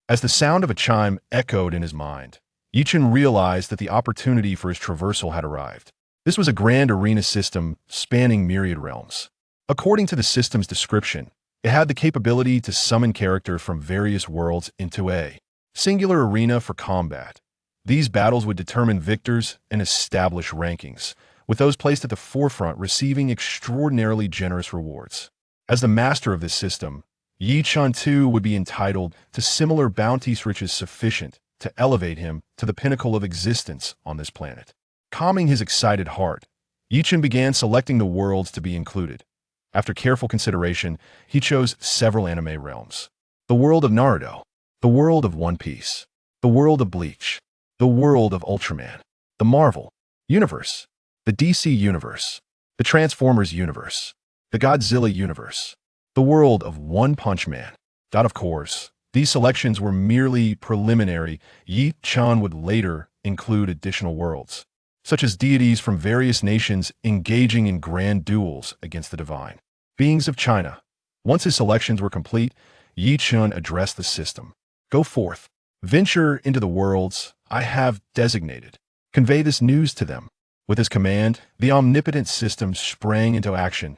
As the sound of a chime echoed in his mind, Ye Chen realized that the opportunity for his traversal had arrived. This was a grand arena system spanning myriad realms. According to the system's description, it had the capability to summon characters from various worlds into a singular arena for combat. These battles would determine victors and establish rankings, with those placed at the forefront receiving extraordinarily generous rewards. As the master of this system, Ye Chen too would be entitled to similar bounties riches sufficient to elevate him to the pinnacle of existence on this planet. Calming his excited heart, Ye Chen began selecting the worlds to be included. After careful consideration, he chose several anime realms. The world of Naruto, the world of One Piece, the world of Bleach, the world of Ultraman, the Marvel Universe, the DC Universe, the Transformers Universe, the Godzilla Universe, the world of One Punch Man. Of course, these selections were merely preliminary. Ye Chen would later include additional worlds, such as deities from various nations engaging in grand duels against the divine beings of China. Once his selections were complete, Ye Chen addressed the system. Go forth, venture into the worlds I have designated. Convey this news to them. With his command, the omnipotent system sprang into action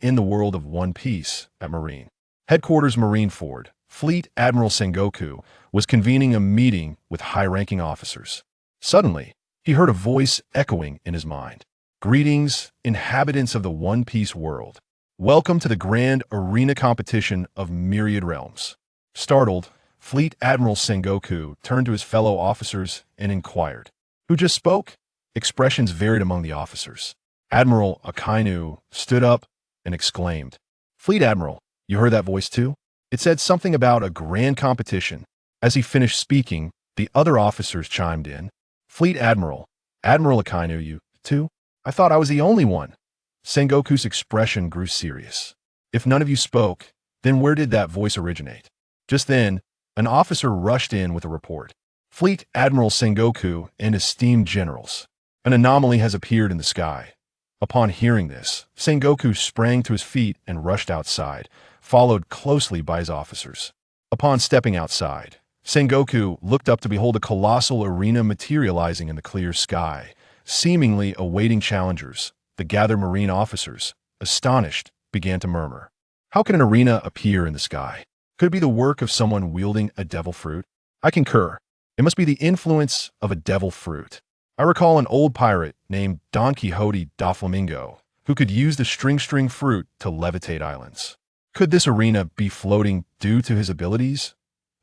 in the world of One Piece at Marine Headquarters Marineford. Fleet Admiral Sengoku was convening a meeting with high-ranking officers. Suddenly, he heard a voice echoing in his mind. Greetings, inhabitants of the One Piece world. Welcome to the grand arena competition of myriad realms. Startled, Fleet Admiral Sengoku turned to his fellow officers and inquired, "Who just spoke?" Expressions varied among the officers. Admiral Akainu stood up and exclaimed, "Fleet Admiral, you heard that voice too? It said something about a grand competition." As he finished speaking, the other officers chimed in. "Fleet Admiral, Admiral Akainu, you too? I thought I was the only one." Sengoku's expression grew serious. "If none of you spoke, then where did that voice originate?" Just then, an officer rushed in with a report. "Fleet Admiral Sengoku and esteemed generals, an anomaly has appeared in the sky." Upon hearing this, Sengoku sprang to his feet and rushed outside, followed closely by his officers. Upon stepping outside, Sengoku looked up to behold a colossal arena materializing in the clear sky, seemingly awaiting challengers. The gathered marine officers, astonished, began to murmur. How can an arena appear in the sky? Could it be the work of someone wielding a devil fruit? I concur. It must be the influence of a devil fruit. I recall an old pirate named Don Quixote da Flamingo, who could use the string fruit to levitate islands. Could this arena be floating due to his abilities?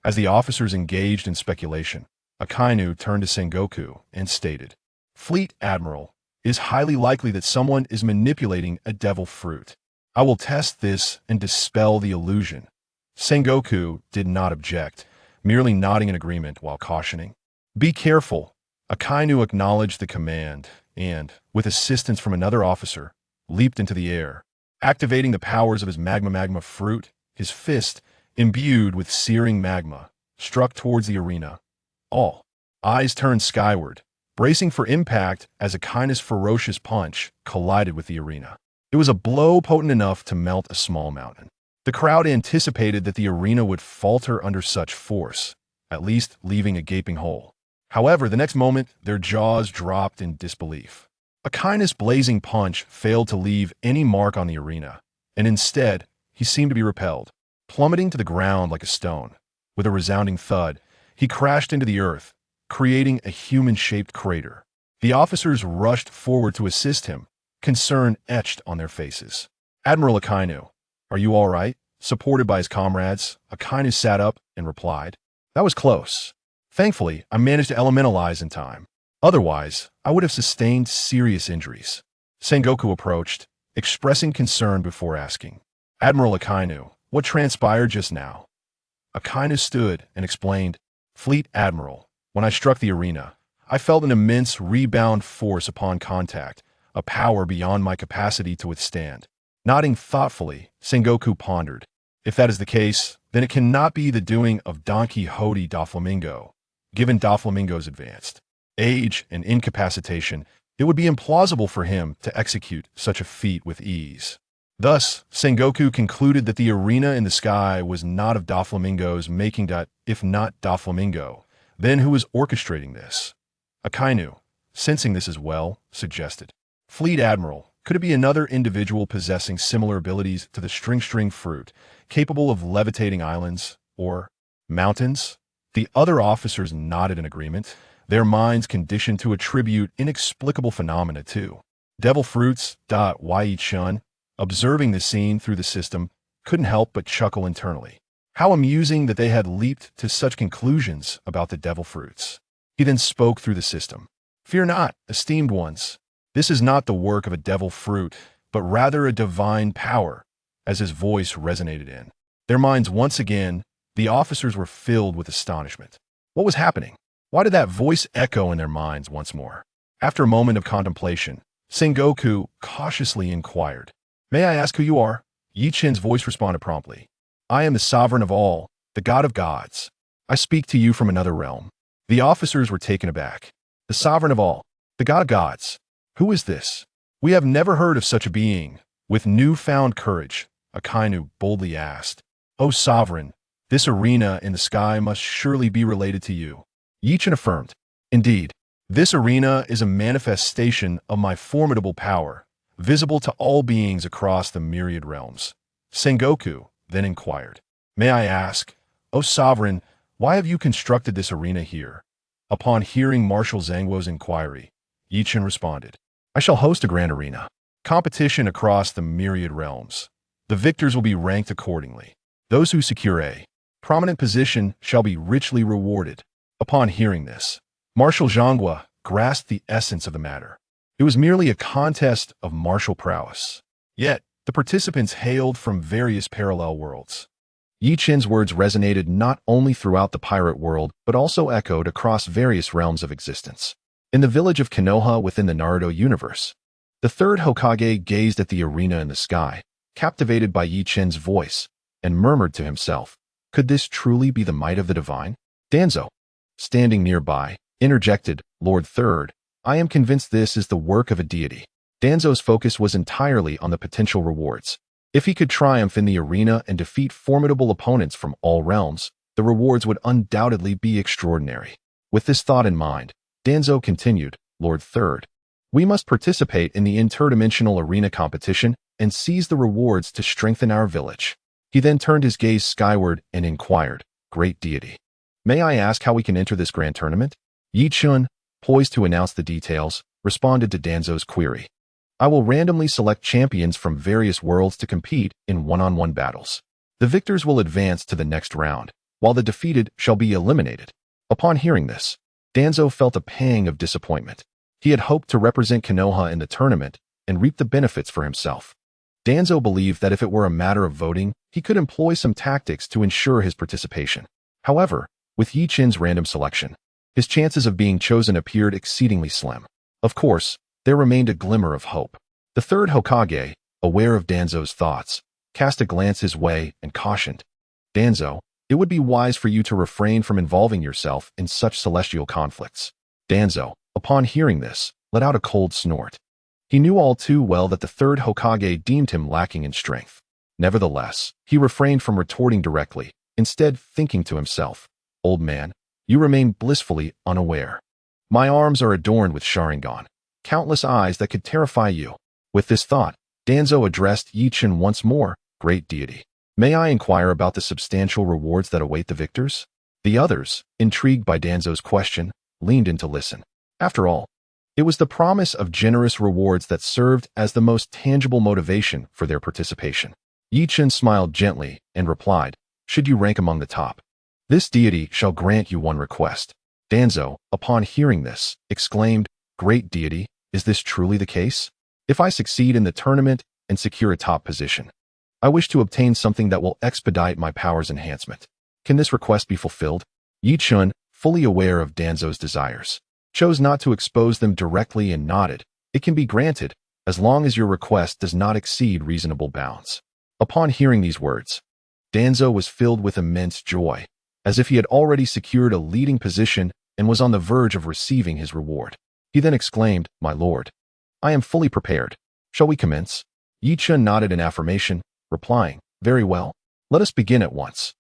As the officers engaged in speculation, Akainu turned to Sengoku and stated, "Fleet Admiral, it is highly likely that someone is manipulating a devil fruit. I will test this and dispel the illusion." Sengoku did not object, merely nodding in agreement while cautioning, "Be careful." Akainu acknowledged the command and, with assistance from another officer, leaped into the air. Activating the powers of his magma fruit, his fist, imbued with searing magma, struck towards the arena. All eyes turned skyward, bracing for impact as Akainu's ferocious punch collided with the arena. It was a blow potent enough to melt a small mountain. The crowd anticipated that the arena would falter under such force, at least leaving a gaping hole. However, the next moment, their jaws dropped in disbelief. Akainu's blazing punch failed to leave any mark on the arena, and instead, he seemed to be repelled, plummeting to the ground like a stone. With a resounding thud, he crashed into the earth, creating a human-shaped crater. The officers rushed forward to assist him, concern etched on their faces. "Admiral Akainu, are you all right?" Supported by his comrades, Akainu sat up and replied, "That was close. Thankfully, I managed to elementalize in time. Otherwise, I would have sustained serious injuries." Sengoku approached, expressing concern before asking, "Admiral Akainu, what transpired just now?" Akainu stood and explained, "Fleet Admiral, when I struck the arena, I felt an immense rebound force upon contact, a power beyond my capacity to withstand." Nodding thoughtfully, Sengoku pondered, "If that is the case, then it cannot be the doing of Don Quixote da Flamingo. Given da Flamingo's advanced age and incapacitation, it would be implausible for him to execute such a feat with ease." Thus, Sengoku concluded that the arena in the sky was not of Doflamingos making that, if not Doflamingo, then who was orchestrating this? Akainu, sensing this as well, suggested. Fleet Admiral, could it be another individual possessing similar abilities to the string fruit, capable of levitating islands, or mountains? The other officers nodded in agreement, their minds conditioned to attribute inexplicable phenomena to devil fruits. Ye Chen, observing the scene through the system, couldn't help but chuckle internally. How amusing that they had leaped to such conclusions about the devil fruits. He then spoke through the system. Fear not, esteemed ones. This is not the work of a devil fruit, but rather a divine power, as his voice resonated in their minds once again. The officers were filled with astonishment. What was happening? Why did that voice echo in their minds once more? After a moment of contemplation, Sengoku cautiously inquired. May I ask who you are? Ye Chen's voice responded promptly. I am the sovereign of all, the god of gods. I speak to you from another realm. The officers were taken aback. The sovereign of all, the god of gods. Who is this? We have never heard of such a being. With newfound courage, Akainu boldly asked. O sovereign, this arena in the sky must surely be related to you. Ye Chen affirmed. Indeed, this arena is a manifestation of my formidable power, visible to all beings across the myriad realms. Sengoku then inquired. May I ask, O sovereign, why have you constructed this arena here? Upon hearing Marshal Zhangguo's inquiry, Ye Chen responded. I shall host a grand arena competition across the myriad realms. The victors will be ranked accordingly. Those who secure a prominent position shall be richly rewarded. Upon hearing this, Marshal Zhangguo grasped the essence of the matter. It was merely a contest of martial prowess. Yet, the participants hailed from various parallel worlds. Ye Chen's words resonated not only throughout the pirate world, but also echoed across various realms of existence. In the village of Konoha within the Naruto universe, the third Hokage gazed at the arena in the sky, captivated by Ye Chen's voice, and murmured to himself, could this truly be the might of the divine? Danzo, standing nearby, interjected, Lord Third, I am convinced this is the work of a deity. Danzo's focus was entirely on the potential rewards. If he could triumph in the arena and defeat formidable opponents from all realms, the rewards would undoubtedly be extraordinary. With this thought in mind, Danzo continued, Lord Third, we must participate in the interdimensional arena competition and seize the rewards to strengthen our village. He then turned his gaze skyward and inquired, Great deity, may I ask how we can enter this grand tournament? Ye Chen, poised to announce the details, responded to Danzo's query. I will randomly select champions from various worlds to compete in one-on-one battles. The victors will advance to the next round, while the defeated shall be eliminated. Upon hearing this, Danzo felt a pang of disappointment. He had hoped to represent Konoha in the tournament and reap the benefits for himself. Danzo believed that if it were a matter of voting, he could employ some tactics to ensure his participation. However, with Ye Chen's random selection, his chances of being chosen appeared exceedingly slim. Of course, there remained a glimmer of hope. The third Hokage, aware of Danzo's thoughts, cast a glance his way and cautioned, Danzo, it would be wise for you to refrain from involving yourself in such celestial conflicts. Danzo, upon hearing this, let out a cold snort. He knew all too well that the third Hokage deemed him lacking in strength. Nevertheless, he refrained from retorting directly, instead thinking to himself, Old man, you remain blissfully unaware. My arms are adorned with Sharingan, countless eyes that could terrify you. With this thought, Danzo addressed Ye Chen once more, Great deity, may I inquire about the substantial rewards that await the victors? The others, intrigued by Danzo's question, leaned in to listen. After all, it was the promise of generous rewards that served as the most tangible motivation for their participation. Ye Chen smiled gently and replied, should you rank among the top, this deity shall grant you one request. Danzo, upon hearing this, exclaimed, Great deity, is this truly the case? If I succeed in the tournament and secure a top position, I wish to obtain something that will expedite my power's enhancement. Can this request be fulfilled? Ye Chen, fully aware of Danzo's desires, chose not to expose them directly and nodded. It can be granted, as long as your request does not exceed reasonable bounds. Upon hearing these words, Danzo was filled with immense joy, as if he had already secured a leading position and was on the verge of receiving his reward. He then exclaimed, My lord, I am fully prepared. Shall we commence? Ye Chen nodded in affirmation, replying, "Very well. Let us begin at once.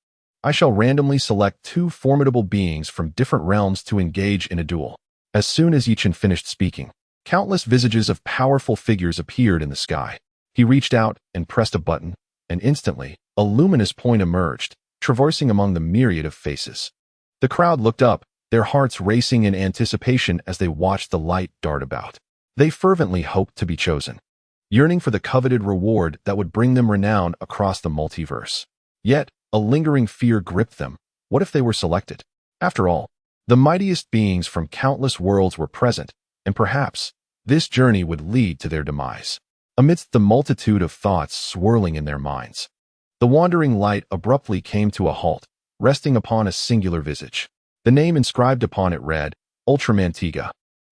I shall randomly select two formidable beings from different realms to engage in a duel." As soon as Ye Chen finished speaking, countless visages of powerful figures appeared in the sky. He reached out and pressed a button, and instantly, a luminous point emerged, traversing among the myriad of faces. The crowd looked up, their hearts racing in anticipation as they watched the light dart about. They fervently hoped to be chosen, yearning for the coveted reward that would bring them renown across the multiverse. Yet, a lingering fear gripped them. What if they were selected? After all, the mightiest beings from countless worlds were present, and perhaps this journey would lead to their demise. Amidst the multitude of thoughts swirling in their minds, the wandering light abruptly came to a halt, resting upon a singular visage. The name inscribed upon it read, Ultraman Tiga.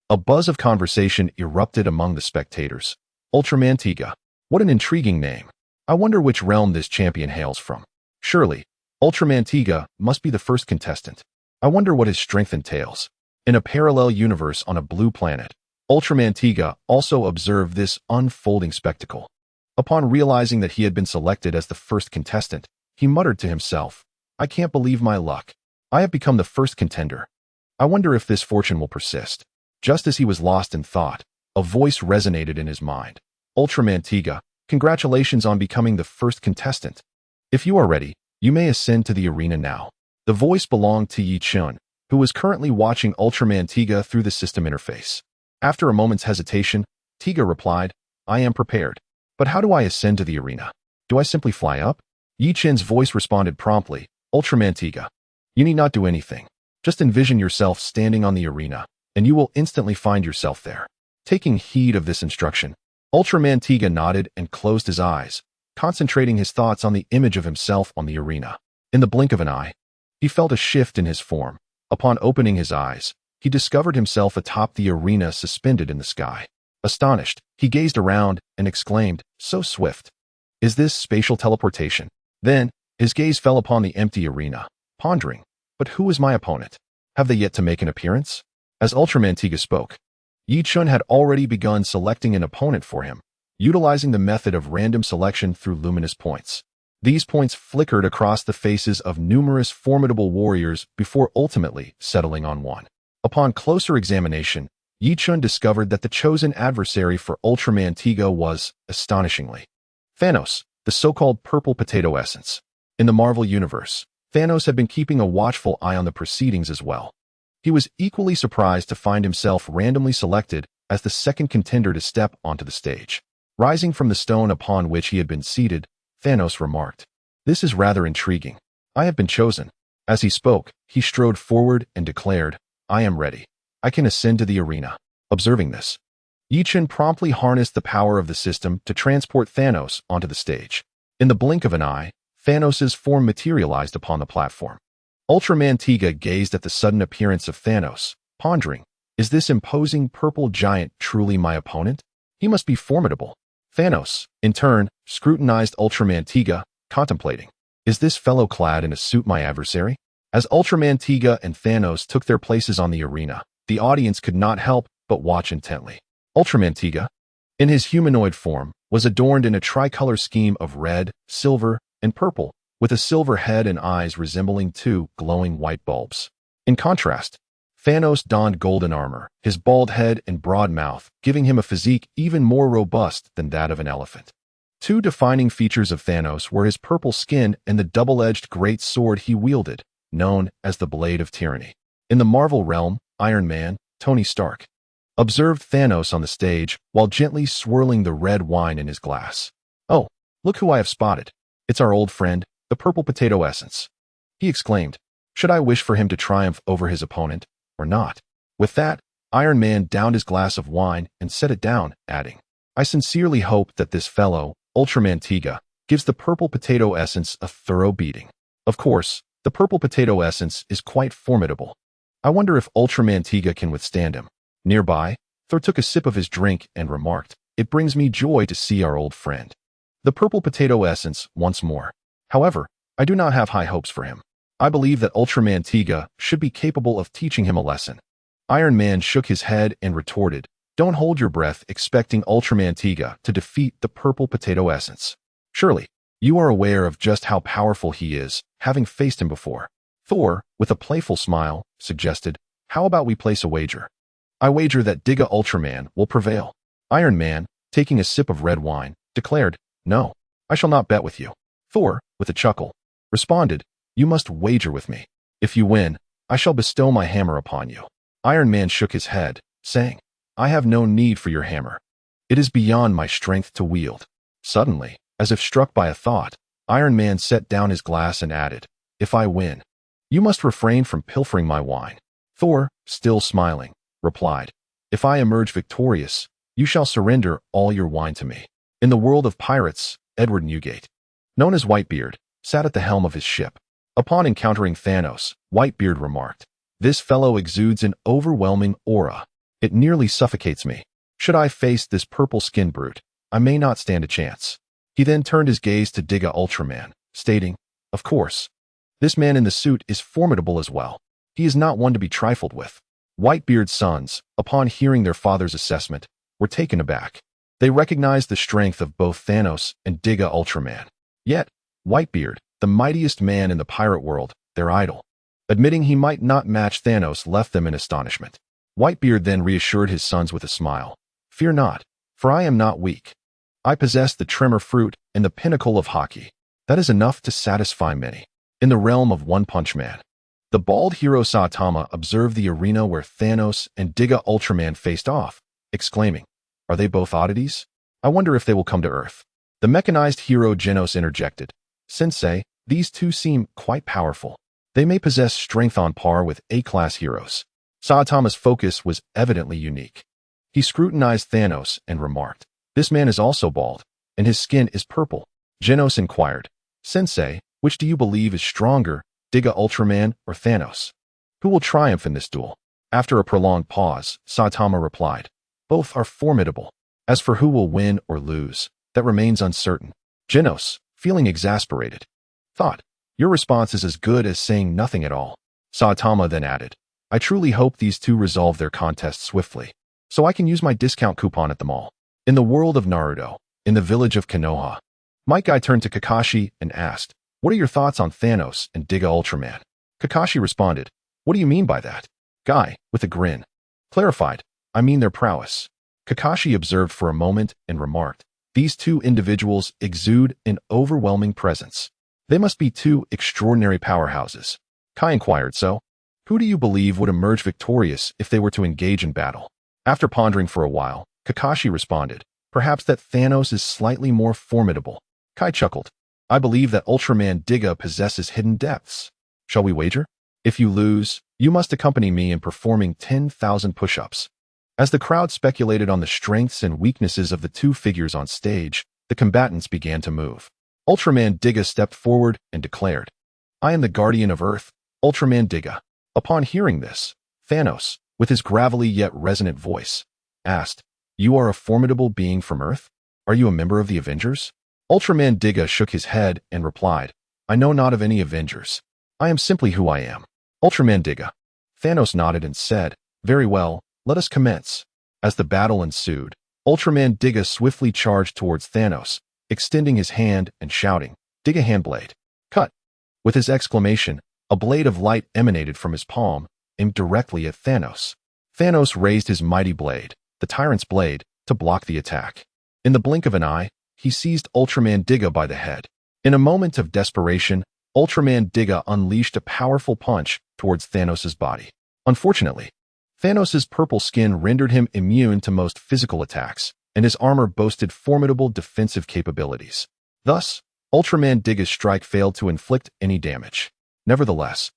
A buzz of conversation erupted among the spectators. Ultraman Tiga. What an intriguing name. I wonder which realm this champion hails from. Surely, Ultraman Tiga must be the first contestant. I wonder what his strength entails. In a parallel universe on a blue planet, Ultraman Tiga also observed this unfolding spectacle. Upon realizing that he had been selected as the first contestant, he muttered to himself, "I can't believe my luck. I have become the first contender. I wonder if this fortune will persist." Just as he was lost in thought, a voice resonated in his mind. "Ultraman Tiga, congratulations on becoming the first contestant. If you are ready, you may ascend to the arena now." The voice belonged to Ye Chen, who was currently watching Ultraman Tiga through the system interface. After a moment's hesitation, Tiga replied, "I am prepared. But how do I ascend to the arena? Do I simply fly up?" Ye Chen's voice responded promptly, "Ultraman Tiga, you need not do anything. Just envision yourself standing on the arena, and you will instantly find yourself there." Taking heed of this instruction, Ultraman Tiga nodded and closed his eyes, concentrating his thoughts on the image of himself on the arena. In the blink of an eye, he felt a shift in his form. Upon opening his eyes, he discovered himself atop the arena suspended in the sky. Astonished, he gazed around and exclaimed, "So swift. Is this spatial teleportation?" Then, his gaze fell upon the empty arena, pondering, "But who is my opponent? Have they yet to make an appearance?" As Ultraman Tiga spoke, Ye Chen had already begun selecting an opponent for him, utilizing the method of random selection through luminous points. These points flickered across the faces of numerous formidable warriors before ultimately settling on one. Upon closer examination, Ye Chen discovered that the chosen adversary for Ultraman Tiga was, astonishingly, Thanos, the so-called purple potato essence. In the Marvel Universe, Thanos had been keeping a watchful eye on the proceedings as well. He was equally surprised to find himself randomly selected as the second contender to step onto the stage. Rising from the stone upon which he had been seated, Thanos remarked, "This is rather intriguing. I have been chosen." As he spoke, he strode forward and declared, "I am ready. I can ascend to the arena." Observing this, Ye Chen promptly harnessed the power of the system to transport Thanos onto the stage. In the blink of an eye, Thanos' form materialized upon the platform. Ultraman Tiga gazed at the sudden appearance of Thanos, pondering, "Is this imposing purple giant truly my opponent? He must be formidable." Thanos, in turn, scrutinized Ultraman Tiga, contemplating, "Is this fellow clad in a suit my adversary?" As Ultraman Tiga and Thanos took their places on the arena, the audience could not help but watch intently. Ultraman Tiga, in his humanoid form, was adorned in a tricolor scheme of red, silver, and purple, with a silver head and eyes resembling two glowing white bulbs. In contrast, Thanos donned golden armor, his bald head and broad mouth, giving him a physique even more robust than that of an elephant. Two defining features of Thanos were his purple skin and the double-edged great sword he wielded, known as the Blade of Tyranny. In the Marvel realm, Iron Man, Tony Stark, observed Thanos on the stage while gently swirling the red wine in his glass. "Oh, look who I have spotted. It's our old friend, the purple potato essence," he exclaimed. Should I wish for him to triumph over his opponent, or not? With that, Iron Man downed his glass of wine and set it down, adding, "I sincerely hope that this fellow, Ultraman Tiga, gives the purple potato essence a thorough beating." Of course, the purple potato essence is quite formidable. I wonder if Ultraman Tiga can withstand him. Nearby, Thor took a sip of his drink and remarked, "It brings me joy to see our old friend, the purple potato essence, once more. However, I do not have high hopes for him. I believe that Ultraman Tiga should be capable of teaching him a lesson." Iron Man shook his head and retorted, Don't hold your breath expecting Ultraman Tiga to defeat the purple potato essence. Surely, you are aware of just how powerful he is, having faced him before. Thor, with a playful smile, suggested, how about we place a wager? I wager that Tiga Ultraman will prevail. Iron Man, taking a sip of red wine, declared, no, I shall not bet with you. Thor, with a chuckle, responded, you must wager with me. If you win, I shall bestow my hammer upon you. Iron Man shook his head, saying, I have no need for your hammer. It is beyond my strength to wield. Suddenly, as if struck by a thought, Iron Man set down his glass and added, if I win, you must refrain from pilfering my wine. Thor, still smiling, replied, if I emerge victorious, you shall surrender all your wine to me. In the world of pirates, Edward Newgate, known as Whitebeard, sat at the helm of his ship. Upon encountering Thanos, Whitebeard remarked, this fellow exudes an overwhelming aura. It nearly suffocates me. Should I face this purple-skinned brute, I may not stand a chance. He then turned his gaze to Tiga Ultraman, stating, of course. This man in the suit is formidable as well. He is not one to be trifled with. Whitebeard's sons, upon hearing their father's assessment, were taken aback. They recognized the strength of both Thanos and Tiga Ultraman. Yet, Whitebeard, the mightiest man in the pirate world, their idol, admitting he might not match Thanos, left them in astonishment. Whitebeard then reassured his sons with a smile. Fear not, for I am not weak. I possess the tremor fruit and the pinnacle of hockey. That is enough to satisfy many. In the realm of One Punch Man, the bald hero Saitama observed the arena where Thanos and Tiga Ultraman faced off, exclaiming, are they both oddities? I wonder if they will come to Earth. The mechanized hero Genos interjected, Sensei, these two seem quite powerful. They may possess strength on par with A-class heroes. Saitama's focus was evidently unique. He scrutinized Thanos and remarked, this man is also bald, and his skin is purple. Genos inquired, Sensei, which do you believe is stronger, Tiga Ultraman or Thanos? Who will triumph in this duel? After a prolonged pause, Saitama replied, both are formidable. As for who will win or lose, that remains uncertain. Genos, feeling exasperated, thought, your response is as good as saying nothing at all. Saitama then added, I truly hope these two resolve their contest swiftly, so I can use my discount coupon at the mall. In the world of Naruto, in the village of Konoha, Might Guy turned to Kakashi and asked, what are your thoughts on Thanos and Tiga Ultraman? Kakashi responded, what do you mean by that? Guy, with a grin, clarified, I mean their prowess. Kakashi observed for a moment and remarked, these two individuals exude an overwhelming presence. They must be two extraordinary powerhouses. Kai inquired, so, who do you believe would emerge victorious if they were to engage in battle? After pondering for a while, Kakashi responded, perhaps that Thanos is slightly more formidable. Kai chuckled, I believe that Ultraman Tiga possesses hidden depths. Shall we wager? If you lose, you must accompany me in performing 10,000 push-ups. As the crowd speculated on the strengths and weaknesses of the two figures on stage, the combatants began to move. Ultraman Tiga stepped forward and declared, I am the guardian of Earth, Ultraman Tiga. Upon hearing this, Thanos, with his gravelly yet resonant voice, asked, you are a formidable being from Earth? Are you a member of the Avengers? Ultraman Tiga shook his head and replied, I know not of any Avengers. I am simply who I am. Ultraman Tiga. Thanos nodded and said, very well, let us commence. As the battle ensued, Ultraman Tiga swiftly charged towards Thanos, extending his hand and shouting, Tiga Handblade. Cut! With his exclamation, a blade of light emanated from his palm, aimed directly at Thanos. Thanos raised his mighty blade, the Tyrant's Blade, to block the attack. In the blink of an eye, he seized Ultraman Tiga by the head. In a moment of desperation, Ultraman Tiga unleashed a powerful punch towards Thanos' body. Unfortunately, Thanos' purple skin rendered him immune to most physical attacks, and his armor boasted formidable defensive capabilities. Thus, Ultraman Tiga's strike failed to inflict any damage. Nevertheless,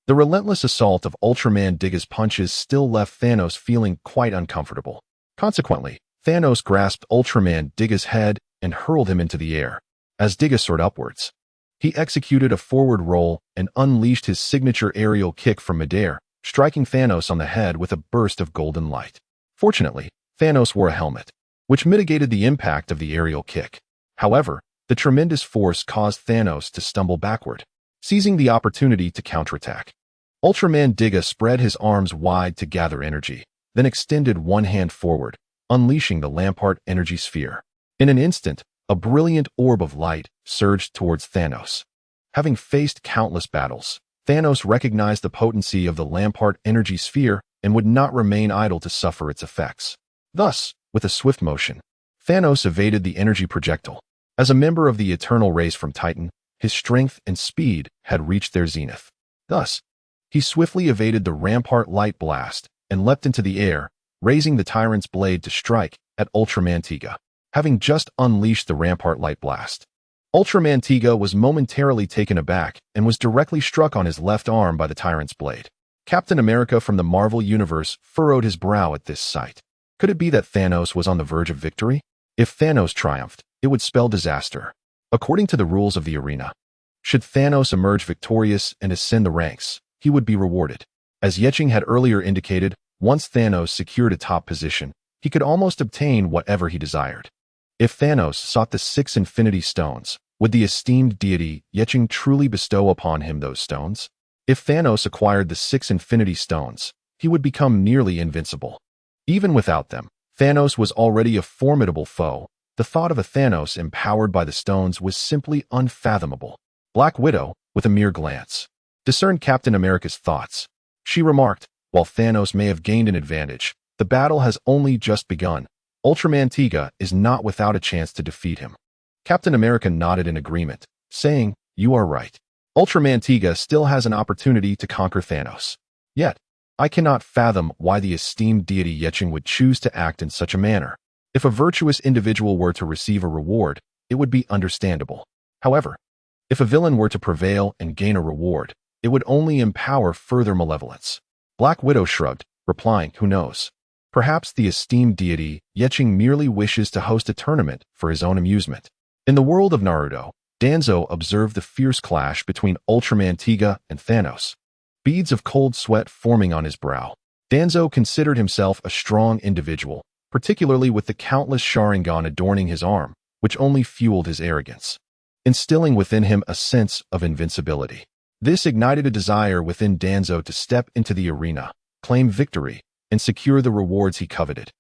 the relentless assault of Ultraman Tiga's punches still left Thanos feeling quite uncomfortable. Consequently, Thanos grasped Ultraman Tiga's head and hurled him into the air. As Tiga soared upwards, he executed a forward roll and unleashed his signature aerial kick from midair, striking Thanos on the head with a burst of golden light. Fortunately, Thanos wore a helmet, which mitigated the impact of the aerial kick. However, the tremendous force caused Thanos to stumble backward, seizing the opportunity to counterattack. Ultraman Tiga spread his arms wide to gather energy, then extended one hand forward, unleashing the Lampart energy sphere. In an instant, a brilliant orb of light surged towards Thanos. Having faced countless battles, Thanos recognized the potency of the Lampart energy sphere and would not remain idle to suffer its effects. Thus, with a swift motion, Thanos evaded the energy projectile. As a member of the eternal race from Titan, his strength and speed had reached their zenith. Thus, he swiftly evaded the Rampart light blast and leapt into the air, raising the tyrant's blade to strike at Ultraman Tiga. Having just unleashed the Rampart light blast, Ultraman Tiga was momentarily taken aback and was directly struck on his left arm by the tyrant's blade. Captain America from the Marvel Universe furrowed his brow at this sight. Could it be that Thanos was on the verge of victory? If Thanos triumphed, it would spell disaster. According to the rules of the arena, should Thanos emerge victorious and ascend the ranks, he would be rewarded. As Ye Chen had earlier indicated, once Thanos secured a top position, he could almost obtain whatever he desired. If Thanos sought the 6 Infinity Stones, would the esteemed deity Ye Chen truly bestow upon him those stones? If Thanos acquired the 6 Infinity Stones, he would become nearly invincible. Even without them, Thanos was already a formidable foe. The thought of a Thanos empowered by the stones was simply unfathomable. Black Widow, with a mere glance, discerned Captain America's thoughts. She remarked, while Thanos may have gained an advantage, the battle has only just begun. Ultraman Tiga is not without a chance to defeat him. Captain America nodded in agreement, saying, "You are right. Ultraman Tiga still has an opportunity to conquer Thanos. Yet, I cannot fathom why the esteemed deity Ye Chen would choose to act in such a manner. If a virtuous individual were to receive a reward, it would be understandable. However, if a villain were to prevail and gain a reward, it would only empower further malevolence." Black Widow shrugged, replying, "Who knows? Perhaps the esteemed deity Ye Chen merely wishes to host a tournament for his own amusement." In the world of Naruto, Danzo observed the fierce clash between Ultraman Tiga and Thanos, beads of cold sweat forming on his brow. Danzo considered himself a strong individual, particularly with the countless Sharingan adorning his arm, which only fueled his arrogance, instilling within him a sense of invincibility. This ignited a desire within Danzo to step into the arena, claim victory, and secure the rewards he coveted,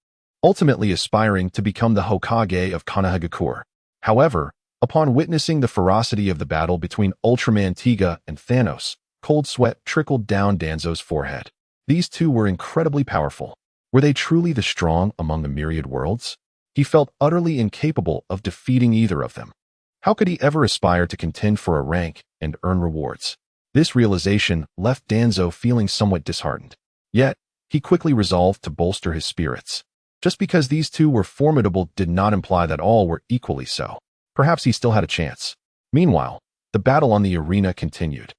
ultimately aspiring to become the Hokage of Konohagakure. However, upon witnessing the ferocity of the battle between Ultraman Tiga and Thanos, cold sweat trickled down Danzo's forehead. These two were incredibly powerful. Were they truly the strong among the myriad worlds? He felt utterly incapable of defeating either of them. How could he ever aspire to contend for a rank and earn rewards? This realization left Danzo feeling somewhat disheartened. Yet, he quickly resolved to bolster his spirits. Just because these two were formidable did not imply that all were equally so. Perhaps he still had a chance. Meanwhile, the battle on the arena continued.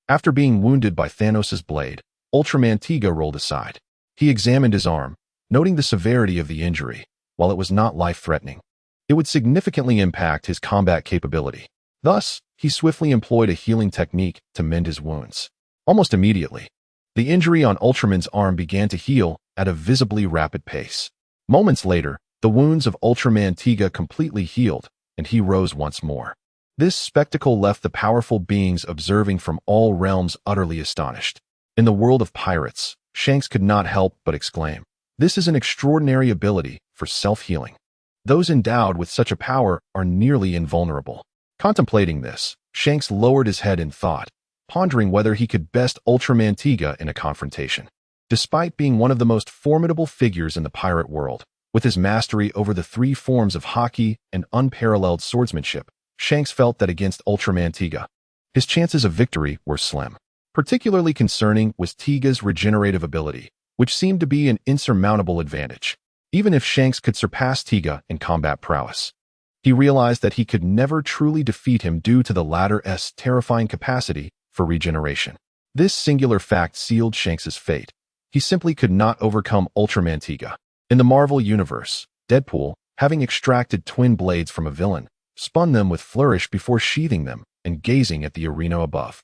After being wounded by Thanos' blade, Ultraman Tiga rolled aside. He examined his arm, noting the severity of the injury. While it was not life-threatening, it would significantly impact his combat capability. Thus, he swiftly employed a healing technique to mend his wounds. Almost immediately, the injury on Ultraman's arm began to heal at a visibly rapid pace. Moments later, the wounds of Ultraman Tiga completely healed, and he rose once more. This spectacle left the powerful beings observing from all realms utterly astonished. In the world of pirates, Shanks could not help but exclaim, "This is an extraordinary ability for self-healing. Those endowed with such a power are nearly invulnerable." Contemplating this, Shanks lowered his head in thought, pondering whether he could best Ultraman Tiga in a confrontation. Despite being one of the most formidable figures in the pirate world, with his mastery over the 3 forms of haki and unparalleled swordsmanship, Shanks felt that against Ultraman Tiga, his chances of victory were slim. Particularly concerning was Tiga's regenerative ability, which seemed to be an insurmountable advantage. Even if Shanks could surpass Tiga in combat prowess, he realized that he could never truly defeat him due to the latter's terrifying capacity for regeneration. This singular fact sealed Shanks' fate. He simply could not overcome Ultraman Tiga. In the Marvel Universe, Deadpool, having extracted twin blades from a villain, spun them with flourish before sheathing them and gazing at the arena above.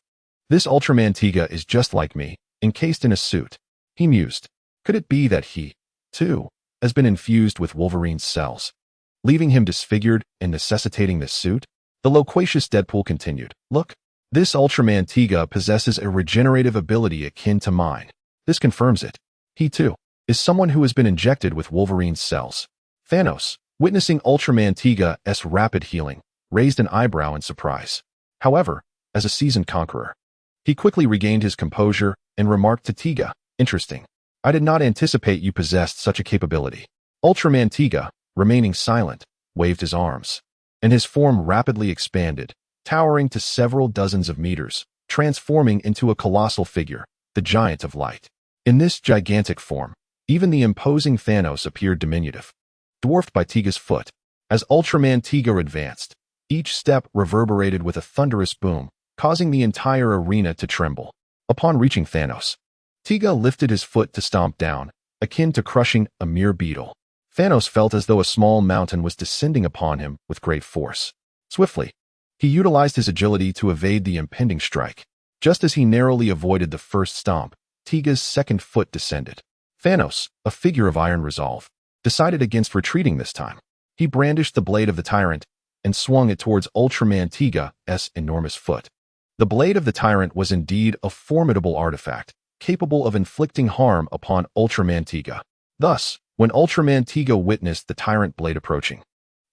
"This Ultraman Tiga is just like me, encased in a suit," he mused. Could it be that he, too, has been infused with Wolverine's cells, leaving him disfigured and necessitating this suit? The loquacious Deadpool continued, "Look, this Ultraman Tiga possesses a regenerative ability akin to mine. This confirms it. He, too, is someone who has been injected with Wolverine's cells." Thanos, witnessing Ultraman Tiga's rapid healing, raised an eyebrow in surprise. However, as a seasoned conqueror, he quickly regained his composure and remarked to Tiga, "Interesting. I did not anticipate you possessed such a capability." Ultraman Tiga, remaining silent, waved his arms, and his form rapidly expanded, towering to several dozens of meters, transforming into a colossal figure, the Giant of Light. In this gigantic form, even the imposing Thanos appeared diminutive, dwarfed by Tiga's foot. As Ultraman Tiga advanced, each step reverberated with a thunderous boom, causing the entire arena to tremble. Upon reaching Thanos, Tiga lifted his foot to stomp down, akin to crushing a mere beetle. Thanos felt as though a small mountain was descending upon him with great force. Swiftly, he utilized his agility to evade the impending strike. Just as he narrowly avoided the first stomp, Tiga's second foot descended. Thanos, a figure of iron resolve, decided against retreating this time. He brandished the blade of the tyrant and swung it towards Ultraman Tiga's enormous foot. The blade of the tyrant was indeed a formidable artifact, capable of inflicting harm upon Ultraman Tiga. Thus, when Ultraman Tiga witnessed the tyrant blade approaching,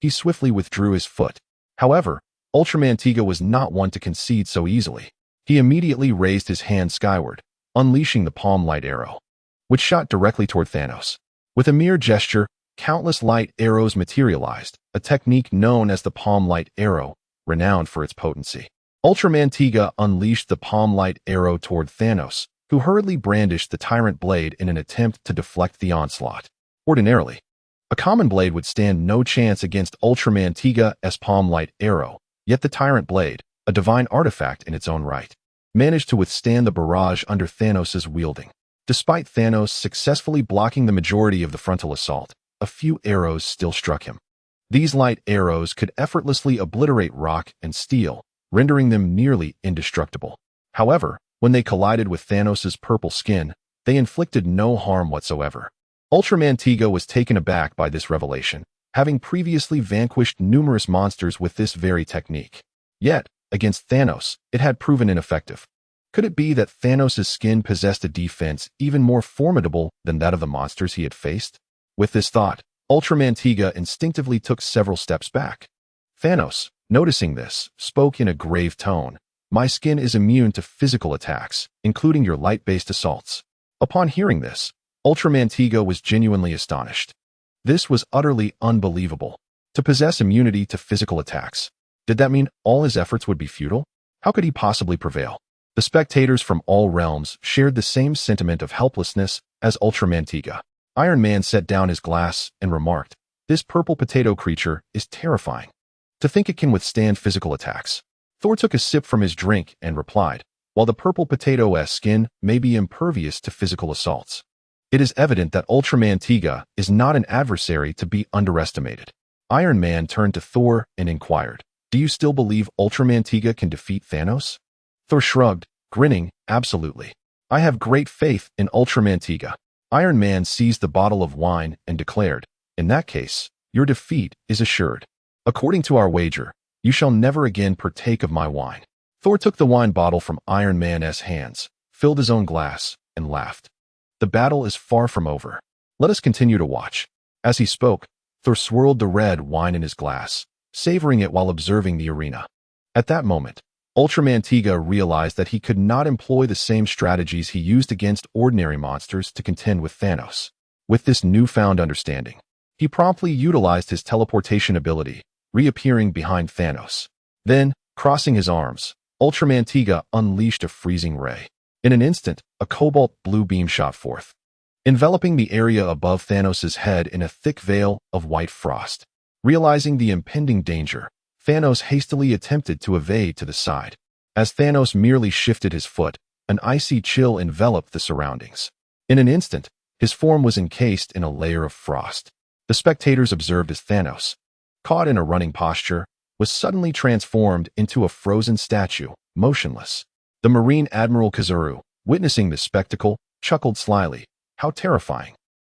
he swiftly withdrew his foot. However, Ultraman Tiga was not one to concede so easily. He immediately raised his hand skyward, unleashing the palm light arrow, which shot directly toward Thanos. With a mere gesture, countless light arrows materialized, a technique known as the palm light arrow, renowned for its potency. Ultraman Tiga unleashed the palm light arrow toward Thanos, who hurriedly brandished the tyrant blade in an attempt to deflect the onslaught. Ordinarily, a common blade would stand no chance against Ultraman Tiga's palm light arrow, yet the tyrant blade, a divine artifact in its own right, managed to withstand the barrage under Thanos' wielding. Despite Thanos successfully blocking the majority of the frontal assault, a few arrows still struck him. These light arrows could effortlessly obliterate rock and steel, rendering them nearly indestructible. However, when they collided with Thanos' purple skin, they inflicted no harm whatsoever. Ultraman Tiga was taken aback by this revelation, having previously vanquished numerous monsters with this very technique. Yet, against Thanos, it had proven ineffective. Could it be that Thanos' skin possessed a defense even more formidable than that of the monsters he had faced? With this thought, Ultraman Tiga instinctively took several steps back. Thanos, noticing this, spoke in a grave tone. "My skin is immune to physical attacks, including your light-based assaults." Upon hearing this, Ultraman Tiga was genuinely astonished. This was utterly unbelievable. To possess immunity to physical attacks, did that mean all his efforts would be futile? How could he possibly prevail? The spectators from all realms shared the same sentiment of helplessness as Ultraman Tiga. Iron Man set down his glass and remarked, "This purple potato creature is terrifying. To think it can withstand physical attacks." Thor took a sip from his drink and replied, "While the purple potato's skin may be impervious to physical assaults, it is evident that Ultraman Tiga is not an adversary to be underestimated." Iron Man turned to Thor and inquired, "Do you still believe Ultraman Tiga can defeat Thanos?" Thor shrugged, grinning, "Absolutely. I have great faith in Ultraman Tiga." Iron Man seized the bottle of wine and declared, "In that case, your defeat is assured. According to our wager, you shall never again partake of my wine." Thor took the wine bottle from Iron Man's hands, filled his own glass, and laughed. "The battle is far from over. Let us continue to watch." As he spoke, Thor swirled the red wine in his glass, savoring it while observing the arena. At that moment, Ultraman Tiga realized that he could not employ the same strategies he used against ordinary monsters to contend with Thanos. With this newfound understanding, he promptly utilized his teleportation ability, reappearing behind Thanos. Then, crossing his arms, Ultraman Tiga unleashed a freezing ray. In an instant, a cobalt blue beam shot forth, enveloping the area above Thanos' head in a thick veil of white frost. Realizing the impending danger, Thanos hastily attempted to evade to the side. As Thanos merely shifted his foot, an icy chill enveloped the surroundings. In an instant, his form was encased in a layer of frost. The spectators observed as Thanos, caught in a running posture, was suddenly transformed into a frozen statue, motionless. The Marine Admiral Kizaru, witnessing this spectacle, chuckled slyly. "How terrifying.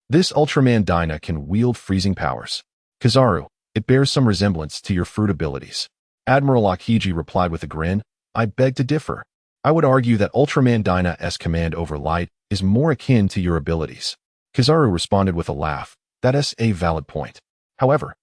This Ultraman Dyna can wield freezing powers." "Kizaru, it bears some resemblance to your fruit abilities." Admiral Aokiji replied with a grin, "I beg to differ. I would argue that Ultraman Dyna's command over light is more akin to your abilities." Kizaru responded with a laugh, "That is a valid point. However,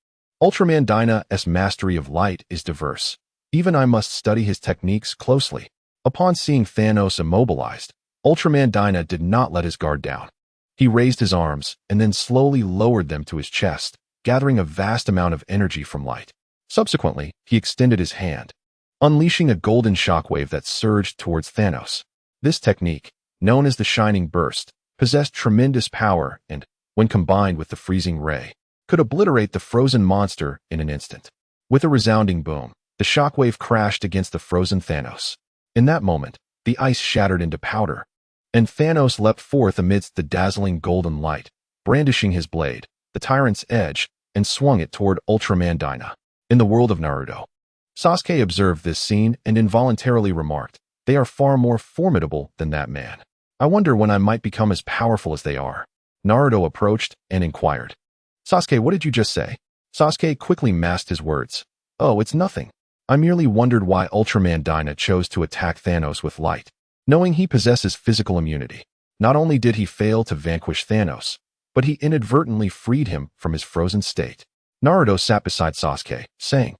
Ultraman Dyna's mastery of light is diverse. Even I must study his techniques closely. Upon seeing Thanos immobilized, Ultraman Dyna did not let his guard down. He raised his arms and then slowly lowered them to his chest, gathering a vast amount of energy from light. Subsequently, he extended his hand, unleashing a golden shockwave that surged towards Thanos. This technique, known as the Shining Burst, possessed tremendous power and, when combined with the freezing ray, could obliterate the frozen monster in an instant. With a resounding boom, the shockwave crashed against the frozen Thanos. In that moment, the ice shattered into powder, and Thanos leapt forth amidst the dazzling golden light, brandishing his blade, the Tyrant's Edge, and swung it toward Ultraman Dyna. In the world of Naruto, Sasuke observed this scene and involuntarily remarked, "They are far more formidable than that man. I wonder when I might become as powerful as they are." Naruto approached and inquired, "Sasuke, what did you just say?" Sasuke quickly masked his words. "Oh, it's nothing. I merely wondered why Ultraman Dyna chose to attack Thanos with light. Knowing he possesses physical immunity, not only did he fail to vanquish Thanos, but he inadvertently freed him from his frozen state." Naruto sat beside Sasuke, saying,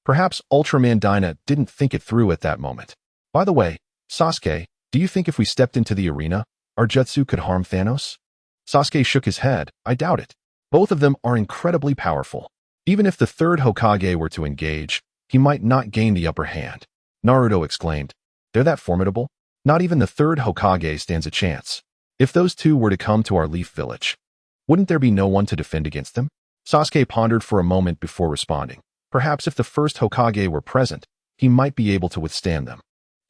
"Perhaps Ultraman Dyna didn't think it through at that moment. By the way, Sasuke, do you think if we stepped into the arena, our jutsu could harm Thanos?" Sasuke shook his head. "I doubt it. Both of them are incredibly powerful. Even if the third Hokage were to engage, he might not gain the upper hand." Naruto exclaimed, "They're that formidable? Not even the third Hokage stands a chance. If those two were to come to our Leaf Village, wouldn't there be no one to defend against them?" Sasuke pondered for a moment before responding. Perhaps if the first Hokage were present, he might be able to withstand them.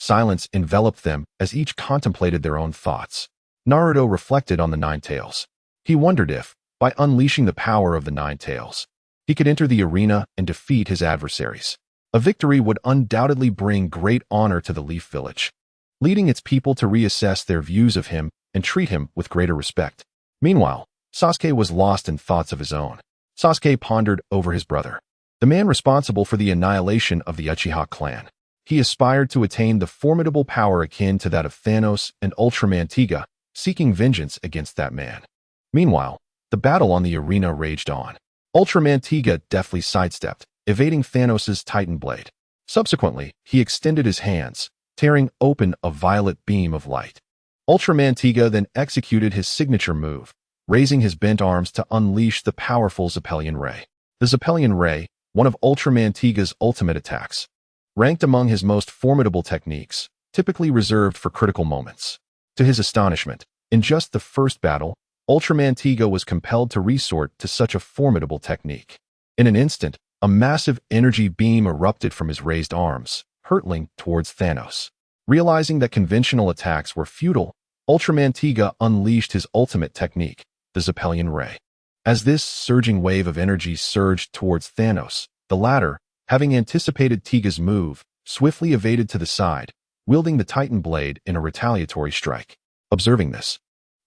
Silence enveloped them as each contemplated their own thoughts. Naruto reflected on the Nine Tails. He wondered if, by unleashing the power of the Nine Tails, he could enter the arena and defeat his adversaries. A victory would undoubtedly bring great honor to the Leaf Village, leading its people to reassess their views of him and treat him with greater respect. Meanwhile, Sasuke was lost in thoughts of his own. Sasuke pondered over his brother, the man responsible for the annihilation of the Uchiha clan. He aspired to attain the formidable power akin to that of Thanos and Ultraman Tiga, seeking vengeance against that man. Meanwhile, the battle on the arena raged on. Ultraman Tiga deftly sidestepped, evading Thanos' Titan blade. Subsequently, he extended his hands, tearing open a violet beam of light. Ultraman Tiga then executed his signature move, raising his bent arms to unleash the powerful Zeppelian Ray. The Zeppelian Ray, one of Ultraman Tiga's ultimate attacks, ranked among his most formidable techniques, typically reserved for critical moments. To his astonishment, in just the first battle, Ultraman Tiga was compelled to resort to such a formidable technique. In an instant, a massive energy beam erupted from his raised arms, hurtling towards Thanos. Realizing that conventional attacks were futile, Ultraman Tiga unleashed his ultimate technique, the Zeppelian Ray. As this surging wave of energy surged towards Thanos, the latter, having anticipated Tiga's move, swiftly evaded to the side, wielding the Titan blade in a retaliatory strike. Observing this,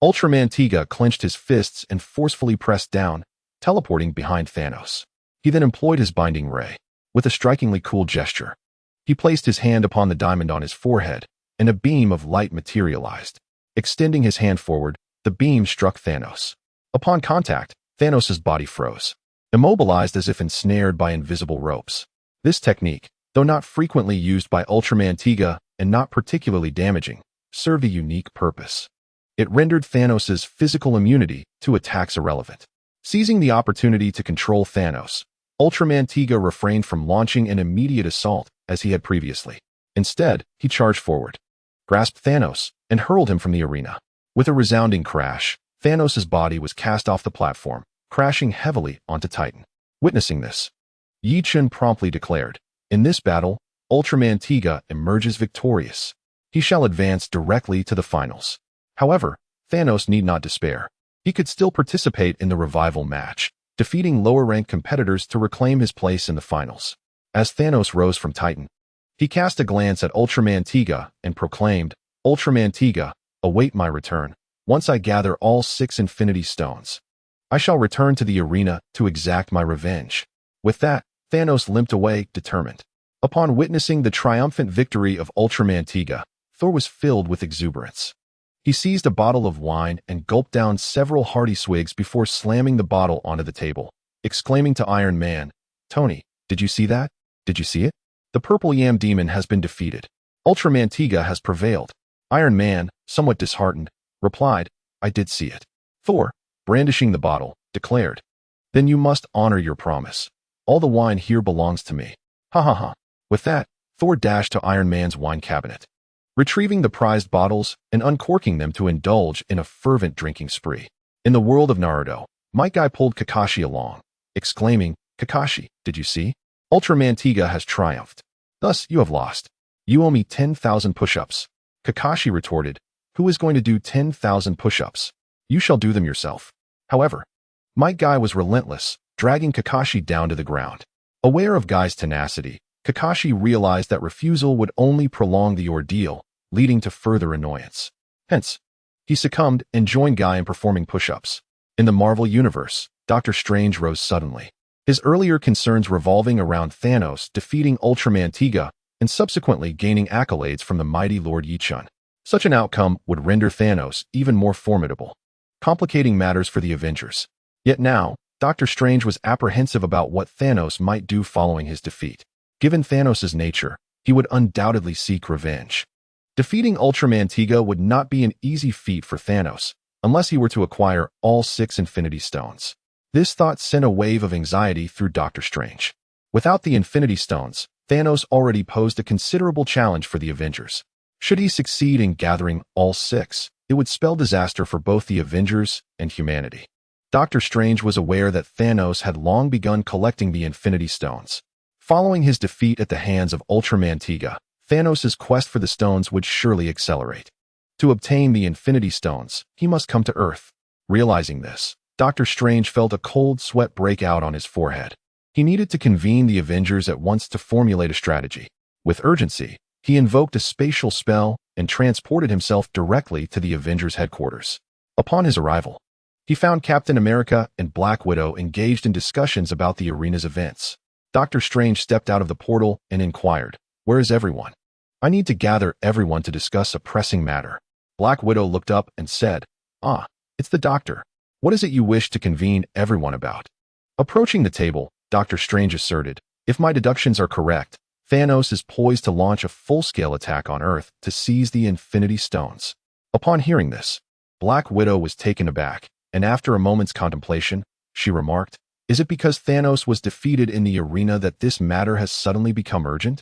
Ultraman Tiga clenched his fists and forcefully pressed down, teleporting behind Thanos. He then employed his binding ray. With a strikingly cool gesture, he placed his hand upon the diamond on his forehead, and a beam of light materialized. Extending his hand forward, the beam struck Thanos. Upon contact, Thanos' body froze, immobilized as if ensnared by invisible ropes. This technique, though not frequently used by Ultraman Tiga and not particularly damaging, served a unique purpose. It rendered Thanos' physical immunity to attacks irrelevant. Seizing the opportunity to control Thanos, Ultraman Tiga refrained from launching an immediate assault as he had previously. Instead, he charged forward, grasped Thanos, and hurled him from the arena. With a resounding crash, Thanos' body was cast off the platform, crashing heavily onto Titan. Witnessing this, Ye Chen promptly declared, "In this battle, Ultraman Tiga emerges victorious. He shall advance directly to the finals." However, Thanos need not despair. He could still participate in the revival match, defeating lower-ranked competitors to reclaim his place in the finals. As Thanos rose from Titan, he cast a glance at Ultraman Tiga and proclaimed, "Ultraman Tiga, await my return. Once I gather all 6 Infinity Stones, I shall return to the arena to exact my revenge." With that, Thanos limped away, determined. Upon witnessing the triumphant victory of Ultraman Tiga, Thor was filled with exuberance. He seized a bottle of wine and gulped down several hearty swigs before slamming the bottle onto the table. exclaiming to Iron Man, "Tony, did you see that? Did you see it? The purple yam demon has been defeated. Ultraman Tiga has prevailed." Iron Man, somewhat disheartened, replied, "I did see it." Thor, brandishing the bottle, declared, "Then you must honor your promise. All the wine here belongs to me." Ha ha ha. With that, Thor dashed to Iron Man's wine cabinet, retrieving the prized bottles and uncorking them to indulge in a fervent drinking spree. In the world of Naruto, Might Guy pulled Kakashi along, exclaiming, "Kakashi, did you see? Ultraman Tiga has triumphed. Thus, you have lost. You owe me 10,000 push-ups." Kakashi retorted, "Who is going to do 10,000 push-ups? You shall do them yourself." However, Might Guy was relentless, dragging Kakashi down to the ground. Aware of Guy's tenacity, Kakashi realized that refusal would only prolong the ordeal, leading to further annoyance. Hence, he succumbed and joined Guy in performing push-ups. In the Marvel Universe, Doctor Strange rose suddenly, his earlier concerns revolving around Thanos defeating Ultraman Tiga and subsequently gaining accolades from the mighty Lord Ye Chen. Such an outcome would render Thanos even more formidable, complicating matters for the Avengers. Yet now, Doctor Strange was apprehensive about what Thanos might do following his defeat. Given Thanos' nature, he would undoubtedly seek revenge. Defeating Ultraman Tiga would not be an easy feat for Thanos, unless he were to acquire all 6 Infinity Stones. This thought sent a wave of anxiety through Doctor Strange. Without the Infinity Stones, Thanos already posed a considerable challenge for the Avengers. Should he succeed in gathering all 6, it would spell disaster for both the Avengers and humanity. Doctor Strange was aware that Thanos had long begun collecting the Infinity Stones. Following his defeat at the hands of Ultraman Tiga, Thanos' quest for the stones would surely accelerate. To obtain the Infinity Stones, he must come to Earth. Realizing this, Doctor Strange felt a cold sweat break out on his forehead. He needed to convene the Avengers at once to formulate a strategy. With urgency, he invoked a spatial spell and transported himself directly to the Avengers' headquarters. Upon his arrival, he found Captain America and Black Widow engaged in discussions about the arena's events. Doctor Strange stepped out of the portal and inquired, "Where is everyone? I need to gather everyone to discuss a pressing matter." Black Widow looked up and said, "Ah, it's the Doctor. What is it you wish to convene everyone about?" Approaching the table, Doctor Strange asserted, "If my deductions are correct, Thanos is poised to launch a full-scale attack on Earth to seize the Infinity Stones." Upon hearing this, Black Widow was taken aback, and after a moment's contemplation, she remarked, "Is it because Thanos was defeated in the arena that this matter has suddenly become urgent?"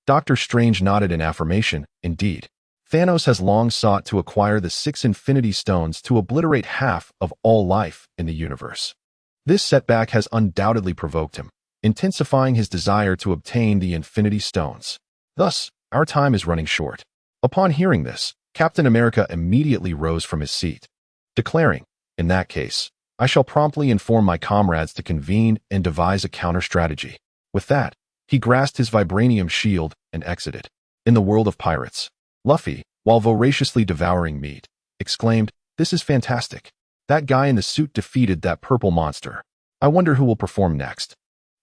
Doctor Strange nodded in affirmation. Indeed, Thanos has long sought to acquire the 6 Infinity Stones to obliterate half of all life in the universe. This setback has undoubtedly provoked him, intensifying his desire to obtain the Infinity Stones. Thus, our time is running short. Upon hearing this, Captain America immediately rose from his seat, declaring, "In that case, I shall promptly inform my comrades to convene and devise a counter-strategy." With that, he grasped his vibranium shield and exited. In the world of pirates, Luffy, while voraciously devouring meat, exclaimed, "This is fantastic. That guy in the suit defeated that purple monster. I wonder who will perform next.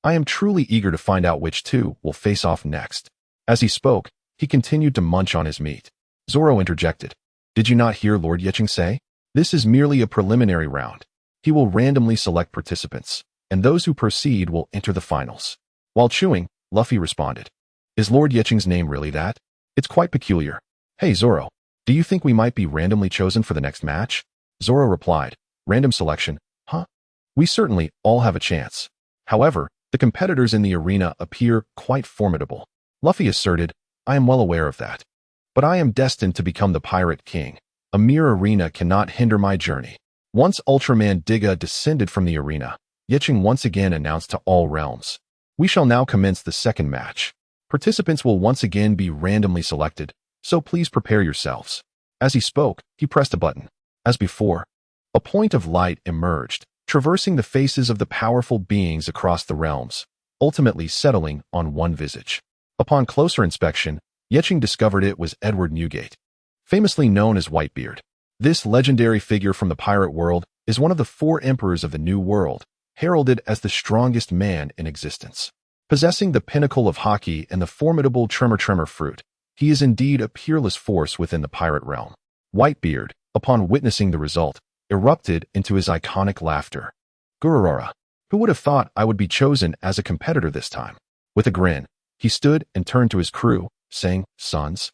I am truly eager to find out which two will face off next." As he spoke, he continued to munch on his meat. Zoro interjected, "Did you not hear Lord Ye Chen say? This is merely a preliminary round. He will randomly select participants, and those who proceed will enter the finals." While chewing, Luffy responded, "Is Lord Ye Chen's name really that? It's quite peculiar. Hey Zoro, do you think we might be randomly chosen for the next match?" Zoro replied, "Random selection, huh? We certainly all have a chance. However, the competitors in the arena appear quite formidable." Luffy asserted, "I am well aware of that. But I am destined to become the Pirate King. A mere arena cannot hinder my journey." Once Ultraman Tiga descended from the arena, Ye Chen once again announced to all realms, "We shall now commence the second match. Participants will once again be randomly selected, so please prepare yourselves." As he spoke, he pressed a button. As before, a point of light emerged, traversing the faces of the powerful beings across the realms, ultimately settling on one visage. Upon closer inspection, Ye Chen discovered it was Edward Newgate, famously known as Whitebeard. This legendary figure from the pirate world is one of the 4 emperors of the New World, heralded as the strongest man in existence. Possessing the pinnacle of Haki and the formidable Tremor fruit, he is indeed a peerless force within the pirate realm. Whitebeard, upon witnessing the result, erupted into his iconic laughter. "Gururara, Who would have thought I would be chosen as a competitor this time? With a grin, he stood and turned to his crew, saying, "Sons,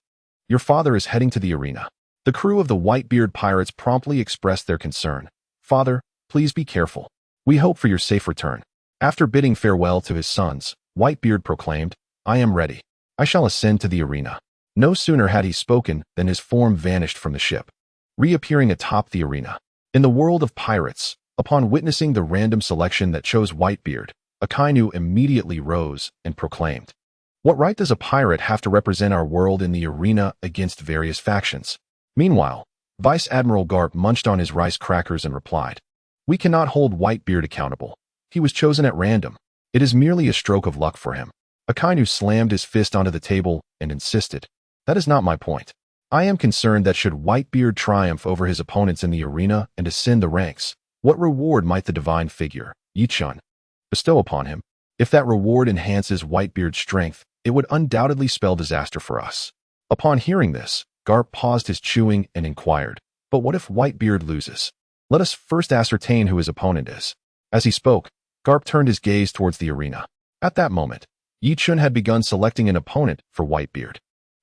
your father is heading to the arena." The crew of the Whitebeard pirates promptly expressed their concern. "Father, please be careful. We hope for your safe return." After bidding farewell to his sons, Whitebeard proclaimed, "I am ready. I shall ascend to the arena." No sooner had he spoken than his form vanished from the ship, reappearing atop the arena. In the world of pirates, upon witnessing the random selection that chose Whitebeard, Akainu immediately rose and proclaimed, "What right does a pirate have to represent our world in the arena against various factions?" Meanwhile, Vice Admiral Garp munched on his rice crackers and replied, "We cannot hold Whitebeard accountable. He was chosen at random. It is merely a stroke of luck for him." Akainu slammed his fist onto the table and insisted, "That is not my point. I am concerned that should Whitebeard triumph over his opponents in the arena and ascend the ranks, what reward might the divine figure, Ye Chen, bestow upon him? If that reward enhances Whitebeard's strength, it would undoubtedly spell disaster for us." Upon hearing this, Garp paused his chewing and inquired, "But what if Whitebeard loses? Let us first ascertain who his opponent is." As he spoke, Garp turned his gaze towards the arena. At that moment, Ye Chen had begun selecting an opponent for Whitebeard.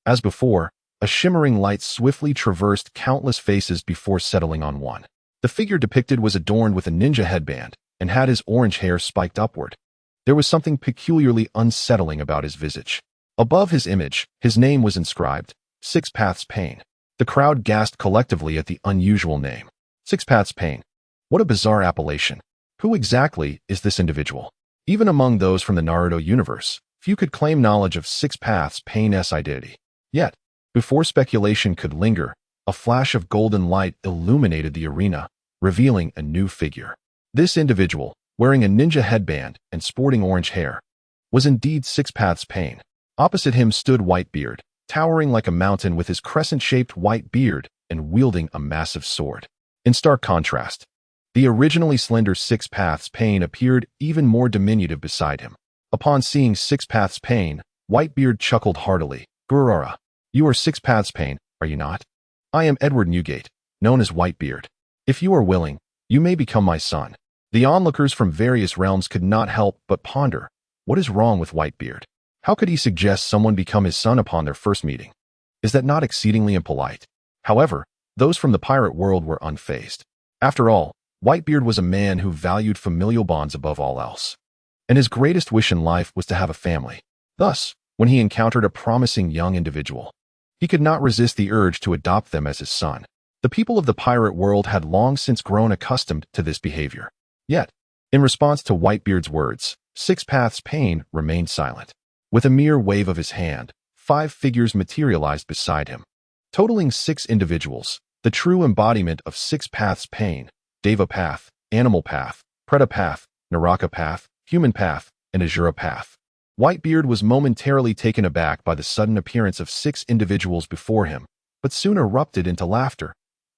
As before, a shimmering light swiftly traversed countless faces before settling on one. The figure depicted was adorned with a ninja headband and had his orange hair spiked upward. There was something peculiarly unsettling about his visage. Above his image, his name was inscribed, Six Paths Pain. The crowd gasped collectively at the unusual name. Six Paths Pain. What a bizarre appellation. Who exactly is this individual? Even among those from the Naruto universe, few could claim knowledge of Six Paths Pain's identity. Yet, before speculation could linger, a flash of golden light illuminated the arena, revealing a new figure. This individual, wearing a ninja headband and sporting orange hair, was indeed Six Paths Pain. Opposite him stood Whitebeard, towering like a mountain with his crescent-shaped white beard and wielding a massive sword. In stark contrast, the originally slender Six Paths Pain appeared even more diminutive beside him. Upon seeing Six Paths Pain, Whitebeard chuckled heartily. "Gurara, you are Six Paths Pain, are you not? I am Edward Newgate, known as Whitebeard. If you are willing, you may become my son." The onlookers from various realms could not help but ponder, what is wrong with Whitebeard? How could he suggest someone become his son upon their first meeting? Is that not exceedingly impolite? However, those from the pirate world were unfazed. After all, Whitebeard was a man who valued familial bonds above all else, and his greatest wish in life was to have a family. Thus, when he encountered a promising young individual, he could not resist the urge to adopt them as his son. The people of the pirate world had long since grown accustomed to this behavior. Yet, in response to Whitebeard's words, Six Paths Pain remained silent. With a mere wave of his hand, 5 figures materialized beside him, totaling 6 individuals, the true embodiment of Six Paths Pain: Deva Path, Animal Path, Preta Path, Naraka Path, Human Path, and Azura Path. Whitebeard was momentarily taken aback by the sudden appearance of 6 individuals before him, but soon erupted into laughter.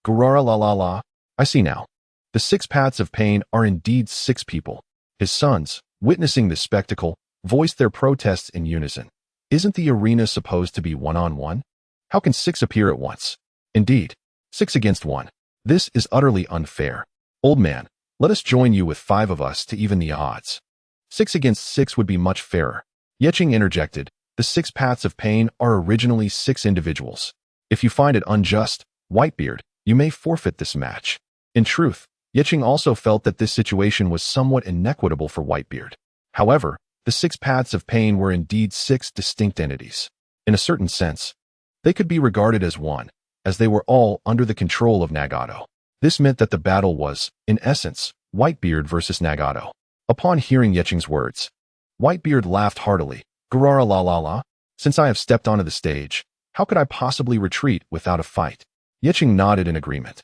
"Gurara la la la, I see now. The 6 Paths of Pain are indeed 6 people." His sons, witnessing this spectacle, voiced their protests in unison. "Isn't the arena supposed to be one-on-one? How can 6 appear at once? Indeed, 6 against 1. This is utterly unfair. Old man, let us join you with 5 of us to even the odds. 6 against 6 would be much fairer." Ye Chen interjected, "The 6 Paths of Pain are originally 6 individuals. If you find it unjust, Whitebeard, you may forfeit this match." In truth, Ye Chen also felt that this situation was somewhat inequitable for Whitebeard. However, the 6 Paths of Pain were indeed 6 distinct entities. In a certain sense, they could be regarded as one, as they were all under the control of Nagato. This meant that the battle was, in essence, Whitebeard versus Nagato. Upon hearing Ye Chen's words, Whitebeard laughed heartily. "Gurara la la la, since I have stepped onto the stage, how could I possibly retreat without a fight?" Ye Chen nodded in agreement.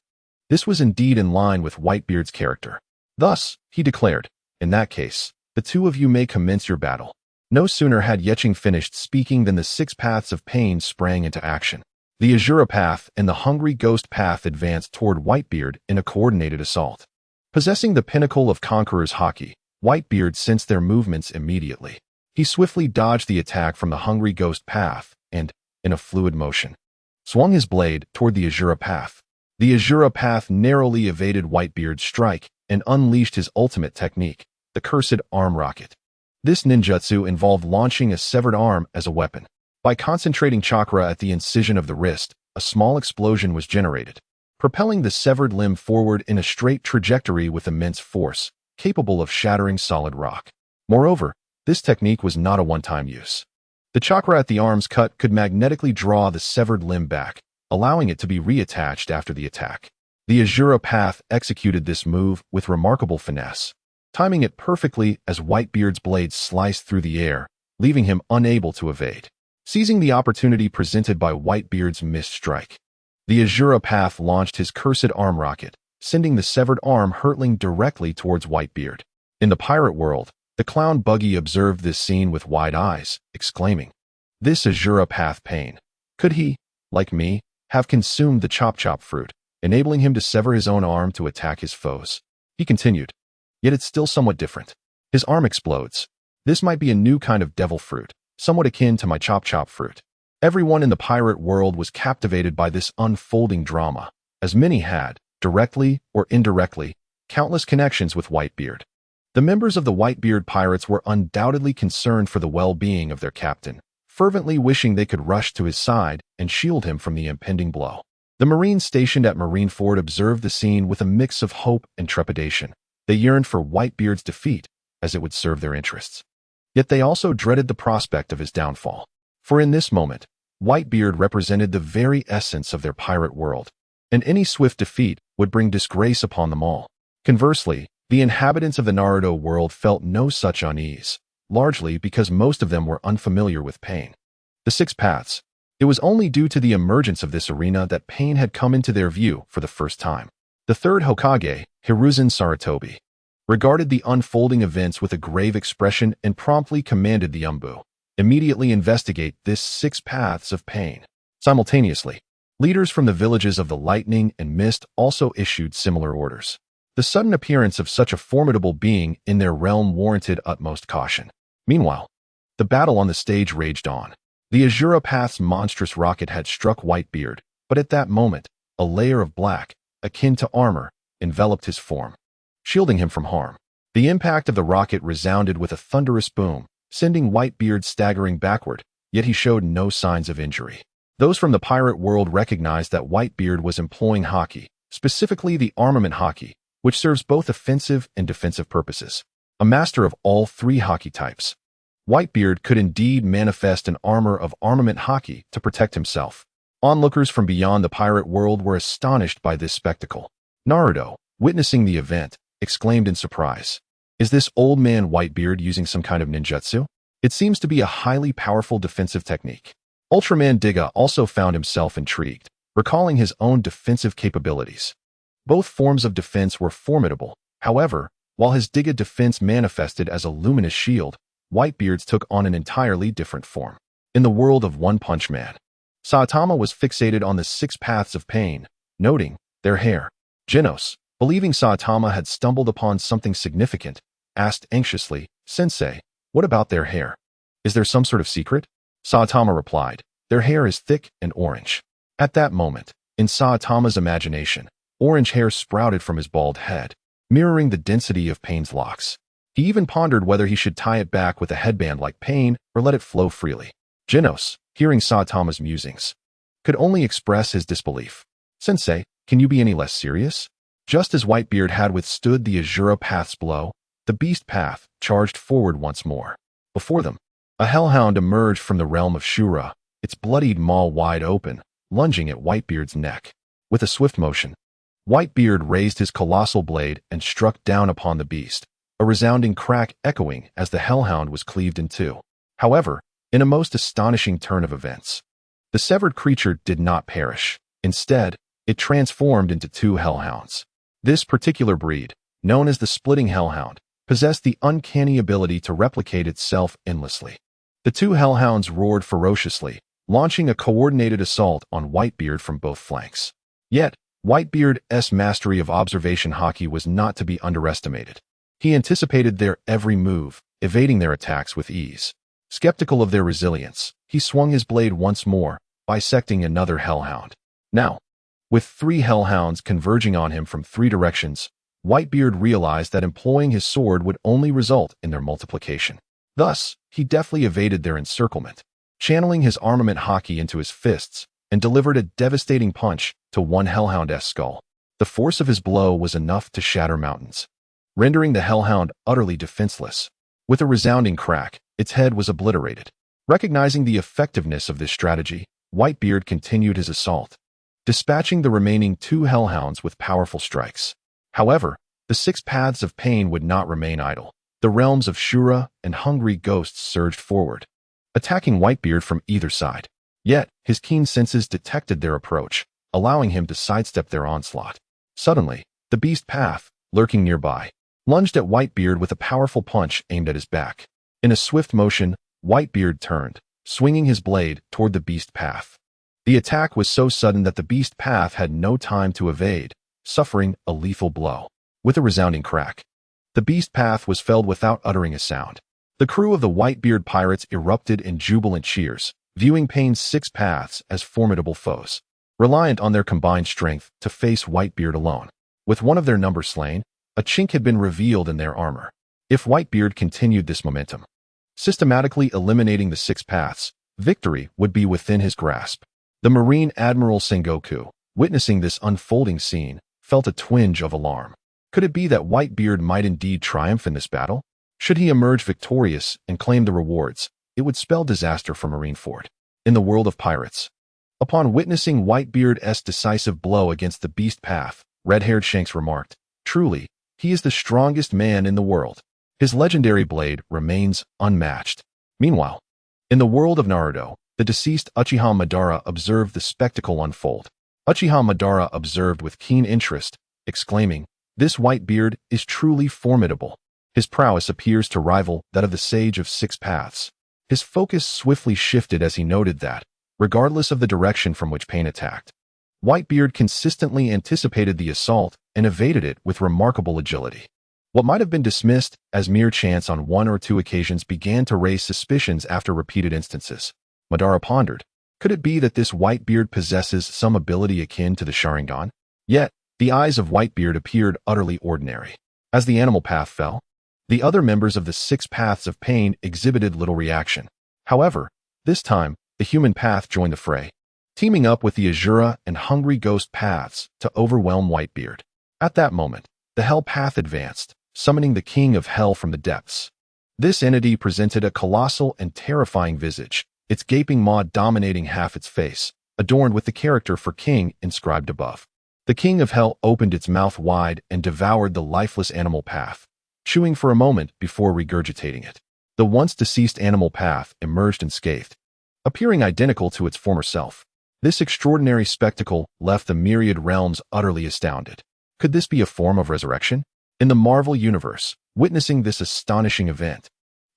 This was indeed in line with Whitebeard's character. Thus, he declared, "In that case, the 2 of you may commence your battle." No sooner had Ye Chen finished speaking than the 6 Paths of Pain sprang into action. The Azura Path and the Hungry Ghost Path advanced toward Whitebeard in a coordinated assault. Possessing the pinnacle of Conqueror's Haki, Whitebeard sensed their movements immediately. He swiftly dodged the attack from the Hungry Ghost Path and, in a fluid motion, swung his blade toward the Azura Path. The Azura Path narrowly evaded Whitebeard's strike and unleashed his ultimate technique, the cursed arm rocket. This ninjutsu involved launching a severed arm as a weapon. By concentrating chakra at the incision of the wrist, a small explosion was generated, propelling the severed limb forward in a straight trajectory with immense force, capable of shattering solid rock. Moreover, this technique was not a one-time use. The chakra at the arm's cut could magnetically draw the severed limb back, allowing it to be reattached after the attack. The Azura Path executed this move with remarkable finesse, timing it perfectly as Whitebeard's blade sliced through the air, leaving him unable to evade. Seizing the opportunity presented by Whitebeard's missed strike, the Azura Path launched his cursed arm rocket, sending the severed arm hurtling directly towards Whitebeard. In the pirate world, the clown Buggy observed this scene with wide eyes, exclaiming, "This Azura Path pain. Could he, like me, have consumed the chop-chop fruit, enabling him to sever his own arm to attack his foes?" He continued, "Yet it's still somewhat different. His arm explodes. This might be a new kind of devil fruit, somewhat akin to my chop-chop fruit." Everyone in the pirate world was captivated by this unfolding drama, as many had, directly or indirectly, countless connections with Whitebeard. The members of the Whitebeard pirates were undoubtedly concerned for the well-being of their captain, fervently wishing they could rush to his side and shield him from the impending blow. The Marines stationed at Marineford observed the scene with a mix of hope and trepidation. They yearned for Whitebeard's defeat, as it would serve their interests. Yet they also dreaded the prospect of his downfall. For in this moment, Whitebeard represented the very essence of their pirate world, and any swift defeat would bring disgrace upon them all. Conversely, the inhabitants of the Naruto world felt no such unease, largely because most of them were unfamiliar with pain. The Six Paths. It was only due to the emergence of this arena that pain had come into their view for the first time. The third Hokage, Hiruzen Sarutobi, regarded the unfolding events with a grave expression and promptly commanded the Umbu, "Immediately investigate this Six Paths of pain." Simultaneously, leaders from the villages of the Lightning and Mist also issued similar orders. The sudden appearance of such a formidable being in their realm warranted utmost caution. Meanwhile, the battle on the stage raged on. The Azura Path's monstrous rocket had struck Whitebeard, but at that moment, a layer of black, akin to armor, enveloped his form, shielding him from harm. The impact of the rocket resounded with a thunderous boom, sending Whitebeard staggering backward, yet he showed no signs of injury. Those from the pirate world recognized that Whitebeard was employing haki, specifically the armament haki, which serves both offensive and defensive purposes. A master of all three haki types, Whitebeard could indeed manifest an armor of armament haki to protect himself. Onlookers from beyond the pirate world were astonished by this spectacle. Naruto, witnessing the event, exclaimed in surprise, "Is this old man Whitebeard using some kind of ninjutsu? It seems to be a highly powerful defensive technique." Ultraman Tiga also found himself intrigued, recalling his own defensive capabilities. Both forms of defense were formidable. However, while his Tiga defense manifested as a luminous shield, Whitebeard's took on an entirely different form. In the world of One Punch Man, Saitama was fixated on the Six Paths of pain, noting their hair. Genos, believing Saitama had stumbled upon something significant, asked anxiously, "Sensei, what about their hair? Is there some sort of secret?" Saitama replied, "Their hair is thick and orange." At that moment, in Saitama's imagination, orange hair sprouted from his bald head, mirroring the density of Pain's locks. He even pondered whether he should tie it back with a headband like Pain or let it flow freely. Genos, hearing Saitama's musings, could only express his disbelief. "Sensei, can you be any less serious?" Just as Whitebeard had withstood the Azura Path's blow, the Beast Path charged forward once more. Before them, a hellhound emerged from the realm of Shura, its bloodied maw wide open, lunging at Whitebeard's neck. With a swift motion, Whitebeard raised his colossal blade and struck down upon the beast, a resounding crack echoing as the hellhound was cleaved in two. However, in a most astonishing turn of events, the severed creature did not perish. Instead, it transformed into two hellhounds. This particular breed, known as the Splitting Hellhound, possessed the uncanny ability to replicate itself endlessly. The two hellhounds roared ferociously, launching a coordinated assault on Whitebeard from both flanks. Yet, Whitebeard's mastery of observation haki was not to be underestimated. He anticipated their every move, evading their attacks with ease. Skeptical of their resilience, he swung his blade once more, bisecting another hellhound. Now, with three hellhounds converging on him from three directions, Whitebeard realized that employing his sword would only result in their multiplication. Thus, he deftly evaded their encirclement, channeling his armament haki into his fists, and delivered a devastating punch to one Hellhound's skull. The force of his blow was enough to shatter mountains, rendering the Hellhound utterly defenseless. With a resounding crack, its head was obliterated. Recognizing the effectiveness of this strategy, Whitebeard continued his assault, dispatching the remaining two Hellhounds with powerful strikes. However, the six paths of pain would not remain idle. The realms of Shura and hungry ghosts surged forward, attacking Whitebeard from either side. Yet, his keen senses detected their approach, allowing him to sidestep their onslaught. Suddenly, the beast path, lurking nearby, lunged at Whitebeard with a powerful punch aimed at his back. In a swift motion, Whitebeard turned, swinging his blade toward the beast path. The attack was so sudden that the beast path had no time to evade, suffering a lethal blow. With a resounding crack, the beast path was felled without uttering a sound. The crew of the Whitebeard pirates erupted in jubilant cheers, viewing Pain's six paths as formidable foes, reliant on their combined strength to face Whitebeard alone. With one of their number slain, a chink had been revealed in their armor. If Whitebeard continued this momentum, systematically eliminating the six paths, victory would be within his grasp. The Marine Admiral Sengoku, witnessing this unfolding scene, felt a twinge of alarm. Could it be that Whitebeard might indeed triumph in this battle? Should he emerge victorious and claim the rewards, it would spell disaster for Marineford. In the world of pirates, upon witnessing Whitebeard's decisive blow against the beast path, red-haired Shanks remarked, "Truly, he is the strongest man in the world. His legendary blade remains unmatched." Meanwhile, in the world of Naruto, the deceased Uchiha Madara observed the spectacle unfold. Uchiha Madara observed with keen interest, exclaiming, "This Whitebeard is truly formidable. His prowess appears to rival that of the Sage of Six Paths." His focus swiftly shifted as he noted that, regardless of the direction from which Pain attacked, Whitebeard consistently anticipated the assault and evaded it with remarkable agility. What might have been dismissed as mere chance on one or two occasions began to raise suspicions after repeated instances. Madara pondered, could it be that this Whitebeard possesses some ability akin to the Sharingan? Yet, the eyes of Whitebeard appeared utterly ordinary. As the animal path fell, the other members of the six paths of pain exhibited little reaction. However, this time, the human path joined the fray, teaming up with the Azura and hungry ghost paths to overwhelm Whitebeard. At that moment, the Hell path advanced, summoning the King of Hell from the depths. This entity presented a colossal and terrifying visage, its gaping maw dominating half its face, adorned with the character for King inscribed above. The King of Hell opened its mouth wide and devoured the lifeless animal path, chewing for a moment before regurgitating it. The once deceased animal path emerged unscathed, appearing identical to its former self. This extraordinary spectacle left the myriad realms utterly astounded. Could this be a form of resurrection? In the Marvel Universe, witnessing this astonishing event,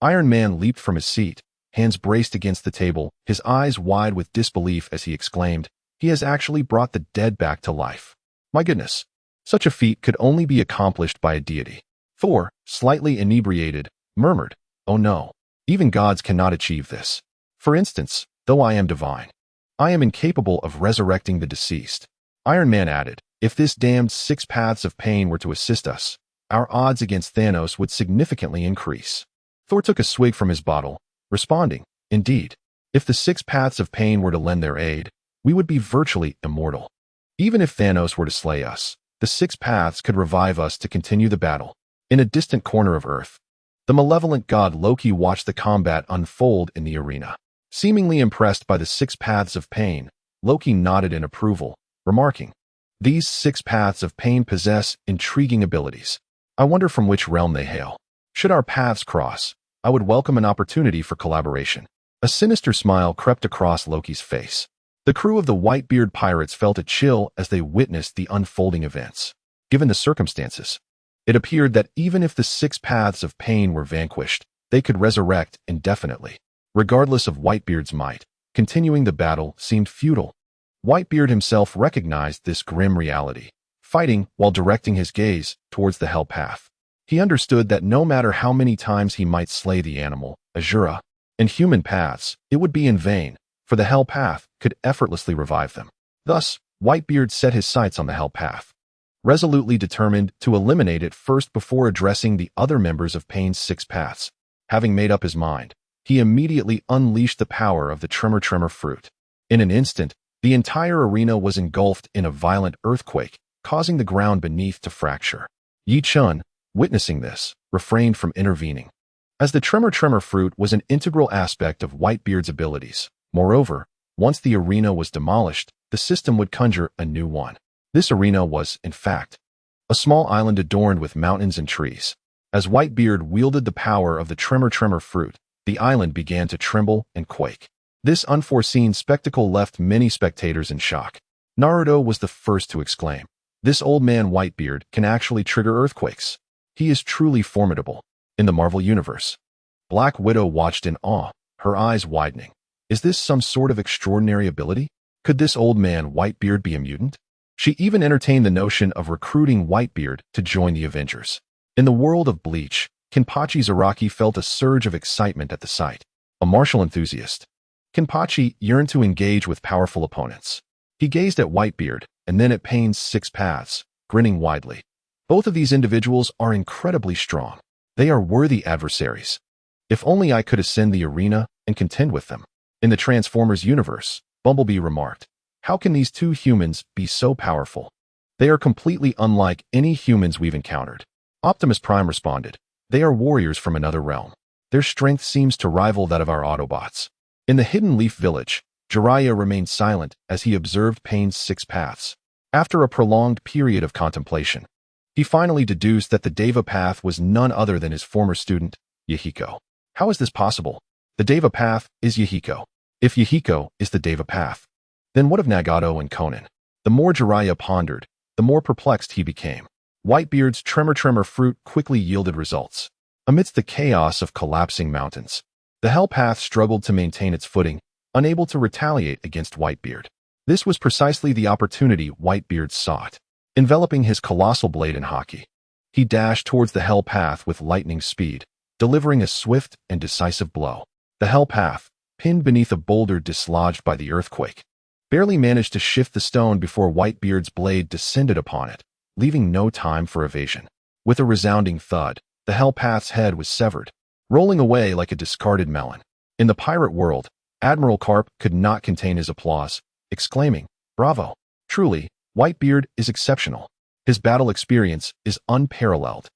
Iron Man leaped from his seat, hands braced against the table, his eyes wide with disbelief as he exclaimed, "He has actually brought the dead back to life. My goodness, such a feat could only be accomplished by a deity." Thor, slightly inebriated, murmured, "Oh no, even gods cannot achieve this. For instance, though I am divine, I am incapable of resurrecting the deceased." Iron Man added, "If this damned six paths of pain were to assist us, our odds against Thanos would significantly increase." Thor took a swig from his bottle, responding, "Indeed, if the six paths of pain were to lend their aid, we would be virtually immortal. Even if Thanos were to slay us, the six paths could revive us to continue the battle." In a distant corner of Earth, the malevolent god Loki watched the combat unfold in the arena. Seemingly impressed by the six paths of pain, Loki nodded in approval, remarking, "These six paths of pain possess intriguing abilities. I wonder from which realm they hail. Should our paths cross, I would welcome an opportunity for collaboration." A sinister smile crept across Loki's face. The crew of the Whitebeard pirates felt a chill as they witnessed the unfolding events. Given the circumstances, it appeared that even if the six paths of pain were vanquished, they could resurrect indefinitely. Regardless of Whitebeard's might, continuing the battle seemed futile. Whitebeard himself recognized this grim reality, fighting while directing his gaze towards the Hell path. He understood that no matter how many times he might slay the animal, Azura, and human paths, it would be in vain, for the Hell path could effortlessly revive them. Thus, Whitebeard set his sights on the Hell path. resolutely determined to eliminate it first before addressing the other members of Pain's six paths. Having made up his mind, he immediately unleashed the power of the Tremor fruit. In an instant, the entire arena was engulfed in a violent earthquake, causing the ground beneath to fracture. Ye Chen, witnessing this, refrained from intervening, as the Tremor fruit was an integral aspect of Whitebeard's abilities. Moreover, once the arena was demolished, the system would conjure a new one. This arena was, in fact, a small island adorned with mountains and trees. As Whitebeard wielded the power of the Tremor fruit, the island began to tremble and quake. This unforeseen spectacle left many spectators in shock. Naruto was the first to exclaim, "This old man Whitebeard can actually trigger earthquakes. He is truly formidable." In the Marvel Universe, Black Widow watched in awe, her eyes widening. Is this some sort of extraordinary ability? Could this old man Whitebeard be a mutant? She even entertained the notion of recruiting Whitebeard to join the Avengers. In the world of Bleach, Kenpachi Zaraki felt a surge of excitement at the sight. A martial enthusiast, Kenpachi yearned to engage with powerful opponents. He gazed at Whitebeard and then at Pain's six paths, grinning widely. Both of these individuals are incredibly strong. They are worthy adversaries. If only I could ascend the arena and contend with them. In the Transformers universe, Bumblebee remarked, "How can these two humans be so powerful? They are completely unlike any humans we've encountered." Optimus Prime responded, "They are warriors from another realm. Their strength seems to rival that of our Autobots." In the Hidden Leaf Village, Jiraiya remained silent as he observed Pain's six paths. After a prolonged period of contemplation, he finally deduced that the Deva path was none other than his former student, Yahiko. How is this possible? The Deva path is Yahiko. If Yahiko is the Deva path, then what of Nagato and Conan? The more Jiraiya pondered, the more perplexed he became. Whitebeard's Tremor fruit quickly yielded results. Amidst the chaos of collapsing mountains, the Hell Path struggled to maintain its footing, unable to retaliate against Whitebeard. This was precisely the opportunity Whitebeard sought. Enveloping his colossal blade in haki, he dashed towards the Hell Path with lightning speed, delivering a swift and decisive blow. The Hell Path, pinned beneath a boulder dislodged by the earthquake, barely managed to shift the stone before Whitebeard's blade descended upon it, leaving no time for evasion. With a resounding thud, the Hell Path's head was severed, rolling away like a discarded melon. In the pirate world, Admiral Carp could not contain his applause, exclaiming, "Bravo! Truly, Whitebeard is exceptional. His battle experience is unparalleled.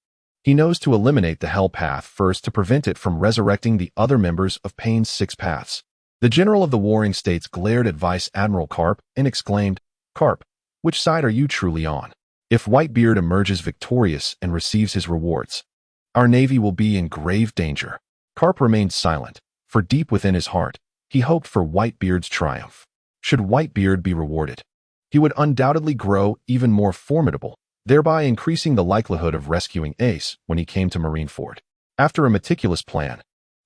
He knows to eliminate the Hell Path first to prevent it from resurrecting the other members of Pain's six paths." The general of the warring states glared at Vice Admiral Carp and exclaimed, "Carp, which side are you truly on? If Whitebeard emerges victorious and receives his rewards, our navy will be in grave danger." Carp remained silent, for deep within his heart, he hoped for Whitebeard's triumph. Should Whitebeard be rewarded, he would undoubtedly grow even more formidable, thereby increasing the likelihood of rescuing Ace when he came to Marineford. After a meticulous plan,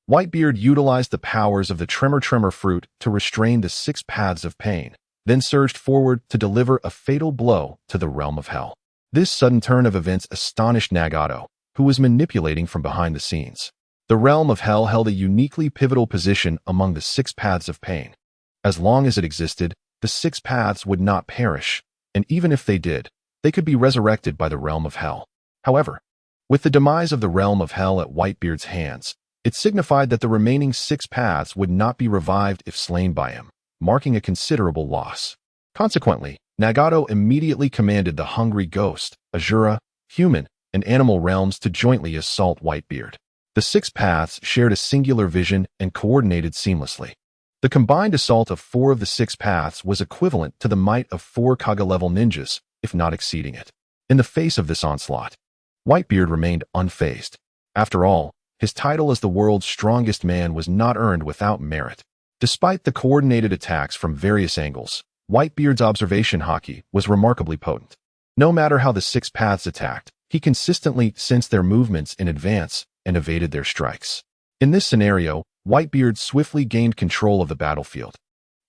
Whitebeard utilized the powers of the Tremor fruit to restrain the six paths of pain, then surged forward to deliver a fatal blow to the realm of hell. This sudden turn of events astonished Nagato, who was manipulating from behind the scenes. The realm of hell held a uniquely pivotal position among the six paths of pain. As long as it existed, the six paths would not perish, and even if they did, they could be resurrected by the realm of hell. However, with the demise of the realm of hell at Whitebeard's hands, it signified that the remaining six paths would not be revived if slain by him, marking a considerable loss. Consequently, Nagato immediately commanded the Hungry Ghost, Azura, Human, and Animal realms to jointly assault Whitebeard. The six paths shared a singular vision and coordinated seamlessly. The combined assault of four of the six paths was equivalent to the might of 4 Kaga-level ninjas, if not exceeding it. In the face of this onslaught, Whitebeard remained unfazed. After all, his title as the world's strongest man was not earned without merit. Despite the coordinated attacks from various angles, Whitebeard's observation haki was remarkably potent. No matter how the six paths attacked, he consistently sensed their movements in advance and evaded their strikes. In this scenario, Whitebeard swiftly gained control of the battlefield,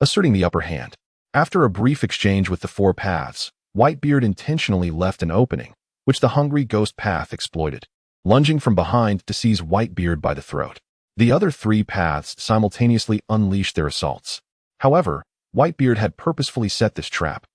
asserting the upper hand. After a brief exchange with the four paths, Whitebeard intentionally left an opening, which the Hungry Ghost path exploited, lunging from behind to seize Whitebeard by the throat. The other three paths simultaneously unleashed their assaults. However, Whitebeard had purposefully set this trap.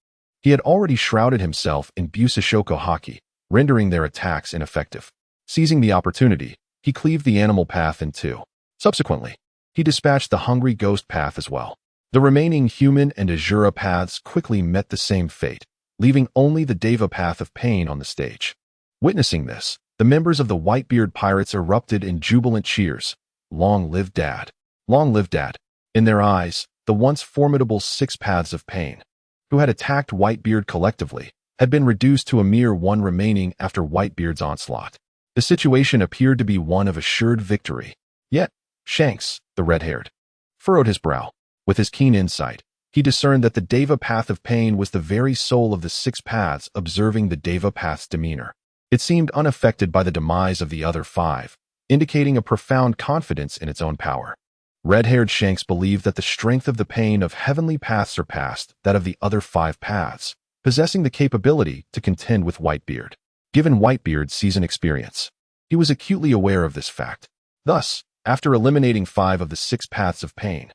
He had already shrouded himself in Busashoko Haki, rendering their attacks ineffective. Seizing the opportunity, he cleaved the animal path in two. Subsequently, he dispatched the hungry ghost path as well. The remaining human and Azura paths quickly met the same fate, leaving only the Deva path of pain on the stage. Witnessing this, the members of the Whitebeard pirates erupted in jubilant cheers. Long live Dad! Long live Dad! In their eyes, the once formidable six paths of pain, who had attacked Whitebeard collectively, had been reduced to a mere one remaining after Whitebeard's onslaught. The situation appeared to be one of assured victory. Yet, Shanks, the red-haired, furrowed his brow. With his keen insight, he discerned that the Deva path of pain was the very soul of the six paths, observing the Deva path's demeanor. It seemed unaffected by the demise of the other five, indicating a profound confidence in its own power. Red-haired Shanks believed that the strength of the pain of heavenly path surpassed that of the other five paths, possessing the capability to contend with Whitebeard. Given Whitebeard's seasoned experience, he was acutely aware of this fact. Thus, after eliminating five of the six paths of pain,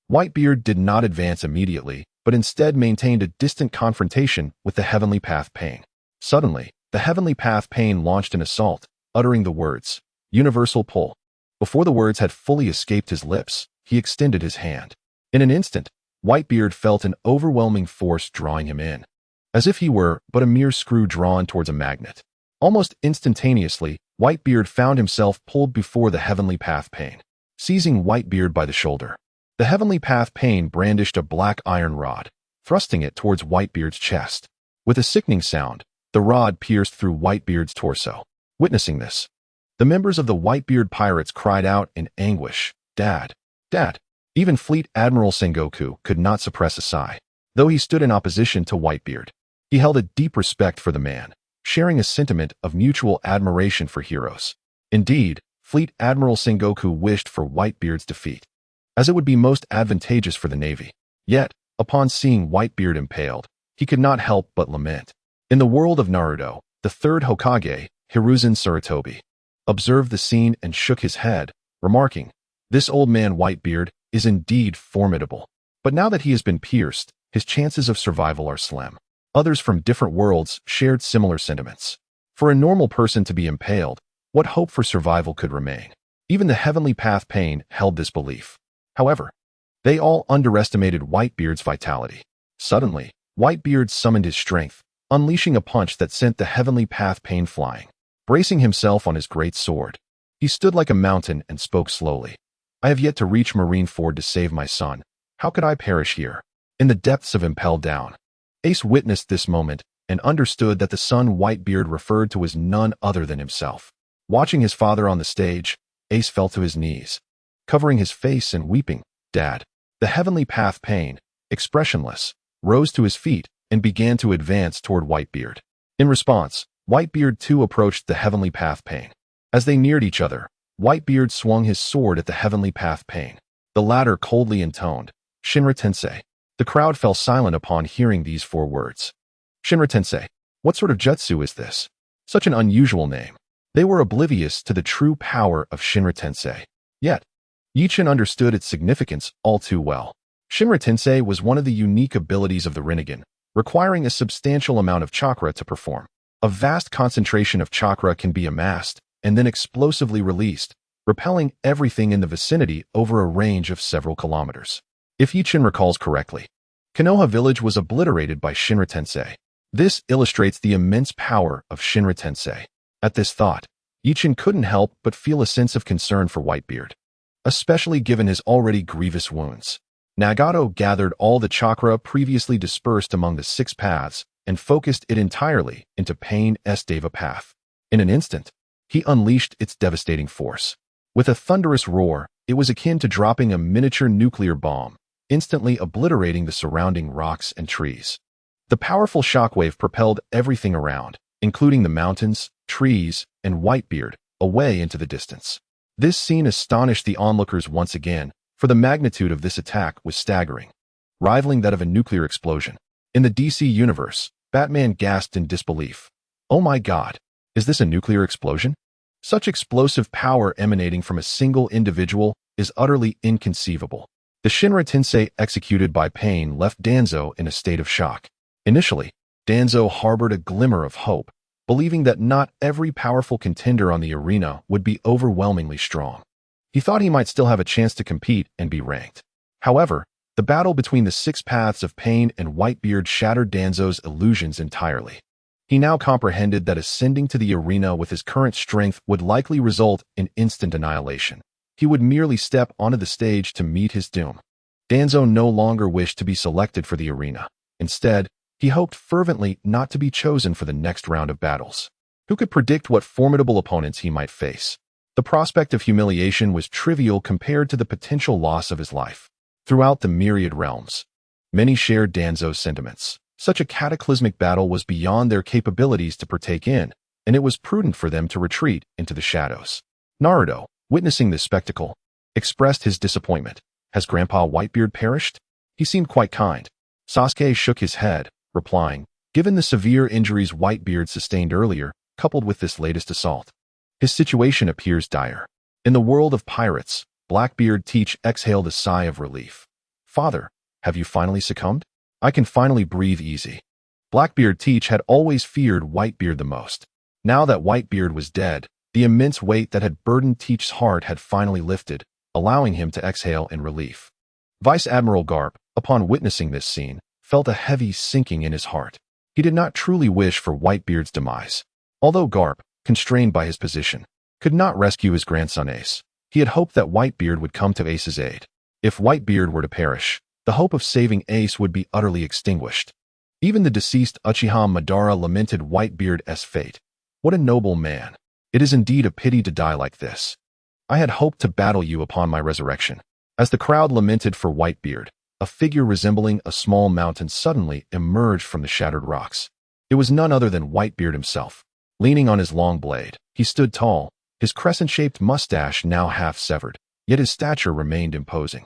Whitebeard did not advance immediately, but instead maintained a distant confrontation with the Heavenly Path Pain. Suddenly, the Heavenly Path Pain launched an assault, uttering the words, "Universal Pull." Before the words had fully escaped his lips, he extended his hand. In an instant, Whitebeard felt an overwhelming force drawing him in, as if he were but a mere screw drawn towards a magnet. Almost instantaneously, Whitebeard found himself pulled before the Heavenly Path Pain. Seizing Whitebeard by the shoulder, the Heavenly Path Pain brandished a black iron rod, thrusting it towards Whitebeard's chest. With a sickening sound, the rod pierced through Whitebeard's torso. Witnessing this, the members of the Whitebeard pirates cried out in anguish, "Dad! Dad!" Even Fleet Admiral Sengoku could not suppress a sigh. Though he stood in opposition to Whitebeard, he held a deep respect for the man, sharing a sentiment of mutual admiration for heroes. Indeed, Fleet Admiral Sengoku wished for Whitebeard's defeat, as it would be most advantageous for the Navy. Yet, upon seeing Whitebeard impaled, he could not help but lament. In the world of Naruto, the third Hokage, Hiruzen Sarutobi, observed the scene and shook his head, remarking, "This old man Whitebeard is indeed formidable. But now that he has been pierced, his chances of survival are slim." Others from different worlds shared similar sentiments. For a normal person to be impaled, what hope for survival could remain? Even the Heavenly Path Pain held this belief. However, they all underestimated Whitebeard's vitality. Suddenly, Whitebeard summoned his strength, unleashing a punch that sent the Heavenly Path Pain flying. Bracing himself on his great sword, he stood like a mountain and spoke slowly. "I have yet to reach Marineford to save my son. How could I perish here, in the depths of Impel Down?" Ace witnessed this moment and understood that the son Whitebeard referred to was none other than himself. Watching his father on the stage, Ace fell to his knees, covering his face and weeping. "Dad!" The Heavenly Path Pain, expressionless, rose to his feet and began to advance toward Whitebeard. In response, Whitebeard too approached the Heavenly Path Pain. As they neared each other, Whitebeard swung his sword at the Heavenly Path Pain. The latter coldly intoned, "Shinra Tensei." The crowd fell silent upon hearing these four words. Shinra Tensei. What sort of jutsu is this? Such an unusual name. They were oblivious to the true power of Shinra Tensei. Yet, Ye Chen understood its significance all too well. Shinra Tensei was one of the unique abilities of the Rinnegan, requiring a substantial amount of chakra to perform. A vast concentration of chakra can be amassed and then explosively released, repelling everything in the vicinity over a range of several kilometers. If Ye Chen recalls correctly, Konoha village was obliterated by Shinra Tensei. This illustrates the immense power of Shinra Tensei. At this thought, Ye Chen couldn't help but feel a sense of concern for Whitebeard, especially given his already grievous wounds. Nagato gathered all the chakra previously dispersed among the six paths and focused it entirely into Pain's Deva path. In an instant, he unleashed its devastating force. With a thunderous roar, it was akin to dropping a miniature nuclear bomb, instantly obliterating the surrounding rocks and trees. The powerful shockwave propelled everything around, including the mountains, trees, and Whitebeard, away into the distance. This scene astonished the onlookers once again, for the magnitude of this attack was staggering, rivaling that of a nuclear explosion. In the DC universe, Batman gasped in disbelief. "Oh my God, is this a nuclear explosion?" Such explosive power emanating from a single individual is utterly inconceivable. The Shinra Tensei executed by Pain left Danzo in a state of shock. Initially, Danzo harbored a glimmer of hope, believing that not every powerful contender on the arena would be overwhelmingly strong. He thought he might still have a chance to compete and be ranked. However, the battle between the six paths of pain and Whitebeard shattered Danzo's illusions entirely. He now comprehended that ascending to the arena with his current strength would likely result in instant annihilation. He would merely step onto the stage to meet his doom. Danzo no longer wished to be selected for the arena. Instead, he hoped fervently not to be chosen for the next round of battles. Who could predict what formidable opponents he might face? The prospect of humiliation was trivial compared to the potential loss of his life. Throughout the myriad realms, many shared Danzo's sentiments. Such a cataclysmic battle was beyond their capabilities to partake in, and it was prudent for them to retreat into the shadows. Naruto, witnessing this spectacle, expressed his disappointment. Has Grandpa Whitebeard perished? He seemed quite kind. Sasuke shook his head, replying, given the severe injuries Whitebeard sustained earlier, coupled with this latest assault, his situation appears dire. In the world of pirates, Blackbeard Teach exhaled a sigh of relief. Father, have you finally succumbed? I can finally breathe easy. Blackbeard Teach had always feared Whitebeard the most. Now that Whitebeard was dead, the immense weight that had burdened Teach's heart had finally lifted, allowing him to exhale in relief. Vice Admiral Garp, upon witnessing this scene, felt a heavy sinking in his heart. He did not truly wish for Whitebeard's demise. Although Garp, constrained by his position, could not rescue his grandson Ace, he had hoped that Whitebeard would come to Ace's aid. If Whitebeard were to perish, the hope of saving Ace would be utterly extinguished. Even the deceased Uchiha Madara lamented Whitebeard's fate. What a noble man. It is indeed a pity to die like this. I had hoped to battle you upon my resurrection. As the crowd lamented for Whitebeard, a figure resembling a small mountain suddenly emerged from the shattered rocks. It was none other than Whitebeard himself. Leaning on his long blade, he stood tall, his crescent-shaped mustache now half severed, yet his stature remained imposing.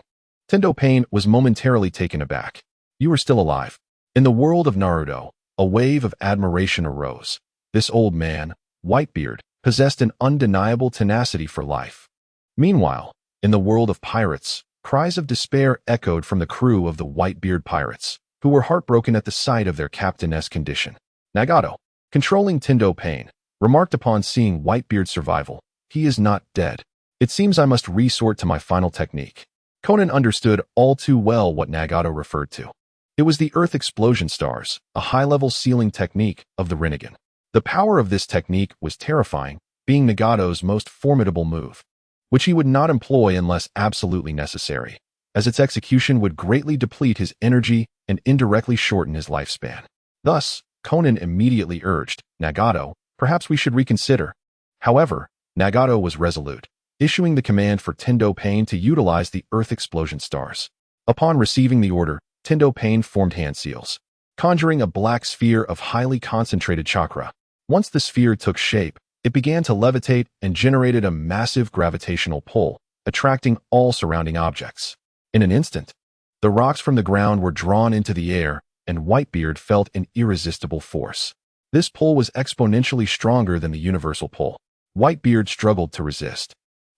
Tendo Pain was momentarily taken aback. You are still alive. In the world of Naruto, a wave of admiration arose. This old man, Whitebeard, possessed an undeniable tenacity for life. Meanwhile, in the world of pirates, cries of despair echoed from the crew of the Whitebeard pirates, who were heartbroken at the sight of their captain's condition. Nagato, controlling Tendo Pain, remarked upon seeing Whitebeard's survival, he is not dead. It seems I must resort to my final technique. Conan understood all too well what Nagato referred to. It was the Earth Explosion Stars, a high-level sealing technique of the Rinnegan. The power of this technique was terrifying, being Nagato's most formidable move, which he would not employ unless absolutely necessary, as its execution would greatly deplete his energy and indirectly shorten his lifespan. Thus, Conan immediately urged, Nagato, perhaps we should reconsider. However, Nagato was resolute, issuing the command for Tendo Pain to utilize the Earth Explosion Stars. Upon receiving the order, Tendo Pain formed hand seals, conjuring a black sphere of highly concentrated chakra. Once the sphere took shape, it began to levitate and generated a massive gravitational pull, attracting all surrounding objects. In an instant, the rocks from the ground were drawn into the air, and Whitebeard felt an irresistible force. This pull was exponentially stronger than the universal pull. Whitebeard struggled to resist,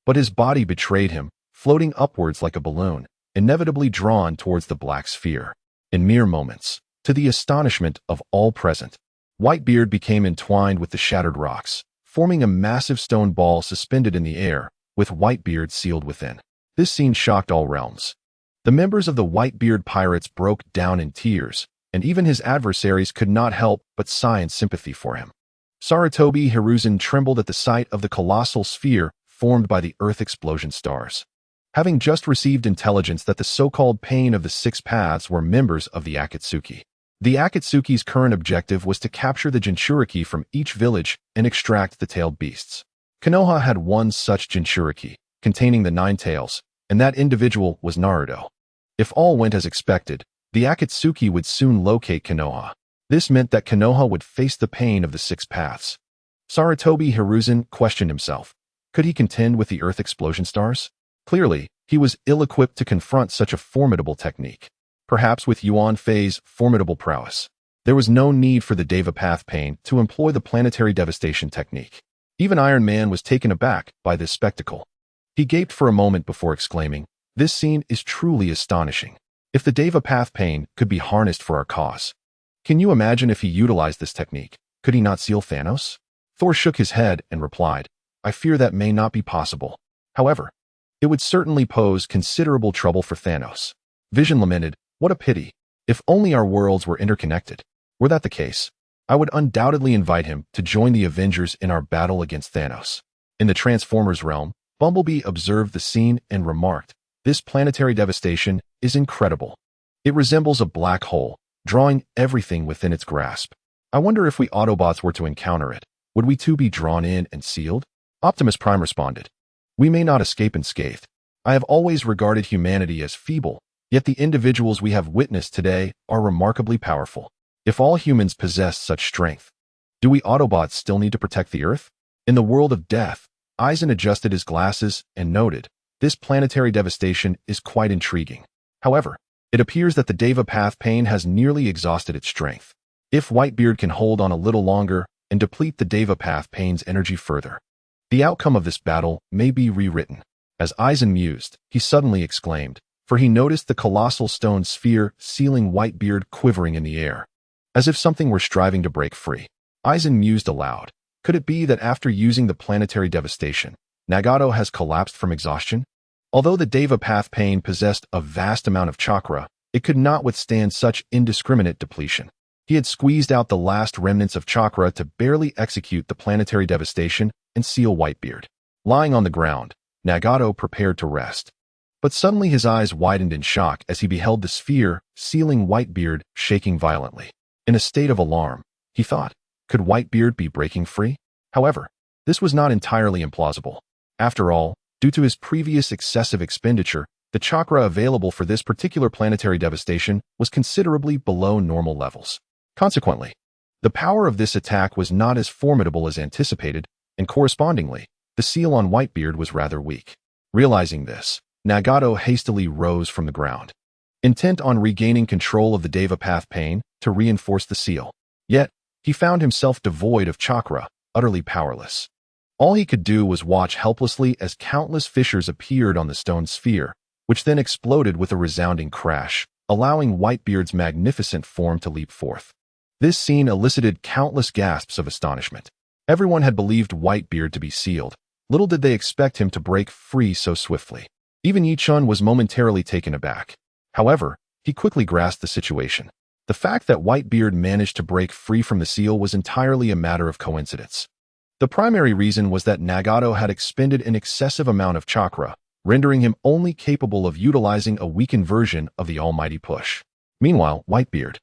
but his body betrayed him, floating upwards like a balloon, inevitably drawn towards the black sphere. In mere moments, to the astonishment of all present, Whitebeard became entwined with the shattered rocks, forming a massive stone ball suspended in the air, with Whitebeard sealed within. This scene shocked all realms. The members of the Whitebeard pirates broke down in tears, and even his adversaries could not help but sigh in sympathy for him. Sarutobi Hiruzen trembled at the sight of the colossal sphere formed by the Earth Explosion Stars. Having just received intelligence that the so-called Pain of the Six Paths were members of the Akatsuki. The Akatsuki's current objective was to capture the Jinchuriki from each village and extract the tailed beasts. Konoha had one such Jinchuriki, containing the 9 tails, and that individual was Naruto. If all went as expected, the Akatsuki would soon locate Konoha. This meant that Konoha would face the Pain of the Six Paths. Sarutobi Hiruzen questioned himself. Could he contend with the Earth Explosion Stars? Clearly, he was ill-equipped to confront such a formidable technique. Perhaps with Yuan Fei's formidable prowess, there was no need for the Deva Path Pain to employ the planetary devastation technique. Even Iron Man was taken aback by this spectacle. He gaped for a moment before exclaiming, "This scene is truly astonishing. If the Deva Path Pain could be harnessed for our cause, Can you imagine if he utilized this technique? Could he not seal Thanos? Thor shook his head and replied, I fear that may not be possible. However, it would certainly pose considerable trouble for Thanos. Vision lamented, what a pity. If only our worlds were interconnected. Were that the case, I would undoubtedly invite him to join the Avengers in our battle against Thanos. In the Transformers realm, Bumblebee observed the scene and remarked, this planetary devastation is incredible. It resembles a black hole, drawing everything within its grasp. I wonder if we Autobots were to encounter it, would we too be drawn in and sealed? Optimus Prime responded, we may not escape unscathed. I have always regarded humanity as feeble, yet the individuals we have witnessed today are remarkably powerful. If all humans possess such strength, do we Autobots still need to protect the Earth? In the world of death, Aizen adjusted his glasses and noted, this planetary devastation is quite intriguing. However, it appears that the Deva Path Pain has nearly exhausted its strength. If Whitebeard can hold on a little longer and deplete the Deva Path Pain's energy further, the outcome of this battle may be rewritten. As Aizen mused, he suddenly exclaimed, for he noticed the colossal stone sphere sealing Whitebeard quivering in the air, as if something were striving to break free. Aizen mused aloud. Could it be that after using the planetary devastation, Nagato has collapsed from exhaustion? Although the Deva Path Pain possessed a vast amount of chakra, it could not withstand such indiscriminate depletion. He had squeezed out the last remnants of chakra to barely execute the planetary devastation and seal Whitebeard. Lying on the ground, Nagato prepared to rest. But suddenly his eyes widened in shock as he beheld the sphere sealing Whitebeard shaking violently. In a state of alarm, he thought, could Whitebeard be breaking free? However, this was not entirely implausible. After all, due to his previous excessive expenditure, the chakra available for this particular planetary devastation was considerably below normal levels. Consequently, the power of this attack was not as formidable as anticipated, and correspondingly, the seal on Whitebeard was rather weak. Realizing this, Nagato hastily rose from the ground, intent on regaining control of the Deva Path Pain to reinforce the seal. Yet, he found himself devoid of chakra, utterly powerless. All he could do was watch helplessly as countless fissures appeared on the stone sphere, which then exploded with a resounding crash, allowing Whitebeard's magnificent form to leap forth. This scene elicited countless gasps of astonishment. Everyone had believed Whitebeard to be sealed. Little did they expect him to break free so swiftly. Even Ye Chen was momentarily taken aback. However, he quickly grasped the situation. The fact that Whitebeard managed to break free from the seal was entirely a matter of coincidence. The primary reason was that Nagato had expended an excessive amount of chakra, rendering him only capable of utilizing a weakened version of the almighty push. Meanwhile, Whitebeard,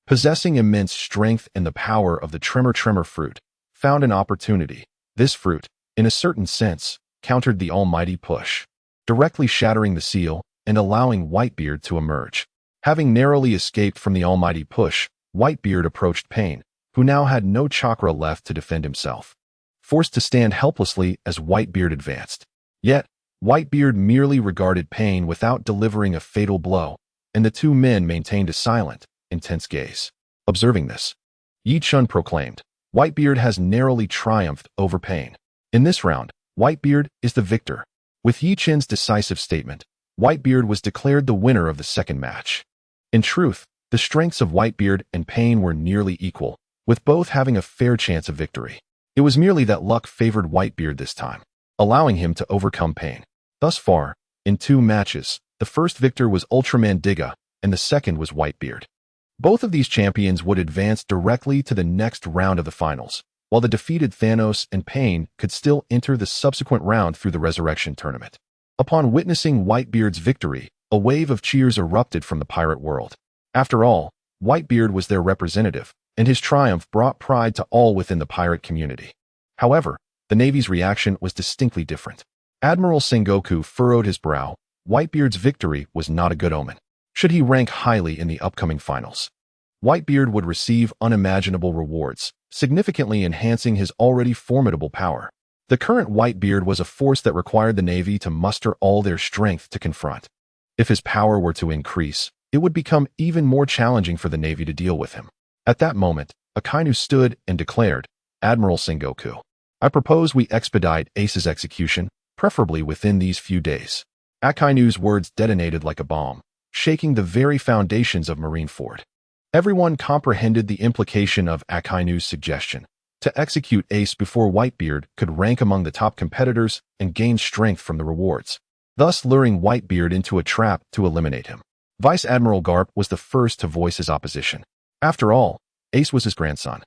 possessing immense strength and the power of the Tremor fruit, found an opportunity. This fruit, in a certain sense, countered the almighty push, directly shattering the seal and allowing Whitebeard to emerge. Having narrowly escaped from the almighty push, Whitebeard approached Pain, who now had no chakra left to defend himself, forced to stand helplessly as Whitebeard advanced. Yet, Whitebeard merely regarded Pain without delivering a fatal blow, and the two men maintained a silent, intense gaze. Observing this, Ye Chen proclaimed, Whitebeard has narrowly triumphed over Pain. In this round, Whitebeard is the victor. With Ye Chen's decisive statement, Whitebeard was declared the winner of the second match. In truth, the strengths of Whitebeard and Pain were nearly equal, with both having a fair chance of victory. It was merely that luck favored Whitebeard this time, allowing him to overcome Pain. Thus far, in 2 matches, the first victor was Ultraman Tiga, and the second was Whitebeard. Both of these champions would advance directly to the next round of the finals, while the defeated Thanos and Pain could still enter the subsequent round through the Resurrection Tournament. Upon witnessing Whitebeard's victory, a wave of cheers erupted from the pirate world. After all, Whitebeard was their representative, and his triumph brought pride to all within the pirate community. However, the Navy's reaction was distinctly different. Admiral Sengoku furrowed his brow. Whitebeard's victory was not a good omen. Should he rank highly in the upcoming finals, Whitebeard would receive unimaginable rewards, significantly enhancing his already formidable power. The current Whitebeard was a force that required the Navy to muster all their strength to confront. If his power were to increase, it would become even more challenging for the Navy to deal with him. At that moment, Akainu stood and declared, Admiral Sengoku, I propose we expedite Ace's execution, preferably within these few days. Akainu's words detonated like a bomb, shaking the very foundations of Marineford. Everyone comprehended the implication of Akainu's suggestion to execute Ace before Whitebeard could rank among the top competitors and gain strength from the rewards, thus luring Whitebeard into a trap to eliminate him. Vice Admiral Garp was the first to voice his opposition. After all, Ace was his grandson,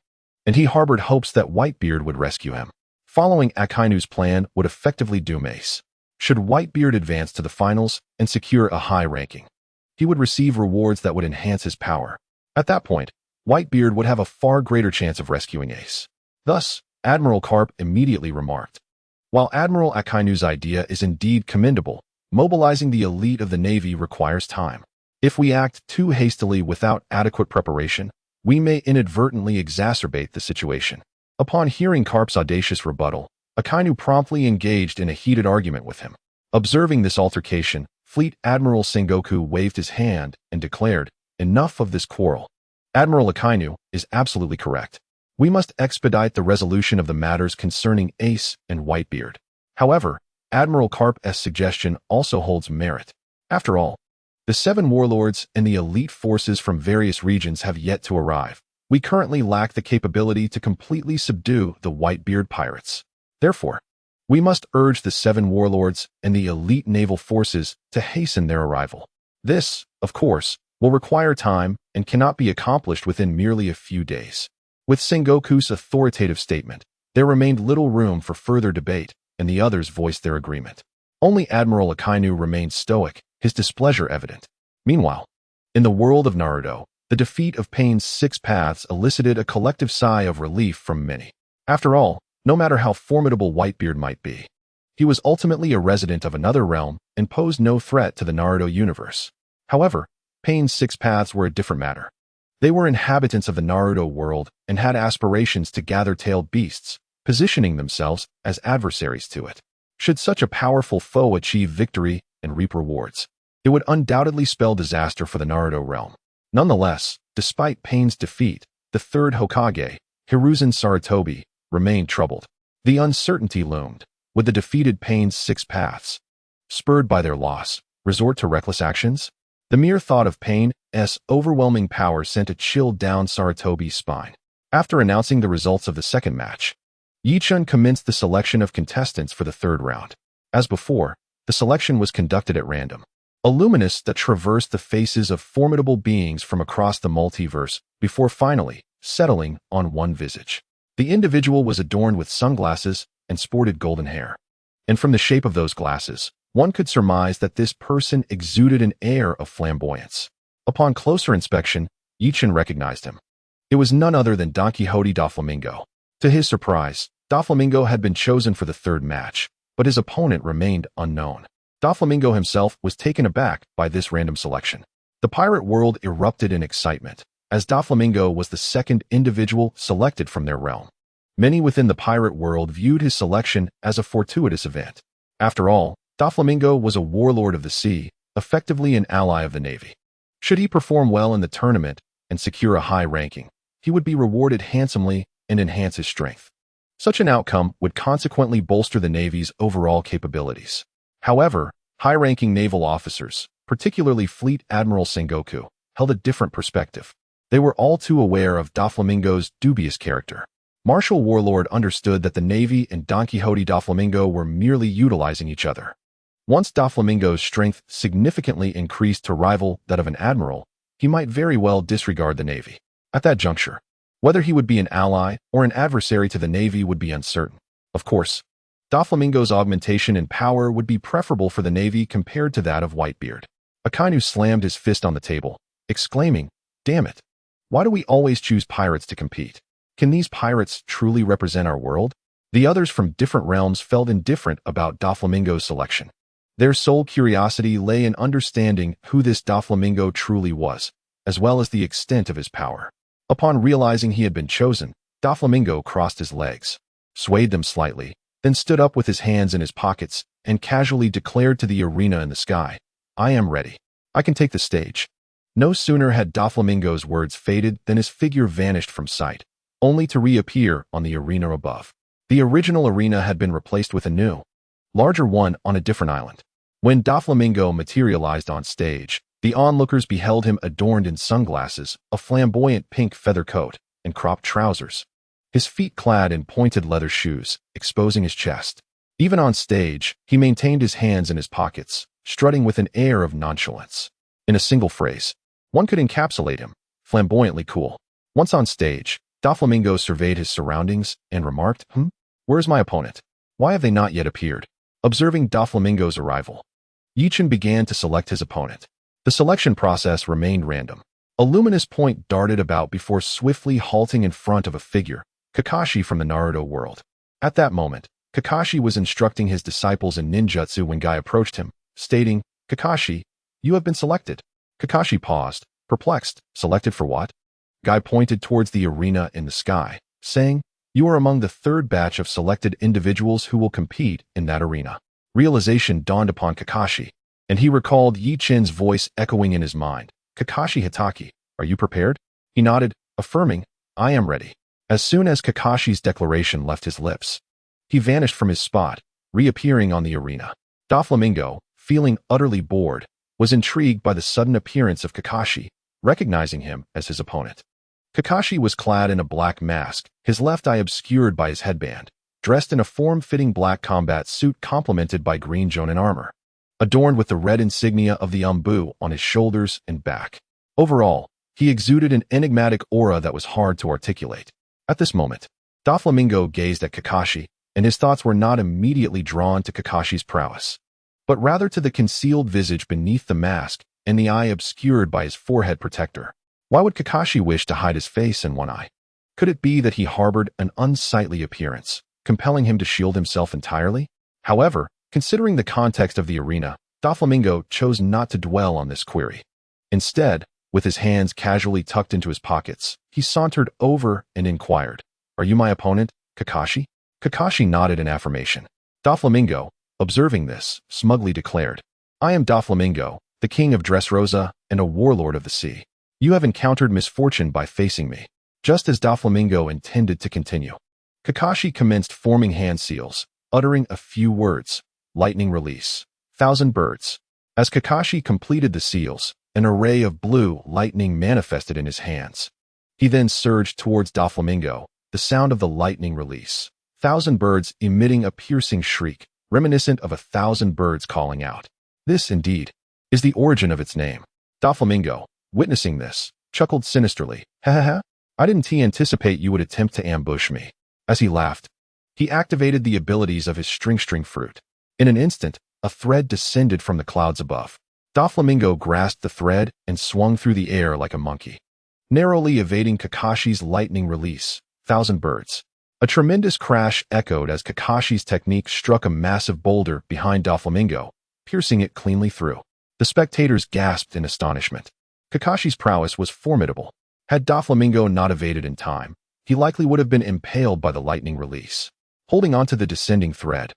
and he harbored hopes that Whitebeard would rescue him. Following Akainu's plan would effectively doom Ace. Should Whitebeard advance to the finals and secure a high ranking, he would receive rewards that would enhance his power. At that point, Whitebeard would have a far greater chance of rescuing Ace. Thus, Admiral Garp immediately remarked, "While Admiral Akainu's idea is indeed commendable, mobilizing the elite of the Navy requires time. If we act too hastily without adequate preparation, we may inadvertently exacerbate the situation." Upon hearing Garp's audacious rebuttal, Akainu promptly engaged in a heated argument with him. Observing this altercation, Fleet Admiral Sengoku waved his hand and declared, "Enough of this quarrel. Admiral Akainu is absolutely correct. We must expedite the resolution of the matters concerning Ace and Whitebeard." However, Admiral Garp's suggestion also holds merit. After all, the 7 warlords and the elite forces from various regions have yet to arrive. We currently lack the capability to completely subdue the Whitebeard pirates. Therefore, we must urge the 7 warlords and the elite naval forces to hasten their arrival. This, of course, will require time and cannot be accomplished within merely a few days. With Sengoku's authoritative statement, there remained little room for further debate, and the others voiced their agreement. Only Admiral Akainu remained stoic, his displeasure evident. Meanwhile, in the world of Naruto, the defeat of Pain's 6 paths elicited a collective sigh of relief from many. After all, no matter how formidable Whitebeard might be, he was ultimately a resident of another realm and posed no threat to the Naruto universe. However, Pain's 6 paths were a different matter. They were inhabitants of the Naruto world and had aspirations to gather tailed beasts, positioning themselves as adversaries to it. Should such a powerful foe achieve victory and reap rewards, it would undoubtedly spell disaster for the Naruto realm. Nonetheless, despite Pain's defeat, the 3rd Hokage, Hiruzen Sarutobi, remained troubled. The uncertainty loomed. Would the defeated Pain's 6 paths, spurred by their loss, resort to reckless actions? The mere thought of Pain's overwhelming power sent a chill down Sarutobi's spine. After announcing the results of the second match, Ye Chen commenced the selection of contestants for the 3rd round. As before, the selection was conducted at random. A luminous that traversed the faces of formidable beings from across the multiverse before finally settling on one visage. The individual was adorned with sunglasses and sported golden hair. And from the shape of those glasses, one could surmise that this person exuded an air of flamboyance. Upon closer inspection, Ye Chen recognized him. It was none other than Don Quixote Doflamingo. To his surprise, Doflamingo had been chosen for the 3rd match, but his opponent remained unknown. Doflamingo himself was taken aback by this random selection. The pirate world erupted in excitement, as Doflamingo was the 2nd individual selected from their realm. Many within the pirate world viewed his selection as a fortuitous event. After all, Doflamingo was a warlord of the sea, effectively an ally of the Navy. Should he perform well in the tournament and secure a high ranking, he would be rewarded handsomely and enhance his strength. Such an outcome would consequently bolster the Navy's overall capabilities. However, high-ranking naval officers, particularly Fleet Admiral Sengoku, held a different perspective. They were all too aware of Doflamingo's dubious character. Martial Warlord understood that the Navy and Don Quixote Doflamingo were merely utilizing each other. Once Doflamingo's strength significantly increased to rival that of an admiral, he might very well disregard the Navy. At that juncture, whether he would be an ally or an adversary to the Navy would be uncertain. Of course, Doflamingo's augmentation in power would be preferable for the Navy compared to that of Whitebeard. Akainu slammed his fist on the table, exclaiming, "Damn it! Why do we always choose pirates to compete? Can these pirates truly represent our world?" The others from different realms felt indifferent about Doflamingo's selection. Their sole curiosity lay in understanding who this Doflamingo truly was, as well as the extent of his power. Upon realizing he had been chosen, Doflamingo crossed his legs, swayed them slightly, then stood up with his hands in his pockets and casually declared to the arena in the sky, "I am ready. I can take the stage." No sooner had Doflamingo's words faded than his figure vanished from sight, only to reappear on the arena above. The original arena had been replaced with a new, larger one on a different island. When Doflamingo materialized on stage, The onlookers beheld him adorned in sunglasses, a flamboyant pink feather coat, and cropped trousers. His feet clad in pointed leather shoes, exposing his chest. Even on stage, he maintained his hands in his pockets, strutting with an air of nonchalance. In a single phrase, one could encapsulate him, flamboyantly cool. Once on stage, Doflamingo surveyed his surroundings and remarked, Where's my opponent? Why have they not yet appeared? Observing Doflamingo's arrival, Ye Chen began to select his opponent. The selection process remained random. A luminous point darted about before swiftly halting in front of a figure, Kakashi from the Naruto world. At that moment, Kakashi was instructing his disciples in ninjutsu when Guy approached him, stating, Kakashi, you have been selected. Kakashi paused, perplexed. Selected for what? Guy pointed towards the arena in the sky, saying, You are among the third batch of selected individuals who will compete in that arena. Realization dawned upon Kakashi, and he recalled Ye Chen's voice echoing in his mind. Kakashi Hitaki, are you prepared? He nodded, affirming, I am ready. As soon as Kakashi's declaration left his lips, he vanished from his spot, reappearing on the arena. Doflamingo, feeling utterly bored, was intrigued by the sudden appearance of Kakashi, recognizing him as his opponent. Kakashi was clad in a black mask, his left eye obscured by his headband, dressed in a form-fitting black combat suit complemented by green jonin armor, adorned with the red insignia of the Umbu on his shoulders and back. Overall, he exuded an enigmatic aura that was hard to articulate. At this moment, Doflamingo gazed at Kakashi, and his thoughts were not immediately drawn to Kakashi's prowess, but rather to the concealed visage beneath the mask and the eye obscured by his forehead protector. Why would Kakashi wish to hide his face and one eye? Could it be that he harbored an unsightly appearance, compelling him to shield himself entirely? However, considering the context of the arena, Doflamingo chose not to dwell on this query. Instead, with his hands casually tucked into his pockets, he sauntered over and inquired, Are you my opponent, Kakashi? Kakashi nodded in affirmation. Doflamingo, observing this, smugly declared, I am Doflamingo, the king of Dressrosa and a warlord of the sea. You have encountered misfortune by facing me. Just as Doflamingo intended to continue, Kakashi commenced forming hand seals, uttering a few words, lightning release, 1,000 birds. As Kakashi completed the seals, an array of blue lightning manifested in his hands. He then surged towards Doflamingo, the sound of the lightning release, 1,000 birds emitting a piercing shriek, reminiscent of 1,000 birds calling out. This, indeed, is the origin of its name. Doflamingo, witnessing this, chuckled sinisterly. Ha ha ha, I didn't anticipate you would attempt to ambush me. As he laughed, he activated the abilities of his string fruit. In an instant, a thread descended from the clouds above. Doflamingo grasped the thread and swung through the air like a monkey, narrowly evading Kakashi's lightning release, 1,000 birds. A tremendous crash echoed as Kakashi's technique struck a massive boulder behind Doflamingo, piercing it cleanly through. The spectators gasped in astonishment. Kakashi's prowess was formidable. Had Doflamingo not evaded in time, he likely would have been impaled by the lightning release. Holding onto the descending thread,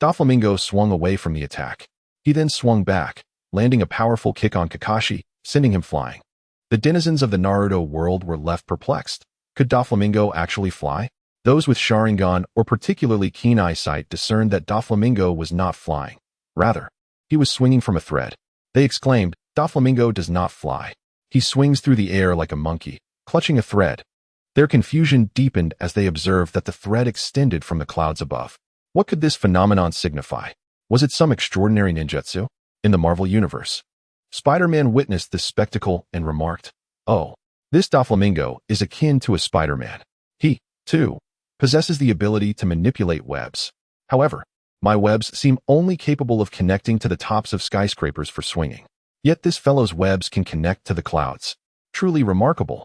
Doflamingo swung away from the attack. He then swung back, landing a powerful kick on Kakashi, sending him flying. The denizens of the Naruto world were left perplexed. Could Doflamingo actually fly? Those with Sharingan or particularly keen eyesight discerned that Doflamingo was not flying. Rather, he was swinging from a thread. They exclaimed, Doflamingo does not fly. He swings through the air like a monkey, clutching a thread. Their confusion deepened as they observed that the thread extended from the clouds above. What could this phenomenon signify? Was it some extraordinary ninjutsu? In the Marvel Universe, Spider-Man witnessed this spectacle and remarked, Oh, this Doflamingo is akin to a Spider-Man. He, too, possesses the ability to manipulate webs. However, my webs seem only capable of connecting to the tops of skyscrapers for swinging. Yet this fellow's webs can connect to the clouds. Truly remarkable.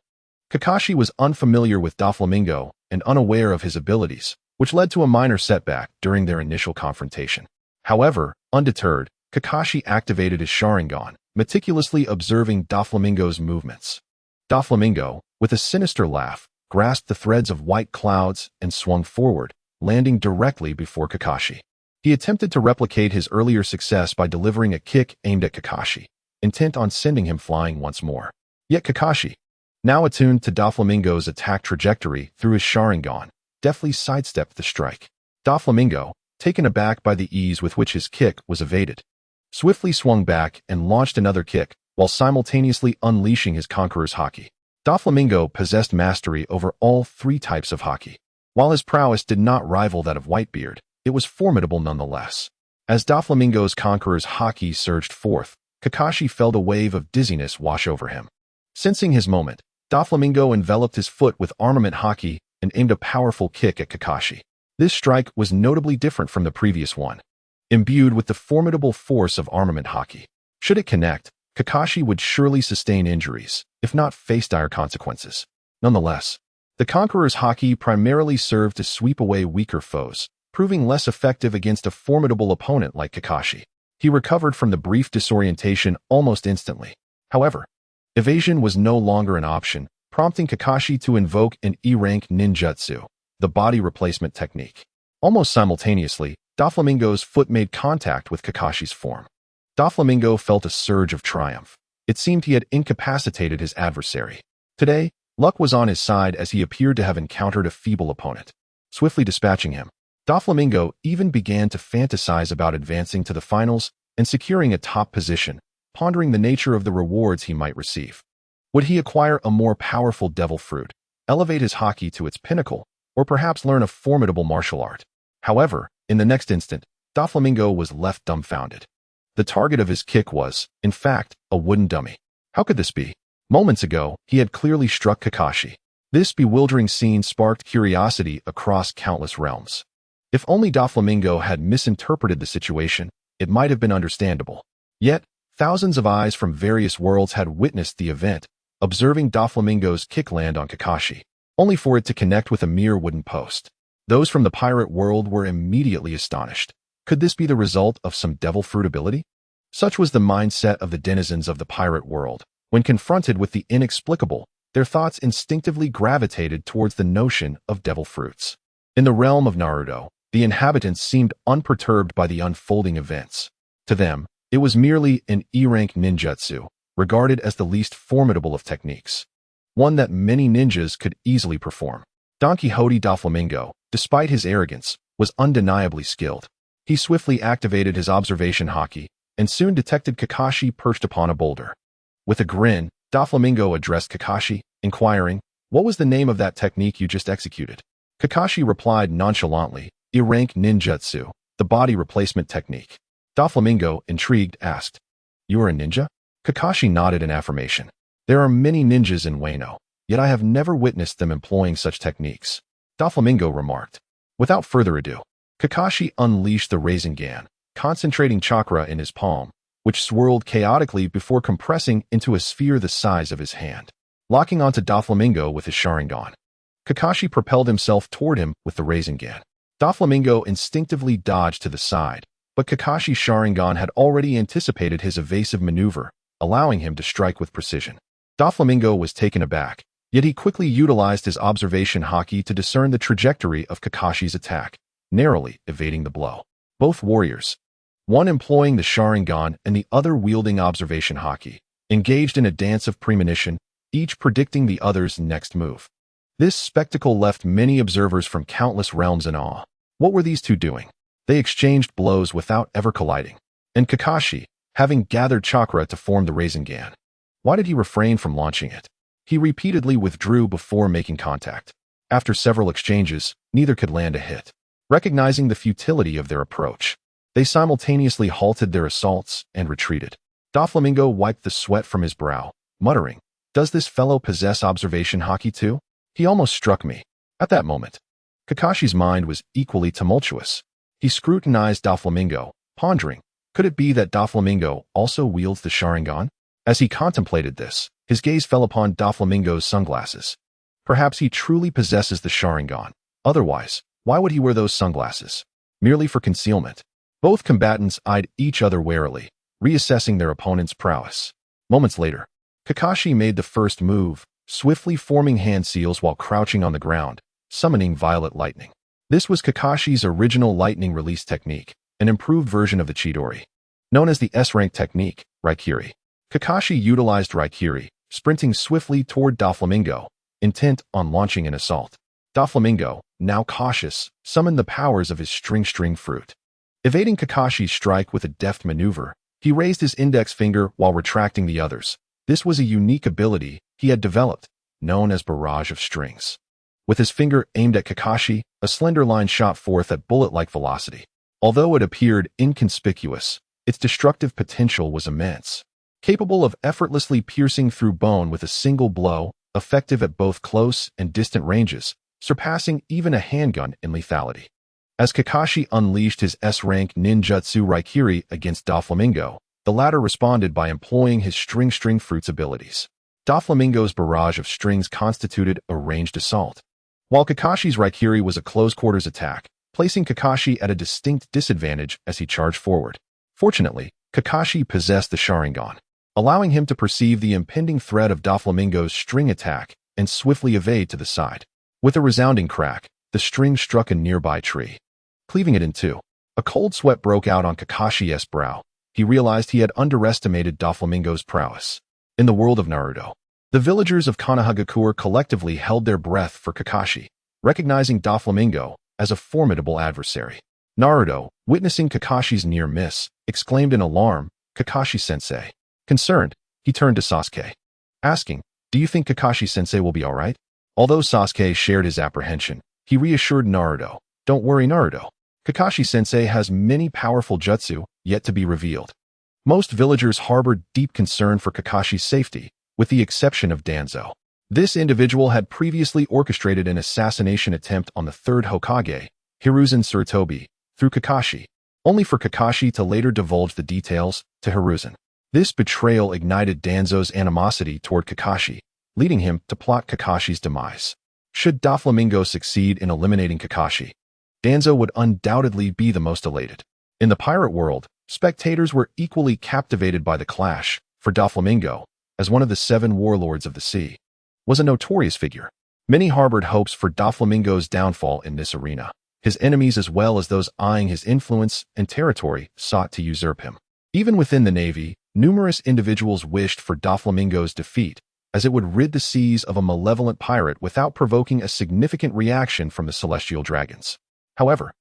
Kakashi was unfamiliar with Doflamingo and unaware of his abilities, which led to a minor setback during their initial confrontation. However, undeterred, Kakashi activated his Sharingan, meticulously observing Doflamingo's movements. Doflamingo, with a sinister laugh, grasped the threads of white clouds and swung forward, landing directly before Kakashi. He attempted to replicate his earlier success by delivering a kick aimed at Kakashi, intent on sending him flying once more. Yet Kakashi, now attuned to Doflamingo's attack trajectory through his Sharingan, deftly sidestepped the strike. Doflamingo, taken aback by the ease with which his kick was evaded, swiftly swung back and launched another kick, while simultaneously unleashing his Conqueror's Haki. Doflamingo possessed mastery over all three types of Haki. While his prowess did not rival that of Whitebeard, it was formidable nonetheless. As Doflamingo's Conqueror's Haki surged forth, Kakashi felt a wave of dizziness wash over him. Sensing his moment, Doflamingo enveloped his foot with armament Haki and aimed a powerful kick at Kakashi. This strike was notably different from the previous one, imbued with the formidable force of armament Haki. Should it connect, Kakashi would surely sustain injuries, if not face dire consequences. Nonetheless, the Conqueror's Haki primarily served to sweep away weaker foes, proving less effective against a formidable opponent like Kakashi. He recovered from the brief disorientation almost instantly. However, evasion was no longer an option, prompting Kakashi to invoke an E-rank ninjutsu, the body replacement technique. Almost simultaneously, Doflamingo's foot made contact with Kakashi's form. Doflamingo felt a surge of triumph. It seemed he had incapacitated his adversary. Today, luck was on his side as he appeared to have encountered a feeble opponent. Swiftly dispatching him, Doflamingo even began to fantasize about advancing to the finals and securing a top position, pondering the nature of the rewards he might receive. Would he acquire a more powerful devil fruit, elevate his Haki to its pinnacle, or perhaps learn a formidable martial art? However, in the next instant, Doflamingo was left dumbfounded. The target of his kick was, in fact, a wooden dummy. How could this be? Moments ago, he had clearly struck Kakashi. This bewildering scene sparked curiosity across countless realms. If only Doflamingo had misinterpreted the situation, it might have been understandable. Yet, thousands of eyes from various worlds had witnessed the event, observing Doflamingo's kick land on Kakashi, only for it to connect with a mere wooden post. Those from the pirate world were immediately astonished. Could this be the result of some devil fruit ability? Such was the mindset of the denizens of the pirate world. When confronted with the inexplicable, their thoughts instinctively gravitated towards the notion of devil fruits. In the realm of Naruto, the inhabitants seemed unperturbed by the unfolding events. To them, it was merely an E-rank ninjutsu, regarded as the least formidable of techniques, one that many ninjas could easily perform. Don Quixote Doflamingo, despite his arrogance, was undeniably skilled. He swiftly activated his observation Haki and soon detected Kakashi perched upon a boulder. With a grin, Doflamingo addressed Kakashi, inquiring, "What was the name of that technique you just executed?" Kakashi replied nonchalantly, "E-rank ninjutsu, the body replacement technique." Doflamingo, intrigued, asked, "You are a ninja?" Kakashi nodded in affirmation. "There are many ninjas in Wano, yet I have never witnessed them employing such techniques," Doflamingo remarked. Without further ado, Kakashi unleashed the Rasengan, concentrating chakra in his palm, which swirled chaotically before compressing into a sphere the size of his hand. Locking onto Doflamingo with his Sharingan, Kakashi propelled himself toward him with the Rasengan. Doflamingo instinctively dodged to the side, but Kakashi's Sharingan had already anticipated his evasive maneuver, allowing him to strike with precision. Doflamingo was taken aback, yet he quickly utilized his observation Haki to discern the trajectory of Kakashi's attack, narrowly evading the blow. Both warriors, one employing the Sharingan and the other wielding observation Haki, engaged in a dance of premonition, each predicting the other's next move. This spectacle left many observers from countless realms in awe. What were these two doing? They exchanged blows without ever colliding. And Kakashi, having gathered chakra to form the Rasengan, why did he refrain from launching it? He repeatedly withdrew before making contact. After several exchanges, neither could land a hit. Recognizing the futility of their approach, they simultaneously halted their assaults and retreated. Doflamingo wiped the sweat from his brow, muttering, "Does this fellow possess observation Haki too? He almost struck me." At that moment, Kakashi's mind was equally tumultuous. He scrutinized Doflamingo, pondering, could it be that Doflamingo also wields the Sharingan? As he contemplated this, his gaze fell upon Doflamingo's sunglasses. Perhaps he truly possesses the Sharingan. Otherwise, why would he wear those sunglasses? Merely for concealment. Both combatants eyed each other warily, reassessing their opponent's prowess. Moments later, Kakashi made the first move, swiftly forming hand seals while crouching on the ground, summoning violet lightning. This was Kakashi's original lightning release technique, an improved version of the Chidori. Known as the S-rank technique, Raikiri. Kakashi utilized Raikiri, sprinting swiftly toward Doflamingo, intent on launching an assault. Doflamingo, now cautious, summoned the powers of his string fruit. Evading Kakashi's strike with a deft maneuver, He raised his index finger while retracting the others. This was a unique ability he had developed, known as Barrage of Strings. With his finger aimed at Kakashi, a slender line shot forth at bullet-like velocity. Although it appeared inconspicuous, its destructive potential was immense. Capable of effortlessly piercing through bone with a single blow, effective at both close and distant ranges, surpassing even a handgun in lethality. As Kakashi unleashed his S-rank ninjutsu Raikiri against Doflamingo, the latter responded by employing his String Fruits abilities. Doflamingo's barrage of strings constituted a ranged assault, while Kakashi's Raikiri was a close-quarters attack, placing Kakashi at a distinct disadvantage as he charged forward. Fortunately, Kakashi possessed the Sharingan, allowing him to perceive the impending threat of Doflamingo's string attack and swiftly evade to the side. With a resounding crack, the string struck a nearby tree, cleaving it in two. A cold sweat broke out on Kakashi's brow. He realized he had underestimated Doflamingo's prowess. In the world of Naruto, the villagers of Konohagakure collectively held their breath for Kakashi, recognizing Doflamingo as a formidable adversary. Naruto, witnessing Kakashi's near miss, exclaimed in alarm, "Kakashi-sensei." Concerned, he turned to Sasuke, asking, "Do you think Kakashi-sensei will be alright?" Although Sasuke shared his apprehension, he reassured Naruto, "Don't worry, Naruto. Kakashi-sensei has many powerful jutsu yet to be revealed." Most villagers harbored deep concern for Kakashi's safety, with the exception of Danzo. This individual had previously orchestrated an assassination attempt on the third Hokage, Hiruzen Tsurutobi, through Kakashi, only for Kakashi to later divulge the details to Hiruzen. This betrayal ignited Danzo's animosity toward Kakashi, leading him to plot Kakashi's demise. Should Doflamingo succeed in eliminating Kakashi, Danzo would undoubtedly be the most elated. In the pirate world, spectators were equally captivated by the clash, for Doflamingo, as one of the 7 warlords of the sea, was a notorious figure. Many harbored hopes for Doflamingo's downfall in this arena. His enemies as well as those eyeing his influence and territory sought to usurp him. Even within the Navy, numerous individuals wished for Doflamingo's defeat, as it would rid the seas of a malevolent pirate without provoking a significant reaction from the celestial dragons. However,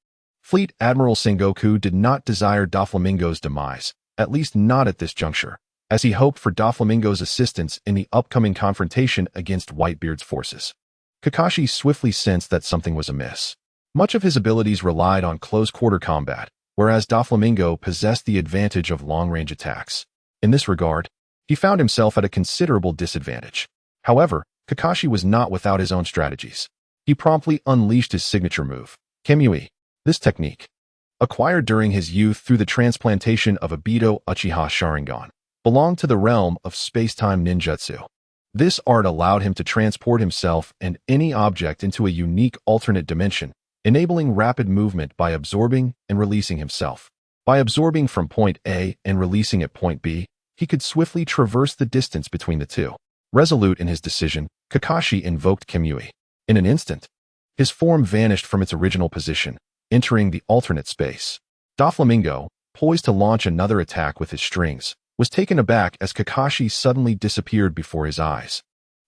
Fleet Admiral Sengoku did not desire Doflamingo's demise, at least not at this juncture, as he hoped for Doflamingo's assistance in the upcoming confrontation against Whitebeard's forces. Kakashi swiftly sensed that something was amiss. Much of his abilities relied on close-quarter combat, whereas Doflamingo possessed the advantage of long-range attacks. In this regard, he found himself at a considerable disadvantage. However, Kakashi was not without his own strategies. He promptly unleashed his signature move, Kemui. This technique, acquired during his youth through the transplantation of Obito Uchiha Sharingan, belonged to the realm of space-time ninjutsu. This art allowed him to transport himself and any object into a unique alternate dimension, enabling rapid movement by absorbing and releasing himself. By absorbing from point A and releasing at point B, he could swiftly traverse the distance between the two. Resolute in his decision, Kakashi invoked Kemui. In an instant, his form vanished from its original position, entering the alternate space. Doflamingo, poised to launch another attack with his strings, was taken aback as Kakashi suddenly disappeared before his eyes,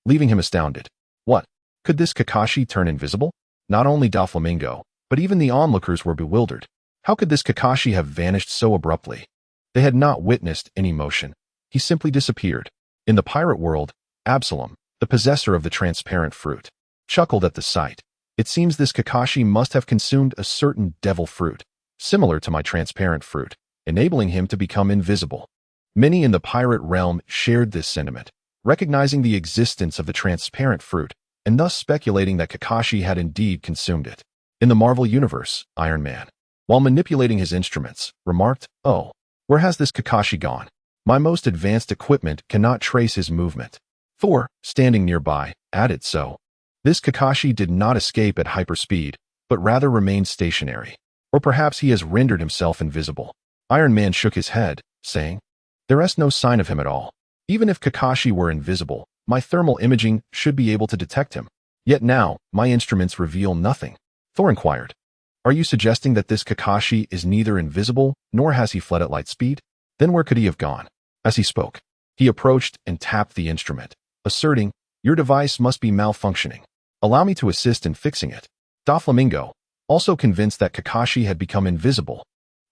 leaving him astounded. What? Could this Kakashi turn invisible? Not only Doflamingo, but even the onlookers were bewildered. How could this Kakashi have vanished so abruptly? They had not witnessed any motion. He simply disappeared. In the pirate world, Absalom, the possessor of the transparent fruit, chuckled at the sight. It seems this Kakashi must have consumed a certain devil fruit, similar to my transparent fruit, enabling him to become invisible. Many in the pirate realm shared this sentiment, recognizing the existence of the transparent fruit, and thus speculating that Kakashi had indeed consumed it. In the Marvel Universe, Iron Man, while manipulating his instruments, remarked, "Oh, where has this Kakashi gone? My most advanced equipment cannot trace his movement." Thor, standing nearby, added, "So, this Kakashi did not escape at hyperspeed, but rather remained stationary. Or perhaps he has rendered himself invisible." Iron Man shook his head, saying, "There is no sign of him at all. Even if Kakashi were invisible, my thermal imaging should be able to detect him. Yet now, my instruments reveal nothing." Thor inquired, "Are you suggesting that this Kakashi is neither invisible, nor has he fled at light speed? Then where could he have gone?" As he spoke, he approached and tapped the instrument, asserting, "Your device must be malfunctioning. Allow me to assist in fixing it." Doflamingo, also convinced that Kakashi had become invisible,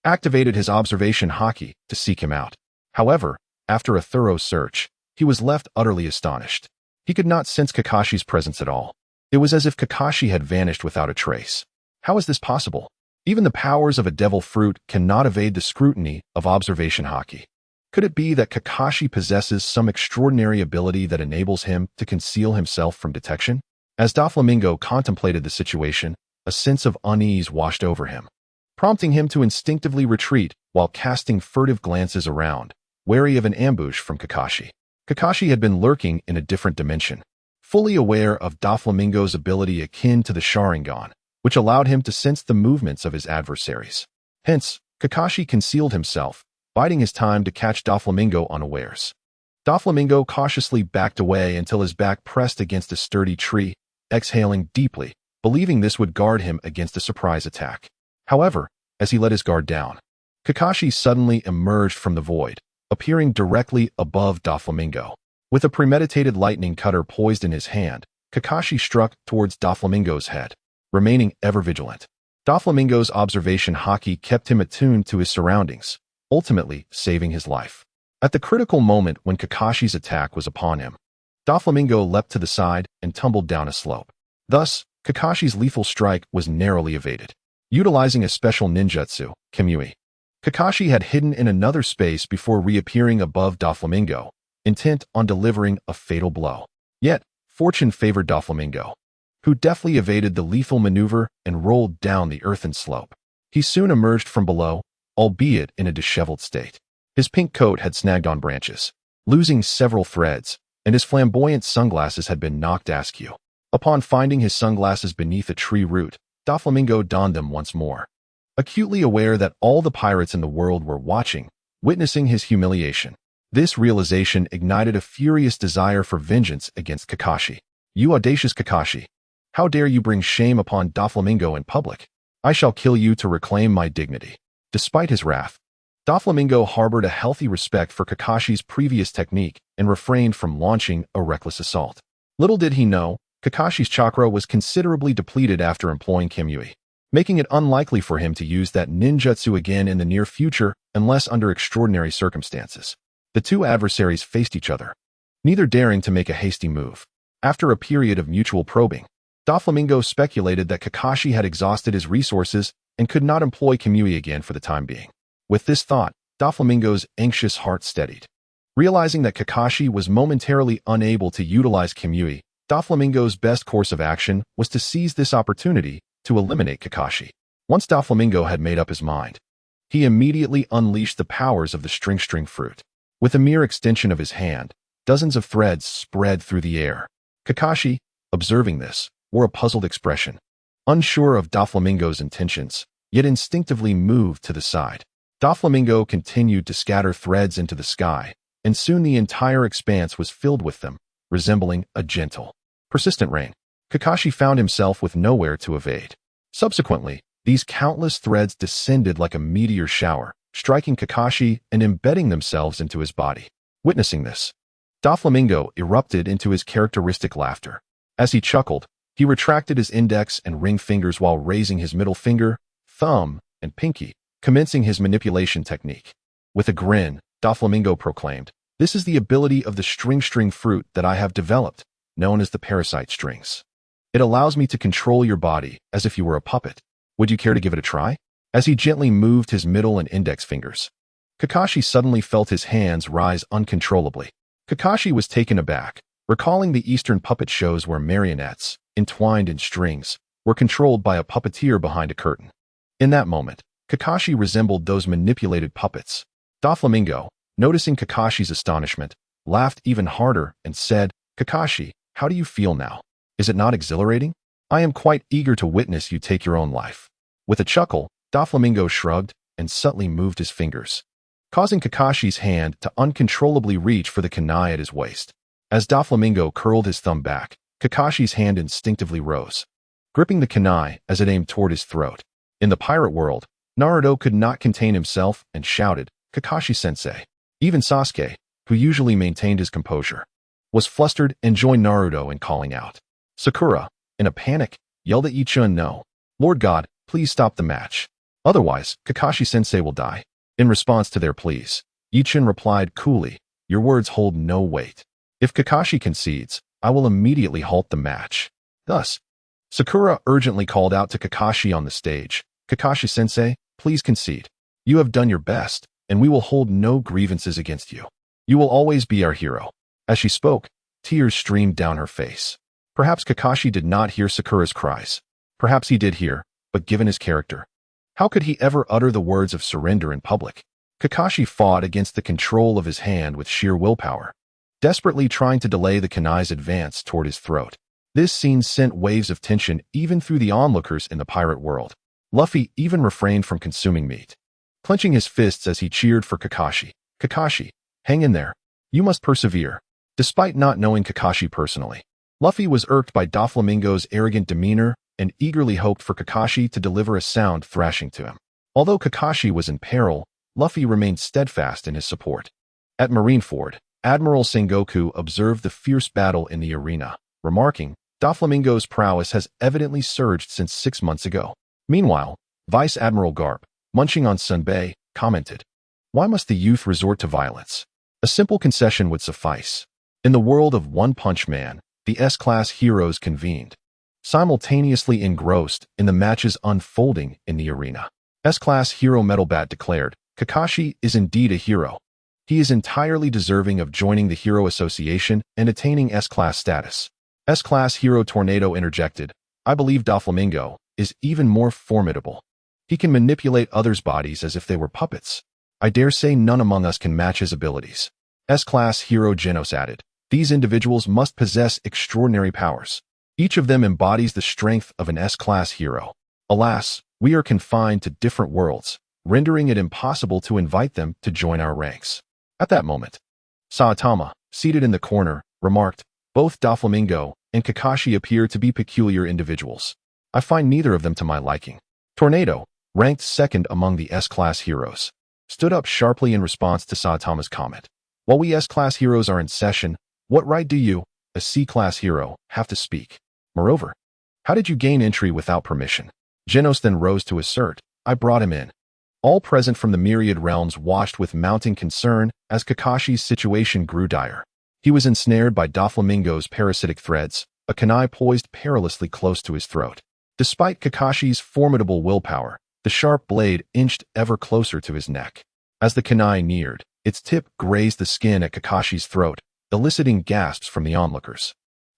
activated his observation haki to seek him out. However, after a thorough search, he was left utterly astonished. He could not sense Kakashi's presence at all. It was as if Kakashi had vanished without a trace. How is this possible? Even the powers of a devil fruit cannot evade the scrutiny of observation haki. Could it be that Kakashi possesses some extraordinary ability that enables him to conceal himself from detection? As Doflamingo contemplated the situation, a sense of unease washed over him, prompting him to instinctively retreat while casting furtive glances around, wary of an ambush from Kakashi. Kakashi had been lurking in a different dimension, fully aware of Doflamingo's ability akin to the Sharingan, which allowed him to sense the movements of his adversaries. Hence, Kakashi concealed himself, biding his time to catch Doflamingo unawares. Doflamingo cautiously backed away until his back pressed against a sturdy tree, exhaling deeply, believing this would guard him against a surprise attack. However, as he let his guard down, Kakashi suddenly emerged from the void, appearing directly above Doflamingo. With a premeditated lightning cutter poised in his hand, Kakashi struck towards Doflamingo's head, remaining ever vigilant. Doflamingo's observation haki kept him attuned to his surroundings, ultimately saving his life. At the critical moment when Kakashi's attack was upon him, Doflamingo leapt to the side and tumbled down a slope. Thus, Kakashi's lethal strike was narrowly evaded. Utilizing a special ninjutsu, Kamui, Kakashi had hidden in another space before reappearing above Doflamingo, intent on delivering a fatal blow. Yet, fortune favored Doflamingo, who deftly evaded the lethal maneuver and rolled down the earthen slope. He soon emerged from below, albeit in a disheveled state. His pink coat had snagged on branches, losing several threads, and his flamboyant sunglasses had been knocked askew. Upon finding his sunglasses beneath a tree root, Doflamingo donned them once more, acutely aware that all the pirates in the world were watching, witnessing his humiliation. This realization ignited a furious desire for vengeance against Kakashi. "You audacious Kakashi! How dare you bring shame upon Doflamingo in public? I shall kill you to reclaim my dignity." Despite his wrath, Doflamingo harbored a healthy respect for Kakashi's previous technique and refrained from launching a reckless assault. Little did he know, Kakashi's chakra was considerably depleted after employing Kamui, making it unlikely for him to use that ninjutsu again in the near future unless under extraordinary circumstances. The two adversaries faced each other, neither daring to make a hasty move. After a period of mutual probing, Doflamingo speculated that Kakashi had exhausted his resources and could not employ Kamui again for the time being. With this thought, Doflamingo's anxious heart steadied. Realizing that Kakashi was momentarily unable to utilize Kamui, Doflamingo's best course of action was to seize this opportunity to eliminate Kakashi. Once Doflamingo had made up his mind, he immediately unleashed the powers of the string fruit. With a mere extension of his hand, dozens of threads spread through the air. Kakashi, observing this, wore a puzzled expression, unsure of Doflamingo's intentions, yet instinctively moved to the side. Doflamingo continued to scatter threads into the sky, and soon the entire expanse was filled with them, resembling a gentle, persistent rain. Kakashi found himself with nowhere to evade. Subsequently, these countless threads descended like a meteor shower, striking Kakashi and embedding themselves into his body. Witnessing this, Doflamingo erupted into his characteristic laughter. As he chuckled, he retracted his index and ring fingers while raising his middle finger, thumb, and pinky, commencing his manipulation technique. With a grin, Doflamingo proclaimed, "This is the ability of the string fruit that I have developed, known as the parasite strings. It allows me to control your body as if you were a puppet. Would you care to give it a try?" As he gently moved his middle and index fingers, Kakashi suddenly felt his hands rise uncontrollably. Kakashi was taken aback, recalling the Eastern puppet shows where marionettes, entwined in strings, were controlled by a puppeteer behind a curtain. In that moment, Kakashi resembled those manipulated puppets. Doflamingo, noticing Kakashi's astonishment, laughed even harder and said, "Kakashi, how do you feel now? Is it not exhilarating? I am quite eager to witness you take your own life." With a chuckle, Doflamingo shrugged and subtly moved his fingers, causing Kakashi's hand to uncontrollably reach for the kunai at his waist. As Doflamingo curled his thumb back, Kakashi's hand instinctively rose, gripping the kunai as it aimed toward his throat. In the pirate world, Naruto could not contain himself and shouted, "Kakashi-sensei." Even Sasuke, who usually maintained his composure, was flustered and joined Naruto in calling out. Sakura, in a panic, yelled at Ye Chen, "No. Lord God, please stop the match. Otherwise, Kakashi-sensei will die." In response to their pleas, Ye Chen replied coolly, "Your words hold no weight. If Kakashi concedes, I will immediately halt the match." Thus, Sakura urgently called out to Kakashi on the stage, "Kakashi-sensei, please concede. You have done your best, and we will hold no grievances against you. You will always be our hero." As she spoke, tears streamed down her face. Perhaps Kakashi did not hear Sakura's cries. Perhaps he did hear, but given his character, how could he ever utter the words of surrender in public? Kakashi fought against the control of his hand with sheer willpower, desperately trying to delay the kunai's advance toward his throat. This scene sent waves of tension even through the onlookers in the pirate world. Luffy even refrained from consuming meat, clenching his fists as he cheered for Kakashi. "Kakashi, hang in there. You must persevere." Despite not knowing Kakashi personally, Luffy was irked by Doflamingo's arrogant demeanor and eagerly hoped for Kakashi to deliver a sound thrashing to him. Although Kakashi was in peril, Luffy remained steadfast in his support. At Marineford, Admiral Sengoku observed the fierce battle in the arena, remarking, "Doflamingo's prowess has evidently surged since 6 months ago." Meanwhile, Vice Admiral Garp, munching on Sunbei, commented, "Why must the youth resort to violence? A simple concession would suffice." In the world of One Punch Man, the S-Class heroes convened, simultaneously engrossed in the matches unfolding in the arena. S-Class hero Metalbat declared, "Kakashi is indeed a hero. He is entirely deserving of joining the Hero Association and attaining S-Class status." S-Class hero Tornado interjected, "I believe Doflamingo is even more formidable. He can manipulate others' bodies as if they were puppets. I dare say none among us can match his abilities." S-Class hero Genos added, "These individuals must possess extraordinary powers. Each of them embodies the strength of an S-Class hero. Alas, we are confined to different worlds, rendering it impossible to invite them to join our ranks." At that moment, Saitama, seated in the corner, remarked, "Both Doflamingo and Kakashi appear to be peculiar individuals. I find neither of them to my liking." Tornado, ranked second among the S-Class heroes, stood up sharply in response to Saitama's comment. "While we S-Class heroes are in session, what right do you, a C-Class hero, have to speak? Moreover, how did you gain entry without permission?" Genos then rose to assert, "I brought him in." All present from the myriad realms watched with mounting concern as Kakashi's situation grew dire. He was ensnared by Doflamingo's parasitic threads, a kunai poised perilously close to his throat. Despite Kakashi's formidable willpower, the sharp blade inched ever closer to his neck. As the kunai neared, its tip grazed the skin at Kakashi's throat, eliciting gasps from the onlookers.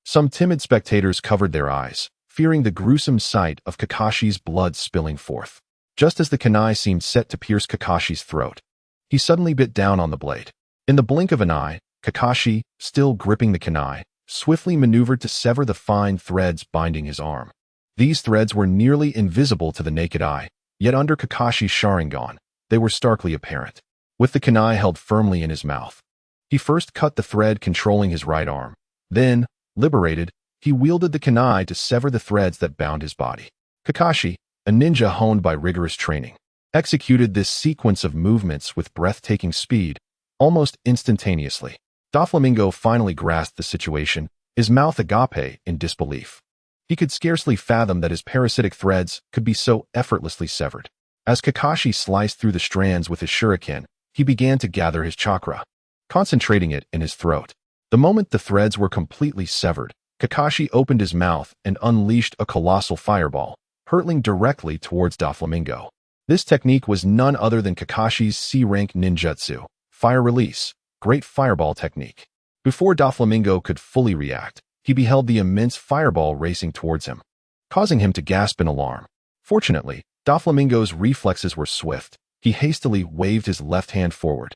Some timid spectators covered their eyes, fearing the gruesome sight of Kakashi's blood spilling forth. Just as the kunai seemed set to pierce Kakashi's throat, he suddenly bit down on the blade. In the blink of an eye, Kakashi, still gripping the kunai, swiftly maneuvered to sever the fine threads binding his arm. These threads were nearly invisible to the naked eye, yet under Kakashi's Sharingan, they were starkly apparent. With the kunai held firmly in his mouth, he first cut the thread controlling his right arm. Then, liberated, he wielded the kunai to sever the threads that bound his body. Kakashi, a ninja honed by rigorous training, executed this sequence of movements with breathtaking speed, almost instantaneously. Doflamingo finally grasped the situation, his mouth agape in disbelief. He could scarcely fathom that his parasitic threads could be so effortlessly severed. As Kakashi sliced through the strands with his shuriken, he began to gather his chakra, concentrating it in his throat. The moment the threads were completely severed, Kakashi opened his mouth and unleashed a colossal fireball, hurtling directly towards Doflamingo. This technique was none other than Kakashi's C-rank ninjutsu, Fire Release, Great Fireball Technique. Before Doflamingo could fully react, he beheld the immense fireball racing towards him, causing him to gasp in alarm. Fortunately, Doflamingo's reflexes were swift. He hastily waved his left hand forward,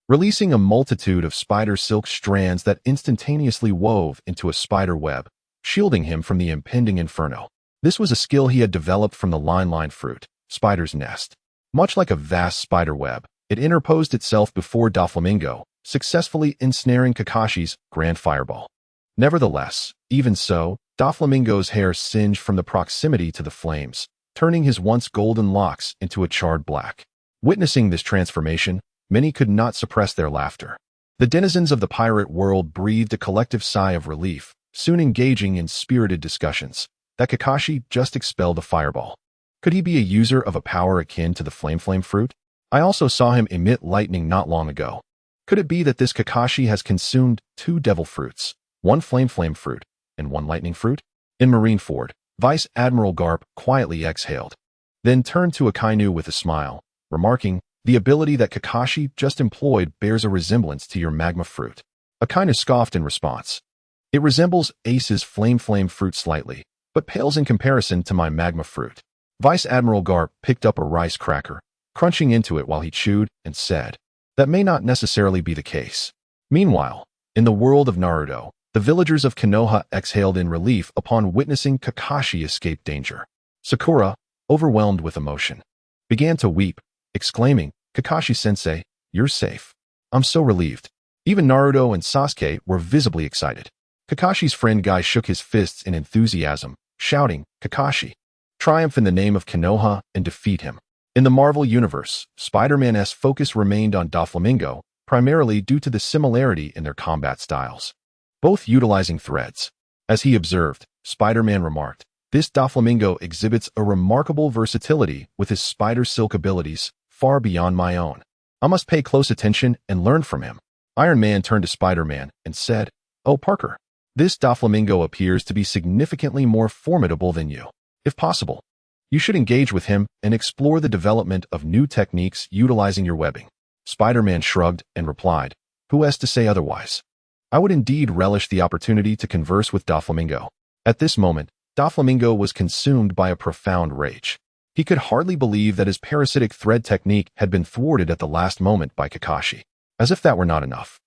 releasing a multitude of spider silk strands that instantaneously wove into a spider web, shielding him from the impending inferno. This was a skill he had developed from the line fruit, Spider's Nest. Much like a vast spider web, it interposed itself before Doflamingo, successfully ensnaring Kakashi's Grand Fireball. Nevertheless, even so, Doflamingo's hair singed from the proximity to the flames, turning his once golden locks into a charred black. Witnessing this transformation, many could not suppress their laughter. The denizens of the pirate world breathed a collective sigh of relief, soon engaging in spirited discussions, that Kakashi just expelled a fireball. Could he be a user of a power akin to the flame fruit? I also saw him emit lightning not long ago. Could it be that this Kakashi has consumed 2 devil fruits, 1 flame fruit, and 1 lightning fruit? In Marineford, Vice Admiral Garp quietly exhaled, then turned to Akainu with a smile, remarking, "The ability that Kakashi just employed bears a resemblance to your magma fruit." Akainu scoffed in response. "It resembles Ace's flame fruit slightly, but pales in comparison to my magma fruit." Vice Admiral Garp picked up a rice cracker, crunching into it while he chewed, and said, "That may not necessarily be the case." Meanwhile, in the world of Naruto, the villagers of Konoha exhaled in relief upon witnessing Kakashi escape danger. Sakura, overwhelmed with emotion, began to weep, exclaiming, "Kakashi-sensei, you're safe. I'm so relieved." Even Naruto and Sasuke were visibly excited. Kakashi's friend Guy shook his fists in enthusiasm, shouting, "Kakashi! Triumph in the name of Konoha and defeat him." In the Marvel Universe, Spider-Man's focus remained on Doflamingo, primarily due to the similarity in their combat styles, both utilizing threads. As he observed, Spider-Man remarked, "This Doflamingo exhibits a remarkable versatility with his spider silk abilities, far beyond my own. I must pay close attention and learn from him." Iron Man turned to Spider-Man and said, "Oh, Parker, this Doflamingo appears to be significantly more formidable than you. If possible, you should engage with him and explore the development of new techniques utilizing your webbing." Spider-Man shrugged and replied, "Who has to say otherwise? I would indeed relish the opportunity to converse with Doflamingo." At this moment, Doflamingo was consumed by a profound rage. He could hardly believe that his parasitic thread technique had been thwarted at the last moment by Kakashi. As if that were not enough,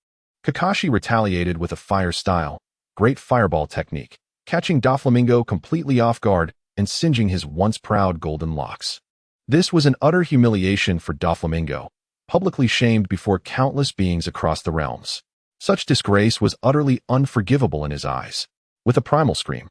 Kakashi retaliated with a fire style, great fireball technique, catching Doflamingo completely off guard and singeing his once proud golden locks. This was an utter humiliation for Doflamingo, publicly shamed before countless beings across the realms. Such disgrace was utterly unforgivable in his eyes. With a primal scream,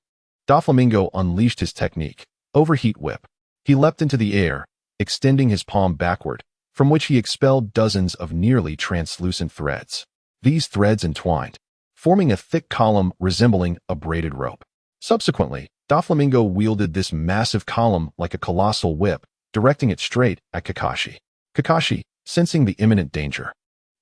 Doflamingo unleashed his technique, Overheat Whip. He leapt into the air, extending his palm backward, from which he expelled dozens of nearly translucent threads. These threads entwined, forming a thick column resembling a braided rope. Subsequently, Doflamingo wielded this massive column like a colossal whip, directing it straight at Kakashi. Kakashi, sensing the imminent danger,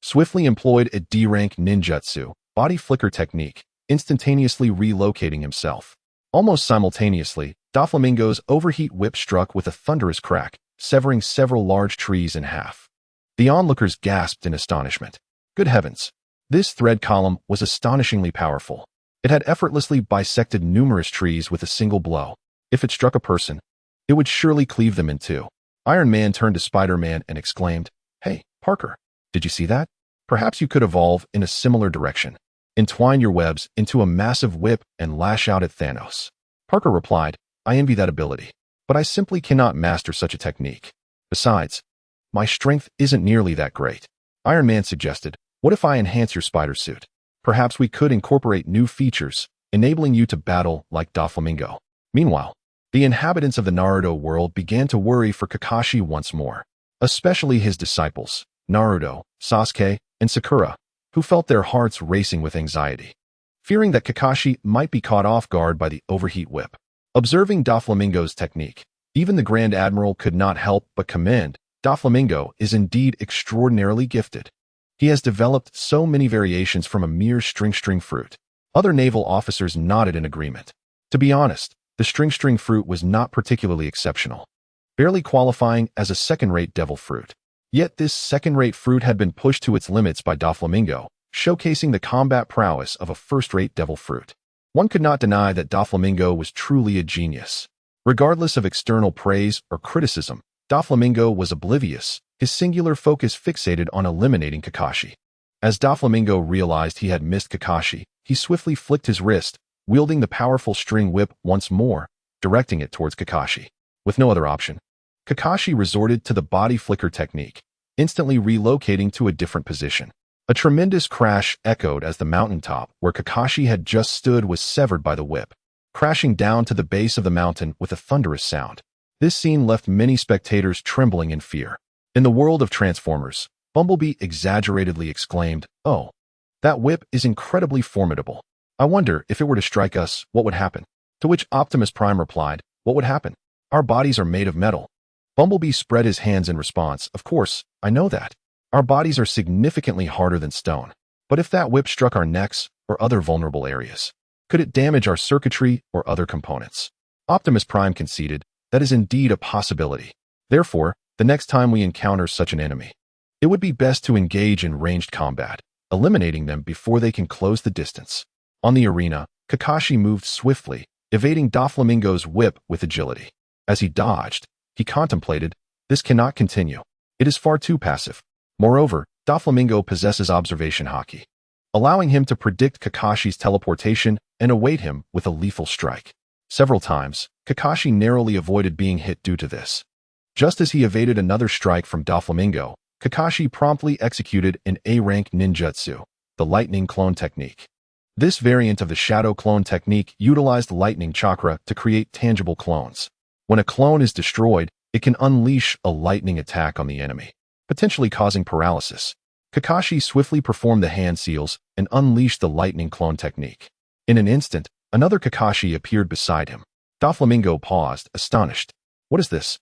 swiftly employed a D-rank ninjutsu, body flicker technique, instantaneously relocating himself. Almost simultaneously, Doflamingo's overheat whip struck with a thunderous crack, severing several large trees in half. The onlookers gasped in astonishment. Good heavens! This thread column was astonishingly powerful. It had effortlessly bisected numerous trees with a single blow. If it struck a person, it would surely cleave them in two. Iron Man turned to Spider-Man and exclaimed, "Hey, Parker, did you see that? Perhaps you could evolve in a similar direction. Entwine your webs into a massive whip and lash out at Thanos." Parker replied, "I envy that ability, but I simply cannot master such a technique. Besides, my strength isn't nearly that great." Iron Man suggested, "What if I enhance your spider suit? Perhaps we could incorporate new features, enabling you to battle like Doflamingo." Meanwhile, the inhabitants of the Naruto world began to worry for Kakashi once more, especially his disciples, Naruto, Sasuke, and Sakura, who felt their hearts racing with anxiety, fearing that Kakashi might be caught off guard by the overheat whip. Observing Doflamingo's technique, even the Grand Admiral could not help but commend, Doflamingo is indeed extraordinarily gifted. He has developed so many variations from a mere string fruit. Other naval officers nodded in agreement. To be honest, the string fruit was not particularly exceptional, barely qualifying as a second-rate devil fruit. Yet this second-rate fruit had been pushed to its limits by Doflamingo, showcasing the combat prowess of a first-rate devil fruit. One could not deny that Doflamingo was truly a genius. Regardless of external praise or criticism, Doflamingo was oblivious, his singular focus fixated on eliminating Kakashi. As Doflamingo realized he had missed Kakashi, he swiftly flicked his wrist, wielding the powerful string whip once more, directing it towards Kakashi. With no other option, Kakashi resorted to the body flicker technique, instantly relocating to a different position. A tremendous crash echoed as the mountaintop where Kakashi had just stood was severed by the whip, crashing down to the base of the mountain with a thunderous sound. This scene left many spectators trembling in fear. In the world of Transformers, Bumblebee exaggeratedly exclaimed, "Oh, that whip is incredibly formidable. I wonder if it were to strike us, what would happen?" To which Optimus Prime replied, "What would happen? Our bodies are made of metal." Bumblebee spread his hands in response, "Of course, I know that. Our bodies are significantly harder than stone. But if that whip struck our necks or other vulnerable areas, could it damage our circuitry or other components? Optimus Prime conceded, that is indeed a possibility. Therefore, the next time we encounter such an enemy, it would be best to engage in ranged combat, eliminating them before they can close the distance. On the arena, Kakashi moved swiftly, evading Doflamingo's whip with agility. As he dodged, he contemplated, this cannot continue. It is far too passive. Moreover, Doflamingo possesses observation haki, allowing him to predict Kakashi's teleportation and await him with a lethal strike. Several times, Kakashi narrowly avoided being hit due to this. Just as he evaded another strike from Doflamingo, Kakashi promptly executed an A-rank ninjutsu, the lightning clone technique. This variant of the shadow clone technique utilized lightning chakra to create tangible clones. When a clone is destroyed, it can unleash a lightning attack on the enemy, potentially causing paralysis. Kakashi swiftly performed the hand seals and unleashed the lightning clone technique. In an instant, another Kakashi appeared beside him. Doflamingo paused, astonished. What is this?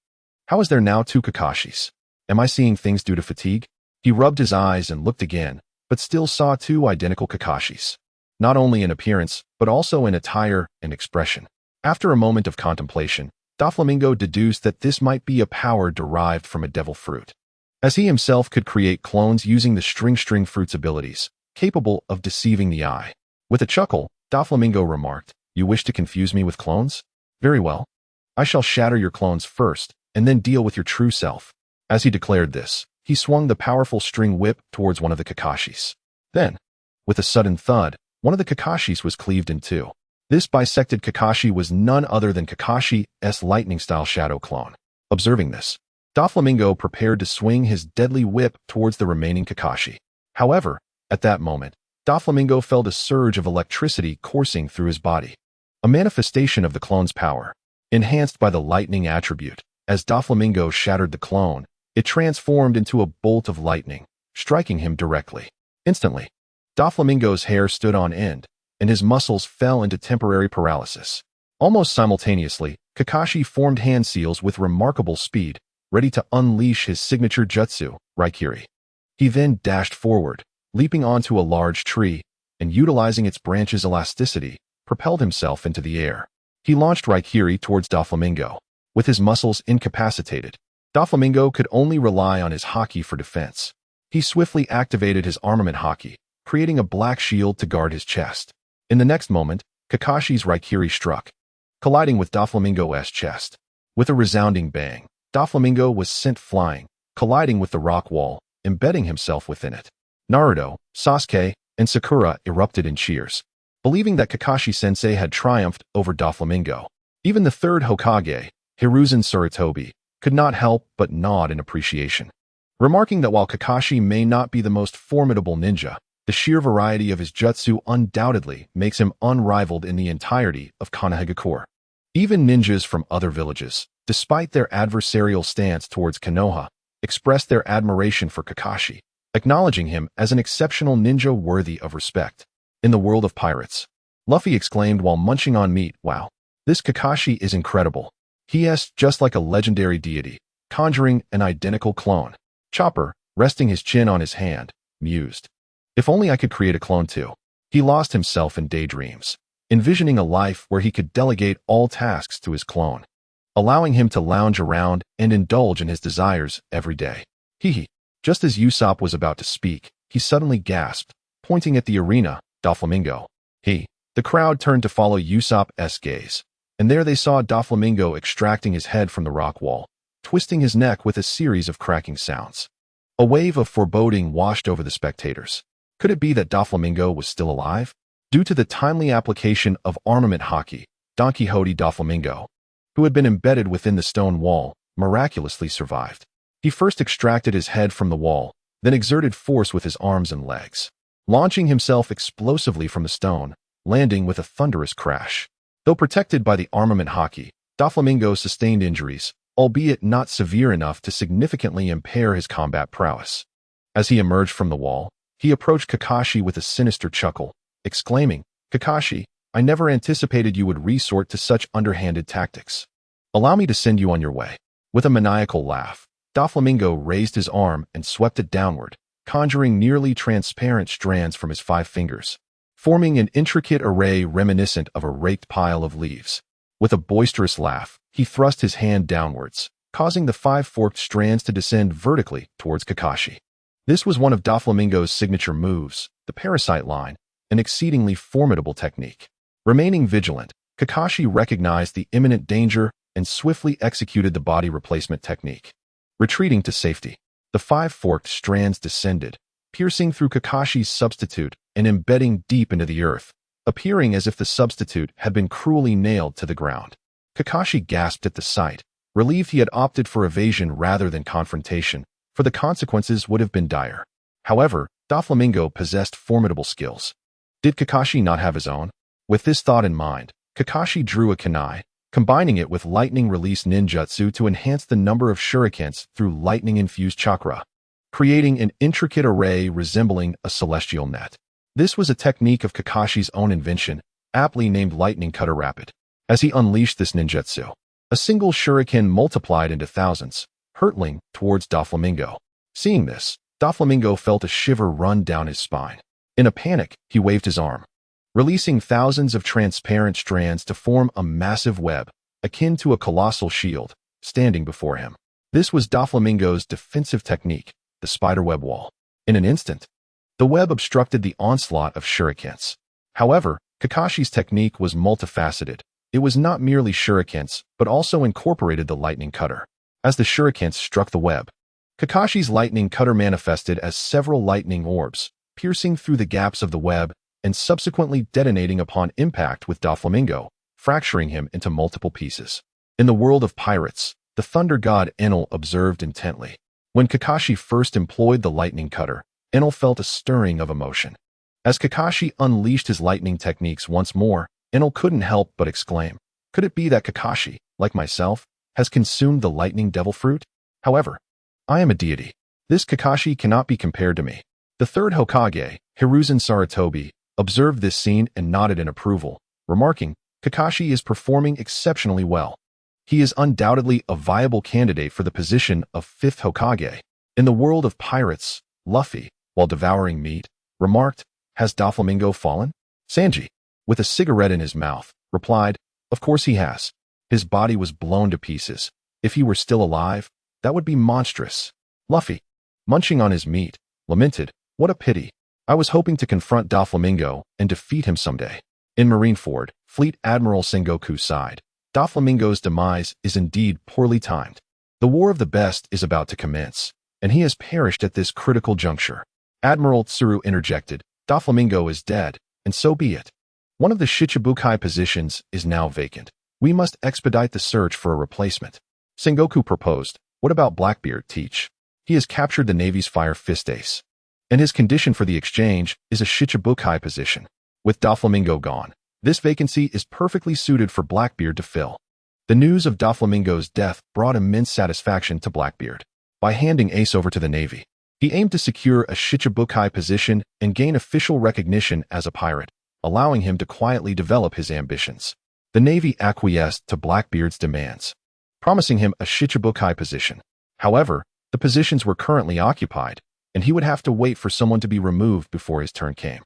How is there now two Kakashis? Am I seeing things due to fatigue? He rubbed his eyes and looked again, but still saw two identical Kakashis. Not only in appearance, but also in attire and expression. After a moment of contemplation, Doflamingo deduced that this might be a power derived from a devil fruit, as he himself could create clones using the string fruit's abilities, capable of deceiving the eye. With a chuckle, Doflamingo remarked, "You wish to confuse me with clones? Very well. I shall shatter your clones first, and then deal with your true self." As he declared this, he swung the powerful string whip towards one of the Kakashis. Then, with a sudden thud, one of the Kakashis was cleaved in two. This bisected Kakashi was none other than Kakashi's lightning-style shadow clone. Observing this, Doflamingo prepared to swing his deadly whip towards the remaining Kakashi. However, at that moment, Doflamingo felt a surge of electricity coursing through his body, a manifestation of the clone's power, enhanced by the lightning attribute. As Doflamingo shattered the clone, it transformed into a bolt of lightning, striking him directly. Instantly, Doflamingo's hair stood on end, and his muscles fell into temporary paralysis. Almost simultaneously, Kakashi formed hand seals with remarkable speed, ready to unleash his signature jutsu, Raikiri. He then dashed forward, leaping onto a large tree, and utilizing its branches' elasticity, propelled himself into the air. He launched Raikiri towards Doflamingo. With his muscles incapacitated, Doflamingo could only rely on his haki for defense. He swiftly activated his armament haki, creating a black shield to guard his chest. In the next moment, Kakashi's Raikiri struck, colliding with Doflamingo's chest. With a resounding bang, Doflamingo was sent flying, colliding with the rock wall, embedding himself within it. Naruto, Sasuke, and Sakura erupted in cheers, believing that Kakashi-sensei had triumphed over Doflamingo. Even the third Hokage, Hiruzen Sarutobi, could not help but nod in appreciation, remarking that while Kakashi may not be the most formidable ninja, the sheer variety of his jutsu undoubtedly makes him unrivaled in the entirety of Konohagakure. Even ninjas from other villages, despite their adversarial stance towards Konoha, expressed their admiration for Kakashi, acknowledging him as an exceptional ninja worthy of respect. In the world of pirates, Luffy exclaimed while munching on meat, "Wow, this Kakashi is incredible. He is just like a legendary deity, conjuring an identical clone." Chopper, resting his chin on his hand, mused, "If only I could create a clone too." He lost himself in daydreams, envisioning a life where he could delegate all tasks to his clone, allowing him to lounge around and indulge in his desires every day. Hee. Just as Usopp was about to speak, he suddenly gasped, pointing at the arena, "Doflamingo." The crowd turned to follow Usopp's gaze, and there they saw Doflamingo extracting his head from the rock wall, twisting his neck with a series of cracking sounds. A wave of foreboding washed over the spectators. Could it be that Doflamingo was still alive? Due to the timely application of armament haki, Don Quixote Doflamingo, who had been embedded within the stone wall, miraculously survived. He first extracted his head from the wall, then exerted force with his arms and legs, launching himself explosively from the stone, landing with a thunderous crash. Though protected by the armament haki, Doflamingo sustained injuries, albeit not severe enough to significantly impair his combat prowess. As he emerged from the wall, he approached Kakashi with a sinister chuckle, exclaiming, "Kakashi, I never anticipated you would resort to such underhanded tactics. Allow me to send you on your way." With a maniacal laugh, Doflamingo raised his arm and swept it downward, conjuring nearly transparent strands from his 5 fingers, forming an intricate array reminiscent of a raked pile of leaves. With a boisterous laugh, he thrust his hand downwards, causing the 5 forked strands to descend vertically towards Kakashi. This was one of Doflamingo's signature moves, the parasite line, an exceedingly formidable technique. Remaining vigilant, Kakashi recognized the imminent danger and swiftly executed the body replacement technique. Retreating to safety, the 5 forked strands descended, piercing through Kakashi's substitute and embedding deep into the earth, appearing as if the substitute had been cruelly nailed to the ground. Kakashi gasped at the sight, relieved he had opted for evasion rather than confrontation, for the consequences would have been dire. However, Doflamingo possessed formidable skills. Did Kakashi not have his own? With this thought in mind, Kakashi drew a kunai, combining it with lightning release ninjutsu to enhance the number of shurikens through lightning-infused chakra, creating an intricate array resembling a celestial net. This was a technique of Kakashi's own invention, aptly named Lightning Cutter Rapid. As he unleashed this ninjutsu, a single shuriken multiplied into thousands, hurtling towards Doflamingo. Seeing this, Doflamingo felt a shiver run down his spine. In a panic, he waved his arm, releasing thousands of transparent strands to form a massive web, akin to a colossal shield, standing before him. This was Doflamingo's defensive technique, the spiderweb wall. In an instant, the web obstructed the onslaught of shurikens. However, Kakashi's technique was multifaceted. It was not merely shurikens, but also incorporated the lightning cutter. As the shurikens struck the web, Kakashi's lightning cutter manifested as several lightning orbs, piercing through the gaps of the web and subsequently detonating upon impact with Doflamingo, fracturing him into multiple pieces. In the world of pirates, the thunder god Enel observed intently. When Kakashi first employed the lightning cutter, Enel felt a stirring of emotion. As Kakashi unleashed his lightning techniques once more, Enel couldn't help but exclaim, "Could it be that Kakashi, like myself, has consumed the lightning devil fruit? However, I am a deity. This Kakashi cannot be compared to me." The third Hokage, Hiruzen Sarutobi, observed this scene and nodded in approval, remarking, "Kakashi is performing exceptionally well. He is undoubtedly a viable candidate for the position of 5th Hokage." In the world of pirates, Luffy, while devouring meat, remarked, "Has Doflamingo fallen?" Sanji, with a cigarette in his mouth, replied, "Of course he has. His body was blown to pieces. If he were still alive, that would be monstrous." Luffy, munching on his meat, lamented, "What a pity. I was hoping to confront Doflamingo and defeat him someday." In Marineford, Fleet Admiral Sengoku sighed, "Doflamingo's demise is indeed poorly timed. The War of the Best is about to commence, and he has perished at this critical juncture." Admiral Tsuru interjected, "Doflamingo is dead, and so be it. One of the Shichibukai positions is now vacant. We must expedite the search for a replacement." Sengoku proposed, "What about Blackbeard, Teach? He has captured the Navy's Fire Fist Ace, and his condition for the exchange is a Shichibukai position. With Doflamingo gone, this vacancy is perfectly suited for Blackbeard to fill." The news of Doflamingo's death brought immense satisfaction to Blackbeard. By handing Ace over to the Navy, he aimed to secure a Shichibukai position and gain official recognition as a pirate, allowing him to quietly develop his ambitions. The Navy acquiesced to Blackbeard's demands, promising him a Shichibukai position. However, the positions were currently occupied, and he would have to wait for someone to be removed before his turn came.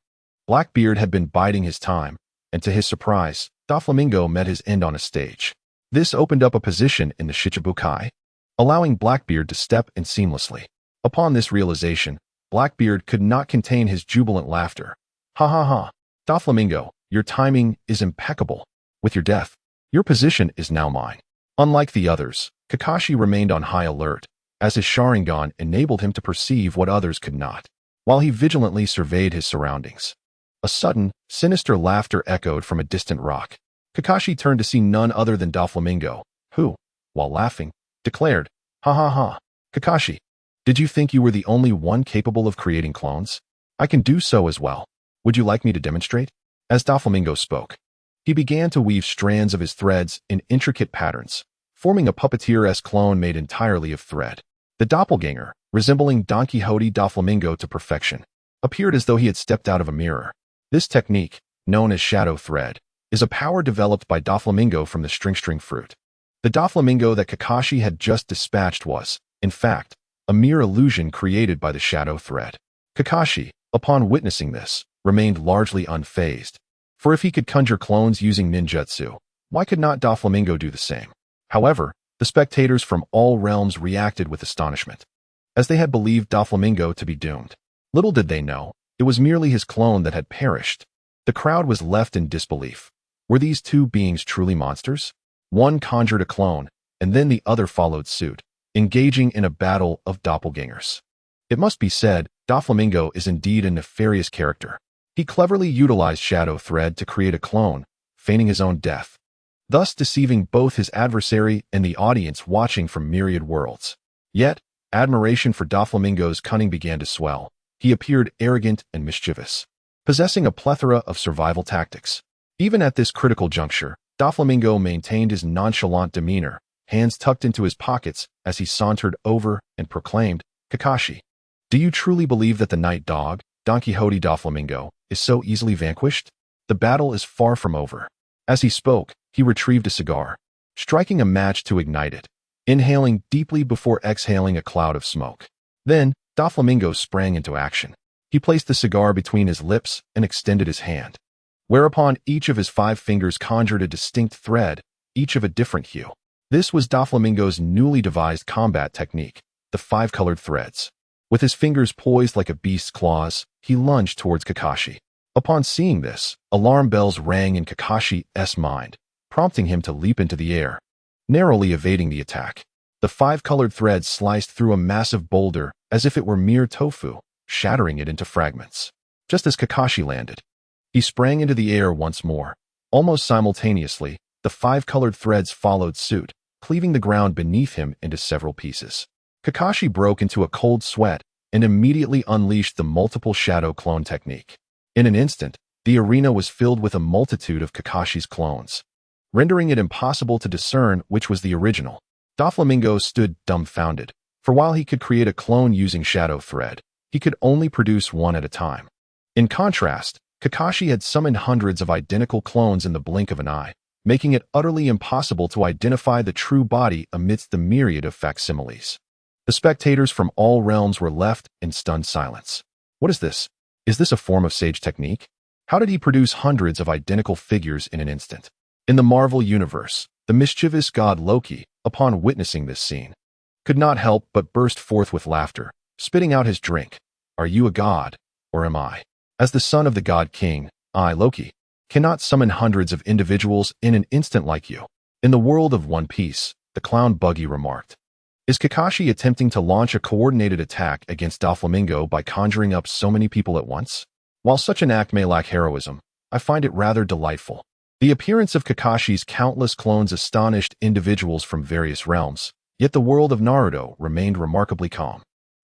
Blackbeard had been biding his time, and to his surprise, Doflamingo met his end on a stage. This opened up a position in the Shichibukai, allowing Blackbeard to step in seamlessly. Upon this realization, Blackbeard could not contain his jubilant laughter. "Ha ha ha! Doflamingo, your timing is impeccable. With your death, your position is now mine." Unlike the others, Kakashi remained on high alert, as his Sharingan enabled him to perceive what others could not, while he vigilantly surveyed his surroundings. A sudden, sinister laughter echoed from a distant rock. Kakashi turned to see none other than Doflamingo, who, while laughing, declared, "Ha ha ha! Kakashi, did you think you were the only one capable of creating clones? I can do so as well. Would you like me to demonstrate?" As Doflamingo spoke, he began to weave strands of his threads in intricate patterns, forming a puppeteer-esque clone made entirely of thread. The doppelganger, resembling Don Quixote Doflamingo to perfection, appeared as though he had stepped out of a mirror. This technique, known as shadow thread, is a power developed by Doflamingo from the string fruit. The Doflamingo that Kakashi had just dispatched was, In fact, a mere illusion created by the shadow thread. Kakashi, upon witnessing this, remained largely unfazed. For if he could conjure clones using ninjutsu, why could not Doflamingo do the same? However, the spectators from all realms reacted with astonishment, as they had believed Doflamingo to be doomed. Little did they know, it was merely his clone that had perished. The crowd was left in disbelief. Were these two beings truly monsters? One conjured a clone, and then the other followed suit, engaging in a battle of doppelgangers. It must be said, Doflamingo is indeed a nefarious character. He cleverly utilized Shadow Thread to create a clone, feigning his own death, thus deceiving both his adversary and the audience watching from myriad worlds. Yet, admiration for Doflamingo's cunning began to swell. He appeared arrogant and mischievous, possessing a plethora of survival tactics. Even at this critical juncture, Doflamingo maintained his nonchalant demeanor, hands tucked into his pockets as he sauntered over and proclaimed, "Kakashi, do you truly believe that the night dog, Don Quixote Doflamingo, is so easily vanquished? The battle is far from over." As he spoke, he retrieved a cigar, striking a match to ignite it, inhaling deeply before exhaling a cloud of smoke. Then, Doflamingo sprang into action. He placed the cigar between his lips and extended his hand, whereupon each of his 5 fingers conjured a distinct thread, each of a different hue. This was Doflamingo's newly devised combat technique, the 5 colored threads. With his fingers poised like a beast's claws, he lunged towards Kakashi. Upon seeing this, alarm bells rang in Kakashi's mind, prompting him to leap into the air, narrowly evading the attack. The 5 colored threads sliced through a massive boulder as if it were mere tofu, shattering it into fragments. Just as Kakashi landed, he sprang into the air once more. Almost simultaneously, the 5 colored threads followed suit, cleaving the ground beneath him into several pieces. Kakashi broke into a cold sweat and immediately unleashed the multiple shadow clone technique. In an instant, the arena was filled with a multitude of Kakashi's clones, rendering it impossible to discern which was the original. Doflamingo stood dumbfounded, for while he could create a clone using Shadow Thread, he could only produce one at a time. In contrast, Kakashi had summoned hundreds of identical clones in the blink of an eye, making it utterly impossible to identify the true body amidst the myriad of facsimiles. The spectators from all realms were left in stunned silence. What is this? Is this a form of sage technique? How did he produce hundreds of identical figures in an instant? In the Marvel Universe, the mischievous god Loki, upon witnessing this scene, could not help but burst forth with laughter, spitting out his drink. "Are you a god, or am I? As the son of the god king, I, Loki, cannot summon hundreds of individuals in an instant like you." In the world of One Piece, the clown Buggy remarked, "Is Kakashi attempting to launch a coordinated attack against Doflamingo by conjuring up so many people at once? While such an act may lack heroism, I find it rather delightful." The appearance of Kakashi's countless clones astonished individuals from various realms, yet the world of Naruto remained remarkably calm.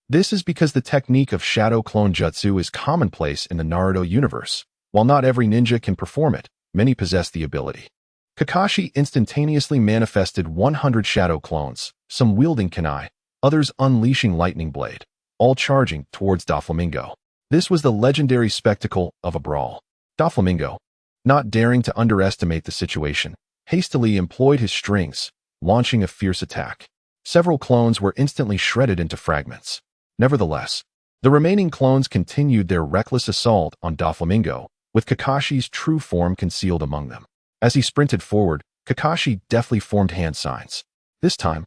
This is because the technique of shadow clone jutsu is commonplace in the Naruto universe. While not every ninja can perform it, many possess the ability. Kakashi instantaneously manifested 100 shadow clones, some wielding kunai, others unleashing lightning blade, all charging towards Doflamingo. This was the legendary spectacle of a brawl. Doflamingo, not daring to underestimate the situation, hastily employed his strings, launching a fierce attack. Several clones were instantly shredded into fragments. Nevertheless, the remaining clones continued their reckless assault on Doflamingo, with Kakashi's true form concealed among them. As he sprinted forward, Kakashi deftly formed hand signs. This time,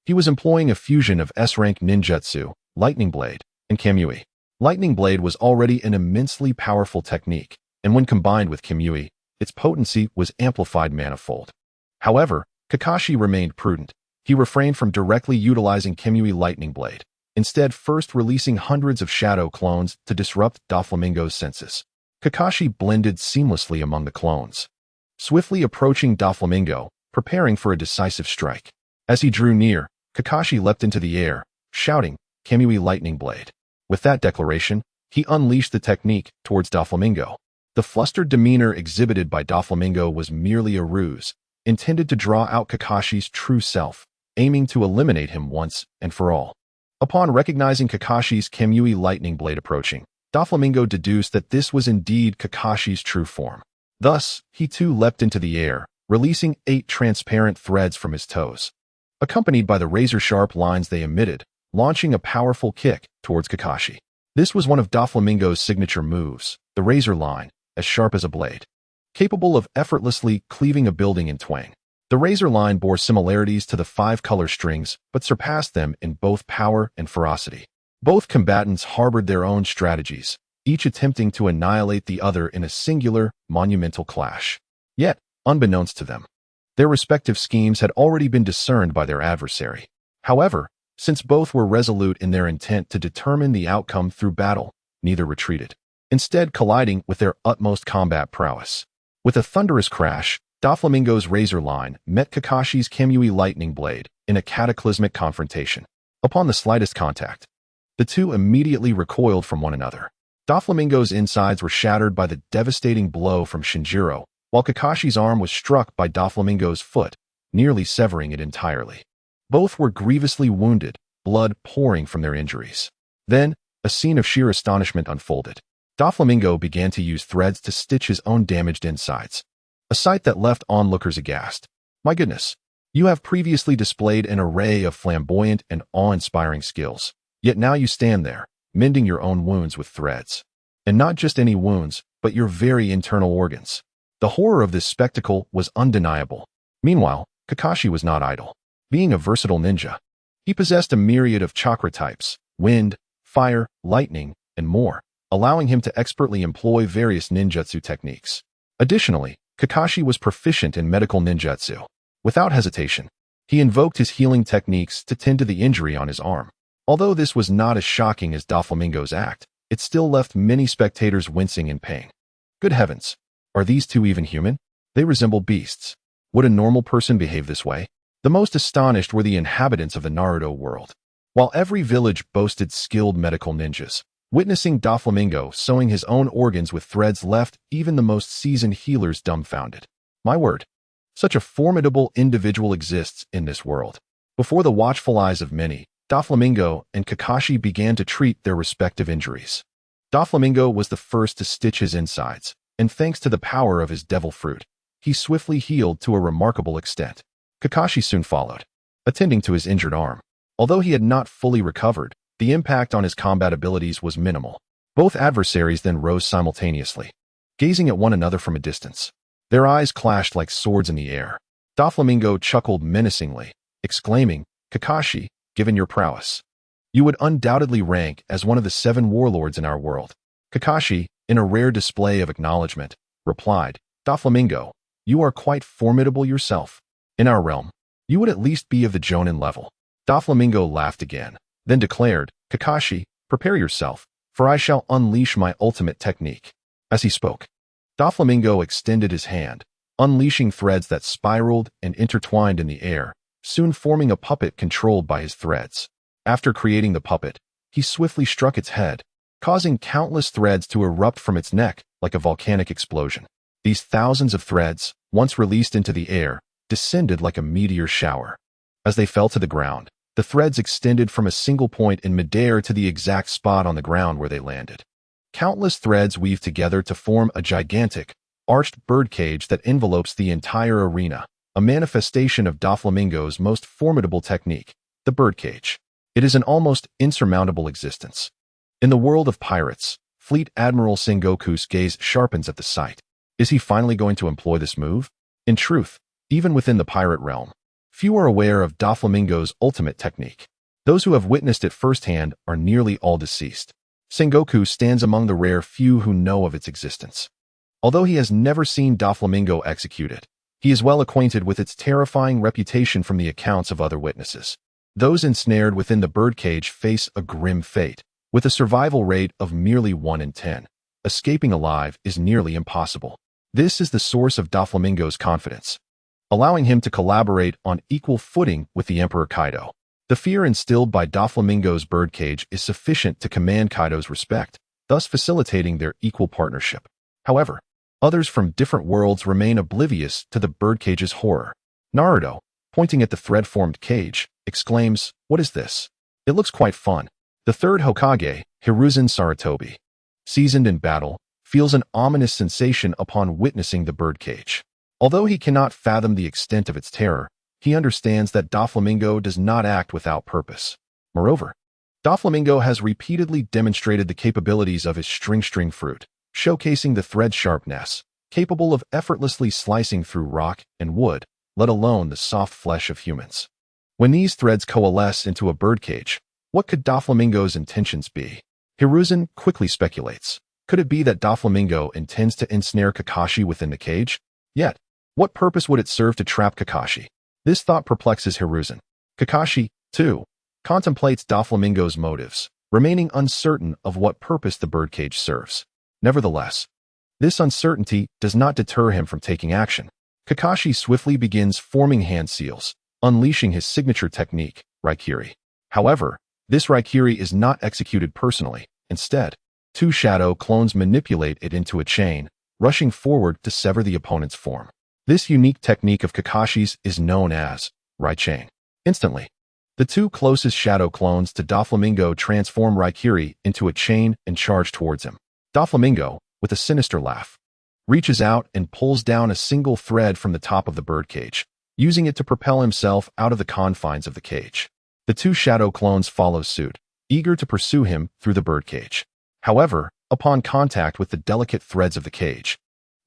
he was employing a fusion of S-rank ninjutsu, Lightning Blade, and Kamui. Lightning Blade was already an immensely powerful technique, and when combined with Kamui, its potency was amplified manifold. However, Kakashi remained prudent. He refrained from directly utilizing Kamui Lightning Blade, instead first releasing hundreds of shadow clones to disrupt Doflamingo's senses. Kakashi blended seamlessly among the clones, swiftly approaching Doflamingo, preparing for a decisive strike. As he drew near, Kakashi leapt into the air, shouting, "Kamui Lightning Blade." With that declaration, he unleashed the technique towards Doflamingo. The flustered demeanor exhibited by Doflamingo was merely a ruse, intended to draw out Kakashi's true self, aiming to eliminate him once and for all. Upon recognizing Kakashi's Kamui Lightning Blade approaching, Doflamingo deduced that this was indeed Kakashi's true form. Thus, he too leapt into the air, releasing 8 transparent threads from his toes. Accompanied by the razor-sharp lines they emitted, launching a powerful kick towards Kakashi. This was one of Doflamingo's signature moves, the razor line, as sharp as a blade, capable of effortlessly cleaving a building in twain. The razor line bore similarities to the five-color strings, but surpassed them in both power and ferocity. Both combatants harbored their own strategies, each attempting to annihilate the other in a singular, monumental clash. Yet, unbeknownst to them, their respective schemes had already been discerned by their adversary. However, since both were resolute in their intent to determine the outcome through battle, neither retreated, instead colliding with their utmost combat prowess. With a thunderous crash, Doflamingo's razor line met Kakashi's Kamui lightning blade in a cataclysmic confrontation. Upon the slightest contact, the two immediately recoiled from one another. Doflamingo's insides were shattered by the devastating blow from Shinjiro, while Kakashi's arm was struck by Doflamingo's foot, nearly severing it entirely. Both were grievously wounded, blood pouring from their injuries. Then, a scene of sheer astonishment unfolded. Doflamingo began to use threads to stitch his own damaged insides, a sight that left onlookers aghast. My goodness, you have previously displayed an array of flamboyant and awe-inspiring skills, yet now you stand there, mending your own wounds with threads. And not just any wounds, but your very internal organs. The horror of this spectacle was undeniable. Meanwhile, Kakashi was not idle. Being a versatile ninja, he possessed a myriad of chakra types, wind, fire, lightning, and more, allowing him to expertly employ various ninjutsu techniques. Additionally, Kakashi was proficient in medical ninjutsu. Without hesitation, he invoked his healing techniques to tend to the injury on his arm. Although this was not as shocking as Doflamingo's act, it still left many spectators wincing in pain. Good heavens, are these two even human? They resemble beasts. Would a normal person behave this way? The most astonished were the inhabitants of the Naruto world. While every village boasted skilled medical ninjas, witnessing Doflamingo sewing his own organs with threads left even the most seasoned healers dumbfounded. My word, such a formidable individual exists in this world. Before the watchful eyes of many, Doflamingo and Kakashi began to treat their respective injuries. Doflamingo was the first to stitch his insides, and thanks to the power of his devil fruit, he swiftly healed to a remarkable extent. Kakashi soon followed, attending to his injured arm. Although he had not fully recovered, the impact on his combat abilities was minimal. Both adversaries then rose simultaneously, gazing at one another from a distance. Their eyes clashed like swords in the air. Doflamingo chuckled menacingly, exclaiming, "Kakashi, given your prowess, you would undoubtedly rank as one of the 7 warlords in our world." Kakashi, in a rare display of acknowledgement, replied, "Doflamingo, you are quite formidable yourself. In our realm, you would at least be of the Jonin level." Doflamingo laughed again, then declared, "Kakashi, prepare yourself, for I shall unleash my ultimate technique." As he spoke, Doflamingo extended his hand, unleashing threads that spiraled and intertwined in the air, soon forming a puppet controlled by his threads. After creating the puppet, he swiftly struck its head, causing countless threads to erupt from its neck like a volcanic explosion. These thousands of threads, once released into the air, descended like a meteor shower. As they fell to the ground, the threads extended from a single point in midair to the exact spot on the ground where they landed. Countless threads weave together to form a gigantic, arched birdcage that envelopes the entire arena, a manifestation of Doflamingo's most formidable technique, the birdcage. It is an almost insurmountable existence. In the world of pirates, Fleet Admiral Sengoku's gaze sharpens at the sight. Is he finally going to employ this move? In truth, even within the pirate realm, few are aware of Doflamingo's ultimate technique. Those who have witnessed it firsthand are nearly all deceased. Sengoku stands among the rare few who know of its existence. Although he has never seen Doflamingo execute it, he is well acquainted with its terrifying reputation from the accounts of other witnesses. Those ensnared within the birdcage face a grim fate, with a survival rate of merely 1 in 10. Escaping alive is nearly impossible. This is the source of Doflamingo's confidence, allowing him to collaborate on equal footing with the Emperor Kaido. The fear instilled by Doflamingo's birdcage is sufficient to command Kaido's respect, thus facilitating their equal partnership. However, others from different worlds remain oblivious to the birdcage's horror. Naruto, pointing at the thread-formed cage, exclaims, "What is this? It looks quite fun." The third Hokage, Hiruzen Sarutobi, seasoned in battle, feels an ominous sensation upon witnessing the birdcage. Although he cannot fathom the extent of its terror, he understands that Doflamingo does not act without purpose. Moreover, Doflamingo has repeatedly demonstrated the capabilities of his string fruit, showcasing the thread sharpness, capable of effortlessly slicing through rock and wood, let alone the soft flesh of humans. When these threads coalesce into a birdcage, what could Doflamingo's intentions be? Hiruzen quickly speculates. Could it be that Doflamingo intends to ensnare Kakashi within the cage? Yet, what purpose would it serve to trap Kakashi? This thought perplexes Hiruzen. Kakashi, too, contemplates Doflamingo's motives, remaining uncertain of what purpose the birdcage serves. Nevertheless, this uncertainty does not deter him from taking action. Kakashi swiftly begins forming hand seals, unleashing his signature technique, Raikiri. However, this Raikiri is not executed personally. Instead, two shadow clones manipulate it into a chain, rushing forward to sever the opponent's form. This unique technique of Kakashi's is known as Rai-chain. Instantly, the two closest shadow clones to Doflamingo transform Raikiri into a chain and charge towards him. Doflamingo, with a sinister laugh, reaches out and pulls down a single thread from the top of the birdcage, using it to propel himself out of the confines of the cage. The two shadow clones follow suit, eager to pursue him through the birdcage. However, upon contact with the delicate threads of the cage,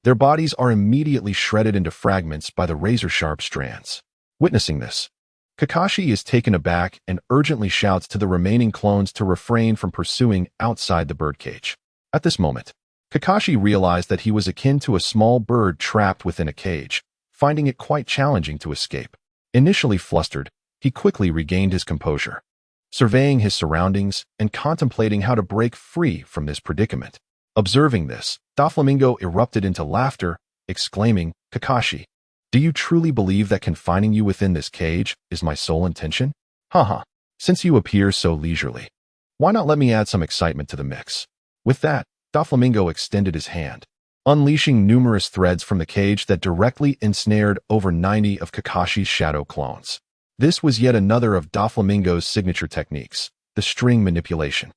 their bodies are immediately shredded into fragments by the razor-sharp strands. Witnessing this, Kakashi is taken aback and urgently shouts to the remaining clones to refrain from pursuing outside the birdcage. At this moment, Kakashi realized that he was akin to a small bird trapped within a cage, finding it quite challenging to escape. Initially flustered, he quickly regained his composure, surveying his surroundings and contemplating how to break free from this predicament. Observing this, Doflamingo erupted into laughter, exclaiming, "Kakashi, do you truly believe that confining you within this cage is my sole intention? Haha, since you appear so leisurely, why not let me add some excitement to the mix?" With that, Doflamingo extended his hand, unleashing numerous threads from the cage that directly ensnared over 90 of Kakashi's shadow clones. This was yet another of Doflamingo's signature techniques, the string manipulation.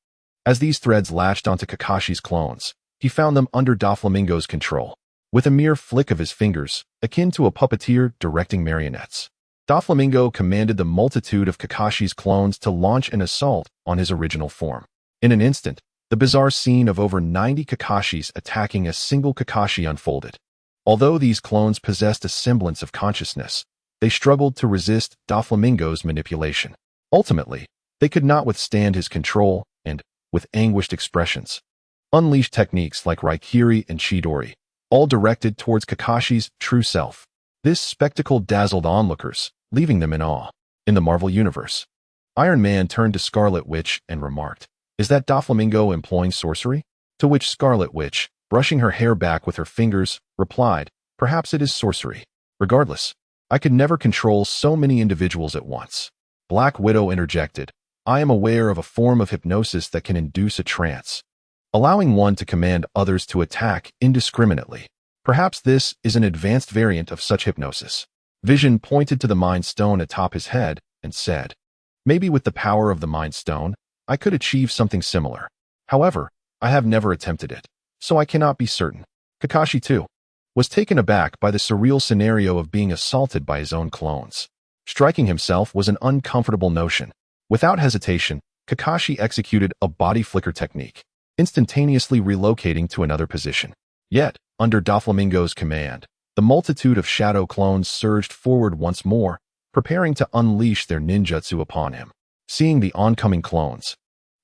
As these threads latched onto Kakashi's clones, he found them under Doflamingo's control. With a mere flick of his fingers, akin to a puppeteer directing marionettes, Doflamingo commanded the multitude of Kakashi's clones to launch an assault on his original form. In an instant, the bizarre scene of over 90 Kakashis attacking a single Kakashi unfolded. Although these clones possessed a semblance of consciousness, they struggled to resist Doflamingo's manipulation. Ultimately, they could not withstand his control and, with anguished expressions, unleashed techniques like Raikiri and Chidori, all directed towards Kakashi's true self. This spectacle dazzled onlookers, leaving them in awe. In the Marvel Universe, Iron Man turned to Scarlet Witch and remarked, "Is that Doflamingo employing sorcery?" To which Scarlet Witch, brushing her hair back with her fingers, replied, "Perhaps it is sorcery. Regardless, I could never control so many individuals at once." Black Widow interjected, "I am aware of a form of hypnosis that can induce a trance, allowing one to command others to attack indiscriminately. Perhaps this is an advanced variant of such hypnosis." Vision pointed to the Mind Stone atop his head and said, "Maybe with the power of the Mind Stone, I could achieve something similar. However, I have never attempted it, so I cannot be certain." Kakashi, too, was taken aback by the surreal scenario of being assaulted by his own clones. Striking himself was an uncomfortable notion. Without hesitation, Kakashi executed a body flicker technique, instantaneously relocating to another position. Yet, under Doflamingo's command, the multitude of shadow clones surged forward once more, preparing to unleash their ninjutsu upon him. Seeing the oncoming clones,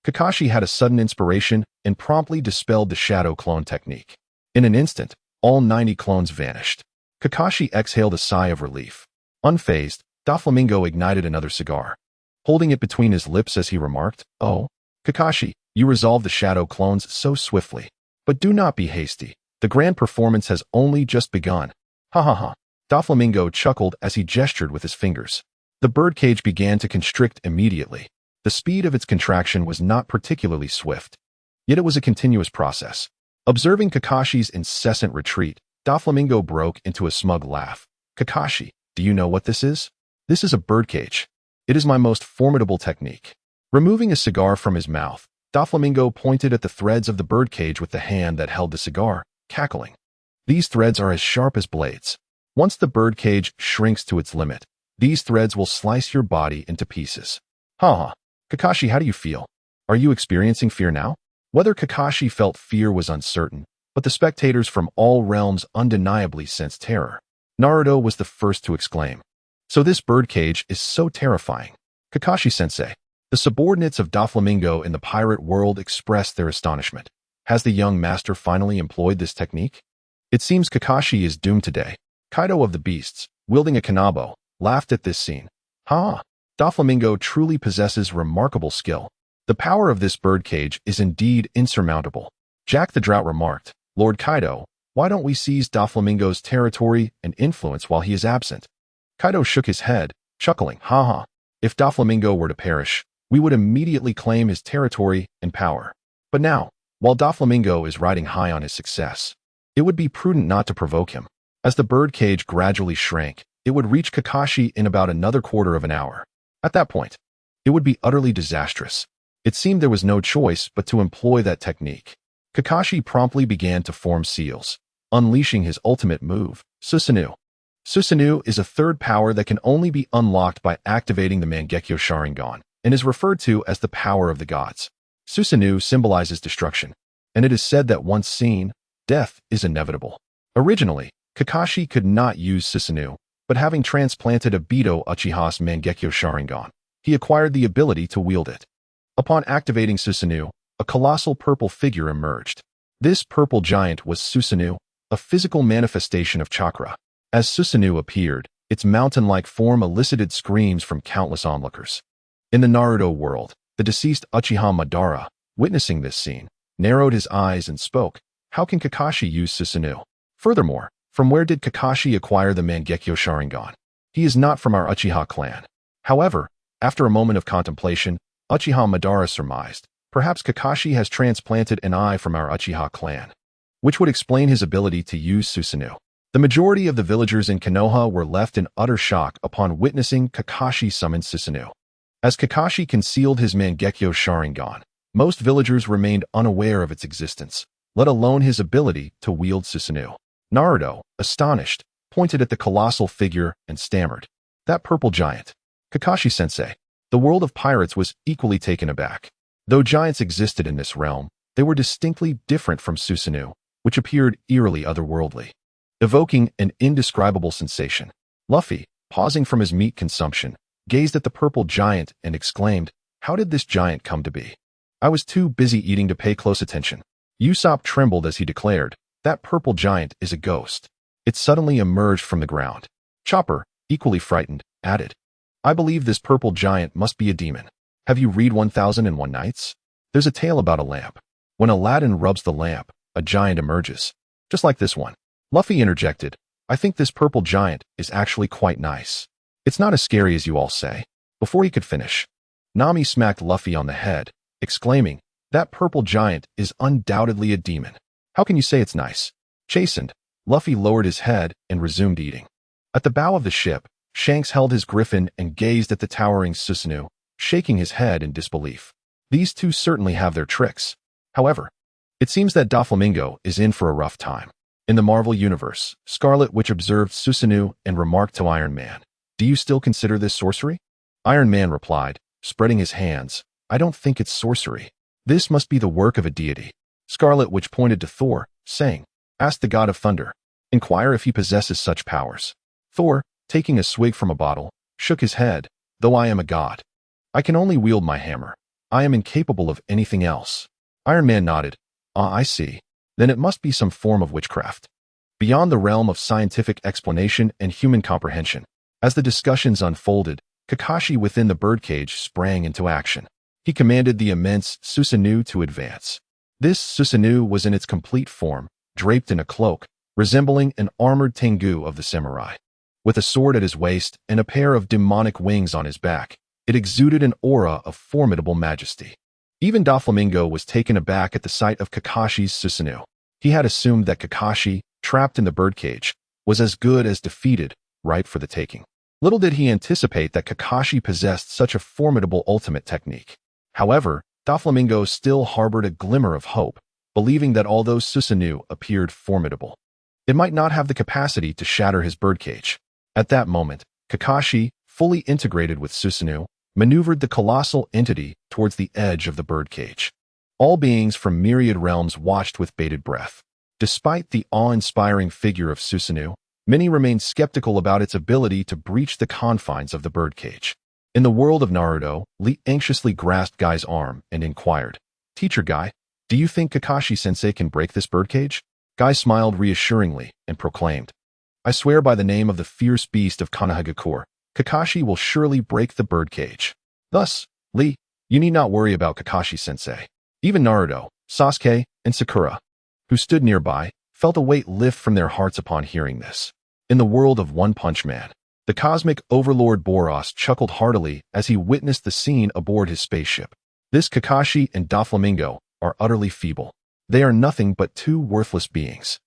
Kakashi had a sudden inspiration and promptly dispelled the shadow clone technique. In an instant, all 90 clones vanished. Kakashi exhaled a sigh of relief. Unfazed, Doflamingo ignited another cigar, holding it between his lips as he remarked, "Oh, Kakashi, you resolve the shadow clones so swiftly. But do not be hasty. The grand performance has only just begun." Ha ha ha. Doflamingo chuckled as he gestured with his fingers. The birdcage began to constrict immediately. The speed of its contraction was not particularly swift, yet it was a continuous process. Observing Kakashi's incessant retreat, Doflamingo broke into a smug laugh. "Kakashi, do you know what this is? This is a birdcage. It is my most formidable technique." Removing a cigar from his mouth, Doflamingo pointed at the threads of the birdcage with the hand that held the cigar, cackling. "These threads are as sharp as blades. Once the birdcage shrinks to its limit, these threads will slice your body into pieces." "Ha ha. Kakashi, how do you feel? Are you experiencing fear now? Whether Kakashi felt fear was uncertain, but the spectators from all realms undeniably sensed terror. Naruto was the first to exclaim, "So this birdcage is so terrifying." Kakashi-sensei. The subordinates of Doflamingo in the pirate world expressed their astonishment. Has the young master finally employed this technique? It seems Kakashi is doomed today. Kaido of the Beasts, wielding a kanabo, laughed at this scene. Ha! Doflamingo truly possesses remarkable skill. The power of this birdcage is indeed insurmountable. Jack the Drought remarked, Lord Kaido, why don't we seize Doflamingo's territory and influence while he is absent? Kaido shook his head, chuckling, ha. If Doflamingo were to perish, we would immediately claim his territory and power. But now, while Doflamingo is riding high on his success, it would be prudent not to provoke him. As the birdcage gradually shrank, it would reach Kakashi in about another quarter of an hour. At that point, it would be utterly disastrous. It seemed there was no choice but to employ that technique. Kakashi promptly began to form seals, unleashing his ultimate move, Susanoo. Susanoo is a third power that can only be unlocked by activating the Mangekyo Sharingan, and is referred to as the power of the gods. Susanoo symbolizes destruction, and it is said that once seen, death is inevitable. Originally, Kakashi could not use Susanoo, but having transplanted Obito Uchiha's Mangekyo Sharingan, he acquired the ability to wield it. Upon activating Susanoo, a colossal purple figure emerged. This purple giant was Susanoo, a physical manifestation of chakra. As Susanoo appeared, its mountain-like form elicited screams from countless onlookers. In the Naruto world, the deceased Uchiha Madara, witnessing this scene, narrowed his eyes and spoke, how can Kakashi use Susanoo? Furthermore, from where did Kakashi acquire the Mangekyo Sharingan? He is not from our Uchiha clan. However, after a moment of contemplation, Uchiha Madara surmised, perhaps Kakashi has transplanted an eye from our Uchiha clan, which would explain his ability to use Susanoo. The majority of the villagers in Konoha were left in utter shock upon witnessing Kakashi summon Susanoo. As Kakashi concealed his Mangekyo Sharingan, most villagers remained unaware of its existence, let alone his ability to wield Susanoo. Naruto, astonished, pointed at the colossal figure and stammered, "That purple giant." Kakashi-sensei. The world of pirates was equally taken aback. Though giants existed in this realm, they were distinctly different from Susanoo, which appeared eerily otherworldly, evoking an indescribable sensation. Luffy, pausing from his meat consumption, gazed at the purple giant and exclaimed, "How did this giant come to be? I was too busy eating to pay close attention." Usopp trembled as he declared, "That purple giant is a ghost." It suddenly emerged from the ground. Chopper, equally frightened, added, "I believe this purple giant must be a demon. Have you read 1001 Nights? There's a tale about a lamp. When Aladdin rubs the lamp, a giant emerges. Just like this one." Luffy interjected, "I think this purple giant is actually quite nice. It's not as scary as you all say." Before he could finish, Nami smacked Luffy on the head, exclaiming, "That purple giant is undoubtedly a demon. How can you say it's nice?" Chastened, Luffy lowered his head and resumed eating. At the bow of the ship, Shanks held his griffin and gazed at the towering Susanoo, shaking his head in disbelief. These two certainly have their tricks. However, it seems that Doflamingo is in for a rough time. In the Marvel Universe, Scarlet Witch observed Susanoo and remarked to Iron Man, "Do you still consider this sorcery?" Iron Man replied, spreading his hands, "I don't think it's sorcery. This must be the work of a deity." Scarlet Witch pointed to Thor, saying, "Ask the god of thunder. Inquire if he possesses such powers." Thor, taking a swig from a bottle, shook his head, "Though I am a god, I can only wield my hammer. I am incapable of anything else." Iron Man nodded. "Ah, I see. Then it must be some form of witchcraft, beyond the realm of scientific explanation and human comprehension." As the discussions unfolded, Kakashi within the birdcage sprang into action. He commanded the immense Susanoo to advance. This Susanoo was in its complete form, draped in a cloak, resembling an armored Tengu of the samurai. With a sword at his waist and a pair of demonic wings on his back, it exuded an aura of formidable majesty. Even Doflamingo was taken aback at the sight of Kakashi's Susanoo. He had assumed that Kakashi, trapped in the birdcage, was as good as defeated, ripe for the taking. Little did he anticipate that Kakashi possessed such a formidable ultimate technique. However, Doflamingo still harbored a glimmer of hope, believing that although Susanoo appeared formidable, it might not have the capacity to shatter his birdcage. At that moment, Kakashi, fully integrated with Susanoo, maneuvered the colossal entity towards the edge of the birdcage. All beings from myriad realms watched with bated breath. Despite the awe-inspiring figure of Susanoo, many remained skeptical about its ability to breach the confines of the birdcage. In the world of Naruto, Lee anxiously grasped Guy's arm and inquired, "Teacher Guy, do you think Kakashi-sensei can break this birdcage?" Guy smiled reassuringly and proclaimed, "I swear by the name of the fierce beast of Konohagakure, Kakashi will surely break the birdcage." Thus, Lee, you need not worry about Kakashi-sensei. Even Naruto, Sasuke, and Sakura, who stood nearby, felt a weight lift from their hearts upon hearing this. In the world of One Punch Man, the cosmic overlord Boros chuckled heartily as he witnessed the scene aboard his spaceship. This Kakashi and Doflamingo are utterly feeble. They are nothing but two worthless beings.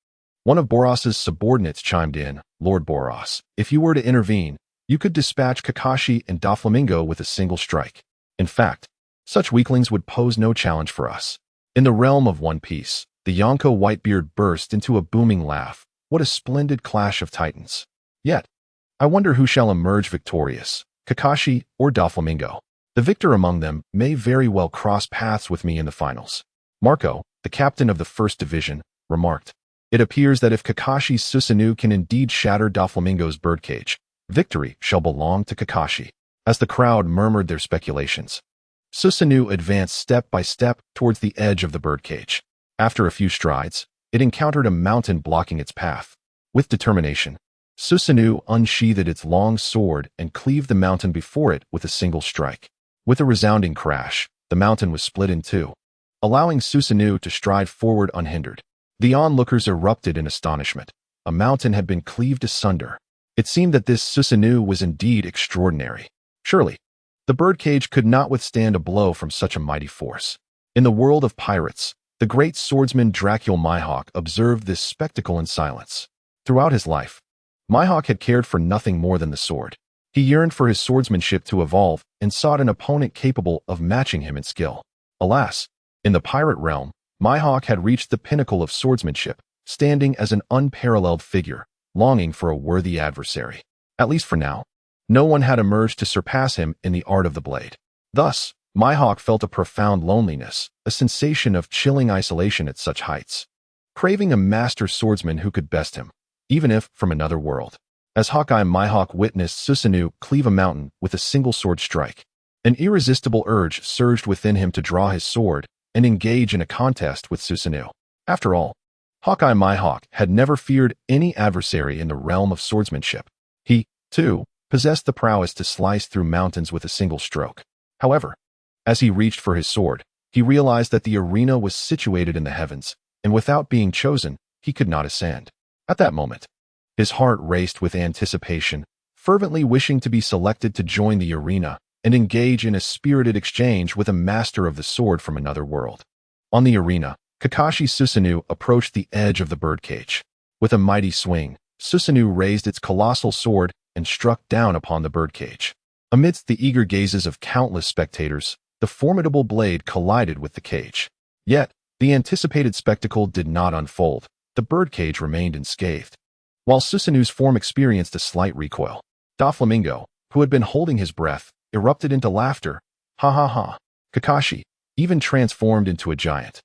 One of Boros's subordinates chimed in, "Lord Boros, if you were to intervene, you could dispatch Kakashi and Doflamingo with a single strike. In fact, such weaklings would pose no challenge for us." In the realm of One Piece, the Yonko Whitebeard burst into a booming laugh. What a splendid clash of titans. Yet, I wonder who shall emerge victorious, Kakashi or Doflamingo. The victor among them may very well cross paths with me in the finals. Marco, the captain of the First Division, remarked, "It appears that if Kakashi's Susanoo can indeed shatter Doflamingo's birdcage, victory shall belong to Kakashi." As the crowd murmured their speculations, Susanoo advanced step by step towards the edge of the birdcage. After a few strides, it encountered a mountain blocking its path. With determination, Susanoo unsheathed its long sword and cleaved the mountain before it with a single strike. With a resounding crash, the mountain was split in two, allowing Susanoo to stride forward unhindered. The onlookers erupted in astonishment. A mountain had been cleaved asunder. It seemed that this Susanoo was indeed extraordinary. Surely, the birdcage could not withstand a blow from such a mighty force. In the world of pirates, the great swordsman Dracul Mihawk observed this spectacle in silence. Throughout his life, Mihawk had cared for nothing more than the sword. He yearned for his swordsmanship to evolve and sought an opponent capable of matching him in skill. Alas, in the pirate realm, Mihawk had reached the pinnacle of swordsmanship, standing as an unparalleled figure, longing for a worthy adversary. At least for now, no one had emerged to surpass him in the art of the blade. Thus, Mihawk felt a profound loneliness, a sensation of chilling isolation at such heights, craving a master swordsman who could best him, even if from another world. As Hawkeye Mihawk witnessed Susanoo cleave a mountain with a single sword strike, an irresistible urge surged within him to draw his sword and engage in a contest with Susanoo. After all, Hawkeye Mihawk had never feared any adversary in the realm of swordsmanship. He, too, possessed the prowess to slice through mountains with a single stroke. However, as he reached for his sword, he realized that the arena was situated in the heavens, and without being chosen, he could not ascend. At that moment, his heart raced with anticipation, fervently wishing to be selected to join the arena and engage in a spirited exchange with a master of the sword from another world. On the arena, Kakashi Susanoo approached the edge of the birdcage. With a mighty swing, Susanoo raised its colossal sword and struck down upon the birdcage. Amidst the eager gazes of countless spectators, the formidable blade collided with the cage. Yet, the anticipated spectacle did not unfold. The birdcage remained unscathed. While Susanoo's form experienced a slight recoil, Doflamingo, who had been holding his breath, erupted into laughter. "Ha ha ha. Kakashi, even transformed into a giant.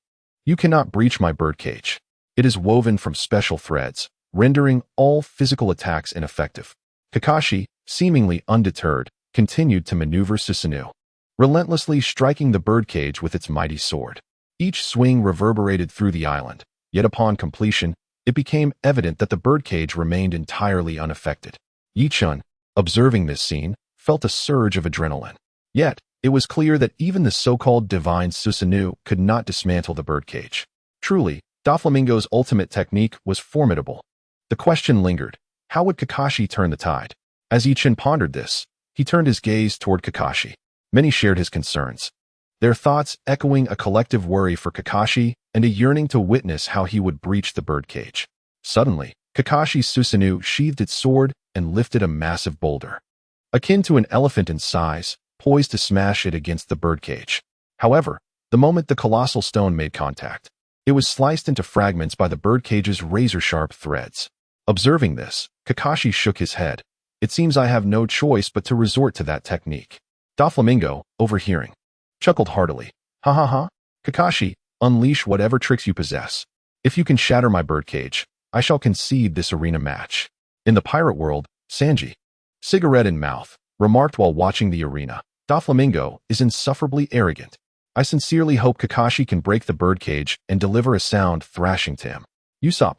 You cannot breach my birdcage. It is woven from special threads, rendering all physical attacks ineffective." Kakashi, seemingly undeterred, continued to maneuver Susanoo, relentlessly striking the birdcage with its mighty sword. Each swing reverberated through the island, yet upon completion, it became evident that the birdcage remained entirely unaffected. Ye Chen, observing this scene, felt a surge of adrenaline. Yet, it was clear that even the so-called divine Susanoo could not dismantle the birdcage. Truly, Doflamingo's ultimate technique was formidable. The question lingered, how would Kakashi turn the tide? As Ye Chen pondered this, he turned his gaze toward Kakashi. Many shared his concerns, their thoughts echoing a collective worry for Kakashi and a yearning to witness how he would breach the birdcage. Suddenly, Kakashi's Susanoo sheathed its sword and lifted a massive boulder, akin to an elephant in size, poised to smash it against the birdcage. However, the moment the colossal stone made contact, it was sliced into fragments by the birdcage's razor-sharp threads. Observing this, Kakashi shook his head. "It seems I have no choice but to resort to that technique." Doflamingo, overhearing, chuckled heartily. Ha ha ha. Kakashi, unleash whatever tricks you possess. If you can shatter my birdcage, I shall concede this arena match. In the pirate world, Sanji, cigarette in mouth, remarked while watching the arena. Doflamingo is insufferably arrogant. I sincerely hope Kakashi can break the birdcage and deliver a sound thrashing to him. Usopp,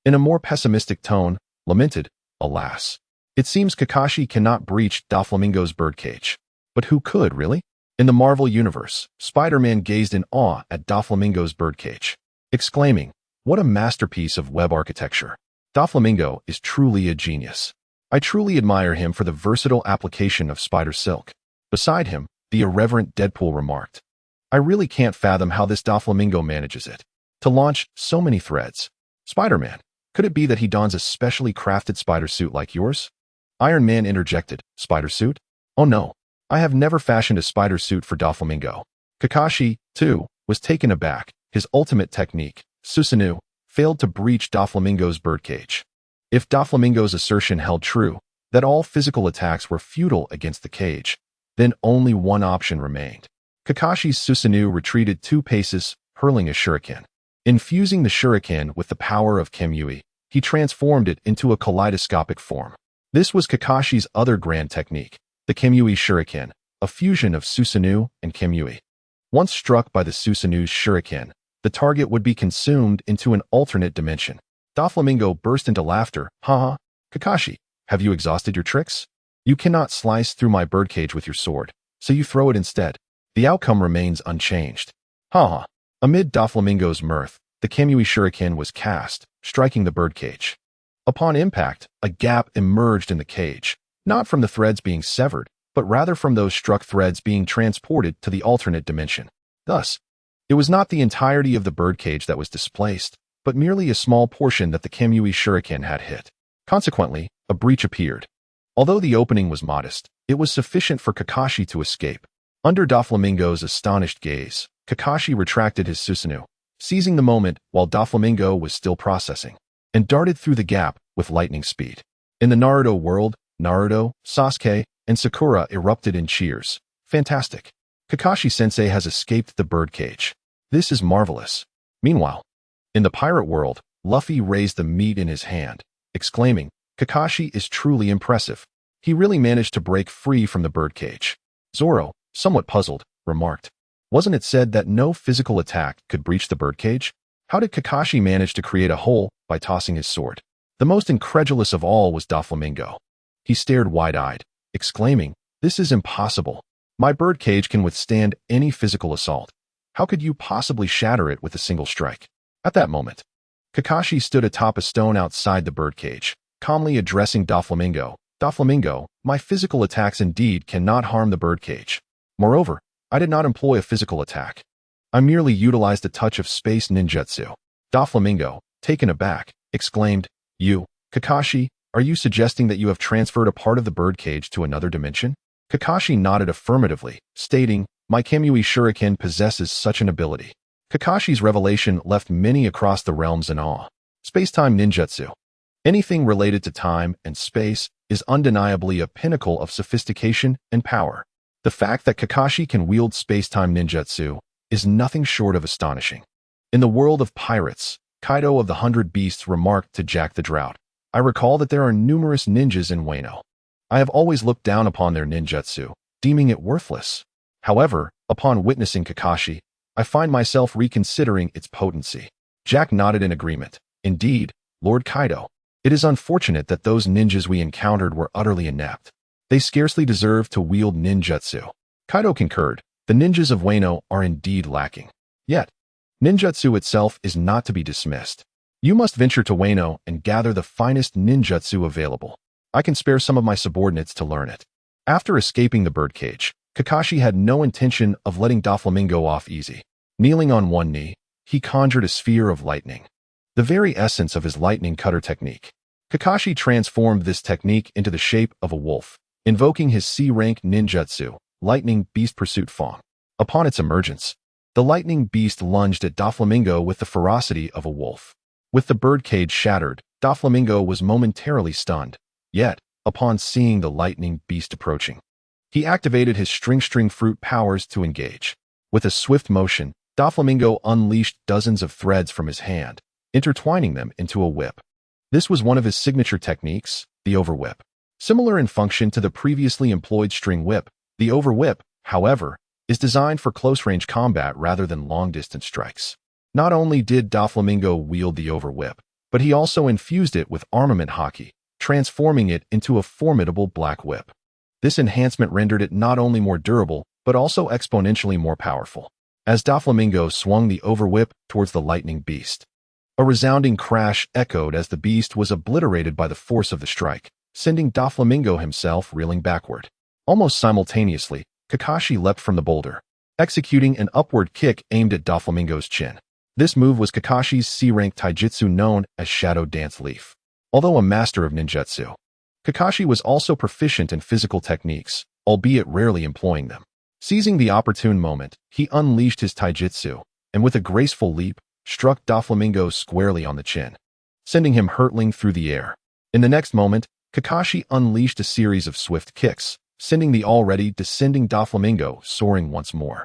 in a more pessimistic tone, lamented, alas. It seems Kakashi cannot breach Doflamingo's birdcage. But who could, really? In the Marvel Universe, Spider-Man gazed in awe at Doflamingo's birdcage, exclaiming, "What a masterpiece of web architecture. Doflamingo is truly a genius. I truly admire him for the versatile application of spider silk." Beside him, the irreverent Deadpool remarked, "I really can't fathom how this Doflamingo manages it. To launch so many threads. Spider-Man, could it be that he dons a specially crafted spider suit like yours?" Iron Man interjected, "Spider suit? Oh no, I have never fashioned a spider suit for Doflamingo." Kakashi, too, was taken aback. His ultimate technique, Susanoo, failed to breach Doflamingo's birdcage. If Doflamingo's assertion held true, that all physical attacks were futile against the cage, then only one option remained. Kakashi's Susanoo retreated 2 paces, hurling a shuriken. Infusing the shuriken with the power of Kamui, he transformed it into a kaleidoscopic form. This was Kakashi's other grand technique, the Kamui shuriken, a fusion of Susanoo and Kamui. Once struck by the Susanoo's shuriken, the target would be consumed into an alternate dimension. Doflamingo burst into laughter. "Haha, Kakashi, have you exhausted your tricks? You cannot slice through my birdcage with your sword, so you throw it instead. The outcome remains unchanged." Haha. Amid Doflamingo's mirth, the Kamui shuriken was cast, striking the birdcage. Upon impact, a gap emerged in the cage, not from the threads being severed, but rather from those struck threads being transported to the alternate dimension. Thus, it was not the entirety of the birdcage that was displaced, but merely a small portion that the Kamui shuriken had hit. Consequently, a breach appeared. Although the opening was modest, it was sufficient for Kakashi to escape. Under Doflamingo's astonished gaze, Kakashi retracted his Susanoo, seizing the moment while Doflamingo was still processing, and darted through the gap with lightning speed. In the Naruto world, Naruto, Sasuke, and Sakura erupted in cheers. Fantastic. Kakashi-sensei has escaped the birdcage. This is marvelous. Meanwhile, in the pirate world, Luffy raised the meat in his hand, exclaiming, "Kakashi is truly impressive. He really managed to break free from the birdcage." Zoro, somewhat puzzled, remarked, "Wasn't it said that no physical attack could breach the birdcage? How did Kakashi manage to create a hole by tossing his sword?" The most incredulous of all was Doflamingo. He stared wide-eyed, exclaiming, "This is impossible. My birdcage can withstand any physical assault. How could you possibly shatter it with a single strike?" At that moment, Kakashi stood atop a stone outside the birdcage, calmly addressing Doflamingo. "Doflamingo, my physical attacks indeed cannot harm the birdcage. Moreover, I did not employ a physical attack. I merely utilized a touch of space ninjutsu." Doflamingo, taken aback, exclaimed, "You, Kakashi, are you suggesting that you have transferred a part of the birdcage to another dimension?" Kakashi nodded affirmatively, stating, "My Kamui shuriken possesses such an ability." Kakashi's revelation left many across the realms in awe. Space-time ninjutsu. Anything related to time and space is undeniably a pinnacle of sophistication and power. The fact that Kakashi can wield space-time ninjutsu is nothing short of astonishing. In the world of pirates, Kaido of the 100 Beasts remarked to Jack the Drought, "I recall that there are numerous ninjas in Wano. I have always looked down upon their ninjutsu, deeming it worthless. However, upon witnessing Kakashi, I find myself reconsidering its potency." Jack nodded in agreement. "Indeed, Lord Kaido, it is unfortunate that those ninjas we encountered were utterly inept. They scarcely deserve to wield ninjutsu." Kaido concurred. The ninjas of Wano are indeed lacking. Yet, ninjutsu itself is not to be dismissed. You must venture to Wano and gather the finest ninjutsu available. I can spare some of my subordinates to learn it. After escaping the birdcage, Kakashi had no intention of letting Doflamingo off easy. Kneeling on one knee, he conjured a sphere of lightning, the very essence of his lightning cutter technique. Kakashi transformed this technique into the shape of a wolf, invoking his C-rank ninjutsu, Lightning Beast Pursuit Form. Upon its emergence, the lightning beast lunged at Doflamingo with the ferocity of a wolf. With the birdcage shattered, Doflamingo was momentarily stunned. Yet, upon seeing the lightning beast approaching, He activated his string fruit powers to engage. With a swift motion, Doflamingo unleashed dozens of threads from his hand, intertwining them into a whip. This was one of his signature techniques, the overwhip. Similar in function to the previously employed string whip, the overwhip, however, is designed for close-range combat rather than long-distance strikes. Not only did Doflamingo wield the overwhip, but he also infused it with armament hockey, transforming it into a formidable black whip. This enhancement rendered it not only more durable, but also exponentially more powerful. As Doflamingo swung the overwhip towards the lightning beast, a resounding crash echoed as the beast was obliterated by the force of the strike, sending Doflamingo himself reeling backward. Almost simultaneously, Kakashi leapt from the boulder, executing an upward kick aimed at Doflamingo's chin. This move was Kakashi's C-rank taijutsu known as Shadow Dance Leaf. Although a master of ninjutsu, Kakashi was also proficient in physical techniques, albeit rarely employing them. Seizing the opportune moment, he unleashed his taijutsu, and with a graceful leap, struck Doflamingo squarely on the chin, sending him hurtling through the air. In the next moment, Kakashi unleashed a series of swift kicks, sending the already descending Doflamingo soaring once more.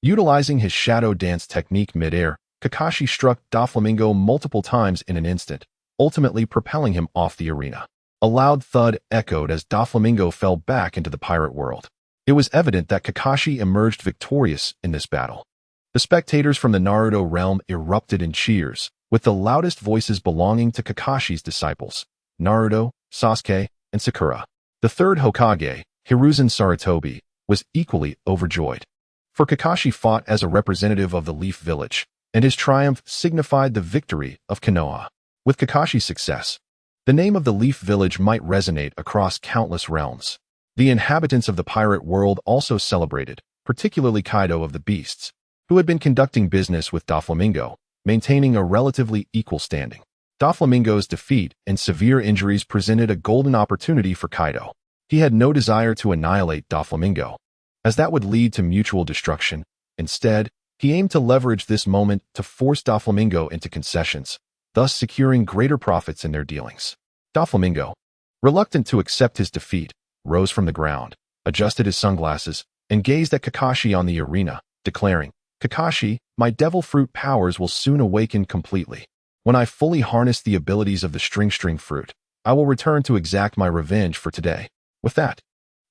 Utilizing his shadow dance technique mid-air, Kakashi struck Doflamingo multiple times in an instant, ultimately propelling him off the arena. A loud thud echoed as Doflamingo fell back into the pirate world. It was evident that Kakashi emerged victorious in this battle. The spectators from the Naruto realm erupted in cheers, with the loudest voices belonging to Kakashi's disciples, Naruto, Sasuke, and Sakura. The third Hokage, Hiruzen Sarutobi, was equally overjoyed. For Kakashi fought as a representative of the Leaf Village, and his triumph signified the victory of Konoha. With Kakashi's success, the name of the Leaf Village might resonate across countless realms. The inhabitants of the pirate world also celebrated, particularly Kaido of the Beasts, who had been conducting business with Doflamingo, maintaining a relatively equal standing. Doflamingo's defeat and severe injuries presented a golden opportunity for Kaido. He had no desire to annihilate Doflamingo, as that would lead to mutual destruction. Instead, he aimed to leverage this moment to force Doflamingo into concessions, thus securing greater profits in their dealings. Doflamingo, reluctant to accept his defeat, rose from the ground, adjusted his sunglasses, and gazed at Kakashi on the arena, declaring, "Kakashi, my devil fruit powers will soon awaken completely. When I fully harness the abilities of the string fruit, I will return to exact my revenge for today." With that,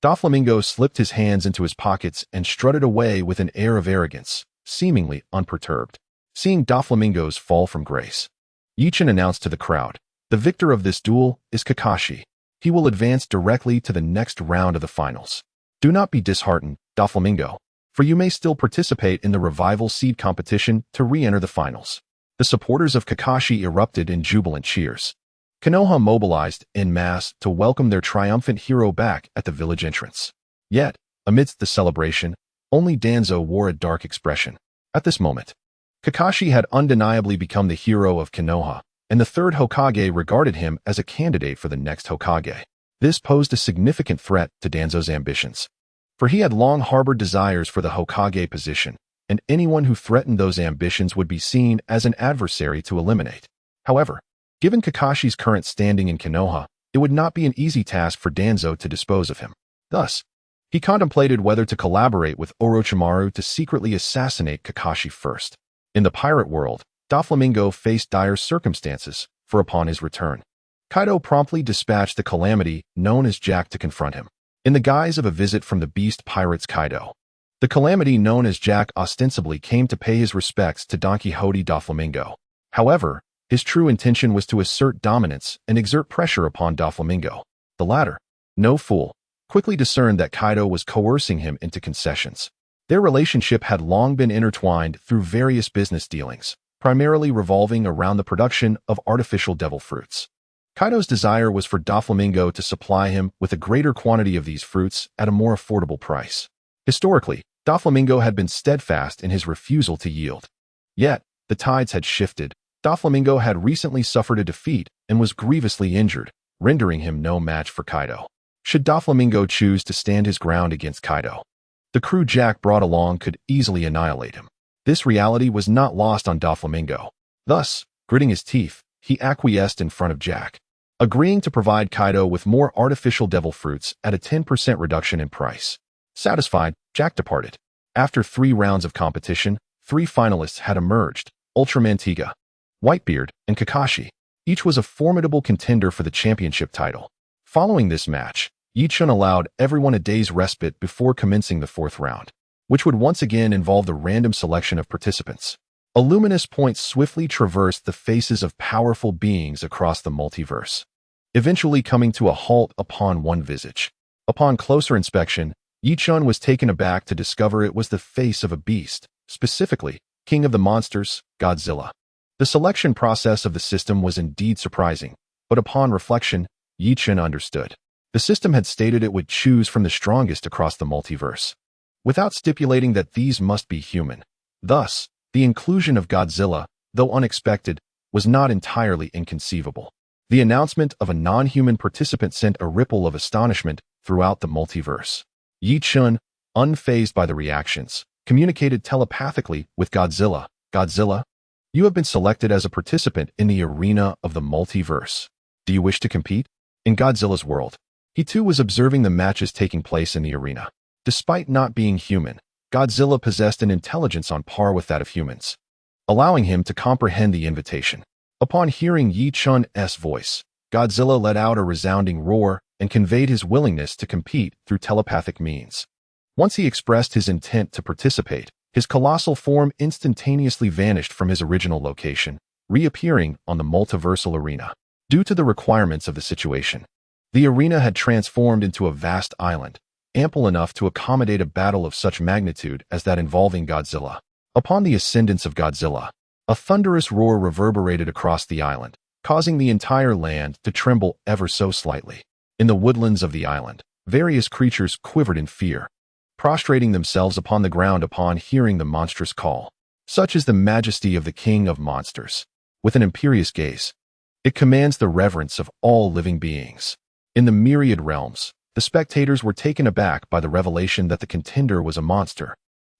Doflamingo slipped his hands into his pockets and strutted away with an air of arrogance, seemingly unperturbed. Seeing Doflamingo's fall from grace, Ye Chen announced to the crowd, "The victor of this duel is Kakashi. He will advance directly to the next round of the finals. Do not be disheartened, Doflamingo, for you may still participate in the revival seed competition to re-enter the finals." The supporters of Kakashi erupted in jubilant cheers. Konoha mobilized en masse to welcome their triumphant hero back at the village entrance. Yet, amidst the celebration, only Danzo wore a dark expression. At this moment, Kakashi had undeniably become the hero of Konoha, and the third Hokage regarded him as a candidate for the next Hokage. This posed a significant threat to Danzo's ambitions, for he had long harbored desires for the Hokage position, and anyone who threatened those ambitions would be seen as an adversary to eliminate. However, given Kakashi's current standing in Konoha, it would not be an easy task for Danzo to dispose of him. Thus, he contemplated whether to collaborate with Orochimaru to secretly assassinate Kakashi first. In the pirate world, Doflamingo faced dire circumstances, for upon his return, Kaido promptly dispatched the calamity known as Jack to confront him. In the guise of a visit from the beast pirates Kaido, the calamity known as Jack ostensibly came to pay his respects to Don Quixote Doflamingo. However, his true intention was to assert dominance and exert pressure upon Doflamingo. The latter, no fool, quickly discerned that Kaido was coercing him into concessions. Their relationship had long been intertwined through various business dealings, primarily revolving around the production of artificial devil fruits. Kaido's desire was for Doflamingo to supply him with a greater quantity of these fruits at a more affordable price. Historically, Doflamingo had been steadfast in his refusal to yield. Yet, the tides had shifted. Doflamingo had recently suffered a defeat and was grievously injured, rendering him no match for Kaido. Should Doflamingo choose to stand his ground against Kaido, the crew Jack brought along could easily annihilate him. This reality was not lost on Doflamingo. Thus, gritting his teeth, he acquiesced in front of Jack, agreeing to provide Kaido with more artificial devil fruits at a 10% reduction in price. Satisfied, Jack departed. After 3 rounds of competition, 3 finalists had emerged: Ultraman Tiga, Whitebeard, and Kakashi. Each was a formidable contender for the championship title. Following this match, Ye Chen allowed everyone a day's respite before commencing the 4th round, which would once again involve the random selection of participants. A luminous point swiftly traversed the faces of powerful beings across the multiverse, eventually coming to a halt upon one visage. Upon closer inspection, Ye Chen was taken aback to discover it was the face of a beast, specifically, King of the Monsters, Godzilla. The selection process of the system was indeed surprising, but upon reflection, Ye Chen understood. The system had stated it would choose from the strongest across the multiverse, without stipulating that these must be human. Thus, the inclusion of Godzilla, though unexpected, was not entirely inconceivable. The announcement of a non-human participant sent a ripple of astonishment throughout the multiverse. Ye Chen, unfazed by the reactions, communicated telepathically with Godzilla. Godzilla, you have been selected as a participant in the arena of the multiverse. Do you wish to compete? In Godzilla's world, he too was observing the matches taking place in the arena. Despite not being human, Godzilla possessed an intelligence on par with that of humans, allowing him to comprehend the invitation. Upon hearing Ye Chen's voice, Godzilla let out a resounding roar and conveyed his willingness to compete through telepathic means. Once he expressed his intent to participate, his colossal form instantaneously vanished from his original location, reappearing on the multiversal arena. Due to the requirements of the situation, the arena had transformed into a vast island, ample enough to accommodate a battle of such magnitude as that involving Godzilla. Upon the ascendance of Godzilla, a thunderous roar reverberated across the island, causing the entire land to tremble ever so slightly. In the woodlands of the island, various creatures quivered in fear, prostrating themselves upon the ground upon hearing the monstrous call. Such is the majesty of the King of Monsters. With an imperious gaze, it commands the reverence of all living beings. In the myriad realms, the spectators were taken aback by the revelation that the contender was a monster,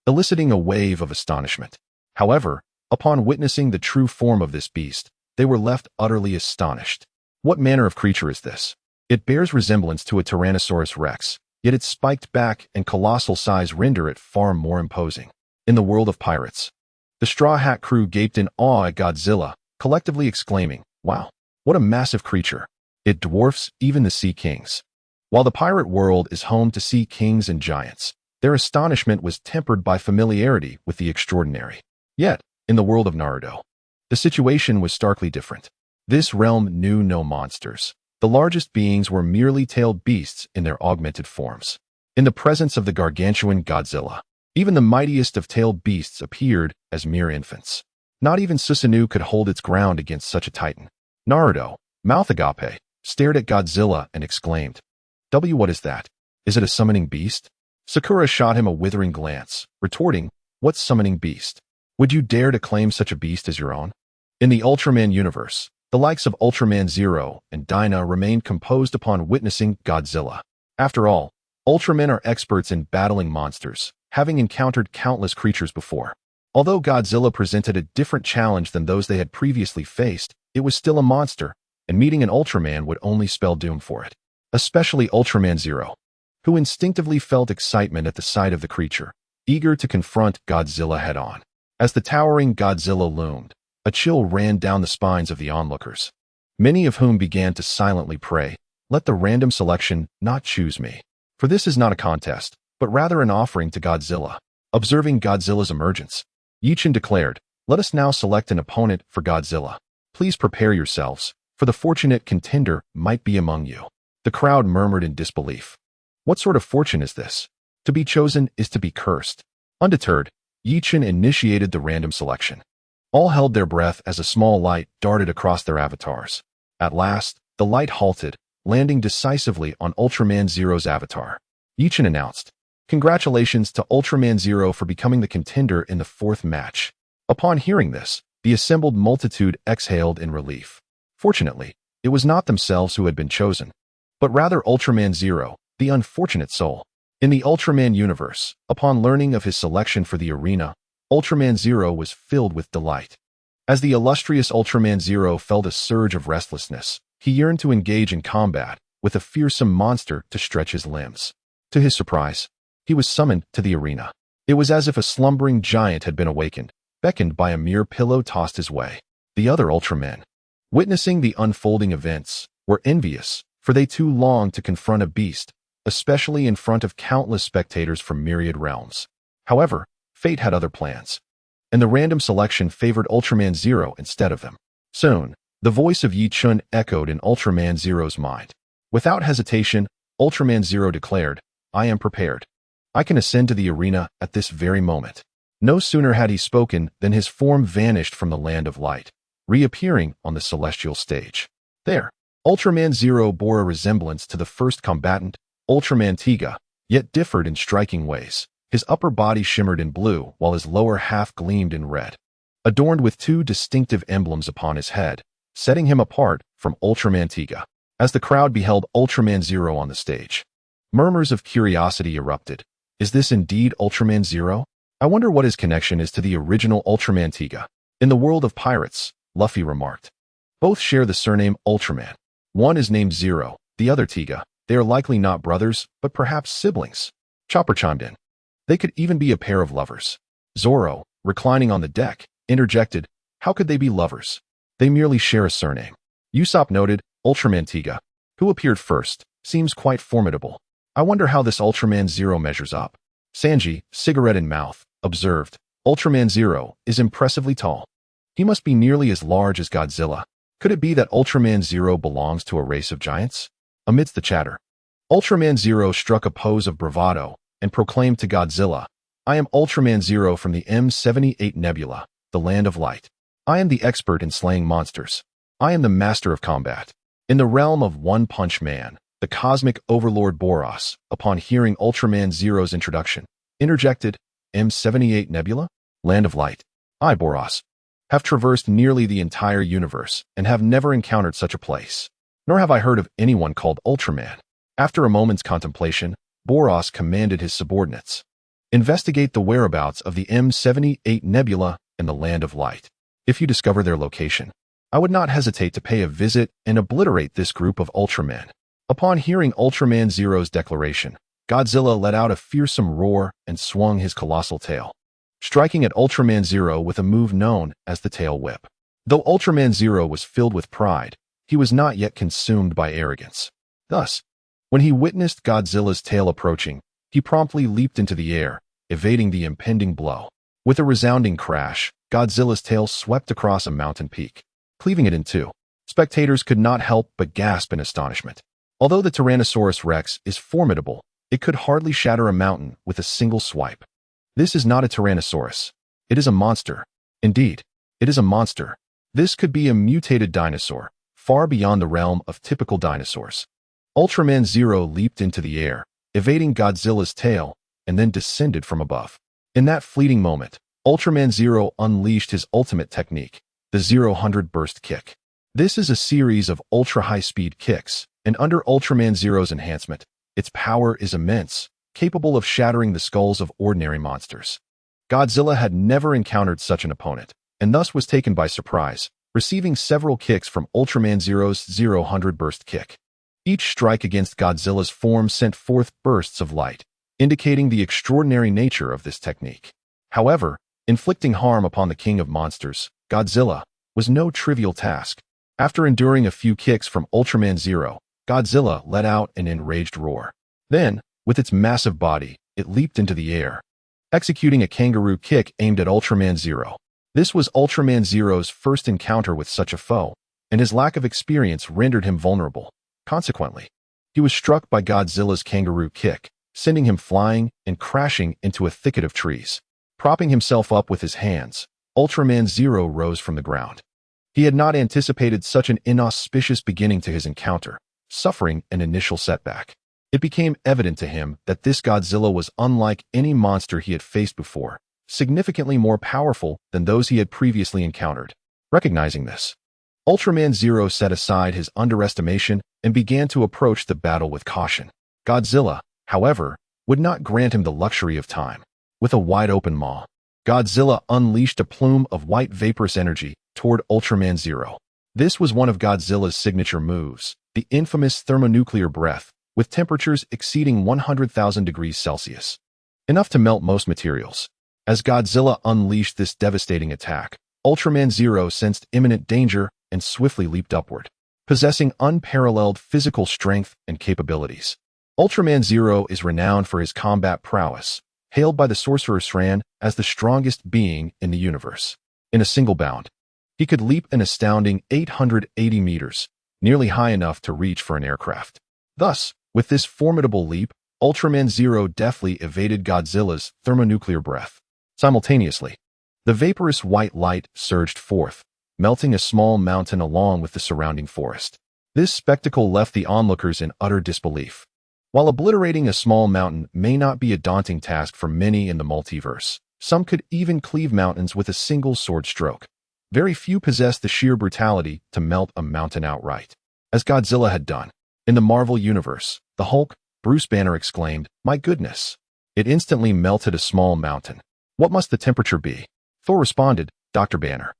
eliciting a wave of astonishment. However, upon witnessing the true form of this beast, they were left utterly astonished. What manner of creature is this? It bears resemblance to a Tyrannosaurus rex, yet its spiked back and colossal size render it far more imposing. In the world of pirates, the Straw Hat crew gaped in awe at Godzilla, collectively exclaiming, "Wow, what a massive creature! It dwarfs even the Sea Kings." While the pirate world is home to sea kings and giants, their astonishment was tempered by familiarity with the extraordinary. Yet, in the world of Naruto, the situation was starkly different. This realm knew no monsters. The largest beings were merely tailed beasts in their augmented forms. In the presence of the gargantuan Godzilla, even the mightiest of tailed beasts appeared as mere infants. Not even Susanoo could hold its ground against such a titan. Naruto, mouth agape, stared at Godzilla and exclaimed, What is that? Is it a summoning beast?" Sakura shot him a withering glance, retorting, "What summoning beast? Would you dare to claim such a beast as your own?" In the Ultraman universe, the likes of Ultraman Zero and Dyna remained composed upon witnessing Godzilla. After all, Ultramen are experts in battling monsters, having encountered countless creatures before. Although Godzilla presented a different challenge than those they had previously faced, it was still a monster, and meeting an Ultraman would only spell doom for it. Especially Ultraman Zero, who instinctively felt excitement at the sight of the creature, eager to confront Godzilla head-on. As the towering Godzilla loomed, a chill ran down the spines of the onlookers, many of whom began to silently pray, "Let the random selection not choose me. For this is not a contest, but rather an offering to Godzilla." Observing Godzilla's emergence, Ye Chen declared, "Let us now select an opponent for Godzilla. Please prepare yourselves, for the fortunate contender might be among you." The crowd murmured in disbelief. What sort of fortune is this? To be chosen is to be cursed. Undeterred, Ye Chen initiated the random selection. All held their breath as a small light darted across their avatars. At last, the light halted, landing decisively on Ultraman Zero's avatar. Ye Chen announced, "Congratulations to Ultraman Zero for becoming the contender in the 4th match." Upon hearing this, the assembled multitude exhaled in relief. Fortunately, it was not themselves who had been chosen, but rather Ultraman Zero, the unfortunate soul. In the Ultraman universe, upon learning of his selection for the arena, Ultraman Zero was filled with delight. As the illustrious Ultraman Zero felt a surge of restlessness, he yearned to engage in combat with a fearsome monster to stretch his limbs. To his surprise, He was summoned to the arena. It was as if a slumbering giant had been awakened, beckoned by a mere pillow tossed his way. The other Ultramen, witnessing the unfolding events, were envious, for they too longed to confront a beast, especially in front of countless spectators from myriad realms. However, fate had other plans, and the random selection favored Ultraman Zero instead of them. Soon, the voice of Ye Chen echoed in Ultraman Zero's mind. Without hesitation, Ultraman Zero declared, "I am prepared. I can ascend to the arena at this very moment." No sooner had he spoken than his form vanished from the land of light, reappearing on the celestial stage. There, Ultraman Zero bore a resemblance to the first combatant, Ultraman Tiga, yet differed in striking ways. His upper body shimmered in blue while his lower half gleamed in red, adorned with two distinctive emblems upon his head, setting him apart from Ultraman Tiga. As the crowd beheld Ultraman Zero on the stage, murmurs of curiosity erupted. Is this indeed Ultraman Zero? I wonder what his connection is to the original Ultraman Tiga. In the world of pirates, Luffy remarked, both share the surname Ultraman. One is named Zero, the other Tiga. They are likely not brothers, but perhaps siblings. Chopper chimed in. They could even be a pair of lovers. Zoro, reclining on the deck, interjected, how could they be lovers? They merely share a surname. Usopp noted, Ultraman Tiga, who appeared first, seems quite formidable. I wonder how this Ultraman Zero measures up. Sanji, cigarette in mouth, observed, Ultraman Zero is impressively tall. He must be nearly as large as Godzilla. Could it be that Ultraman Zero belongs to a race of giants? Amidst the chatter, Ultraman Zero struck a pose of bravado and proclaimed to Godzilla, I am Ultraman Zero from the M78 Nebula, the land of light. I am the expert in slaying monsters. I am the master of combat. In the realm of One Punch Man, the cosmic overlord Boros, upon hearing Ultraman Zero's introduction, interjected, M78 Nebula? Land of light. I, Boros, have traversed nearly the entire universe and have never encountered such a place. Nor have I heard of anyone called Ultraman. After a moment's contemplation, Boros commanded his subordinates, investigate the whereabouts of the M78 Nebula and the Land of Light. If you discover their location, I would not hesitate to pay a visit and obliterate this group of Ultramen. Upon hearing Ultraman Zero's declaration, Godzilla let out a fearsome roar and swung his colossal tail, striking at Ultraman Zero with a move known as the tail whip. Though Ultraman Zero was filled with pride, he was not yet consumed by arrogance. Thus, when he witnessed Godzilla's tail approaching, he promptly leaped into the air, evading the impending blow. With a resounding crash, Godzilla's tail swept across a mountain peak, cleaving it in two. Spectators could not help but gasp in astonishment. Although the Tyrannosaurus Rex is formidable, it could hardly shatter a mountain with a single swipe. This is not a Tyrannosaurus. It is a monster. Indeed, it is a monster. This could be a mutated dinosaur, far beyond the realm of typical dinosaurs. Ultraman Zero leaped into the air, evading Godzilla's tail, and then descended from above. In that fleeting moment, Ultraman Zero unleashed his ultimate technique, the 0-100 Burst Kick. This is a series of ultra-high-speed kicks, and under Ultraman Zero's enhancement, its power is immense, capable of shattering the skulls of ordinary monsters. Godzilla had never encountered such an opponent, and thus was taken by surprise, receiving several kicks from Ultraman Zero's 0-100 Burst Kick. Each strike against Godzilla's form sent forth bursts of light, indicating the extraordinary nature of this technique. However, inflicting harm upon the king of monsters, Godzilla, was no trivial task. After enduring a few kicks from Ultraman Zero, Godzilla let out an enraged roar. Then, with its massive body, it leaped into the air, executing a kangaroo kick aimed at Ultraman Zero. This was Ultraman Zero's first encounter with such a foe, and his lack of experience rendered him vulnerable. Consequently, he was struck by Godzilla's kangaroo kick, sending him flying and crashing into a thicket of trees. Propping himself up with his hands, Ultraman Zero rose from the ground. He had not anticipated such an inauspicious beginning to his encounter, suffering an initial setback. It became evident to him that this Godzilla was unlike any monster he had faced before, significantly more powerful than those he had previously encountered. Recognizing this, Ultraman Zero set aside his underestimation and began to approach the battle with caution. Godzilla, however, would not grant him the luxury of time. With a wide-open maw, Godzilla unleashed a plume of white vaporous energy toward Ultraman Zero. This was one of Godzilla's signature moves, the infamous thermonuclear breath, with temperatures exceeding 100,000 degrees Celsius. enough to melt most materials. As Godzilla unleashed this devastating attack, Ultraman Zero sensed imminent danger and swiftly leaped upward, possessing unparalleled physical strength and capabilities. Ultraman Zero is renowned for his combat prowess, hailed by the Sorcerer Sran as the strongest being in the universe. In a single bound, he could leap an astounding 880 meters, nearly high enough to reach for an aircraft. Thus, with this formidable leap, Ultraman Zero deftly evaded Godzilla's thermonuclear breath. Simultaneously, the vaporous white light surged forth, melting a small mountain along with the surrounding forest. This spectacle left the onlookers in utter disbelief. While obliterating a small mountain may not be a daunting task for many in the multiverse, some could even cleave mountains with a single sword stroke. Very few possess the sheer brutality to melt a mountain outright, as Godzilla had done. In the Marvel Universe, the Hulk, Bruce Banner exclaimed, "My goodness!" It instantly melted a small mountain. "What must the temperature be?" Thor responded, "Dr. Banner,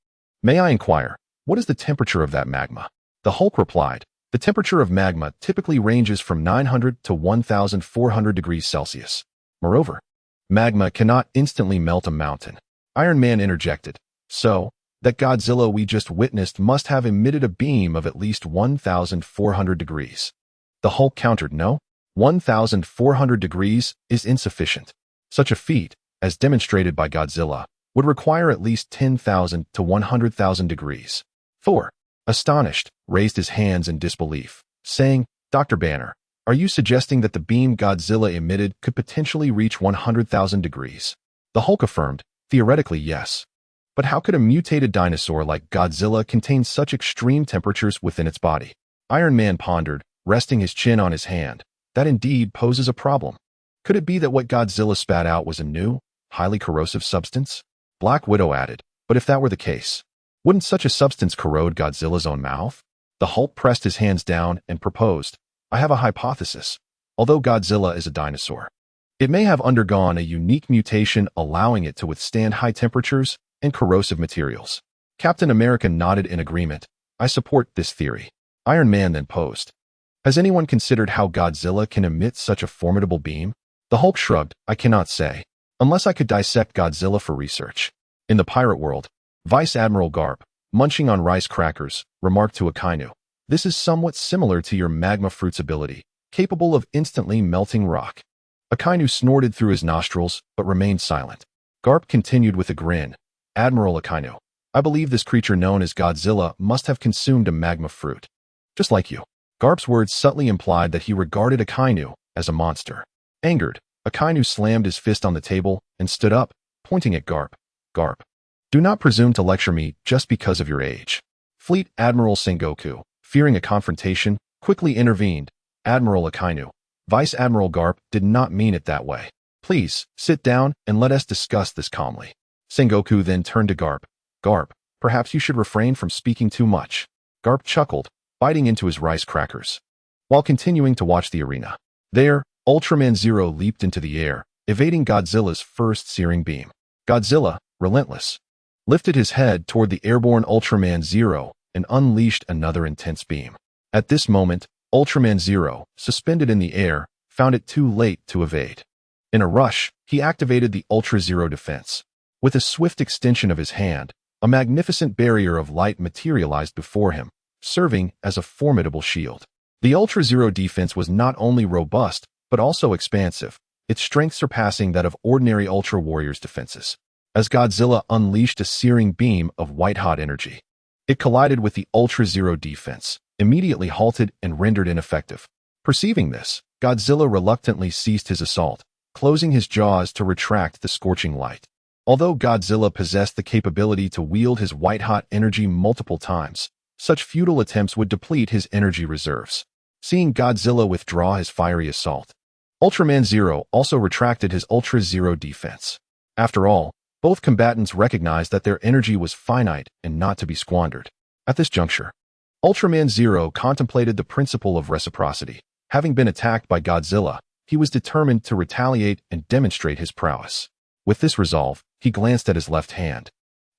may I inquire, what is the temperature of that magma?" The Hulk replied, "The temperature of magma typically ranges from 900 to 1,400 degrees Celsius. Moreover, magma cannot instantly melt a mountain." Iron Man interjected, "So, that Godzilla we just witnessed must have emitted a beam of at least 1,400 degrees. The Hulk countered, "No, 1,400 degrees is insufficient. Such a feat, as demonstrated by Godzilla, would require at least 10,000 to 100,000 degrees. Thor, astonished, raised his hands in disbelief, saying, "Dr. Banner, are you suggesting that the beam Godzilla emitted could potentially reach 100,000 degrees? The Hulk affirmed, "Theoretically, yes. But how could a mutated dinosaur like Godzilla contain such extreme temperatures within its body?" Iron Man pondered, resting his chin on his hand. That indeed poses a problem. Could it be that what Godzilla spat out was a new, highly corrosive substance? Black Widow added, "But if that were the case, wouldn't such a substance corrode Godzilla's own mouth?" The Hulk pressed his hands down and proposed, "I have a hypothesis. Although Godzilla is a dinosaur, it may have undergone a unique mutation allowing it to withstand high temperatures and corrosive materials." Captain America nodded in agreement. "I support this theory." Iron Man then posed, "Has anyone considered how Godzilla can emit such a formidable beam?" The Hulk shrugged, "I cannot say, unless I could dissect Godzilla for research." In the pirate world, Vice Admiral Garp, munching on rice crackers, remarked to Akainu, "This is somewhat similar to your magma fruit's ability, capable of instantly melting rock." Akainu snorted through his nostrils, but remained silent. Garp continued with a grin, "Admiral Akainu, I believe this creature known as Godzilla must have consumed a magma fruit. Just like you." Garp's words subtly implied that he regarded Akainu as a monster. Angered, Akainu slammed his fist on the table and stood up, pointing at Garp. "Garp, do not presume to lecture me just because of your age." Fleet Admiral Sengoku, fearing a confrontation, quickly intervened. "Admiral Akainu, Vice Admiral Garp did not mean it that way. Please, sit down and let us discuss this calmly." Sengoku then turned to Garp. "Garp, perhaps you should refrain from speaking too much." Garp chuckled, biting into his rice crackers, while continuing to watch the arena. There, Ultraman Zero leaped into the air, evading Godzilla's first searing beam. Godzilla, relentless, lifted his head toward the airborne Ultraman Zero and unleashed another intense beam. At this moment, Ultraman Zero, suspended in the air, found it too late to evade. In a rush, he activated the Ultra Zero defense. With a swift extension of his hand, a magnificent barrier of light materialized before him, serving as a formidable shield. The Ultra Zero defense was not only robust, but also expansive, its strength surpassing that of ordinary Ultra Warrior's defenses. As Godzilla unleashed a searing beam of white-hot energy, it collided with the Ultra Zero defense, immediately halted and rendered ineffective. Perceiving this, Godzilla reluctantly ceased his assault, closing his jaws to retract the scorching light. Although Godzilla possessed the capability to wield his white-hot energy multiple times, such futile attempts would deplete his energy reserves. Seeing Godzilla withdraw his fiery assault, Ultraman Zero also retracted his Ultra Zero defense. After all, both combatants recognized that their energy was finite and not to be squandered. At this juncture, Ultraman Zero contemplated the principle of reciprocity. Having been attacked by Godzilla, he was determined to retaliate and demonstrate his prowess. With this resolve, he glanced at his left hand,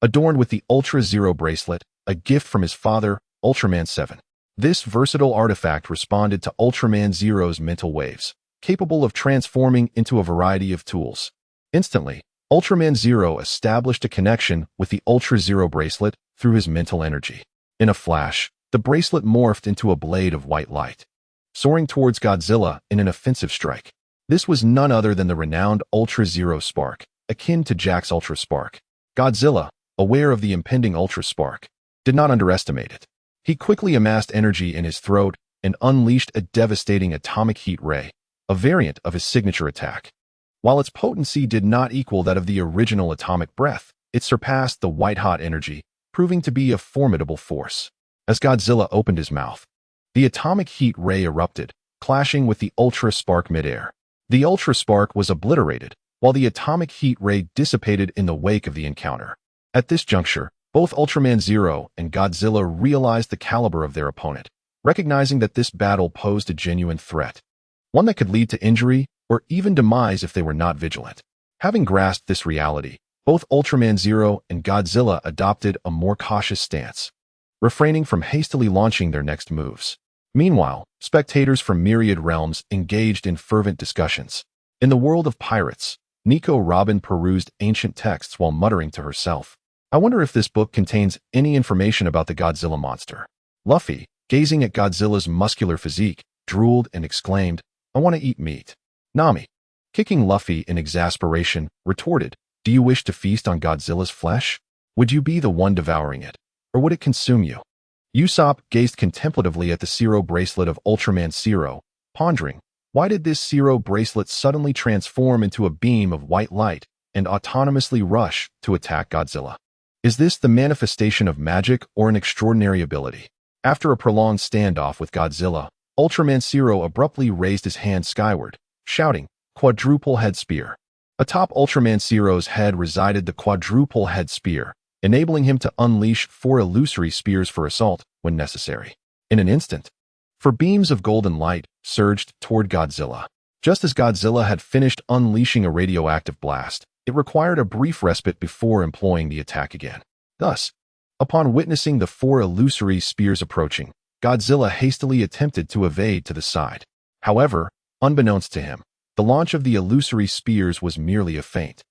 adorned with the Ultra Zero bracelet, a gift from his father, Ultraman 7. This versatile artifact responded to Ultraman Zero's mental waves, capable of transforming into a variety of tools. Instantly, Ultraman Zero established a connection with the Ultra Zero bracelet through his mental energy. In a flash, the bracelet morphed into a blade of white light, soaring towards Godzilla in an offensive strike. This was none other than the renowned Ultra Zero Spark, akin to Jack's Ultra Spark. Godzilla, aware of the impending Ultra Spark, did not underestimate it. He quickly amassed energy in his throat and unleashed a devastating atomic heat ray, a variant of his signature attack. While its potency did not equal that of the original atomic breath, it surpassed the white-hot energy, proving to be a formidable force. As Godzilla opened his mouth, the atomic heat ray erupted, clashing with the Ultra Spark midair. The Ultra Spark was obliterated, while the atomic heat ray dissipated in the wake of the encounter. At this juncture, both Ultraman Zero and Godzilla realized the caliber of their opponent, recognizing that this battle posed a genuine threat, one that could lead to injury or even demise if they were not vigilant. Having grasped this reality, both Ultraman Zero and Godzilla adopted a more cautious stance, refraining from hastily launching their next moves. Meanwhile, spectators from myriad realms engaged in fervent discussions. In the world of pirates, Nico Robin perused ancient texts while muttering to herself, "I wonder if this book contains any information about the Godzilla monster." Luffy, gazing at Godzilla's muscular physique, drooled and exclaimed, "I want to eat meat." Nami, kicking Luffy in exasperation, retorted, "Do you wish to feast on Godzilla's flesh? Would you be the one devouring it, or would it consume you?" Usopp gazed contemplatively at the Zero bracelet of Ultraman Zero, pondering, why did this Zero bracelet suddenly transform into a beam of white light and autonomously rush to attack Godzilla? Is this the manifestation of magic or an extraordinary ability? After a prolonged standoff with Godzilla, Ultraman Zero abruptly raised his hand skyward, shouting, "Quadruple head spear." Atop Ultraman Zero's head resided the quadruple head spear, enabling him to unleash 4 illusory spears for assault when necessary. In an instant, 4 beams of golden light surged toward Godzilla. Just as Godzilla had finished unleashing a radioactive blast, it required a brief respite before employing the attack again. Thus, upon witnessing the 4 illusory spears approaching, Godzilla hastily attempted to evade to the side. However, unbeknownst to him, the launch of the illusory spears was merely a feint.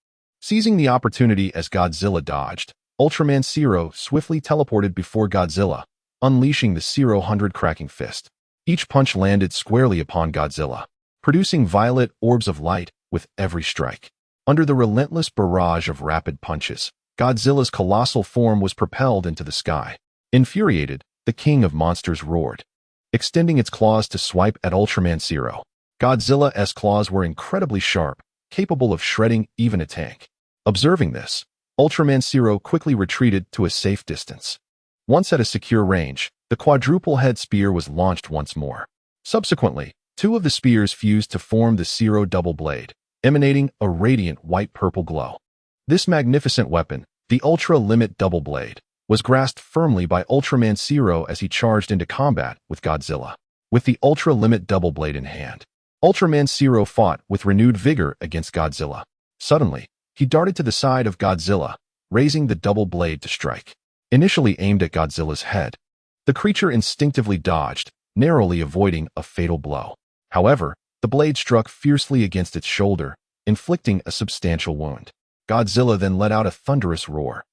Seizing the opportunity as Godzilla dodged, Ultraman Zero swiftly teleported before Godzilla, unleashing the 100 cracking fist. Each punch landed squarely upon Godzilla, producing violet orbs of light with every strike. Under the relentless barrage of rapid punches, Godzilla's colossal form was propelled into the sky. Infuriated, the King of Monsters roared, extending its claws to swipe at Ultraman Zero. Godzilla's claws were incredibly sharp, capable of shredding even a tank. Observing this, Ultraman Zero quickly retreated to a safe distance. Once at a secure range, the quadruple head spear was launched once more. Subsequently, 2 of the spears fused to form the Zero double blade, emanating a radiant white-purple glow. This magnificent weapon, the Ultra Limit Double Blade, was grasped firmly by Ultraman Zero as he charged into combat with Godzilla. With the Ultra Limit Double Blade in hand, Ultraman Zero fought with renewed vigor against Godzilla. Suddenly, he darted to the side of Godzilla, raising the double blade to strike. Initially aimed at Godzilla's head, the creature instinctively dodged, narrowly avoiding a fatal blow. However, the blade struck fiercely against its shoulder, inflicting a substantial wound. Godzilla then let out a thunderous roar,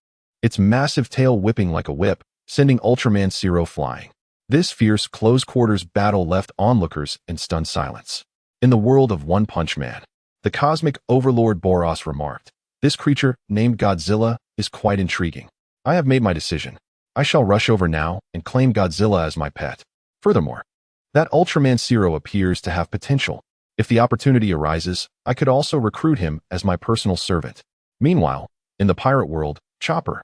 its massive tail whipping like a whip, sending Ultraman Zero flying. This fierce close-quarters battle left onlookers in stunned silence. In the world of One Punch Man, the cosmic overlord Boros remarked, "This creature, named Godzilla, is quite intriguing. I have made my decision. I shall rush over now and claim Godzilla as my pet." Furthermore, that Ultraman Zero appears to have potential. If the opportunity arises, I could also recruit him as my personal servant. Meanwhile, in the pirate world, Chopper,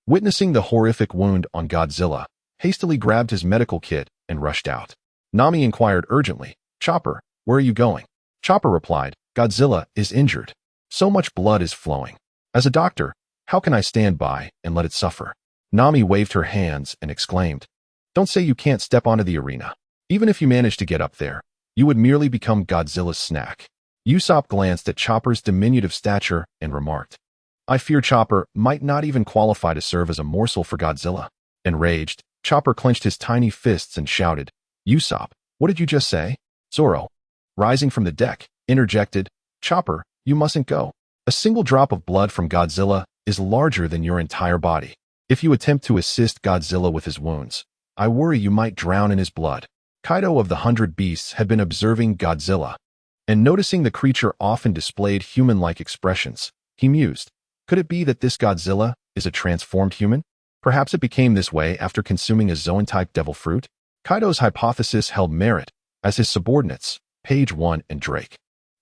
witnessing the horrific wound on Godzilla, hastily grabbed his medical kit and rushed out. Nami inquired urgently, "Chopper, where are you going?" Chopper replied, "Godzilla is injured. So much blood is flowing. As a doctor, how can I stand by and let it suffer?" Nami waved her hands and exclaimed, "Don't say you can't step onto the arena. Even if you manage to get up there, you would merely become Godzilla's snack." Usopp glanced at Chopper's diminutive stature and remarked, "I fear Chopper might not even qualify to serve as a morsel for Godzilla." Enraged, Chopper clenched his tiny fists and shouted, "Usopp, what did you just say?" Zoro, rising from the deck, interjected, "Chopper, you mustn't go. A single drop of blood from Godzilla is larger than your entire body. If you attempt to assist Godzilla with his wounds, I worry you might drown in his blood. Kaido of the 100 Beasts had been observing Godzilla, and noticing the creature often displayed human-like expressions, he mused, could it be that this Godzilla is a transformed human? Perhaps it became this way after consuming a Zoan-type devil fruit? Kaido's hypothesis held merit, as his subordinates, Page 1 and Drake,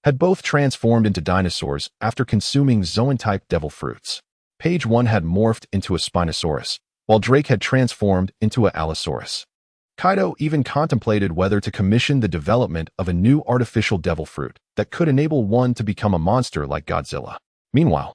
had both transformed into dinosaurs after consuming Zoan-type devil fruits. Page 1 had morphed into a Spinosaurus, while Drake had transformed into a Allosaurus. Kaido even contemplated whether to commission the development of a new artificial devil fruit that could enable one to become a monster like Godzilla. Meanwhile,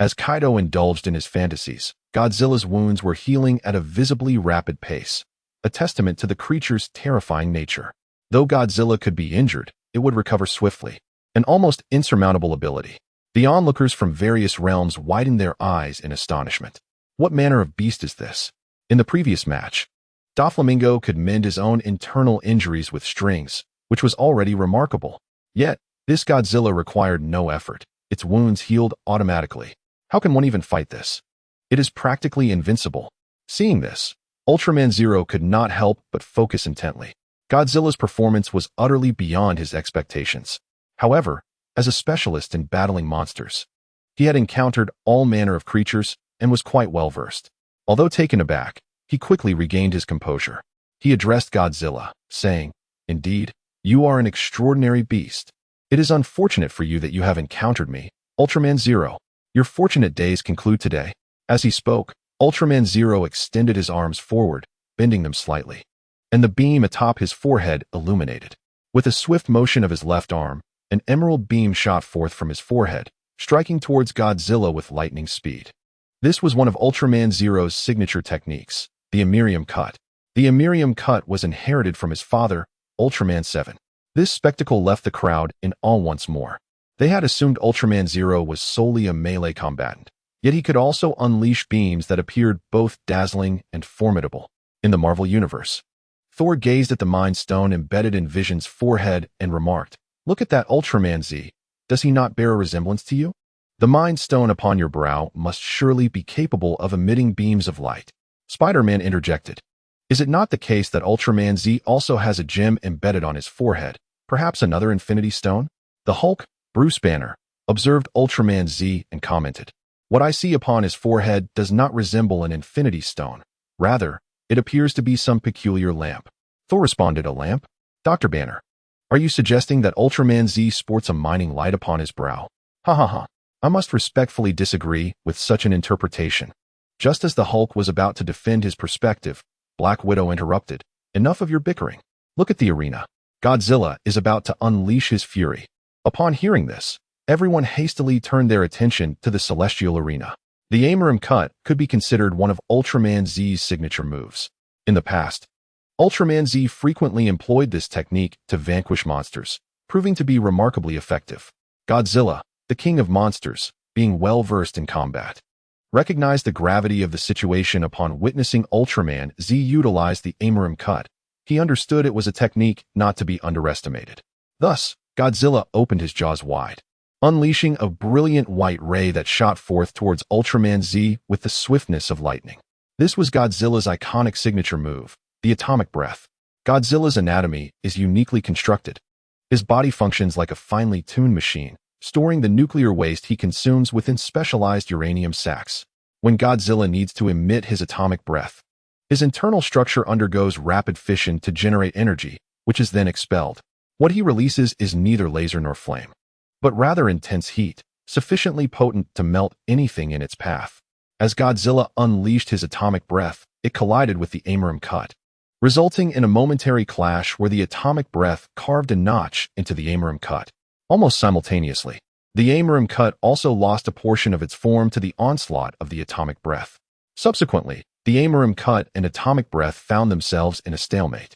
as Kaido indulged in his fantasies, Godzilla's wounds were healing at a visibly rapid pace, a testament to the creature's terrifying nature. Though Godzilla could be injured, it would recover swiftly, an almost insurmountable ability. The onlookers from various realms widened their eyes in astonishment. What manner of beast is this? In the previous match, Doflamingo could mend his own internal injuries with strings, which was already remarkable. Yet, this Godzilla required no effort. Its wounds healed automatically. How can one even fight this? It is practically invincible. Seeing this, Ultraman Zero could not help but focus intently. Godzilla's performance was utterly beyond his expectations. However, as a specialist in battling monsters, he had encountered all manner of creatures and was quite well versed. Although taken aback, he quickly regained his composure. He addressed Godzilla, saying, "Indeed, you are an extraordinary beast. It is unfortunate for you that you have encountered me, Ultraman Zero. Your fortunate days conclude today." As he spoke, Ultraman Zero extended his arms forward, bending them slightly, and the beam atop his forehead illuminated. With a swift motion of his left arm, an emerald beam shot forth from his forehead, striking towards Godzilla with lightning speed. This was one of Ultraman Zero's signature techniques, the Imerium Cut. The Imerium Cut was inherited from his father, Ultraman 7. This spectacle left the crowd in awe once more. They had assumed Ultraman Zero was solely a melee combatant, yet he could also unleash beams that appeared both dazzling and formidable. In the Marvel Universe, Thor gazed at the Mind Stone embedded in Vision's forehead and remarked, "Look at that Ultraman Z. Does he not bear a resemblance to you? The Mind Stone upon your brow must surely be capable of emitting beams of light." Spider-Man interjected, "Is it not the case that Ultraman Z also has a gem embedded on his forehead, perhaps another Infinity Stone?" The Hulk, Bruce Banner, observed Ultraman Z and commented, "What I see upon his forehead does not resemble an Infinity Stone. Rather, it appears to be some peculiar lamp." Thor responded, "A lamp? Dr. Banner, are you suggesting that Ultraman Z sports a mining light upon his brow?" "Ha ha ha. I must respectfully disagree with such an interpretation." Just as the Hulk was about to defend his perspective, Black Widow interrupted, "Enough of your bickering. Look at the arena. Godzilla is about to unleash his fury." Upon hearing this, everyone hastily turned their attention to the celestial arena. The Imerium Cut could be considered one of Ultraman Z's signature moves. In the past, Ultraman Z frequently employed this technique to vanquish monsters, proving to be remarkably effective. Godzilla, the king of monsters, being well versed in combat, recognized the gravity of the situation upon witnessing Ultraman Z utilize the Imerium Cut. He understood it was a technique not to be underestimated. Thus, Godzilla opened his jaws wide, unleashing a brilliant white ray that shot forth towards Ultraman Z with the swiftness of lightning. This was Godzilla's iconic signature move, the atomic breath. Godzilla's anatomy is uniquely constructed. His body functions like a finely tuned machine, storing the nuclear waste he consumes within specialized uranium sacs. When Godzilla needs to emit his atomic breath, his internal structure undergoes rapid fission to generate energy, which is then expelled. What he releases is neither laser nor flame, but rather intense heat, sufficiently potent to melt anything in its path. As Godzilla unleashed his atomic breath, it collided with the Imerium Cut, resulting in a momentary clash where the atomic breath carved a notch into the Imerium Cut. Almost simultaneously, the Imerium Cut also lost a portion of its form to the onslaught of the atomic breath. Subsequently, the Imerium Cut and atomic breath found themselves in a stalemate.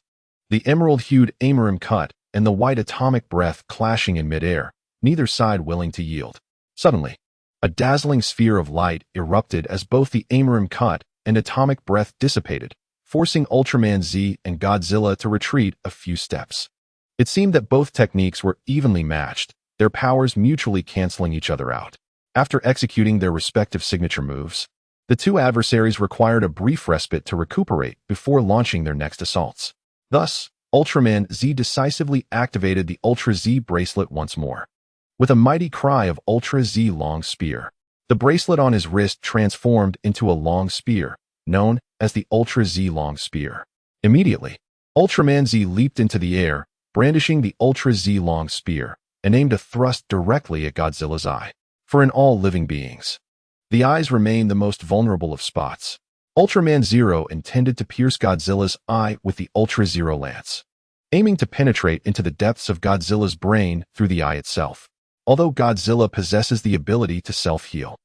The emerald-hued Imerium Cut and the white atomic breath clashing in midair, neither side willing to yield. Suddenly, a dazzling sphere of light erupted as both the Imerium Cut and atomic breath dissipated, forcing Ultraman Z and Godzilla to retreat a few steps. It seemed that both techniques were evenly matched, their powers mutually canceling each other out. After executing their respective signature moves, the two adversaries required a brief respite to recuperate before launching their next assaults. Thus, Ultraman Z decisively activated the Ultra Z bracelet once more. With a mighty cry of Ultra Z long spear, the bracelet on his wrist transformed into a long spear, known as the Ultra Z long spear. Immediately, Ultraman Z leaped into the air, brandishing the Ultra Z long spear, and aimed a thrust directly at Godzilla's eye. For in all living beings, the eyes remain the most vulnerable of spots. Ultraman Zero intended to pierce Godzilla's eye with the Ultra Zero lance, aiming to penetrate into the depths of Godzilla's brain through the eye itself. Although Godzilla possesses the ability to self-heal,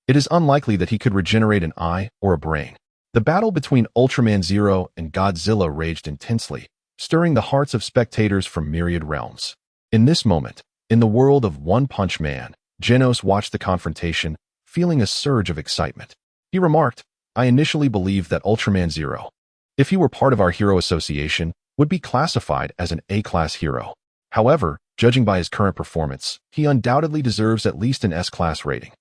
it is unlikely that he could regenerate an eye or a brain. The battle between Ultraman Zero and Godzilla raged intensely, stirring the hearts of spectators from myriad realms. In this moment, in the world of One Punch Man, Genos watched the confrontation, feeling a surge of excitement. He remarked, "I initially believed that Ultraman Zero, if he were part of our hero association, would be classified as an A-class hero. However, judging by his current performance, he undoubtedly deserves at least an S-class rating."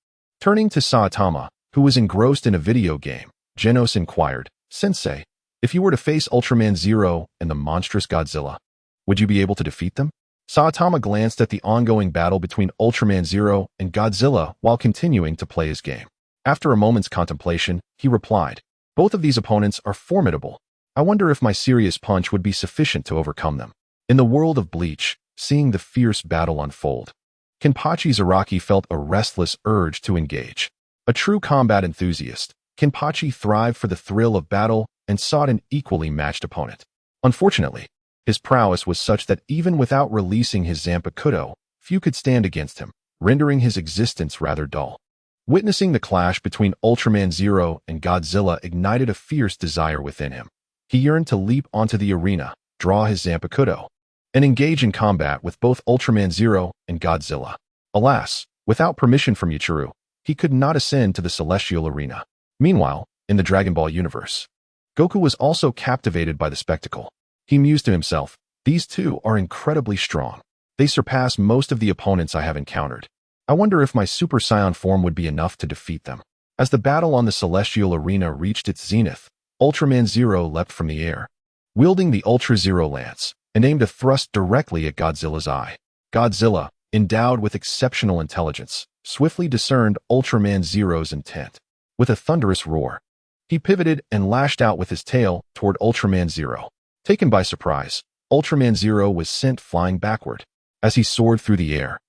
Turning to Saitama, who was engrossed in a video game, Genos inquired, "Sensei, if you were to face Ultraman Zero and the monstrous Godzilla, would you be able to defeat them?" Saitama glanced at the ongoing battle between Ultraman Zero and Godzilla while continuing to play his game. After a moment's contemplation, he replied, "Both of these opponents are formidable. I wonder if my serious punch would be sufficient to overcome them." In the world of Bleach, seeing the fierce battle unfold, Kenpachi Zaraki felt a restless urge to engage. A true combat enthusiast, Kenpachi thrived for the thrill of battle and sought an equally matched opponent. Unfortunately, his prowess was such that even without releasing his Zanpakuto, few could stand against him, rendering his existence rather dull. Witnessing the clash between Ultraman Zero and Godzilla ignited a fierce desire within him. He yearned to leap onto the arena, draw his Zanpakuto, and engage in combat with both Ultraman Zero and Godzilla. Alas, without permission from Yuichiro, he could not ascend to the celestial arena. Meanwhile, in the Dragon Ball universe, Goku was also captivated by the spectacle. He mused to himself, "These two are incredibly strong. They surpass most of the opponents I have encountered. I wonder if my Super Saiyan form would be enough to defeat them." As the battle on the celestial arena reached its zenith, Ultraman Zero leapt from the air, wielding the Ultra Zero lance, and aimed a thrust directly at Godzilla's eye. Godzilla, endowed with exceptional intelligence, swiftly discerned Ultraman Zero's intent. With a thunderous roar, he pivoted and lashed out with his tail toward Ultraman Zero. Taken by surprise, Ultraman Zero was sent flying backward. As he soared through the air,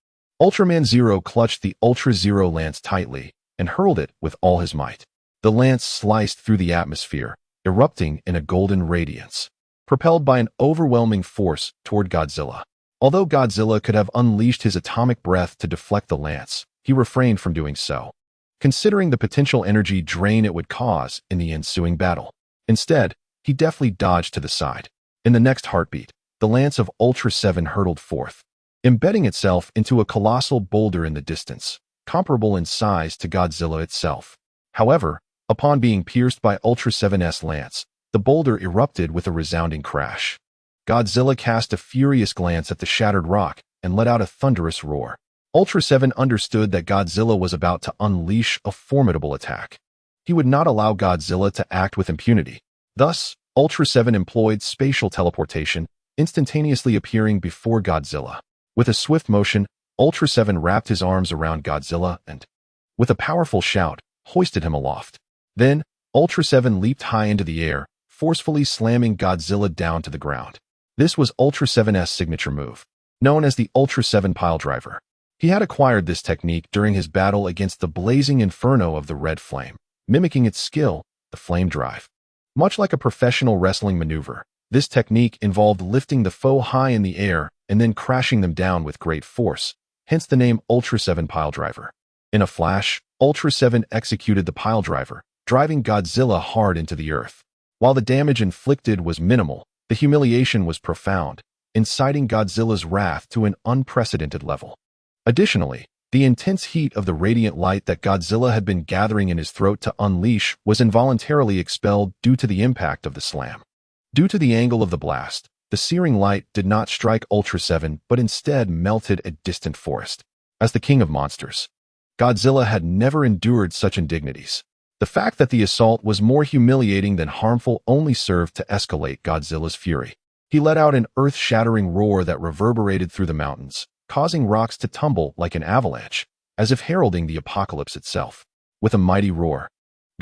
Ultraman Zero clutched the Ultra Zero lance tightly and hurled it with all his might. The lance sliced through the atmosphere, erupting in a golden radiance, propelled by an overwhelming force toward Godzilla. Although Godzilla could have unleashed his atomic breath to deflect the lance, he refrained from doing so, considering the potential energy drain it would cause in the ensuing battle. Instead, he deftly dodged to the side. In the next heartbeat, the lance of Ultra 7 hurtled forth, embedding itself into a colossal boulder in the distance, comparable in size to Godzilla itself. However, upon being pierced by Ultra 7's lance, the boulder erupted with a resounding crash. Godzilla cast a furious glance at the shattered rock and let out a thunderous roar. Ultra 7 understood that Godzilla was about to unleash a formidable attack. He would not allow Godzilla to act with impunity. Thus, Ultra 7 employed spatial teleportation, instantaneously appearing before Godzilla. With a swift motion, Ultra 7 wrapped his arms around Godzilla and, with a powerful shout, hoisted him aloft. Then, Ultra 7 leaped high into the air, forcefully slamming Godzilla down to the ground. This was Ultra 7's signature move, known as the Ultra 7 piledriver. He had acquired this technique during his battle against the blazing inferno of the Red Flame, mimicking its skill, the flame drive. Much like a professional wrestling maneuver, this technique involved lifting the foe high in the air and then crashing them down with great force, hence the name Ultra 7 piledriver. In a flash, Ultra 7 executed the piledriver, driving Godzilla hard into the earth. While the damage inflicted was minimal, the humiliation was profound, inciting Godzilla's wrath to an unprecedented level. Additionally, the intense heat of the radiant light that Godzilla had been gathering in his throat to unleash was involuntarily expelled due to the impact of the slam. Due to the angle of the blast, the searing light did not strike Ultra 7 but instead melted a distant forest. As the king of monsters, Godzilla had never endured such indignities. The fact that the assault was more humiliating than harmful only served to escalate Godzilla's fury. He let out an earth-shattering roar that reverberated through the mountains, causing rocks to tumble like an avalanche, as if heralding the apocalypse itself. With a mighty roar,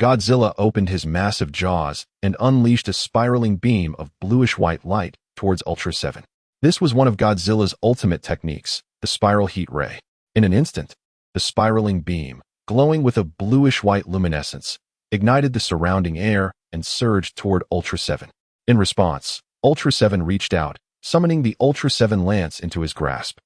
Godzilla opened his massive jaws and unleashed a spiraling beam of bluish-white light towards Ultra 7. This was one of Godzilla's ultimate techniques, the spiral heat ray. In an instant, the spiraling beam, glowing with a bluish-white luminescence, ignited the surrounding air and surged toward Ultra 7. In response, Ultra 7 reached out, summoning the Ultra 7 lance into his grasp.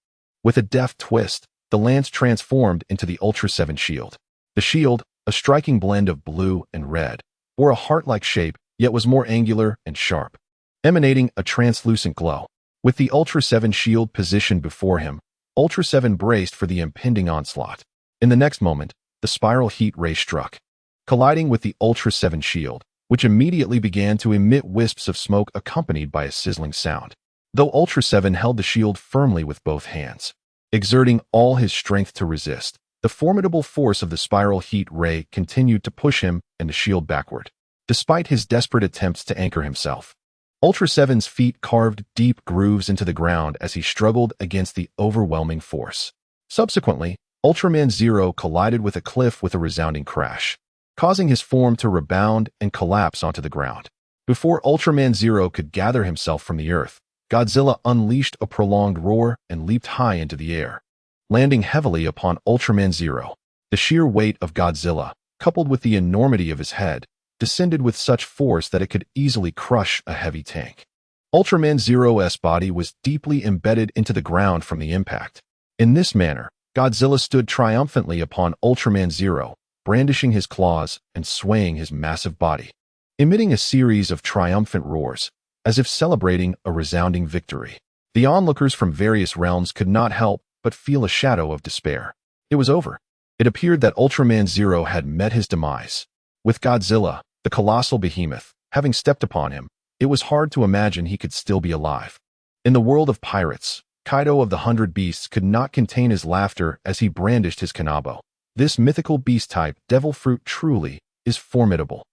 With a deft twist, the lance transformed into the Ultra 7 shield. The shield, a striking blend of blue and red, bore a heart-like shape, yet was more angular and sharp, emanating a translucent glow. With the Ultra 7 shield positioned before him, Ultra 7 braced for the impending onslaught. In the next moment, the spiral heat ray struck, colliding with the Ultra 7 shield, which immediately began to emit wisps of smoke accompanied by a sizzling sound. Though Ultra 7 held the shield firmly with both hands, exerting all his strength to resist, the formidable force of the spiral heat ray continued to push him and the shield backward. Despite his desperate attempts to anchor himself, Ultra 7's feet carved deep grooves into the ground as he struggled against the overwhelming force. Subsequently, Ultraman Zero collided with a cliff with a resounding crash, causing his form to rebound and collapse onto the ground. Before Ultraman Zero could gather himself from the earth, Godzilla unleashed a prolonged roar and leaped high into the air, landing heavily upon Ultraman Zero. The sheer weight of Godzilla, coupled with the enormity of his head, descended with such force that it could easily crush a heavy tank. Ultraman Zero's body was deeply embedded into the ground from the impact. In this manner, Godzilla stood triumphantly upon Ultraman Zero, brandishing his claws and swaying his massive body, emitting a series of triumphant roars, as if celebrating a resounding victory. The onlookers from various realms could not help but feel a shadow of despair. It was over. It appeared that Ultraman Zero had met his demise. With Godzilla, the colossal behemoth, having stepped upon him, it was hard to imagine he could still be alive. In the world of pirates, Kaido of the 100 Beasts could not contain his laughter as he brandished his kanabo. This mythical beast type, devil fruit, truly is formidable.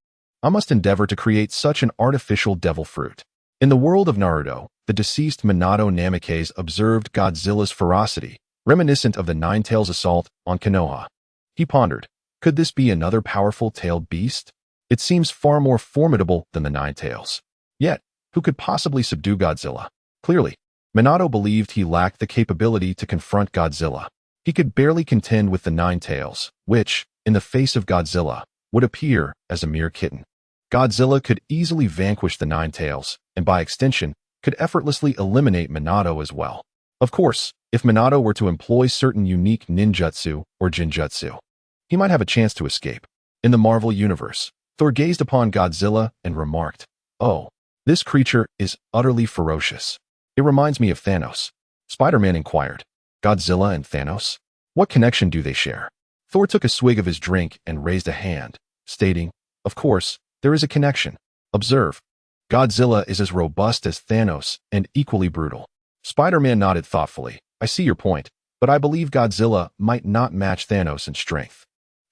I must endeavor to create such an artificial devil fruit. In the world of Naruto, the deceased Minato Namikaze observed Godzilla's ferocity, reminiscent of the Nine-Tails assault on Konoha. He pondered, could this be another powerful tailed beast? It seems far more formidable than the Nine-Tails. Yet, who could possibly subdue Godzilla? Clearly, Minato believed he lacked the capability to confront Godzilla. He could barely contend with the Nine-Tails, which, in the face of Godzilla, would appear as a mere kitten. Godzilla could easily vanquish the Nine-Tails, and by extension, could effortlessly eliminate Minato as well. Of course, if Minato were to employ certain unique ninjutsu or jinjutsu, he might have a chance to escape. In the Marvel Universe, Thor gazed upon Godzilla and remarked, "Oh, this creature is utterly ferocious. It reminds me of Thanos." Spider-Man inquired, "Godzilla and Thanos? What connection do they share?" Thor took a swig of his drink and raised a hand, stating, "Of course, there is a connection. Observe. Godzilla is as robust as Thanos and equally brutal." Spider-Man nodded thoughtfully. "I see your point, but I believe Godzilla might not match Thanos in strength."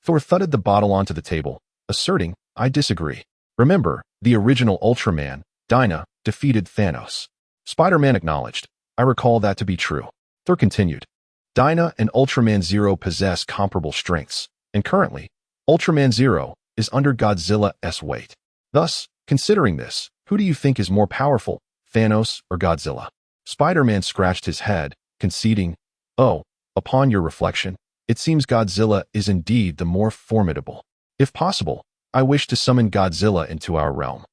Thor thudded the bottle onto the table, asserting, "I disagree. Remember, the original Ultraman, Dyna, defeated Thanos." Spider-Man acknowledged, "I recall that to be true." Thor continued, "Dyna and Ultraman Zero possess comparable strengths, and currently, Ultraman Zero is under Godzilla's weight. Thus, considering this, who do you think is more powerful, Thanos or Godzilla?" Spider-Man scratched his head, conceding, "Oh, upon your reflection, it seems Godzilla is indeed the more formidable. If possible, I wish to summon Godzilla into our realm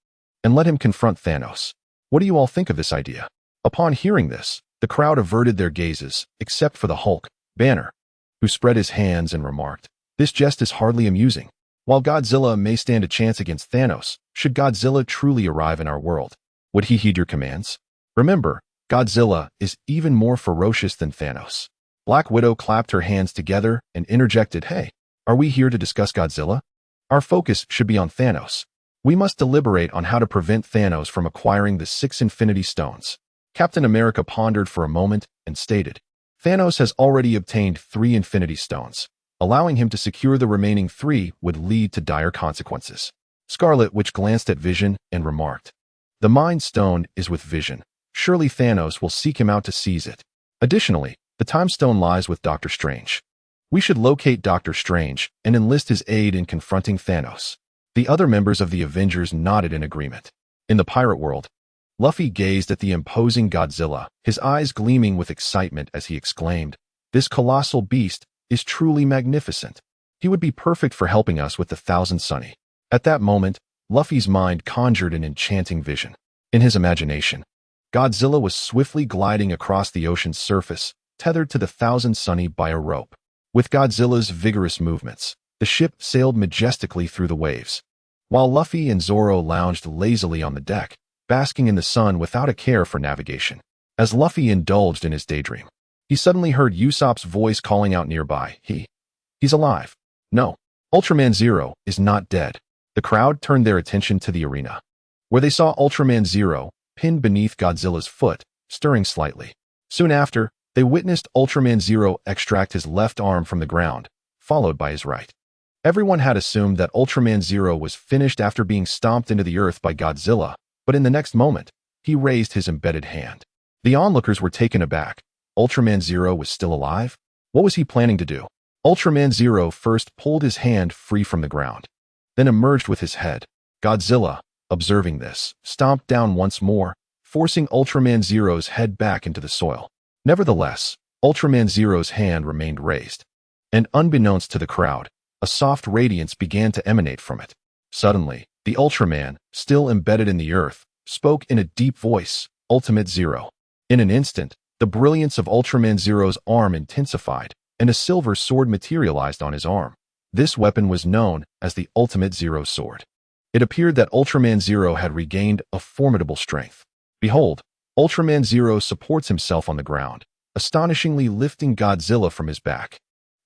and let him confront Thanos. What do you all think of this idea?" Upon hearing this, the crowd averted their gazes, except for the Hulk, Banner, who spread his hands and remarked, "This jest is hardly amusing. While Godzilla may stand a chance against Thanos, should Godzilla truly arrive in our world, would he heed your commands? Remember, Godzilla is even more ferocious than Thanos." Black Widow clapped her hands together and interjected, "Hey, are we here to discuss Godzilla? Our focus should be on Thanos. We must deliberate on how to prevent Thanos from acquiring the 6 Infinity Stones." Captain America pondered for a moment and stated, "Thanos has already obtained 3 Infinity Stones. Allowing him to secure the remaining 3 would lead to dire consequences. Scarlet Witch glanced at Vision and remarked, "The Mind Stone is with Vision. Surely Thanos will seek him out to seize it. Additionally, the Time Stone lies with Doctor Strange. We should locate Doctor Strange and enlist his aid in confronting Thanos." The other members of the Avengers nodded in agreement. In the pirate world, Luffy gazed at the imposing Godzilla, his eyes gleaming with excitement as he exclaimed, "This colossal beast is truly magnificent. He would be perfect for helping us with the Thousand Sunny." At that moment, Luffy's mind conjured an enchanting vision. In his imagination, Godzilla was swiftly gliding across the ocean's surface, tethered to the Thousand Sunny by a rope. With Godzilla's vigorous movements, the ship sailed majestically through the waves, while Luffy and Zoro lounged lazily on the deck, basking in the sun without a care for navigation. As Luffy indulged in his daydream, he suddenly heard Usopp's voice calling out nearby, He's alive. No, Ultraman Zero is not dead." The crowd turned their attention to the arena, where they saw Ultraman Zero pinned beneath Godzilla's foot, stirring slightly. Soon after, they witnessed Ultraman Zero extract his left arm from the ground, followed by his right. Everyone had assumed that Ultraman Zero was finished after being stomped into the earth by Godzilla, but in the next moment, he raised his embedded hand. The onlookers were taken aback. Ultraman Zero was still alive? What was he planning to do? Ultraman Zero first pulled his hand free from the ground, then emerged with his head. Godzilla, observing this, stomped down once more, forcing Ultraman Zero's head back into the soil. Nevertheless, Ultraman Zero's hand remained raised, and unbeknownst to the crowd, a soft radiance began to emanate from it. Suddenly, the Ultraman, still embedded in the earth, spoke in a deep voice, "Ultimate Zero." In an instant, the brilliance of Ultraman Zero's arm intensified, and a silver sword materialized on his arm. This weapon was known as the Ultimate Zero Sword. It appeared that Ultraman Zero had regained a formidable strength. Behold, Ultraman Zero supports himself on the ground, astonishingly lifting Godzilla from his back.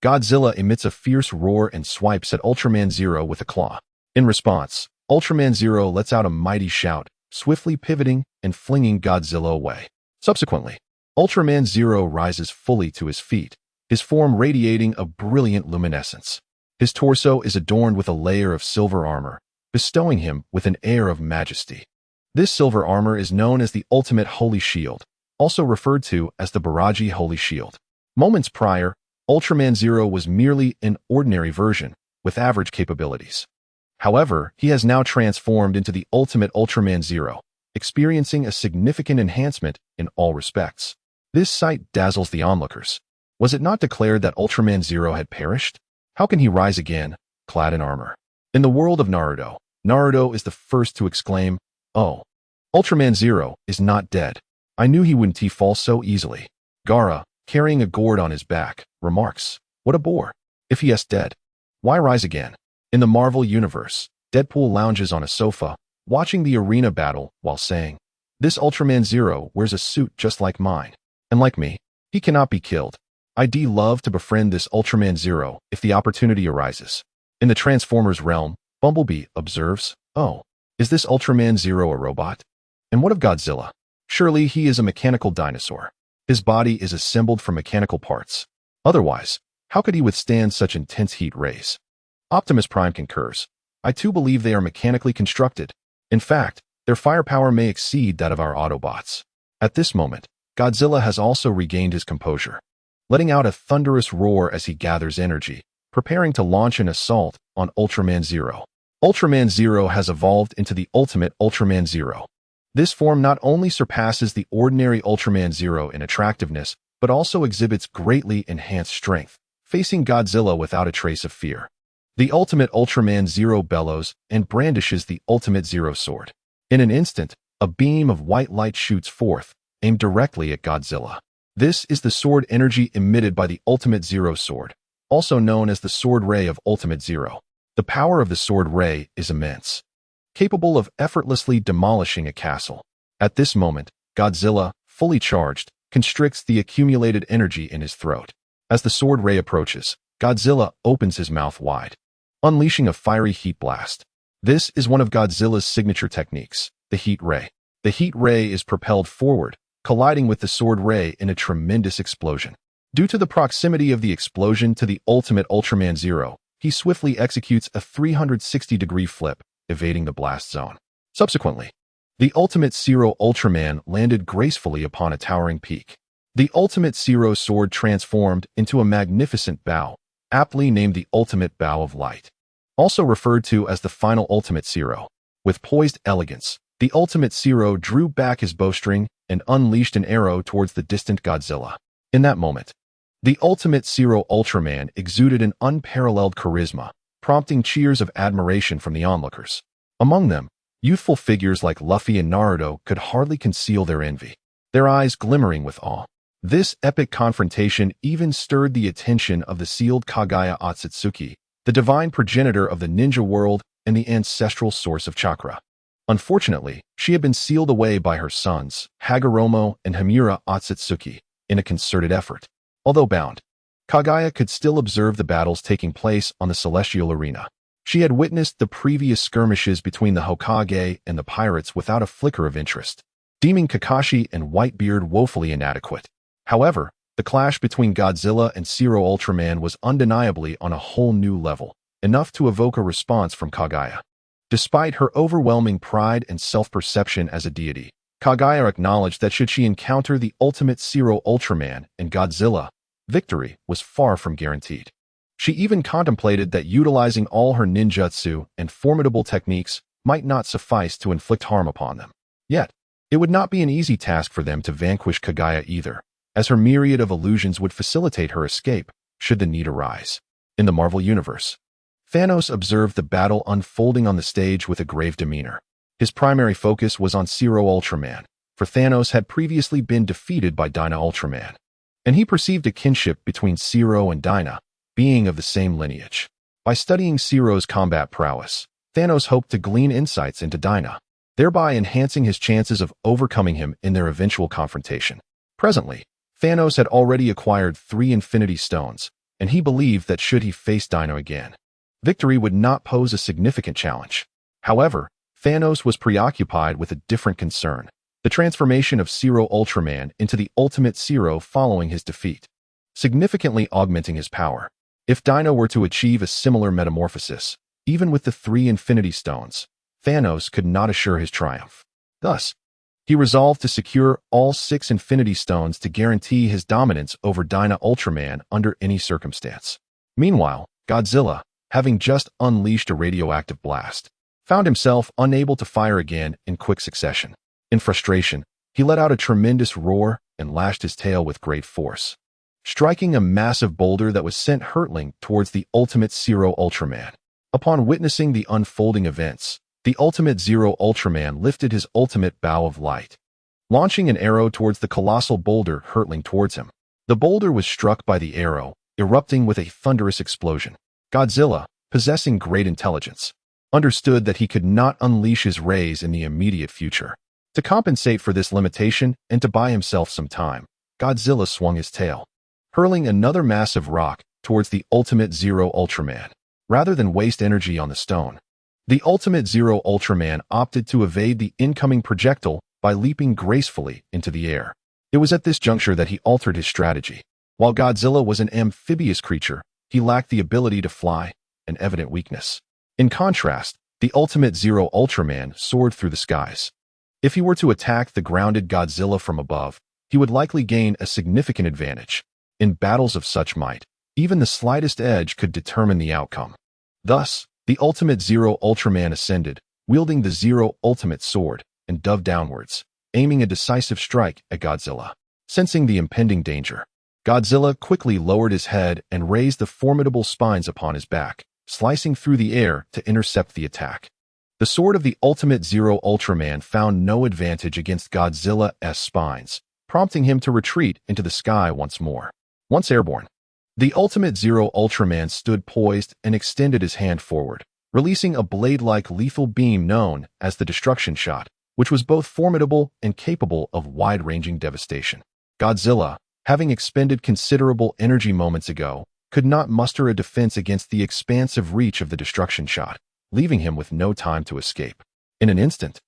Godzilla emits a fierce roar and swipes at Ultraman Zero with a claw. In response, Ultraman Zero lets out a mighty shout, swiftly pivoting and flinging Godzilla away. Subsequently, Ultraman Zero rises fully to his feet, his form radiating a brilliant luminescence. His torso is adorned with a layer of silver armor, bestowing him with an air of majesty. This silver armor is known as the Ultimate Holy Shield, also referred to as the Baraji Holy Shield. Moments prior, Ultraman Zero was merely an ordinary version, with average capabilities. However, he has now transformed into the Ultimate Ultraman Zero, experiencing a significant enhancement in all respects. This sight dazzles the onlookers. Was it not declared that Ultraman Zero had perished? How can he rise again, clad in armor? In the world of Naruto, Naruto is the first to exclaim, "Oh, Ultraman Zero is not dead. I knew he wouldn't fall so easily." Gaara, carrying a gourd on his back, remarks, "What a bore. If he is dead, why rise again?" In the Marvel Universe, Deadpool lounges on a sofa, watching the arena battle while saying, "This Ultraman Zero wears a suit just like mine. And like me, he cannot be killed. I'd love to befriend this Ultraman Zero if the opportunity arises." In the Transformers realm, Bumblebee observes, "Oh, is this Ultraman Zero a robot? And what of Godzilla? Surely he is a mechanical dinosaur. His body is assembled from mechanical parts. Otherwise, how could he withstand such intense heat rays?" Optimus Prime concurs, "I too believe they are mechanically constructed. In fact, their firepower may exceed that of our Autobots." At this moment, Godzilla has also regained his composure, letting out a thunderous roar as he gathers energy, preparing to launch an assault on Ultraman Zero. Ultraman Zero has evolved into the Ultimate Ultraman Zero. This form not only surpasses the ordinary Ultraman Zero in attractiveness, but also exhibits greatly enhanced strength, facing Godzilla without a trace of fear. The Ultimate Ultraman Zero bellows and brandishes the Ultimate Zero Sword. In an instant, a beam of white light shoots forth, aimed directly at Godzilla. This is the sword energy emitted by the Ultimate Zero Sword, also known as the Sword Ray of Ultimate Zero. The power of the Sword Ray is immense, capable of effortlessly demolishing a castle. At this moment, Godzilla, fully charged, constricts the accumulated energy in his throat. As the Sword Ray approaches, Godzilla opens his mouth wide, unleashing a fiery heat blast. This is one of Godzilla's signature techniques, the Heat Ray. The Heat Ray is propelled forward, colliding with the Sword Ray in a tremendous explosion. Due to the proximity of the explosion to the ultimate Ultraman Zero, he swiftly executes a 360-degree flip, evading the blast zone. Subsequently, the ultimate Zero Ultraman landed gracefully upon a towering peak. The ultimate Zero sword transformed into a magnificent bow, aptly named the Ultimate Bow of Light, also referred to as the final Ultimate Zero. With poised elegance, the Ultimate Zero drew back his bowstring and unleashed an arrow towards the distant Godzilla. In that moment, the Ultimate Zero Ultraman exuded an unparalleled charisma, prompting cheers of admiration from the onlookers. Among them, youthful figures like Luffy and Naruto could hardly conceal their envy, their eyes glimmering with awe. This epic confrontation even stirred the attention of the sealed Kaguya Otsutsuki, the divine progenitor of the ninja world and the ancestral source of chakra. Unfortunately, she had been sealed away by her sons, Hagoromo and Himura Otsutsuki, in a concerted effort. Although bound, Kaguya could still observe the battles taking place on the celestial arena. She had witnessed the previous skirmishes between the Hokage and the pirates without a flicker of interest, deeming Kakashi and Whitebeard woefully inadequate. However, the clash between Godzilla and Zero Ultraman was undeniably on a whole new level, enough to evoke a response from Kaguya. Despite her overwhelming pride and self-perception as a deity, Kaguya acknowledged that should she encounter the ultimate Zero Ultraman and Godzilla, victory was far from guaranteed. She even contemplated that utilizing all her ninjutsu and formidable techniques might not suffice to inflict harm upon them. Yet, it would not be an easy task for them to vanquish Kaguya either, as her myriad of illusions would facilitate her escape should the need arise. In the Marvel Universe, Thanos observed the battle unfolding on the stage with a grave demeanor. His primary focus was on Zero Ultraman, for Thanos had previously been defeated by Dyna Ultraman, and he perceived a kinship between Zero and Dyna, being of the same lineage. By studying Zero's combat prowess, Thanos hoped to glean insights into Dyna, thereby enhancing his chances of overcoming him in their eventual confrontation. Presently, Thanos had already acquired 3 Infinity Stones, and he believed that should he face Dyna again, victory would not pose a significant challenge. However, Thanos was preoccupied with a different concern, the transformation of Zero Ultraman into the Ultimate Zero following his defeat, significantly augmenting his power. If Dyna were to achieve a similar metamorphosis, even with the 3 Infinity Stones, Thanos could not assure his triumph. Thus, he resolved to secure all 6 Infinity Stones to guarantee his dominance over Dyna Ultraman under any circumstance. Meanwhile, Godzilla, having just unleashed a radioactive blast, found himself unable to fire again in quick succession. In frustration, he let out a tremendous roar and lashed his tail with great force, striking a massive boulder that was sent hurtling towards the ultimate Zero Ultraman. Upon witnessing the unfolding events, the ultimate Zero Ultraman lifted his ultimate bow of light, launching an arrow towards the colossal boulder hurtling towards him. The boulder was struck by the arrow, erupting with a thunderous explosion. Godzilla, possessing great intelligence, understood that he could not unleash his rays in the immediate future. To compensate for this limitation and to buy himself some time, Godzilla swung his tail, hurling another massive rock towards the ultimate Zero Ultraman. Rather than waste energy on the stone, the ultimate Zero Ultraman opted to evade the incoming projectile by leaping gracefully into the air. It was at this juncture that he altered his strategy. While Godzilla was an amphibious creature, he lacked the ability to fly, an evident weakness. In contrast, the ultimate Zero Ultraman soared through the skies. If he were to attack the grounded Godzilla from above, he would likely gain a significant advantage. In battles of such might, even the slightest edge could determine the outcome. Thus, the ultimate Zero Ultraman ascended, wielding the Zero Ultimate Sword, and dove downwards, aiming a decisive strike at Godzilla. Sensing the impending danger, Godzilla quickly lowered his head and raised the formidable spines upon his back, slicing through the air to intercept the attack. The sword of the ultimate Zero Ultraman found no advantage against Godzilla's spines, prompting him to retreat into the sky once more. Once airborne, the ultimate Zero Ultraman stood poised and extended his hand forward, releasing a blade-like lethal beam known as the Destruction Shot, which was both formidable and capable of wide-ranging devastation. Godzilla, having expended considerable energy moments ago, could not muster a defense against the expansive reach of the Destruction Shot, leaving him with no time to escape. In an instant,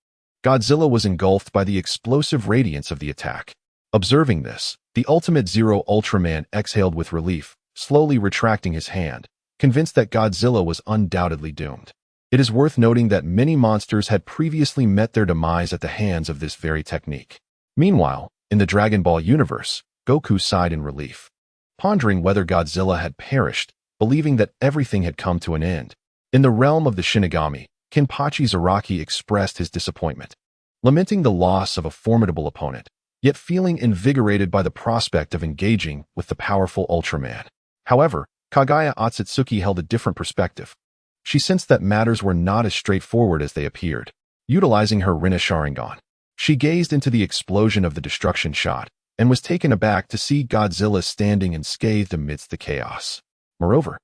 Godzilla was engulfed by the explosive radiance of the attack. Observing this, the Ultimate Zero Ultraman exhaled with relief, slowly retracting his hand, convinced that Godzilla was undoubtedly doomed. It is worth noting that many monsters had previously met their demise at the hands of this very technique. Meanwhile, in the Dragon Ball universe, Goku sighed in relief, pondering whether Godzilla had perished, believing that everything had come to an end. In the realm of the Shinigami, Kenpachi Zaraki expressed his disappointment, lamenting the loss of a formidable opponent, yet feeling invigorated by the prospect of engaging with the powerful Ultraman. However, Kaguya Otsutsuki held a different perspective. She sensed that matters were not as straightforward as they appeared. Utilizing her Rinna Sharingan, she gazed into the explosion of the destruction shot and was taken aback to see Godzilla standing unscathed amidst the chaos. Moreover,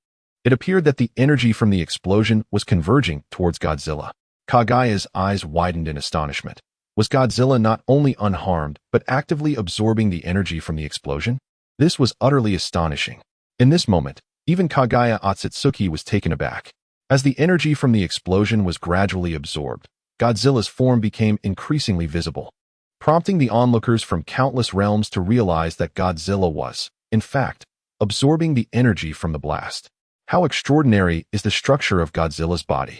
it appeared that the energy from the explosion was converging towards Godzilla. Kaguya's eyes widened in astonishment. Was Godzilla not only unharmed, but actively absorbing the energy from the explosion? This was utterly astonishing. In this moment, even Kaguya Otsutsuki was taken aback. As the energy from the explosion was gradually absorbed, Godzilla's form became increasingly visible, prompting the onlookers from countless realms to realize that Godzilla was, in fact, absorbing the energy from the blast. How extraordinary is the structure of Godzilla's body.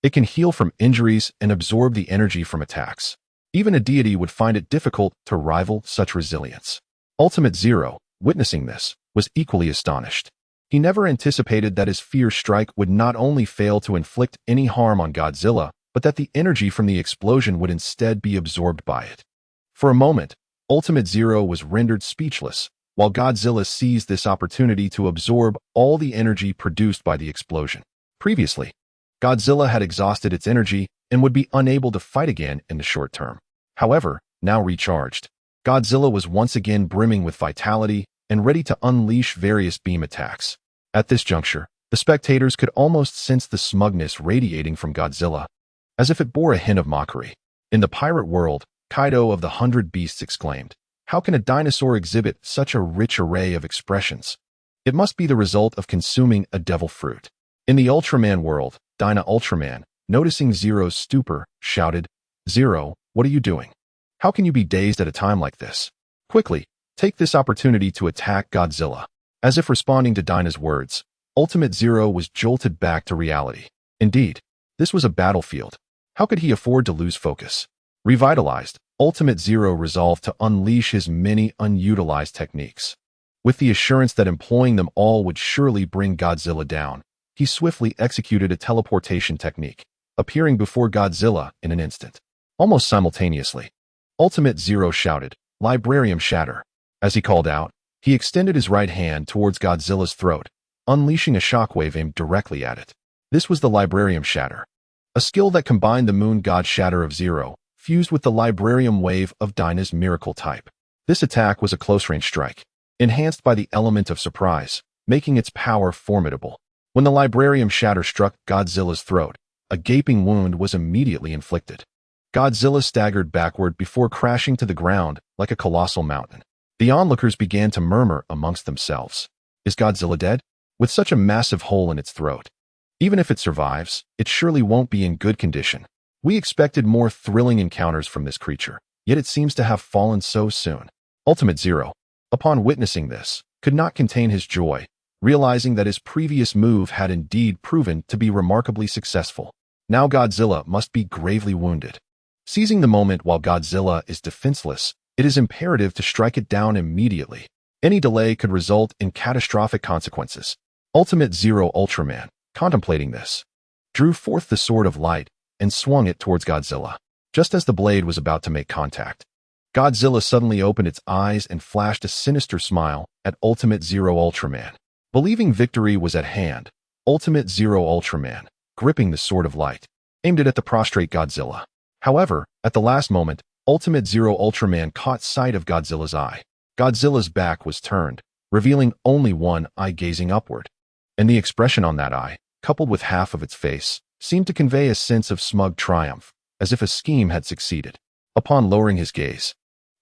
It can heal from injuries and absorb the energy from attacks. Even a deity would find it difficult to rival such resilience. Ultimate Zero, witnessing this, was equally astonished. He never anticipated that his fierce strike would not only fail to inflict any harm on Godzilla, but that the energy from the explosion would instead be absorbed by it. For a moment, Ultimate Zero was rendered speechless, while Godzilla seized this opportunity to absorb all the energy produced by the explosion. Previously, Godzilla had exhausted its energy and would be unable to fight again in the short term. However, now recharged, Godzilla was once again brimming with vitality and ready to unleash various beam attacks. At this juncture, the spectators could almost sense the smugness radiating from Godzilla, as if it bore a hint of mockery. In the pirate world, Kaido of the 100 Beasts exclaimed, "How can a dinosaur exhibit such a rich array of expressions? It must be the result of consuming a devil fruit." In the Ultraman world, Dyna Ultraman, noticing Zero's stupor, shouted, "Zero, what are you doing? How can you be dazed at a time like this? Quickly, take this opportunity to attack Godzilla." As if responding to Dyna's words, Ultimate Zero was jolted back to reality. Indeed, this was a battlefield. How could he afford to lose focus? Revitalized, Ultimate Zero resolved to unleash his many unutilized techniques. With the assurance that employing them all would surely bring Godzilla down, he swiftly executed a teleportation technique, appearing before Godzilla in an instant. Almost simultaneously, Ultimate Zero shouted, "Librarium Shatter." As he called out, he extended his right hand towards Godzilla's throat, unleashing a shockwave aimed directly at it. This was the Librarium Shatter, a skill that combined the Moon God Shatter of Zero, fused with the Librarium Wave of Dyna's Miracle type. This attack was a close-range strike, enhanced by the element of surprise, making its power formidable. When the Librarium Shatter struck Godzilla's throat, a gaping wound was immediately inflicted. Godzilla staggered backward before crashing to the ground like a colossal mountain. The onlookers began to murmur amongst themselves. Is Godzilla dead? With such a massive hole in its throat. Even if it survives, it surely won't be in good condition. We expected more thrilling encounters from this creature, yet it seems to have fallen so soon. Ultimate Zero, upon witnessing this, could not contain his joy, realizing that his previous move had indeed proven to be remarkably successful. Now Godzilla must be gravely wounded. Seizing the moment while Godzilla is defenseless, it is imperative to strike it down immediately. Any delay could result in catastrophic consequences. Ultimate Zero Ultraman, contemplating this, drew forth the Sword of Light and swung it towards Godzilla. Just as the blade was about to make contact, Godzilla suddenly opened its eyes and flashed a sinister smile at Ultimate Zero Ultraman. Believing victory was at hand, Ultimate Zero Ultraman, gripping the Sword of Light, aimed it at the prostrate Godzilla. However, at the last moment, Ultimate Zero Ultraman caught sight of Godzilla's eye. Godzilla's back was turned, revealing only one eye gazing upward. And the expression on that eye, coupled with half of its face, seemed to convey a sense of smug triumph, as if a scheme had succeeded. Upon lowering his gaze,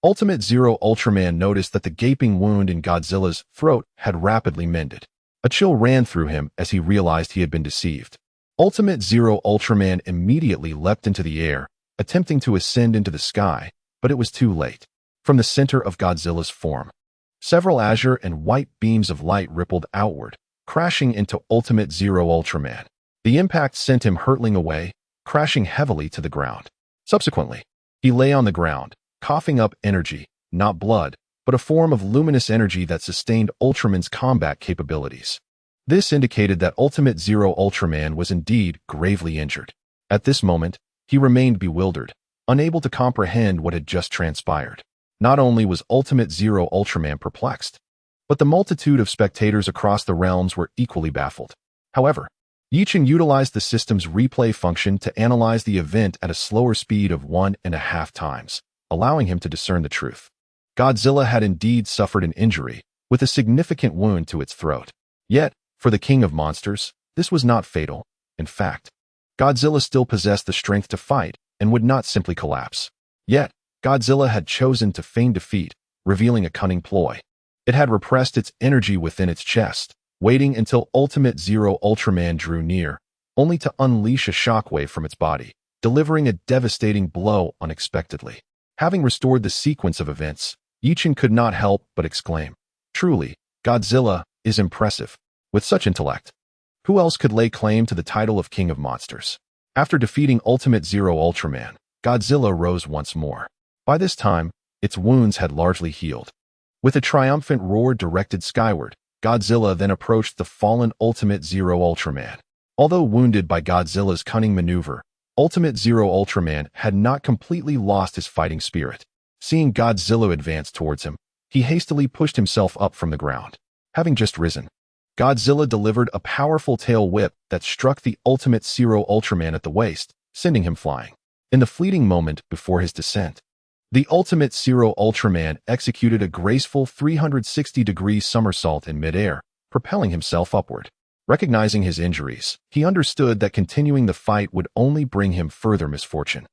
Ultimate Zero Ultraman noticed that the gaping wound in Godzilla's throat had rapidly mended. A chill ran through him as he realized he had been deceived. Ultimate Zero Ultraman immediately leapt into the air, attempting to ascend into the sky, but it was too late. from the center of Godzilla's form. Several azure and white beams of light rippled outward, crashing into Ultimate Zero Ultraman. The impact sent him hurtling away, crashing heavily to the ground. Subsequently, he lay on the ground, coughing up energy, not blood, but a form of luminous energy that sustained Ultraman's combat capabilities. This indicated that Ultimate Zero Ultraman was indeed gravely injured. At this moment, he remained bewildered, unable to comprehend what had just transpired. Not only was Ultimate Zero Ultraman perplexed, but the multitude of spectators across the realms were equally baffled. However, Ye Chen utilized the system's replay function to analyze the event at a slower speed of 1.5 times, allowing him to discern the truth. Godzilla had indeed suffered an injury, with a significant wound to its throat. Yet, for the king of monsters, this was not fatal. In fact, Godzilla still possessed the strength to fight and would not simply collapse. Yet, Godzilla had chosen to feign defeat, revealing a cunning ploy. It had repressed its energy within its chest, waiting until Ultimate Zero Ultraman drew near, only to unleash a shockwave from its body, delivering a devastating blow unexpectedly. Having restored the sequence of events, Ye Chen could not help but exclaim, "Truly, Godzilla is impressive. With such intellect, who else could lay claim to the title of King of Monsters?" After defeating Ultimate Zero Ultraman, Godzilla rose once more. By this time, its wounds had largely healed. With a triumphant roar directed skyward, Godzilla then approached the fallen Ultimate Zero Ultraman. Although wounded by Godzilla's cunning maneuver, Ultimate Zero Ultraman had not completely lost his fighting spirit. Seeing Godzilla advance towards him, he hastily pushed himself up from the ground. Having just risen, Godzilla delivered a powerful tail whip that struck the Ultimate Zero Ultraman at the waist, sending him flying. In the fleeting moment before his descent, the Ultimate Zero Ultraman executed a graceful 360-degree somersault in midair, propelling himself upward. Recognizing his injuries, he understood that continuing the fight would only bring him further misfortune.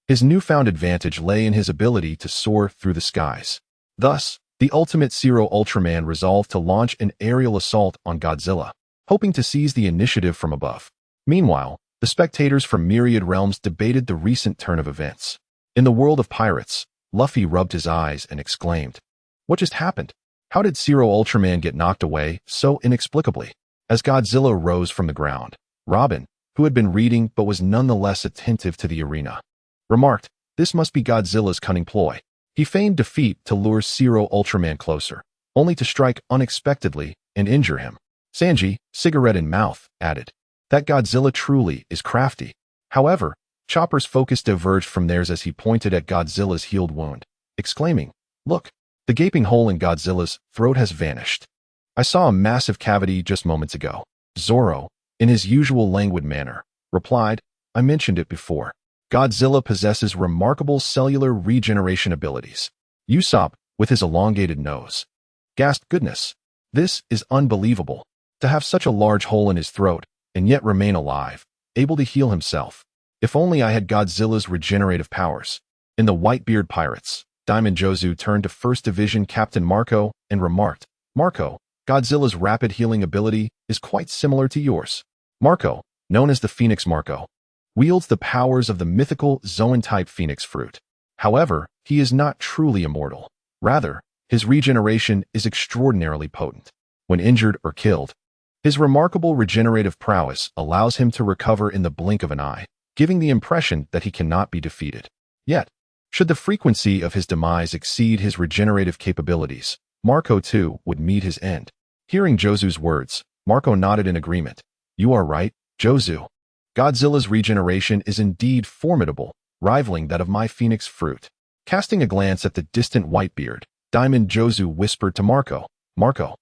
His newfound advantage lay in his ability to soar through the skies. Thus, the Ultimate Zero Ultraman resolved to launch an aerial assault on Godzilla, hoping to seize the initiative from above. Meanwhile, the spectators from myriad realms debated the recent turn of events. In the world of pirates, Luffy rubbed his eyes and exclaimed, "What just happened? How did Zero Ultraman get knocked away so inexplicably?" As Godzilla rose from the ground, Robin, who had been reading but was nonetheless attentive to the arena, remarked, "This must be Godzilla's cunning ploy. He feigned defeat to lure Zero Ultraman closer, only to strike unexpectedly and injure him." Sanji, cigarette in mouth, added, "That Godzilla truly is crafty." However, Chopper's focus diverged from theirs as he pointed at Godzilla's healed wound, exclaiming, "Look, the gaping hole in Godzilla's throat has vanished. I saw a massive cavity just moments ago." Zoro, in his usual languid manner, replied, "I mentioned it before. Godzilla possesses remarkable cellular regeneration abilities." Usopp, with his elongated nose, gasped, "Goodness, this is unbelievable. To have such a large hole in his throat and yet remain alive, able to heal himself. If only I had Godzilla's regenerative powers." In the Whitebeard Pirates, Diamond Jozu turned to First Division Captain Marco and remarked, "Marco, Godzilla's rapid healing ability is quite similar to yours." Marco, known as the Phoenix Marco, wields the powers of the mythical Zoan-type Phoenix fruit. However, he is not truly immortal. Rather, his regeneration is extraordinarily potent. When injured or killed, his remarkable regenerative prowess allows him to recover in the blink of an eye, giving the impression that he cannot be defeated. Yet, should the frequency of his demise exceed his regenerative capabilities, Marco too would meet his end. Hearing Jozu's words, Marco nodded in agreement. "You are right, Jozu. Godzilla's regeneration is indeed formidable, rivaling that of my Phoenix fruit." Casting a glance at the distant Whitebeard, Diamond Jozu whispered to Marco, "Marco,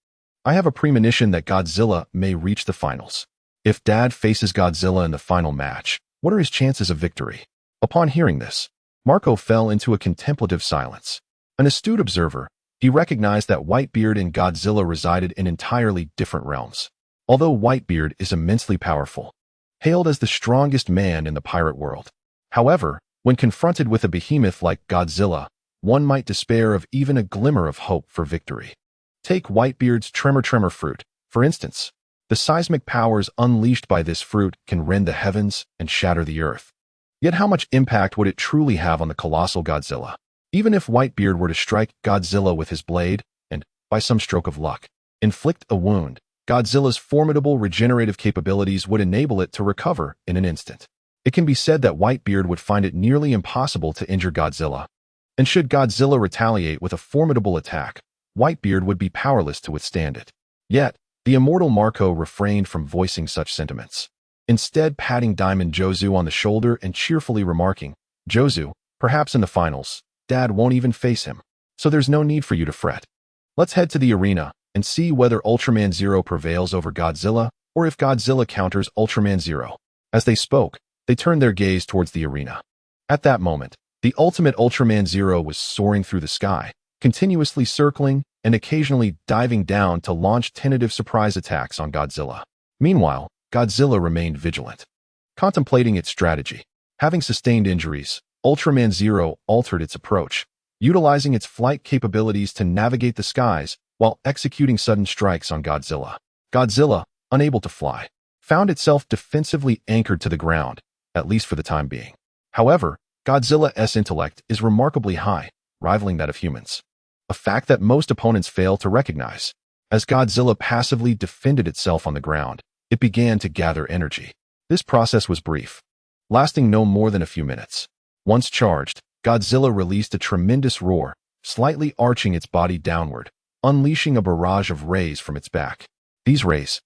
I have a premonition that Godzilla may reach the finals. If Dad faces Godzilla in the final match, what are his chances of victory?" Upon hearing this, Marco fell into a contemplative silence. An astute observer, he recognized that Whitebeard and Godzilla resided in entirely different realms. Although Whitebeard is immensely powerful, hailed as the strongest man in the pirate world. However, when confronted with a behemoth like Godzilla, one might despair of even a glimmer of hope for victory. Take Whitebeard's Tremor fruit, for instance. The seismic powers unleashed by this fruit can rend the heavens and shatter the earth. Yet how much impact would it truly have on the colossal Godzilla? Even if Whitebeard were to strike Godzilla with his blade, and, by some stroke of luck, inflict a wound, Godzilla's formidable regenerative capabilities would enable it to recover in an instant. It can be said that Whitebeard would find it nearly impossible to injure Godzilla. And should Godzilla retaliate with a formidable attack, Whitebeard would be powerless to withstand it. Yet, the immortal Marco refrained from voicing such sentiments, instead patting Diamond Jozu on the shoulder and cheerfully remarking, "Jozu, perhaps in the finals, Dad won't even face him, so there's no need for you to fret. Let's head to the arena and see whether Ultraman Zero prevails over Godzilla or if Godzilla counters Ultraman Zero." As they spoke, they turned their gaze towards the arena. At that moment, the ultimate Ultraman Zero was soaring through the sky, continuously circling and occasionally diving down to launch tentative surprise attacks on Godzilla. Meanwhile, Godzilla remained vigilant, contemplating its strategy. Having sustained injuries, Ultraman Zero altered its approach, utilizing its flight capabilities to navigate the skies while executing sudden strikes on Godzilla. Godzilla, unable to fly, found itself defensively anchored to the ground, at least for the time being. However, Godzilla's intellect is remarkably high, rivaling that of humans, a fact that most opponents fail to recognize. As Godzilla passively defended itself on the ground, it began to gather energy. This process was brief, lasting no more than a few minutes. Once charged, Godzilla released a tremendous roar, slightly arching its body downward, unleashing a barrage of rays from its back. These rays,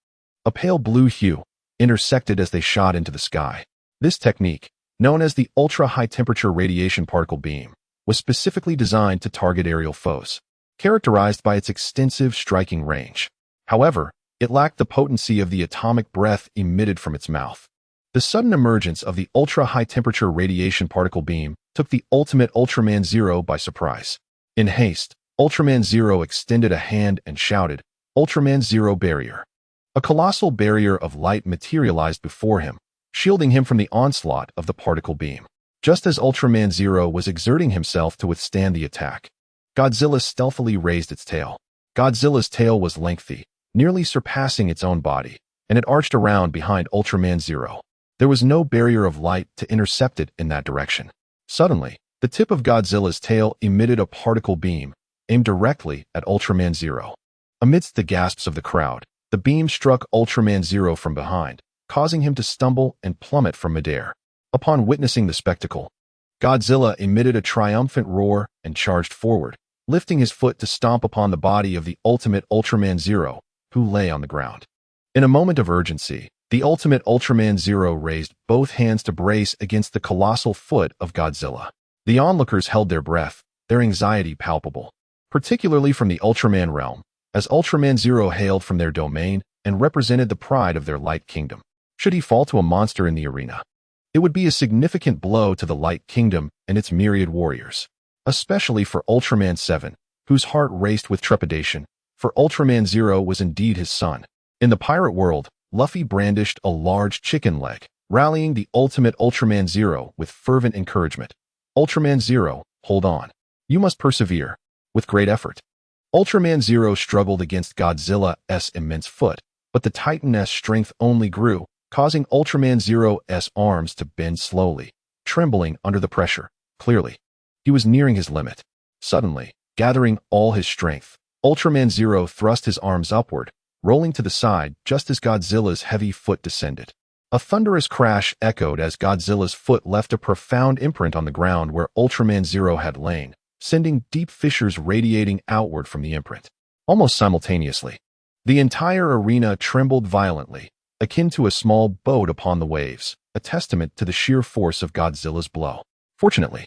a pale blue hue, intersected as they shot into the sky. This technique, known as the ultra-high-temperature radiation particle beam, was specifically designed to target aerial foes, characterized by its extensive striking range. However, it lacked the potency of the atomic breath emitted from its mouth. The sudden emergence of the ultra-high-temperature radiation particle beam took the ultimate Ultraman Zero by surprise. In haste, Ultraman Zero extended a hand and shouted, "Ultraman Zero Barrier." A colossal barrier of light materialized before him, shielding him from the onslaught of the particle beam. Just as Ultraman Zero was exerting himself to withstand the attack, Godzilla stealthily raised its tail. Godzilla's tail was lengthy, nearly surpassing its own body, and it arched around behind Ultraman Zero. There was no barrier of light to intercept it in that direction. Suddenly, the tip of Godzilla's tail emitted a particle beam, aimed directly at Ultraman Zero. Amidst the gasps of the crowd, the beam struck Ultraman Zero from behind, causing him to stumble and plummet from midair. Upon witnessing the spectacle, Godzilla emitted a triumphant roar and charged forward, lifting his foot to stomp upon the body of the ultimate Ultraman Zero, who lay on the ground. In a moment of urgency, the ultimate Ultraman Zero raised both hands to brace against the colossal foot of Godzilla. The onlookers held their breath, their anxiety palpable, particularly from the Ultraman realm, as Ultraman Zero hailed from their domain and represented the pride of their Light Kingdom. Should he fall to a monster in the arena, it would be a significant blow to the Light Kingdom and its myriad warriors, especially for Ultraman 7, whose heart raced with trepidation, for Ultraman Zero was indeed his son. In the pirate world, Luffy brandished a large chicken leg, rallying the ultimate Ultraman Zero with fervent encouragement. "Ultraman Zero, hold on. You must persevere." With great effort, Ultraman Zero struggled against Godzilla's immense foot, but the Titan's strength only grew, causing Ultraman Zero's arms to bend slowly, trembling under the pressure. Clearly, he was nearing his limit. Suddenly, gathering all his strength, Ultraman Zero thrust his arms upward, rolling to the side just as Godzilla's heavy foot descended. A thunderous crash echoed as Godzilla's foot left a profound imprint on the ground where Ultraman Zero had lain, sending deep fissures radiating outward from the imprint. Almost simultaneously, the entire arena trembled violently, akin to a small boat upon the waves, a testament to the sheer force of Godzilla's blow. Fortunately,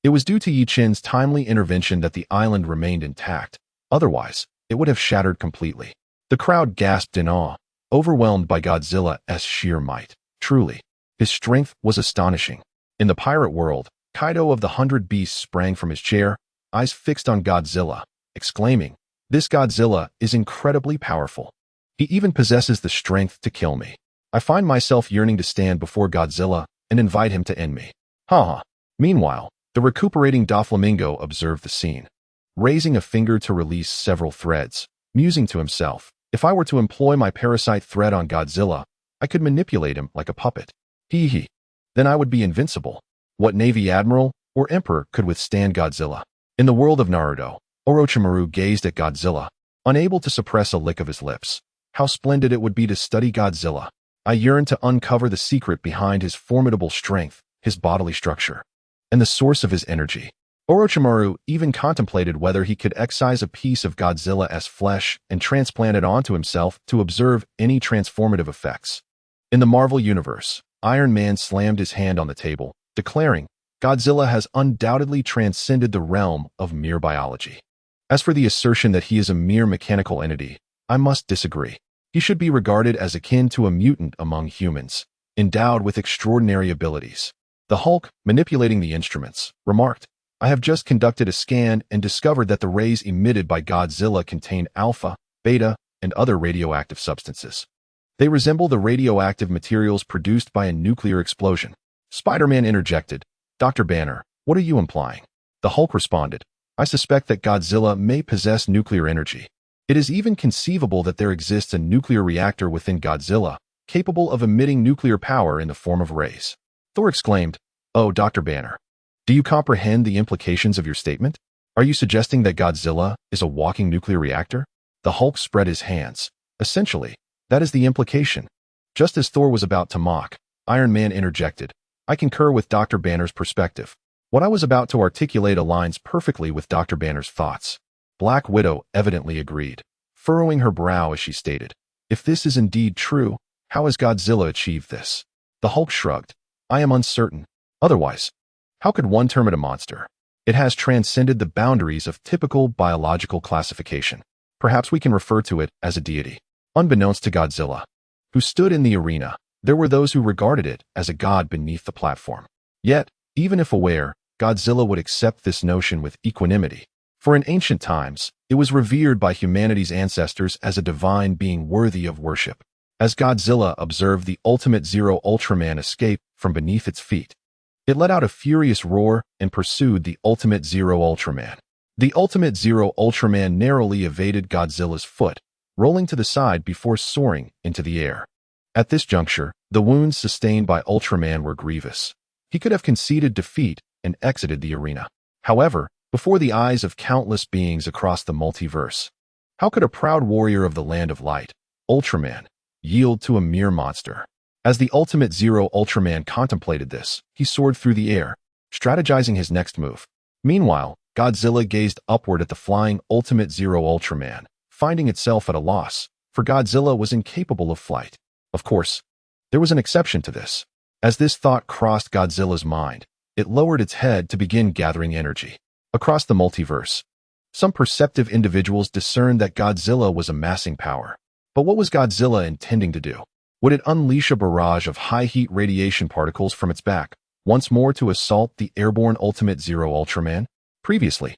it was due to Ye Chen's timely intervention that the island remained intact. Otherwise, it would have shattered completely. The crowd gasped in awe, overwhelmed by Godzilla's sheer might. Truly, his strength was astonishing. In the pirate world, Kaido of the 100 Beasts sprang from his chair, eyes fixed on Godzilla, exclaiming, "This Godzilla is incredibly powerful. He even possesses the strength to kill me. I find myself yearning to stand before Godzilla and invite him to end me." Haha. Meanwhile, the recuperating Doflamingo observed the scene, raising a finger to release several threads, musing to himself, "If I were to employ my parasite thread on Godzilla, I could manipulate him like a puppet. Hee hee. Then I would be invincible. What Navy Admiral or Emperor could withstand Godzilla?" In the world of Naruto, Orochimaru gazed at Godzilla, unable to suppress a lick of his lips. How splendid it would be to study Godzilla. I yearned to uncover the secret behind his formidable strength, his bodily structure, and the source of his energy. Orochimaru even contemplated whether he could excise a piece of Godzilla's flesh and transplant it onto himself to observe any transformative effects. In the Marvel Universe, Iron Man slammed his hand on the table, declaring, Godzilla has undoubtedly transcended the realm of mere biology. As for the assertion that he is a mere mechanical entity, I must disagree. He should be regarded as akin to a mutant among humans, endowed with extraordinary abilities. The Hulk, manipulating the instruments, remarked, I have just conducted a scan and discovered that the rays emitted by Godzilla contain alpha, beta, and other radioactive substances. They resemble the radioactive materials produced by a nuclear explosion. Spider-Man interjected, Dr. Banner, what are you implying? The Hulk responded, I suspect that Godzilla may possess nuclear energy. It is even conceivable that there exists a nuclear reactor within Godzilla, capable of emitting nuclear power in the form of rays. Thor exclaimed, Oh, Dr. Banner. Do you comprehend the implications of your statement? Are you suggesting that Godzilla is a walking nuclear reactor? The Hulk spread his hands. Essentially, that is the implication. Just as Thor was about to mock, Iron Man interjected, I concur with Dr. Banner's perspective. What I was about to articulate aligns perfectly with Dr. Banner's thoughts. Black Widow evidently agreed, furrowing her brow as she stated, If this is indeed true, how has Godzilla achieved this? The Hulk shrugged, I am uncertain. Otherwise, how could one term it a monster? It has transcended the boundaries of typical biological classification. Perhaps we can refer to it as a deity. Unbeknownst to Godzilla, who stood in the arena, there were those who regarded it as a god beneath the platform. Yet, even if aware, Godzilla would accept this notion with equanimity. For in ancient times, it was revered by humanity's ancestors as a divine being worthy of worship. As Godzilla observed the Ultimate Zero Ultraman escape from beneath its feet, it let out a furious roar and pursued the Ultimate Zero Ultraman. The Ultimate Zero Ultraman narrowly evaded Godzilla's foot, rolling to the side before soaring into the air. At this juncture, the wounds sustained by Ultraman were grievous. He could have conceded defeat and exited the arena. However, before the eyes of countless beings across the multiverse, how could a proud warrior of the Land of Light, Ultraman, yield to a mere monster? As the Ultimate Zero Ultraman contemplated this, he soared through the air, strategizing his next move. Meanwhile, Godzilla gazed upward at the flying Ultimate Zero Ultraman, finding itself at a loss, for Godzilla was incapable of flight. Of course, there was an exception to this. As this thought crossed Godzilla's mind, it lowered its head to begin gathering energy. Across the multiverse, some perceptive individuals discerned that Godzilla was amassing power. But what was Godzilla intending to do? Would it unleash a barrage of high-heat radiation particles from its back, once more to assault the airborne Ultimate Zero Ultraman? Previously,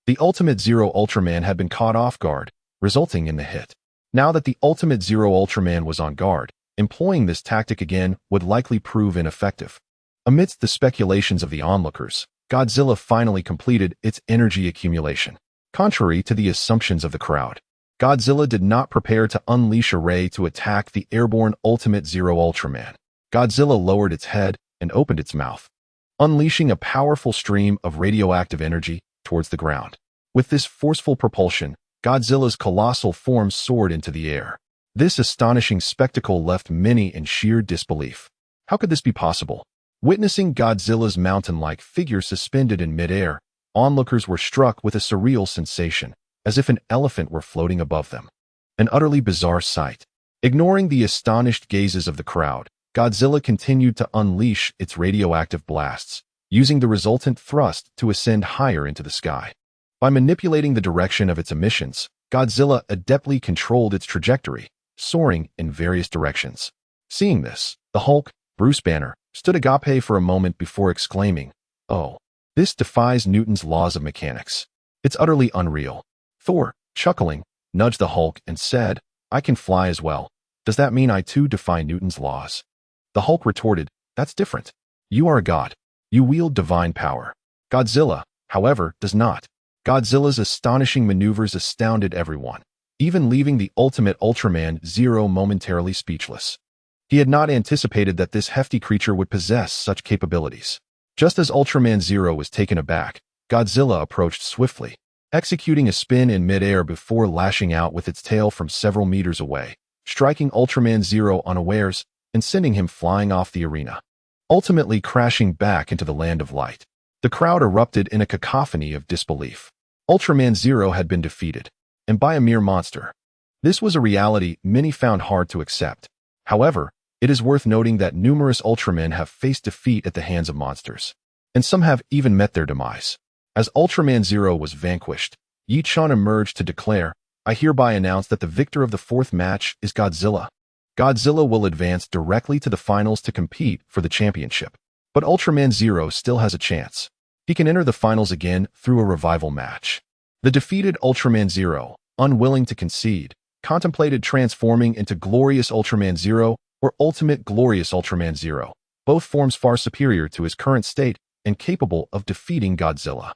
the Ultimate Zero Ultraman had been caught off guard, resulting in the hit. Now that the Ultimate Zero Ultraman was on guard, employing this tactic again would likely prove ineffective. Amidst the speculations of the onlookers, Godzilla finally completed its energy accumulation. Contrary to the assumptions of the crowd, Godzilla did not prepare to unleash a ray to attack the airborne Ultimate Zero Ultraman. Godzilla lowered its head and opened its mouth, unleashing a powerful stream of radioactive energy towards the ground. With this forceful propulsion, Godzilla's colossal form soared into the air. This astonishing spectacle left many in sheer disbelief. How could this be possible? Witnessing Godzilla's mountain-like figure suspended in midair, onlookers were struck with a surreal sensation, as if an elephant were floating above them. An utterly bizarre sight. Ignoring the astonished gazes of the crowd, Godzilla continued to unleash its radioactive blasts, using the resultant thrust to ascend higher into the sky. By manipulating the direction of its emissions, Godzilla adeptly controlled its trajectory, soaring in various directions. Seeing this, the Hulk, Bruce Banner, stood agape for a moment before exclaiming, Oh, this defies Newton's laws of mechanics. It's utterly unreal. Thor, chuckling, nudged the Hulk and said, I can fly as well. Does that mean I too defy Newton's laws? The Hulk retorted, That's different. You are a god. You wield divine power. Godzilla, however, does not. Godzilla's astonishing maneuvers astounded everyone, even leaving the Ultimate Ultraman Zero momentarily speechless. He had not anticipated that this hefty creature would possess such capabilities. Just as Ultraman Zero was taken aback, Godzilla approached swiftly, executing a spin in midair before lashing out with its tail from several meters away, striking Ultraman Zero unawares and sending him flying off the arena, ultimately crashing back into the land of light. The crowd erupted in a cacophony of disbelief. Ultraman Zero had been defeated, and by a mere monster. This was a reality many found hard to accept. However, it is worth noting that numerous Ultramen have faced defeat at the hands of monsters, and some have even met their demise. As Ultraman Zero was vanquished, Ye Chen emerged to declare, "I hereby announce that the victor of the fourth match is Godzilla. Godzilla will advance directly to the finals to compete for the championship. But Ultraman Zero still has a chance. He can enter the finals again through a revival match." The defeated Ultraman Zero, unwilling to concede, contemplated transforming into Glorious Ultraman Zero or Ultimate Glorious Ultraman Zero, both forms far superior to his current state and capable of defeating Godzilla.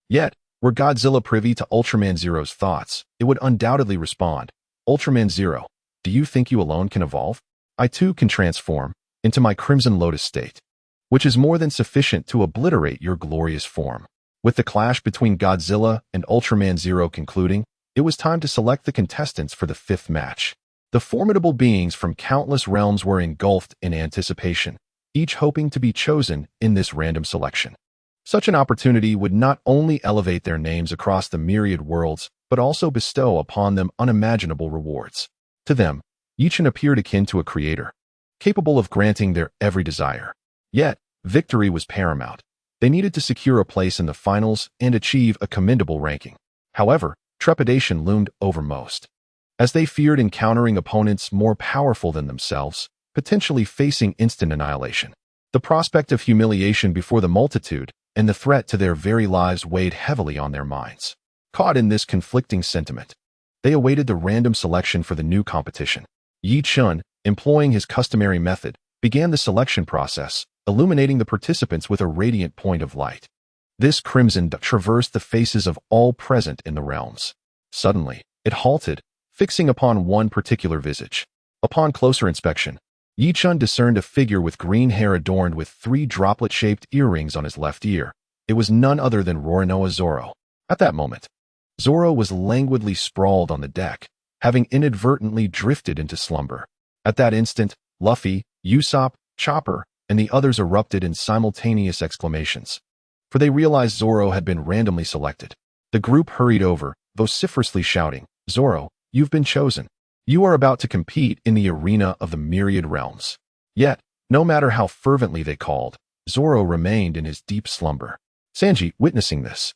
Yet, were Godzilla privy to Ultraman Zero's thoughts, it would undoubtedly respond, "Ultraman Zero, do you think you alone can evolve? I too can transform into my Crimson Lotus state, which is more than sufficient to obliterate your glorious form." With the clash between Godzilla and Ultraman Zero concluding, it was time to select the contestants for the fifth match. The formidable beings from countless realms were engulfed in anticipation, each hoping to be chosen in this random selection. Such an opportunity would not only elevate their names across the myriad worlds, but also bestow upon them unimaginable rewards. To them, Ye Chen appeared akin to a creator, capable of granting their every desire. Yet, victory was paramount. They needed to secure a place in the finals and achieve a commendable ranking. However, trepidation loomed over most, as they feared encountering opponents more powerful than themselves, potentially facing instant annihilation. The prospect of humiliation before the multitude and the threat to their very lives weighed heavily on their minds. Caught in this conflicting sentiment, they awaited the random selection for the new competition. Ye Chen, employing his customary method, began the selection process, illuminating the participants with a radiant point of light. This crimson traversed the faces of all present in the realms. Suddenly, it halted, fixing upon one particular visage. Upon closer inspection, Ye Chen discerned a figure with green hair adorned with 3 droplet-shaped earrings on his left ear. It was none other than Roronoa Zoro. At that moment, Zoro was languidly sprawled on the deck, having inadvertently drifted into slumber. At that instant, Luffy, Usopp, Chopper, and the others erupted in simultaneous exclamations, for they realized Zoro had been randomly selected. The group hurried over, vociferously shouting, "Zoro, you've been chosen. You are about to compete in the arena of the myriad realms." Yet, no matter how fervently they called, Zoro remained in his deep slumber. Sanji, witnessing this,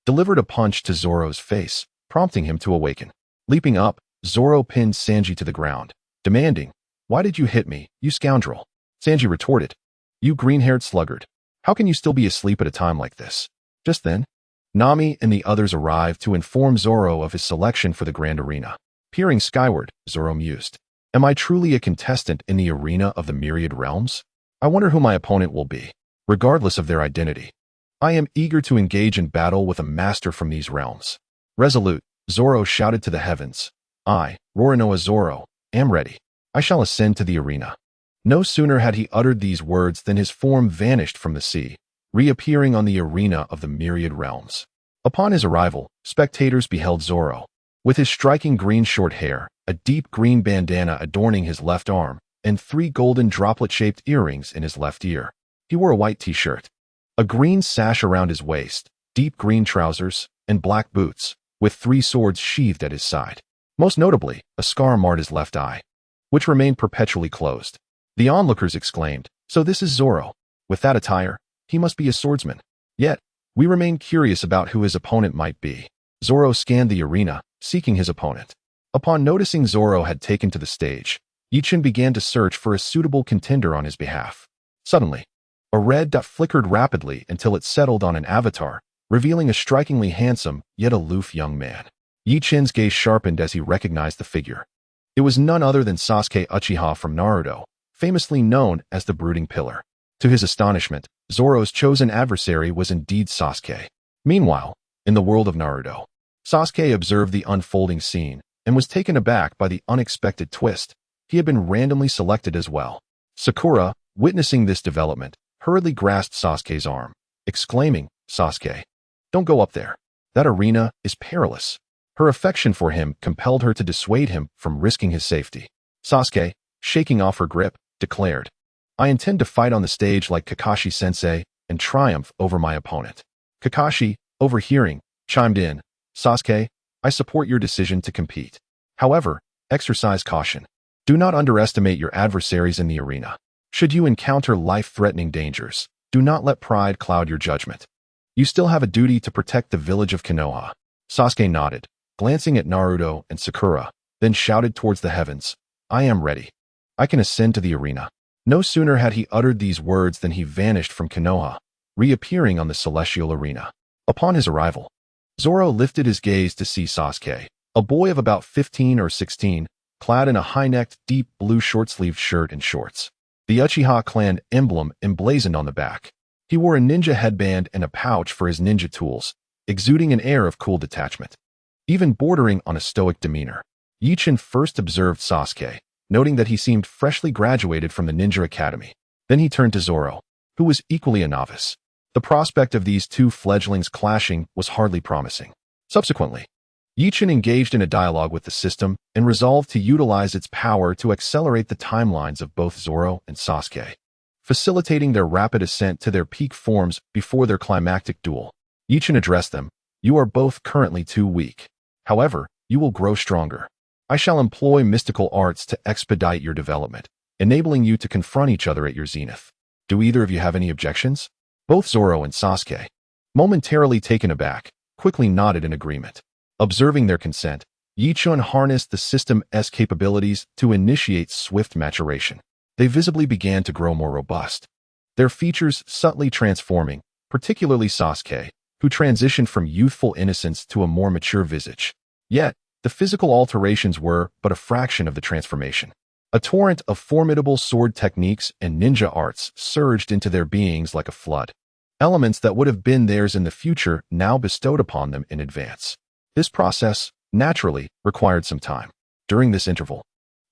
delivered a punch to Zoro's face, prompting him to awaken. Leaping up, Zoro pinned Sanji to the ground, demanding, "Why did you hit me, you scoundrel?" Sanji retorted, "You green-haired sluggard. How can you still be asleep at a time like this?" Just then, Nami and the others arrived to inform Zoro of his selection for the Grand Arena. Peering skyward, Zoro mused, "Am I truly a contestant in the arena of the myriad realms? I wonder who my opponent will be, regardless of their identity. I am eager to engage in battle with a master from these realms." Resolute, Zoro shouted to the heavens, "I, Roronoa Zoro, am ready. I shall ascend to the arena." No sooner had he uttered these words than his form vanished from the sea, reappearing on the arena of the myriad realms. Upon his arrival, spectators beheld Zoro, with his striking green short hair, a deep green bandana adorning his left arm, and 3 golden droplet-shaped earrings in his left ear. He wore a white t-shirt, a green sash around his waist, deep green trousers, and black boots, with 3 swords sheathed at his side. Most notably, a scar marred his left eye, which remained perpetually closed. The onlookers exclaimed, "So this is Zoro. With that attire, he must be a swordsman." Yet, we remain curious about who his opponent might be. Zoro scanned the arena, seeking his opponent. Upon noticing Zoro had taken to the stage, Ye Chen began to search for a suitable contender on his behalf. Suddenly, a red dot flickered rapidly until it settled on an avatar, revealing a strikingly handsome, yet aloof young man. Ye Chen's gaze sharpened as he recognized the figure. It was none other than Sasuke Uchiha from Naruto, famously known as the Brooding Pillar. To his astonishment, Zoro's chosen adversary was indeed Sasuke. Meanwhile, in the world of Naruto, Sasuke observed the unfolding scene and was taken aback by the unexpected twist. He had been randomly selected as well. Sakura, witnessing this development, hurriedly grasped Sasuke's arm, exclaiming, "Sasuke, Don't go up there. That arena is perilous. Her affection for him compelled her to dissuade him from risking his safety. Sasuke, shaking off her grip, declared, I intend to fight on the stage like Kakashi-sensei and triumph over my opponent. Kakashi, overhearing, chimed in, Sasuke, I support your decision to compete. However, exercise caution. Do not underestimate your adversaries in the arena. Should you encounter life-threatening dangers, do not let pride cloud your judgment. You still have a duty to protect the village of Konoha. Sasuke nodded, glancing at Naruto and Sakura, then shouted towards the heavens, I am ready. I can ascend to the arena. No sooner had he uttered these words than he vanished from Konoha, reappearing on the celestial arena. Upon his arrival, Zoro lifted his gaze to see Sasuke, a boy of about 15 or 16, clad in a high-necked, deep blue short-sleeved shirt and shorts. The Uchiha clan emblem emblazoned on the back. He wore a ninja headband and a pouch for his ninja tools, exuding an air of cool detachment, even bordering on a stoic demeanor. Ye Chen first observed Sasuke, noting that he seemed freshly graduated from the ninja academy. Then he turned to Zoro, who was equally a novice. The prospect of these two fledglings clashing was hardly promising. Subsequently, Ye Chen engaged in a dialogue with the system and resolved to utilize its power to accelerate the timelines of both Zoro and Sasuke, facilitating their rapid ascent to their peak forms before their climactic duel. Ye Chen addressed them, You are both currently too weak. However, you will grow stronger. I shall employ mystical arts to expedite your development, enabling you to confront each other at your zenith. Do either of you have any objections? Both Zoro and Sasuke, momentarily taken aback, quickly nodded in agreement. Observing their consent, Ye Chen harnessed the system's capabilities to initiate swift maturation. They visibly began to grow more robust, their features subtly transforming, particularly Sasuke, who transitioned from youthful innocence to a more mature visage. Yet, the physical alterations were but a fraction of the transformation. A torrent of formidable sword techniques and ninja arts surged into their beings like a flood. Elements that would have been theirs in the future now bestowed upon them in advance. This process, naturally, required some time. During this interval,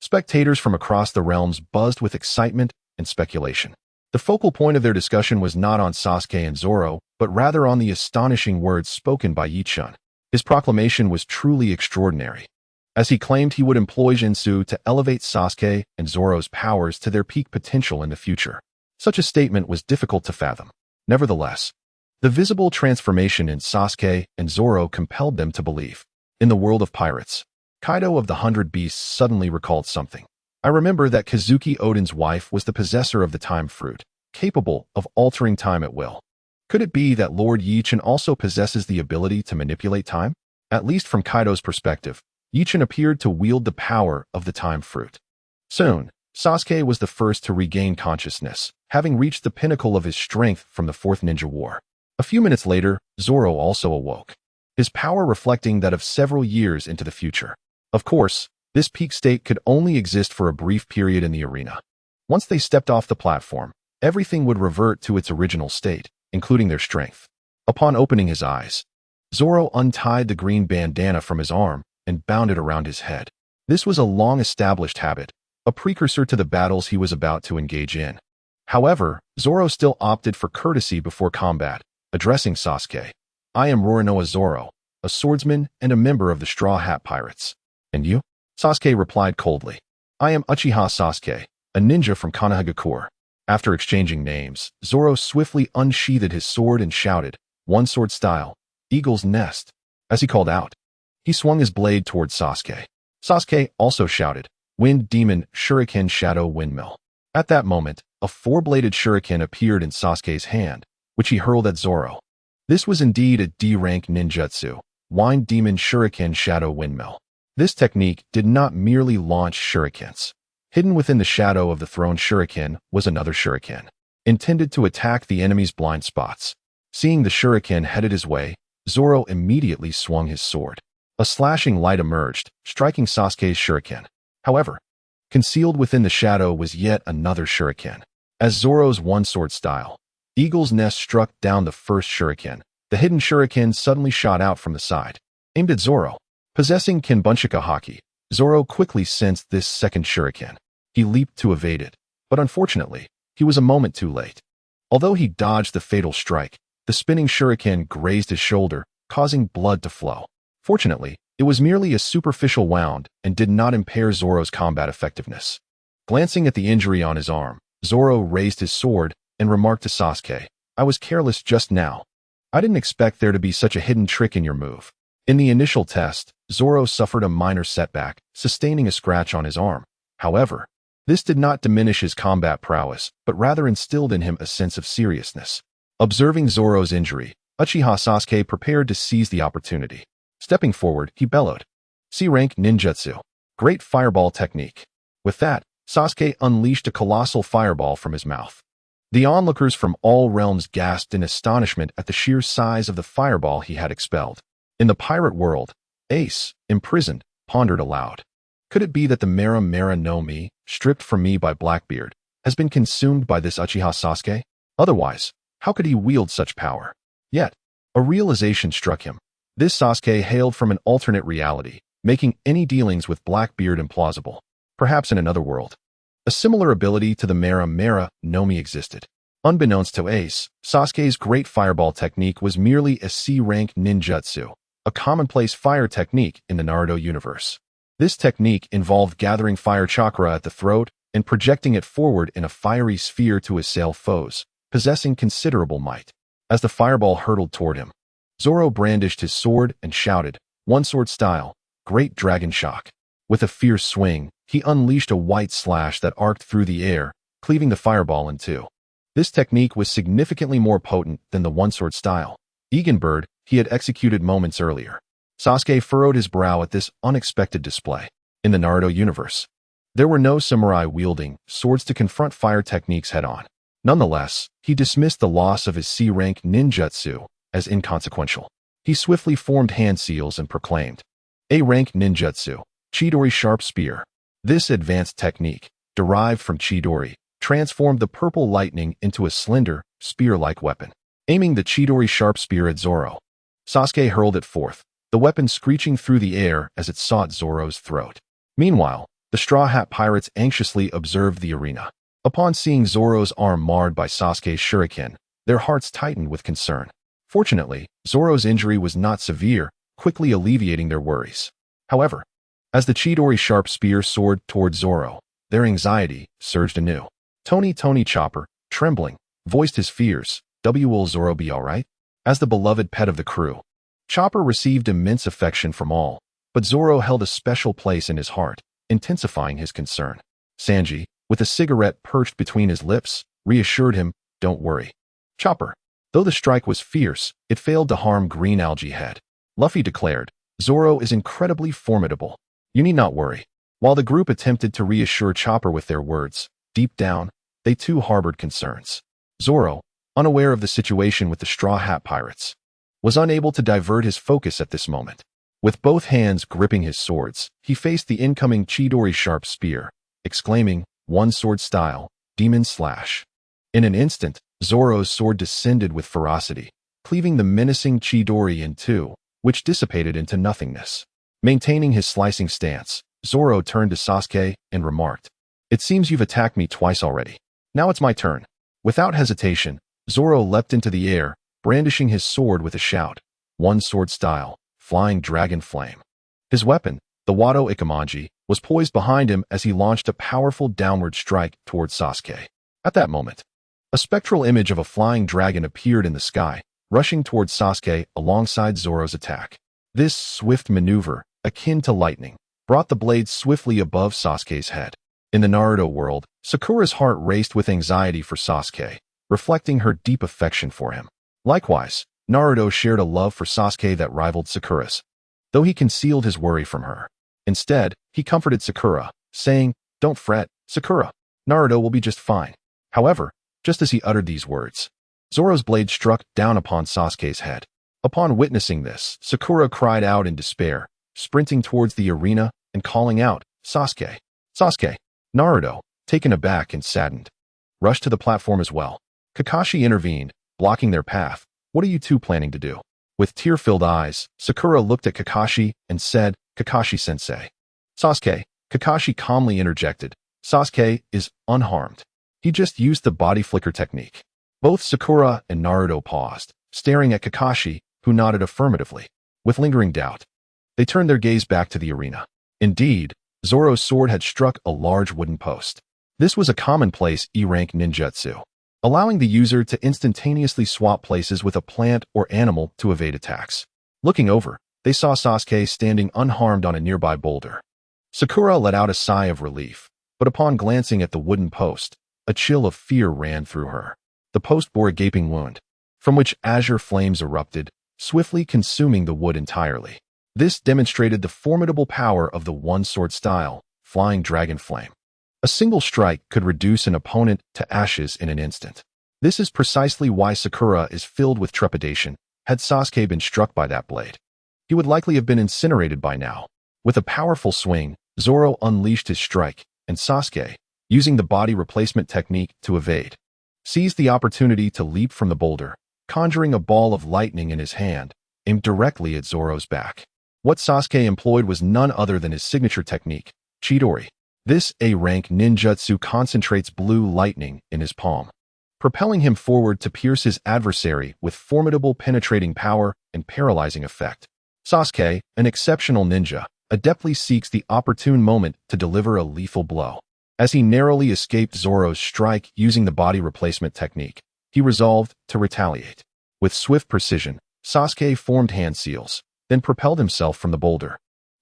spectators from across the realms buzzed with excitement and speculation. The focal point of their discussion was not on Sasuke and Zoro, but rather on the astonishing words spoken by Ye Chen. His proclamation was truly extraordinary, as he claimed he would employ Jinsu to elevate Sasuke and Zoro's powers to their peak potential in the future. Such a statement was difficult to fathom. Nevertheless, the visible transformation in Sasuke and Zoro compelled them to believe. In the world of pirates, Kaido of the 100 Beasts suddenly recalled something. I remember that Kazuki Odin's wife was the possessor of the time fruit, capable of altering time at will. Could it be that Lord Ye Chen also possesses the ability to manipulate time? At least from Kaido's perspective, Ye Chen appeared to wield the power of the time fruit. Soon, Sasuke was the first to regain consciousness, having reached the pinnacle of his strength from the Fourth Ninja War. A few minutes later, Zoro also awoke, his power reflecting that of several years into the future. Of course, this peak state could only exist for a brief period in the arena. Once they stepped off the platform, everything would revert to its original state, including their strength. Upon opening his eyes, Zoro untied the green bandana from his arm and bound it around his head. This was a long-established habit, a precursor to the battles he was about to engage in. However, Zoro still opted for courtesy before combat, addressing Sasuke. I am Roronoa Zoro, a swordsman and a member of the Straw Hat Pirates. And you? Sasuke replied coldly. I am Uchiha Sasuke, a ninja from Konohagakure. After exchanging names, Zoro swiftly unsheathed his sword and shouted, One sword style, Eagle's Nest. As he called out, he swung his blade towards Sasuke. Sasuke also shouted, Wind Demon Shuriken Shadow Windmill. At that moment, a four-bladed shuriken appeared in Sasuke's hand, which he hurled at Zoro. This was indeed a D-rank ninjutsu, Wind Demon Shuriken Shadow Windmill. This technique did not merely launch shurikens. Hidden within the shadow of the thrown shuriken was another shuriken, intended to attack the enemy's blind spots. Seeing the shuriken headed his way, Zoro immediately swung his sword. A slashing light emerged, striking Sasuke's shuriken. However, concealed within the shadow was yet another shuriken. As Zoro's one-sword style, Eagle's Nest struck down the first shuriken, the hidden shuriken suddenly shot out from the side, aimed at Zoro. Possessing Kinbunchika Haki, Zoro quickly sensed this second shuriken. He leaped to evade it, but unfortunately, he was a moment too late. Although he dodged the fatal strike, The spinning shuriken grazed his shoulder, causing blood to flow. Fortunately, it was merely a superficial wound and did not impair Zoro's combat effectiveness. Glancing at the injury on his arm, Zoro raised his sword and remarked to Sasuke, "I was careless just now. I didn't expect there to be such a hidden trick in your move." In the initial test, Zoro suffered a minor setback, sustaining a scratch on his arm. However, this did not diminish his combat prowess, but rather instilled in him a sense of seriousness. Observing Zoro's injury, Uchiha Sasuke prepared to seize the opportunity. Stepping forward, he bellowed, "C-rank ninjutsu. Great fireball technique." With that, Sasuke unleashed a colossal fireball from his mouth. The onlookers from all realms gasped in astonishment at the sheer size of the fireball he had expelled. In the pirate world, Ace, imprisoned, pondered aloud. Could it be that the Mera Mera no Mi, stripped from me by Blackbeard, has been consumed by this Uchiha Sasuke? Otherwise, how could he wield such power? Yet, a realization struck him. This Sasuke hailed from an alternate reality, making any dealings with Blackbeard implausible. Perhaps in another world, a similar ability to the Mera Mera no Mi existed. Unbeknownst to Ace, Sasuke's great fireball technique was merely a C-rank ninjutsu, a commonplace fire technique in the Naruto universe. This technique involved gathering fire chakra at the throat and projecting it forward in a fiery sphere to assail foes, possessing considerable might. As the fireball hurtled toward him, Zoro brandished his sword and shouted, "One sword style, great dragon shock." With a fierce swing, he unleashed a white slash that arced through the air, cleaving the fireball in two. This technique was significantly more potent than the one-sword style, Eganbird, he had executed moments earlier. Sasuke furrowed his brow at this unexpected display. In the Naruto universe, there were no samurai wielding swords to confront fire techniques head-on. Nonetheless, he dismissed the loss of his C-rank ninjutsu as inconsequential. He swiftly formed hand seals and proclaimed, "A-rank ninjutsu, Chidori sharp spear." This advanced technique, derived from Chidori, transformed the purple lightning into a slender, spear-like weapon. Aiming the Chidori sharp spear at Zoro, Sasuke hurled it forth, the weapon screeching through the air as it sought Zoro's throat. Meanwhile, the Straw Hat Pirates anxiously observed the arena. Upon seeing Zoro's arm marred by Sasuke's shuriken, their hearts tightened with concern. Fortunately, Zoro's injury was not severe, quickly alleviating their worries. However, as the Chidori sharp spear soared toward Zoro, their anxiety surged anew. Tony Chopper, trembling, voiced his fears. "Will Zoro be alright?" As the beloved pet of the crew, Chopper received immense affection from all, but Zoro held a special place in his heart, intensifying his concern. Sanji, with a cigarette perched between his lips, reassured him, "Don't worry, Chopper." Though the strike was fierce, it failed to harm Green Algae Head. Luffy declared, "Zoro is incredibly formidable. You need not worry." While the group attempted to reassure Chopper with their words, deep down, they too harbored concerns. Zoro, unaware of the situation with the Straw Hat Pirates, was unable to divert his focus at this moment. With both hands gripping his swords, he faced the incoming Chidori sharp spear, exclaiming, "One sword style, demon slash." In an instant, Zoro's sword descended with ferocity, cleaving the menacing Chidori in two, which dissipated into nothingness. Maintaining his slicing stance, Zoro turned to Sasuke and remarked, "It seems you've attacked me twice already. Now it's my turn." Without hesitation, Zoro leapt into the air, brandishing his sword with a shout, "One sword style, flying dragon flame." His weapon, the Wado Ikamanji, was poised behind him as he launched a powerful downward strike towards Sasuke. At that moment, a spectral image of a flying dragon appeared in the sky, rushing towards Sasuke alongside Zoro's attack. This swift maneuver, akin to lightning, brought the blade swiftly above Sasuke's head. In the Naruto world, Sakura's heart raced with anxiety for Sasuke, reflecting her deep affection for him. Likewise, Naruto shared a love for Sasuke that rivaled Sakura's, though he concealed his worry from her. Instead, he comforted Sakura, saying, "Don't fret, Sakura. Naruto will be just fine." However, just as he uttered these words, Zoro's blade struck down upon Sasuke's head. Upon witnessing this, Sakura cried out in despair, sprinting towards the arena and calling out, "Sasuke! Sasuke!" Naruto, taken aback and saddened, rushed to the platform as well. Kakashi intervened, blocking their path. "What are you two planning to do?" With tear-filled eyes, Sakura looked at Kakashi and said, "Kakashi-sensei." "Sasuke," Kakashi calmly interjected. "Sasuke is unharmed. He just used the body flicker technique." Both Sakura and Naruto paused, staring at Kakashi, who nodded affirmatively. With lingering doubt, they turned their gaze back to the arena. Indeed, Zoro's sword had struck a large wooden post. This was a commonplace E-rank ninjutsu, allowing the user to instantaneously swap places with a plant or animal to evade attacks. Looking over, they saw Sasuke standing unharmed on a nearby boulder. Sakura let out a sigh of relief, but upon glancing at the wooden post, a chill of fear ran through her. The post bore a gaping wound, from which azure flames erupted, swiftly consuming the wood entirely. This demonstrated the formidable power of the one-sword style, Flying Dragon Flame. A single strike could reduce an opponent to ashes in an instant. This is precisely why Sakura is filled with trepidation. Had Sasuke been struck by that blade, he would likely have been incinerated by now. With a powerful swing, Zoro unleashed his strike, and Sasuke, using the body replacement technique to evade, seized the opportunity to leap from the boulder, conjuring a ball of lightning in his hand, aimed directly at Zoro's back. What Sasuke employed was none other than his signature technique, Chidori. This A-rank ninjutsu concentrates blue lightning in his palm, propelling him forward to pierce his adversary with formidable penetrating power and paralyzing effect. Sasuke, an exceptional ninja, adeptly seeks the opportune moment to deliver a lethal blow. As he narrowly escaped Zoro's strike using the body replacement technique, he resolved to retaliate. With swift precision, Sasuke formed hand seals, then propelled himself from the boulder,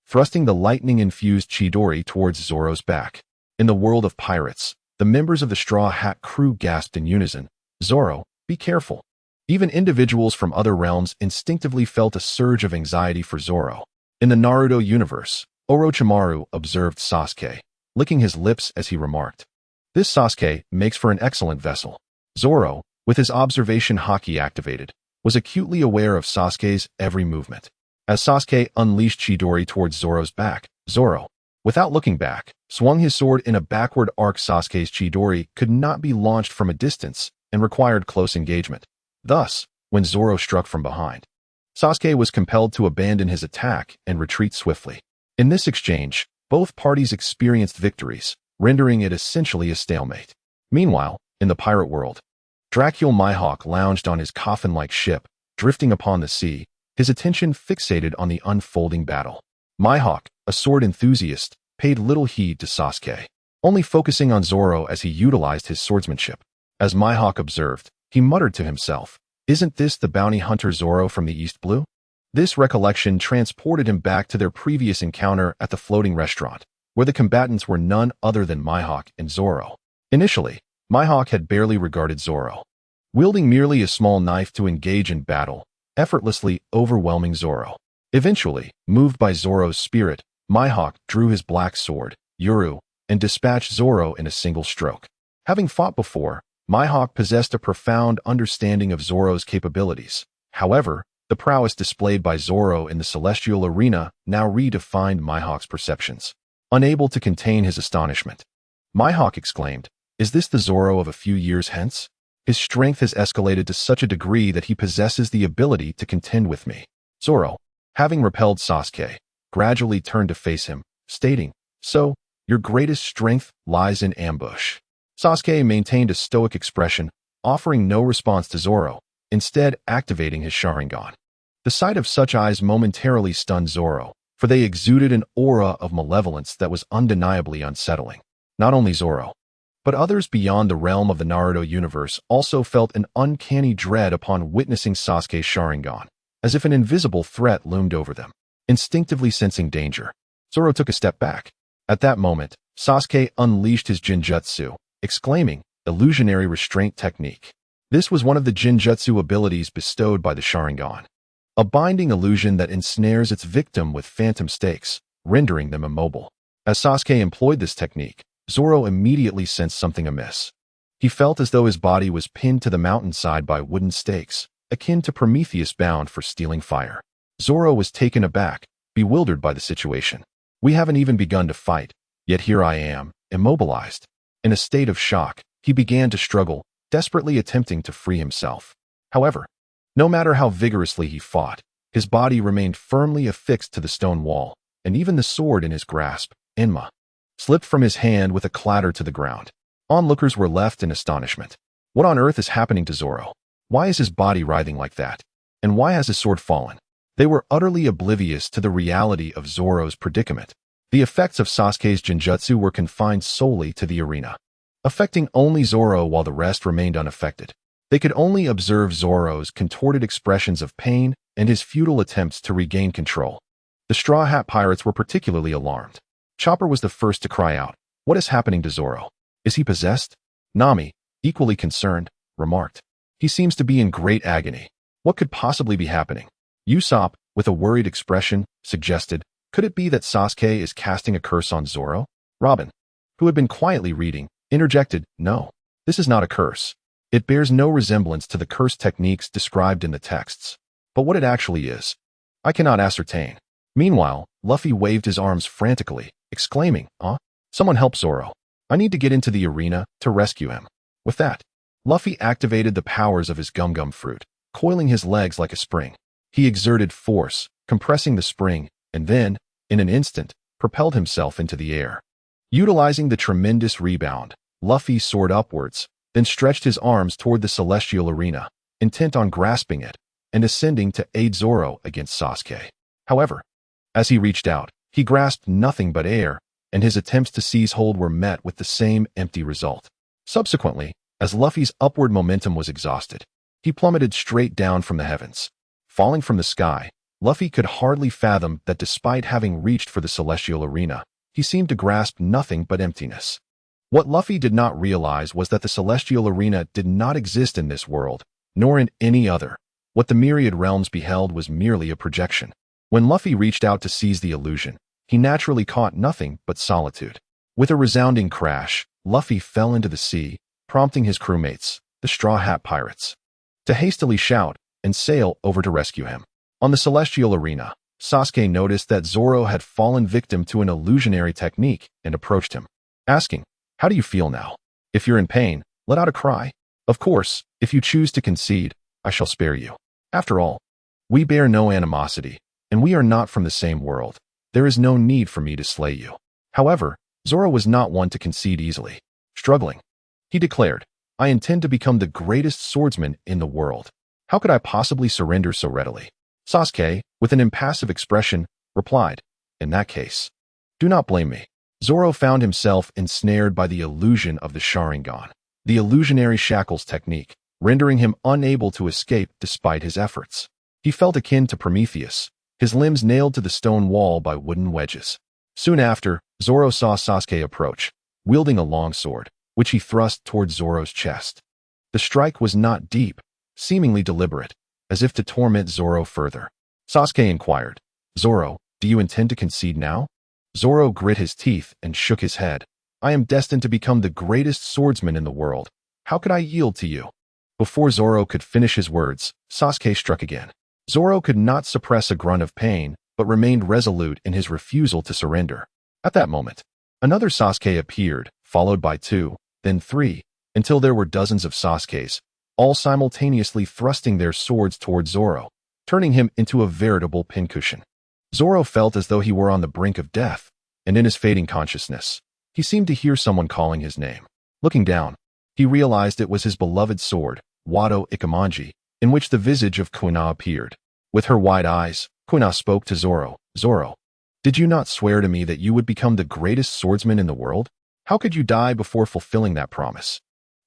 thrusting the lightning-infused Chidori towards Zoro's back. In the world of pirates, the members of the Straw Hat crew gasped in unison, "Zoro, be careful." Even individuals from other realms instinctively felt a surge of anxiety for Zoro. In the Naruto universe, Orochimaru observed Sasuke, licking his lips as he remarked, "This Sasuke makes for an excellent vessel." Zoro, with his observation haki activated, was acutely aware of Sasuke's every movement. As Sasuke unleashed Chidori towards Zoro's back, Zoro, without looking back, swung his sword in a backward arc. Sasuke's Chidori could not be launched from a distance and required close engagement. Thus, when Zoro struck from behind, Sasuke was compelled to abandon his attack and retreat swiftly. In this exchange, both parties experienced victories, rendering it essentially a stalemate. Meanwhile, in the pirate world, Dracul Mihawk lounged on his coffin-like ship, drifting upon the sea, his attention fixated on the unfolding battle. Mihawk, a sword enthusiast, paid little heed to Sasuke, only focusing on Zoro as he utilized his swordsmanship. As Mihawk observed, he muttered to himself, "Isn't this the bounty hunter Zoro from the East Blue?" This recollection transported him back to their previous encounter at the floating restaurant, where the combatants were none other than Mihawk and Zoro. Initially, Mihawk had barely regarded Zoro, wielding merely a small knife to engage in battle, effortlessly overwhelming Zoro. Eventually, moved by Zoro's spirit, Mihawk drew his black sword, Yuru, and dispatched Zoro in a single stroke. Having fought before, Mihawk possessed a profound understanding of Zoro's capabilities. However, the prowess displayed by Zoro in the celestial arena now redefined Mihawk's perceptions. Unable to contain his astonishment, Mihawk exclaimed, "Is this the Zoro of a few years hence? His strength has escalated to such a degree that he possesses the ability to contend with me." Zoro, having repelled Sasuke, gradually turned to face him, stating, "So, your greatest strength lies in ambush." Sasuke maintained a stoic expression, offering no response to Zoro, instead activating his Sharingan. The sight of such eyes momentarily stunned Zoro, for they exuded an aura of malevolence that was undeniably unsettling. Not only Zoro, but others beyond the realm of the Naruto universe also felt an uncanny dread upon witnessing Sasuke's Sharingan, as if an invisible threat loomed over them. Instinctively sensing danger, Zoro took a step back. At that moment, Sasuke unleashed his Genjutsu, exclaiming, "Illusionary Restraint Technique." This was one of the Genjutsu abilities bestowed by the Sharingan, a binding illusion that ensnares its victim with phantom stakes, rendering them immobile. As Sasuke employed this technique, Zoro immediately sensed something amiss. He felt as though his body was pinned to the mountainside by wooden stakes, akin to Prometheus bound for stealing fire. Zoro was taken aback, bewildered by the situation. "We haven't even begun to fight, yet here I am, immobilized." In a state of shock, he began to struggle, desperately attempting to free himself. However, no matter how vigorously he fought, his body remained firmly affixed to the stone wall, and even the sword in his grasp, Enma, slipped from his hand with a clatter to the ground. Onlookers were left in astonishment. What on earth is happening to Zoro? Why is his body writhing like that? And why has his sword fallen? They were utterly oblivious to the reality of Zoro's predicament. The effects of Sasuke's genjutsu were confined solely to the arena, affecting only Zoro while the rest remained unaffected. They could only observe Zoro's contorted expressions of pain and his futile attempts to regain control. The Straw Hat Pirates were particularly alarmed. Chopper was the first to cry out, "What is happening to Zoro? Is he possessed?" Nami, equally concerned, remarked, "He seems to be in great agony. What could possibly be happening?" Usopp, with a worried expression, suggested, "Could it be that Sasuke is casting a curse on Zoro?" Robin, who had been quietly reading, interjected, "No, this is not a curse. It bears no resemblance to the curse techniques described in the texts. But what it actually is, I cannot ascertain." Meanwhile, Luffy waved his arms frantically, exclaiming, Someone help Zoro. I need to get into the arena to rescue him." With that, Luffy activated the powers of his gum-gum fruit, coiling his legs like a spring. He exerted force, compressing the spring, and then, in an instant, propelled himself into the air. Utilizing the tremendous rebound, Luffy soared upwards, then stretched his arms toward the celestial arena, intent on grasping it and ascending to aid Zoro against Sasuke. However, as he reached out, he grasped nothing but air, and his attempts to seize hold were met with the same empty result. Subsequently, as Luffy's upward momentum was exhausted, he plummeted straight down from the heavens. Falling from the sky, Luffy could hardly fathom that despite having reached for the celestial arena, he seemed to grasp nothing but emptiness. What Luffy did not realize was that the celestial arena did not exist in this world, nor in any other. What the myriad realms beheld was merely a projection. When Luffy reached out to seize the illusion, he naturally caught nothing but solitude. With a resounding crash, Luffy fell into the sea, prompting his crewmates, the Straw Hat Pirates, to hastily shout and sail over to rescue him. On the celestial arena, Sasuke noticed that Zoro had fallen victim to an illusionary technique and approached him, asking, "How do you feel now? If you're in pain, let out a cry. Of course, if you choose to concede, I shall spare you. After all, we bear no animosity, and we are not from the same world. There is no need for me to slay you." However, Zoro was not one to concede easily. Struggling, he declared, "I intend to become the greatest swordsman in the world. How could I possibly surrender so readily?" Sasuke, with an impassive expression, replied, "In that case, do not blame me." Zoro found himself ensnared by the illusion of the Sharingan, the illusionary shackles technique, rendering him unable to escape despite his efforts. He felt akin to Prometheus, his limbs nailed to the stone wall by wooden wedges. Soon after, Zoro saw Sasuke approach, wielding a long sword, which he thrust toward Zoro's chest. The strike was not deep, seemingly deliberate, as if to torment Zoro further. Sasuke inquired, "Zoro, do you intend to concede now?" Zoro grit his teeth and shook his head. "I am destined to become the greatest swordsman in the world. How could I yield to you?" Before Zoro could finish his words, Sasuke struck again. Zoro could not suppress a grunt of pain, but remained resolute in his refusal to surrender. At that moment, another Sasuke appeared, followed by 2, then 3, until there were dozens of Sasukes, all simultaneously thrusting their swords toward Zoro, turning him into a veritable pincushion. Zoro felt as though he were on the brink of death, and in his fading consciousness, he seemed to hear someone calling his name. Looking down, he realized it was his beloved sword, Wado Ikamanji, in which the visage of Kuina appeared. With her wide eyes, Kuina spoke to Zoro. "Zoro, did you not swear to me that you would become the greatest swordsman in the world? How could you die before fulfilling that promise?"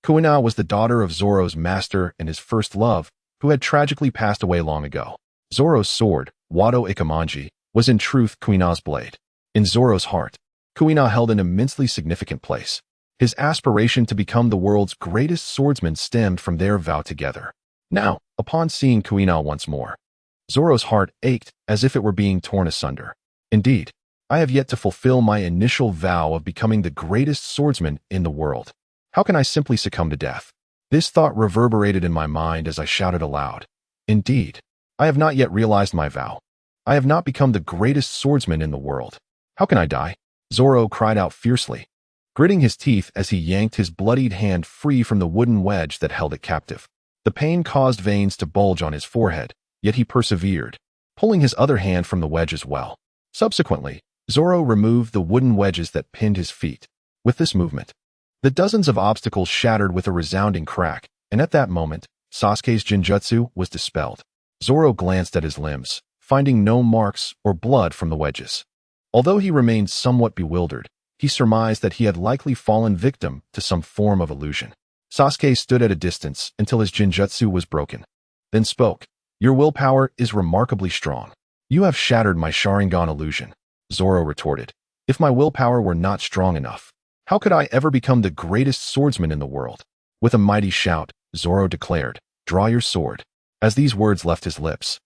Kuina was the daughter of Zoro's master and his first love, who had tragically passed away long ago. Zoro's sword, Wado Ikamanji, was in truth Kuina's blade. In Zoro's heart, Kuina held an immensely significant place. His aspiration to become the world's greatest swordsman stemmed from their vow together. Now, upon seeing Kuina once more, Zoro's heart ached as if it were being torn asunder. "Indeed, I have yet to fulfill my initial vow of becoming the greatest swordsman in the world. How can I simply succumb to death?" This thought reverberated in my mind as I shouted aloud, "Indeed, I have not yet realized my vow. I have not become the greatest swordsman in the world. How can I die?" Zoro cried out fiercely, gritting his teeth as he yanked his bloodied hand free from the wooden wedge that held it captive. The pain caused veins to bulge on his forehead, yet he persevered, pulling his other hand from the wedge as well. Subsequently, Zoro removed the wooden wedges that pinned his feet. With this movement, the dozens of obstacles shattered with a resounding crack, and at that moment, Sasuke's Genjutsu was dispelled. Zoro glanced at his limbs, finding no marks or blood from the wedges. Although he remained somewhat bewildered, he surmised that he had likely fallen victim to some form of illusion. Sasuke stood at a distance until his Genjutsu was broken, then spoke. "Your willpower is remarkably strong. You have shattered my Sharingan illusion," Zoro retorted. "If my willpower were not strong enough, how could I ever become the greatest swordsman in the world?" With a mighty shout, Zoro declared, "Draw your sword." As these words left his lips,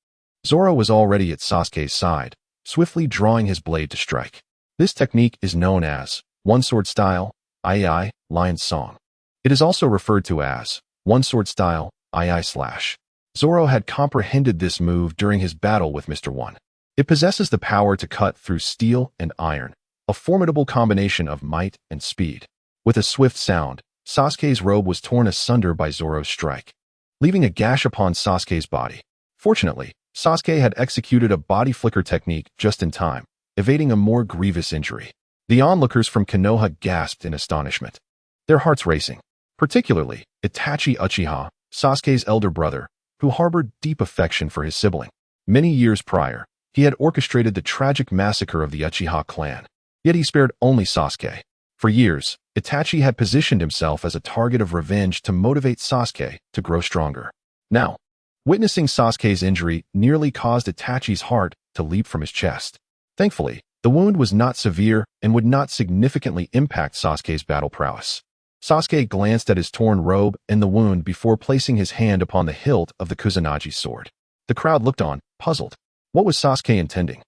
Zoro was already at Sasuke's side, swiftly drawing his blade to strike. This technique is known as One Sword Style, II, Lion's Song. It is also referred to as One Sword Style, II/. Zoro had comprehended this move during his battle with Mr. One. It possesses the power to cut through steel and iron, a formidable combination of might and speed. With a swift sound, Sasuke's robe was torn asunder by Zoro's strike, leaving a gash upon Sasuke's body. Fortunately, Sasuke had executed a body flicker technique just in time, evading a more grievous injury. The onlookers from Konoha gasped in astonishment, their hearts racing. Particularly, Itachi Uchiha, Sasuke's elder brother, who harbored deep affection for his sibling. Many years prior, he had orchestrated the tragic massacre of the Uchiha clan, yet he spared only Sasuke. For years, Itachi had positioned himself as a target of revenge to motivate Sasuke to grow stronger. Now, witnessing Sasuke's injury nearly caused Itachi's heart to leap from his chest. Thankfully, the wound was not severe and would not significantly impact Sasuke's battle prowess. Sasuke glanced at his torn robe and the wound before placing his hand upon the hilt of the Kusanagi sword. The crowd looked on, puzzled. What was Sasuke intending?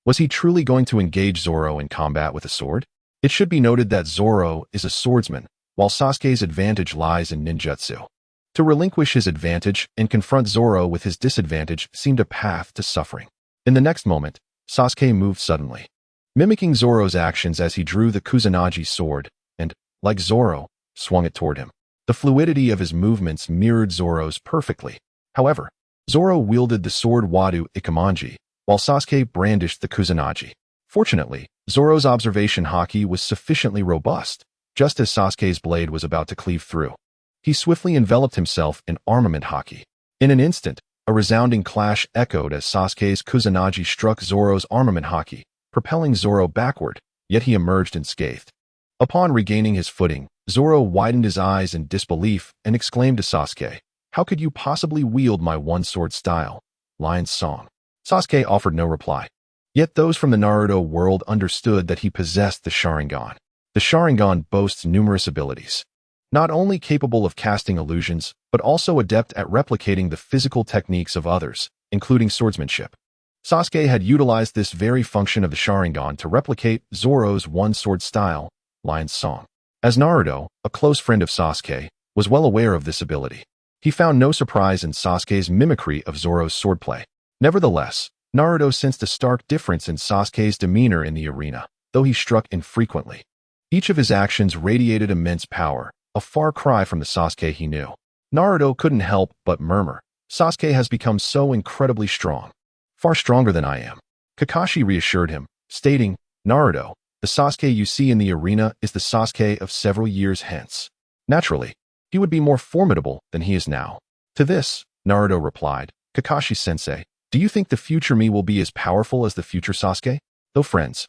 Was he truly going to engage Zoro in combat with a sword? It should be noted that Zoro is a swordsman, while Sasuke's advantage lies in ninjutsu. To relinquish his advantage and confront Zoro with his disadvantage seemed a path to suffering. In the next moment, Sasuke moved suddenly, mimicking Zoro's actions as he drew the Kusanagi sword and, like Zoro, swung it toward him. The fluidity of his movements mirrored Zoro's perfectly. However, Zoro wielded the sword Wado Ikemanji, while Sasuke brandished the Kusanagi. Fortunately, Zoro's observation haki was sufficiently robust, just as Sasuke's blade was about to cleave through. He swiftly enveloped himself in armament haki. In an instant, a resounding clash echoed as Sasuke's Kusanagi struck Zoro's armament haki, propelling Zoro backward, yet he emerged unscathed. Upon regaining his footing, Zoro widened his eyes in disbelief and exclaimed to Sasuke, "How could you possibly wield my one-sword style, Lion's Song?" Sasuke offered no reply. Yet those from the Naruto world understood that he possessed the Sharingan. The Sharingan boasts numerous abilities, not only capable of casting illusions, but also adept at replicating the physical techniques of others, including swordsmanship. Sasuke had utilized this very function of the Sharingan to replicate Zoro's one-sword style, Lion's Song. As Naruto, a close friend of Sasuke, was well aware of this ability, he found no surprise in Sasuke's mimicry of Zoro's swordplay. Nevertheless, Naruto sensed a stark difference in Sasuke's demeanor in the arena, though he struck infrequently. Each of his actions radiated immense power, a far cry from the Sasuke he knew. Naruto couldn't help but murmur, "Sasuke has become so incredibly strong. Far stronger than I am." Kakashi reassured him, stating, "Naruto, the Sasuke you see in the arena is the Sasuke of several years hence. Naturally, he would be more formidable than he is now." To this, Naruto replied, "Kakashi-sensei, do you think the future me will be as powerful as the future Sasuke?" Though friends,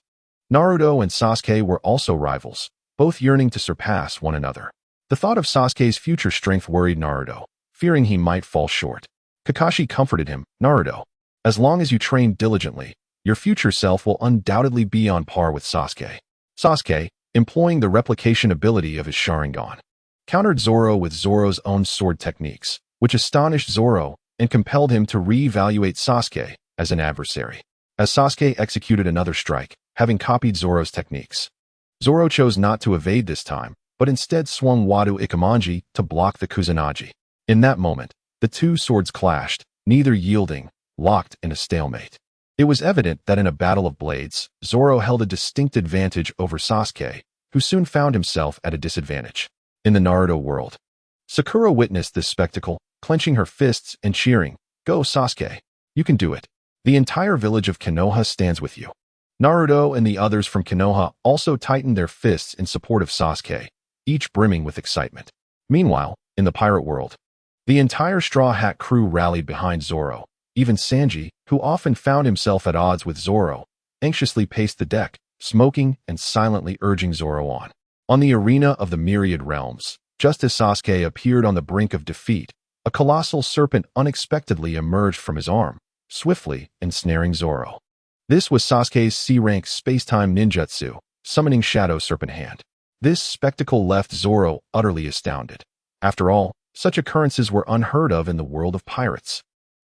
Naruto and Sasuke were also rivals, both yearning to surpass one another. The thought of Sasuke's future strength worried Naruto, fearing he might fall short. Kakashi comforted him, "Naruto, as long as you train diligently, your future self will undoubtedly be on par with Sasuke." Sasuke, employing the replication ability of his Sharingan, countered Zoro with Zoro's own sword techniques, which astonished Zoro and compelled him to re-evaluate Sasuke as an adversary. As Sasuke executed another strike, having copied Zoro's techniques, Zoro chose not to evade this time, but instead swung Wado Ikemanji to block the Kusanagi. In that moment, the two swords clashed, neither yielding, locked in a stalemate. It was evident that in a battle of blades, Zoro held a distinct advantage over Sasuke, who soon found himself at a disadvantage. In the Naruto world, Sakura witnessed this spectacle, clenching her fists and cheering, "Go Sasuke, you can do it. The entire village of Konoha stands with you." Naruto and the others from Konoha also tightened their fists in support of Sasuke, each brimming with excitement. Meanwhile, in the pirate world, The entire Straw Hat crew rallied behind Zoro. Even Sanji, who often found himself at odds with Zoro, anxiously paced the deck, smoking and silently urging Zoro on. On the arena of the Myriad Realms, just as Sasuke appeared on the brink of defeat, a colossal serpent unexpectedly emerged from his arm, swiftly ensnaring Zoro. This was Sasuke's C-rank space-time ninjutsu, summoning Shadow Serpent Hand. This spectacle left Zoro utterly astounded. After all, such occurrences were unheard of in the world of pirates.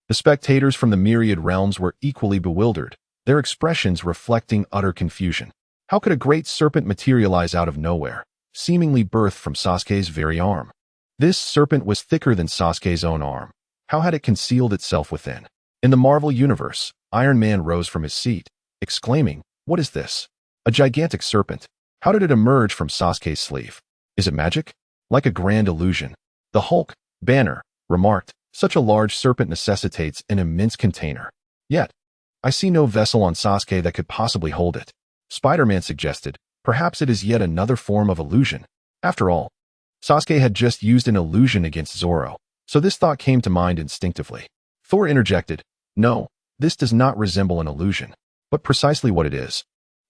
The spectators from the Myriad Realms were equally bewildered, their expressions reflecting utter confusion. How could a great serpent materialize out of nowhere, seemingly birthed from Sasuke's very arm? This serpent was thicker than Sasuke's own arm. How had it concealed itself within? In the Marvel Universe, Iron Man rose from his seat, exclaiming, "What is this? A gigantic serpent. How did it emerge from Sasuke's sleeve? Is it magic? Like a grand illusion." The Hulk, Banner, remarked, "Such a large serpent necessitates an immense container. Yet, I see no vessel on Sasuke that could possibly hold it." Spider-Man suggested, "Perhaps it is yet another form of illusion." After all, Sasuke had just used an illusion against Zoro, so this thought came to mind instinctively. Thor interjected, "No, this does not resemble an illusion, but precisely what it is,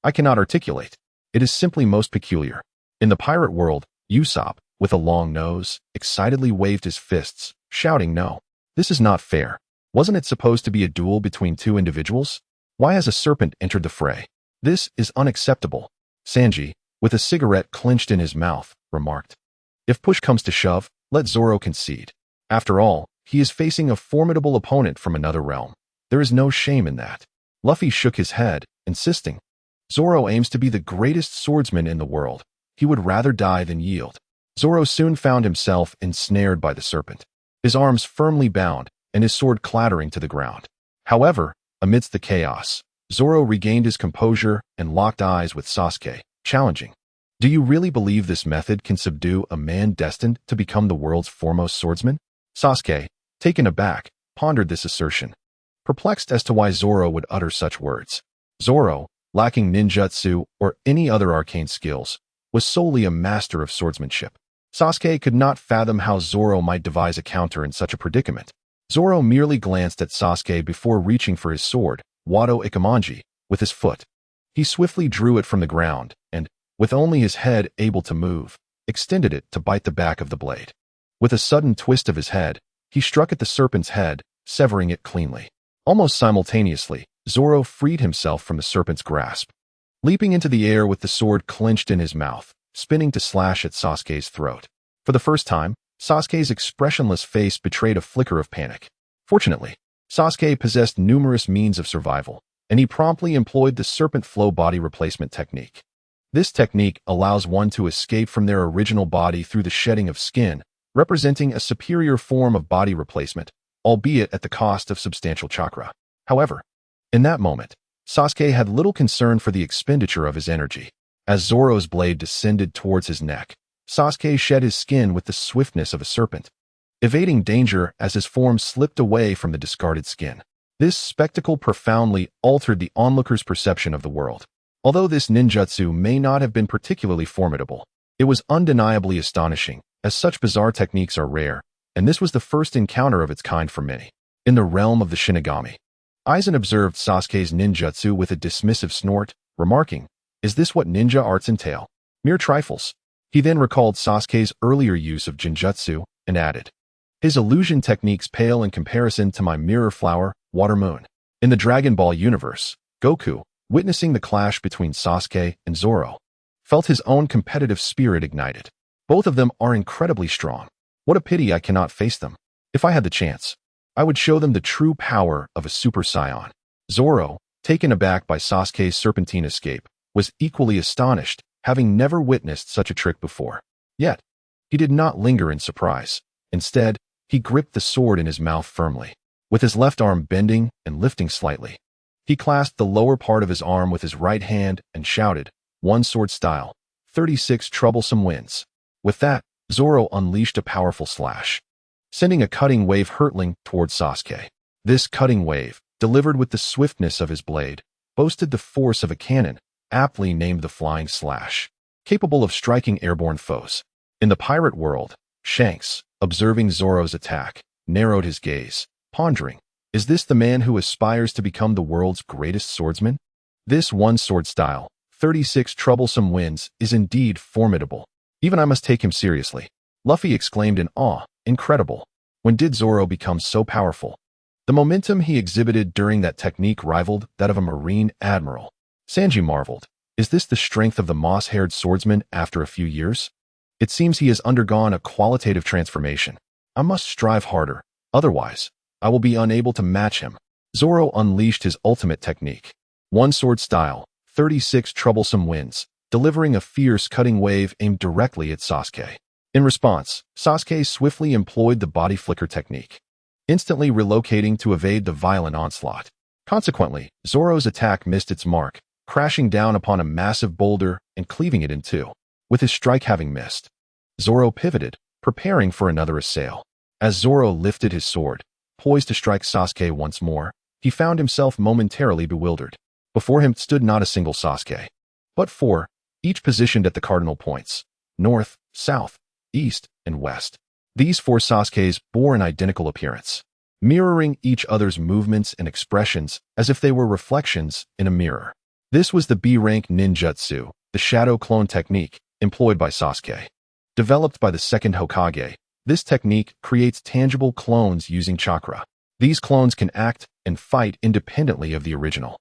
I cannot articulate. It is simply most peculiar." In the pirate world, Usopp, with a long nose, excitedly waved his fists, shouting, "No, this is not fair. Wasn't it supposed to be a duel between two individuals? Why has a serpent entered the fray? This is unacceptable." Sanji, with a cigarette clenched in his mouth, remarked, "If push comes to shove, let Zoro concede. After all, he is facing a formidable opponent from another realm. There is no shame in that." Luffy shook his head, insisting, "Zoro aims to be the greatest swordsman in the world. He would rather die than yield." Zoro soon found himself ensnared by the serpent, his arms firmly bound and his sword clattering to the ground. However, amidst the chaos, Zoro regained his composure and locked eyes with Sasuke, challenging, "Do you really believe this method can subdue a man destined to become the world's foremost swordsman?" Sasuke, taken aback, pondered this assertion, perplexed as to why Zoro would utter such words. Zoro, lacking ninjutsu or any other arcane skills, was solely a master of swordsmanship. Sasuke could not fathom how Zoro might devise a counter in such a predicament. Zoro merely glanced at Sasuke before reaching for his sword, Wado Ikamanji, with his foot. He swiftly drew it from the ground and, with only his head able to move, extended it to bite the back of the blade. With a sudden twist of his head, he struck at the serpent's head, severing it cleanly. Almost simultaneously, Zoro freed himself from the serpent's grasp. Leaping into the air with the sword clenched in his mouth, spinning to slash at Sasuke's throat. For the first time, Sasuke's expressionless face betrayed a flicker of panic. Fortunately, Sasuke possessed numerous means of survival, and he promptly employed the serpent flow body replacement technique. This technique allows one to escape from their original body through the shedding of skin, representing a superior form of body replacement, albeit at the cost of substantial chakra. However, in that moment, Sasuke had little concern for the expenditure of his energy. As Zoro's blade descended towards his neck, Sasuke shed his skin with the swiftness of a serpent, evading danger as his form slipped away from the discarded skin. This spectacle profoundly altered the onlooker's perception of the world. Although this ninjutsu may not have been particularly formidable, it was undeniably astonishing, as such bizarre techniques are rare, and this was the first encounter of its kind for many. In the realm of the Shinigami, Aizen observed Sasuke's ninjutsu with a dismissive snort, remarking, "Is this what ninja arts entail? Mere trifles." He then recalled Sasuke's earlier use of Genjutsu and added, "His illusion techniques pale in comparison to my mirror flower, Water Moon." In the Dragon Ball universe, Goku, witnessing the clash between Sasuke and Zoro, felt his own competitive spirit ignited. Both of them are incredibly strong. What a pity I cannot face them. If I had the chance, I would show them the true power of a Super Saiyan. Zoro, taken aback by Sasuke's serpentine escape, was equally astonished, having never witnessed such a trick before. Yet, he did not linger in surprise. Instead, he gripped the sword in his mouth firmly. With his left arm bending and lifting slightly, he clasped the lower part of his arm with his right hand and shouted, "One sword style, 36 troublesome winds." With that, Zoro unleashed a powerful slash, sending a cutting wave hurtling towards Sasuke. This cutting wave, delivered with the swiftness of his blade, boasted the force of a cannon, aptly named the Flying Slash, capable of striking airborne foes. In the pirate world, Shanks, observing Zoro's attack, narrowed his gaze, pondering, is this the man who aspires to become the world's greatest swordsman? This one-sword style, 36 troublesome winds, is indeed formidable. Even I must take him seriously. Luffy exclaimed in awe, incredible. When did Zoro become so powerful? The momentum he exhibited during that technique rivaled that of a marine admiral. Sanji marveled, is this the strength of the moss-haired swordsman after a few years? It seems he has undergone a qualitative transformation. I must strive harder, otherwise, I will be unable to match him. Zoro unleashed his ultimate technique. One-sword style, 36 troublesome winds, delivering a fierce cutting wave aimed directly at Sasuke. In response, Sasuke swiftly employed the body flicker technique, instantly relocating to evade the violent onslaught. Consequently, Zoro's attack missed its mark, crashing down upon a massive boulder and cleaving it in two. With his strike having missed, Zoro pivoted, preparing for another assail. As Zoro lifted his sword, poised to strike Sasuke once more, he found himself momentarily bewildered. Before him stood not a single Sasuke, but four, each positioned at the cardinal points: north, south, east, and west. These four Sasukes bore an identical appearance, mirroring each other's movements and expressions as if they were reflections in a mirror. This was the B-rank ninjutsu, the shadow clone technique, employed by Sasuke. Developed by the second Hokage, this technique creates tangible clones using chakra. These clones can act and fight independently of the original,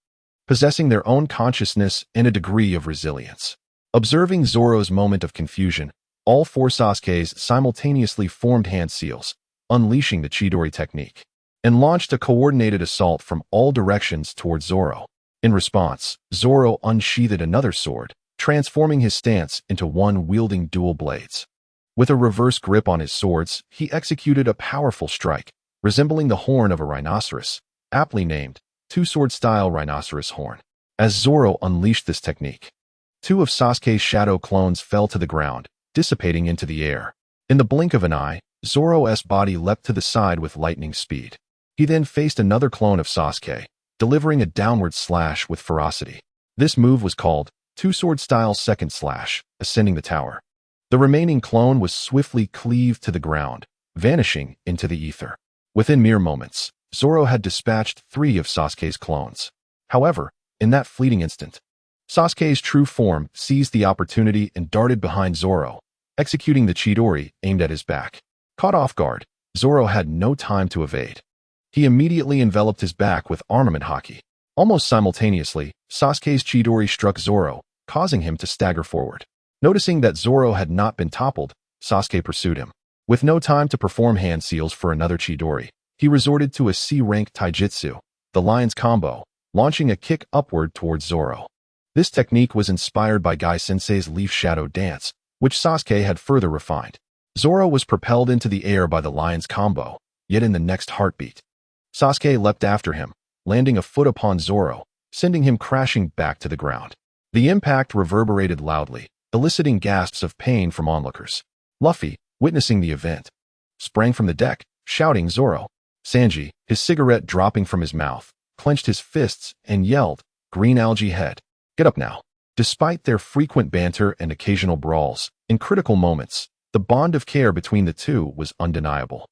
possessing their own consciousness and a degree of resilience. Observing Zoro's moment of confusion, all four Sasukes simultaneously formed hand seals, unleashing the Chidori technique, and launched a coordinated assault from all directions toward Zoro. In response, Zoro unsheathed another sword, transforming his stance into one wielding dual blades. With a reverse grip on his swords, he executed a powerful strike, resembling the horn of a rhinoceros, aptly named two-sword-style rhinoceros horn. As Zoro unleashed this technique, two of Sasuke's shadow clones fell to the ground, dissipating into the air. In the blink of an eye, Zoro's body leapt to the side with lightning speed. He then faced another clone of Sasuke, delivering a downward slash with ferocity. This move was called two-sword-style second slash, ascending the tower. The remaining clone was swiftly cleaved to the ground, vanishing into the ether. Within mere moments, Zoro had dispatched 3 of Sasuke's clones. However, in that fleeting instant, Sasuke's true form seized the opportunity and darted behind Zoro, executing the Chidori aimed at his back. Caught off guard, Zoro had no time to evade. He immediately enveloped his back with armament haki. Almost simultaneously, Sasuke's Chidori struck Zoro, causing him to stagger forward. Noticing that Zoro had not been toppled, Sasuke pursued him. With no time to perform hand seals for another Chidori, he resorted to a C-rank taijutsu, the lion's combo, launching a kick upward towards Zoro. This technique was inspired by Gai Sensei's leaf shadow dance, which Sasuke had further refined. Zoro was propelled into the air by the lion's combo, yet in the next heartbeat, Sasuke leapt after him, landing a foot upon Zoro, sending him crashing back to the ground. The impact reverberated loudly, eliciting gasps of pain from onlookers. Luffy, witnessing the event, sprang from the deck, shouting Zoro. Sanji, his cigarette dropping from his mouth, clenched his fists and yelled, "Green algae head, get up now." Despite their frequent banter and occasional brawls, in critical moments, the bond of care between the two was undeniable.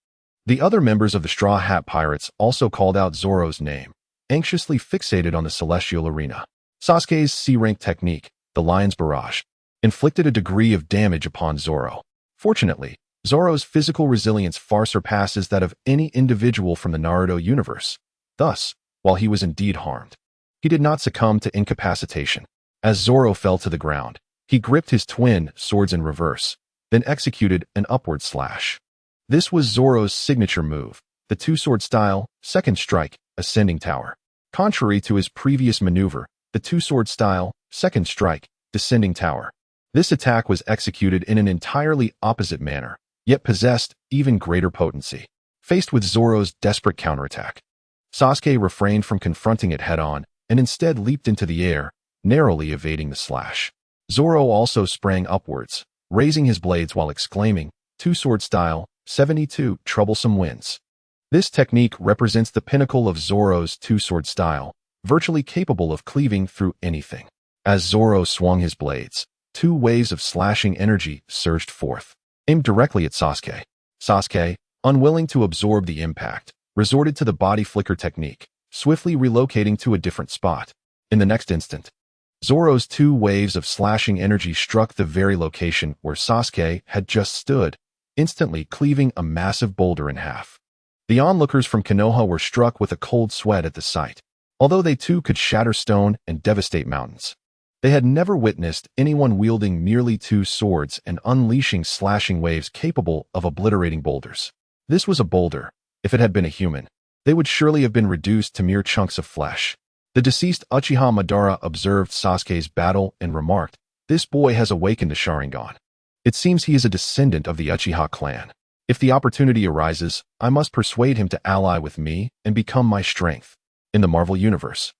The other members of the Straw Hat Pirates also called out Zoro's name, anxiously fixated on the celestial arena. Sasuke's C-rank technique, the Lion's Barrage, inflicted a degree of damage upon Zoro. Fortunately, Zoro's physical resilience far surpasses that of any individual from the Naruto universe. Thus, while he was indeed harmed, he did not succumb to incapacitation. As Zoro fell to the ground, he gripped his twin swords in reverse, then executed an upward slash. This was Zoro's signature move, the two-sword style, second strike, ascending tower. Contrary to his previous maneuver, the two-sword style, second strike, descending tower. This attack was executed in an entirely opposite manner, yet possessed even greater potency. Faced with Zoro's desperate counterattack, Sasuke refrained from confronting it head-on and instead leaped into the air, narrowly evading the slash. Zoro also sprang upwards, raising his blades while exclaiming, "Two-sword style, 72 troublesome winds." This technique represents the pinnacle of Zoro's two-sword style, virtually capable of cleaving through anything. As Zoro swung his blades, 2 waves of slashing energy surged forth, aimed directly at Sasuke. Sasuke, unwilling to absorb the impact, resorted to the body flicker technique, swiftly relocating to a different spot. In the next instant, Zoro's two waves of slashing energy struck the very location where Sasuke had just stood, instantly cleaving a massive boulder in half. The onlookers from Konoha were struck with a cold sweat at the sight. Although they too could shatter stone and devastate mountains, they had never witnessed anyone wielding merely two swords and unleashing slashing waves capable of obliterating boulders. This was a boulder. If it had been a human, they would surely have been reduced to mere chunks of flesh. The deceased Uchiha Madara observed Sasuke's battle and remarked, "This boy has awakened the Sharingan. It seems he is a descendant of the Uchiha clan. If the opportunity arises, I must persuade him to ally with me and become my strength." In the Marvel Universe,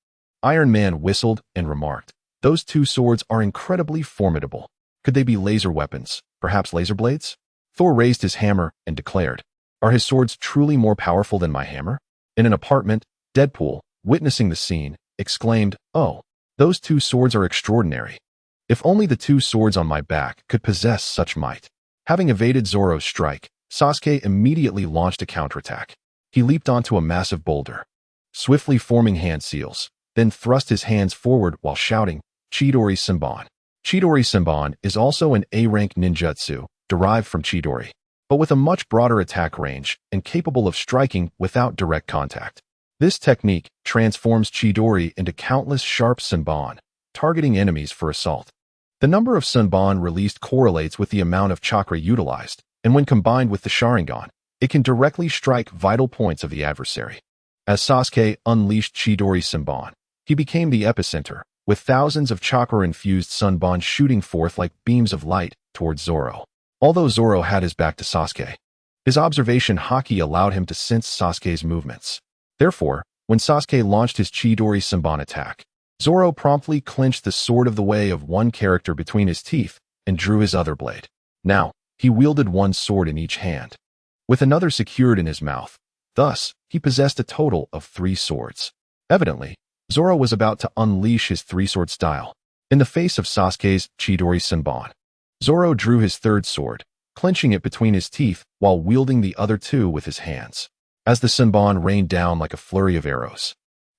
Iron Man whistled and remarked, "Those two swords are incredibly formidable. Could they be laser weapons, perhaps laser blades?" Thor raised his hammer and declared, "Are his swords truly more powerful than my hammer?" In an apartment, Deadpool, witnessing the scene, exclaimed, "Oh, those two swords are extraordinary. If only the two swords on my back could possess such might." Having evaded Zoro's strike, Sasuke immediately launched a counterattack. He leaped onto a massive boulder, swiftly forming hand seals, then thrust his hands forward while shouting, "Chidori Senbon." Chidori Senbon is also an A-rank ninjutsu, derived from Chidori, but with a much broader attack range and capable of striking without direct contact. This technique transforms Chidori into countless sharp Senbon, targeting enemies for assault. The number of Senbon released correlates with the amount of chakra utilized, and when combined with the Sharingan, it can directly strike vital points of the adversary. As Sasuke unleashed Chidori Senbon, he became the epicenter, with thousands of chakra-infused Senbon shooting forth like beams of light towards Zoro. Although Zoro had his back to Sasuke, his observation haki allowed him to sense Sasuke's movements. Therefore, when Sasuke launched his Chidori Senbon attack, Zoro promptly clenched the sword of the way of one character between his teeth and drew his other blade. Now, he wielded one sword in each hand, with another secured in his mouth. Thus, he possessed a total of 3 swords. Evidently, Zoro was about to unleash his 3-sword style. In the face of Sasuke's Chidori Senbon, Zoro drew his third sword, clenching it between his teeth while wielding the other 2 with his hands. As the Senbon rained down like a flurry of arrows,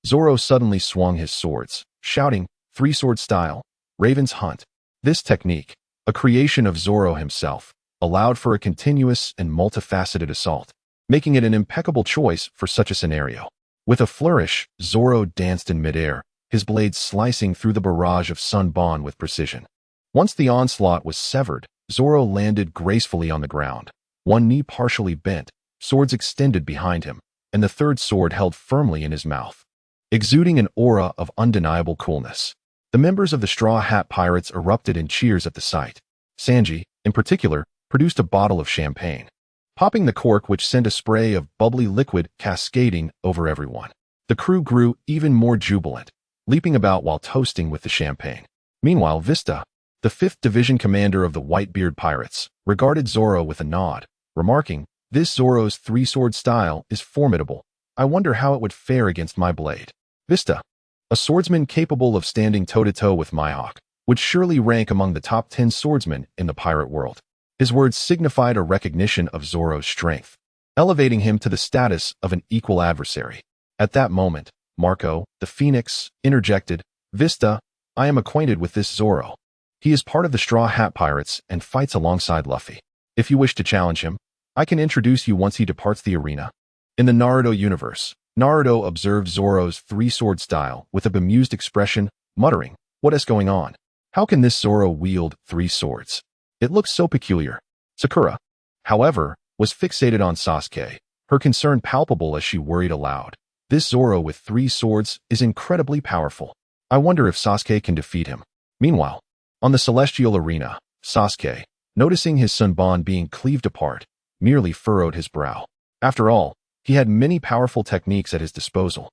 Zoro suddenly swung his swords, shouting, "3-sword style, Raven's Hunt." This technique, a creation of Zoro himself, allowed for a continuous and multifaceted assault, making it an impeccable choice for such a scenario. With a flourish, Zoro danced in midair, his blades slicing through the barrage of Senbon with precision. Once the onslaught was severed, Zoro landed gracefully on the ground, one knee partially bent, swords extended behind him, and the third sword held firmly in his mouth. Exuding an aura of undeniable coolness, the members of the Straw Hat Pirates erupted in cheers at the sight. Sanji, in particular, produced a bottle of champagne, popping the cork which sent a spray of bubbly liquid cascading over everyone. The crew grew even more jubilant, leaping about while toasting with the champagne. Meanwhile, Vista, the 5th Division commander of the Whitebeard Pirates, regarded Zoro with a nod, remarking, "This Zoro's 3-sword style is formidable. I wonder how it would fare against my blade." Vista, a swordsman capable of standing toe-to-toe with Mihawk, would surely rank among the top 10 swordsmen in the pirate world. His words signified a recognition of Zoro's strength, elevating him to the status of an equal adversary. At that moment, Marco, the Phoenix, interjected, "Vista, I am acquainted with this Zoro. He is part of the Straw Hat Pirates and fights alongside Luffy. If you wish to challenge him, I can introduce you once he departs the arena." In the Naruto universe, Naruto observed Zoro's 3-sword style with a bemused expression, muttering, "What is going on? How can this Zoro wield 3 swords? It looks so peculiar." Sakura, however, was fixated on Sasuke, her concern palpable as she worried aloud. "This Zoro with 3 swords is incredibly powerful. I wonder if Sasuke can defeat him." Meanwhile, on the celestial arena, Sasuke, noticing his Senbon being cleaved apart, merely furrowed his brow. After all, he had many powerful techniques at his disposal,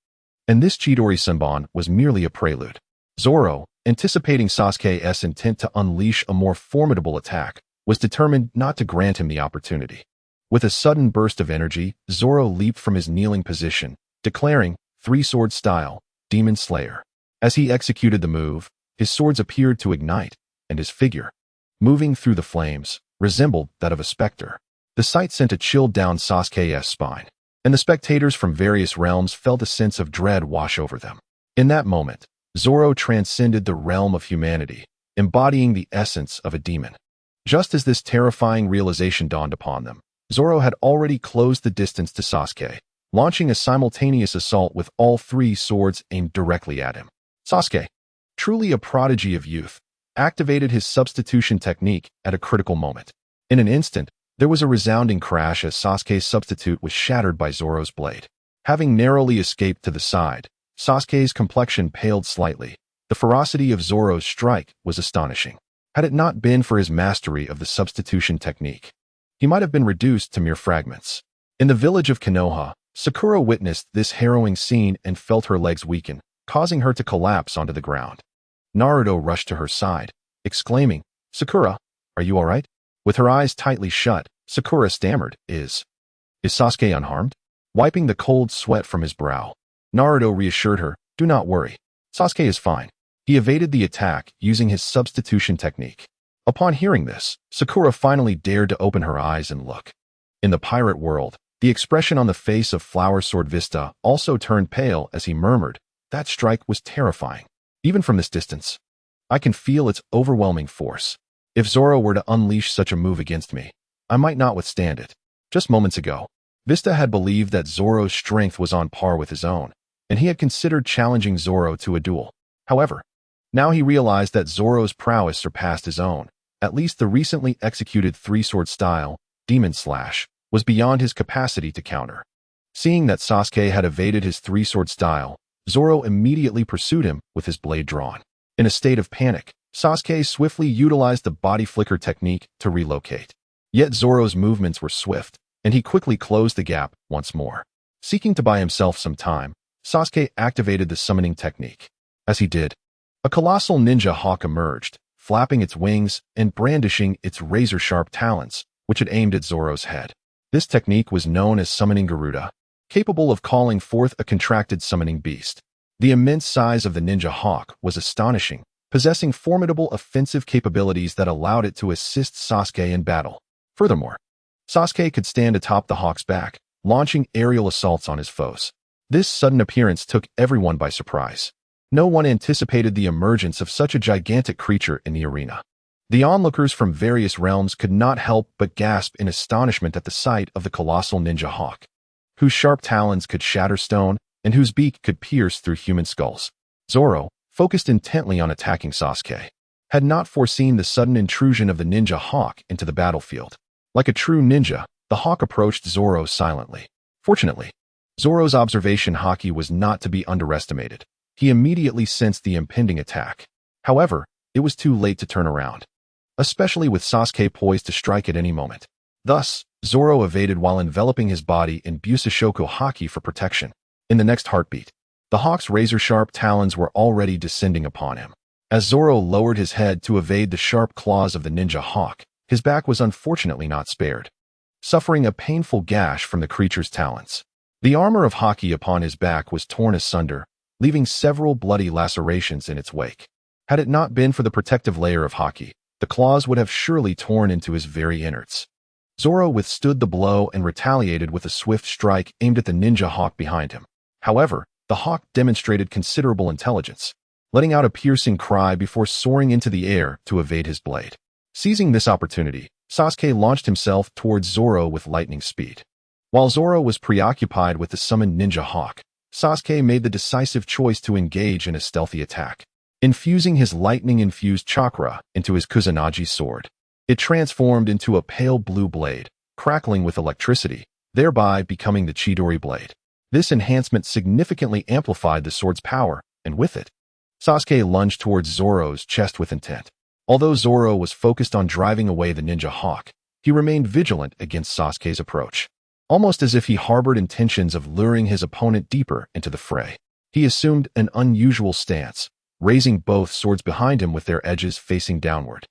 and this Chidori Senbon was merely a prelude. Zoro, anticipating Sasuke's intent to unleash a more formidable attack, was determined not to grant him the opportunity. With a sudden burst of energy, Zoro leaped from his kneeling position, declaring, "3-sword style, Demon Slayer." As he executed the move, his swords appeared to ignite, and his figure, moving through the flames, resembled that of a specter. The sight sent a chill down Sasuke's spine, and the spectators from various realms felt a sense of dread wash over them. In that moment, Zoro transcended the realm of humanity, embodying the essence of a demon. Just as this terrifying realization dawned upon them, Zoro had already closed the distance to Sasuke, launching a simultaneous assault with all three swords aimed directly at him. Sasuke, truly a prodigy of youth, activated his substitution technique at a critical moment. In an instant, there was a resounding crash as Sasuke's substitute was shattered by Zoro's blade. Having narrowly escaped to the side, Sasuke's complexion paled slightly. The ferocity of Zoro's strike was astonishing. Had it not been for his mastery of the substitution technique, he might have been reduced to mere fragments. In the village of Konoha, Sakura witnessed this harrowing scene and felt her legs weaken, causing her to collapse onto the ground. Naruto rushed to her side, exclaiming, "Sakura, are you all right?" With her eyes tightly shut, Sakura stammered, Is Sasuke unharmed?" Wiping the cold sweat from his brow, Naruto reassured her, "Do not worry. Sasuke is fine." He evaded the attack using his substitution technique. Upon hearing this, Sakura finally dared to open her eyes and look. In the pirate world, the expression on the face of Flower Sword Vista also turned pale as he murmured, "That strike was terrifying. Even from this distance, I can feel its overwhelming force. If Zoro were to unleash such a move against me, I might not withstand it." Just moments ago, Vista had believed that Zoro's strength was on par with his own, and he had considered challenging Zoro to a duel. However, now he realized that Zoro's prowess surpassed his own. At least the recently executed three-sword style, Demon Slash, was beyond his capacity to counter. Seeing that Sasuke had evaded his three-sword style, Zoro immediately pursued him with his blade drawn. In a state of panic, Sasuke swiftly utilized the body flicker technique to relocate. Yet Zoro's movements were swift, and he quickly closed the gap once more. Seeking to buy himself some time, Sasuke activated the summoning technique. As he did, a colossal ninja hawk emerged, flapping its wings and brandishing its razor-sharp talons, which it aimed at Zoro's head. This technique was known as summoning Garuda, capable of calling forth a contracted summoning beast. The immense size of the ninja hawk was astonishing, possessing formidable offensive capabilities that allowed it to assist Sasuke in battle. Furthermore, Sasuke could stand atop the hawk's back, launching aerial assaults on his foes. This sudden appearance took everyone by surprise. No one anticipated the emergence of such a gigantic creature in the arena. The onlookers from various realms could not help but gasp in astonishment at the sight of the colossal ninja hawk, whose sharp talons could shatter stone and whose beak could pierce through human skulls. Zoro, focused intently on attacking Sasuke, had not foreseen the sudden intrusion of the ninja hawk into the battlefield. Like a true ninja, the hawk approached Zoro silently. Fortunately, Zoro's observation haki was not to be underestimated. He immediately sensed the impending attack. However, it was too late to turn around, especially with Sasuke poised to strike at any moment. Thus, Zoro evaded while enveloping his body in Busashoku haki for protection. In the next heartbeat, the hawk's razor-sharp talons were already descending upon him. As Zoro lowered his head to evade the sharp claws of the ninja hawk, his back was unfortunately not spared, suffering a painful gash from the creature's talons. The armor of haki upon his back was torn asunder, leaving several bloody lacerations in its wake. Had it not been for the protective layer of haki, the claws would have surely torn into his very innards. Zoro withstood the blow and retaliated with a swift strike aimed at the ninja hawk behind him. However, the hawk demonstrated considerable intelligence, letting out a piercing cry before soaring into the air to evade his blade. Seizing this opportunity, Sasuke launched himself towards Zoro with lightning speed. While Zoro was preoccupied with the summoned ninja hawk, Sasuke made the decisive choice to engage in a stealthy attack. Infusing his lightning-infused chakra into his Kusanagi sword, it transformed into a pale blue blade, crackling with electricity, thereby becoming the Chidori blade. This enhancement significantly amplified the sword's power, and with it, Sasuke lunged towards Zoro's chest with intent. Although Zoro was focused on driving away the ninja hawk, he remained vigilant against Sasuke's approach. Almost as if he harbored intentions of luring his opponent deeper into the fray, he assumed an unusual stance, raising both swords behind him with their edges facing downward,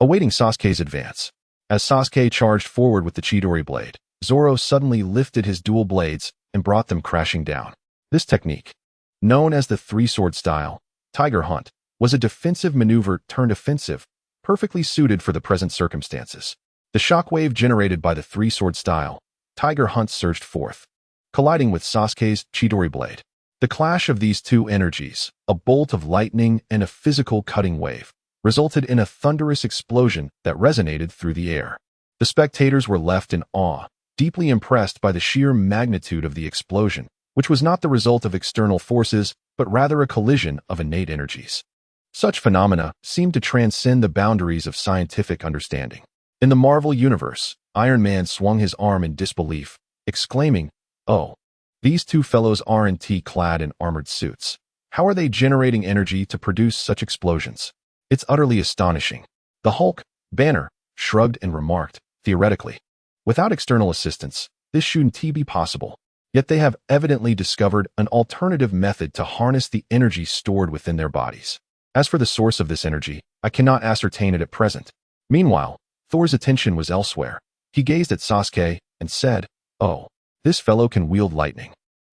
awaiting Sasuke's advance. As Sasuke charged forward with the Chidori blade, Zoro suddenly lifted his dual blades and brought them crashing down. This technique, known as the three-sword style, Tiger Hunt, was a defensive maneuver turned offensive, perfectly suited for the present circumstances. The shockwave generated by the three-sword style, Tiger Hunt surged forth, colliding with Sasuke's Chidori blade. The clash of these two energies, a bolt of lightning and a physical cutting wave, resulted in a thunderous explosion that resonated through the air. The spectators were left in awe, deeply impressed by the sheer magnitude of the explosion, which was not the result of external forces, but rather a collision of innate energies. Such phenomena seemed to transcend the boundaries of scientific understanding. In the Marvel Universe, Iron Man swung his arm in disbelief, exclaiming, "Oh, these two fellows aren't clad in armored suits. How are they generating energy to produce such explosions? It's utterly astonishing." The Hulk, Banner, shrugged and remarked, "Theoretically, without external assistance, this shouldn't be possible. Yet they have evidently discovered an alternative method to harness the energy stored within their bodies. As for the source of this energy, I cannot ascertain it at present." Meanwhile, Thor's attention was elsewhere. He gazed at Sasuke and said, "Oh, this fellow can wield lightning.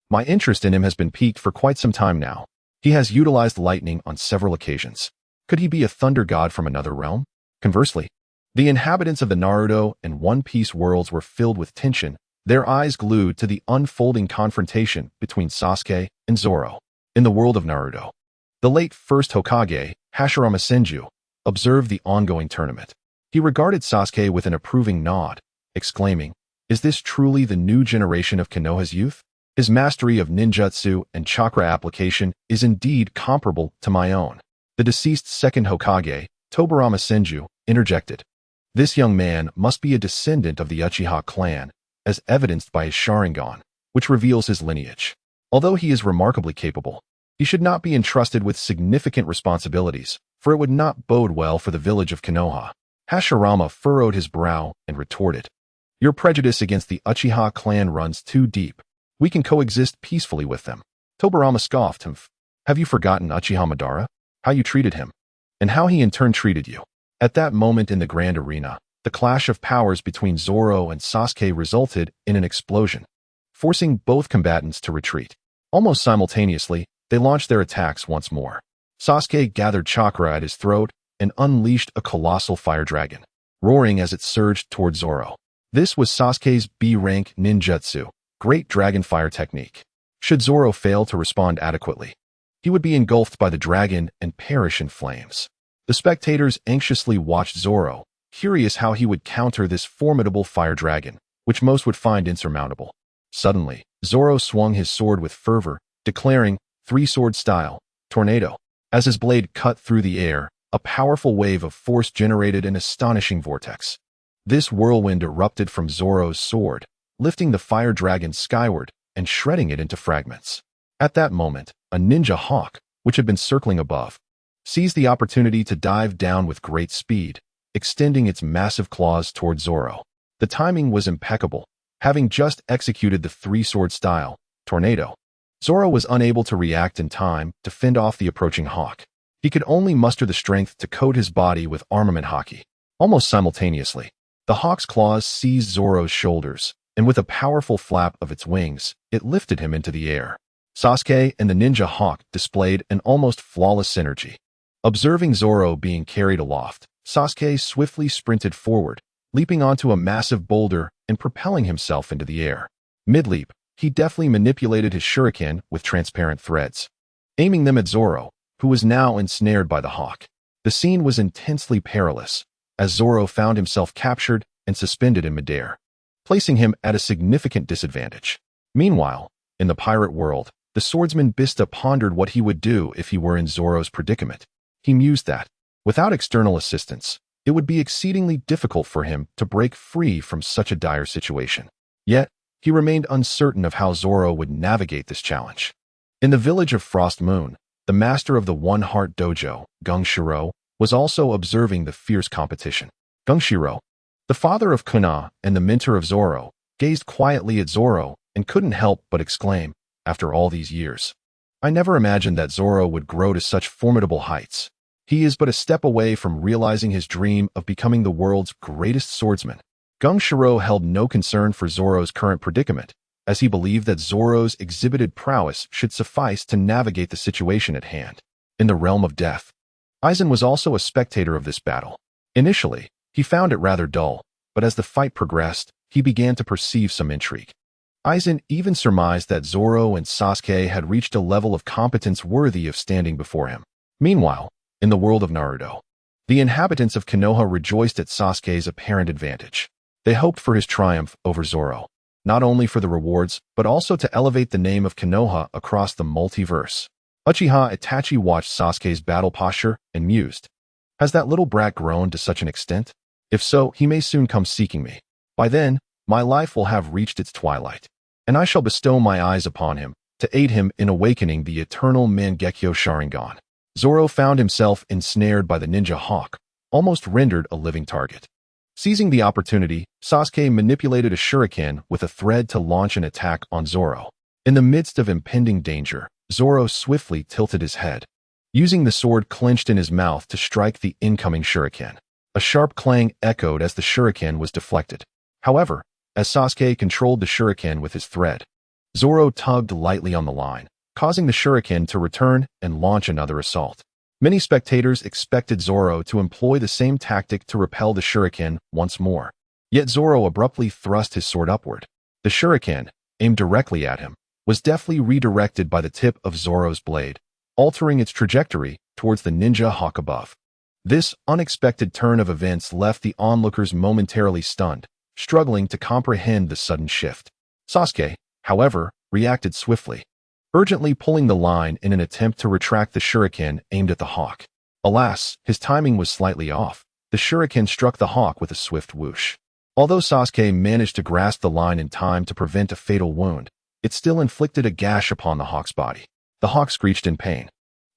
My interest in him has been piqued for quite some time now. He has utilized lightning on several occasions. Could he be a thunder god from another realm?" Conversely, the inhabitants of the Naruto and One Piece worlds were filled with tension, their eyes glued to the unfolding confrontation between Sasuke and Zoro. In the world of Naruto, the late first Hokage, Hashirama Senju, observed the ongoing tournament. He regarded Sasuke with an approving nod, exclaiming, "Is this truly the new generation of Konoha's youth? His mastery of ninjutsu and chakra application is indeed comparable to my own." The deceased second Hokage, Tobirama Senju, interjected, "This young man must be a descendant of the Uchiha clan, as evidenced by his Sharingan, which reveals his lineage. Although he is remarkably capable, he should not be entrusted with significant responsibilities, for it would not bode well for the village of Konoha." Hashirama furrowed his brow and retorted, "Your prejudice against the Uchiha clan runs too deep. We can coexist peacefully with them." Tobirama scoffed him. "Have you forgotten Uchiha Madara? How you treated him? And how he in turn treated you?" At that moment in the grand arena, the clash of powers between Zoro and Sasuke resulted in an explosion, forcing both combatants to retreat. Almost simultaneously, they launched their attacks once more. Sasuke gathered chakra at his throat and unleashed a colossal fire dragon, roaring as it surged toward Zoro. This was Sasuke's B-rank ninjutsu, Great Dragon Fire technique. Should Zoro fail to respond adequately, he would be engulfed by the dragon and perish in flames. The spectators anxiously watched Zoro, curious how he would counter this formidable fire dragon, which most would find insurmountable. Suddenly, Zoro swung his sword with fervor, declaring, "Three-sword style, tornado." As his blade cut through the air, a powerful wave of force generated an astonishing vortex. This whirlwind erupted from Zoro's sword, lifting the fire dragon skyward and shredding it into fragments. At that moment, a ninja hawk, which had been circling above, seized the opportunity to dive down with great speed, extending its massive claws toward Zoro. The timing was impeccable. Having just executed the three-sword style, tornado, Zoro was unable to react in time to fend off the approaching hawk. He could only muster the strength to coat his body with armament haki. Almost simultaneously, the hawk's claws seized Zoro's shoulders, and with a powerful flap of its wings, it lifted him into the air. Sasuke and the ninja hawk displayed an almost flawless synergy. Observing Zoro being carried aloft, Sasuke swiftly sprinted forward, leaping onto a massive boulder and propelling himself into the air. Mid-leap, he deftly manipulated his shuriken with transparent threads, aiming them at Zoro, who was now ensnared by the hawk. The scene was intensely perilous, as Zoro found himself captured and suspended in midair, placing him at a significant disadvantage. Meanwhile, in the pirate world, the swordsman Bista pondered what he would do if he were in Zoro's predicament. He mused that, without external assistance, it would be exceedingly difficult for him to break free from such a dire situation. Yet, he remained uncertain of how Zoro would navigate this challenge. In the village of Frost Moon, the master of the One Heart Dojo, Gungshiro, was also observing the fierce competition. Gungshiro, the father of Kuna and the mentor of Zoro, gazed quietly at Zoro and couldn't help but exclaim, "After all these years, I never imagined that Zoro would grow to such formidable heights. He is but a step away from realizing his dream of becoming the world's greatest swordsman." Gungshiro held no concern for Zoro's current predicament, as he believed that Zoro's exhibited prowess should suffice to navigate the situation at hand. In the realm of death, Aizen was also a spectator of this battle. Initially, he found it rather dull, but as the fight progressed, he began to perceive some intrigue. Aizen even surmised that Zoro and Sasuke had reached a level of competence worthy of standing before him. Meanwhile, in the world of Naruto, the inhabitants of Konoha rejoiced at Sasuke's apparent advantage. They hoped for his triumph over Zoro, not only for the rewards, but also to elevate the name of Konoha across the multiverse. Uchiha Itachi watched Sasuke's battle posture and mused. Has that little brat grown to such an extent? If so, he may soon come seeking me. By then, my life will have reached its twilight, and I shall bestow my eyes upon him to aid him in awakening the eternal Mangekyo Sharingan. Zoro found himself ensnared by the ninja hawk, almost rendered a living target. Seizing the opportunity, Sasuke manipulated a shuriken with a thread to launch an attack on Zoro. In the midst of impending danger, Zoro swiftly tilted his head, using the sword clenched in his mouth to strike the incoming shuriken. A sharp clang echoed as the shuriken was deflected. However, as Sasuke controlled the shuriken with his thread, Zoro tugged lightly on the line, causing the shuriken to return and launch another assault. Many spectators expected Zoro to employ the same tactic to repel the shuriken once more. Yet Zoro abruptly thrust his sword upward. The shuriken, aimed directly at him, was deftly redirected by the tip of Zoro's blade, altering its trajectory towards the ninja hawk above. This unexpected turn of events left the onlookers momentarily stunned, struggling to comprehend the sudden shift. Sasuke, however, reacted swiftly, urgently pulling the line in an attempt to retract the shuriken aimed at the hawk. Alas, his timing was slightly off. The shuriken struck the hawk with a swift whoosh. Although Sasuke managed to grasp the line in time to prevent a fatal wound, it still inflicted a gash upon the hawk's body. The hawk screeched in pain,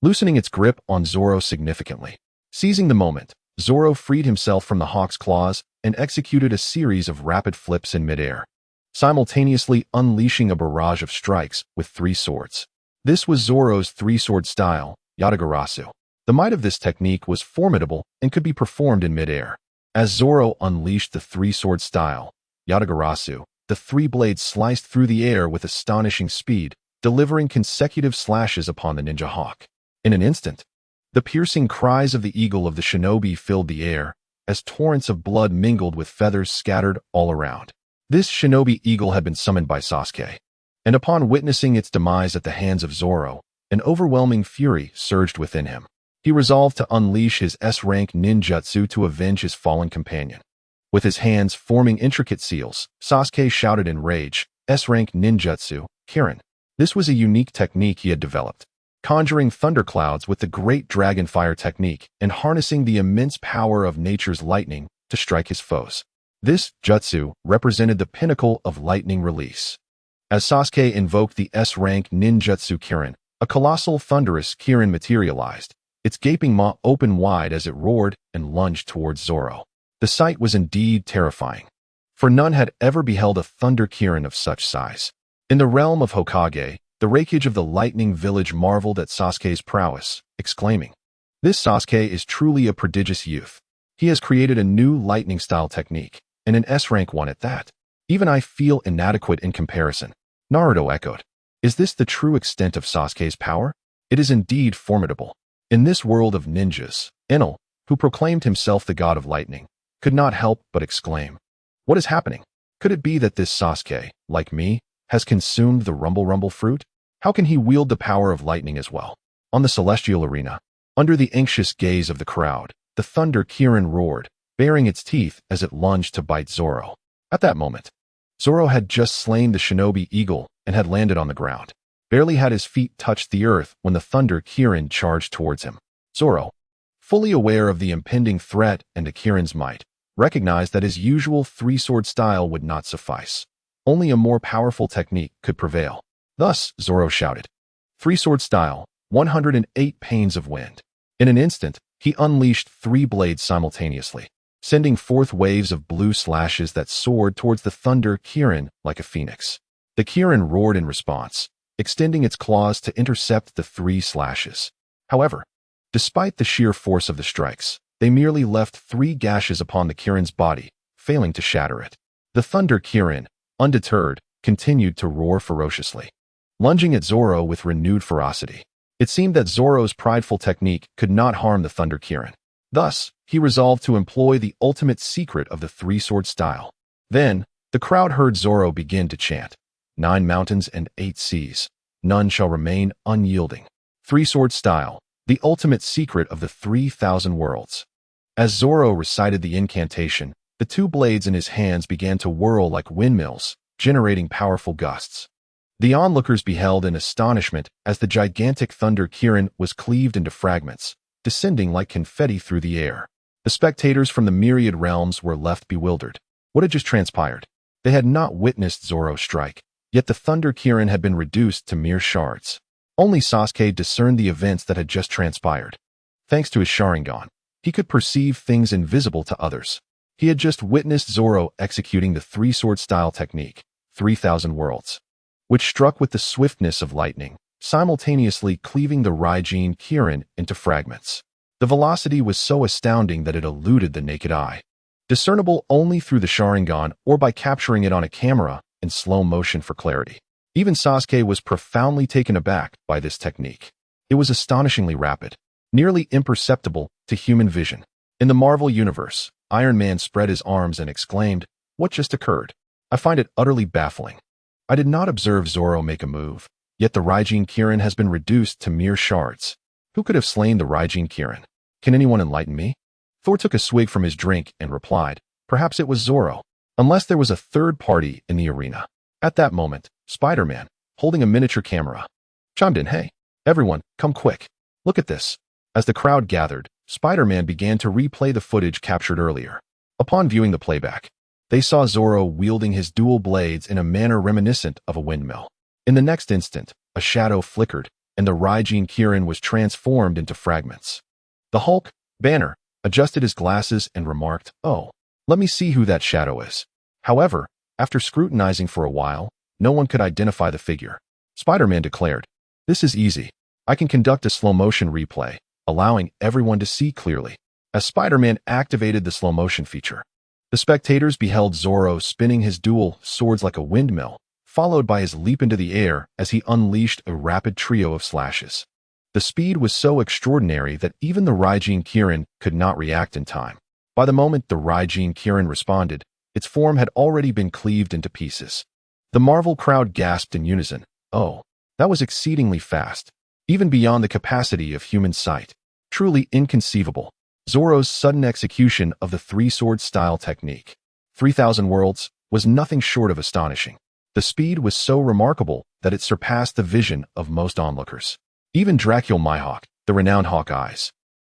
loosening its grip on Zoro significantly. Seizing the moment, Zoro freed himself from the hawk's claws and executed a series of rapid flips in midair, simultaneously unleashing a barrage of strikes with three swords. This was Zoro's three-sword style, Yatagarasu. The might of this technique was formidable and could be performed in midair. As Zoro unleashed the three-sword style, Yatagarasu, the three blades sliced through the air with astonishing speed, delivering consecutive slashes upon the ninja hawk. In an instant, the piercing cries of the eagle of the shinobi filled the air, as torrents of blood mingled with feathers scattered all around. This shinobi eagle had been summoned by Sasuke, and upon witnessing its demise at the hands of Zoro, an overwhelming fury surged within him. He resolved to unleash his S-rank ninjutsu to avenge his fallen companion. With his hands forming intricate seals, Sasuke shouted in rage, S-rank ninjutsu, Kirin. This was a unique technique he had developed, conjuring thunderclouds with the great dragon fire technique and harnessing the immense power of nature's lightning to strike his foes. This jutsu represented the pinnacle of lightning release. As Sasuke invoked the S-rank ninjutsu Kirin, a colossal thunderous Kirin materialized, its gaping maw open wide as it roared and lunged towards Zoro. The sight was indeed terrifying, for none had ever beheld a thunder Kirin of such size. In the realm of Hokage, the Raikage of the Lightning Village marveled at Sasuke's prowess, exclaiming, "This Sasuke is truly a prodigious youth. He has created a new lightning-style technique, and an S-rank one at that. Even I feel inadequate in comparison." Naruto echoed, "Is this the true extent of Sasuke's power? It is indeed formidable." In this world of ninjas, Enel, who proclaimed himself the god of lightning, could not help but exclaim, "What is happening? Could it be that this Sasuke, like me, has consumed the rumble fruit? How can he wield the power of lightning as well?" On the celestial arena, under the anxious gaze of the crowd, the thunder Kirin roared, baring its teeth as it lunged to bite Zoro. At that moment, Zoro had just slain the shinobi eagle and had landed on the ground. Barely had his feet touched the earth when the thunder Kirin charged towards him. Zoro, fully aware of the impending threat and the Kirin's might, recognized that his usual three-sword style would not suffice. Only a more powerful technique could prevail. Thus, Zoro shouted, "Three-sword style, 108 panes of wind." In an instant, he unleashed three blades simultaneously, sending forth waves of blue slashes that soared towards the thunder Kirin like a phoenix. The Kirin roared in response, extending its claws to intercept the three slashes. However, despite the sheer force of the strikes, they merely left three gashes upon the Kirin's body, failing to shatter it. The thunder Kirin, undeterred, continued to roar ferociously, lunging at Zoro with renewed ferocity. It seemed that Zoro's prideful technique could not harm the thunder Kirin. Thus, he resolved to employ the ultimate secret of the three-sword style. Then, the crowd heard Zoro begin to chant, 9 mountains and 8 seas, none shall remain unyielding. Three-sword style, the ultimate secret of the 3,000 worlds. As Zoro recited the incantation, the 2 blades in his hands began to whirl like windmills, generating powerful gusts. The onlookers beheld in astonishment as the gigantic thunder Kirin was cleaved into fragments, descending like confetti through the air. The spectators from the myriad realms were left bewildered. What had just transpired? They had not witnessed Zoro strike, yet the thunder Kirin had been reduced to mere shards. Only Sasuke discerned the events that had just transpired. Thanks to his Sharingan, he could perceive things invisible to others. He had just witnessed Zoro executing the three-sword style technique, 3,000 worlds, which struck with the swiftness of lightning, simultaneously cleaving the Raijin Kirin into fragments. The velocity was so astounding that it eluded the naked eye, discernible only through the Sharingan or by capturing it on a camera in slow motion for clarity. Even Sasuke was profoundly taken aback by this technique. It was astonishingly rapid, nearly imperceptible to human vision. In the Marvel Universe, Iron Man spread his arms and exclaimed, "What just occurred? I find it utterly baffling. I did not observe Zoro make a move, yet the Raijin Kirin has been reduced to mere shards. Who could have slain the Raijin Kirin? Can anyone enlighten me?" Thor took a swig from his drink and replied, "Perhaps it was Zoro, unless there was a third party in the arena." At that moment, Spider-Man, holding a miniature camera, chimed in, "Hey, everyone, come quick. Look at this." As the crowd gathered, Spider-Man began to replay the footage captured earlier. Upon viewing the playback, they saw Zoro wielding his dual blades in a manner reminiscent of a windmill. In the next instant, a shadow flickered, and the Raijin Kirin was transformed into fragments. The Hulk, Banner, adjusted his glasses and remarked, "Oh, let me see who that shadow is." However, after scrutinizing for a while, no one could identify the figure. Spider-Man declared, "This is easy. I can conduct a slow-motion replay, allowing everyone to see clearly." As Spider-Man activated the slow-motion feature, the spectators beheld Zoro spinning his dual swords like a windmill, followed by his leap into the air as he unleashed a rapid trio of slashes. The speed was so extraordinary that even the Raijin Kirin could not react in time. By the moment the Raijin Kirin responded, its form had already been cleaved into pieces. The Marvel crowd gasped in unison, "Oh, that was exceedingly fast, even beyond the capacity of human sight. Truly inconceivable." Zoro's sudden execution of the three-sword style technique, 3,000 worlds, was nothing short of astonishing. The speed was so remarkable that it surpassed the vision of most onlookers. Even Dracula Mihawk, the renowned Hawkeyes,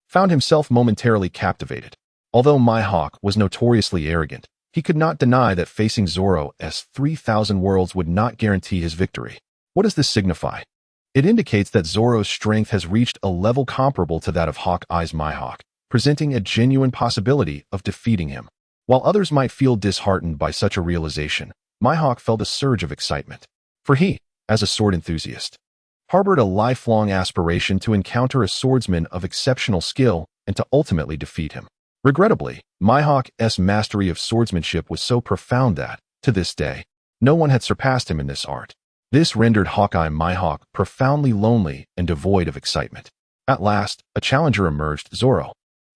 found himself momentarily captivated. Although Mihawk was notoriously arrogant, he could not deny that facing Zoro's 3,000 worlds would not guarantee his victory. What does this signify? It indicates that Zoro's strength has reached a level comparable to that of Hawkeye's Mihawk, presenting a genuine possibility of defeating him. While others might feel disheartened by such a realization, Mihawk felt a surge of excitement. For he, as a sword enthusiast, harbored a lifelong aspiration to encounter a swordsman of exceptional skill and to ultimately defeat him. Regrettably, Mihawk's mastery of swordsmanship was so profound that, to this day, no one had surpassed him in this art. This rendered Hawkeye Mihawk profoundly lonely and devoid of excitement. At last, a challenger emerged, Zoro,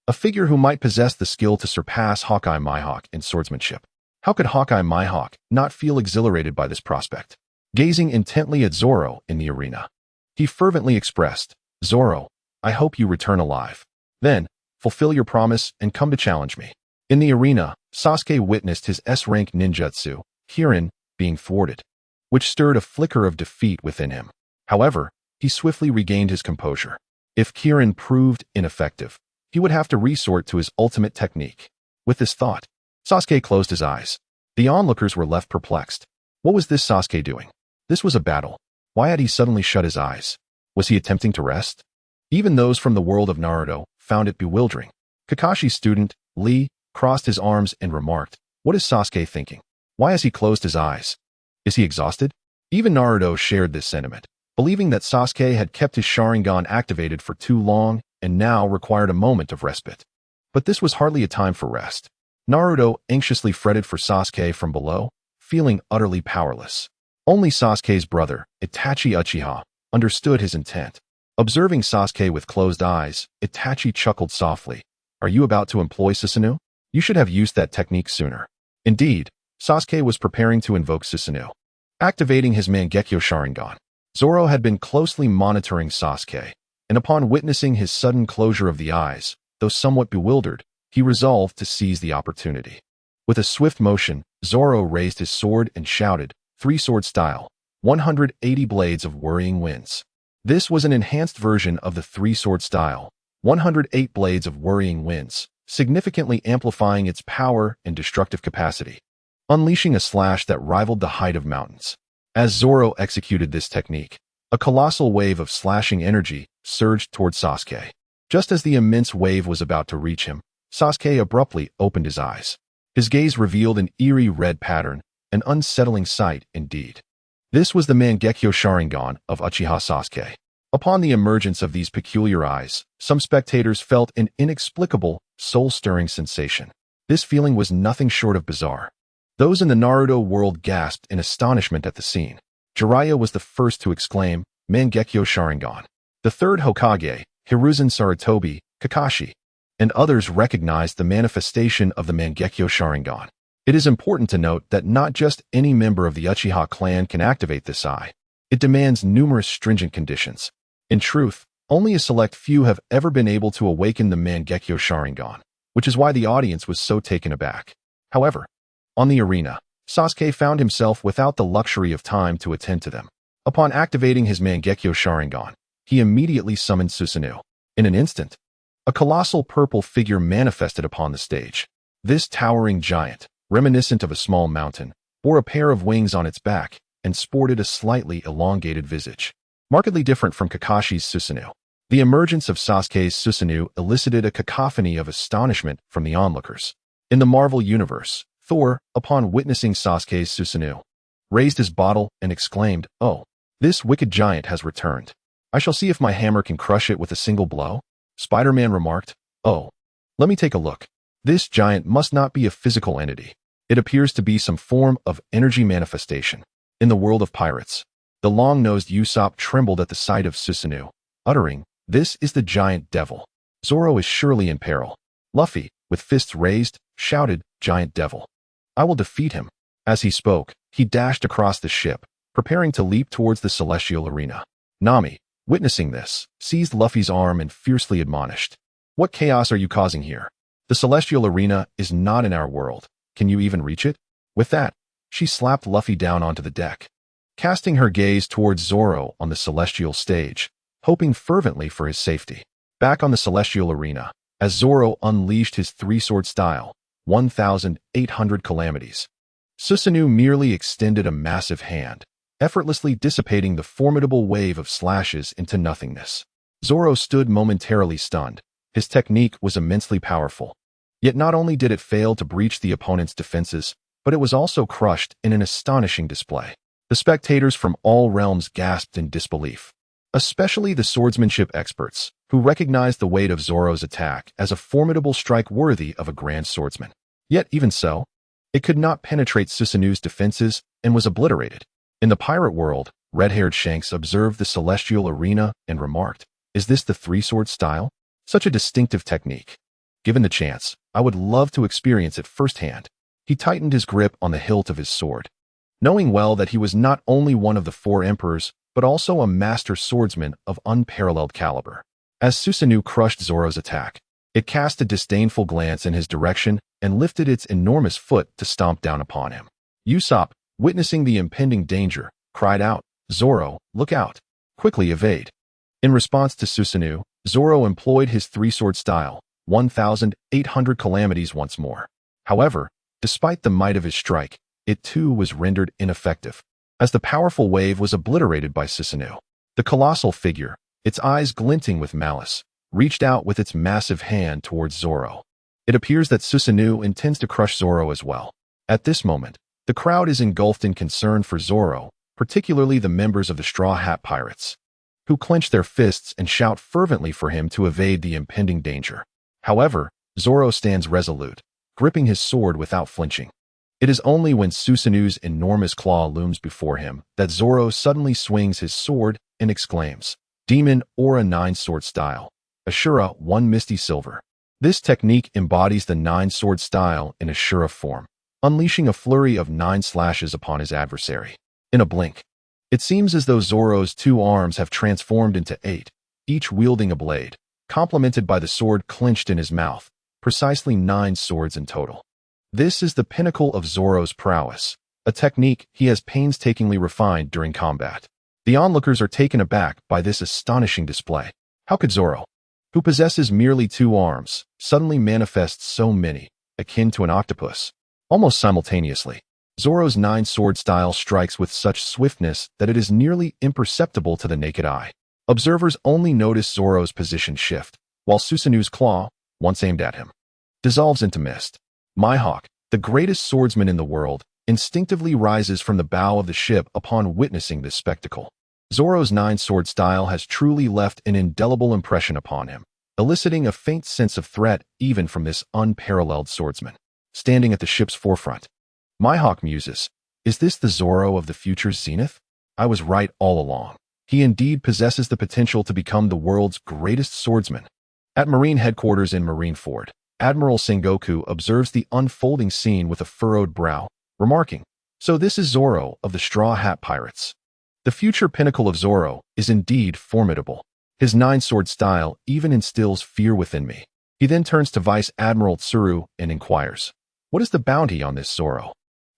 a figure who might possess the skill to surpass Hawkeye Mihawk in swordsmanship. How could Hawkeye Mihawk not feel exhilarated by this prospect? Gazing intently at Zoro in the arena, he fervently expressed, "Zoro, I hope you return alive. Then, fulfill your promise and come to challenge me." In the arena, Sasuke witnessed his S-rank ninjutsu, Kirin, being thwarted, which stirred a flicker of defeat within him. However, he swiftly regained his composure. If Kirin proved ineffective, he would have to resort to his ultimate technique. With this thought, Sasuke closed his eyes. The onlookers were left perplexed. What was this Sasuke doing? This was a battle. Why had he suddenly shut his eyes? Was he attempting to rest? Even those from the world of Naruto found it bewildering. Kakashi's student, Lee, crossed his arms and remarked, "What is Sasuke thinking? Why has he closed his eyes? Is he exhausted?" Even Naruto shared this sentiment, believing that Sasuke had kept his Sharingan activated for too long and now required a moment of respite. But this was hardly a time for rest. Naruto anxiously fretted for Sasuke from below, feeling utterly powerless. Only Sasuke's brother, Itachi Uchiha, understood his intent. Observing Sasuke with closed eyes, Itachi chuckled softly. Are you about to employ Susanoo? You should have used that technique sooner. Indeed, Sasuke was preparing to invoke Susanoo, activating his Mangekyo Sharingan. Zoro had been closely monitoring Sasuke, and upon witnessing his sudden closure of the eyes, though somewhat bewildered, he resolved to seize the opportunity. With a swift motion, Zoro raised his sword and shouted, "Three-sword style, 180 blades of worrying winds." This was an enhanced version of the three-sword style, 108 blades of worrying winds, significantly amplifying its power and destructive capacity, unleashing a slash that rivaled the height of mountains. As Zoro executed this technique, a colossal wave of slashing energy surged toward Sasuke. Just as the immense wave was about to reach him, Sasuke abruptly opened his eyes. His gaze revealed an eerie red pattern, an unsettling sight indeed. This was the Mangekyo Sharingan of Uchiha Sasuke. Upon the emergence of these peculiar eyes, some spectators felt an inexplicable, soul-stirring sensation. This feeling was nothing short of bizarre. Those in the Naruto world gasped in astonishment at the scene. Jiraiya was the first to exclaim, "Mangekyo Sharingan." The third Hokage, Hiruzen Sarutobi, Kakashi, and others recognized the manifestation of the Mangekyo Sharingan. It is important to note that not just any member of the Uchiha clan can activate this eye. It demands numerous stringent conditions. In truth, only a select few have ever been able to awaken the Mangekyo Sharingan, which is why the audience was so taken aback. However, on the arena, Sasuke found himself without the luxury of time to attend to them. Upon activating his Mangekyo Sharingan, he immediately summoned Susanoo. In an instant, a colossal purple figure manifested upon the stage. This towering giant, reminiscent of a small mountain, bore a pair of wings on its back and sported a slightly elongated visage, markedly different from Kakashi's Susanoo. The emergence of Sasuke's Susanoo elicited a cacophony of astonishment from the onlookers. In the Marvel Universe, Thor, upon witnessing Sasuke's Susanoo, raised his bottle and exclaimed, "Oh, this wicked giant has returned. I shall see if my hammer can crush it with a single blow." Spider-Man remarked, "Oh, let me take a look. This giant must not be a physical entity. It appears to be some form of energy manifestation." In the world of pirates, the long-nosed Usopp trembled at the sight of Susanoo, uttering, "This is the giant devil. Zoro is surely in peril." Luffy, with fists raised, shouted, "Giant devil. I will defeat him." As he spoke, he dashed across the ship, preparing to leap towards the celestial arena. Nami, witnessing this, seized Luffy's arm and fiercely admonished, "What chaos are you causing here? The celestial arena is not in our world. Can you even reach it?" With that, she slapped Luffy down onto the deck, casting her gaze towards Zoro on the celestial stage, hoping fervently for his safety. Back on the celestial arena, as Zoro unleashed his three-sword style, 1,800 calamities, Susanoo merely extended a massive hand, effortlessly dissipating the formidable wave of slashes into nothingness. Zoro stood momentarily stunned. His technique was immensely powerful. Yet not only did it fail to breach the opponent's defenses, but it was also crushed in an astonishing display. The spectators from all realms gasped in disbelief, especially the swordsmanship experts, who recognized the weight of Zoro's attack as a formidable strike worthy of a grand swordsman. Yet even so, it could not penetrate Susanoo's defenses and was obliterated. In the pirate world, red-haired Shanks observed the celestial arena and remarked, "Is this the three-sword style? Such a distinctive technique. Given the chance, I would love to experience it firsthand." He tightened his grip on the hilt of his sword, knowing well that he was not only one of the four emperors, but also a master swordsman of unparalleled caliber. As Susanoo crushed Zoro's attack, it cast a disdainful glance in his direction and lifted its enormous foot to stomp down upon him. Usopp, witnessing the impending danger, cried out, "Zoro, look out! Quickly evade!" In response to Susanoo, Zoro employed his three-sword style, 1,800 calamities once more. However, despite the might of his strike, it too was rendered ineffective, as the powerful wave was obliterated by Susanoo. The colossal figure, its eyes glinting with malice, reached out with its massive hand towards Zoro. It appears that Susanoo intends to crush Zoro as well. At this moment, the crowd is engulfed in concern for Zoro, particularly the members of the Straw Hat Pirates, who clench their fists and shout fervently for him to evade the impending danger. However, Zoro stands resolute, gripping his sword without flinching. It is only when Susanoo's enormous claw looms before him that Zoro suddenly swings his sword and exclaims, "Demon Aura 9 sword style, Ashura 1 misty silver." This technique embodies the nine-sword style in a Shura form, unleashing a flurry of 9 slashes upon his adversary. In a blink, it seems as though Zoro's 2 arms have transformed into 8, each wielding a blade, complemented by the sword clenched in his mouth, precisely 9 swords in total. This is the pinnacle of Zoro's prowess, a technique he has painstakingly refined during combat. The onlookers are taken aback by this astonishing display. How could Zoro, who possesses merely 2 arms, suddenly manifest so many, akin to an octopus? Almost simultaneously, Zoro's 9-sword style strikes with such swiftness that it is nearly imperceptible to the naked eye. Observers only notice Zoro's position shift, while Susanu's claw, once aimed at him, dissolves into mist. Mihawk, the greatest swordsman in the world, instinctively rises from the bow of the ship upon witnessing this spectacle. Zoro's 9-sword style has truly left an indelible impression upon him, eliciting a faint sense of threat even from this unparalleled swordsman. Standing at the ship's forefront, Mihawk muses, "Is this the Zoro of the future's zenith? I was right all along. He indeed possesses the potential to become the world's greatest swordsman." At Marine headquarters in Marineford, Admiral Sengoku observes the unfolding scene with a furrowed brow, remarking, "So this is Zoro of the Straw Hat Pirates. The future pinnacle of Zoro is indeed formidable. His 9-sword style even instills fear within me." He then turns to Vice Admiral Tsuru and inquires, "What is the bounty on this Zoro?"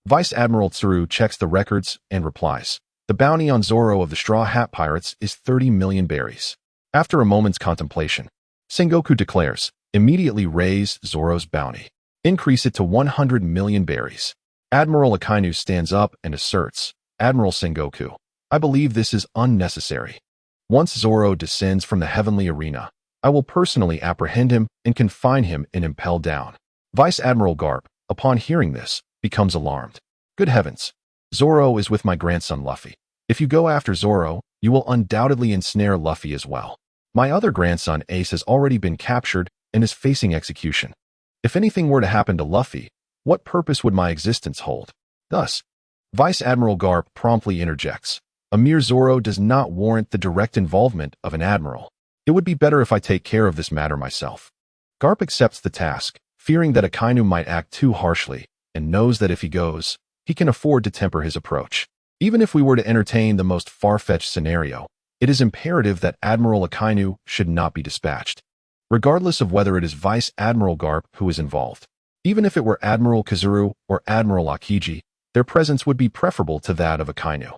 Vice Admiral Tsuru checks the records and replies, "The bounty on Zoro of the Straw Hat Pirates is 30 million berries." After a moment's contemplation, Sengoku declares, "Immediately raise Zoro's bounty. Increase it to 100 million berries." Admiral Akainu stands up and asserts, "Admiral Sengoku, I believe this is unnecessary. Once Zoro descends from the heavenly arena, I will personally apprehend him and confine him in Impel Down." Vice Admiral Garp, upon hearing this, becomes alarmed. "Good heavens! Zoro is with my grandson Luffy. If you go after Zoro, you will undoubtedly ensnare Luffy as well. My other grandson Ace has already been captured and is facing execution. If anything were to happen to Luffy, what purpose would my existence hold?" Thus, Vice Admiral Garp promptly interjects, "A mere Zoro does not warrant the direct involvement of an admiral. It would be better if I take care of this matter myself." Garp accepts the task, fearing that Akainu might act too harshly, and knows that if he goes, he can afford to temper his approach. Even if we were to entertain the most far-fetched scenario, it is imperative that Admiral Akainu should not be dispatched, regardless of whether it is Vice Admiral Garp who is involved. Even if it were Admiral Kazuru or Admiral Akiji, their presence would be preferable to that of Akainu.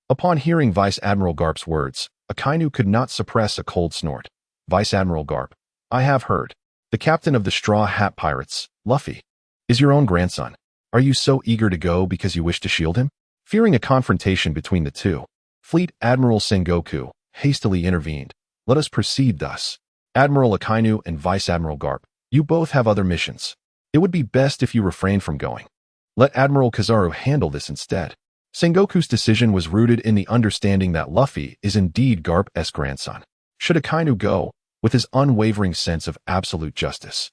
Upon hearing Vice Admiral Garp's words, Akainu could not suppress a cold snort. "Vice Admiral Garp, I have heard. The captain of the Straw Hat Pirates, Luffy, is your own grandson. Are you so eager to go because you wish to shield him?" Fearing a confrontation between the two, Fleet Admiral Sengoku hastily intervened. "Let us proceed thus. Admiral Akainu and Vice Admiral Garp, you both have other missions. It would be best if you refrain from going. Let Admiral Kizaru handle this instead." Sengoku's decision was rooted in the understanding that Luffy is indeed Garp's grandson. Should Akainu go, with his unwavering sense of absolute justice,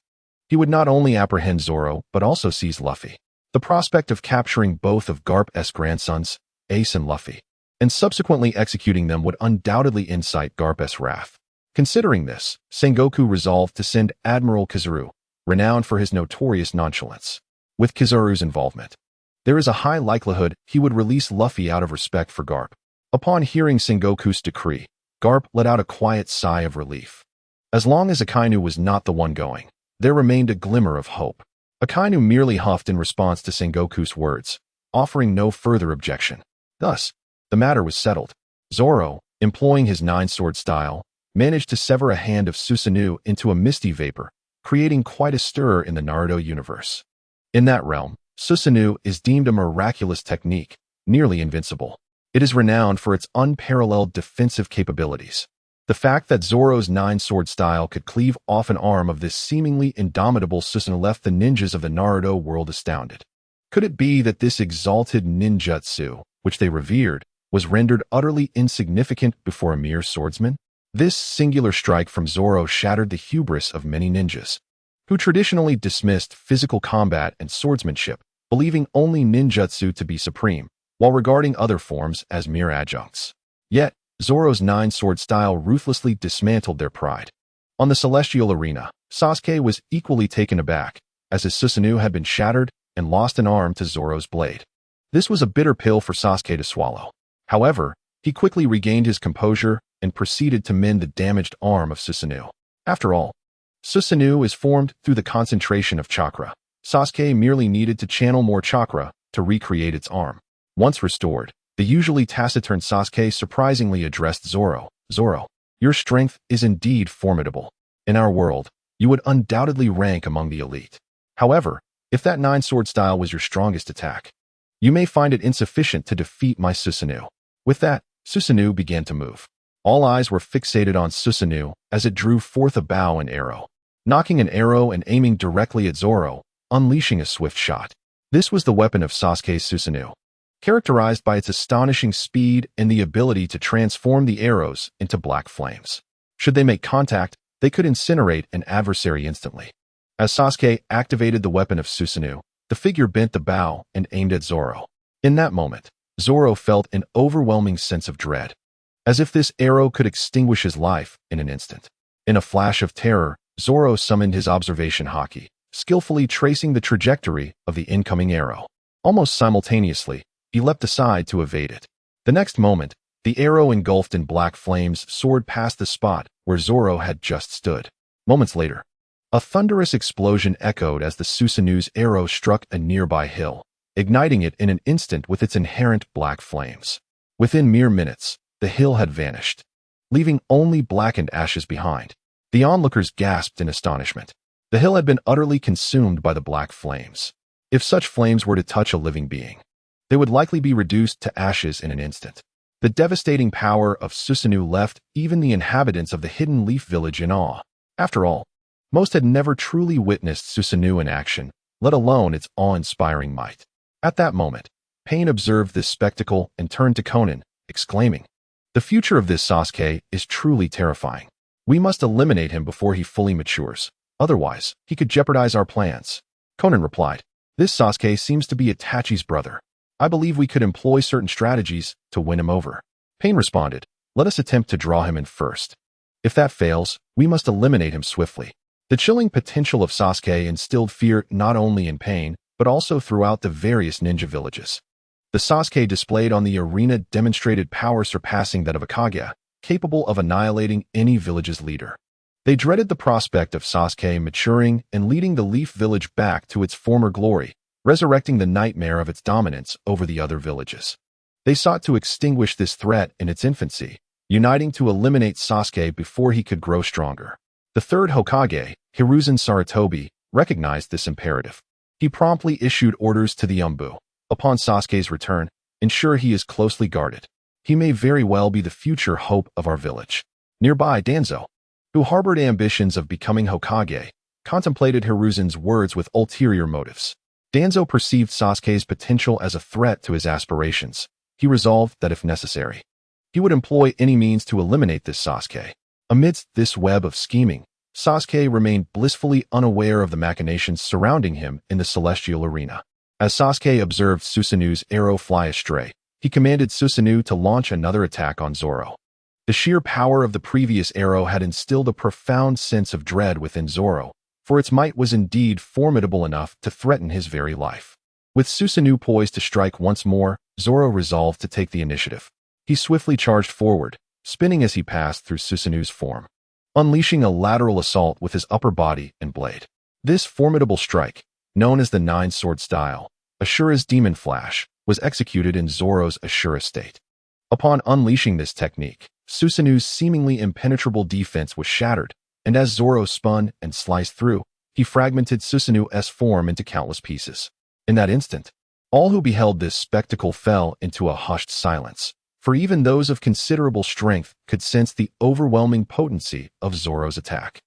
he would not only apprehend Zoro but also seize Luffy. The prospect of capturing both of Garp's grandsons, Ace and Luffy, and subsequently executing them would undoubtedly incite Garp's wrath. Considering this, Sengoku resolved to send Admiral Kizaru, renowned for his notorious nonchalance. With Kizaru's involvement, there is a high likelihood he would release Luffy out of respect for Garp. Upon hearing Sengoku's decree, Garp let out a quiet sigh of relief. As long as Akainu was not the one going, there remained a glimmer of hope. Akainu merely huffed in response to Sengoku's words, offering no further objection. Thus, the matter was settled. Zoro, employing his 9-sword style, managed to sever a hand of Susanoo into a misty vapor, creating quite a stir in the Naruto universe. In that realm, Susanoo is deemed a miraculous technique, nearly invincible. It is renowned for its unparalleled defensive capabilities. The fact that Zoro's 9-sword style could cleave off an arm of this seemingly indomitable Susanoo left the ninjas of the Naruto world astounded. Could it be that this exalted ninjutsu, which they revered, was rendered utterly insignificant before a mere swordsman? This singular strike from Zoro shattered the hubris of many ninjas, who traditionally dismissed physical combat and swordsmanship, believing only ninjutsu to be supreme, while regarding other forms as mere adjuncts. Yet, Zoro's 9-sword style ruthlessly dismantled their pride. On the celestial arena, Sasuke was equally taken aback, as his Susanoo had been shattered and lost an arm to Zoro's blade. This was a bitter pill for Sasuke to swallow. However, he quickly regained his composure and proceeded to mend the damaged arm of Susanoo. After all, Susanoo is formed through the concentration of chakra. Sasuke merely needed to channel more chakra to recreate its arm. Once restored, the usually taciturn Sasuke surprisingly addressed Zoro. Zoro, your strength is indeed formidable. In our world, you would undoubtedly rank among the elite. However, if that nine-sword style was your strongest attack, you may find it insufficient to defeat my Susanoo. With that, Susanoo began to move. All eyes were fixated on Susanoo as it drew forth a bow and arrow, knocking an arrow and aiming directly at Zoro, unleashing a swift shot. This was the weapon of Sasuke's Susanoo, characterized by its astonishing speed and the ability to transform the arrows into black flames. Should they make contact, they could incinerate an adversary instantly. As Sasuke activated the weapon of Susanoo, the figure bent the bow and aimed at Zoro. In that moment, Zoro felt an overwhelming sense of dread, as if this arrow could extinguish his life in an instant. In a flash of terror, Zoro summoned his observation haki, skillfully tracing the trajectory of the incoming arrow. Almost simultaneously, he leapt aside to evade it. The next moment, the arrow engulfed in black flames soared past the spot where Zoro had just stood. Moments later, a thunderous explosion echoed as the Susanoo's arrow struck a nearby hill, igniting it in an instant with its inherent black flames. Within mere minutes, the hill had vanished, leaving only blackened ashes behind. The onlookers gasped in astonishment. The hill had been utterly consumed by the black flames. If such flames were to touch a living being, they would likely be reduced to ashes in an instant. The devastating power of Susanoo left even the inhabitants of the Hidden Leaf Village in awe. After all, most had never truly witnessed Susanoo in action, let alone its awe-inspiring might. At that moment, Pain observed this spectacle and turned to Konan, exclaiming, "The future of this Sasuke is truly terrifying. We must eliminate him before he fully matures. Otherwise, he could jeopardize our plans." Konan replied, "This Sasuke seems to be Itachi's brother. I believe we could employ certain strategies to win him over." Pain responded, "Let us attempt to draw him in first. If that fails, we must eliminate him swiftly." The chilling potential of Sasuke instilled fear not only in Pain, but also throughout the various ninja villages. The Sasuke displayed on the arena demonstrated power surpassing that of a Kaguya, capable of annihilating any village's leader. They dreaded the prospect of Sasuke maturing and leading the Leaf Village back to its former glory, resurrecting the nightmare of its dominance over the other villages. They sought to extinguish this threat in its infancy, uniting to eliminate Sasuke before he could grow stronger. The third Hokage, Hiruzen Sarutobi, recognized this imperative. He promptly issued orders to the Umbu. Upon Sasuke's return, ensure he is closely guarded. He may very well be the future hope of our village. Nearby, Danzo, who harbored ambitions of becoming Hokage, contemplated Hiruzen's words with ulterior motives. Danzo perceived Sasuke's potential as a threat to his aspirations. He resolved that if necessary, he would employ any means to eliminate this Sasuke. Amidst this web of scheming, Sasuke remained blissfully unaware of the machinations surrounding him in the celestial arena. As Sasuke observed Susanoo's arrow fly astray, he commanded Susanoo to launch another attack on Zoro. The sheer power of the previous arrow had instilled a profound sense of dread within Zoro, for its might was indeed formidable enough to threaten his very life. With Susanoo poised to strike once more, Zoro resolved to take the initiative. He swiftly charged forward, spinning as he passed through Susanoo's form, unleashing a lateral assault with his upper body and blade. This formidable strike, known as the nine-sword style, Ashura's Demon Flash, was executed in Zoro's Ashura state. Upon unleashing this technique, Susanoo's seemingly impenetrable defense was shattered, and as Zoro spun and sliced through, he fragmented Susanoo's form into countless pieces. In that instant, all who beheld this spectacle fell into a hushed silence, for even those of considerable strength could sense the overwhelming potency of Zoro's attack.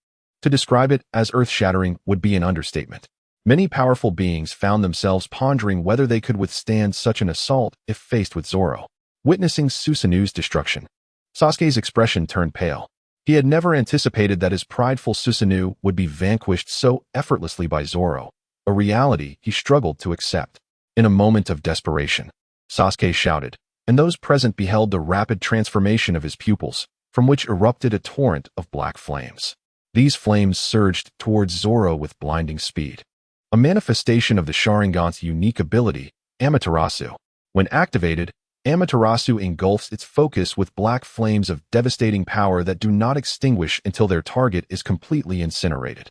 To describe it as earth-shattering would be an understatement. Many powerful beings found themselves pondering whether they could withstand such an assault if faced with Zoro. Witnessing Susanoo's destruction, Sasuke's expression turned pale. He had never anticipated that his prideful Susanoo would be vanquished so effortlessly by Zoro, a reality he struggled to accept. In a moment of desperation, Sasuke shouted, and those present beheld the rapid transformation of his pupils, from which erupted a torrent of black flames. These flames surged towards Zoro with blinding speed. A manifestation of the Sharingan's unique ability, Amaterasu. When activated, Amaterasu engulfs its focus with black flames of devastating power that do not extinguish until their target is completely incinerated.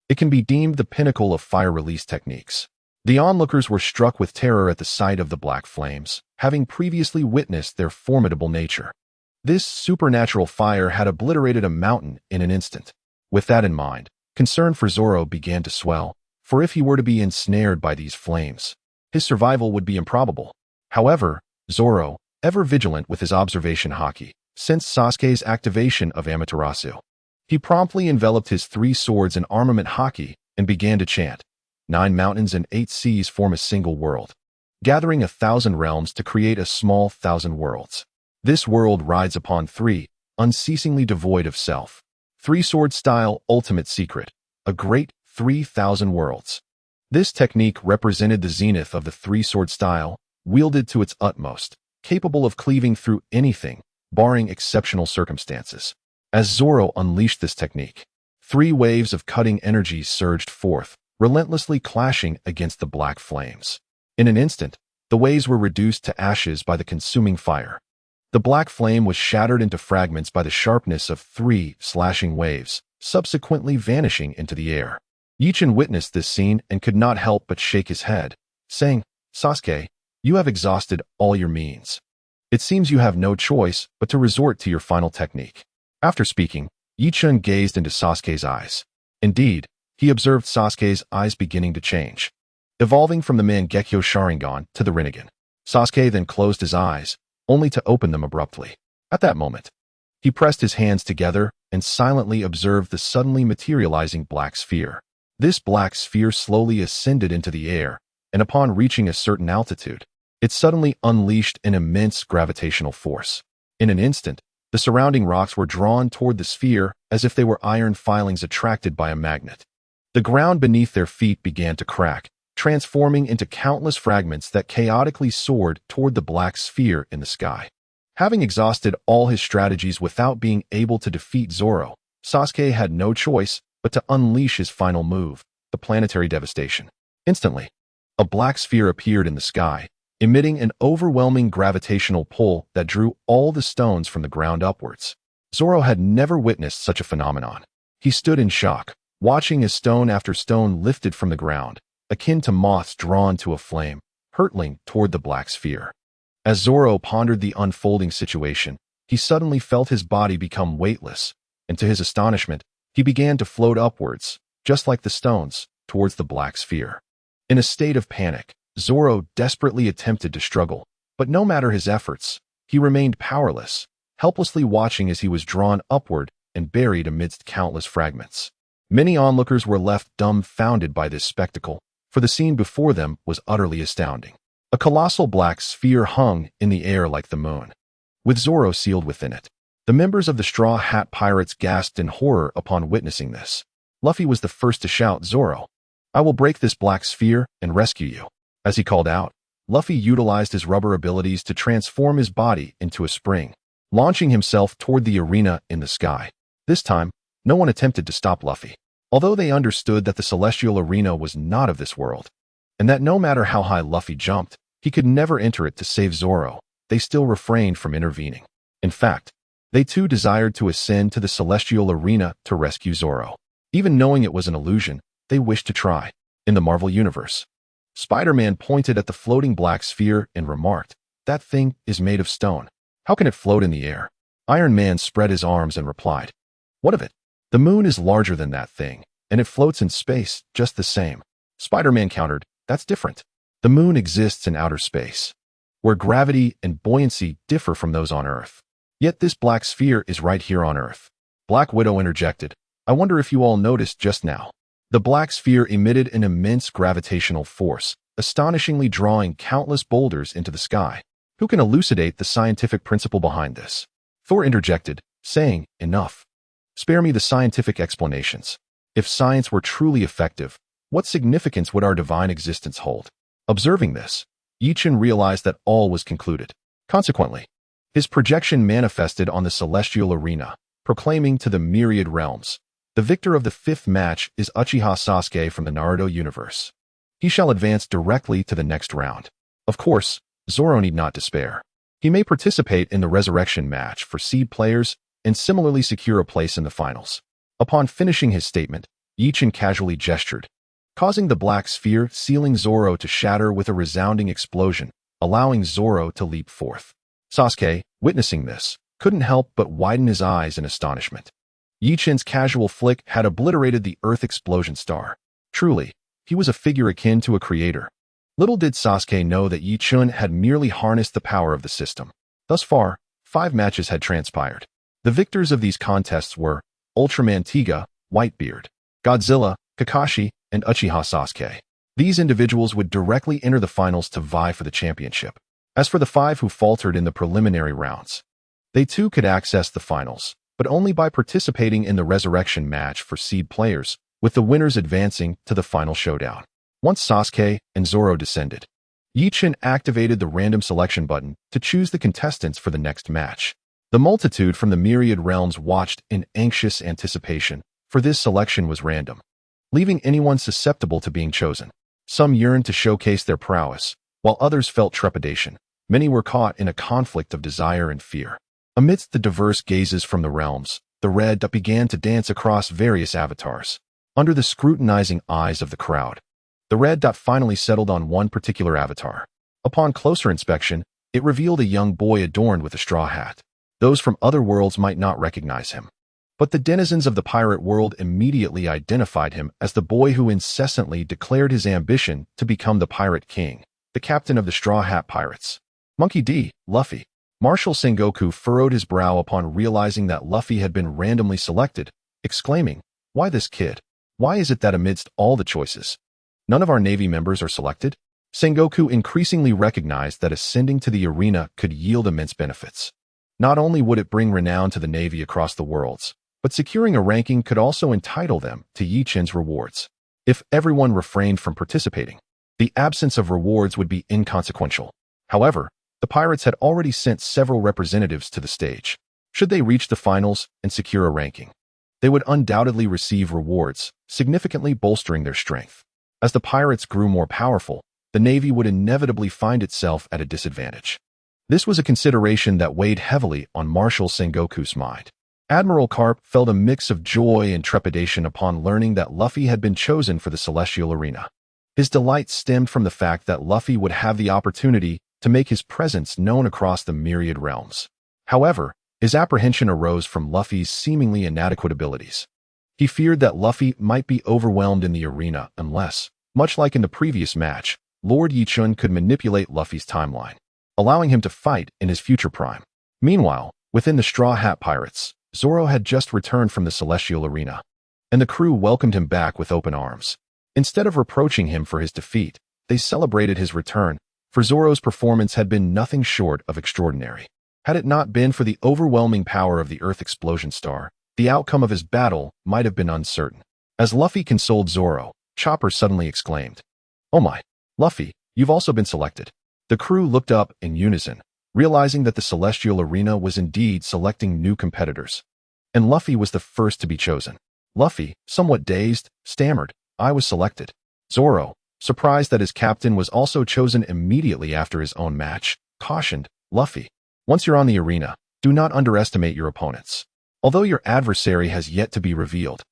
It can be deemed the pinnacle of fire release techniques. The onlookers were struck with terror at the sight of the black flames, having previously witnessed their formidable nature. This supernatural fire had obliterated a mountain in an instant. With that in mind, concern for Zoro began to swell, for if he were to be ensnared by these flames, his survival would be improbable. However, Zoro, ever vigilant with his observation haki, sensed Sasuke's activation of Amaterasu. He promptly enveloped his 3 swords in armament haki and began to chant, 9 mountains and 8 seas form a single world, gathering 1,000 realms to create a small 1,000 worlds. This world rides upon 3, unceasingly devoid of self. 3-sword style ultimate secret, a great 3,000 worlds. This technique represented the zenith of the 3-sword style, wielded to its utmost, capable of cleaving through anything, barring exceptional circumstances. As Zoro unleashed this technique, 3 waves of cutting energy surged forth, relentlessly clashing against the black flames. In an instant, the waves were reduced to ashes by the consuming fire. The black flame was shattered into fragments by the sharpness of 3 slashing waves, subsequently vanishing into the air. Ye Chen witnessed this scene and could not help but shake his head, saying, "Sasuke, you have exhausted all your means. It seems you have no choice but to resort to your final technique." After speaking, Ye Chen gazed into Sasuke's eyes. Indeed, he observed Sasuke's eyes beginning to change, evolving from the Mangekyo Sharingan to the Rinnegan. Sasuke then closed his eyes, only to open them abruptly. At that moment, he pressed his hands together and silently observed the suddenly materializing black sphere. This black sphere slowly ascended into the air, and upon reaching a certain altitude, it suddenly unleashed an immense gravitational force. In an instant, the surrounding rocks were drawn toward the sphere as if they were iron filings attracted by a magnet. The ground beneath their feet began to crack, transforming into countless fragments that chaotically soared toward the black sphere in the sky. Having exhausted all his strategies without being able to defeat Zoro, Sasuke had no choice but to unleash his final move, the planetary devastation. Instantly, a black sphere appeared in the sky, emitting an overwhelming gravitational pull that drew all the stones from the ground upwards. Zoro had never witnessed such a phenomenon. He stood in shock, watching as stone after stone lifted from the ground, akin to moths drawn to a flame, hurtling toward the black sphere. As Zoro pondered the unfolding situation, he suddenly felt his body become weightless, and to his astonishment, he began to float upwards, just like the stones, towards the black sphere. In a state of panic, Zoro desperately attempted to struggle, but no matter his efforts, he remained powerless, helplessly watching as he was drawn upward and buried amidst countless fragments. Many onlookers were left dumbfounded by this spectacle, for the scene before them was utterly astounding. A colossal black sphere hung in the air like the moon, with Zoro sealed within it. The members of the Straw Hat Pirates gasped in horror upon witnessing this. Luffy was the first to shout, "Zoro, I will break this black sphere and rescue you." As he called out, Luffy utilized his rubber abilities to transform his body into a spring, launching himself toward the arena in the sky. This time, no one attempted to stop Luffy, although they understood that the celestial arena was not of this world, and that no matter how high Luffy jumped, he could never enter it to save Zoro. They still refrained from intervening. In fact, they too desired to ascend to the celestial arena to rescue Zoro. Even knowing it was an illusion, they wished to try. In the Marvel Universe, Spider-Man pointed at the floating black sphere and remarked, "That thing is made of stone. How can it float in the air?" Iron Man spread his arms and replied, "What of it? The moon is larger than that thing, and it floats in space just the same." Spider-Man countered, "That's different. The moon exists in outer space, where gravity and buoyancy differ from those on Earth. Yet this black sphere is right here on Earth." Black Widow interjected, "I wonder if you all noticed just now. The black sphere emitted an immense gravitational force, astonishingly drawing countless boulders into the sky. Who can elucidate the scientific principle behind this?" Thor interjected, saying, "Enough. Spare me the scientific explanations. If science were truly effective, what significance would our divine existence hold?" Observing this, Ye Chen realized that all was concluded. Consequently, his projection manifested on the celestial arena, proclaiming to the myriad realms, The victor of the 5th match is Uchiha Sasuke from the Naruto universe. He shall advance directly to the next round. Of course, Zoro need not despair. He may participate in the resurrection match for seed players and similarly secure a place in the finals. Upon finishing his statement, Ye Chen casually gestured, causing the black sphere sealing Zoro to shatter with a resounding explosion, allowing Zoro to leap forth. Sasuke, witnessing this, couldn't help but widen his eyes in astonishment. Ye Chen's casual flick had obliterated the Earth explosion star. Truly, he was a figure akin to a creator. Little did Sasuke know that Ye Chen had merely harnessed the power of the system. Thus far, 5 matches had transpired. The victors of these contests were Ultraman Tiga, Whitebeard, Godzilla, Kakashi, and Uchiha Sasuke. These individuals would directly enter the finals to vie for the championship. As for the 5 who faltered in the preliminary rounds, they too could access the finals, but only by participating in the resurrection match for seed players, with the winners advancing to the final showdown. Once Sasuke and Zoro descended, Ye Chen activated the random selection button to choose the contestants for the next match. The multitude from the myriad realms watched in anxious anticipation, for this selection was random, leaving anyone susceptible to being chosen. Some yearned to showcase their prowess, while others felt trepidation. Many were caught in a conflict of desire and fear. Amidst the diverse gazes from the realms, the red dot began to dance across various avatars. Under the scrutinizing eyes of the crowd, the red dot finally settled on one particular avatar. Upon closer inspection, it revealed a young boy adorned with a straw hat. Those from other worlds might not recognize him, but the denizens of the pirate world immediately identified him as the boy who incessantly declared his ambition to become the Pirate King, the captain of the Straw Hat Pirates. Monkey D. Luffy. Marshal Sengoku furrowed his brow upon realizing that Luffy had been randomly selected, exclaiming, "Why this kid? Why is it that amidst all the choices, none of our Navy members are selected?" Sengoku increasingly recognized that ascending to the arena could yield immense benefits. Not only would it bring renown to the Navy across the worlds, but securing a ranking could also entitle them to Ye Chen's rewards. If everyone refrained from participating, the absence of rewards would be inconsequential. However, the pirates had already sent several representatives to the stage. Should they reach the finals and secure a ranking, they would undoubtedly receive rewards, significantly bolstering their strength. As the pirates grew more powerful, the Navy would inevitably find itself at a disadvantage. This was a consideration that weighed heavily on Marshal Sengoku's mind. Admiral Carp felt a mix of joy and trepidation upon learning that Luffy had been chosen for the Celestial Arena. His delight stemmed from the fact that Luffy would have the opportunity to make his presence known across the myriad realms. However, his apprehension arose from Luffy's seemingly inadequate abilities. He feared that Luffy might be overwhelmed in the arena unless, much like in the previous match, Lord Ye Chen could manipulate Luffy's timeline, allowing him to fight in his future prime. Meanwhile, within the Straw Hat Pirates, Zoro had just returned from the Celestial Arena, and the crew welcomed him back with open arms. Instead of reproaching him for his defeat, they celebrated his return, for Zoro's performance had been nothing short of extraordinary. Had it not been for the overwhelming power of the Earth Explosion Star, the outcome of his battle might have been uncertain. As Luffy consoled Zoro, Chopper suddenly exclaimed, "Oh my, Luffy, you've also been selected." The crew looked up in unison, realizing that the Celestial Arena was indeed selecting new competitors, and Luffy was the first to be chosen. Luffy, somewhat dazed, stammered, "I was selected." Zoro, surprised that his captain was also chosen immediately after his own match, cautioned, "Luffy, once you're on the arena, do not underestimate your opponents. Although your adversary has yet to be revealed,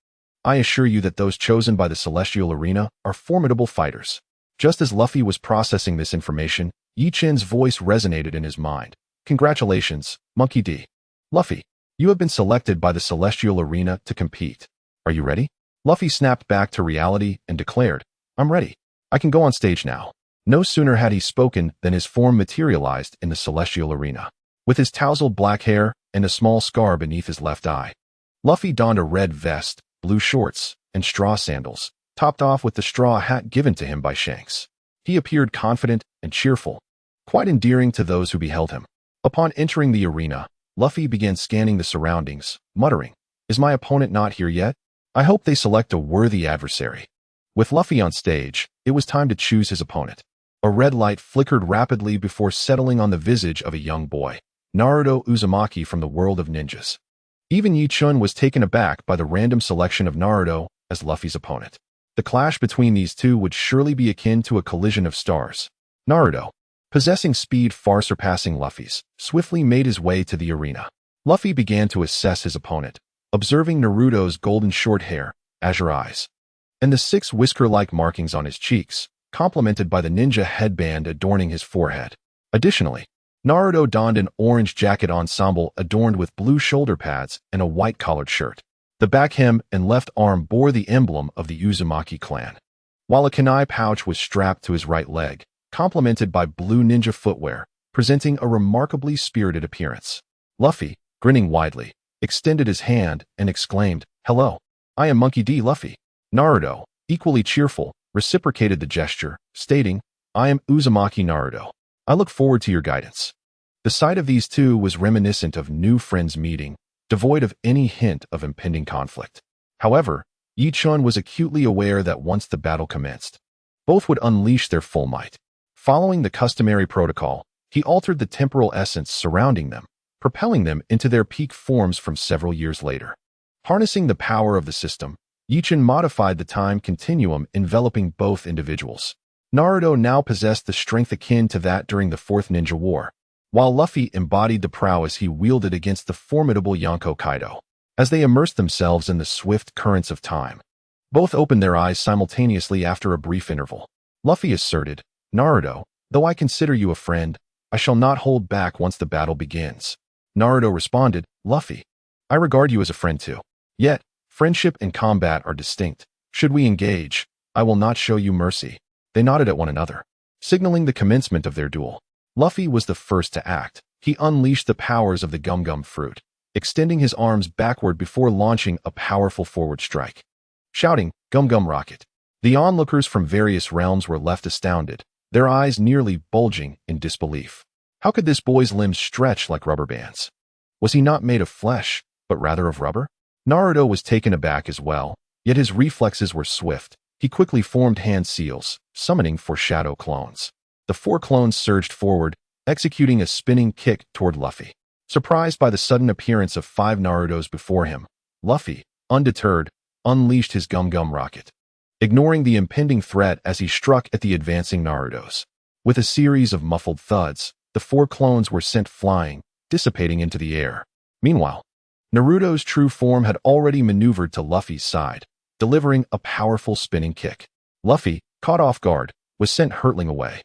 I assure you that those chosen by the Celestial Arena are formidable fighters." Just as Luffy was processing this information, Ye Chen's voice resonated in his mind. "Congratulations, Monkey D. Luffy, you have been selected by the Celestial Arena to compete. Are you ready?" Luffy snapped back to reality and declared, "I'm ready. I can go on stage now." No sooner had he spoken than his form materialized in the Celestial Arena. With his tousled black hair and a small scar beneath his left eye, Luffy donned a red vest, blue shorts, and straw sandals, topped off with the straw hat given to him by Shanks. He appeared confident and cheerful, quite endearing to those who beheld him. Upon entering the arena, Luffy began scanning the surroundings, muttering, "Is my opponent not here yet? I hope they select a worthy adversary." With Luffy on stage, it was time to choose his opponent. A red light flickered rapidly before settling on the visage of a young boy, Naruto Uzumaki from the world of ninjas. Even Ye Chen was taken aback by the random selection of Naruto as Luffy's opponent. The clash between these two would surely be akin to a collision of stars. Naruto, possessing speed far surpassing Luffy's, swiftly made his way to the arena. Luffy began to assess his opponent, observing Naruto's golden short hair, azure eyes, and the 6 whisker-like markings on his cheeks, complemented by the ninja headband adorning his forehead. Additionally, Naruto donned an orange jacket ensemble adorned with blue shoulder pads and a white collared shirt. The back hem and left arm bore the emblem of the Uzumaki clan, while a kunai pouch was strapped to his right leg, complemented by blue ninja footwear, presenting a remarkably spirited appearance. Luffy, grinning widely, extended his hand and exclaimed, "Hello, I am Monkey D. Luffy." Naruto, equally cheerful, reciprocated the gesture, stating, "I am Uzumaki Naruto. I look forward to your guidance." The sight of these two was reminiscent of new friends meeting, devoid of any hint of impending conflict. However, Ye Chen was acutely aware that once the battle commenced, both would unleash their full might. Following the customary protocol, he altered the temporal essence surrounding them, propelling them into their peak forms from several years later. Harnessing the power of the system, Ye Chen modified the time continuum enveloping both individuals. Naruto now possessed the strength akin to that during the Fourth Ninja War, while Luffy embodied the prowess he wielded against the formidable Yonko Kaido. As they immersed themselves in the swift currents of time, both opened their eyes simultaneously after a brief interval. Luffy asserted, "Naruto, though I consider you a friend, I shall not hold back once the battle begins." Naruto responded, "Luffy, I regard you as a friend too. Yet, friendship and combat are distinct. Should we engage, I will not show you mercy." They nodded at one another, signaling the commencement of their duel. Luffy was the first to act. He unleashed the powers of the Gum Gum fruit, extending his arms backward before launching a powerful forward strike. Shouting, "Gum Gum Rocket!" The onlookers from various realms were left astounded, their eyes nearly bulging in disbelief. How could this boy's limbs stretch like rubber bands? Was he not made of flesh, but rather of rubber? Naruto was taken aback as well, yet his reflexes were swift. He quickly formed hand seals, summoning 4 shadow clones. The 4 clones surged forward, executing a spinning kick toward Luffy. Surprised by the sudden appearance of 5 Narutos before him, Luffy, undeterred, unleashed his Gum Gum Rocket, ignoring the impending threat as he struck at the advancing Narutos. With a series of muffled thuds, the 4 clones were sent flying, dissipating into the air. Meanwhile, Naruto's true form had already maneuvered to Luffy's side, delivering a powerful spinning kick. Luffy, caught off guard, was sent hurtling away.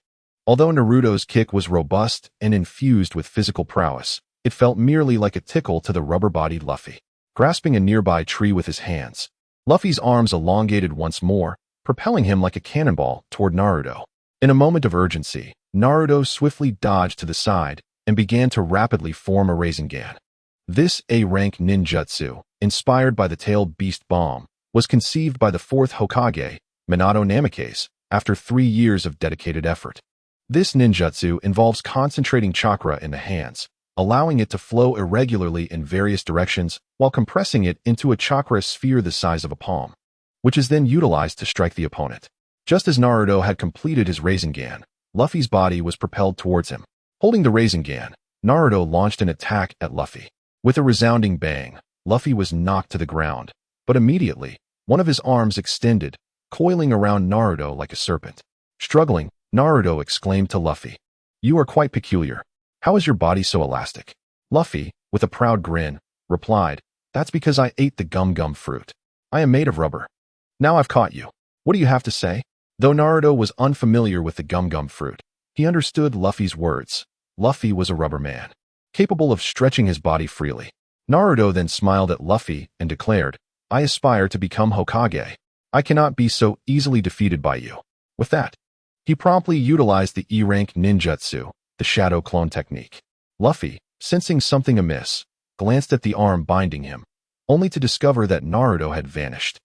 Although Naruto's kick was robust and infused with physical prowess, it felt merely like a tickle to the rubber-bodied Luffy. Grasping a nearby tree with his hands, Luffy's arms elongated once more, propelling him like a cannonball toward Naruto. In a moment of urgency, Naruto swiftly dodged to the side and began to rapidly form a Rasengan. This A-rank ninjutsu, inspired by the tailed beast bomb, was conceived by the 4th Hokage, Minato Namikaze, after 3 years of dedicated effort. This ninjutsu involves concentrating chakra in the hands, allowing it to flow irregularly in various directions while compressing it into a chakra sphere the size of a palm, which is then utilized to strike the opponent. Just as Naruto had completed his Rasengan, Luffy's body was propelled towards him. Holding the Rasengan, Naruto launched an attack at Luffy. With a resounding bang, Luffy was knocked to the ground, but immediately, one of his arms extended, coiling around Naruto like a serpent. Struggling, Naruto exclaimed to Luffy, "You are quite peculiar. How is your body so elastic?" Luffy, with a proud grin, replied, "That's because I ate the Gum Gum fruit. I am made of rubber. Now I've caught you. What do you have to say?" Though Naruto was unfamiliar with the Gum Gum fruit, he understood Luffy's words. Luffy was a rubber man, capable of stretching his body freely. Naruto then smiled at Luffy and declared, "I aspire to become Hokage. I cannot be so easily defeated by you." With that, he promptly utilized the E-rank ninjutsu, the shadow clone technique. Luffy, sensing something amiss, glanced at the arm binding him, only to discover that Naruto had vanished,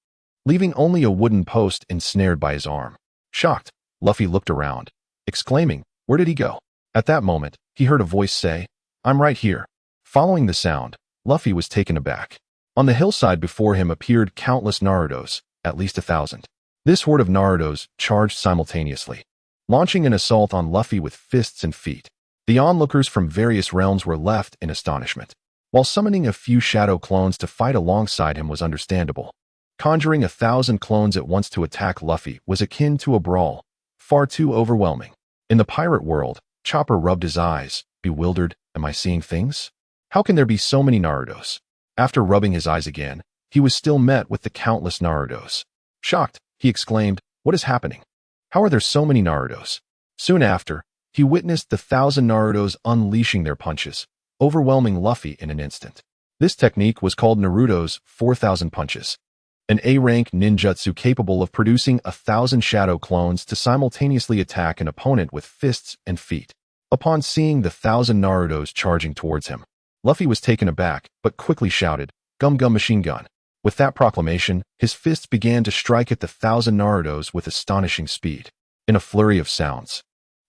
leaving only a wooden post ensnared by his arm. Shocked, Luffy looked around, exclaiming, "Where did he go?" At that moment, he heard a voice say, "I'm right here." Following the sound, Luffy was taken aback. On the hillside before him appeared countless Narutos, at least 1,000. This horde of Narutos charged simultaneously, launching an assault on Luffy with fists and feet. The onlookers from various realms were left in astonishment. while summoning a few shadow clones to fight alongside him was understandable. Conjuring 1,000 clones at once to attack Luffy was akin to a brawl, far too overwhelming. In the pirate world, Chopper rubbed his eyes, bewildered. Am I seeing things? How can there be so many Narutos? After rubbing his eyes again, he was still met with the countless Narutos. Shocked, he exclaimed, what is happening? How are there so many Narutos? Soon after, he witnessed the 1,000 Narutos unleashing their punches, overwhelming Luffy in an instant. This technique was called Naruto's 4,000 punches, an A-rank ninjutsu capable of producing 1,000 shadow clones to simultaneously attack an opponent with fists and feet. Upon seeing the 1,000 Narutos charging towards him, Luffy was taken aback, but quickly shouted, Gum Gum Machine Gun. With that proclamation, his fists began to strike at the 1,000 Narutos with astonishing speed. In a flurry of sounds,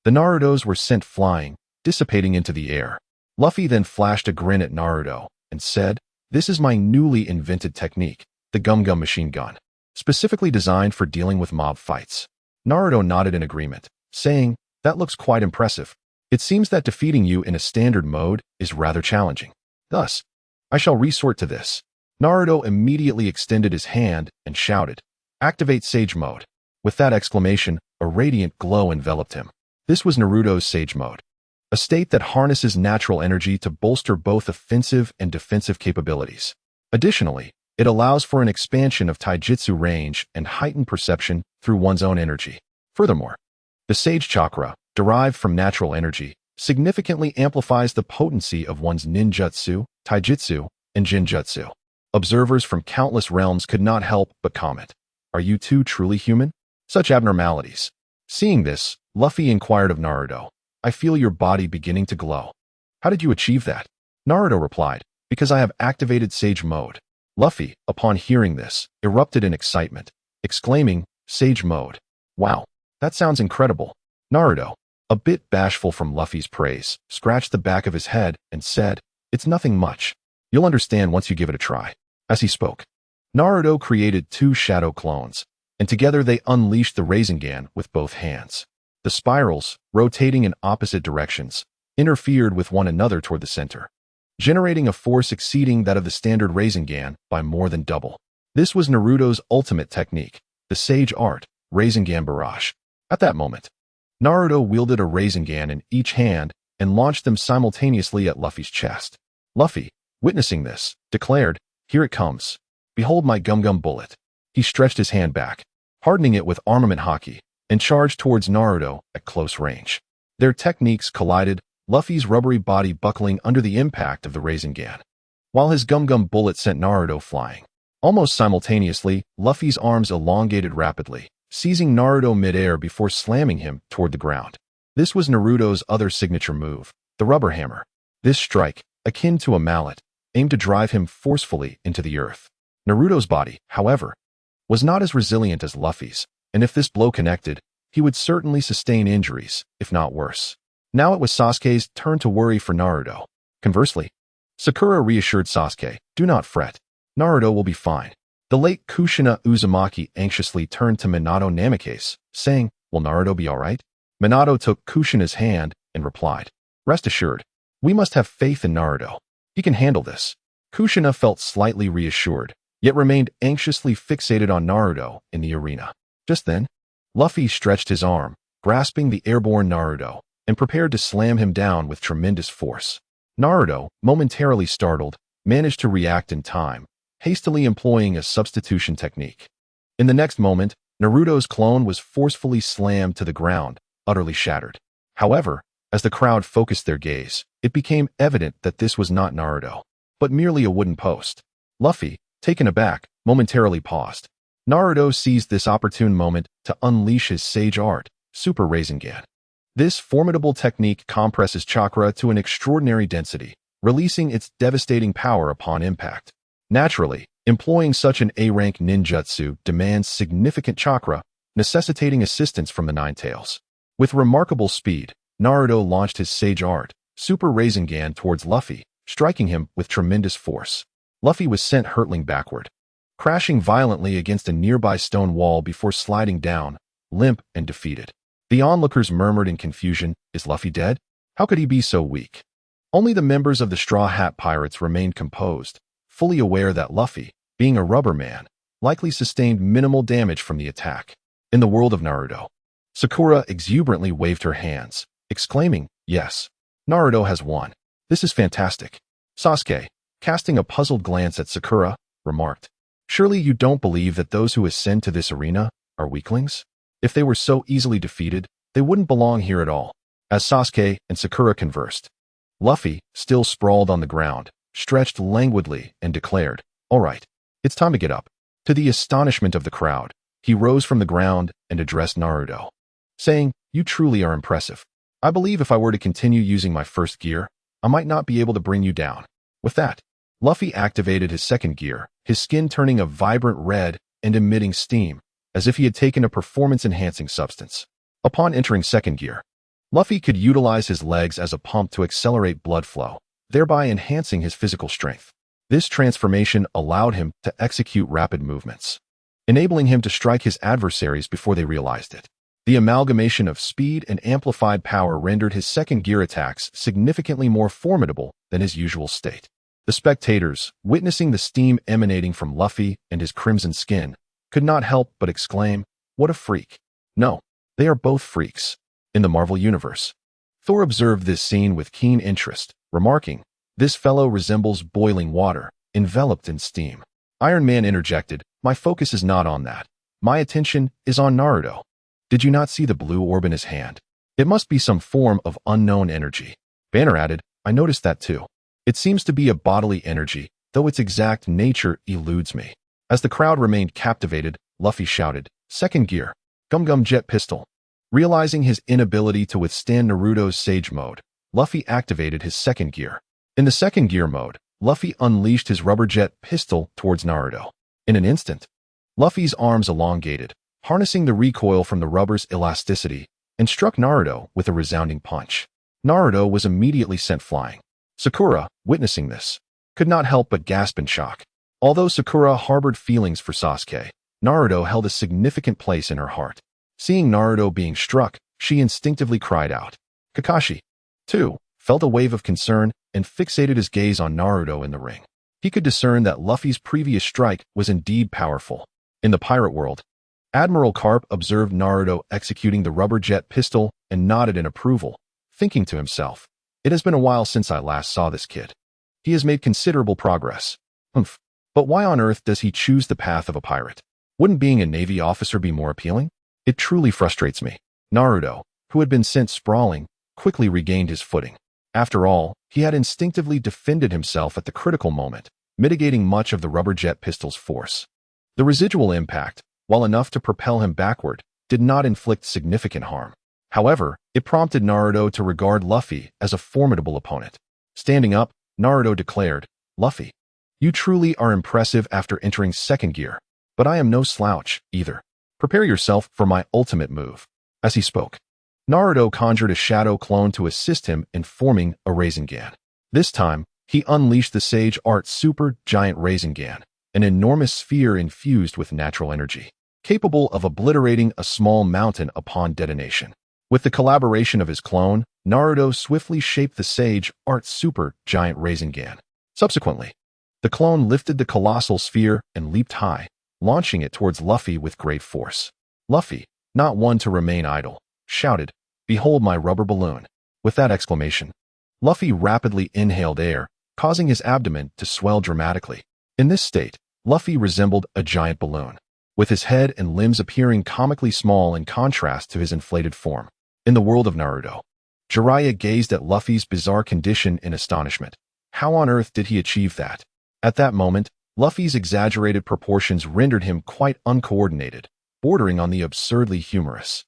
the Narutos were sent flying, dissipating into the air. Luffy then flashed a grin at Naruto and said, this is my newly invented technique, the Gum Gum Machine Gun, specifically designed for dealing with mob fights. Naruto nodded in agreement, saying, that looks quite impressive. It seems that defeating you in a standard mode is rather challenging. Thus, I shall resort to this. Naruto immediately extended his hand and shouted, activate Sage Mode. With that exclamation, a radiant glow enveloped him. This was Naruto's Sage Mode, a state that harnesses natural energy to bolster both offensive and defensive capabilities. Additionally, it allows for an expansion of taijutsu range and heightened perception through one's own energy. Furthermore, the Sage Chakra, derived from natural energy, significantly amplifies the potency of one's ninjutsu, taijutsu, and genjutsu. Observers from countless realms could not help but comment, are you two truly human? Such abnormalities. Seeing this, Luffy inquired of Naruto, I feel your body beginning to glow. How did you achieve that? Naruto replied, because I have activated Sage Mode. Luffy, upon hearing this, erupted in excitement, exclaiming, Sage Mode. Wow, that sounds incredible. Naruto, a bit bashful from Luffy's praise, scratched the back of his head and said, it's nothing much. You'll understand once you give it a try. As he spoke, Naruto created 2 shadow clones, and together they unleashed the Rasengan with both hands. The spirals, rotating in opposite directions, interfered with one another toward the center, generating a force exceeding that of the standard Rasengan by more than double. This was Naruto's ultimate technique, the Sage Art, Rasengan Barrage. At that moment, Naruto wielded a Rasengan in each hand and launched them simultaneously at Luffy's chest. Luffy, witnessing this, declared, here it comes. Behold my Gum Gum bullet. He stretched his hand back, hardening it with armament haki, and charged towards Naruto at close range. Their techniques collided, Luffy's rubbery body buckling under the impact of the Rasengan, while his Gum Gum bullet sent Naruto flying. Almost simultaneously, Luffy's arms elongated rapidly, seizing Naruto midair before slamming him toward the ground. This was Naruto's other signature move, the Rubber Hammer. This strike, akin to a mallet, aimed to drive him forcefully into the earth. Naruto's body, however, was not as resilient as Luffy's, and if this blow connected, he would certainly sustain injuries, if not worse. Now it was Sasuke's turn to worry for Naruto. Conversely, Sakura reassured Sasuke, do not fret. Naruto will be fine. The late Kushina Uzumaki anxiously turned to Minato Namikaze, saying, will Naruto be alright? Minato took Kushina's hand and replied, rest assured, we must have faith in Naruto. He can handle this. Kushina felt slightly reassured, yet remained anxiously fixated on Naruto in the arena. Just then, Luffy stretched his arm, grasping the airborne Naruto, and prepared to slam him down with tremendous force. Naruto, momentarily startled, managed to react in time, hastily employing a substitution technique. In the next moment, Naruto's clone was forcefully slammed to the ground, utterly shattered. However, as the crowd focused their gaze, it became evident that this was not Naruto, but merely a wooden post. Luffy, taken aback, momentarily paused. Naruto seized this opportune moment to unleash his Sage Art, Super Rasengan. This formidable technique compresses chakra to an extraordinary density, releasing its devastating power upon impact. Naturally, employing such an A-rank ninjutsu demands significant chakra, necessitating assistance from the Nine Tails. With remarkable speed, Naruto launched his Sage Art, Super Rasengan towards Luffy, striking him with tremendous force. Luffy was sent hurtling backward, crashing violently against a nearby stone wall before sliding down, limp and defeated. The onlookers murmured in confusion, is Luffy dead? How could he be so weak? Only the members of the Straw Hat Pirates remained composed, fully aware that Luffy, being a rubber man, likely sustained minimal damage from the attack. In the world of Naruto, Sakura exuberantly waved her hands, exclaiming, "Yes, Naruto has won. This is fantastic." Sasuke, casting a puzzled glance at Sakura, remarked, "Surely you don't believe that those who ascend to this arena are weaklings? If they were so easily defeated, they wouldn't belong here at all." As Sasuke and Sakura conversed, Luffy, still sprawled on the ground, stretched languidly and declared, "All right, it's time to get up." To the astonishment of the crowd, he rose from the ground and addressed Naruto, saying, "You truly are impressive. I believe if I were to continue using my first gear, I might not be able to bring you down." With that, Luffy activated his second gear, his skin turning a vibrant red and emitting steam, as if he had taken a performance-enhancing substance. Upon entering second gear, Luffy could utilize his legs as a pump to accelerate blood flow, thereby enhancing his physical strength. This transformation allowed him to execute rapid movements, enabling him to strike his adversaries before they realized it. The amalgamation of speed and amplified power rendered his second gear attacks significantly more formidable than his usual state. The spectators, witnessing the steam emanating from Luffy and his crimson skin, could not help but exclaim, "What a freak." No, they are both freaks. In the Marvel Universe, Thor observed this scene with keen interest, remarking, "This fellow resembles boiling water, enveloped in steam." Iron Man interjected, "My focus is not on that. My attention is on Naruto. Did you not see the blue orb in his hand? It must be some form of unknown energy." Banner added, "I noticed that too. It seems to be a bodily energy, though its exact nature eludes me." As the crowd remained captivated, Luffy shouted, "Second gear, Gum Gum Jet Pistol." Realizing his inability to withstand Naruto's Sage Mode, Luffy activated his second gear. In the second gear mode, Luffy unleashed his rubber jet pistol towards Naruto. In an instant, Luffy's arms elongated, harnessing the recoil from the rubber's elasticity, and struck Naruto with a resounding punch. Naruto was immediately sent flying. Sakura, witnessing this, could not help but gasp in shock. Although Sakura harbored feelings for Sasuke, Naruto held a significant place in her heart. Seeing Naruto being struck, she instinctively cried out. Kakashi, too, felt a wave of concern and fixated his gaze on Naruto in the ring. He could discern that Luffy's previous strike was indeed powerful. In the pirate world, Admiral Carp observed Naruto executing the rubber jet pistol and nodded in approval, thinking to himself, "It has been a while since I last saw this kid. He has made considerable progress. Humph. But why on earth does he choose the path of a pirate? Wouldn't being a Navy officer be more appealing? It truly frustrates me." Naruto, who had been sent sprawling, quickly regained his footing. After all, he had instinctively defended himself at the critical moment, mitigating much of the rubber jet pistol's force. The residual impact, while enough to propel him backward, did not inflict significant harm. However, it prompted Naruto to regard Luffy as a formidable opponent. Standing up, Naruto declared, "Luffy, you truly are impressive after entering second gear, but I am no slouch, either. Prepare yourself for my ultimate move." As he spoke, Naruto conjured a shadow clone to assist him in forming a Rasengan. This time, he unleashed the Sage Art Super Giant Rasengan, an enormous sphere infused with natural energy, capable of obliterating a small mountain upon detonation. With the collaboration of his clone, Naruto swiftly shaped the Sage Art Super Giant Rasengan. Subsequently, the clone lifted the colossal sphere and leaped high, launching it towards Luffy with great force. Luffy, not one to remain idle, shouted, "Behold my rubber balloon." With that exclamation, Luffy rapidly inhaled air, causing his abdomen to swell dramatically. In this state, Luffy resembled a giant balloon, with his head and limbs appearing comically small in contrast to his inflated form. In the world of Naruto, Jiraiya gazed at Luffy's bizarre condition in astonishment. How on earth did he achieve that? At that moment, Luffy's exaggerated proportions rendered him quite uncoordinated, bordering on the absurdly humorous.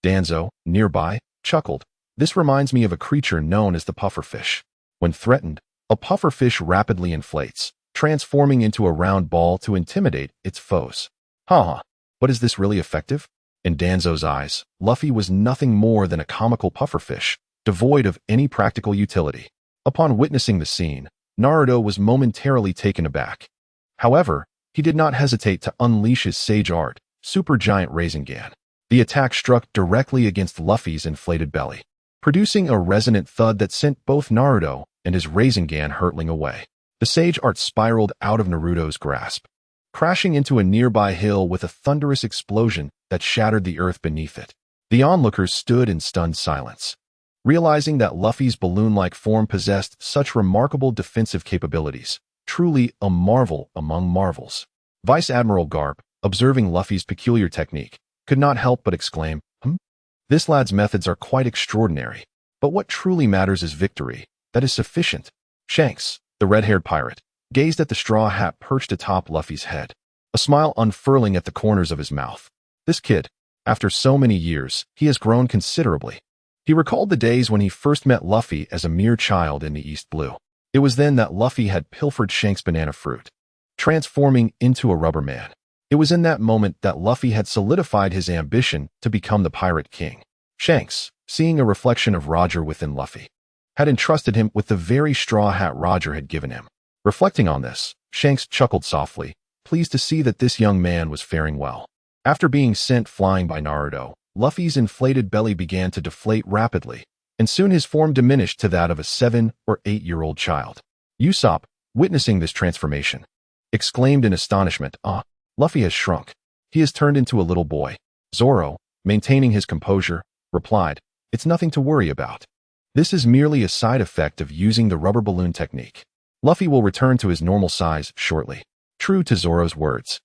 Danzo, nearby, chuckled. "This reminds me of a creature known as the pufferfish. When threatened, a pufferfish rapidly inflates, transforming into a round ball to intimidate its foes." Haha, but is this really effective? In Danzo's eyes, Luffy was nothing more than a comical pufferfish, devoid of any practical utility. Upon witnessing the scene, Naruto was momentarily taken aback. However, he did not hesitate to unleash his Sage Art Super Giant Rasengan. The attack struck directly against Luffy's inflated belly, producing a resonant thud that sent both Naruto and his Rasengan hurtling away. The sage art spiraled out of Naruto's grasp, crashing into a nearby hill with a thunderous explosion that shattered the earth beneath it. The onlookers stood in stunned silence, realizing that Luffy's balloon-like form possessed such remarkable defensive capabilities, truly a marvel among marvels. Vice Admiral Garp, observing Luffy's peculiar technique, could not help but exclaim, This lad's methods are quite extraordinary. But what truly matters is victory. That is sufficient. Shanks, the red-haired pirate, gazed at the straw hat perched atop Luffy's head, a smile unfurling at the corners of his mouth. This kid, after so many years, he has grown considerably. He recalled the days when he first met Luffy as a mere child in the East Blue. It was then that Luffy had pilfered Shanks' banana fruit, transforming into a rubber man. It was in that moment that Luffy had solidified his ambition to become the Pirate King. Shanks, seeing a reflection of Roger within Luffy, had entrusted him with the very straw hat Roger had given him. Reflecting on this, Shanks chuckled softly, pleased to see that this young man was faring well. After being sent flying by Naruto, Luffy's inflated belly began to deflate rapidly, and soon his form diminished to that of a 7- or 8-year-old child. Usopp, witnessing this transformation, exclaimed in astonishment, Luffy has shrunk. He has turned into a little boy. Zoro, maintaining his composure, replied, It's nothing to worry about. This is merely a side effect of using the rubber balloon technique. Luffy will return to his normal size shortly. True to Zoro's words,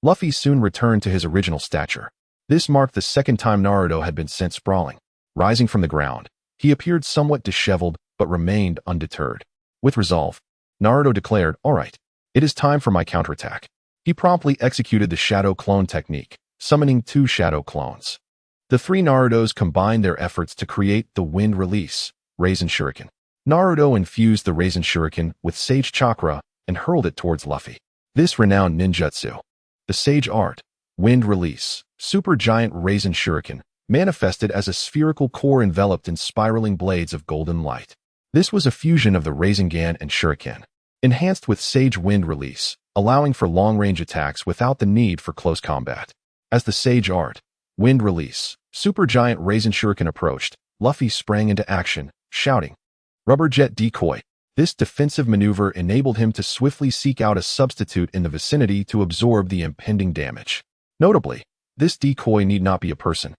Luffy soon returned to his original stature. This marked the second time Naruto had been sent sprawling. Rising from the ground, he appeared somewhat disheveled but remained undeterred. With resolve, Naruto declared, All right, it is time for my counterattack. He promptly executed the shadow clone technique, summoning 2 shadow clones. The 3 Narutos combined their efforts to create the wind release, Rasen Shuriken. Naruto infused the Rasen Shuriken with Sage Chakra and hurled it towards Luffy. This renowned ninjutsu, the Sage Art, Wind Release, Super Giant Rasen Shuriken, manifested as a spherical core enveloped in spiraling blades of golden light. This was a fusion of the Rasengan and Shuriken, enhanced with Sage Wind Release, allowing for long-range attacks without the need for close combat. As the Sage Art, Wind Release, Super Giant Rasen Shuriken approached, Luffy sprang into action, shouting, Rubber Jet Decoy. This defensive maneuver enabled him to swiftly seek out a substitute in the vicinity to absorb the impending damage. Notably, this decoy need not be a person.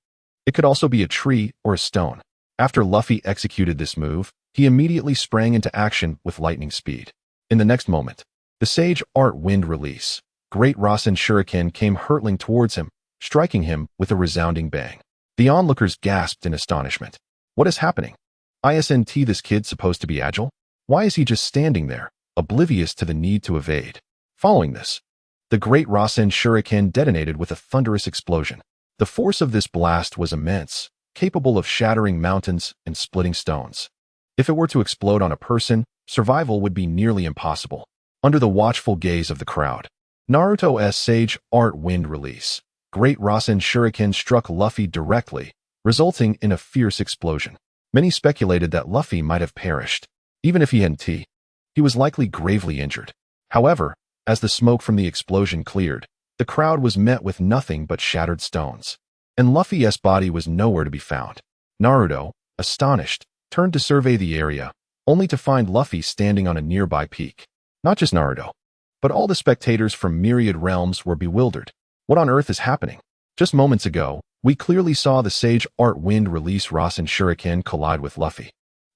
It could also be a tree or a stone. After Luffy executed this move, he immediately sprang into action with lightning speed. In the next moment, the Sage Art Wind Release, Great Rasen Shuriken came hurtling towards him, striking him with a resounding bang. The onlookers gasped in astonishment. What is happening? Isn't this kid supposed to be agile? Why is he just standing there, oblivious to the need to evade? Following this, the Great Rasen Shuriken detonated with a thunderous explosion. The force of this blast was immense, capable of shattering mountains and splitting stones. If it were to explode on a person, survival would be nearly impossible. Under the watchful gaze of the crowd, Naruto's Sage Art Wind Release, Great Rasen Shuriken struck Luffy directly, resulting in a fierce explosion. Many speculated that Luffy might have perished. Even if he hadn't, he was likely gravely injured. However, as the smoke from the explosion cleared, the crowd was met with nothing but shattered stones, and Luffy's body was nowhere to be found. Naruto, astonished, turned to survey the area, only to find Luffy standing on a nearby peak. Not just Naruto, but all the spectators from myriad realms were bewildered. What on earth is happening? Just moments ago, we clearly saw the Sage Art Wind Release Rasen Shuriken collide with Luffy.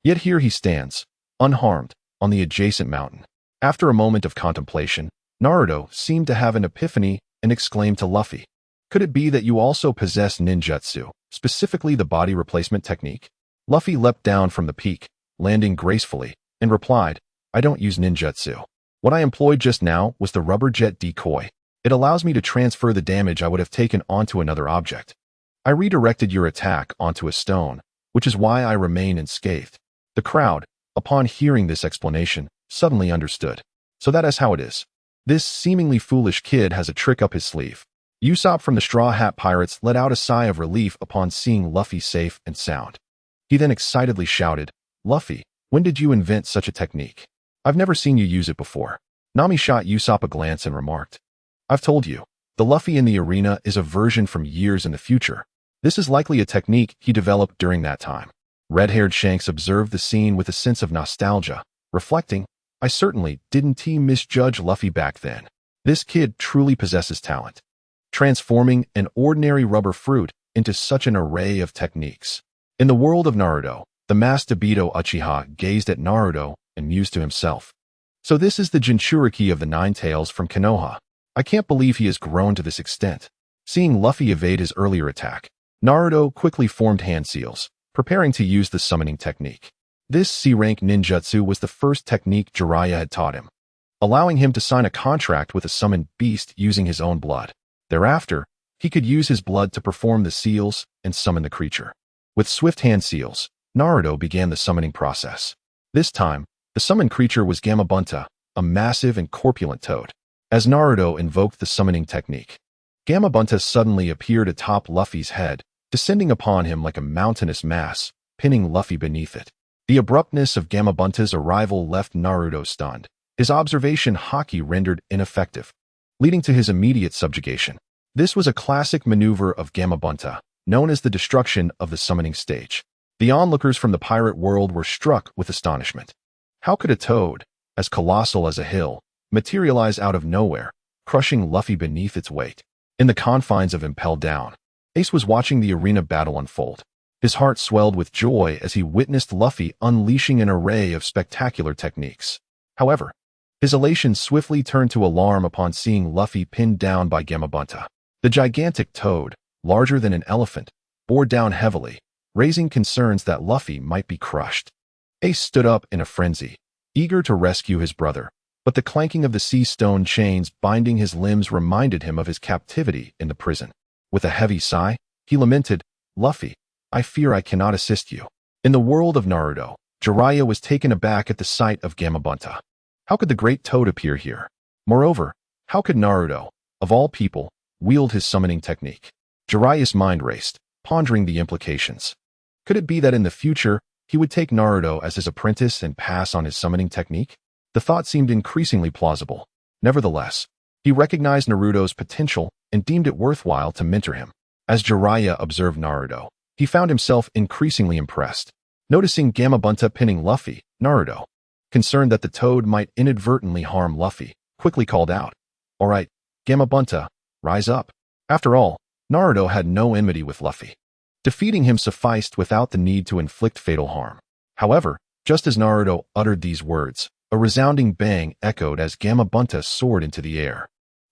Yet here he stands, unharmed, on the adjacent mountain. After a moment of contemplation, Naruto seemed to have an epiphany and exclaimed to Luffy, Could it be that you also possess ninjutsu, specifically the body replacement technique? Luffy leapt down from the peak, landing gracefully, and replied, I don't use ninjutsu. What I employed just now was the rubber jet decoy. It allows me to transfer the damage I would have taken onto another object. I redirected your attack onto a stone, which is why I remain unscathed. The crowd, upon hearing this explanation, suddenly understood. So that is how it is. This seemingly foolish kid has a trick up his sleeve. Usopp from the Straw Hat Pirates let out a sigh of relief upon seeing Luffy safe and sound. He then excitedly shouted, Luffy, when did you invent such a technique? I've never seen you use it before. Nami shot Usopp a glance and remarked, I've told you, the Luffy in the arena is a version from years in the future. This is likely a technique he developed during that time. Red-haired Shanks observed the scene with a sense of nostalgia, Reflecting, I certainly didn't misjudge Luffy back then. This kid truly possesses talent, transforming an ordinary rubber fruit into such an array of techniques. In the world of Naruto, the masked Obito Uchiha gazed at Naruto and mused to himself. So this is the Jinchuriki of the Nine Tails from Konoha. I can't believe he has grown to this extent. Seeing Luffy evade his earlier attack, Naruto quickly formed hand seals, preparing to use the summoning technique. This C-rank ninjutsu was the first technique Jiraiya had taught him, allowing him to sign a contract with a summoned beast using his own blood. Thereafter, he could use his blood to perform the seals and summon the creature. With swift hand seals, Naruto began the summoning process. This time, the summoned creature was Gamabunta, a massive and corpulent toad. As Naruto invoked the summoning technique, Gamabunta suddenly appeared atop Luffy's head, descending upon him like a mountainous mass, pinning Luffy beneath it. The abruptness of Gamabunta's arrival left Naruto stunned, his observation haki rendered ineffective, leading to his immediate subjugation. This was a classic maneuver of Gamabunta, known as the destruction of the summoning stage. The onlookers from the pirate world were struck with astonishment. How could a toad, as colossal as a hill, materialize out of nowhere, crushing Luffy beneath its weight? In the confines of Impel Down, Ace was watching the arena battle unfold. His heart swelled with joy as he witnessed Luffy unleashing an array of spectacular techniques. However, his elation swiftly turned to alarm upon seeing Luffy pinned down by Gamabunta. The gigantic toad, larger than an elephant, bore down heavily, raising concerns that Luffy might be crushed. Ace stood up in a frenzy, eager to rescue his brother, but the clanking of the sea stone chains binding his limbs reminded him of his captivity in the prison. With a heavy sigh, he lamented, "Luffy, I fear I cannot assist you." In the world of Naruto, Jiraiya was taken aback at the sight of Gamabunta. How could the great toad appear here? Moreover, how could Naruto, of all people, wield his summoning technique? Jiraiya's mind raced, pondering the implications. Could it be that in the future, he would take Naruto as his apprentice and pass on his summoning technique? The thought seemed increasingly plausible. Nevertheless, he recognized Naruto's potential and deemed it worthwhile to mentor him. As Jiraiya observed Naruto, he found himself increasingly impressed. Noticing Gamabunta pinning Luffy, Naruto, concerned that the toad might inadvertently harm Luffy, quickly called out, "All right, Gamabunta, rise up." After all, Naruto had no enmity with Luffy. Defeating him sufficed without the need to inflict fatal harm. However, just as Naruto uttered these words, a resounding bang echoed as Gamabunta soared into the air.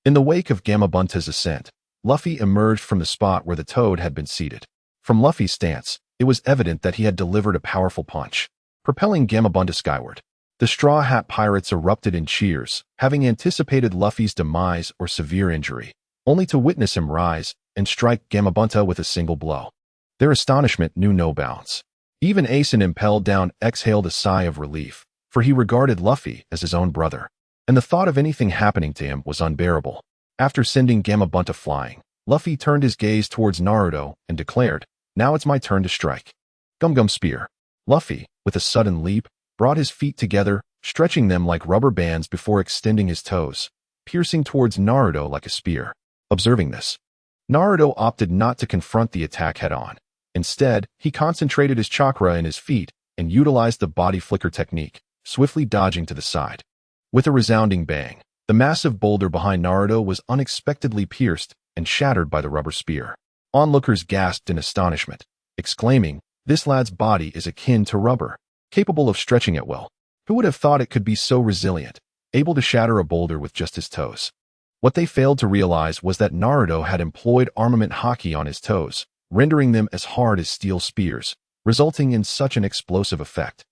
In the wake of Gamabunta's ascent, Luffy emerged from the spot where the toad had been seated. From Luffy's stance, it was evident that he had delivered a powerful punch, propelling Gamabunta skyward. The Straw Hat Pirates erupted in cheers, having anticipated Luffy's demise or severe injury, only to witness him rise and strike Gamabunta with a single blow. Their astonishment knew no bounds. Even Ace and Impel Down exhaled a sigh of relief, for he regarded Luffy as his own brother, and the thought of anything happening to him was unbearable. After sending Gamabunta flying, Luffy turned his gaze towards Naruto and declared, "Now it's my turn to strike." Gum Gum Spear. Luffy, with a sudden leap, brought his feet together, stretching them like rubber bands before extending his toes, piercing towards Naruto like a spear. Observing this, Naruto opted not to confront the attack head-on. Instead, he concentrated his chakra in his feet and utilized the body flicker technique, swiftly dodging to the side. With a resounding bang, the massive boulder behind Naruto was unexpectedly pierced and shattered by the rubber spear. Onlookers gasped in astonishment, exclaiming, "This lad's body is akin to rubber, capable of stretching at will. Who would have thought it could be so resilient, able to shatter a boulder with just his toes?" What they failed to realize was that Naruto had employed armament haki on his toes, rendering them as hard as steel spears, resulting in such an explosive effect.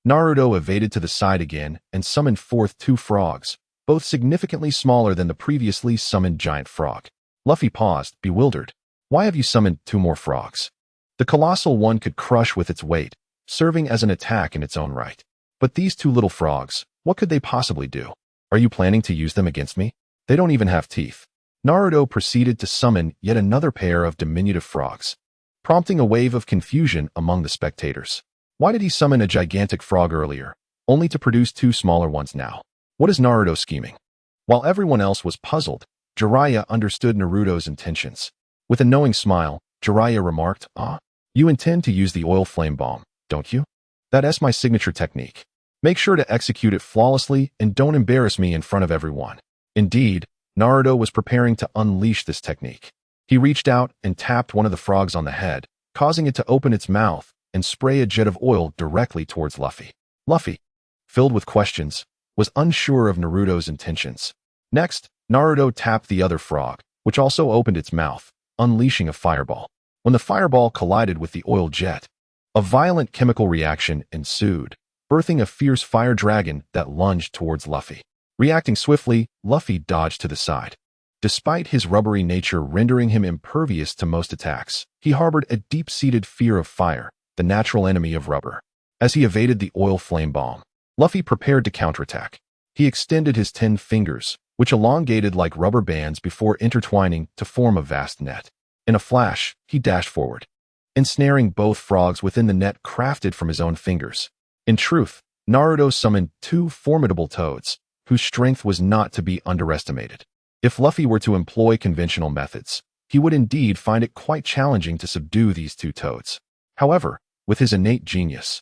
Naruto evaded to the side again and summoned forth two frogs, both significantly smaller than the previously summoned giant frog. Luffy paused, bewildered. "Why have you summoned two more frogs?" The colossal one could crush with its weight, serving as an attack in its own right. But these two little frogs, what could they possibly do? "Are you planning to use them against me? They don't even have teeth." Naruto proceeded to summon yet another pair of diminutive frogs, prompting a wave of confusion among the spectators. Why did he summon a gigantic frog earlier, only to produce two smaller ones now? What is Naruto scheming? While everyone else was puzzled, Jiraiya understood Naruto's intentions. With a knowing smile, Jiraiya remarked, "Ah, you intend to use the oil flame bomb, don't you? That's my signature technique." Make sure to execute it flawlessly and don't embarrass me in front of everyone. Indeed, Naruto was preparing to unleash this technique. He reached out and tapped one of the frogs on the head, causing it to open its mouth and spray a jet of oil directly towards Luffy. Luffy, filled with questions, was unsure of Naruto's intentions. Next, Naruto tapped the other frog, which also opened its mouth, unleashing a fireball. When the fireball collided with the oil jet, a violent chemical reaction ensued, birthing a fierce fire dragon that lunged towards Luffy. Reacting swiftly, Luffy dodged to the side. Despite his rubbery nature rendering him impervious to most attacks, he harbored a deep-seated fear of fire, the natural enemy of rubber. As he evaded the oil flame bomb, Luffy prepared to counterattack. He extended his 10 fingers, which elongated like rubber bands before intertwining to form a vast net. In a flash, he dashed forward, ensnaring both frogs within the net crafted from his own fingers. In truth, Naruto summoned 2 formidable toads, whose strength was not to be underestimated. If Luffy were to employ conventional methods, he would indeed find it quite challenging to subdue these 2 toads. However, with his innate genius,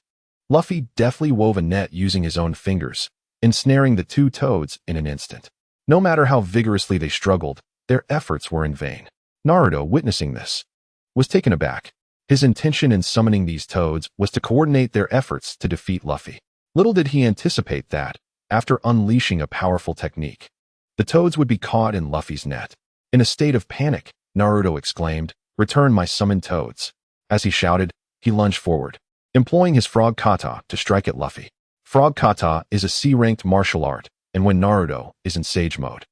Luffy deftly wove a net using his own fingers, ensnaring the 2 toads in an instant. No matter how vigorously they struggled, their efforts were in vain. Naruto, witnessing this, was taken aback. His intention in summoning these toads was to coordinate their efforts to defeat Luffy. Little did he anticipate that, after unleashing a powerful technique, the toads would be caught in Luffy's net. In a state of panic, Naruto exclaimed, "Return my summoned toads." As he shouted, he lunged forward, employing his frog kata to strike at Luffy. Frog kata is a C-ranked martial art, and when Naruto is in Sage mode,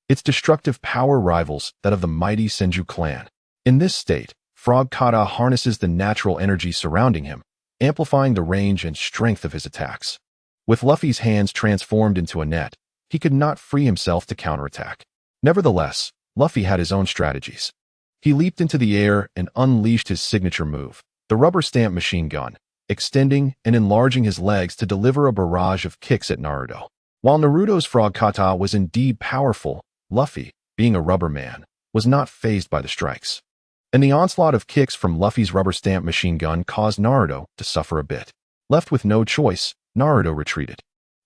its destructive power rivals that of the mighty Senju clan. In this state, Frog kata harnesses the natural energy surrounding him, amplifying the range and strength of his attacks. With Luffy's hands transformed into a net, he could not free himself to counterattack. Nevertheless, Luffy had his own strategies. He leaped into the air and unleashed his signature move, the rubber stamp machine gun, extending and enlarging his legs to deliver a barrage of kicks at Naruto. While Naruto's frog kata was indeed powerful, Luffy, being a rubber man, was not fazed by the strikes. And the onslaught of kicks from Luffy's rubber stamp machine gun caused Naruto to suffer a bit. Left with no choice, Naruto retreated.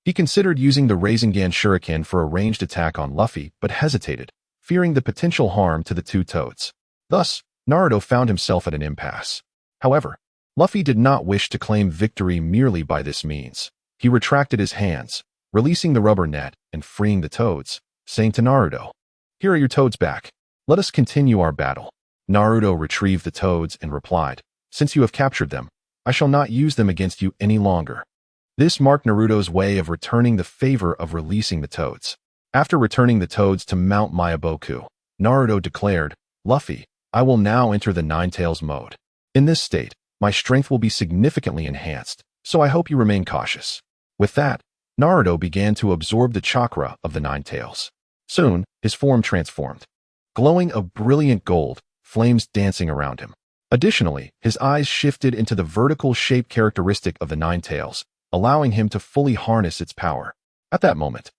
He considered using the Rasengan Shuriken for a ranged attack on Luffy, but hesitated, fearing the potential harm to the 2 toads. Thus, Naruto found himself at an impasse. However, Luffy did not wish to claim victory merely by this means. He retracted his hands, releasing the rubber net and freeing the toads, saying to Naruto, "Here are your toads back. Let us continue our battle." Naruto retrieved the toads and replied, "Since you have captured them, I shall not use them against you any longer." This marked Naruto's way of returning the favor of releasing the toads. After returning the toads to Mount Myaboku, Naruto declared, "Luffy, I will now enter the Nine-Tails mode. In this state, my strength will be significantly enhanced, so I hope you remain cautious." With that, Naruto began to absorb the chakra of the Nine-Tails. Soon, his form transformed, glowing a brilliant gold, flames dancing around him. Additionally, his eyes shifted into the vertical shape characteristic of the Nine-Tails, allowing him to fully harness its power. At that moment,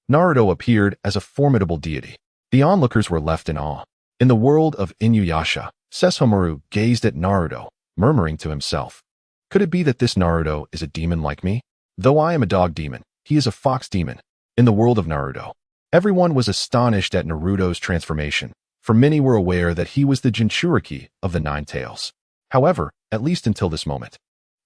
Naruto appeared as a formidable deity. The onlookers were left in awe. In the world of Inuyasha, Sesshomaru gazed at Naruto, murmuring to himself, "Could it be that this Naruto is a demon like me? Though I am a dog demon, he is a fox demon." In the world of Naruto, everyone was astonished at Naruto's transformation, for many were aware that he was the Jinchuriki of the Nine-Tails. However, at least until this moment,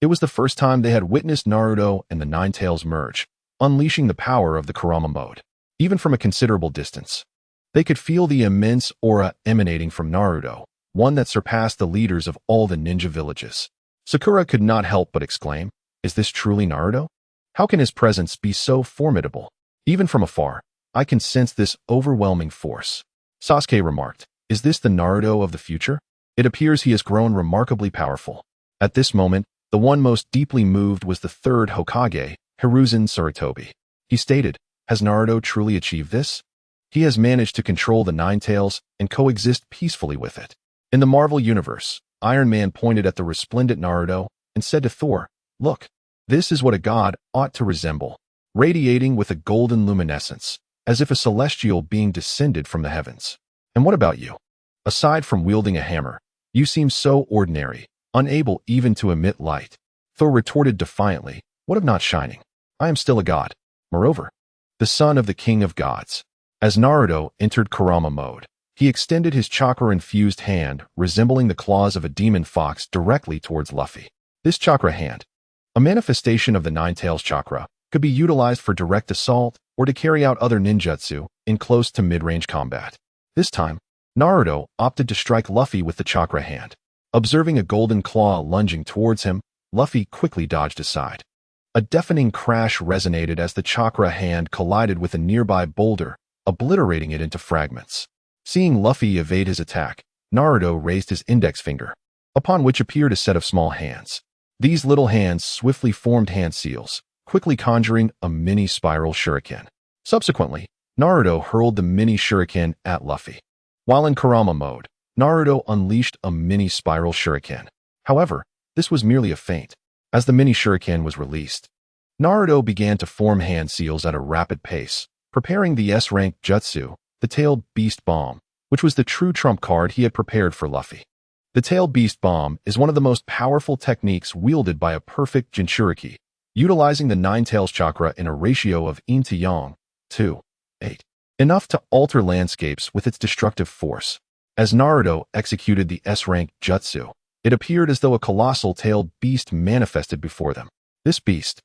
it was the first time they had witnessed Naruto and the Nine-Tails merge, unleashing the power of the Kurama mode. Even from a considerable distance, they could feel the immense aura emanating from Naruto, one that surpassed the leaders of all the ninja villages. Sakura could not help but exclaim, "Is this truly Naruto? How can his presence be so formidable? Even from afar, I can sense this overwhelming force." Sasuke remarked, "Is this the Naruto of the future? It appears he has grown remarkably powerful." At this moment, the one most deeply moved was the third Hokage, Hiruzen Sarutobi. He stated, "Has Naruto truly achieved this? He has managed to control the Nine-Tails and coexist peacefully with it." In the Marvel Universe, Iron Man pointed at the resplendent Naruto and said to Thor, "Look, this is what a god ought to resemble, radiating with a golden luminescence, as if a celestial being descended from the heavens." And what about you? Aside from wielding a hammer, you seem so ordinary, unable even to emit light. Thor retorted defiantly, "What of not shining? I am still a god. Moreover, the son of the king of gods. As Naruto entered Kurama mode, he extended his chakra-infused hand, resembling the claws of a demon fox, directly towards Luffy. This chakra hand, a manifestation of the Nine Tails chakra, could be utilized for direct assault or to carry out other ninjutsu in close to mid-range combat. This time, Naruto opted to strike Luffy with the chakra hand. Observing a golden claw lunging towards him, Luffy quickly dodged aside. A deafening crash resonated as the chakra hand collided with a nearby boulder, obliterating it into fragments. Seeing Luffy evade his attack, Naruto raised his index finger, upon which appeared a set of small hands. These little hands swiftly formed hand seals, quickly conjuring a mini spiral shuriken. Subsequently, Naruto hurled the mini shuriken at Luffy. While in Kurama mode, Naruto unleashed a mini spiral shuriken. However, this was merely a feint. As the mini shuriken was released, Naruto began to form hand seals at a rapid pace, preparing the S-rank jutsu, the Tailed Beast Bomb, which was the true trump card he had prepared for Luffy. The Tailed Beast Bomb is one of the most powerful techniques wielded by a perfect Jinchuriki, utilizing the Nine Tails chakra in a ratio of yin to yang, 2:8, enough to alter landscapes with its destructive force. As Naruto executed the S-rank jutsu, it appeared as though a colossal tailed beast manifested before them. This beast,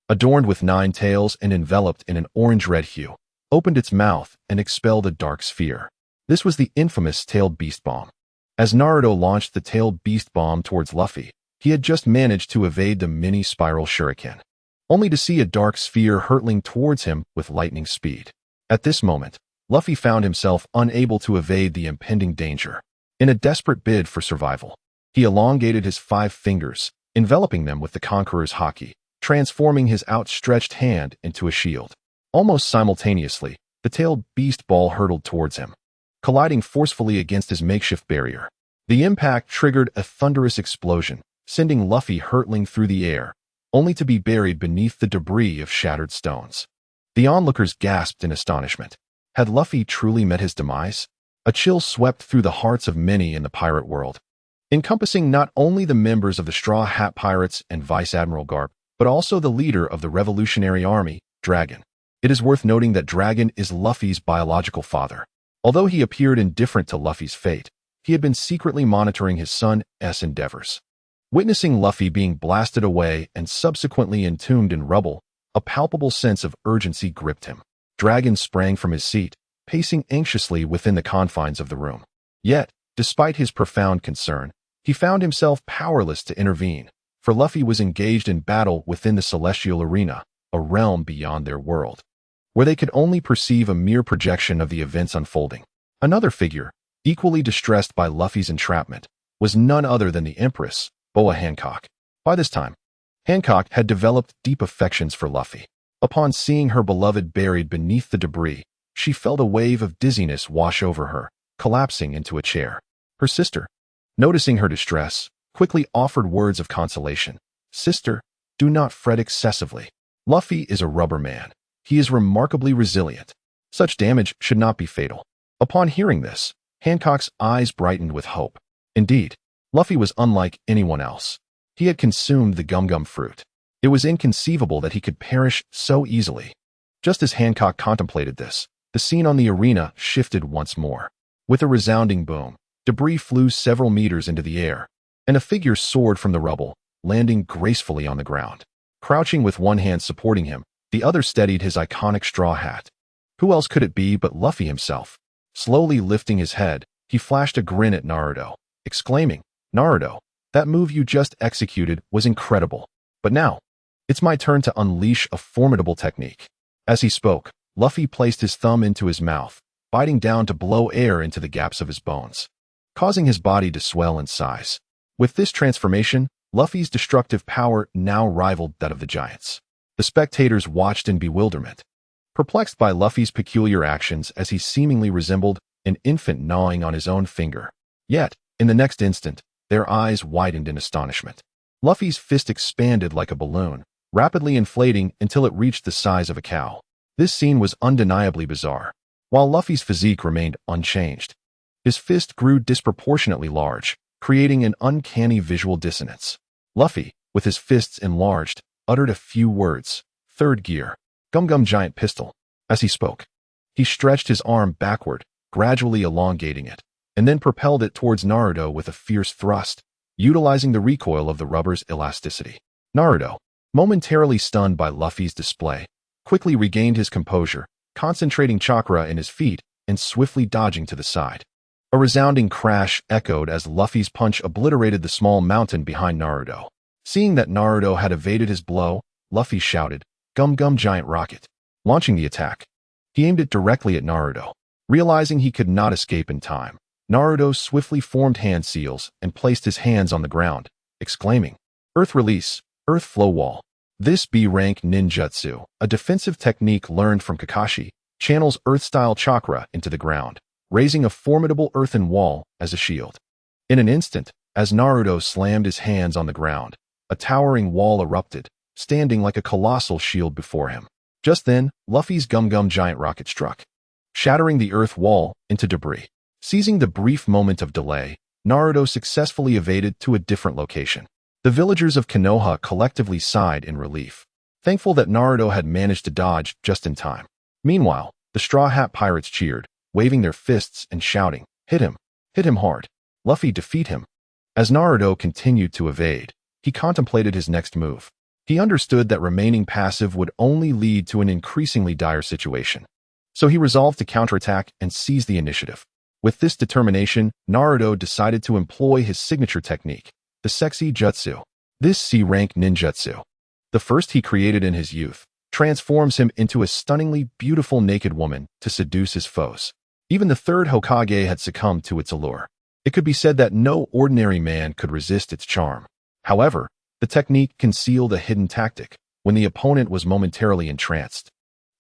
adorned with 9 tails and enveloped in an orange-red hue, opened its mouth and expelled a dark sphere. This was the infamous Tailed Beast Bomb. As Naruto launched the Tailed Beast Bomb towards Luffy, he had just managed to evade the mini spiral shuriken, only to see a dark sphere hurtling towards him with lightning speed. At this moment, Luffy found himself unable to evade the impending danger. In a desperate bid for survival, he elongated his 5 fingers, enveloping them with the Conqueror's Haki, transforming his outstretched hand into a shield. Almost simultaneously, the Tailed Beast Ball hurtled towards him, colliding forcefully against his makeshift barrier. The impact triggered a thunderous explosion, sending Luffy hurtling through the air, only to be buried beneath the debris of shattered stones. The onlookers gasped in astonishment. Had Luffy truly met his demise? A chill swept through the hearts of many in the pirate world, encompassing not only the members of the Straw Hat Pirates and Vice Admiral Garp, but also the leader of the Revolutionary Army, Dragon. It is worth noting that Dragon is Luffy's biological father. Although he appeared indifferent to Luffy's fate, he had been secretly monitoring his son's endeavors. Witnessing Luffy being blasted away and subsequently entombed in rubble, a palpable sense of urgency gripped him. Dragon sprang from his seat, pacing anxiously within the confines of the room. Yet, despite his profound concern, he found himself powerless to intervene, for Luffy was engaged in battle within the Celestial Arena, a realm beyond their world, where they could only perceive a mere projection of the events unfolding. Another figure, equally distressed by Luffy's entrapment, was none other than the Empress, Boa Hancock. By this time, Hancock had developed deep affections for Luffy. Upon seeing her beloved buried beneath the debris, she felt a wave of dizziness wash over her, collapsing into a chair. Her sister, noticing her distress, quickly offered words of consolation. "Sister, do not fret excessively. Luffy is a rubber man. He is remarkably resilient. Such damage should not be fatal." Upon hearing this, Hancock's eyes brightened with hope. Indeed, Luffy was unlike anyone else. He had consumed the gum-gum fruit. It was inconceivable that he could perish so easily. Just as Hancock contemplated this, the scene on the arena shifted once more. With a resounding boom, debris flew several meters into the air, and a figure soared from the rubble, landing gracefully on the ground. Crouching with one hand supporting him, the other steadied his iconic straw hat. Who else could it be but Luffy himself? Slowly lifting his head, he flashed a grin at Naruto, exclaiming, "Naruto, that move you just executed was incredible. But now, it's my turn to unleash a formidable technique." As he spoke, Luffy placed his thumb into his mouth, biting down to blow air into the gaps of his bones, causing his body to swell in size. With this transformation, Luffy's destructive power now rivaled that of the giants. The spectators watched in bewilderment, perplexed by Luffy's peculiar actions as he seemingly resembled an infant gnawing on his own finger. Yet, in the next instant, their eyes widened in astonishment. Luffy's fist expanded like a balloon, rapidly inflating until it reached the size of a cow. This scene was undeniably bizarre. While Luffy's physique remained unchanged, his fist grew disproportionately large, creating an uncanny visual dissonance. Luffy, with his fists enlarged, uttered a few words, Third gear. Gum Gum giant pistol. As he spoke, he stretched his arm backward, gradually elongating it, and then propelled it towards Naruto with a fierce thrust, utilizing the recoil of the rubber's elasticity. Naruto, momentarily stunned by Luffy's display, quickly regained his composure, concentrating chakra in his feet and swiftly dodging to the side. A resounding crash echoed as Luffy's punch obliterated the small mountain behind Naruto. Seeing that Naruto had evaded his blow, Luffy shouted, "Gum Gum giant rocket." Launching the attack, he aimed it directly at Naruto. Realizing he could not escape in time, Naruto swiftly formed hand seals and placed his hands on the ground, exclaiming, "Earth release, Earth flow wall." This B-rank ninjutsu, a defensive technique learned from Kakashi, channels Earth-style chakra into the ground, raising a formidable earthen wall as a shield. In an instant, as Naruto slammed his hands on the ground, a towering wall erupted, standing like a colossal shield before him. Just then, Luffy's Gum Gum giant rocket struck, shattering the earth wall into debris. Seizing the brief moment of delay, Naruto successfully evaded to a different location. The villagers of Konoha collectively sighed in relief, thankful that Naruto had managed to dodge just in time. Meanwhile, the Straw Hat Pirates cheered, waving their fists and shouting, "Hit him! Hit him hard! Luffy, defeat him!" As Naruto continued to evade, he contemplated his next move. He understood that remaining passive would only lead to an increasingly dire situation. So he resolved to counterattack and seize the initiative. With this determination, Naruto decided to employ his signature technique, the sexy jutsu. This C-rank ninjutsu, the first he created in his youth, transforms him into a stunningly beautiful naked woman to seduce his foes. Even the third Hokage had succumbed to its allure. It could be said that no ordinary man could resist its charm. However, the technique concealed a hidden tactic. When the opponent was momentarily entranced,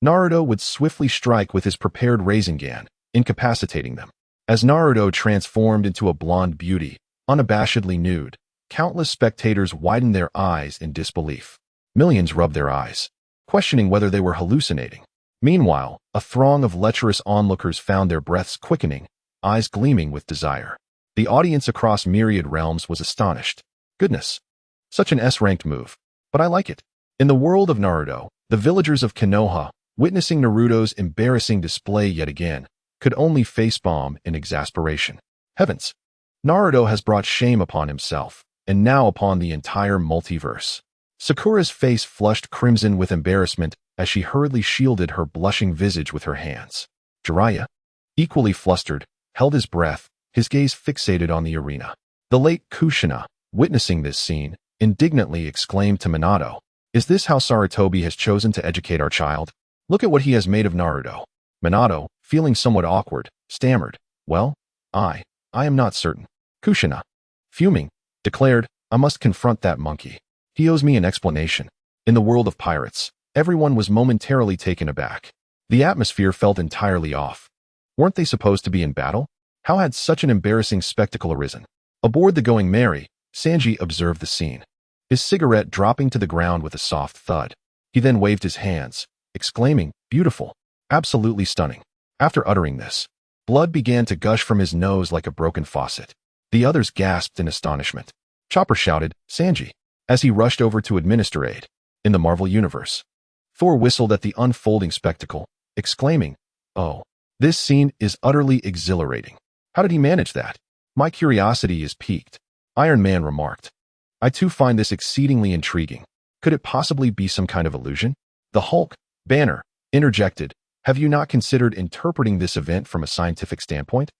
Naruto would swiftly strike with his prepared Rasengan, incapacitating them. As Naruto transformed into a blonde beauty, unabashedly nude, countless spectators widened their eyes in disbelief. Millions rubbed their eyes, questioning whether they were hallucinating. Meanwhile, a throng of lecherous onlookers found their breaths quickening, eyes gleaming with desire. The audience across myriad realms was astonished. Goodness! Such an S-ranked move. But I like it. In the world of Naruto, the villagers of Konoha, witnessing Naruto's embarrassing display yet again, could only facepalm in exasperation. Heavens! Naruto has brought shame upon himself, and now upon the entire multiverse. Sakura's face flushed crimson with embarrassment as she hurriedly shielded her blushing visage with her hands. Jiraiya, equally flustered, held his breath, his gaze fixated on the arena. The late Kushina, witnessing this scene, indignantly exclaimed to Minato, "Is this how Sarutobi has chosen to educate our child? Look at what he has made of Naruto." Minato, feeling somewhat awkward, stammered, "Well, I am not certain." Kushina, fuming, declared, "I must confront that monkey. He owes me an explanation." In the world of pirates, everyone was momentarily taken aback. The atmosphere felt entirely off. Weren't they supposed to be in battle? How had such an embarrassing spectacle arisen? Aboard the Going Merry, Sanji observed the scene, his cigarette dropping to the ground with a soft thud. He then waved his hands, exclaiming, "Beautiful, absolutely stunning." After uttering this, blood began to gush from his nose like a broken faucet. The others gasped in astonishment. Chopper shouted, "Sanji," as he rushed over to administer aid. In the Marvel Universe, Thor whistled at the unfolding spectacle, exclaiming, "Oh, this scene is utterly exhilarating. How did he manage that? My curiosity is piqued." Iron Man remarked, "I too find this exceedingly intriguing. Could it possibly be some kind of illusion?" The Hulk, Banner, interjected, "Have you not considered interpreting this event from a scientific standpoint?"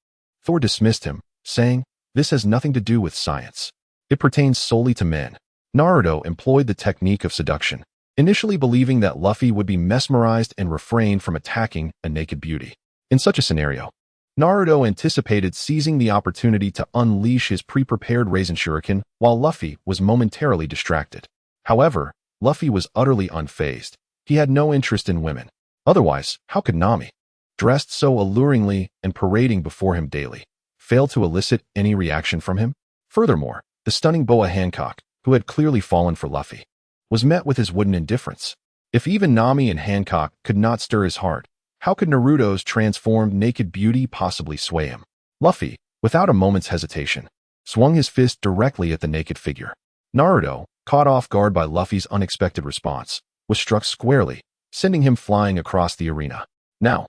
Thor dismissed him, saying, "This has nothing to do with science. It pertains solely to men." Naruto employed the technique of seduction, initially believing that Luffy would be mesmerized and refrain from attacking a naked beauty. In such a scenario, Naruto anticipated seizing the opportunity to unleash his pre-prepared Rasen Shuriken while Luffy was momentarily distracted. However, Luffy was utterly unfazed. He had no interest in women. Otherwise, how could Nami, dressed so alluringly and parading before him daily, fail to elicit any reaction from him? Furthermore, the stunning Boa Hancock, who had clearly fallen for Luffy, was met with his wooden indifference. If even Nami and Hancock could not stir his heart, how could Naruto's transformed naked beauty possibly sway him? Luffy, without a moment's hesitation, swung his fist directly at the naked figure. Naruto, caught off guard by Luffy's unexpected response, was struck squarely, sending him flying across the arena. Now,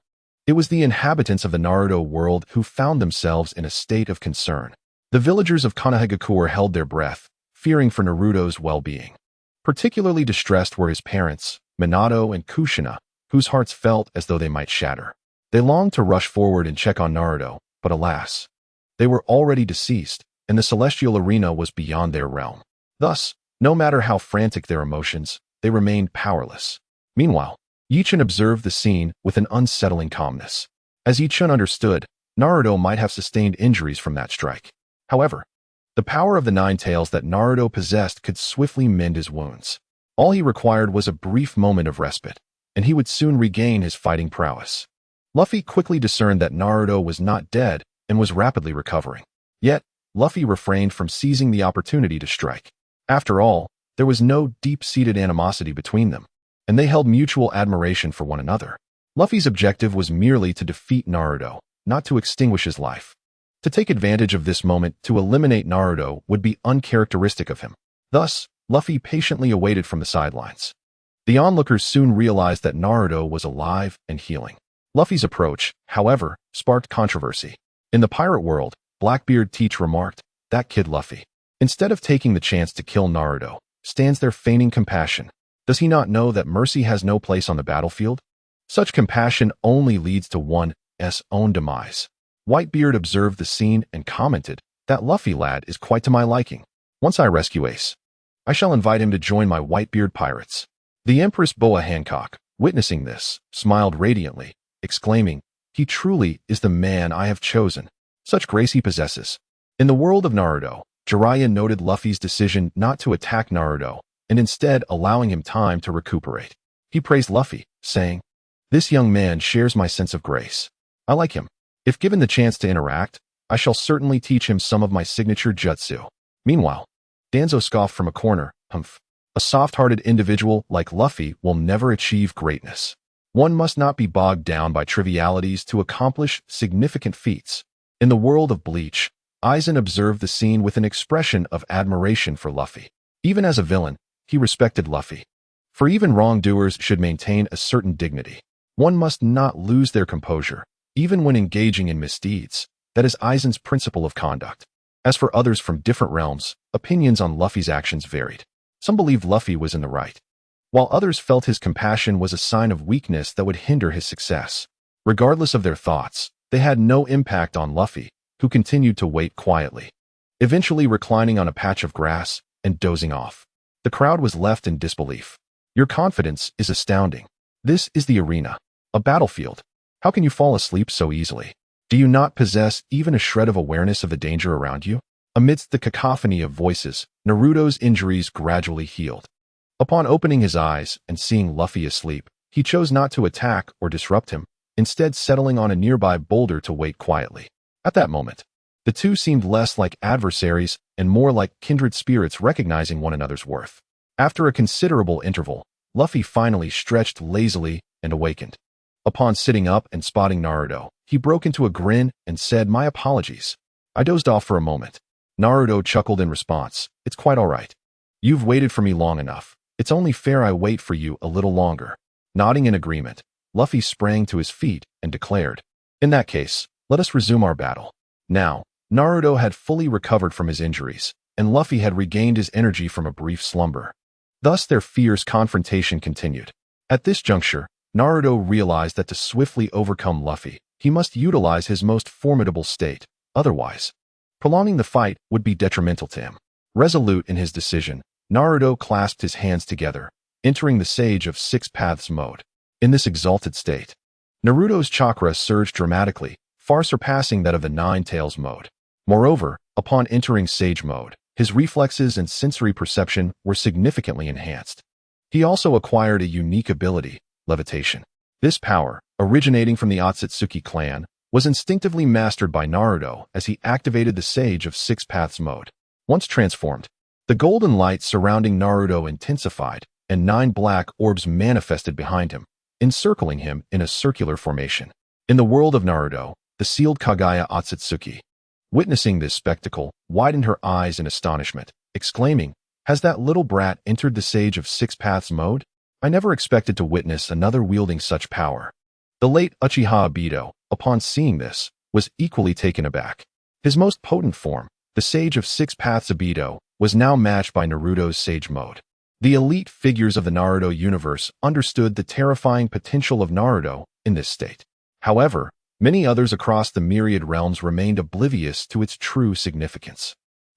it was the inhabitants of the Naruto world who found themselves in a state of concern. The villagers of Konohagakure held their breath, fearing for Naruto's well-being. Particularly distressed were his parents, Minato and Kushina, whose hearts felt as though they might shatter. They longed to rush forward and check on Naruto, but alas, they were already deceased, and the celestial arena was beyond their realm. Thus, no matter how frantic their emotions, they remained powerless. Meanwhile, Ye Chen observed the scene with an unsettling calmness. As Ye Chen understood, Naruto might have sustained injuries from that strike. However, the power of the nine tails that Naruto possessed could swiftly mend his wounds. All he required was a brief moment of respite, and he would soon regain his fighting prowess. Luffy quickly discerned that Naruto was not dead and was rapidly recovering. Yet, Luffy refrained from seizing the opportunity to strike. After all, there was no deep-seated animosity between them, and they held mutual admiration for one another. Luffy's objective was merely to defeat Naruto, not to extinguish his life. To take advantage of this moment to eliminate Naruto would be uncharacteristic of him. Thus, Luffy patiently awaited from the sidelines. The onlookers soon realized that Naruto was alive and healing. Luffy's approach, however, sparked controversy. In the pirate world, Blackbeard Teach remarked, "That kid Luffy, instead of taking the chance to kill Naruto, stands there feigning compassion. Does he not know that mercy has no place on the battlefield? Such compassion only leads to one's own demise." Whitebeard observed the scene and commented, "That Luffy lad is quite to my liking. Once I rescue Ace, I shall invite him to join my Whitebeard pirates." The Empress Boa Hancock, witnessing this, smiled radiantly, exclaiming, "He truly is the man I have chosen. Such grace he possesses." In the world of Naruto, Jiraiya noted Luffy's decision not to attack Naruto, and instead allowing him time to recuperate. He praised Luffy, saying, "This young man shares my sense of grace. I like him. If given the chance to interact, I shall certainly teach him some of my signature jutsu." Meanwhile, Danzo scoffed from a corner, "Humph. A soft-hearted individual like Luffy will never achieve greatness. One must not be bogged down by trivialities to accomplish significant feats." In the world of Bleach, Aizen observed the scene with an expression of admiration for Luffy. Even as a villain, he respected Luffy. For even wrongdoers should maintain a certain dignity. One must not lose their composure, even when engaging in misdeeds. That is Aizen's principle of conduct. As for others from different realms, opinions on Luffy's actions varied. Some believed Luffy was in the right, while others felt his compassion was a sign of weakness that would hinder his success. Regardless of their thoughts, they had no impact on Luffy, who continued to wait quietly, eventually reclining on a patch of grass and dozing off. The crowd was left in disbelief. "Your confidence is astounding. This is the arena, a battlefield. How can you fall asleep so easily? Do you not possess even a shred of awareness of the danger around you?" Amidst the cacophony of voices, Naruto's injuries gradually healed. Upon opening his eyes and seeing Luffy asleep, he chose not to attack or disrupt him, instead settling on a nearby boulder to wait quietly. At that moment, the two seemed less like adversaries and more like kindred spirits recognizing one another's worth. After a considerable interval, Luffy finally stretched lazily and awakened. Upon sitting up and spotting Naruto, he broke into a grin and said, "My apologies. I dozed off for a moment." Naruto chuckled in response, "It's quite all right. You've waited for me long enough. It's only fair I wait for you a little longer." Nodding in agreement, Luffy sprang to his feet and declared, "In that case, let us resume our battle." Now, Naruto had fully recovered from his injuries, and Luffy had regained his energy from a brief slumber. Thus their fierce confrontation continued. At this juncture, Naruto realized that to swiftly overcome Luffy, he must utilize his most formidable state. Otherwise, prolonging the fight would be detrimental to him. Resolute in his decision, Naruto clasped his hands together, entering the Sage of Six Paths mode. In this exalted state, Naruto's chakra surged dramatically, far surpassing that of the Nine Tails mode. Moreover, upon entering Sage mode, his reflexes and sensory perception were significantly enhanced. He also acquired a unique ability, levitation. This power, originating from the Otsutsuki clan, was instinctively mastered by Naruto as he activated the Sage of Six Paths mode. Once transformed, the golden light surrounding Naruto intensified, and 9 black orbs manifested behind him, encircling him in a circular formation. In the world of Naruto, the sealed Kaguya Otsutsuki, witnessing this spectacle, widened her eyes in astonishment, exclaiming, "Has that little brat entered the Sage of Six Paths mode? I never expected to witness another wielding such power. The late Uchiha Obito, upon seeing this, was equally taken aback. His most potent form, the Sage of Six Paths Obito, was now matched by Naruto's Sage Mode. The elite figures of the Naruto universe understood the terrifying potential of Naruto in this state. However, many others across the myriad realms remained oblivious to its true significance.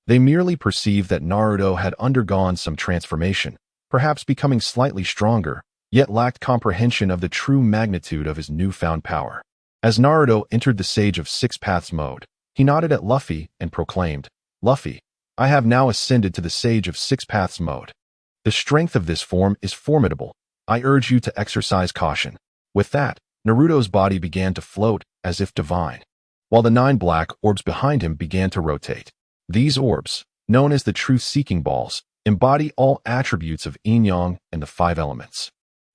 They merely perceived that Naruto had undergone some transformation, perhaps becoming slightly stronger, yet lacked comprehension of the true magnitude of his newfound power. As Naruto entered the Sage of Six Paths mode, he nodded at Luffy and proclaimed, "Luffy, I have now ascended to the Sage of Six Paths mode. The strength of this form is formidable. I urge you to exercise caution." With that, Naruto's body began to float as if divine, while the 9 black orbs behind him began to rotate. These orbs, known as the truth-seeking balls, embody all attributes of yin-yang and the 5 elements.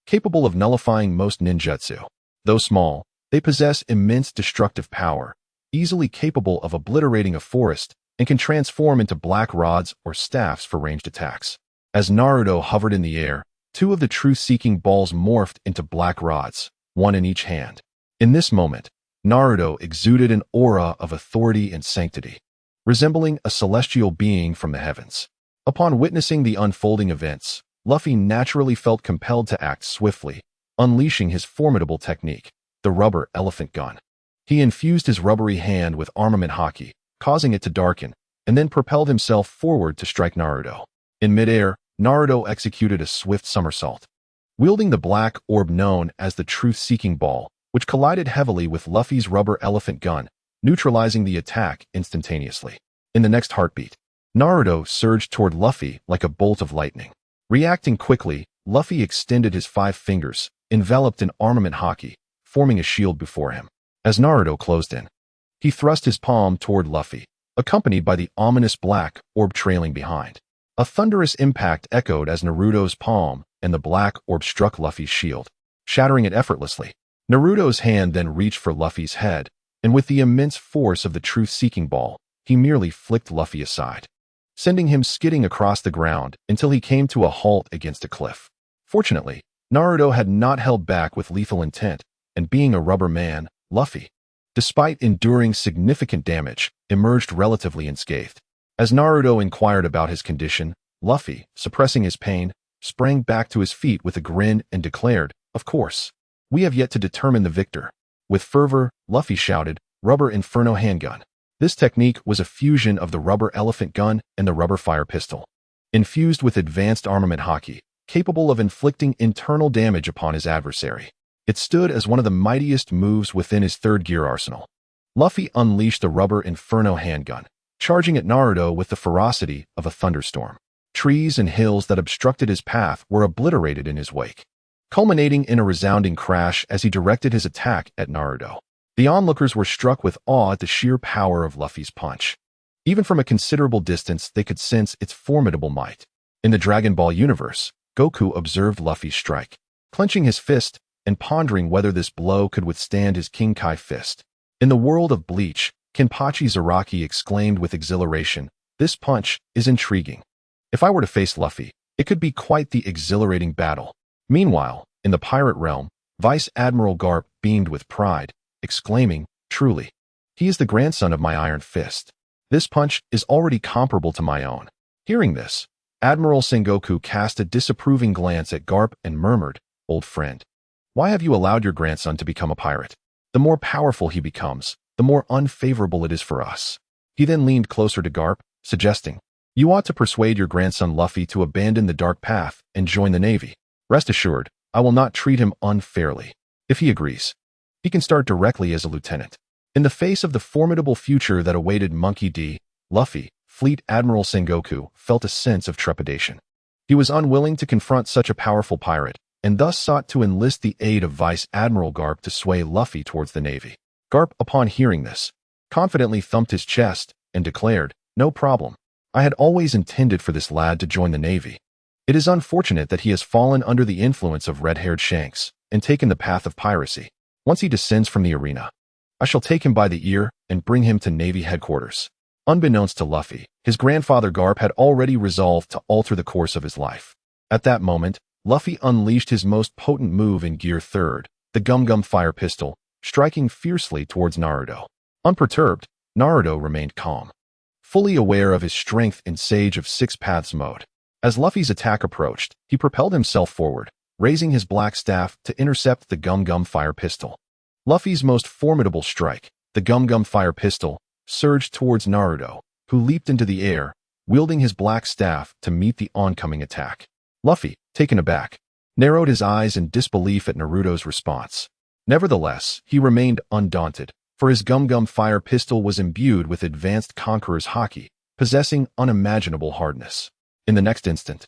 Capable of nullifying most ninjutsu. Though small, they possess immense destructive power, easily capable of obliterating a forest, and can transform into black rods or staffs for ranged attacks. As Naruto hovered in the air, 2 of the truth-seeking balls morphed into black rods, 1 in each hand. In this moment, Naruto exuded an aura of authority and sanctity, resembling a celestial being from the heavens. Upon witnessing the unfolding events, Luffy naturally felt compelled to act swiftly, unleashing his formidable technique, the rubber elephant gun. He infused his rubbery hand with armament haki, causing it to darken, and then propelled himself forward to strike Naruto. In midair, Naruto executed a swift somersault, wielding the black orb known as the truth-seeking ball, which collided heavily with Luffy's rubber elephant gun, neutralizing the attack instantaneously. In the next heartbeat, Naruto surged toward Luffy like a bolt of lightning. Reacting quickly, Luffy extended his 5 fingers, enveloped in armament haki, forming a shield before him. As Naruto closed in, he thrust his palm toward Luffy, accompanied by the ominous black orb trailing behind. A thunderous impact echoed as Naruto's palm and the black orb struck Luffy's shield, shattering it effortlessly. Naruto's hand then reached for Luffy's head, and with the immense force of the truth-seeking ball, he merely flicked Luffy aside, sending him skidding across the ground until he came to a halt against a cliff. Fortunately, Naruto had not held back with lethal intent, and being a rubber man, Luffy, despite enduring significant damage, emerged relatively unscathed. As Naruto inquired about his condition, Luffy, suppressing his pain, sprang back to his feet with a grin and declared, "Of course, we have yet to determine the victor." With fervor, Luffy shouted, "Rubber Inferno handgun." This technique was a fusion of the rubber elephant gun and the rubber fire pistol, infused with advanced armament haki, capable of inflicting internal damage upon his adversary. It stood as one of the mightiest moves within his 3rd gear arsenal. Luffy unleashed the rubber Inferno handgun, charging at Naruto with the ferocity of a thunderstorm. Trees and hills that obstructed his path were obliterated in his wake, culminating in a resounding crash as he directed his attack at Naruto. The onlookers were struck with awe at the sheer power of Luffy's punch. Even from a considerable distance, they could sense its formidable might. In the Dragon Ball universe, Goku observed Luffy's strike, clenching his fist and pondering whether this blow could withstand his King-Kai fist. In the world of Bleach, Kenpachi Zaraki exclaimed with exhilaration, "This punch is intriguing. If I were to face Luffy, it could be quite the exhilarating battle." Meanwhile, in the pirate realm, Vice Admiral Garp beamed with pride, exclaiming, "Truly, he is the grandson of my Iron Fist. This punch is already comparable to my own." Hearing this, Admiral Sengoku cast a disapproving glance at Garp and murmured, "Old friend, why have you allowed your grandson to become a pirate? The more powerful he becomes, the more unfavorable it is for us." He then leaned closer to Garp, suggesting, "You ought to persuade your grandson Luffy to abandon the dark path and join the Navy. Rest assured, I will not treat him unfairly. If he agrees, he can start directly as a lieutenant." In the face of the formidable future that awaited Monkey D., Luffy, Fleet Admiral Sengoku, felt a sense of trepidation. He was unwilling to confront such a powerful pirate, and thus sought to enlist the aid of Vice Admiral Garp to sway Luffy towards the Navy. Garp, upon hearing this, confidently thumped his chest and declared, "No problem. I had always intended for this lad to join the Navy. It is unfortunate that he has fallen under the influence of red-haired Shanks and taken the path of piracy. Once he descends from the arena, I shall take him by the ear and bring him to Navy headquarters." Unbeknownst to Luffy, his grandfather Garp had already resolved to alter the course of his life. At that moment, Luffy unleashed his most potent move in Gear 3rd, the Gum Gum Fire Pistol, striking fiercely towards Naruto. Unperturbed, Naruto remained calm, fully aware of his strength in Sage of Six Paths mode. As Luffy's attack approached, he propelled himself forward, raising his black staff to intercept the Gum Gum Fire Pistol. Luffy's most formidable strike, the Gum Gum Fire Pistol, surged towards Naruto, who leaped into the air, wielding his black staff to meet the oncoming attack. Luffy, taken aback, narrowed his eyes in disbelief at Naruto's response. Nevertheless, he remained undaunted, for his Gum Gum Fire Pistol was imbued with advanced Conqueror's Haki, possessing unimaginable hardness. In the next instant,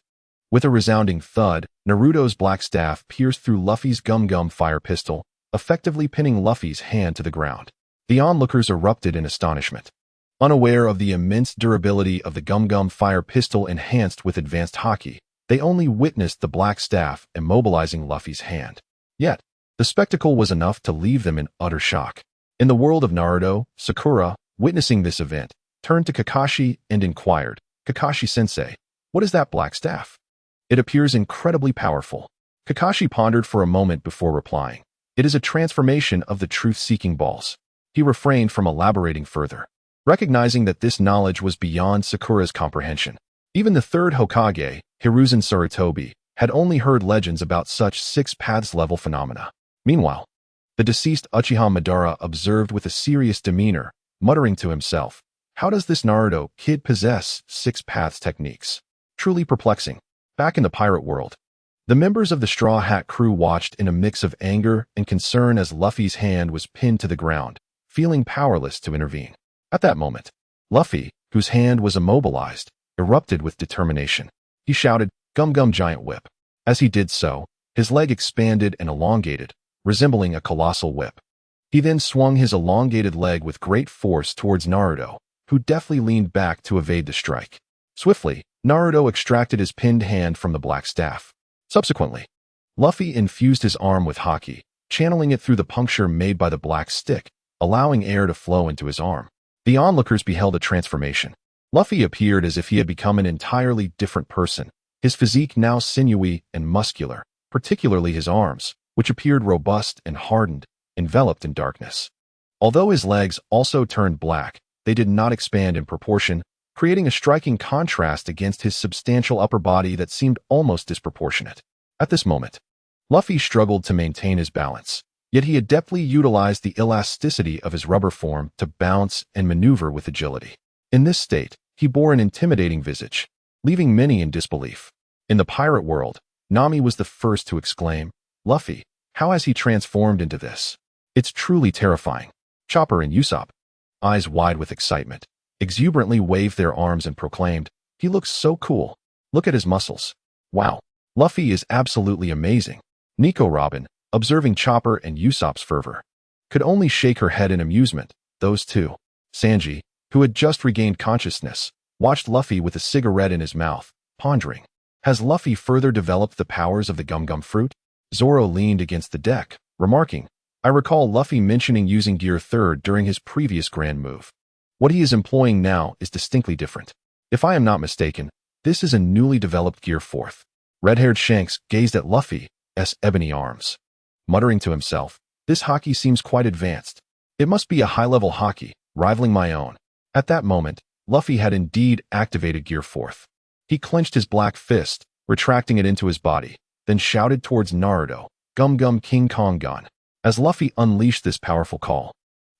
with a resounding thud, Naruto's black staff pierced through Luffy's Gum Gum Fire Pistol, effectively pinning Luffy's hand to the ground. The onlookers erupted in astonishment. Unaware of the immense durability of the Gum Gum Fire Pistol enhanced with advanced Haki, they only witnessed the black staff immobilizing Luffy's hand. Yet, the spectacle was enough to leave them in utter shock. In the world of Naruto, Sakura, witnessing this event, turned to Kakashi and inquired, "Kakashi-sensei, what is that black staff? It appears incredibly powerful." Kakashi pondered for a moment before replying. "It is a transformation of the truth-seeking balls." He refrained from elaborating further, recognizing that this knowledge was beyond Sakura's comprehension. Even the third Hokage, Hiruzen Sarutobi, had only heard legends about such Six Paths level phenomena. Meanwhile, the deceased Uchiha Madara observed with a serious demeanor, muttering to himself, "How does this Naruto kid possess Six Paths techniques?" Truly perplexing. Back in the pirate world, the members of the Straw Hat crew watched in a mix of anger and concern as Luffy's hand was pinned to the ground, feeling powerless to intervene. At that moment, Luffy, whose hand was immobilized, erupted with determination. He shouted, "Gum Gum Giant Whip." As he did so, his leg expanded and elongated, resembling a colossal whip. He then swung his elongated leg with great force towards Naruto, who deftly leaned back to evade the strike. Swiftly, Naruto extracted his pinned hand from the black staff. Subsequently, Luffy infused his arm with Haki, channeling it through the puncture made by the black stick, allowing air to flow into his arm. The onlookers beheld a transformation. Luffy appeared as if he had become an entirely different person, his physique now sinewy and muscular, particularly his arms, which appeared robust and hardened, enveloped in darkness. Although his legs also turned black, they did not expand in proportion, creating a striking contrast against his substantial upper body that seemed almost disproportionate. At this moment, Luffy struggled to maintain his balance, yet he adeptly utilized the elasticity of his rubber form to bounce and maneuver with agility. In this state, he bore an intimidating visage, leaving many in disbelief. In the pirate world, Nami was the first to exclaim, "Luffy, how has he transformed into this? It's truly terrifying." Chopper and Usopp, eyes wide with excitement, exuberantly waved their arms and proclaimed, "He looks so cool. Look at his muscles. Wow, Luffy is absolutely amazing." Nico Robin, observing Chopper and Usopp's fervor, could only shake her head in amusement. Those two, Sanji, who had just regained consciousness, watched Luffy with a cigarette in his mouth, pondering, has Luffy further developed the powers of the Gum Gum fruit? Zoro leaned against the deck, remarking, "I recall Luffy mentioning using Gear 3rd during his previous grand move. What he is employing now is distinctly different. If I am not mistaken, this is a newly developed Gear 4th. Red-haired Shanks gazed at Luffy's ebony arms, muttering to himself, "This Haki seems quite advanced. It must be a high-level Haki, rivaling my own." At that moment, Luffy had indeed activated Gear 4th. He clenched his black fist, retracting it into his body, then shouted towards Naruto, "Gum Gum King Kong Gun." As Luffy unleashed this powerful call,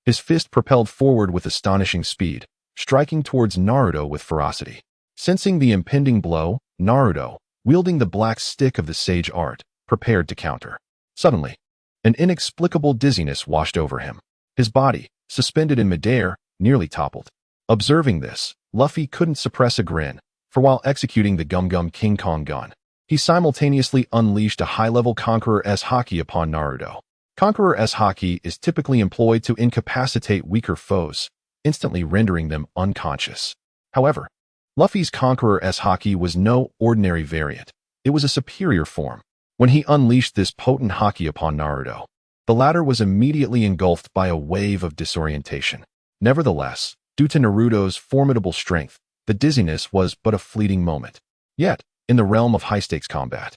his fist propelled forward with astonishing speed, striking towards Naruto with ferocity. Sensing the impending blow, Naruto, wielding the black stick of the sage art, prepared to counter. Suddenly, an inexplicable dizziness washed over him. His body, suspended in midair, nearly toppled. Observing this, Luffy couldn't suppress a grin, for while executing the Gum Gum King Kong Gun, he simultaneously unleashed a high-level Conqueror-S Haki upon Naruto. Conqueror-S Haki is typically employed to incapacitate weaker foes, instantly rendering them unconscious. However, Luffy's Conqueror-S Haki was no ordinary variant. It was a superior form. When he unleashed this potent Haki upon Naruto, the latter was immediately engulfed by a wave of disorientation. Nevertheless, due to Naruto's formidable strength, the dizziness was but a fleeting moment. Yet, in the realm of high-stakes combat,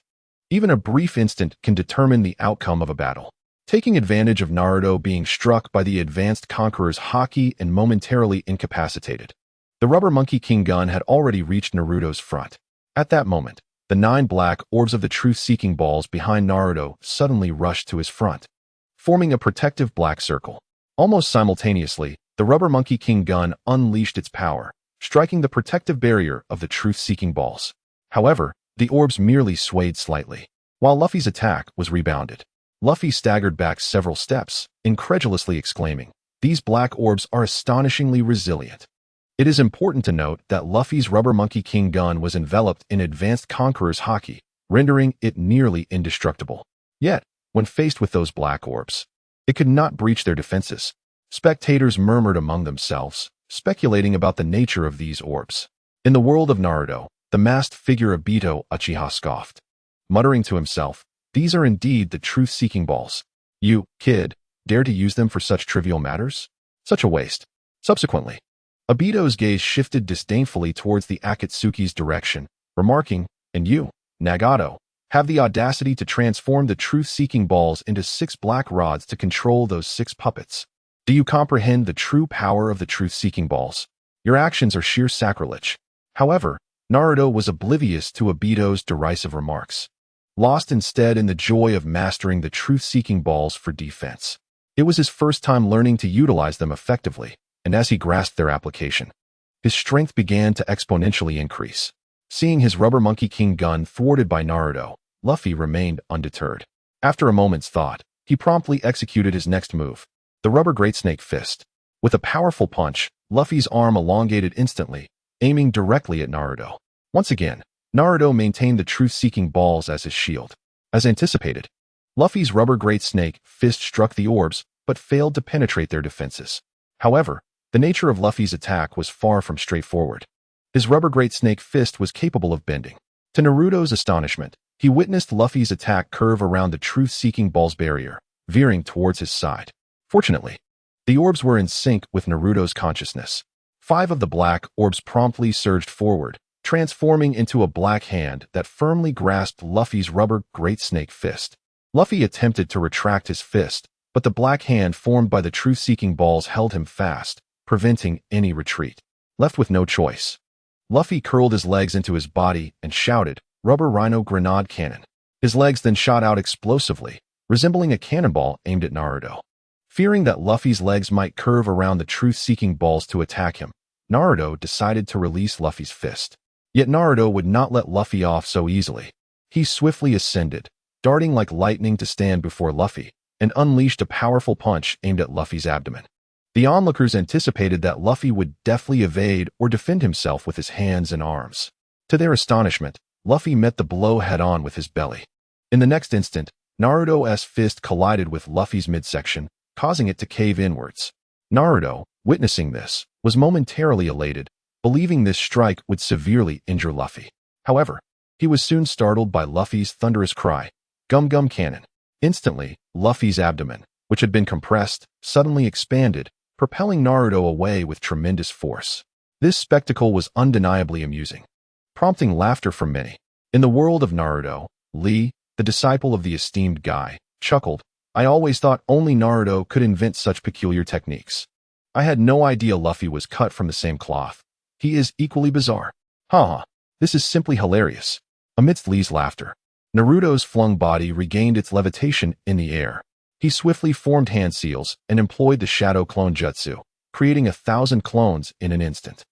Even a brief instant can determine the outcome of a battle. Taking advantage of Naruto being struck by the advanced conqueror's haki and momentarily incapacitated, the Rubber Monkey King gun had already reached Naruto's front. At that moment, the 9 black orbs of the truth-seeking balls behind Naruto suddenly rushed to his front, forming a protective black circle. Almost simultaneously, the Rubber Monkey King gun unleashed its power, striking the protective barrier of the truth-seeking balls. However, the orbs merely swayed slightly. While Luffy's attack was rebounded, Luffy staggered back several steps, incredulously exclaiming, "These black orbs are astonishingly resilient." It is important to note that Luffy's Rubber Monkey King gun was enveloped in advanced Conqueror's haki, rendering it nearly indestructible. Yet, when faced with those black orbs, it could not breach their defenses. Spectators murmured among themselves, speculating about the nature of these orbs. In the world of Naruto, the masked figure of Uchiha scoffed, muttering to himself, "These are indeed the truth-seeking balls. You, kid, dare to use them for such trivial matters? Such a waste." Subsequently, Obito's gaze shifted disdainfully towards the Akatsuki's direction, remarking, "And you, Nagato, have the audacity to transform the truth-seeking balls into 6 black rods to control those 6 puppets. Do you comprehend the true power of the truth-seeking balls? Your actions are sheer sacrilege." However, Naruto was oblivious to Obito's derisive remarks, lost instead in the joy of mastering the truth-seeking balls for defense. It was his first time learning to utilize them effectively, and as he grasped their application, his strength began to exponentially increase. Seeing his Rubber Monkey King gun thwarted by Naruto, Luffy remained undeterred. After a moment's thought, he promptly executed his next move, the Rubber Great Snake Fist. With a powerful punch, Luffy's arm elongated instantly, aiming directly at Naruto. Once again, Naruto maintained the truth-seeking balls as his shield. As anticipated, Luffy's Rubber Great Snake Fist struck the orbs, but failed to penetrate their defenses. However, the nature of Luffy's attack was far from straightforward. His Rubber Great Snake Fist was capable of bending. To Naruto's astonishment, he witnessed Luffy's attack curve around the truth-seeking balls barrier, veering towards his side. Fortunately, the orbs were in sync with Naruto's consciousness. 5 of the black orbs promptly surged forward, transforming into a black hand that firmly grasped Luffy's Rubber Great Snake Fist. Luffy attempted to retract his fist, but the black hand formed by the truth-seeking balls held him fast, preventing any retreat. Left with no choice, Luffy curled his legs into his body and shouted, "Rubber Rhino Grenade Cannon." His legs then shot out explosively, resembling a cannonball aimed at Naruto. Fearing that Luffy's legs might curve around the truth-seeking balls to attack him, Naruto decided to release Luffy's fist. Yet Naruto would not let Luffy off so easily. He swiftly ascended, darting like lightning to stand before Luffy, and unleashed a powerful punch aimed at Luffy's abdomen. The onlookers anticipated that Luffy would deftly evade or defend himself with his hands and arms. To their astonishment, Luffy met the blow head-on with his belly. In the next instant, Naruto's fist collided with Luffy's midsection, causing it to cave inwards. Naruto, witnessing this, was momentarily elated, believing this strike would severely injure Luffy. However, he was soon startled by Luffy's thunderous cry, "Gum Gum Cannon." Instantly, Luffy's abdomen, which had been compressed, suddenly expanded, propelling Naruto away with tremendous force. This spectacle was undeniably amusing, prompting laughter from many. In the world of Naruto, Lee, the disciple of the esteemed Guy, chuckled, "I always thought only Naruto could invent such peculiar techniques. I had no idea Luffy was cut from the same cloth. He is equally bizarre. Haha, this is simply hilarious." Amidst Lee's laughter, Naruto's flung body regained its levitation in the air. He swiftly formed hand seals and employed the Shadow Clone Jutsu, creating 1,000 clones in an instant.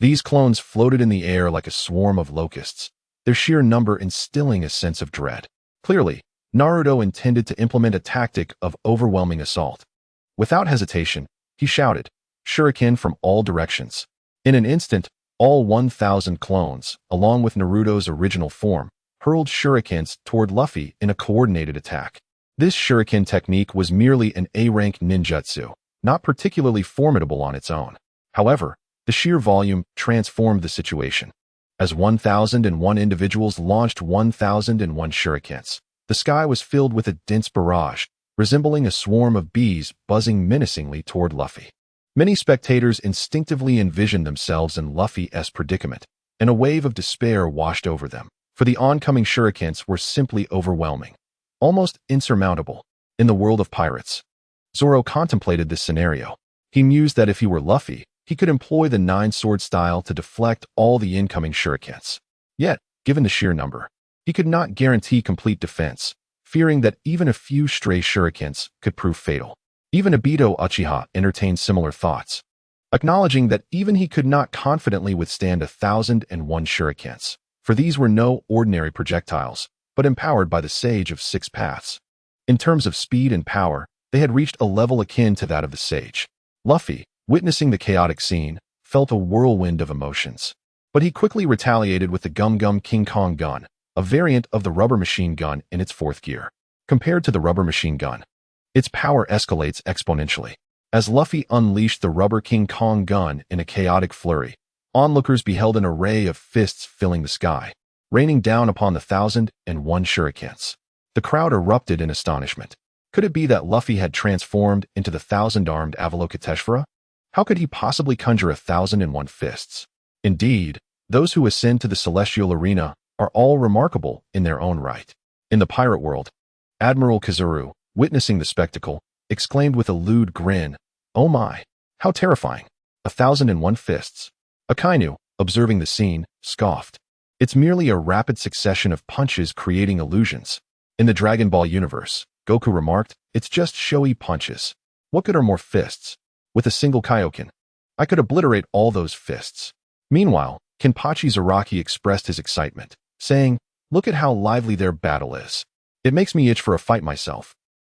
These clones floated in the air like a swarm of locusts, their sheer number instilling a sense of dread. Clearly, Naruto intended to implement a tactic of overwhelming assault. Without hesitation, he shouted, "Shuriken from all directions." In an instant, all 1,000 clones, along with Naruto's original form, hurled shurikens toward Luffy in a coordinated attack. This shuriken technique was merely an A-rank ninjutsu, not particularly formidable on its own. However, the sheer volume transformed the situation. As 1,001 individuals launched 1,001 shurikens, the sky was filled with a dense barrage, resembling a swarm of bees buzzing menacingly toward Luffy. Many spectators instinctively envisioned themselves in Luffy's predicament, and a wave of despair washed over them. for the oncoming shurikens were simply overwhelming, almost insurmountable. In the world of pirates, Zoro contemplated this scenario. He mused that if he were Luffy, he could employ the nine-sword style to deflect all the incoming shurikens. Yet, given the sheer number, he could not guarantee complete defense, fearing that even a few stray shurikens could prove fatal. Even Obito Uchiha entertained similar thoughts, acknowledging that even he could not confidently withstand 1,001 shurikens, for these were no ordinary projectiles, but empowered by the Sage of Six Paths. In terms of speed and power, they had reached a level akin to that of the Sage. Luffy, witnessing the chaotic scene, felt a whirlwind of emotions. But he quickly retaliated with the Gum Gum King Kong gun, a variant of the rubber machine gun in its fourth gear. Compared to the rubber machine gun, its power escalates exponentially. As Luffy unleashed the rubber King Kong gun in a chaotic flurry, onlookers beheld an array of fists filling the sky, raining down upon the 1,001 shurikens. The crowd erupted in astonishment. Could it be that Luffy had transformed into the 1,000-armed Avalokiteshvara? How could he possibly conjure 1,001 fists? Indeed, those who ascend to the celestial arena are all remarkable in their own right. In the pirate world, Admiral Kazuru, witnessing the spectacle, exclaimed with a lewd grin, "Oh my, how terrifying! 1,001 fists." Akainu, observing the scene, scoffed. It's merely a rapid succession of punches creating illusions. In the Dragon Ball universe, Goku remarked, "It's just showy punches. What good are more fists? With a single Kaioken, I could obliterate all those fists." Meanwhile, Kenpachi Zaraki expressed his excitement, saying, "Look at how lively their battle is. It makes me itch for a fight myself."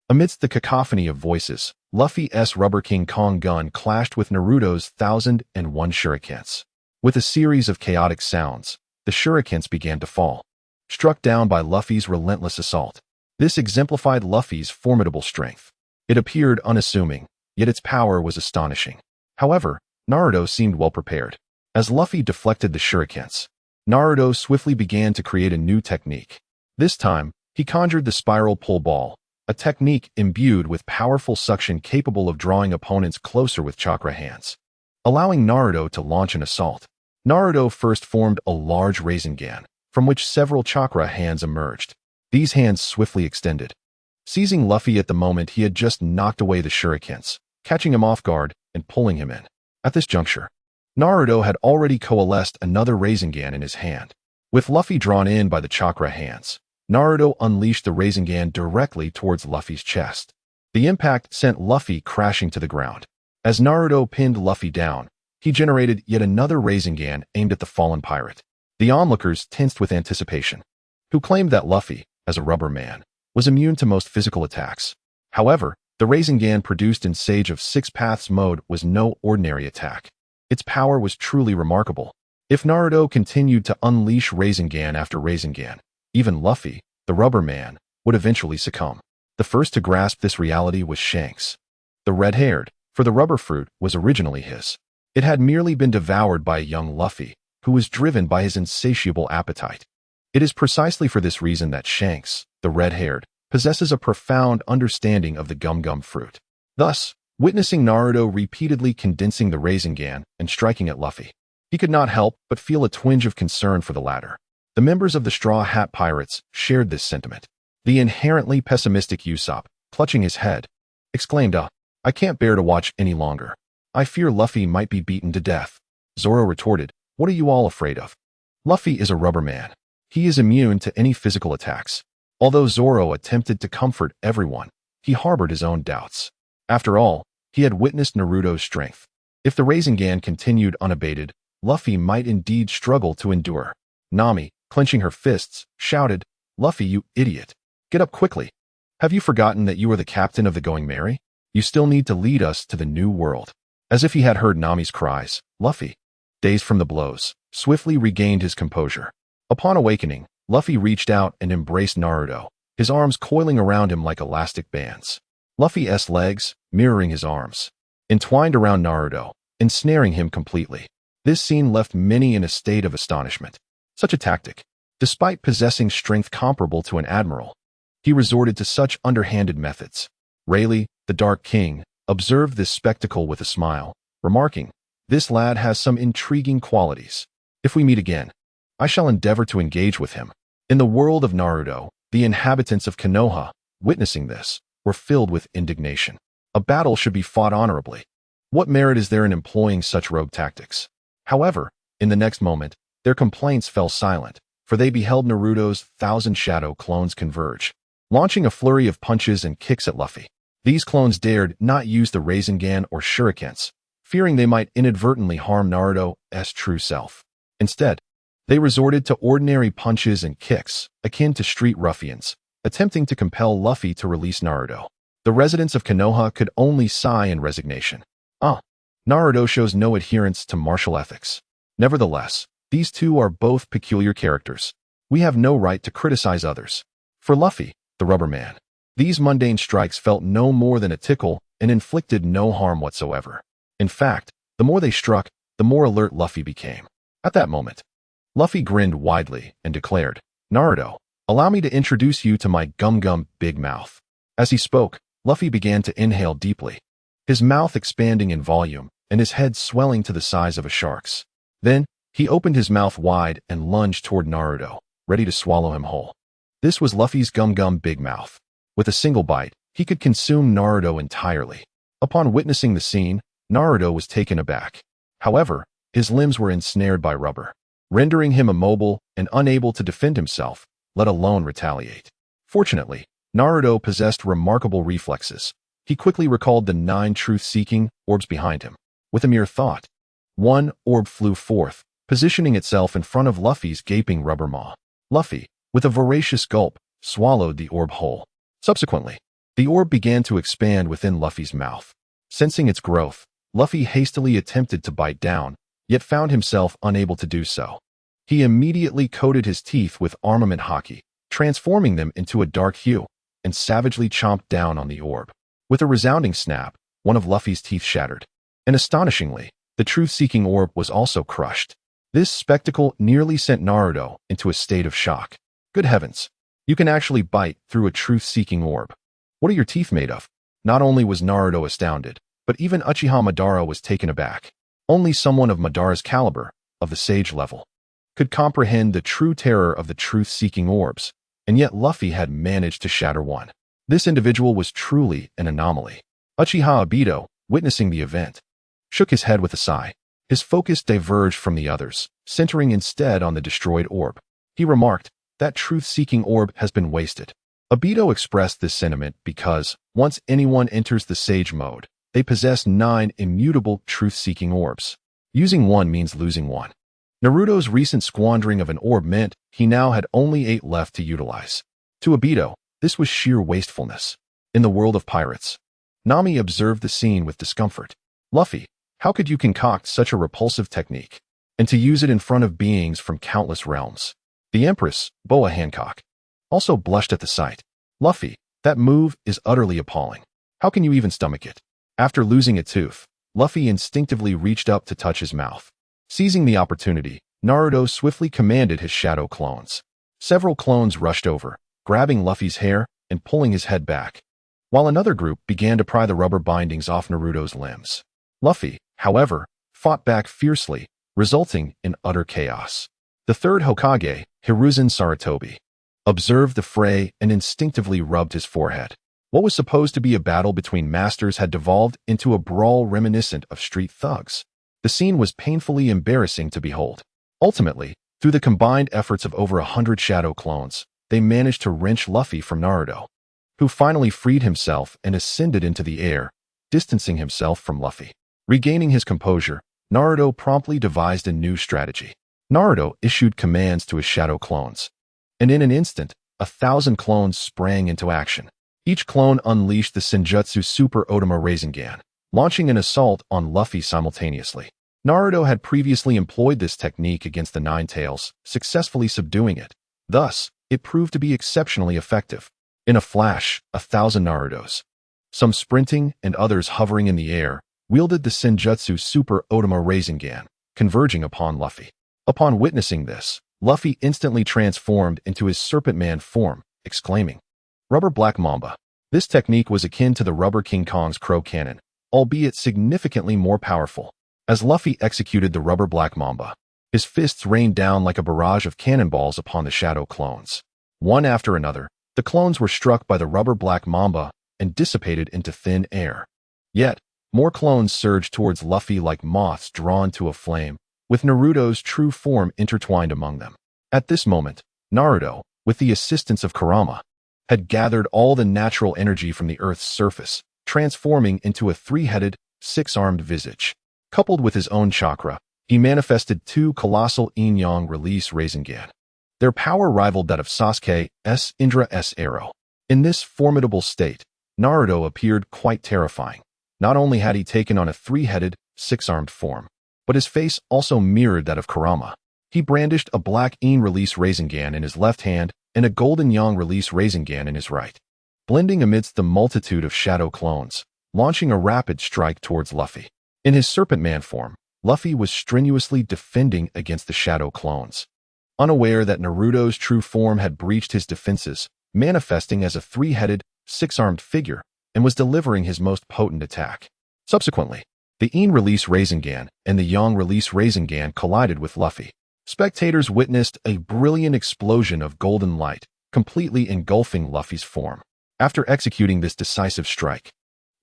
Amidst the cacophony of voices, Luffy's Rubber King Kong gun clashed with Naruto's 1,001 shurikens. With a series of chaotic sounds, the shurikens began to fall, struck down by Luffy's relentless assault. This exemplified Luffy's formidable strength. It appeared unassuming, yet its power was astonishing. However, Naruto seemed well prepared. As Luffy deflected the shurikens, Naruto swiftly began to create a new technique. This time, he conjured the spiral pull ball, a technique imbued with powerful suction capable of drawing opponents closer with chakra hands, allowing Naruto to launch an assault. Naruto first formed a large Rasengan, from which several chakra hands emerged. These hands swiftly extended, seizing Luffy at the moment he had just knocked away the shurikens, catching him off guard and pulling him in. At this juncture, Naruto had already coalesced another Rasengan in his hand. With Luffy drawn in by the chakra hands, Naruto unleashed the Rasengan directly towards Luffy's chest. The impact sent Luffy crashing to the ground. As Naruto pinned Luffy down, he generated yet another Rasengan aimed at the fallen pirate. The onlookers tensed with anticipation, who claimed that Luffy, as a rubber man, was immune to most physical attacks. However, the Rasengan produced in Sage of Six Paths mode was no ordinary attack. Its power was truly remarkable. If Naruto continued to unleash Rasengan after Rasengan, even Luffy, the rubber man, would eventually succumb. The first to grasp this reality was Shanks. The red-haired, for the rubber fruit was originally his. It had merely been devoured by a young Luffy, who was driven by his insatiable appetite. It is precisely for this reason that Shanks, the red-haired, possesses a profound understanding of the Gum Gum fruit. Thus, witnessing Naruto repeatedly condensing the Rasengan and striking at Luffy, he could not help but feel a twinge of concern for the latter. The members of the Straw Hat Pirates shared this sentiment. The inherently pessimistic Usopp, clutching his head, exclaimed, "I can't bear to watch any longer. I fear Luffy might be beaten to death." Zoro retorted, "What are you all afraid of? Luffy is a rubber man. He is immune to any physical attacks." Although Zoro attempted to comfort everyone, he harbored his own doubts. After all, he had witnessed Naruto's strength. If the Rasengan continued unabated, Luffy might indeed struggle to endure. Nami, clenching her fists, shouted, "Luffy, you idiot! Get up quickly! Have you forgotten that you are the captain of the Going Merry? You still need to lead us to the new world." As if he had heard Nami's cries, Luffy, dazed from the blows, swiftly regained his composure. Upon awakening, Luffy reached out and embraced Naruto, his arms coiling around him like elastic bands. Luffy's legs, mirroring his arms, entwined around Naruto, ensnaring him completely. This scene left many in a state of astonishment. Such a tactic, despite possessing strength comparable to an admiral, he resorted to such underhanded methods. Rayleigh, the Dark King, observed this spectacle with a smile, remarking, "This lad has some intriguing qualities. If we meet again, I shall endeavor to engage with him." In the world of Naruto, the inhabitants of Konoha, witnessing this, were filled with indignation. A battle should be fought honorably. What merit is there in employing such rogue tactics? However, in the next moment, their complaints fell silent, for they beheld Naruto's 1,000 shadow clones converge, launching a flurry of punches and kicks at Luffy. These clones dared not use the Rasengan or shurikens, fearing they might inadvertently harm Naruto's true self. Instead, they resorted to ordinary punches and kicks, akin to street ruffians, attempting to compel Luffy to release Naruto. The residents of Konoha could only sigh in resignation. Naruto shows no adherence to martial ethics. Nevertheless, these two are both peculiar characters. We have no right to criticize others. For Luffy, the Rubber Man, these mundane strikes felt no more than a tickle and inflicted no harm whatsoever. In fact, the more they struck, the more alert Luffy became. At that moment, Luffy grinned widely and declared, "Naruto, allow me to introduce you to my gum big mouth." As he spoke, Luffy began to inhale deeply, his mouth expanding in volume and his head swelling to the size of a shark's. Then, he opened his mouth wide and lunged toward Naruto, ready to swallow him whole. This was Luffy's gum big mouth. With a single bite, he could consume Naruto entirely. Upon witnessing the scene, Naruto was taken aback. However, his limbs were ensnared by rubber, rendering him immobile and unable to defend himself, let alone retaliate. Fortunately, Naruto possessed remarkable reflexes. He quickly recalled the 9 truth-seeking orbs behind him. With a mere thought, one orb flew forth, positioning itself in front of Luffy's gaping rubber maw. Luffy, with a voracious gulp, swallowed the orb whole. Subsequently, the orb began to expand within Luffy's mouth. Sensing its growth, Luffy hastily attempted to bite down, yet found himself unable to do so. He immediately coated his teeth with armament haki, transforming them into a dark hue, and savagely chomped down on the orb. With a resounding snap, one of Luffy's teeth shattered. And astonishingly, the truth-seeking orb was also crushed. This spectacle nearly sent Naruto into a state of shock. Good heavens, you can actually bite through a truth-seeking orb. What are your teeth made of? Not only was Naruto astounded, but even Uchiha Madara was taken aback. Only someone of Madara's caliber, of the sage level, could comprehend the true terror of the truth-seeking orbs, and yet Luffy had managed to shatter one. This individual was truly an anomaly. Uchiha Obito, witnessing the event, shook his head with a sigh. His focus diverged from the others, centering instead on the destroyed orb. He remarked, "That truth-seeking orb has been wasted." Obito expressed this sentiment because, once anyone enters the sage mode, they possess 9 immutable truth-seeking orbs. Using one means losing one. Naruto's recent squandering of an orb meant he now had only 8 left to utilize. To Obito, this was sheer wastefulness. In the world of pirates, Nami observed the scene with discomfort. "Luffy, how could you concoct such a repulsive technique, and to use it in front of beings from countless realms?" The Empress, Boa Hancock, also blushed at the sight. "Luffy, that move is utterly appalling. How can you even stomach it?" After losing a tooth, Luffy instinctively reached up to touch his mouth. Seizing the opportunity, Naruto swiftly commanded his shadow clones. Several clones rushed over, grabbing Luffy's hair and pulling his head back, while another group began to pry the rubber bindings off Naruto's limbs. Luffy, however, fought back fiercely, resulting in utter chaos. The third Hokage, Hiruzen Sarutobi, observed the fray and instinctively rubbed his forehead. What was supposed to be a battle between masters had devolved into a brawl reminiscent of street thugs. The scene was painfully embarrassing to behold. Ultimately, through the combined efforts of over 100 shadow clones, they managed to wrench Luffy from Naruto, who finally freed himself and ascended into the air, distancing himself from Luffy. Regaining his composure, Naruto promptly devised a new strategy. Naruto issued commands to his shadow clones, and in an instant, 1,000 clones sprang into action. Each clone unleashed the Senjutsu Super Otama Rasengan, launching an assault on Luffy simultaneously. Naruto had previously employed this technique against the Nine Tails, successfully subduing it. Thus, it proved to be exceptionally effective. In a flash, 1,000 Narutos, some sprinting and others hovering in the air, wielded the Senjutsu Super Otama Rasengan, converging upon Luffy. Upon witnessing this, Luffy instantly transformed into his Serpent Man form, exclaiming, "Rubber Black Mamba." This technique was akin to the Rubber King Kong's Crow Cannon, albeit significantly more powerful. As Luffy executed the Rubber Black Mamba, His fists rained down like a barrage of cannonballs upon the shadow clones. One after another, the clones were struck by the rubber-black mamba and dissipated into thin air. Yet, more clones surged towards Luffy like moths drawn to a flame, with Naruto's true form intertwined among them. At this moment, Naruto, with the assistance of Kurama, had gathered all the natural energy from the Earth's surface, transforming into a three-headed, six-armed visage. Coupled with his own chakra, he manifested two colossal yin-yang release Rasengan. Their power rivaled that of Sasuke's Indra's arrow. In this formidable state, Naruto appeared quite terrifying. Not only had he taken on a three-headed, six-armed form, but his face also mirrored that of Kurama. He brandished a black yin release Rasengan in his left hand and a golden yang release Rasengan in his right, blending amidst the multitude of shadow clones, launching a rapid strike towards Luffy. In his Serpent Man form, Luffy was strenuously defending against the shadow clones, unaware that Naruto's true form had breached his defenses, manifesting as a three-headed, six-armed figure, and was delivering his most potent attack. Subsequently, the yin release Rasengan and the yang release Rasengan collided with Luffy. Spectators witnessed a brilliant explosion of golden light, completely engulfing Luffy's form. After executing this decisive strike,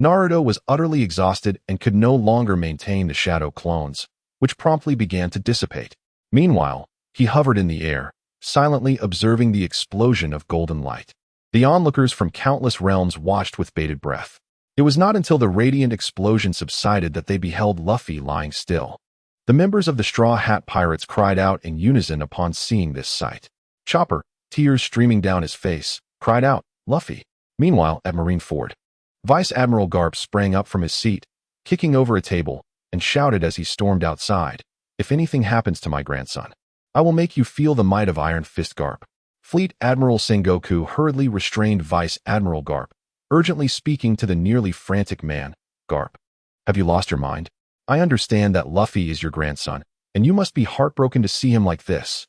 Naruto was utterly exhausted and could no longer maintain the shadow clones, which promptly began to dissipate. Meanwhile, he hovered in the air, silently observing the explosion of golden light. The onlookers from countless realms watched with bated breath. It was not until the radiant explosion subsided that they beheld Luffy lying still. The members of the Straw Hat Pirates cried out in unison upon seeing this sight. Chopper, tears streaming down his face, cried out, "Luffy!" Meanwhile, at Marineford, Vice Admiral Garp sprang up from his seat, kicking over a table, and shouted as he stormed outside, "If anything happens to my grandson, I will make you feel the might of Iron Fist Garp." Fleet Admiral Sengoku hurriedly restrained Vice Admiral Garp, urgently speaking to the nearly frantic man. "Garp, have you lost your mind? I understand that Luffy is your grandson, and you must be heartbroken to see him like this.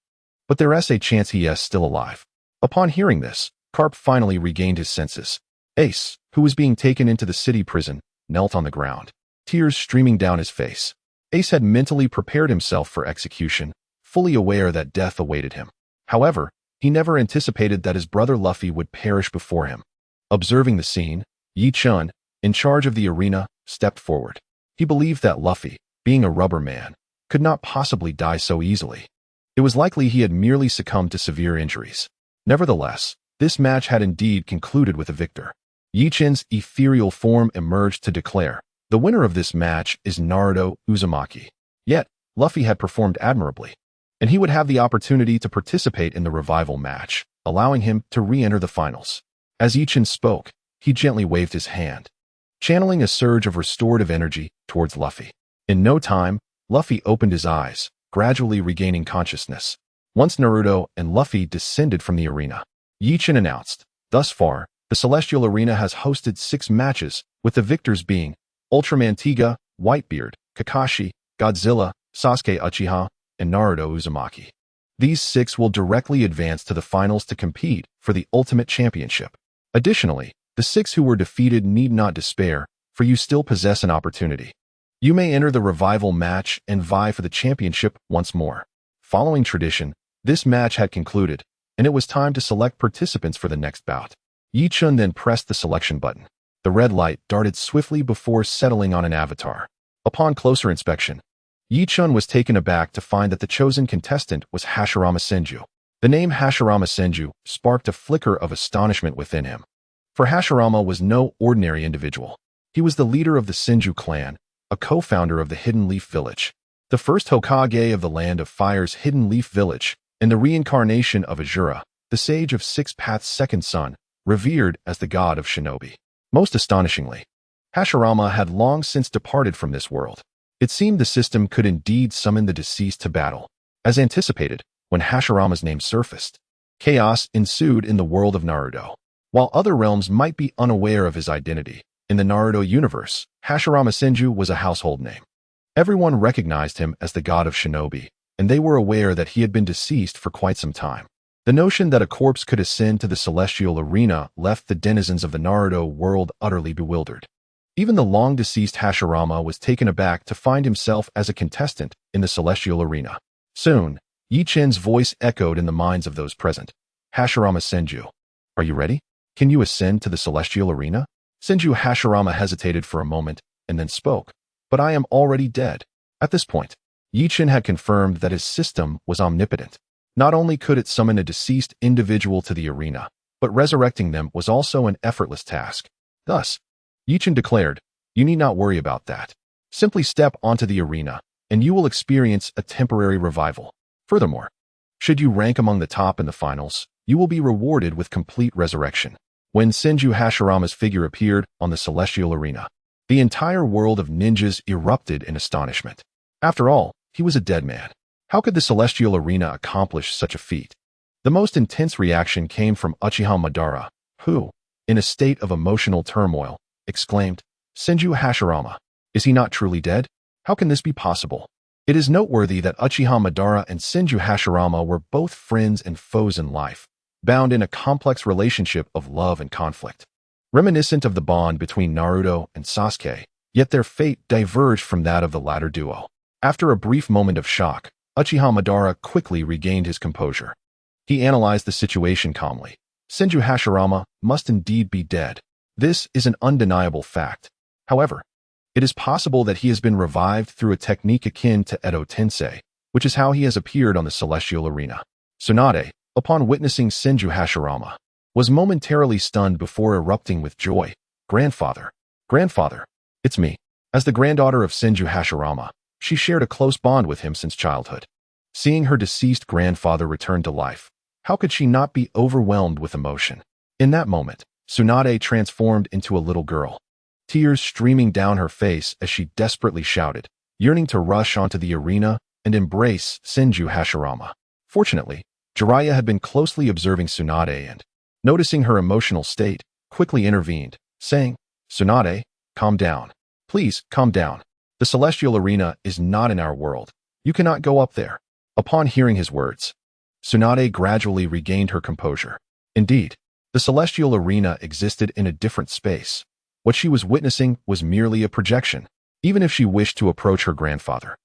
But there's a chance he is still alive." Upon hearing this, Garp finally regained his senses. Ace, who was being taken into the city prison, knelt on the ground, tears streaming down his face. Ace had mentally prepared himself for execution, fully aware that death awaited him. However, he never anticipated that his brother Luffy would perish before him. Observing the scene, Ye Chen, in charge of the arena, stepped forward. He believed that Luffy, being a rubber man, could not possibly die so easily. It was likely he had merely succumbed to severe injuries. Nevertheless, this match had indeed concluded with a victor. Ye Chen's ethereal form emerged to declare, "The winner of this match is Naruto Uzumaki." Yet, Luffy had performed admirably, and he would have the opportunity to participate in the revival match, allowing him to re-enter the finals. As Ye Chen spoke, he gently waved his hand, channeling a surge of restorative energy towards Luffy. In no time, Luffy opened his eyes, gradually regaining consciousness. Once Naruto and Luffy descended from the arena, Ye Chen announced, "Thus far, the Celestial Arena has hosted 6 matches, with the victors being Ultraman Tiga, Whitebeard, Kakashi, Godzilla, Sasuke Uchiha, and Naruto Uzumaki. These 6 will directly advance to the finals to compete for the Ultimate Championship. Additionally, the 6 who were defeated need not despair, for you still possess an opportunity. You may enter the revival match and vie for the championship once more." Following tradition, this match had concluded, and it was time to select participants for the next bout. Ye Chen then pressed the selection button. The red light darted swiftly before settling on an avatar. Upon closer inspection, Ye Chen was taken aback to find that the chosen contestant was Hashirama Senju. The name Hashirama Senju sparked a flicker of astonishment within him. For Hashirama was no ordinary individual. He was the leader of the Senju clan, a co-founder of the Hidden Leaf Village, the first Hokage of the Land of Fire's Hidden Leaf Village, and the reincarnation of Azura, the sage of Six Paths' second son, revered as the god of shinobi. Most astonishingly, Hashirama had long since departed from this world. It seemed the system could indeed summon the deceased to battle. As anticipated, when Hashirama's name surfaced, chaos ensued in the world of Naruto. While other realms might be unaware of his identity, in the Naruto universe, Hashirama Senju was a household name. Everyone recognized him as the god of shinobi, and they were aware that he had been deceased for quite some time. The notion that a corpse could ascend to the celestial arena left the denizens of the Naruto world utterly bewildered. Even the long-deceased Hashirama was taken aback to find himself as a contestant in the celestial arena. Soon, Ye Chen's voice echoed in the minds of those present. Hashirama Senju. Are you ready? Can you ascend to the celestial arena? Senju Hashirama hesitated for a moment and then spoke. But I am already dead. At this point, Ye Chen had confirmed that his system was omnipotent. Not only could it summon a deceased individual to the arena, but resurrecting them was also an effortless task. Thus, Ye Chen declared, you need not worry about that. Simply step onto the arena, and you will experience a temporary revival. Furthermore, should you rank among the top in the finals, you will be rewarded with complete resurrection. When Senju Hashirama's figure appeared on the celestial arena, the entire world of ninjas erupted in astonishment. After all, he was a dead man. How could the celestial arena accomplish such a feat? The most intense reaction came from Uchiha Madara, who, in a state of emotional turmoil, exclaimed, Senju Hashirama, is he not truly dead? How can this be possible? It is noteworthy that Uchiha Madara and Senju Hashirama were both friends and foes in life, bound in a complex relationship of love and conflict. Reminiscent of the bond between Naruto and Sasuke, yet their fate diverged from that of the latter duo. After a brief moment of shock, Uchiha Madara quickly regained his composure. He analyzed the situation calmly. Senju Hashirama must indeed be dead. This is an undeniable fact. However, it is possible that he has been revived through a technique akin to Edo Tensei, which is how he has appeared on the celestial arena. Tsunade, upon witnessing Senju Hashirama, was momentarily stunned before erupting with joy. Grandfather, it's me. As the granddaughter of Senju Hashirama, she shared a close bond with him since childhood. Seeing her deceased grandfather return to life, how could she not be overwhelmed with emotion? In that moment, Tsunade transformed into a little girl, tears streaming down her face as she desperately shouted, yearning to rush onto the arena and embrace Senju Hashirama. Fortunately, Jiraiya had been closely observing Tsunade and, noticing her emotional state, quickly intervened, saying, Tsunade, calm down. Please, calm down. The celestial arena is not in our world. You cannot go up there. Upon hearing his words, Tsunade gradually regained her composure. Indeed, the celestial arena existed in a different space. What she was witnessing was merely a projection, even if she wished to approach her grandfather.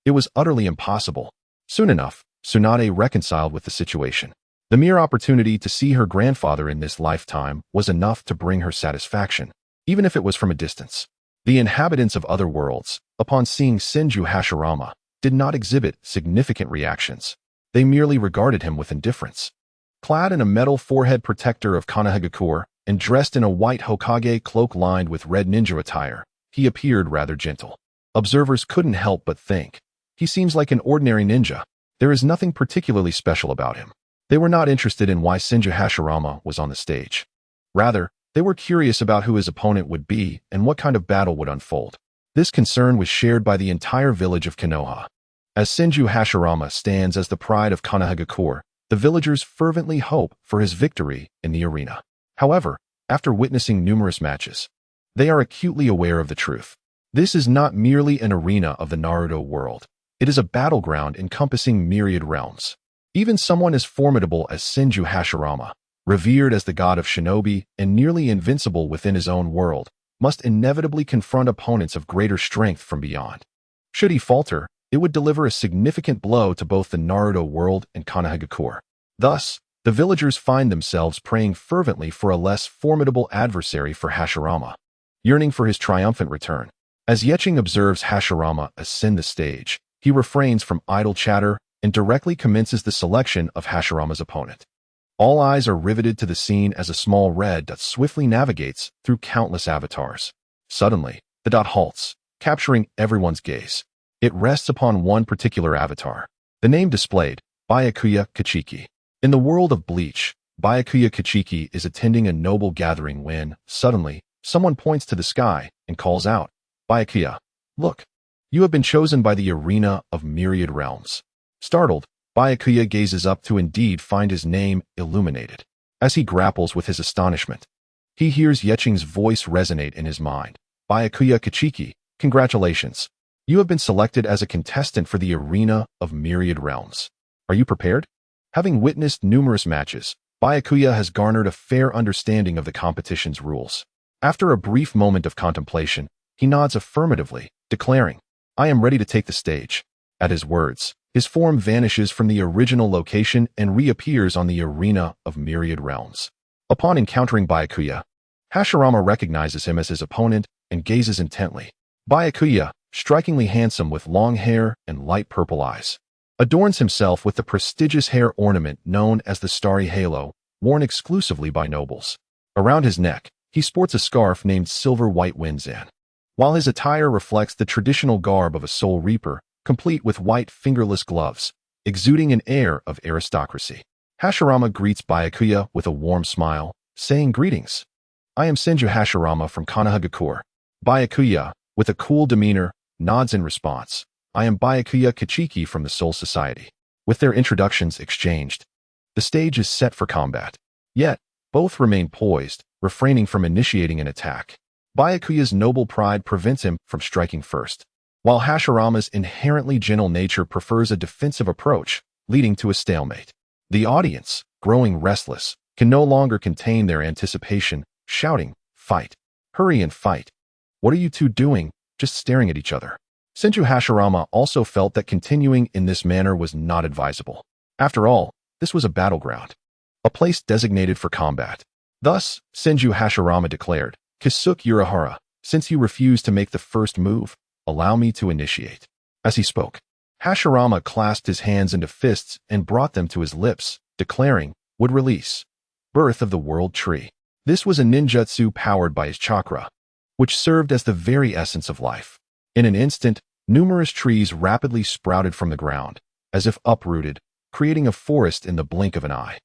It was utterly impossible. Soon enough, Tsunade reconciled with the situation. The mere opportunity to see her grandfather in this lifetime was enough to bring her satisfaction, even if it was from a distance. The inhabitants of other worlds, upon seeing Senju Hashirama, did not exhibit significant reactions. They merely regarded him with indifference. Clad in a metal forehead protector of Konohagakure and dressed in a white Hokage cloak lined with red ninja attire, he appeared rather gentle. Observers couldn't help but think, he seems like an ordinary ninja. There is nothing particularly special about him. They were not interested in why Senju Hashirama was on the stage. Rather, they were curious about who his opponent would be and what kind of battle would unfold. This concern was shared by the entire village of Konoha. As Senju Hashirama stands as the pride of Konohagakure, the villagers fervently hope for his victory in the arena. However, after witnessing numerous matches, they are acutely aware of the truth. This is not merely an arena of the Naruto world. It is a battleground encompassing myriad realms. Even someone as formidable as Senju Hashirama, revered as the god of shinobi and nearly invincible within his own world, must inevitably confront opponents of greater strength from beyond. Should he falter, it would deliver a significant blow to both the Naruto world and Konohagakure. Thus, the villagers find themselves praying fervently for a less formidable adversary for Hashirama, yearning for his triumphant return. As Ye Chen observes Hashirama ascend the stage, he refrains from idle chatter and directly commences the selection of Hashirama's opponent. All eyes are riveted to the scene as a small red dot swiftly navigates through countless avatars. Suddenly, the dot halts, capturing everyone's gaze. It rests upon one particular avatar. The name displayed, Byakuya Kachiki. In the world of Bleach, Byakuya Kachiki is attending a noble gathering when, suddenly, someone points to the sky and calls out, Byakuya, look, you have been chosen by the arena of myriad realms. Startled, Byakuya gazes up to indeed find his name illuminated. As he grapples with his astonishment, he hears Ye Chen's voice resonate in his mind. Byakuya Kachiki, congratulations. You have been selected as a contestant for the arena of myriad realms. Are you prepared? Having witnessed numerous matches, Byakuya has garnered a fair understanding of the competition's rules. After a brief moment of contemplation, he nods affirmatively, declaring, I am ready to take the stage. At his words, his form vanishes from the original location and reappears on the arena of myriad realms. Upon encountering Byakuya, Hashirama recognizes him as his opponent and gazes intently. Byakuya, strikingly handsome with long hair and light purple eyes, adorns himself with the prestigious hair ornament known as the Starry Halo, worn exclusively by nobles. Around his neck, he sports a scarf named Silver White Windzan. While his attire reflects the traditional garb of a soul reaper, complete with white fingerless gloves, exuding an air of aristocracy. Hashirama greets Byakuya with a warm smile, saying, "Greetings. I am Senju Hashirama from Konohagakure." Byakuya, with a cool demeanor, nods in response. "I am Byakuya Kichiki from the Soul Society." With their introductions exchanged, the stage is set for combat. Yet, both remain poised, refraining from initiating an attack. Byakuya's noble pride prevents him from striking first, while Hashirama's inherently gentle nature prefers a defensive approach, leading to a stalemate. The audience, growing restless, can no longer contain their anticipation, shouting, "Fight! Hurry and fight! What are you two doing, just staring at each other?" Senju Hashirama also felt that continuing in this manner was not advisable. After all, this was a battleground, a place designated for combat. Thus, Senju Hashirama declared, "Kisuke Urahara, since you refuse to make the first move, allow me to initiate." As he spoke, Hashirama clasped his hands into fists and brought them to his lips, declaring, "Would release. Birth of the World Tree." This was a ninjutsu powered by his chakra, which served as the very essence of life. In an instant, numerous trees rapidly sprouted from the ground, as if uprooted, creating a forest in the blink of an eye.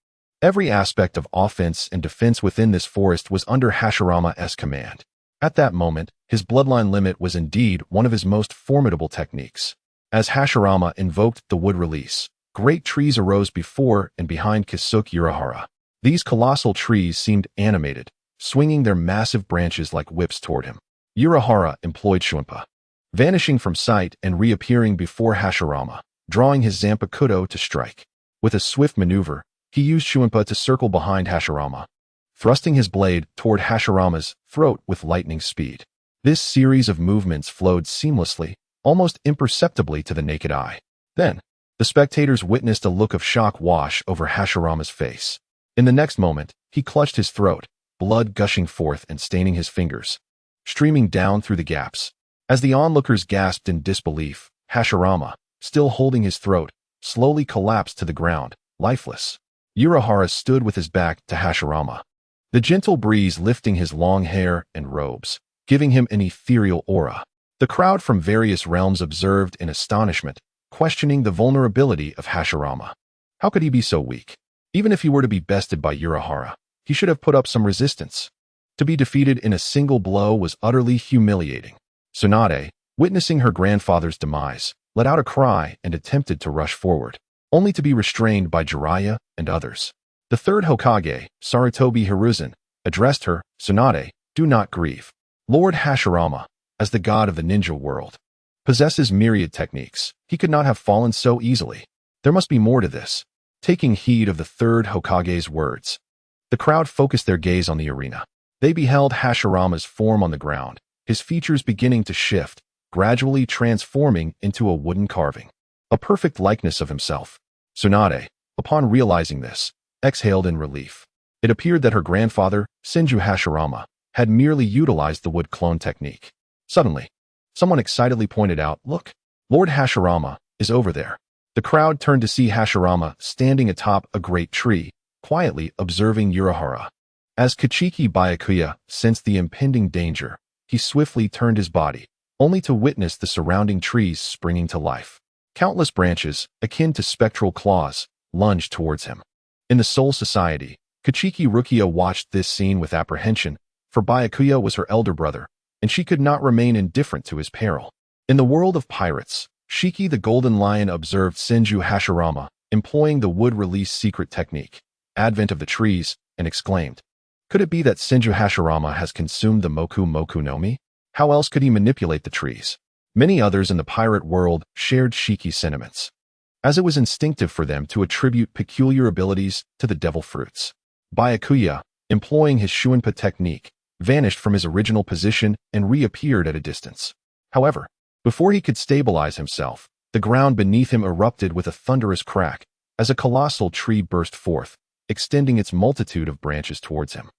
Every aspect of offense and defense within this forest was under Hashirama's command. At that moment, his bloodline limit was indeed one of his most formidable techniques. As Hashirama invoked the wood release, great trees arose before and behind Kisuke Urahara. These colossal trees seemed animated, swinging their massive branches like whips toward him. Urahara employed Shunpa, vanishing from sight and reappearing before Hashirama, drawing his Zanpakuto to strike. With a swift maneuver, he used Shunpa to circle behind Hashirama, thrusting his blade toward Hashirama's throat with lightning speed. This series of movements flowed seamlessly, almost imperceptibly to the naked eye. Then, the spectators witnessed a look of shock wash over Hashirama's face. In the next moment, he clutched his throat, blood gushing forth and staining his fingers, streaming down through the gaps. As the onlookers gasped in disbelief, Hashirama, still holding his throat, slowly collapsed to the ground, lifeless. Urahara stood with his back to Hashirama, the gentle breeze lifting his long hair and robes, giving him an ethereal aura. The crowd from various realms observed in astonishment, questioning the vulnerability of Hashirama. How could he be so weak? Even if he were to be bested by Urahara, he should have put up some resistance. To be defeated in a single blow was utterly humiliating. Tsunade, witnessing her grandfather's demise, let out a cry and attempted to rush forward, only to be restrained by Jiraiya and others. The third Hokage, Sarutobi Hiruzen, addressed her, "Tsunade, do not grieve. Lord Hashirama, as the god of the ninja world, possesses myriad techniques. He could not have fallen so easily. There must be more to this." Taking heed of the third Hokage's words, the crowd focused their gaze on the arena. They beheld Hashirama's form on the ground, his features beginning to shift, gradually transforming into a wooden carving, a perfect likeness of himself. Tsunade, upon realizing this, exhaled in relief. It appeared that her grandfather, Senju Hashirama, had merely utilized the wood clone technique. Suddenly, someone excitedly pointed out, "Look, Lord Hashirama is over there." The crowd turned to see Hashirama standing atop a great tree, quietly observing Urahara. As Kichiki Byakuya sensed the impending danger, he swiftly turned his body, only to witness the surrounding trees springing to life. Countless branches, akin to spectral claws, lunged towards him. In the Soul Society, Kichiki Rukia watched this scene with apprehension, for Byakuya was her elder brother, and she could not remain indifferent to his peril. In the world of pirates, Shiki the Golden Lion observed Senju Hashirama employing the wood release secret technique, Advent of the Trees, and exclaimed, "Could it be that Senju Hashirama has consumed the Moku Moku no Mi? How else could he manipulate the trees?" Many others in the pirate world shared Shiki's sentiments, as it was instinctive for them to attribute peculiar abilities to the devil fruits. Byakuya, employing his Shunpa technique, vanished from his original position and reappeared at a distance. However, before he could stabilize himself, The ground beneath him erupted with a thunderous crack as a colossal tree burst forth, extending its multitude of branches towards him.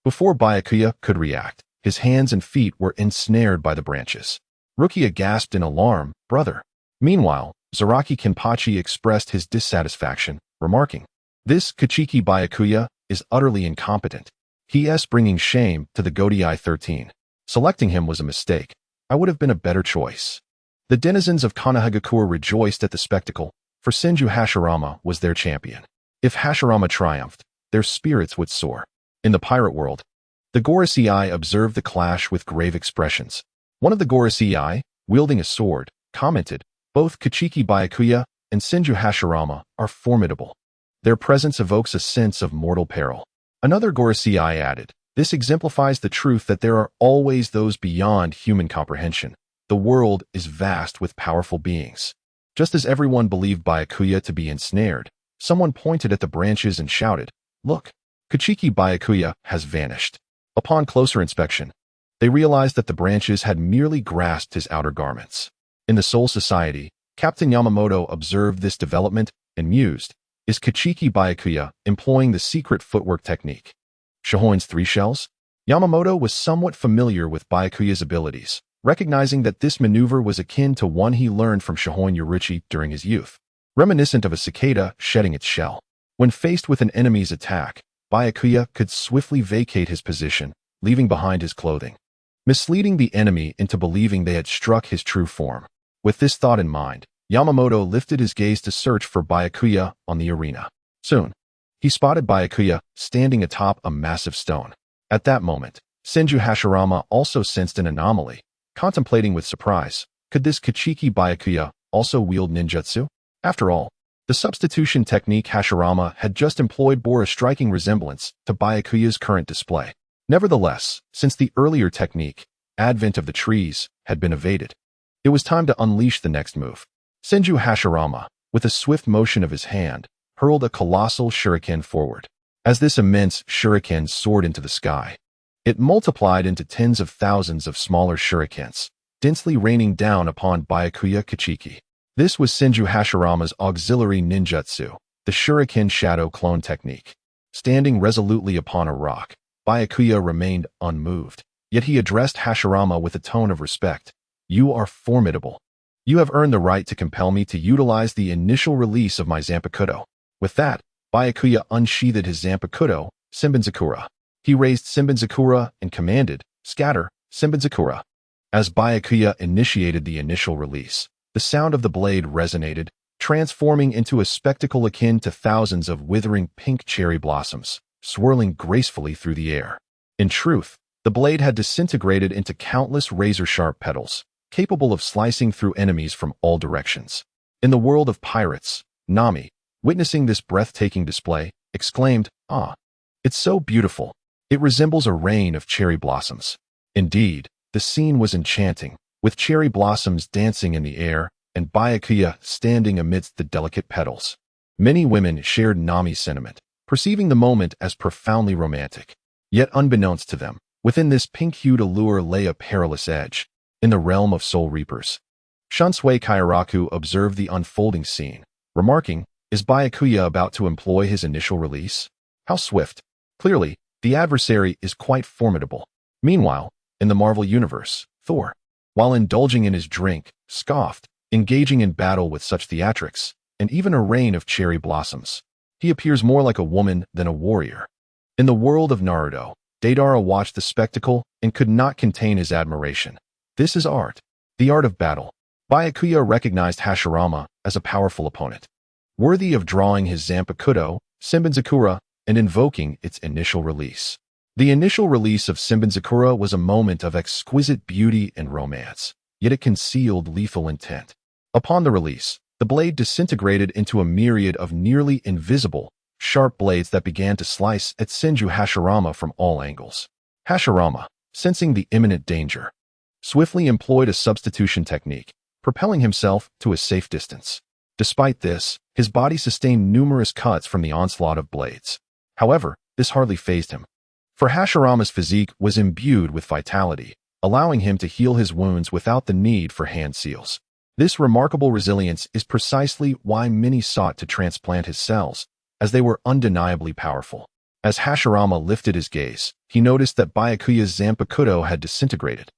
Before Byakuya could react, his hands and feet were ensnared by the branches. Rukia gasped in alarm, "Brother." Meanwhile, Zaraki Kenpachi expressed his dissatisfaction, remarking, "This Kachiki Byakuya is utterly incompetent. He is bringing shame to the Godei 13. Selecting him was a mistake. I would have been a better choice." The denizens of Konohagakure rejoiced at the spectacle, for Senju Hashirama was their champion. If Hashirama triumphed, their spirits would soar. In the pirate world, the Gorosei observed the clash with grave expressions. One of the Gorosei, wielding a sword, commented, "Both Kachiki Byakuya and Senju Hashirama are formidable. Their presence evokes a sense of mortal peril." Another Gorosei added, "This exemplifies the truth that there are always those beyond human comprehension. The world is vast with powerful beings." Just as everyone believed Byakuya to be ensnared, someone pointed at the branches and shouted, "Look, Kachiki Byakuya has vanished." Upon closer inspection, they realized that the branches had merely grasped his outer garments. In the Soul Society, Captain Yamamoto observed this development and mused, "Is Kachiki Byakuya employing the secret footwork technique? Shohoin's 3 shells?" Yamamoto was somewhat familiar with Byakuya's abilities, recognizing that this maneuver was akin to one he learned from Shohoin Yoruichi during his youth, reminiscent of a cicada shedding its shell. When faced with an enemy's attack, Byakuya could swiftly vacate his position, leaving behind his clothing, misleading the enemy into believing they had struck his true form. With this thought in mind, Yamamoto lifted his gaze to search for Byakuya on the arena. Soon, he spotted Byakuya standing atop a massive stone. At that moment, Senju Hashirama also sensed an anomaly, contemplating with surprise, could this Kachiki Byakuya also wield ninjutsu? After all, the substitution technique Hashirama had just employed bore a striking resemblance to Byakuya's current display. Nevertheless, since the earlier technique, advent of the trees, had been evaded, it was time to unleash the next move. Senju Hashirama, with a swift motion of his hand, hurled a colossal shuriken forward. As this immense shuriken soared into the sky, it multiplied into tens of thousands of smaller shurikens, densely raining down upon Byakuya Kachiki. This was Senju Hashirama's auxiliary ninjutsu, the shuriken shadow clone technique. Standing resolutely upon a rock, Byakuya remained unmoved, yet he addressed Hashirama with a tone of respect. "You are formidable. You have earned the right to compel me to utilize the initial release of my Zanpakuto." With that, Byakuya unsheathed his Zanpakuto, Senbenzakura. He raised Senbenzakura and commanded, "Scatter, Senbenzakura." As Byakuya initiated the initial release, the sound of the blade resonated, transforming into a spectacle akin to thousands of withering pink cherry blossoms, swirling gracefully through the air. In truth, the blade had disintegrated into countless razor-sharp petals, capable of slicing through enemies from all directions. In the world of pirates, Nami, witnessing this breathtaking display, exclaimed, "Ah, it's so beautiful. It resembles a rain of cherry blossoms." Indeed, the scene was enchanting, with cherry blossoms dancing in the air and Byakuya standing amidst the delicate petals. Many women shared Nami's sentiment, perceiving the moment as profoundly romantic. Yet unbeknownst to them, within this pink-hued allure lay a perilous edge. In the realm of soul reapers, Shunsui Kairaku observed the unfolding scene, remarking, "Is Byakuya about to employ his initial release? How swift! Clearly, the adversary is quite formidable." Meanwhile, in the Marvel Universe, Thor, while indulging in his drink, scoffed, engaging in battle with such theatrics, and even a rain of cherry blossoms. He appears more like a woman than a warrior. In the world of Naruto, Deidara watched the spectacle and could not contain his admiration. This is art, the art of battle. Byakuya recognized Hashirama as a powerful opponent, worthy of drawing his Zanpakuto, Senbenzakura, and invoking its initial release. The initial release of Senbenzakura was a moment of exquisite beauty and romance, yet it concealed lethal intent. Upon the release, the blade disintegrated into a myriad of nearly invisible, sharp blades that began to slice at Senju Hashirama from all angles. Hashirama, sensing the imminent danger, swiftly employed a substitution technique, propelling himself to a safe distance. Despite this, his body sustained numerous cuts from the onslaught of blades. However, this hardly fazed him, for Hashirama's physique was imbued with vitality, allowing him to heal his wounds without the need for hand seals. This remarkable resilience is precisely why many sought to transplant his cells, as they were undeniably powerful. As Hashirama lifted his gaze, he noticed that Byakuya's Zanpakuto had disintegrated,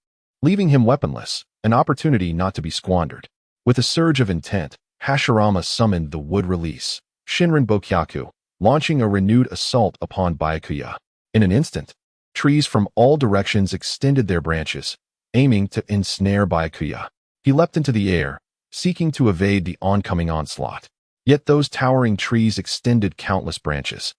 leaving him weaponless, an opportunity not to be squandered. With a surge of intent, Hashirama summoned the wood release, Shinrin Bokyaku, launching a renewed assault upon Byakuya. In an instant, trees from all directions extended their branches, aiming to ensnare Byakuya. He leapt into the air, seeking to evade the oncoming onslaught. Yet those towering trees extended countless branches,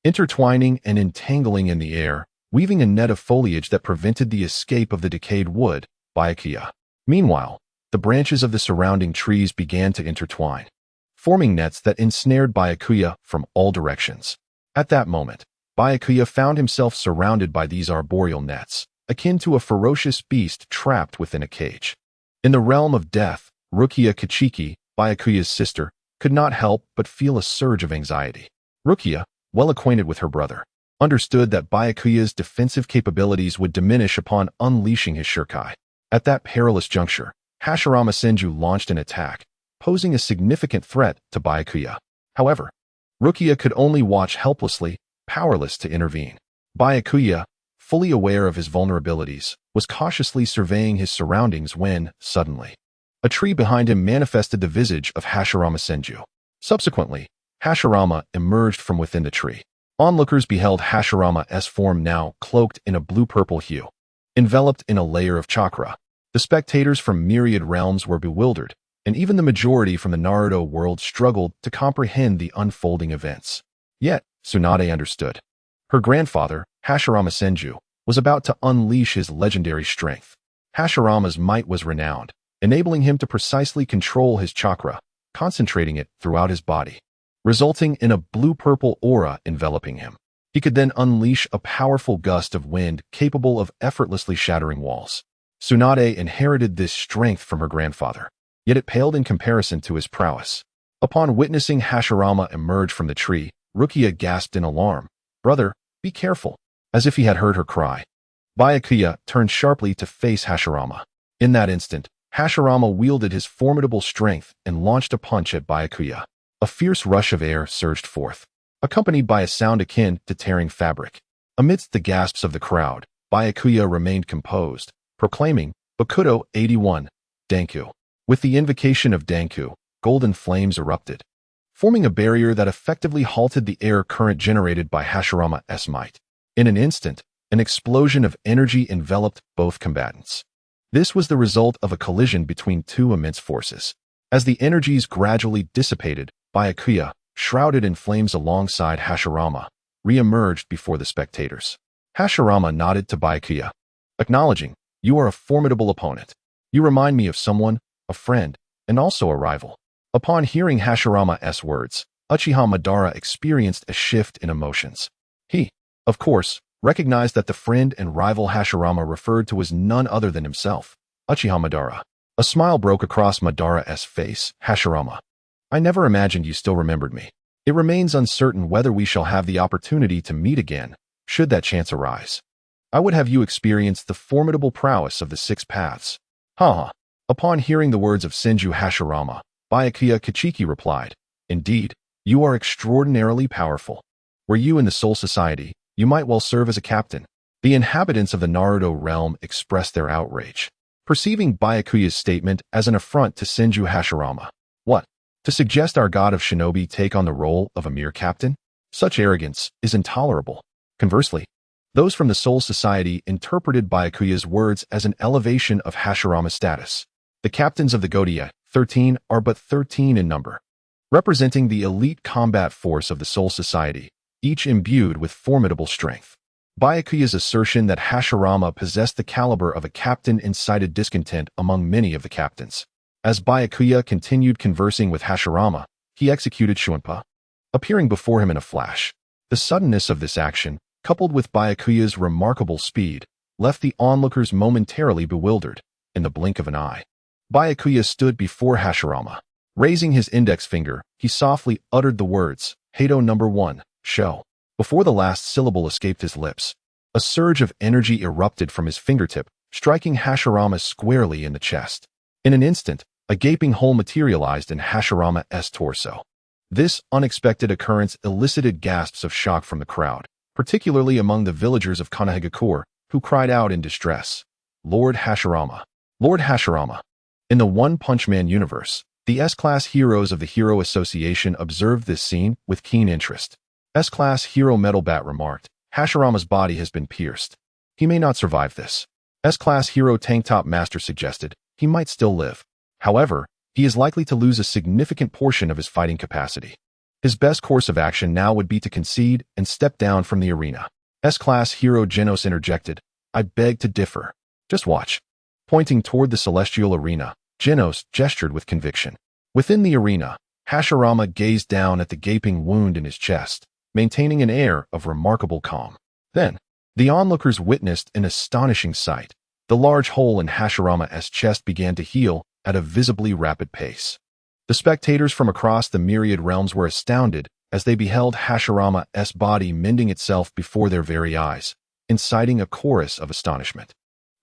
intertwining and entangling in the air, weaving a net of foliage that prevented the escape of the decayed wood, Byakuya. Meanwhile, the branches of the surrounding trees began to intertwine, forming nets that ensnared Byakuya from all directions. At that moment, Byakuya found himself surrounded by these arboreal nets, akin to a ferocious beast trapped within a cage. In the realm of death, Rukia Kachiki, Byakuya's sister, could not help but feel a surge of anxiety. Rukia, well acquainted with her brother, understood that Byakuya's defensive capabilities would diminish upon unleashing his Shurikai. At that perilous juncture, Hashirama Senju launched an attack, posing a significant threat to Byakuya. However, Rukia could only watch helplessly, powerless to intervene. Byakuya, fully aware of his vulnerabilities, was cautiously surveying his surroundings when, suddenly, a tree behind him manifested the visage of Hashirama Senju. Subsequently, Hashirama emerged from within the tree. Onlookers beheld Hashirama's form now cloaked in a blue-purple hue, enveloped in a layer of chakra. The spectators from myriad realms were bewildered, and even the majority from the Naruto world struggled to comprehend the unfolding events. Yet, Tsunade understood. Her grandfather, Hashirama Senju, was about to unleash his legendary strength. Hashirama's might was renowned, enabling him to precisely control his chakra, concentrating it throughout his body, resulting in a blue-purple aura enveloping him. He could then unleash a powerful gust of wind capable of effortlessly shattering walls. Tsunade inherited this strength from her grandfather, yet it paled in comparison to his prowess. Upon witnessing Hashirama emerge from the tree, Rukia gasped in alarm. "Brother, be careful," as if he had heard her cry. Byakuya turned sharply to face Hashirama. In that instant, Hashirama wielded his formidable strength and launched a punch at Byakuya. A fierce rush of air surged forth, accompanied by a sound akin to tearing fabric. Amidst the gasps of the crowd, Byakuya remained composed, proclaiming, "Bakuto 81, Danku." With the invocation of Danku, golden flames erupted, forming a barrier that effectively halted the air current generated by Hashirama's might. In an instant, an explosion of energy enveloped both combatants. This was the result of a collision between two immense forces. As the energies gradually dissipated, Byakuya, shrouded in flames alongside Hashirama, re-emerged before the spectators. Hashirama nodded to Byakuya, acknowledging, "You are a formidable opponent. You remind me of someone, a friend, and also a rival." Upon hearing Hashirama's words, Uchiha Madara experienced a shift in emotions. He, of course, recognized that the friend and rival Hashirama referred to was none other than himself, Uchiha Madara. A smile broke across Madara's face. "Hashirama, I never imagined you still remembered me. It remains uncertain whether we shall have the opportunity to meet again, should that chance arise. I would have you experience the formidable prowess of the six paths." "Ha." Upon hearing the words of Senju Hashirama, Byakuya Kachiki replied, "Indeed, you are extraordinarily powerful. Were you in the Soul Society, you might well serve as a captain." The inhabitants of the Naruto realm expressed their outrage, perceiving Byakuya's statement as an affront to Senju Hashirama. What? To suggest our god of shinobi take on the role of a mere captain? Such arrogance is intolerable. Conversely, those from the Soul Society interpreted Byakuya's words as an elevation of Hashirama's status. The captains of the Godia, 13, are but 13 in number, representing the elite combat force of the Soul Society, each imbued with formidable strength. Byakuya's assertion that Hashirama possessed the caliber of a captain incited discontent among many of the captains. As Byakuya continued conversing with Hashirama, he executed Shunpa, appearing before him in a flash. The suddenness of this action, coupled with Byakuya's remarkable speed, left the onlookers momentarily bewildered. In the blink of an eye, Byakuya stood before Hashirama. Raising his index finger, he softly uttered the words, "Hado number 1, show." Before the last syllable escaped his lips, a surge of energy erupted from his fingertip, striking Hashirama squarely in the chest. In an instant, A gaping hole materialized in Hashirama's torso. This unexpected occurrence elicited gasps of shock from the crowd, particularly among the villagers of Konohagakure, who cried out in distress. Lord Hashirama! Lord Hashirama! In the One Punch Man universe, the S-Class heroes of the Hero Association observed this scene with keen interest. S-Class Hero Metal Bat remarked, Hashirama's body has been pierced. He may not survive this. S-Class Hero Tank Top Master suggested, he might still live. However, he is likely to lose a significant portion of his fighting capacity. His best course of action now would be to concede and step down from the arena. S-Class Hero Genos interjected, I beg to differ. Just watch. Pointing toward the celestial arena, Genos gestured with conviction. Within the arena, Hashirama gazed down at the gaping wound in his chest, maintaining an air of remarkable calm. Then, the onlookers witnessed an astonishing sight. The large hole in Hashirama's chest began to heal at a visibly rapid pace. The spectators from across the myriad realms were astounded as they beheld Hashirama's body mending itself before their very eyes, inciting a chorus of astonishment.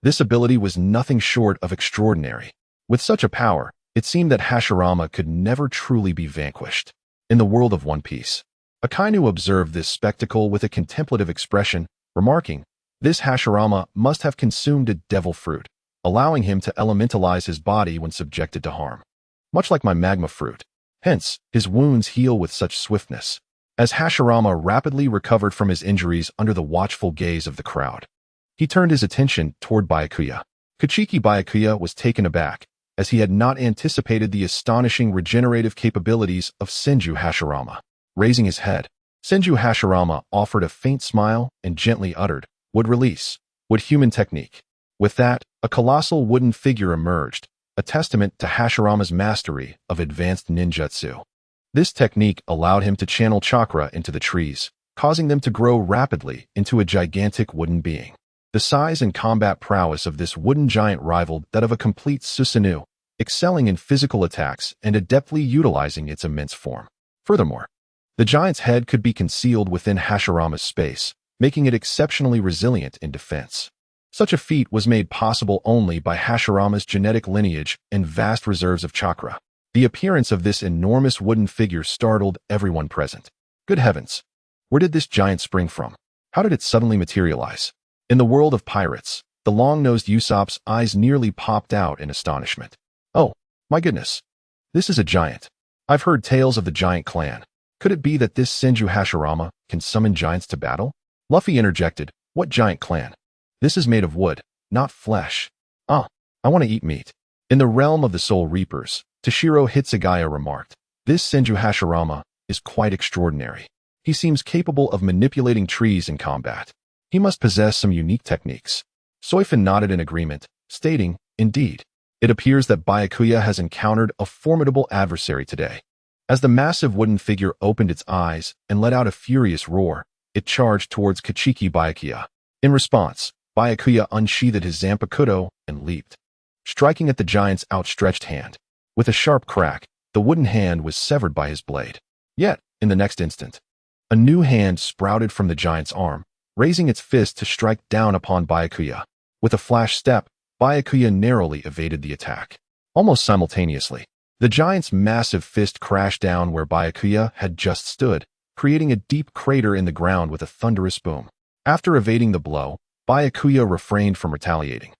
This ability was nothing short of extraordinary. With such a power, it seemed that Hashirama could never truly be vanquished. In the world of One Piece, Akainu observed this spectacle with a contemplative expression, remarking, this Hashirama must have consumed a devil fruit, allowing him to elementalize his body when subjected to harm. Much like my magma fruit. Hence, his wounds heal with such swiftness. As Hashirama rapidly recovered from his injuries under the watchful gaze of the crowd, he turned his attention toward Byakuya. Kachiki Byakuya was taken aback, as he had not anticipated the astonishing regenerative capabilities of Senju Hashirama. Raising his head, Senju Hashirama offered a faint smile and gently uttered, would release, would human technique. With that, a colossal wooden figure emerged, a testament to Hashirama's mastery of advanced ninjutsu. This technique allowed him to channel chakra into the trees, causing them to grow rapidly into a gigantic wooden being. The size and combat prowess of this wooden giant rivaled that of a complete Susanoo, excelling in physical attacks and adeptly utilizing its immense form. Furthermore, the giant's head could be concealed within Hashirama's space, making it exceptionally resilient in defense. Such a feat was made possible only by Hashirama's genetic lineage and vast reserves of chakra. The appearance of this enormous wooden figure startled everyone present. Good heavens! Where did this giant spring from? How did it suddenly materialize? In the world of pirates, the long-nosed Usopp's eyes nearly popped out in astonishment. Oh, my goodness! This is a giant. I've heard tales of the giant clan. Could it be that this Senju Hashirama can summon giants to battle? Luffy interjected, what giant clan? This is made of wood, not flesh. I want to eat meat. In the realm of the Soul Reapers, Toshiro Hitsugaya remarked, this Senju Hashirama is quite extraordinary. He seems capable of manipulating trees in combat. He must possess some unique techniques. Soifin nodded in agreement, stating, indeed, it appears that Byakuya has encountered a formidable adversary today. As the massive wooden figure opened its eyes and let out a furious roar, it charged towards Kachiki Byakuya. In response, Byakuya unsheathed his Zanpakuto and leaped, striking at the giant's outstretched hand. With a sharp crack, the wooden hand was severed by his blade. Yet, in the next instant, a new hand sprouted from the giant's arm, raising its fist to strike down upon Byakuya. With a flash step, Byakuya narrowly evaded the attack. Almost simultaneously, the giant's massive fist crashed down where Byakuya had just stood, creating a deep crater in the ground with a thunderous boom. After evading the blow, Byakuya refrained from retaliating.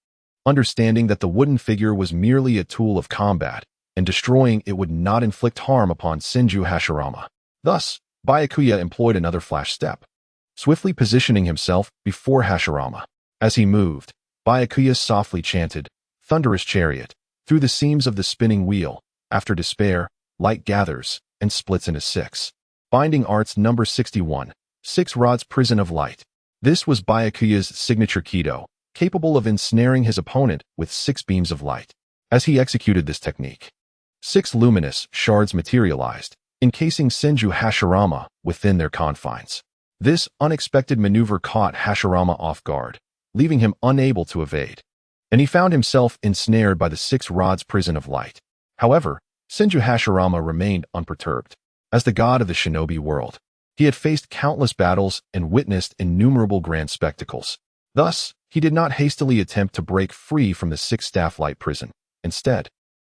Understanding that the wooden figure was merely a tool of combat, and destroying it would not inflict harm upon Senju Hashirama. Thus, Byakuya employed another flash step, swiftly positioning himself before Hashirama. As he moved, Byakuya softly chanted, Thunderous Chariot, through the seams of the spinning wheel. After despair, light gathers and splits into six. Binding Arts number 61, 6 Rods Prison of Light. This was Byakuya's signature Kido, capable of ensnaring his opponent with 6 beams of light. As he executed this technique, 6 luminous shards materialized, encasing Senju Hashirama within their confines. This unexpected maneuver caught Hashirama off guard, leaving him unable to evade, and he found himself ensnared by the 6 Rods Prison of Light. However, Senju Hashirama remained unperturbed. As the god of the shinobi world, he had faced countless battles and witnessed innumerable grand spectacles. Thus, he did not hastily attempt to break free from the 6 Staff Light prison. Instead,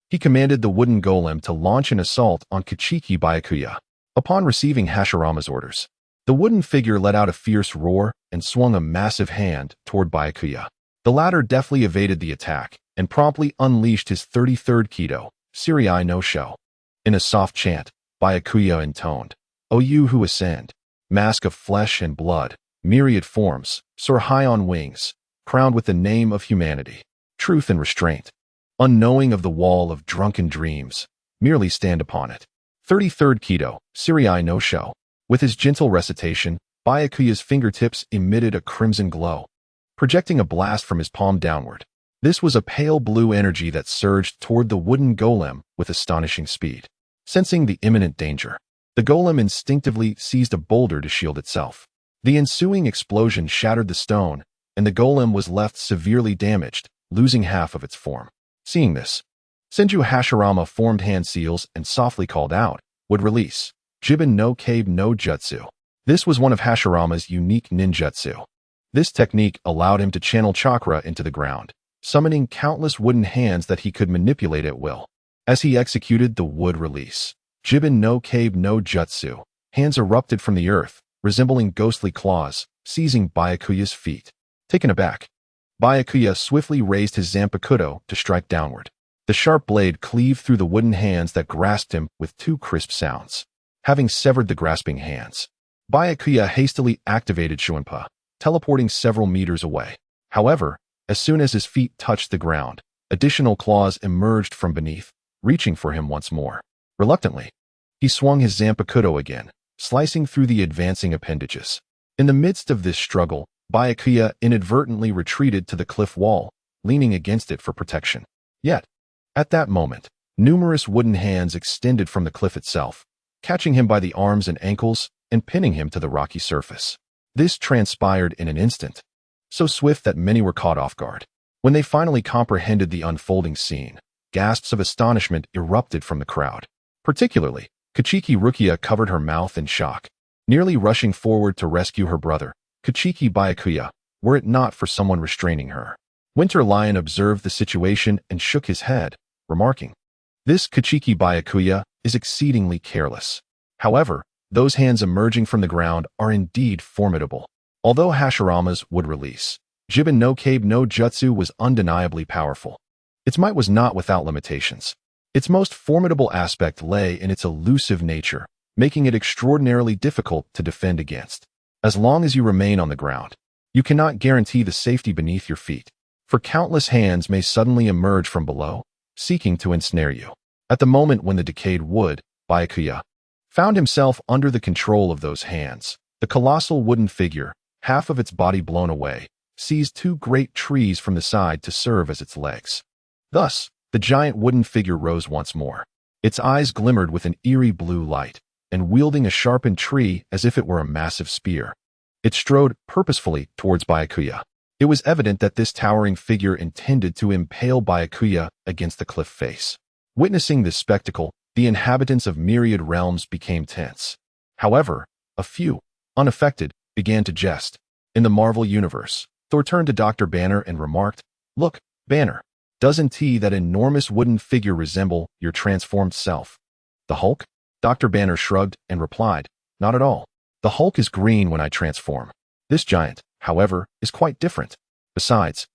He commanded the wooden golem to launch an assault on Kachiki Byakuya. Upon receiving Hashirama's orders, the wooden figure let out a fierce roar and swung a massive hand toward Byakuya. The latter deftly evaded the attack and promptly unleashed his 33rd Kido, Sirai no Sho. In a soft chant, Byakuya intoned, "O you who ascend, mask of flesh and blood, myriad forms, soar high on wings, crowned with the name of humanity, truth and restraint. Unknowing of the wall of drunken dreams, merely stand upon it." 33rd Kido, Sirai no Sho. With his gentle recitation, Byakuya's fingertips emitted a crimson glow, projecting a blast from his palm downward. This was a pale blue energy that surged toward the wooden golem with astonishing speed. Sensing the imminent danger, the golem instinctively seized a boulder to shield itself. The ensuing explosion shattered the stone, and the golem was left severely damaged, losing half of its form. Seeing this, Senju Hashirama formed hand seals and softly called out, "Would release. Jibin no Kabe no Jutsu." This was one of Hashirama's unique ninjutsu. This technique allowed him to channel chakra into the ground, summoning countless wooden hands that he could manipulate at will. As he executed the wood release, Jibin no Kabe no Jutsu, hands erupted from the earth, resembling ghostly claws, seizing Byakuya's feet. Taken aback, Byakuya swiftly raised his Zanpakuto to strike downward. The sharp blade cleaved through the wooden hands that grasped him with two crisp sounds. Having severed the grasping hands, Byakuya hastily activated Shuinpa, teleporting several meters away. However, as soon as his feet touched the ground, additional claws emerged from beneath, reaching for him once more. Reluctantly, he swung his Zanpakuto again, slicing through the advancing appendages. In the midst of this struggle, Byakuya inadvertently retreated to the cliff wall, leaning against it for protection. Yet, at that moment, numerous wooden hands extended from the cliff itself, catching him by the arms and ankles and pinning him to the rocky surface. This transpired in an instant, so swift that many were caught off guard. When they finally comprehended the unfolding scene, gasps of astonishment erupted from the crowd. Particularly, Kachiki Rukia covered her mouth in shock, nearly rushing forward to rescue her brother, Kachiki Byakuya, were it not for someone restraining her. Winter Lion observed the situation and shook his head, remarking, "This Kachiki Byakuya is exceedingly careless." However, those hands emerging from the ground are indeed formidable. Although Hashirama's would release, Jibin no Kabe no Jutsu was undeniably powerful. Its might was not without limitations. Its most formidable aspect lay in its elusive nature, making it extraordinarily difficult to defend against. As long as you remain on the ground, you cannot guarantee the safety beneath your feet, for countless hands may suddenly emerge from below, seeking to ensnare you. At the moment when the decayed wood, Byakuya, found himself under the control of those hands, the colossal wooden figure, half of its body blown away, seized two great trees from the side to serve as its legs. Thus, the giant wooden figure rose once more. Its eyes glimmered with an eerie blue light, and wielding a sharpened tree as if it were a massive spear, it strode purposefully towards Byakuya. It was evident that this towering figure intended to impale Byakuya against the cliff face. Witnessing this spectacle, the inhabitants of myriad realms became tense. However, a few, unaffected, began to jest. In the Marvel Universe, Thor turned to Dr. Banner and remarked, "Look, Banner, doesn't that enormous wooden figure resemble your transformed self?" "The Hulk?" Dr. Banner shrugged and replied, "Not at all. The Hulk is green when I transform. This giant, however, is quite different. Besides,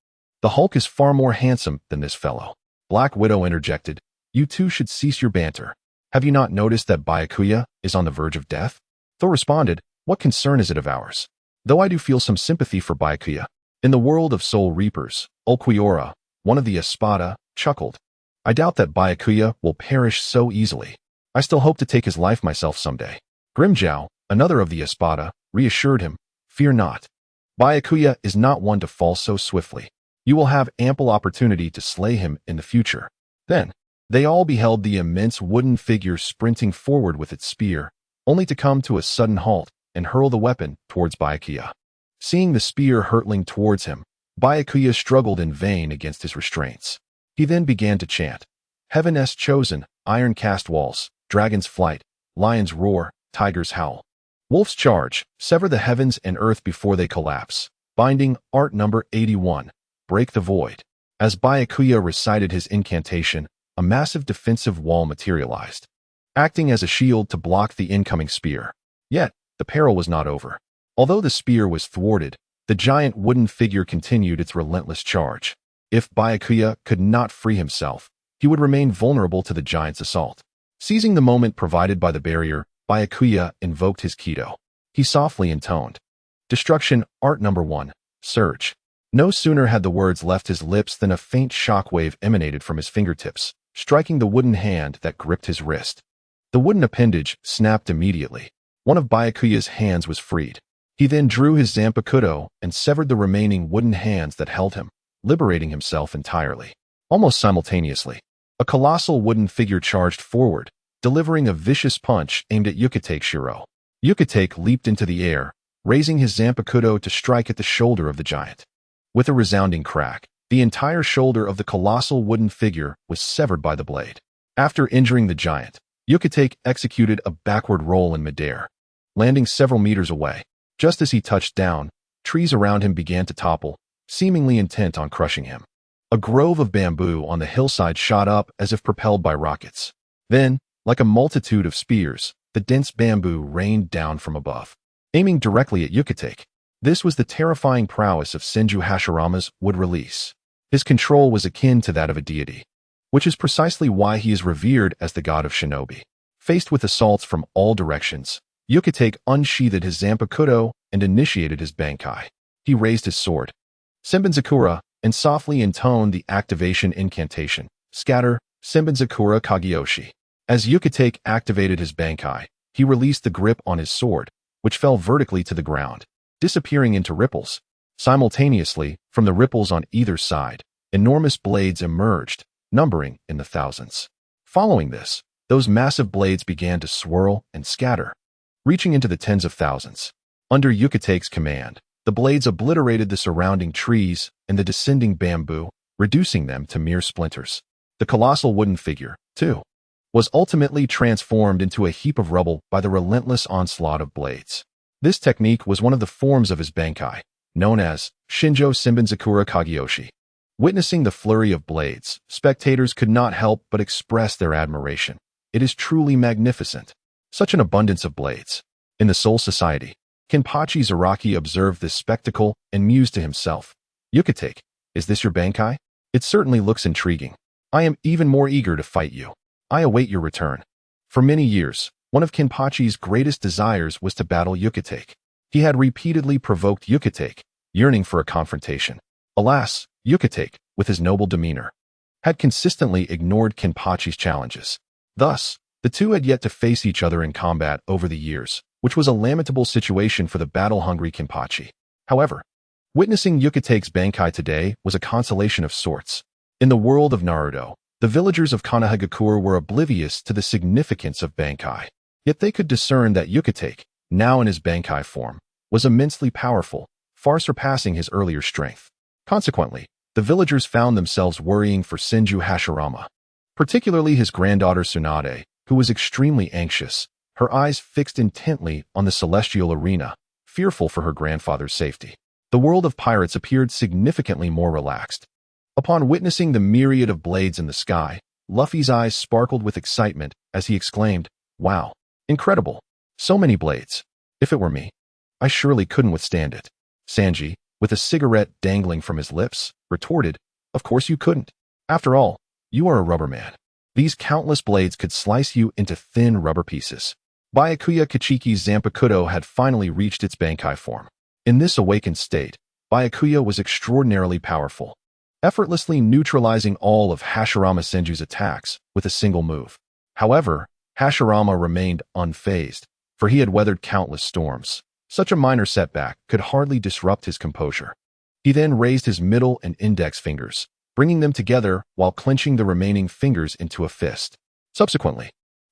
the Hulk is far more handsome than this fellow." Black Widow interjected, "You two should cease your banter. Have you not noticed that Byakuya is on the verge of death?" Thor responded, "What concern is it of ours? Though I do feel some sympathy for Byakuya." In the world of Soul Reapers, Ulquiorra, one of the Espada, chuckled, "I doubt that Byakuya will perish so easily. I still hope to take his life myself someday." Grimjow, another of the Espada, reassured him, "Fear not. Byakuya is not one to fall so swiftly. You will have ample opportunity to slay him in the future." Then, they all beheld the immense wooden figure sprinting forward with its spear, only to come to a sudden halt and hurl the weapon towards Byakuya. Seeing the spear hurtling towards him, Byakuya struggled in vain against his restraints. He then began to chant, "Heaven-est chosen, iron cast walls, dragon's flight, lion's roar, tiger's howl. Wolf's charge, sever the heavens and earth before they collapse. Binding, art number 81, break the void." As Byakuya recited his incantation, a massive defensive wall materialized, acting as a shield to block the incoming spear. Yet, the peril was not over. Although the spear was thwarted, the giant wooden figure continued its relentless charge. If Byakuya could not free himself, he would remain vulnerable to the giant's assault. Seizing the moment provided by the barrier, Byakuya invoked his Kido. He softly intoned, "Destruction, Art Number 1, Surge." No sooner had the words left his lips than a faint shockwave emanated from his fingertips, striking the wooden hand that gripped his wrist. The wooden appendage snapped immediately. One of Byakuya's hands was freed. He then drew his Zanpakuto and severed the remaining wooden hands that held him, liberating himself entirely. Almost simultaneously, a colossal wooden figure charged forward, delivering a vicious punch aimed at Yukitake Shiro. Yukitake leaped into the air, raising his Zanpakuto to strike at the shoulder of the giant. With a resounding crack, the entire shoulder of the colossal wooden figure was severed by the blade. After injuring the giant, Yukitake executed a backward roll in midair, landing several meters away. Just as he touched down, trees around him began to topple, seemingly intent on crushing him. A grove of bamboo on the hillside shot up as if propelled by rockets. Then, like a multitude of spears, the dense bamboo rained down from above, aiming directly at Yukitake. This was the terrifying prowess of Senju Hashirama's wood release. His control was akin to that of a deity, which is precisely why he is revered as the god of shinobi. Faced with assaults from all directions, Yukitake unsheathed his Zanpakuto and initiated his Bankai. He raised his sword, Senbenzakura, and softly intoned the activation incantation, "Scatter, Senbenzakura Kageyoshi." As Yukitake activated his Bankai, he released the grip on his sword, which fell vertically to the ground, disappearing into ripples. Simultaneously, from the ripples on either side, enormous blades emerged, numbering in the thousands. Following this, those massive blades began to swirl and scatter, reaching into the tens of thousands. Under Yukitake's command, the blades obliterated the surrounding trees and the descending bamboo, reducing them to mere splinters. The colossal wooden figure, too, was ultimately transformed into a heap of rubble by the relentless onslaught of blades. This technique was one of the forms of his Bankai, known as Shinjo Senbenzakura Kageyoshi. Witnessing the flurry of blades, spectators could not help but express their admiration. It is truly magnificent. Such an abundance of blades. In the Soul Society, Kenpachi Zaraki observed this spectacle and mused to himself, "Yukitake, is this your Bankai? It certainly looks intriguing. I am even more eager to fight you. I await your return." For many years, one of Kenpachi's greatest desires was to battle Yukitake. He had repeatedly provoked Yukitake, yearning for a confrontation. Alas, Yukitake, with his noble demeanor, had consistently ignored Kenpachi's challenges. Thus, the two had yet to face each other in combat over the years, which was a lamentable situation for the battle-hungry Kenpachi. However, witnessing Yukitake's Bankai today was a consolation of sorts. In the world of Naruto, the villagers of Konohagakure were oblivious to the significance of Bankai. Yet they could discern that Yukitake, now in his Bankai form, was immensely powerful, far surpassing his earlier strength. Consequently, the villagers found themselves worrying for Senju Hashirama, particularly his granddaughter Tsunade, who was extremely anxious, her eyes fixed intently on the celestial arena, fearful for her grandfather's safety. The world of pirates appeared significantly more relaxed. Upon witnessing the myriad of blades in the sky, Luffy's eyes sparkled with excitement as he exclaimed, "Wow, incredible! So many blades. If it were me, I surely couldn't withstand it." Sanji, with a cigarette dangling from his lips, retorted, "Of course you couldn't. After all, you are a rubber man. These countless blades could slice you into thin rubber pieces." Byakuya Kichiki's Zanpakuto had finally reached its Bankai form. In this awakened state, Byakuya was extraordinarily powerful, effortlessly neutralizing all of Hashirama Senju's attacks with a single move. However, Hashirama remained unfazed, for he had weathered countless storms. Such a minor setback could hardly disrupt his composure. He then raised his middle and index fingers, bringing them together while clenching the remaining fingers into a fist. Subsequently,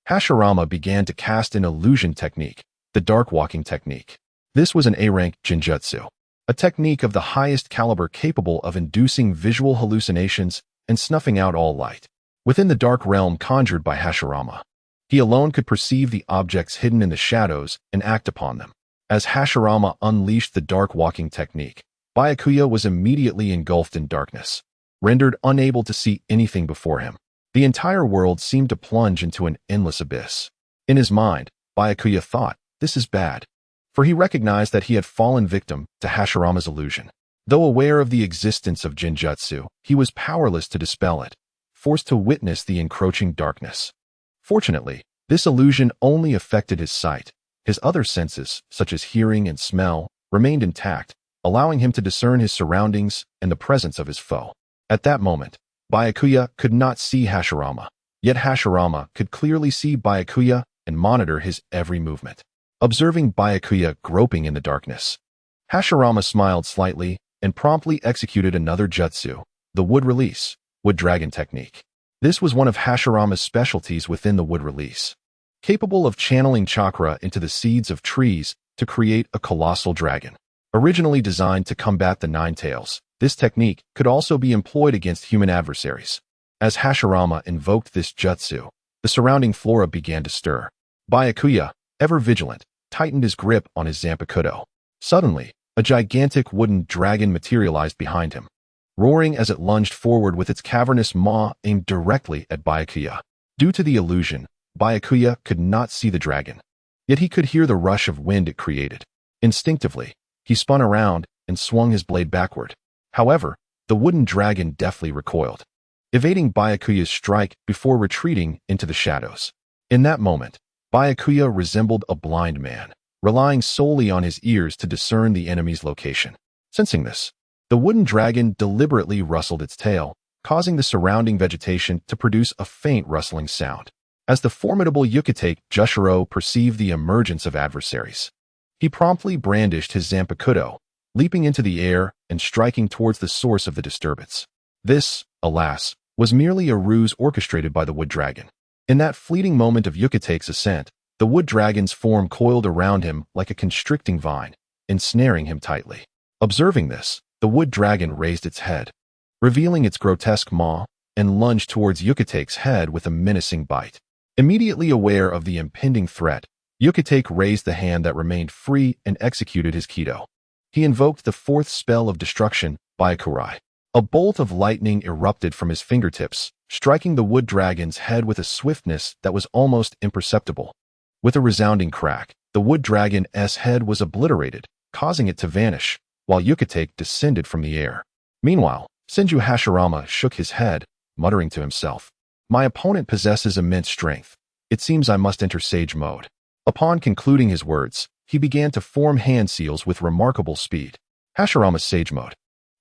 Hashirama began to cast an illusion technique, the dark walking technique. This was an A-rank genjutsu, a technique of the highest caliber capable of inducing visual hallucinations and snuffing out all light. Within the dark realm conjured by Hashirama, he alone could perceive the objects hidden in the shadows and act upon them. As Hashirama unleashed the dark walking technique, Byakuya was immediately engulfed in darkness, rendered unable to see anything before him. The entire world seemed to plunge into an endless abyss. In his mind, Byakuya thought, "This is bad," for he recognized that he had fallen victim to Hashirama's illusion. Though aware of the existence of Genjutsu, he was powerless to dispel it, forced to witness the encroaching darkness. Fortunately, this illusion only affected his sight. His other senses, such as hearing and smell, remained intact, allowing him to discern his surroundings and the presence of his foe. At that moment, Byakuya could not see Hashirama, yet Hashirama could clearly see Byakuya and monitor his every movement. Observing Byakuya groping in the darkness, Hashirama smiled slightly and promptly executed another jutsu, the wood release, wood dragon technique. This was one of Hashirama's specialties within the wood release, capable of channeling chakra into the seeds of trees to create a colossal dragon. Originally designed to combat the Nine Tails, this technique could also be employed against human adversaries. As Hashirama invoked this jutsu, the surrounding flora began to stir. Byakuya, ever vigilant, tightened his grip on his Zanpakuto. Suddenly, a gigantic wooden dragon materialized behind him, roaring as it lunged forward with its cavernous maw aimed directly at Byakuya. Due to the illusion, Byakuya could not see the dragon, yet he could hear the rush of wind it created. Instinctively, he spun around and swung his blade backward. However, the wooden dragon deftly recoiled, evading Byakuya's strike before retreating into the shadows. In that moment, Byakuya resembled a blind man, relying solely on his ears to discern the enemy's location. Sensing this, the wooden dragon deliberately rustled its tail, causing the surrounding vegetation to produce a faint rustling sound. As the formidable Yukitake Jushiro perceived the emergence of adversaries, he promptly brandished his Zanpakuto, leaping into the air and striking towards the source of the disturbance. This, alas, was merely a ruse orchestrated by the wood dragon. In that fleeting moment of Yukitake's ascent, the wood dragon's form coiled around him like a constricting vine, ensnaring him tightly. Observing this, the wood dragon raised its head, revealing its grotesque maw, and lunged towards Yukitake's head with a menacing bite. Immediately aware of the impending threat, Yukitake raised the hand that remained free and executed his Kido. He invoked the fourth spell of destruction, Byakurai. A bolt of lightning erupted from his fingertips, striking the wood dragon's head with a swiftness that was almost imperceptible. With a resounding crack, the wood dragon's head was obliterated, causing it to vanish, while Yukitake descended from the air. Meanwhile, Senju Hashirama shook his head, muttering to himself, "My opponent possesses immense strength. It seems I must enter sage mode." Upon concluding his words, he began to form hand seals with remarkable speed. Hashirama's sage mode,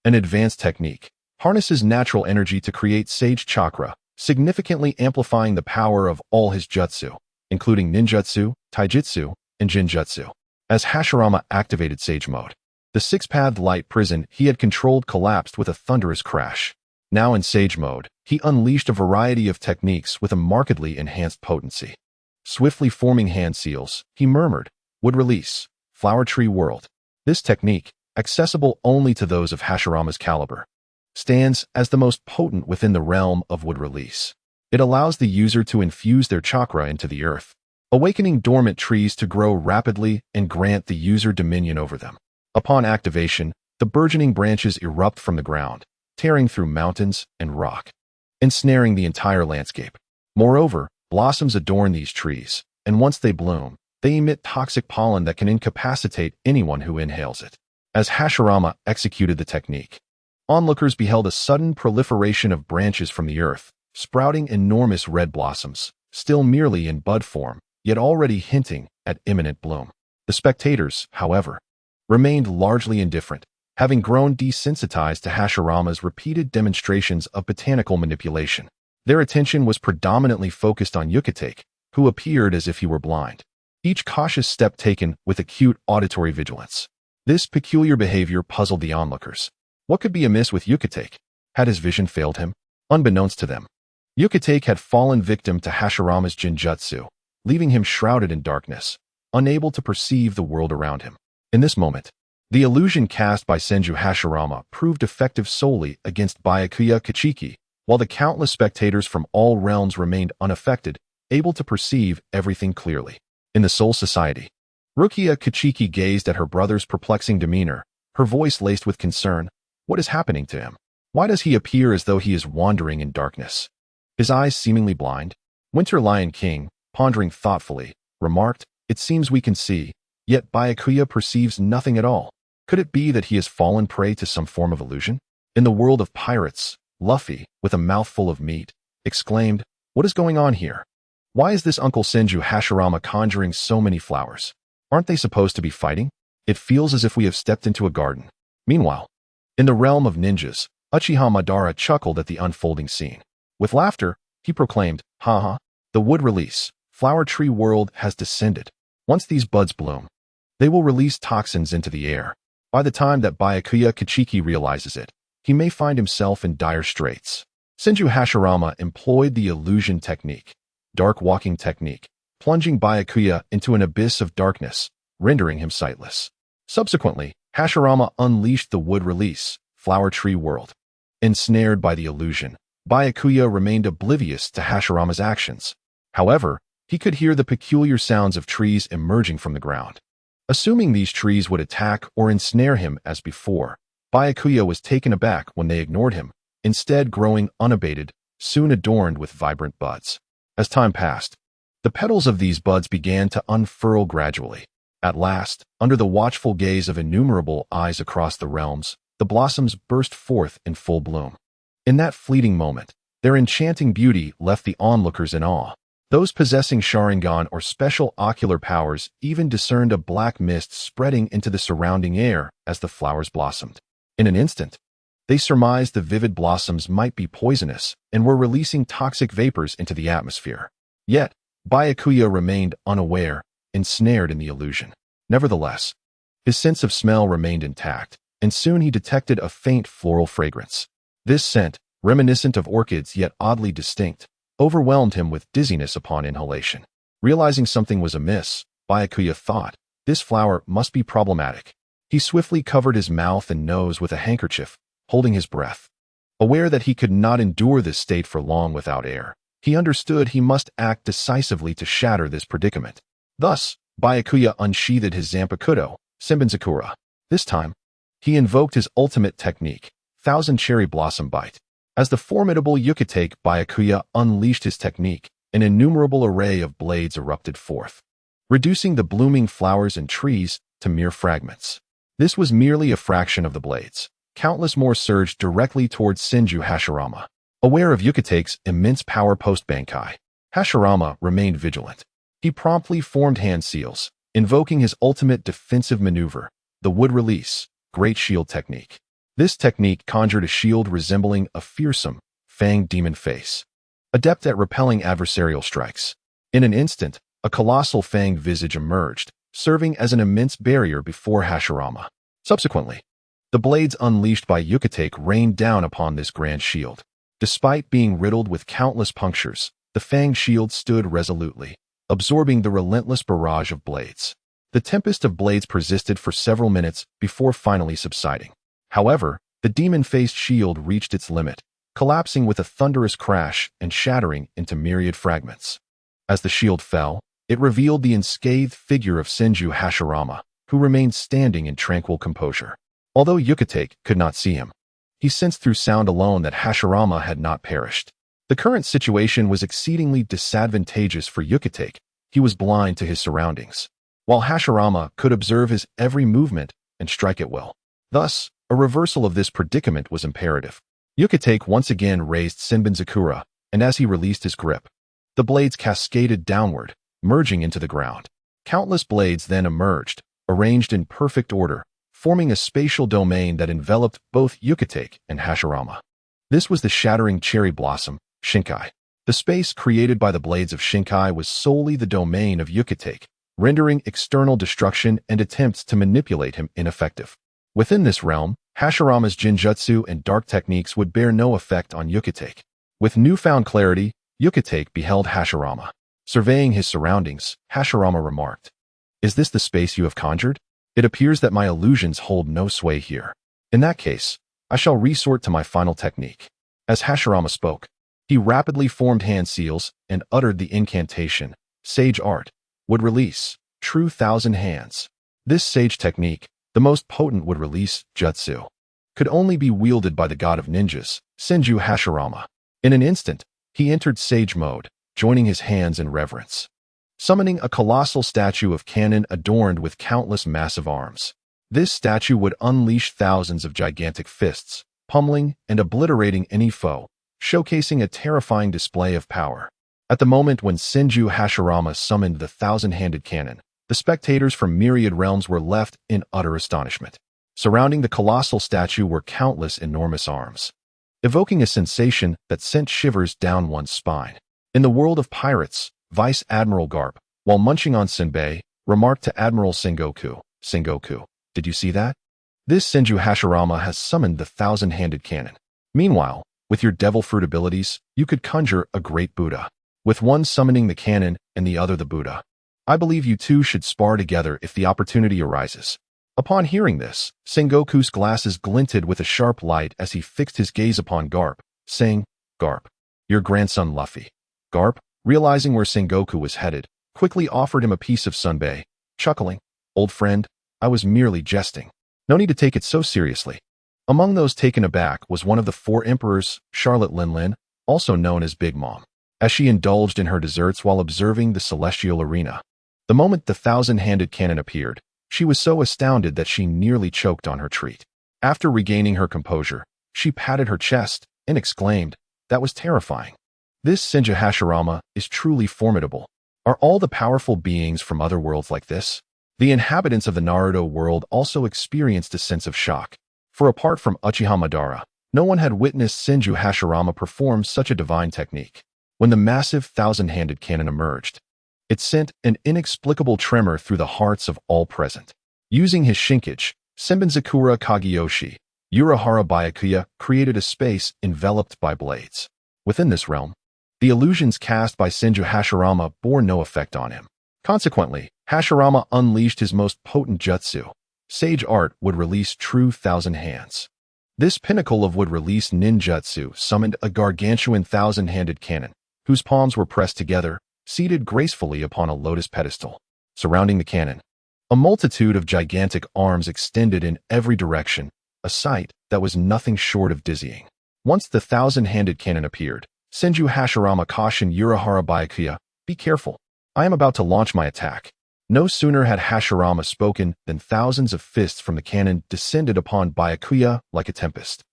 an advanced technique, harnesses natural energy to create sage chakra, significantly amplifying the power of all his jutsu, including ninjutsu, taijutsu, and jinjutsu. As Hashirama activated sage mode, the six-pathed light prison he had controlled collapsed with a thunderous crash. Now in sage mode, he unleashed a variety of techniques with a markedly enhanced potency. Swiftly forming hand seals, he murmured, "Wood release, flower tree world." This technique, accessible only to those of Hashirama's caliber, stands as the most potent within the realm of wood release. It allows the user to infuse their chakra into the earth, awakening dormant trees to grow rapidly and grant the user dominion over them. Upon activation, the burgeoning branches erupt from the ground, tearing through mountains and rock, ensnaring the entire landscape. Moreover, blossoms adorn these trees, and once they bloom, they emit toxic pollen that can incapacitate anyone who inhales it. As Hashirama executed the technique, onlookers beheld a sudden proliferation of branches from the earth, sprouting enormous red blossoms, still merely in bud form, yet already hinting at imminent bloom. The spectators, however, remained largely indifferent, having grown desensitized to Hashirama's repeated demonstrations of botanical manipulation. Their attention was predominantly focused on Yukitake, who appeared as if he were blind, each cautious step taken with acute auditory vigilance. This peculiar behavior puzzled the onlookers. What could be amiss with Yukitake? Had his vision failed him? Unbeknownst to them, Yukitake had fallen victim to Hashirama's Genjutsu, leaving him shrouded in darkness, unable to perceive the world around him. In this moment, the illusion cast by Senju Hashirama proved effective solely against Byakuya Kichiki, while the countless spectators from all realms remained unaffected, able to perceive everything clearly. In the Soul Society, Rukia Kichiki gazed at her brother's perplexing demeanor, her voice laced with concern. What is happening to him? Why does he appear as though he is wandering in darkness? his eyes seemingly blind. Winter Lion King, pondering thoughtfully, remarked, "It seems we can see, yet Byakuya perceives nothing at all. Could it be that he has fallen prey to some form of illusion?" In the world of pirates, Luffy, with a mouthful of meat, exclaimed, "What is going on here? Why is this Uncle Senju Hashirama conjuring so many flowers? Aren't they supposed to be fighting? It feels as if we have stepped into a garden." Meanwhile, in the realm of ninjas, Uchiha Madara chuckled at the unfolding scene. With laughter, he proclaimed, "Haha, the wood release, flower tree world has descended. Once these buds bloom, they will release toxins into the air. By the time that Byakuya Kichiki realizes it, he may find himself in dire straits." Senju Hashirama employed the illusion technique, dark walking technique, plunging Byakuya into an abyss of darkness, rendering him sightless. Subsequently, Hashirama unleashed the wood release, flower tree world. Ensnared by the illusion, Byakuya remained oblivious to Hashirama's actions. However, he could hear the peculiar sounds of trees emerging from the ground. Assuming these trees would attack or ensnare him as before, Byakuya was taken aback when they ignored him, instead growing unabated, soon adorned with vibrant buds. As time passed, the petals of these buds began to unfurl gradually. At last, under the watchful gaze of innumerable eyes across the realms, the blossoms burst forth in full bloom. In that fleeting moment, their enchanting beauty left the onlookers in awe. Those possessing Sharingan or special ocular powers even discerned a black mist spreading into the surrounding air as the flowers blossomed. In an instant, they surmised the vivid blossoms might be poisonous and were releasing toxic vapors into the atmosphere. Yet, Byakuya remained unaware, ensnared in the illusion. Nevertheless, his sense of smell remained intact, and soon he detected a faint floral fragrance. This scent, reminiscent of orchids yet oddly distinct, overwhelmed him with dizziness upon inhalation. Realizing something was amiss, Byakuya thought, "This flower must be problematic." He swiftly covered his mouth and nose with a handkerchief, holding his breath. Aware that he could not endure this state for long without air, he understood he must act decisively to shatter this predicament. Thus, Byakuya unsheathed his Zanpakuto, Senbonzakura. This time, he invoked his ultimate technique, Thousand Cherry Blossom Bite. As the formidable Yukitake Byakuya unleashed his technique, an innumerable array of blades erupted forth, reducing the blooming flowers and trees to mere fragments. This was merely a fraction of the blades. Countless more surged directly towards Senju Hashirama. Aware of Yukitake's immense power post-Bankai, Hashirama remained vigilant. He promptly formed hand seals, invoking his ultimate defensive maneuver, the wood release, Great Shield technique. This technique conjured a shield resembling a fearsome, fanged demon face, adept at repelling adversarial strikes. In an instant, a colossal fanged visage emerged, serving as an immense barrier before Hashirama. Subsequently, the blades unleashed by Yukitake rained down upon this grand shield. Despite being riddled with countless punctures, the fanged shield stood resolutely, absorbing the relentless barrage of blades. The tempest of blades persisted for several minutes before finally subsiding. However, the demon-faced shield reached its limit, collapsing with a thunderous crash and shattering into myriad fragments. As the shield fell, it revealed the unscathed figure of Senju Hashirama, who remained standing in tranquil composure. Although Yukitake could not see him, he sensed through sound alone that Hashirama had not perished. The current situation was exceedingly disadvantageous for Yukitake. He was blind to his surroundings, while Hashirama could observe his every movement and strike at will. Thus, a reversal of this predicament was imperative. Yukitake once again raised Senbonzakura, and as he released his grip, the blades cascaded downward, merging into the ground. Countless blades then emerged, arranged in perfect order, forming a spatial domain that enveloped both Yukitake and Hashirama. This was the shattering cherry blossom, Shinkai. The space created by the blades of Shinkai was solely the domain of Yukitake, rendering external destruction and attempts to manipulate him ineffective. Within this realm, Hashirama's Genjutsu and dark techniques would bear no effect on Yukitake. With newfound clarity, Yukitake beheld Hashirama. Surveying his surroundings, Hashirama remarked, "Is this the space you have conjured? It appears that my illusions hold no sway here. In that case, I shall resort to my final technique." As Hashirama spoke, he rapidly formed hand seals and uttered the incantation, Sage Art, would release, True Thousand Hands. This sage technique, the most potent would release jutsu, could only be wielded by the god of ninjas, Senju Hashirama. In an instant, He entered sage mode, joining his hands in reverence, summoning a colossal statue of cannon adorned with countless massive arms. This statue would unleash thousands of gigantic fists, pummeling and obliterating any foe, showcasing a terrifying display of power. At the moment when Senju Hashirama summoned the thousand-handed cannon, the spectators from myriad realms were left in utter astonishment. Surrounding the colossal statue were countless enormous arms, evoking a sensation that sent shivers down one's spine. In the world of pirates, Vice Admiral Garp, while munching on senbei, remarked to Admiral Sengoku, "Sengoku, did you see that? This Senju Hashirama has summoned the thousand-handed cannon. Meanwhile, with your devil fruit abilities, you could conjure a great Buddha, with one summoning the cannon and the other the Buddha. I believe you two should spar together if the opportunity arises." Upon hearing this, Sengoku's glasses glinted with a sharp light as he fixed his gaze upon Garp, saying, "Garp, your grandson Luffy." Garp, realizing where Sengoku was headed, quickly offered him a piece of sunbae, chuckling, "Old friend, I was merely jesting. No need to take it so seriously." Among those taken aback was one of the four emperors, Charlotte Linlin, also known as Big Mom, as she indulged in her desserts while observing the celestial arena. The moment the thousand-handed cannon appeared, she was so astounded that she nearly choked on her treat. After regaining her composure, she patted her chest and exclaimed, "That was terrifying. This Senju Hashirama is truly formidable. Are all the powerful beings from other worlds like this?" The inhabitants of the Naruto world also experienced a sense of shock, for apart from Uchiha Madara, no one had witnessed Senju Hashirama perform such a divine technique. When the massive thousand-handed cannon emerged, it sent an inexplicable tremor through the hearts of all present. Using his shinkage, Senbenzakura Kageyoshi, Urahara Byakuya created a space enveloped by blades. Within this realm, the illusions cast by Senju Hashirama bore no effect on him. Consequently, Hashirama unleashed his most potent jutsu. Sage Art would release true thousand hands. This pinnacle of would-release ninjutsu summoned a gargantuan thousand-handed cannon, whose palms were pressed together, seated gracefully upon a lotus pedestal. Surrounding the cannon, a multitude of gigantic arms extended in every direction, a sight that was nothing short of dizzying. Once the thousand-handed cannon appeared, Senju Hashirama cautioned Urahara Byakuya, "Be careful. I am about to launch my attack." No sooner had Hashirama spoken than thousands of fists from the cannon descended upon Byakuya like a tempest.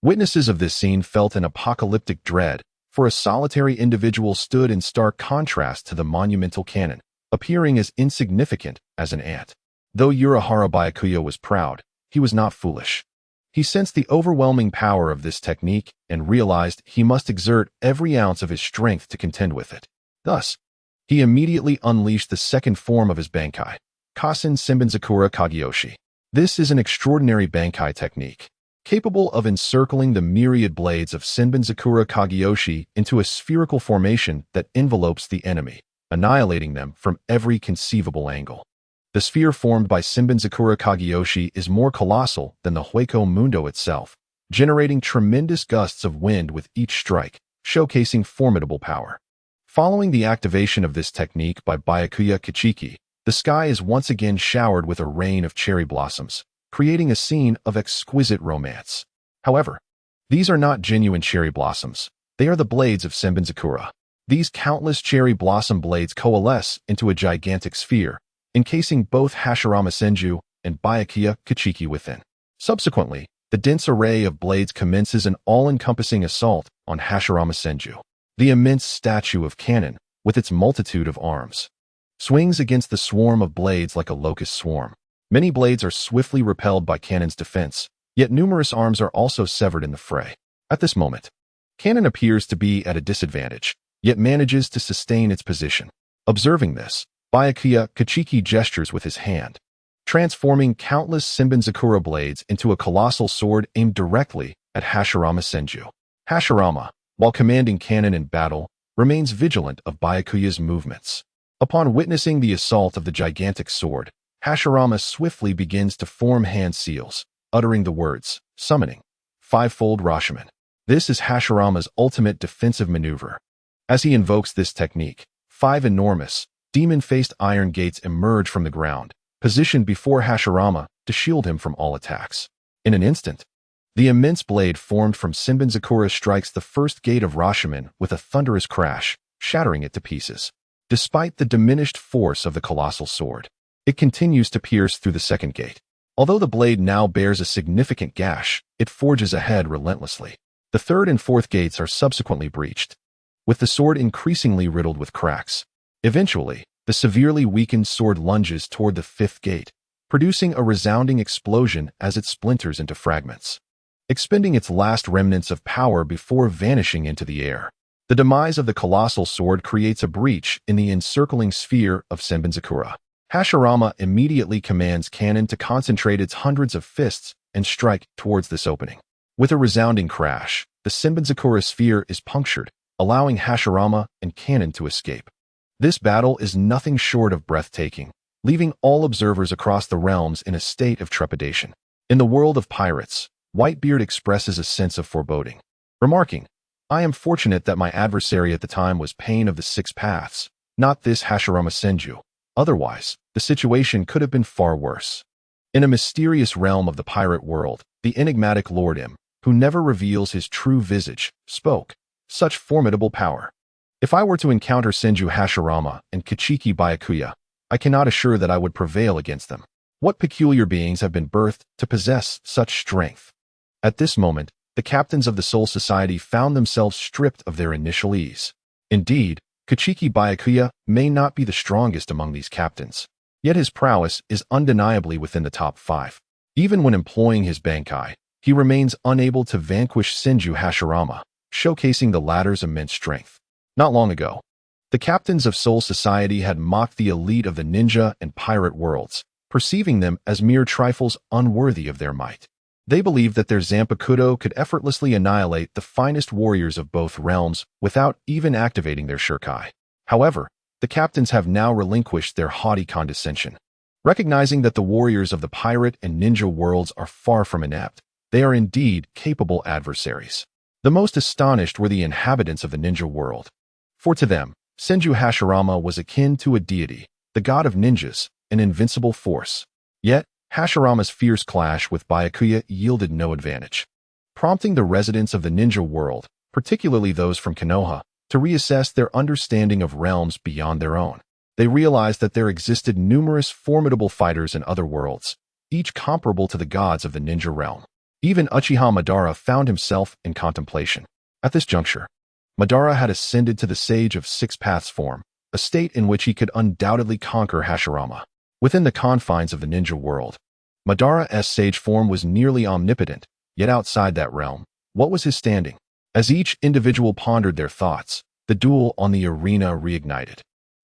Witnesses of this scene felt an apocalyptic dread, for a solitary individual stood in stark contrast to the monumental cannon, appearing as insignificant as an ant. Though Urahara Byakuya was proud, he was not foolish. He sensed the overwhelming power of this technique and realized he must exert every ounce of his strength to contend with it. Thus, he immediately unleashed the second form of his Bankai, Kasen Senbenzakura Kageyoshi. This is an extraordinary Bankai technique, capable of encircling the myriad blades of Senbenzakura Kageyoshi into a spherical formation that envelopes the enemy, annihilating them from every conceivable angle. The sphere formed by Senbenzakura Kageyoshi is more colossal than the Hueco Mundo itself, generating tremendous gusts of wind with each strike, showcasing formidable power. Following the activation of this technique by Byakuya Kichiki, the sky is once again showered with a rain of cherry blossoms, creating a scene of exquisite romance. However, these are not genuine cherry blossoms. They are the blades of Senbenzakura. These countless cherry blossom blades coalesce into a gigantic sphere, encasing both Hashirama Senju and Byakuya Kichiki within. Subsequently, the dense array of blades commences an all-encompassing assault on Hashirama Senju. The immense statue of cannon, with its multitude of arms, swings against the swarm of blades like a locust swarm. Many blades are swiftly repelled by cannon's defense, yet numerous arms are also severed in the fray. At this moment, cannon appears to be at a disadvantage, yet manages to sustain its position. Observing this, Byakuya Kichiki gestures with his hand, transforming countless Senbenzakura blades into a colossal sword aimed directly at Hashirama Senju. Hashirama, while commanding cannon in battle, remains vigilant of Byakuya's movements. Upon witnessing the assault of the gigantic sword, Hashirama swiftly begins to form hand seals, uttering the words, "Summoning, Fivefold Rashomon." This is Hashirama's ultimate defensive maneuver. As he invokes this technique, 5 enormous, demon-faced iron gates emerge from the ground, positioned before Hashirama to shield him from all attacks. In an instant, The immense blade formed from Senbonzakura strikes the first gate of Rashomon with a thunderous crash, shattering it to pieces. Despite the diminished force of the colossal sword, it continues to pierce through the second gate. Although the blade now bears a significant gash, it forges ahead relentlessly. The third and fourth gates are subsequently breached, with the sword increasingly riddled with cracks. Eventually, the severely weakened sword lunges toward the fifth gate, producing a resounding explosion as it splinters into fragments, expending its last remnants of power before vanishing into the air. The demise of the colossal sword creates a breach in the encircling sphere of Senbonzakura. Hashirama immediately commands Cannon to concentrate its hundreds of fists and strike towards this opening. With a resounding crash, the Senbonzakura sphere is punctured, allowing Hashirama and Cannon to escape. This battle is nothing short of breathtaking, leaving all observers across the realms in a state of trepidation. In the world of pirates, Whitebeard expresses a sense of foreboding, remarking, "I am fortunate that my adversary at the time was Pain of the Six Paths, not this Hashirama Senju. Otherwise, the situation could have been far worse." In a mysterious realm of the pirate world, the enigmatic Lord M, who never reveals his true visage, spoke, "Such formidable power. If I were to encounter Senju Hashirama and Kichiki Byakuya, I cannot assure that I would prevail against them. What peculiar beings have been birthed to possess such strength?" At this moment, the captains of the Soul Society found themselves stripped of their initial ease. Indeed, Kichiki Byakuya may not be the strongest among these captains, yet his prowess is undeniably within the top 5. Even when employing his Bankai, he remains unable to vanquish Senju Hashirama, showcasing the latter's immense strength. Not long ago, the captains of Soul Society had mocked the elite of the ninja and pirate worlds, perceiving them as mere trifles unworthy of their might. They believed that their Zanpakuto could effortlessly annihilate the finest warriors of both realms without even activating their Shirkai. However, the captains have now relinquished their haughty condescension. Recognizing that the warriors of the pirate and ninja worlds are far from inept, they are indeed capable adversaries. The most astonished were the inhabitants of the ninja world. For to them, Senju Hashirama was akin to a deity, the god of ninjas, an invincible force. Yet, Hashirama's fierce clash with Byakuya yielded no advantage, prompting the residents of the ninja world, particularly those from Konoha, to reassess their understanding of realms beyond their own. They realized that there existed numerous formidable fighters in other worlds, each comparable to the gods of the ninja realm. Even Uchiha Madara found himself in contemplation. At this juncture, Madara had ascended to the Sage of Six Paths form, a state in which he could undoubtedly conquer Hashirama. Within the confines of the ninja world, Madara's sage form was nearly omnipotent, yet outside that realm, what was his standing? As each individual pondered their thoughts, the duel on the arena reignited.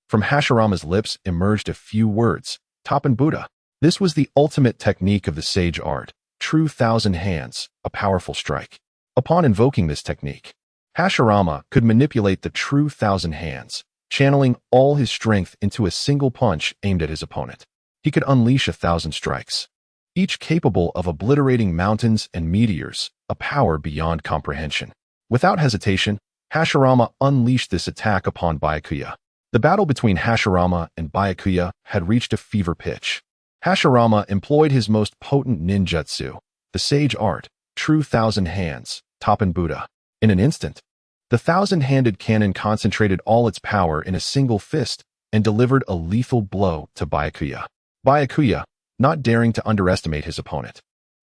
From Hashirama's lips emerged a few words, Toppen Buddha. This was the ultimate technique of the sage art, True Thousand Hands, a powerful strike. Upon invoking this technique, Hashirama could manipulate the True Thousand Hands, channeling all his strength into a single punch aimed at his opponent. He could unleash 1,000 strikes, each capable of obliterating mountains and meteors, a power beyond comprehension. Without hesitation, Hashirama unleashed this attack upon Byakuya. The battle between Hashirama and Byakuya had reached a fever pitch. Hashirama employed his most potent ninjutsu, the sage art, True Thousand Hands, Toppen Buddha. In an instant, the thousand-handed cannon concentrated all its power in a single fist and delivered a lethal blow to Byakuya. Byakuya, not daring to underestimate his opponent,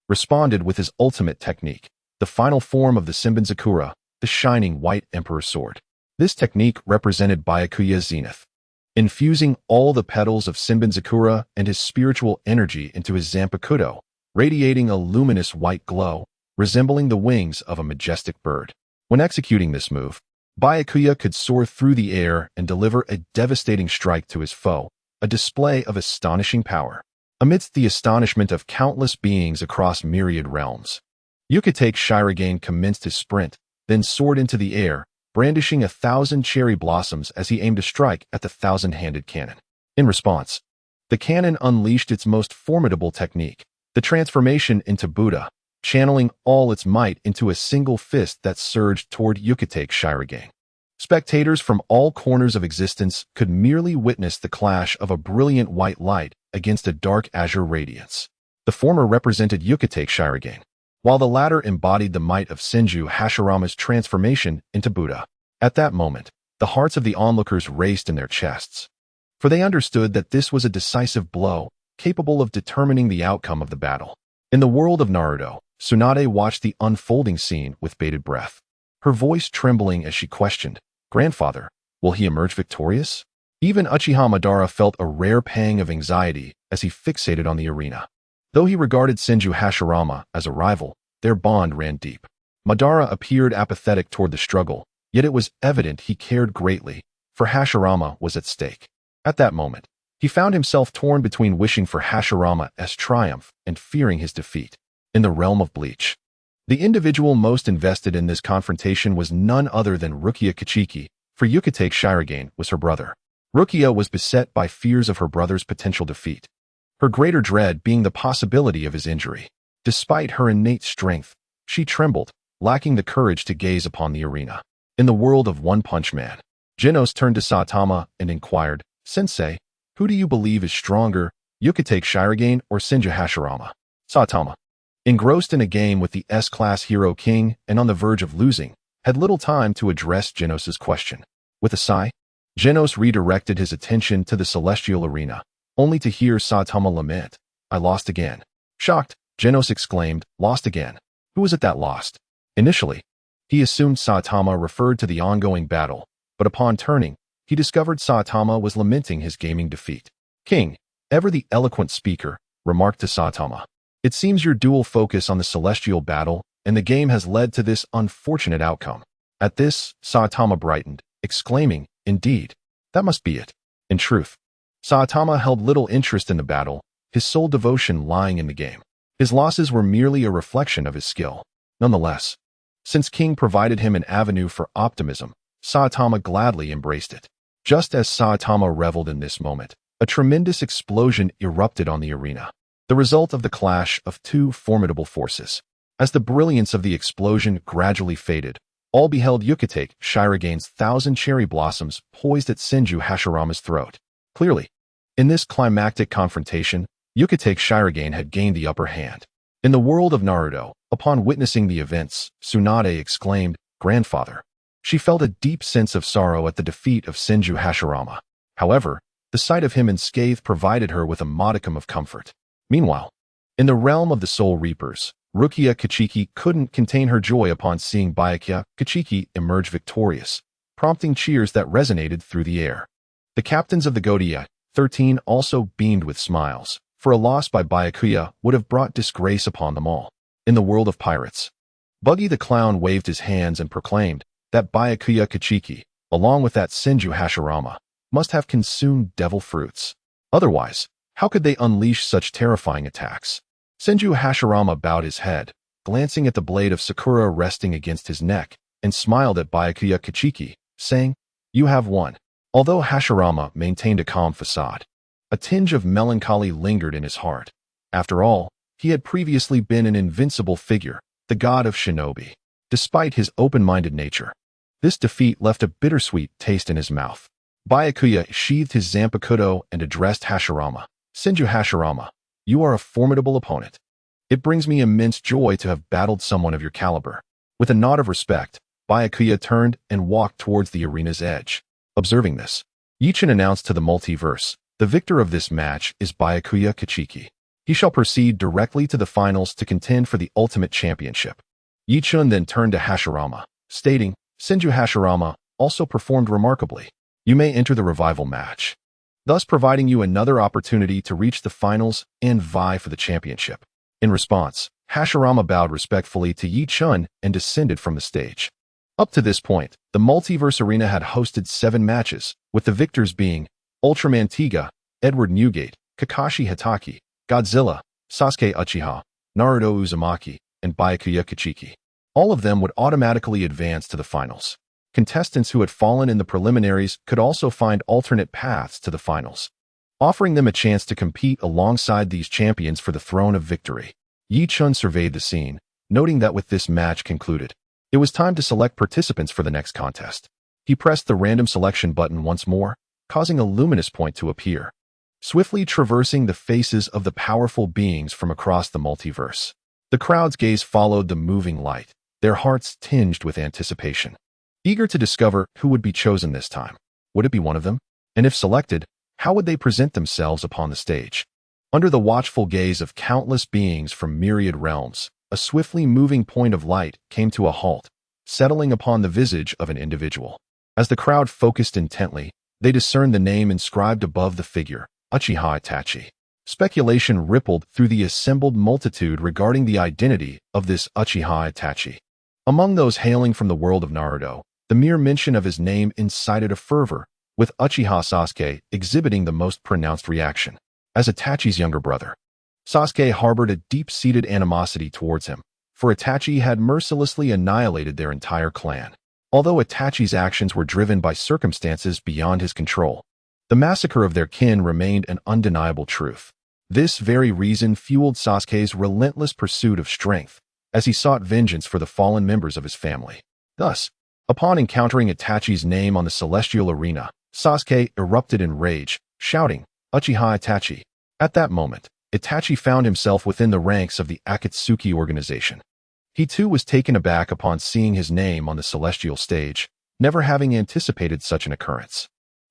responded with his ultimate technique, the final form of the Senbonzakura, the shining white emperor sword. This technique represented Byakuya's zenith, infusing all the petals of Senbonzakura and his spiritual energy into his Zanpakuto, radiating a luminous white glow, resembling the wings of a majestic bird. When executing this move, Byakuya could soar through the air and deliver a devastating strike to his foe, a display of astonishing power. Amidst the astonishment of countless beings across myriad realms, Yukitake Shirogane commenced his sprint, then soared into the air, brandishing 1,000 cherry blossoms as he aimed to strike at the thousand-handed cannon. In response, the cannon unleashed its most formidable technique, the transformation into Buddha, channeling all its might into a single fist that surged toward Yukitake Shirogane. Spectators from all corners of existence could merely witness the clash of a brilliant white light against a dark azure radiance. The former represented Yukitake Shirogane, while the latter embodied the might of Senju Hashirama's transformation into Buddha. At that moment, the hearts of the onlookers raced in their chests, for they understood that this was a decisive blow, capable of determining the outcome of the battle. In the world of Naruto, Tsunade watched the unfolding scene with bated breath, her voice trembling as she questioned, "Grandfather, will he emerge victorious?" Even Uchiha Madara felt a rare pang of anxiety as he fixated on the arena. Though he regarded Senju Hashirama as a rival, their bond ran deep. Madara appeared apathetic toward the struggle, yet it was evident he cared greatly, for Hashirama was at stake. At that moment, he found himself torn between wishing for Hashirama's triumph and fearing his defeat. In the realm of Bleach, the individual most invested in this confrontation was none other than Rukia Kachiki, for Yukite's Shirogane was her brother. Rukia was beset by fears of her brother's potential defeat, her greater dread being the possibility of his injury. Despite her innate strength, she trembled, lacking the courage to gaze upon the arena. In the world of One Punch Man, Genos turned to Saitama and inquired, "Sensei, who do you believe is stronger, Yukite's Shirogane or Senju Hashirama?" Saitama, engrossed in a game with the S-Class Hero King and on the verge of losing, had little time to address Genos's question. With a sigh, Genos redirected his attention to the celestial arena, only to hear Saitama lament, "I lost again." Shocked, Genos exclaimed, "Lost again? Who was it that lost?" Initially, he assumed Saitama referred to the ongoing battle, but upon turning, he discovered Saitama was lamenting his gaming defeat. "King, ever the eloquent speaker," remarked to Saitama, "it seems your dual focus on the celestial battle and the game has led to this unfortunate outcome." At this, Saitama brightened, exclaiming, "Indeed, that must be it." In truth, Saitama held little interest in the battle, his sole devotion lying in the game. His losses were merely a reflection of his skill. Nonetheless, since King provided him an avenue for optimism, Saitama gladly embraced it. Just as Saitama reveled in this moment, a tremendous explosion erupted on the arena, the result of the clash of two formidable forces. As the brilliance of the explosion gradually faded, all beheld Yukite's Shirogane's 1,000 cherry blossoms poised at Senju Hashirama's throat. Clearly, in this climactic confrontation, Yukite's Shirogane had gained the upper hand. In the world of Naruto, upon witnessing the events, Tsunade exclaimed, "Grandfather." She felt a deep sense of sorrow at the defeat of Senju Hashirama. However, the sight of him unscathed provided her with a modicum of comfort. Meanwhile, in the realm of the Soul Reapers, Rukia Kachiki couldn't contain her joy upon seeing Byakuya Kachiki emerge victorious, prompting cheers that resonated through the air. The captains of the Godzilla 13 also beamed with smiles, for a loss by Byakuya would have brought disgrace upon them all. In the world of pirates, Buggy the Clown waved his hands and proclaimed that Byakuya Kachiki, along with that Senju Hashirama, must have consumed devil fruits. Otherwise, how could they unleash such terrifying attacks? Senju Hashirama bowed his head, glancing at the blade of Sakura resting against his neck, and smiled at Byakuya Kachiki, saying, "You have won." Although Hashirama maintained a calm facade, a tinge of melancholy lingered in his heart. After all, he had previously been an invincible figure, the god of shinobi. Despite his open-minded nature, this defeat left a bittersweet taste in his mouth. Byakuya sheathed his Zanpakuto and addressed Hashirama, "Senju Hashirama, you are a formidable opponent. It brings me immense joy to have battled someone of your caliber." With a nod of respect, Byakuya turned and walked towards the arena's edge. Observing this, Ye Chen announced to the multiverse, "The victor of this match is Byakuya Kachiki. He shall proceed directly to the finals to contend for the ultimate championship." Ye Chen then turned to Hashirama, stating, "Senju Hashirama also performed remarkably. You may enter the revival match," thus providing you another opportunity to reach the finals and vie for the championship. In response, Hashirama bowed respectfully to Ye Chen and descended from the stage. Up to this point, the multiverse arena had hosted 7 matches, with the victors being Ultraman Tiga, Edward Newgate, Kakashi Hatake, Godzilla, Sasuke Uchiha, Naruto Uzumaki, and Byakuya Kachiki. All of them would automatically advance to the finals. Contestants who had fallen in the preliminaries could also find alternate paths to the finals, offering them a chance to compete alongside these champions for the throne of victory. Ye Chen surveyed the scene, noting that with this match concluded, it was time to select participants for the next contest. He pressed the random selection button once more, causing a luminous point to appear, swiftly traversing the faces of the powerful beings from across the multiverse. The crowd's gaze followed the moving light, their hearts tinged with anticipation. Eager to discover who would be chosen this time. Would it be one of them? And if selected, how would they present themselves upon the stage? Under the watchful gaze of countless beings from myriad realms, a swiftly moving point of light came to a halt, settling upon the visage of an individual. As the crowd focused intently, they discerned the name inscribed above the figure, Uchiha Itachi. Speculation rippled through the assembled multitude regarding the identity of this Uchiha Itachi. Among those hailing from the world of Naruto, the mere mention of his name incited a fervor, with Uchiha Sasuke exhibiting the most pronounced reaction. As Itachi's younger brother, Sasuke harbored a deep-seated animosity towards him, for Itachi had mercilessly annihilated their entire clan. Although Itachi's actions were driven by circumstances beyond his control, the massacre of their kin remained an undeniable truth. This very reason fueled Sasuke's relentless pursuit of strength, as he sought vengeance for the fallen members of his family. Thus, upon encountering Itachi's name on the celestial arena, Sasuke erupted in rage, shouting, "Uchiha Itachi!" At that moment, Itachi found himself within the ranks of the Akatsuki organization. He too was taken aback upon seeing his name on the celestial stage, never having anticipated such an occurrence.